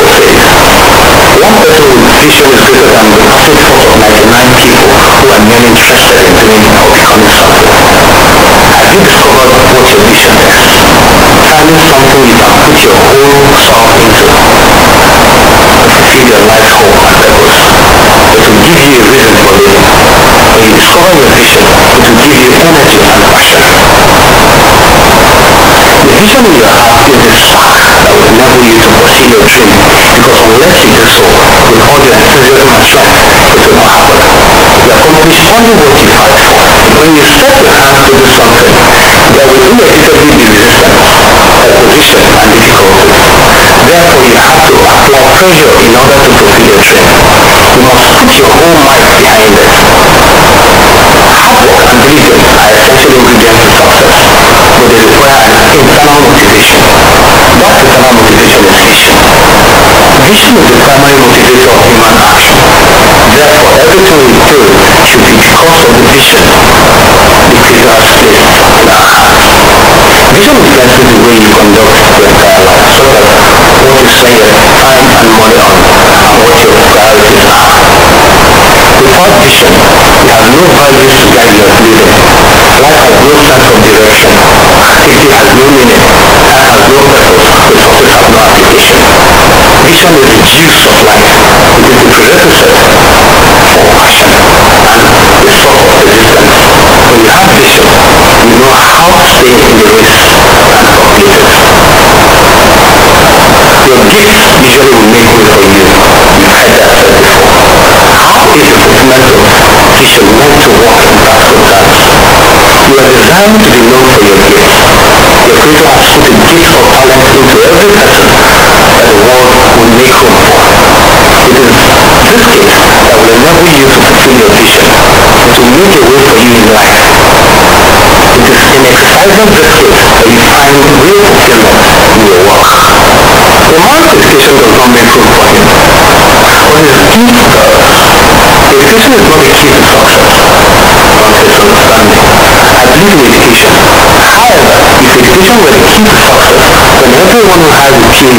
make things happen. That I think should be where you should be. Just what Leo says, one person with vision is greater than the perfect force of 99 people who are merely interested in doing or becoming something. Have you discovered what your vision is? Finding something you can put your whole self into. Fulfill your life's hope and purpose. It will give you a reason for living. When you discover your vision, it will give you energy and passion. The vision in your heart is the spark that will enable you to pursue your dream, because unless you do so, with all your enthusiasm and strength, it will not happen. You accomplish only what you fight for. when you set your hands to do something, there will inevitably be resistance, opposition, and difficulty. Therefore, you have to apply pressure in order to fulfill your dream. You must put your whole might behind it. Hard work and diligence are essential ingredients to success, but they require an internal motivation. That internal motivation is vision. Vision is the primary motivator of human action. Therefore, everything we do should be because of the vision the Creator has placed in our hearts. Vision influences the way you conduct your entire life, such as what you spend your time and money on, and what your priorities are. Without vision, you have no values to guide your living. Life has no sense of direction. Activity has no meaning. Time has no purpose. Resources have no application. Vision is the juice of life. It is the prerequisite for action and the source of resistance. When you have vision, you know how to stay in the race and complete it. Your gifts usually will make way for you. You've heard that said before. How is the fulfillment of vision meant to work in practical terms? You are designed to be known for your gifts. Your Creator has put a gift or talent into every person that the world will make room for. It is this gift that will enable you to fulfill your vision and to make a way for you in life. It is in exercising this gift that you find real fulfillment in your work. A man's education does not make room for him, but his gift does. Education is not the key to success, but its understanding. I believe in education. However, if education were the key to success, then everyone who has a PhD should be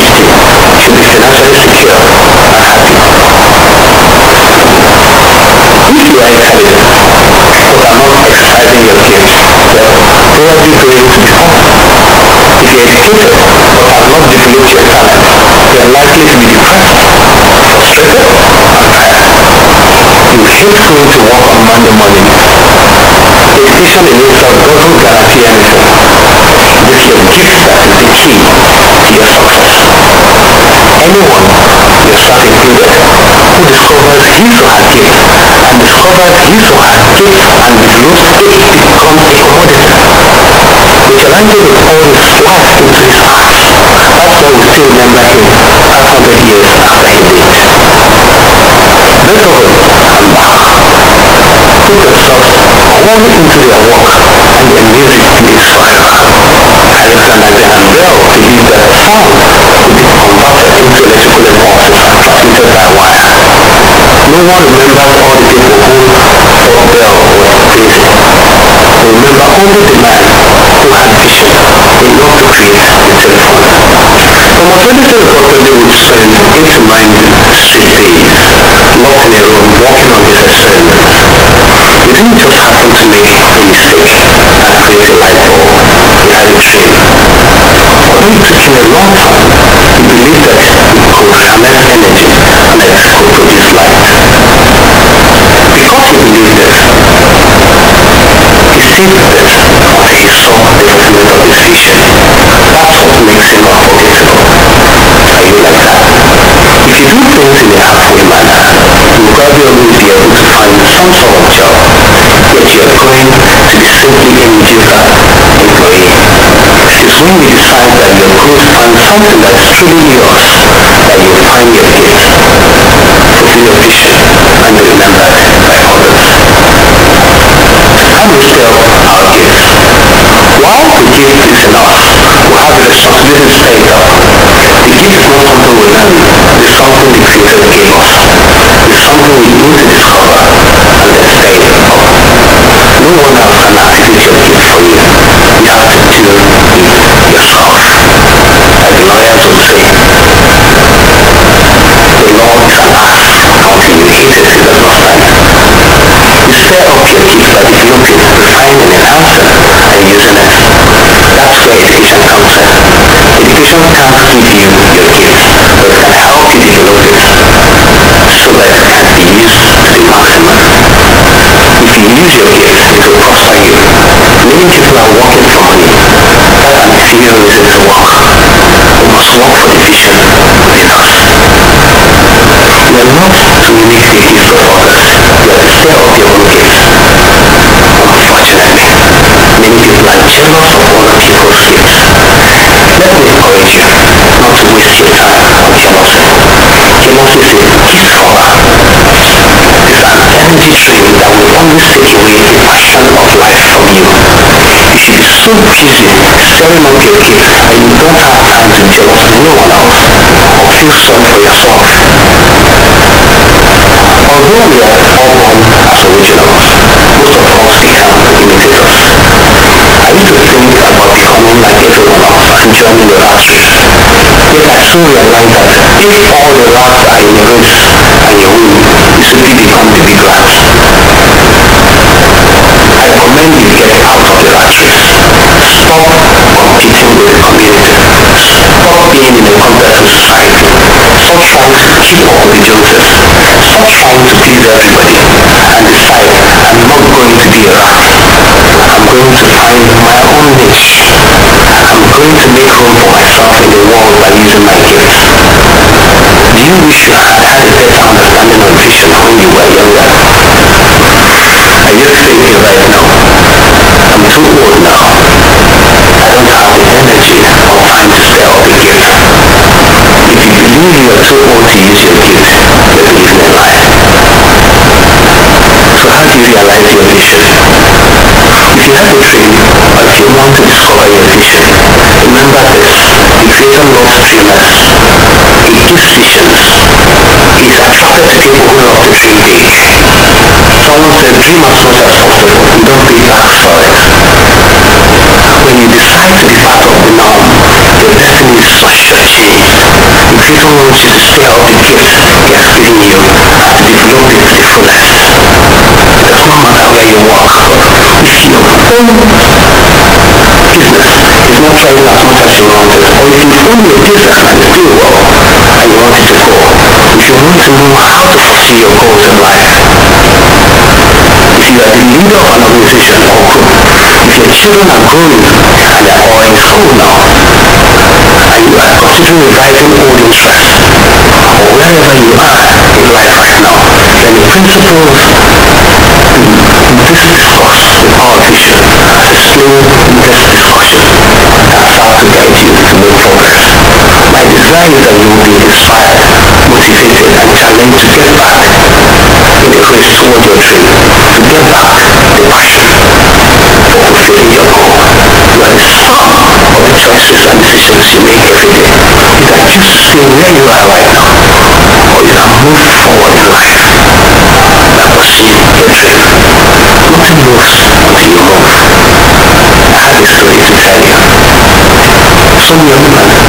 financially secure and happy. If you are intelligent but are not exercising your gifts, you are probably going to be happy. If you are educated but have not developed your talent, you are likely to be depressed, frustrated, and tired. You hate going to work on Monday morning. Education in itself doesn't guarantee anything. It is your gift that is the key to your success. Anyone, yourself included, who discovers his or her gift and discovers his or her gift and develops it becomes a commodity. Michelangelo poured his life into his art. That's why we still remember him 500 years after he died. Beethoven and Bach put themselves wholly into their work, and their music lives forever. Alexander Graham Bell believed that sound could be converted into electrical impulses and transmitted by wire. No one remembers all the people who thought Bell was crazy. They remember only the man who had vision enough to create the telephone. Thomas Edison reportedly would spend 8 to 9 straight days locked in a room working on his experiments. He didn't just happen to make a mistake and create a light bulb. He had a dream. Although it took him a long time, he believed that he could harness energy and that he could produce light. Because he believed this, he stayed with it until he saw the fulfillment of his vision. That's what makes him unforgettable. Are you like that? If you do things in a halfway manner, you will probably always be able to find some sort of job, yet you are going to be simply a mediocre employee. It is when you decide that you are going to find something that is truly yours that you will find your gift, fulfill your vision, and be remembered by others. How do we sell our gifts? While the gift is in us, we have a responsibility to sell it up. The gift is not something we learn, it's something the Creator gave us. It's something we need to discover and then sell it up. No one else can activate your gift for you. You have to do it yourself. As the lawyers would say, the law is an ass. Until you hit it, it does not stand. You stir up your gift by developing, refining so busy staring up your kids and you don't have time to judge anyone else or feel sorry for yourself. Although we are all born as originals, most of us become imitators. I used to think about becoming like everyone else and joining the rat race. Yet I soon realized that if all the rats are in a race and you win, you simply become the big rat. I commend you get out of the rat race. Stop competing with the community. Stop being in a competitive society. Stop trying to keep up with the Joneses. Stop trying to please everybody and decide I'm not going to be a rat. I'm going to find my own niche. I'm going to make room for myself in the world by using my gifts. Do you wish you had a better understanding of vision when you were younger? I just say it right now. I'm too old now. I don't have the energy or time to stay up again. If you believe you are too old to use your gift, you're believing a lie. So how do you realize your vision? If you have a dream, or if you want to discover your vision, remember this: the creator loves dreamers. He gives visions. He is attracted to people who love to dream big. Someone said, dream as much as possible, don't be asked for it. When you decide to be part of the norm, your destiny is sure to change. The creator wants you to stay out the gift he has given you and develop it to the fullest. It does not matter where you work. If your own business is not thriving as much as you wanted, or if you own your business and it's doing well and you want it to go, if you want to know how to pursue your goals in life, if you are the leader of an organization or group, if your children are growing and they are all in school now, and you are considering reviving old interests, or wherever you are in life right now, then the principles this discourse with our vision as a slow, in-depth discussion can start to guide you to make progress. My desire is that you will be inspired, motivated, and challenged to get back in the race toward your dream, to get back the passion for fulfilling your goal. You are the sum of the choices and decisions you make every day. You can choose to stay where you are right now, or you can move forward in life and pursue your dream. Nothing moves until you move. I have a story to tell you. Some young man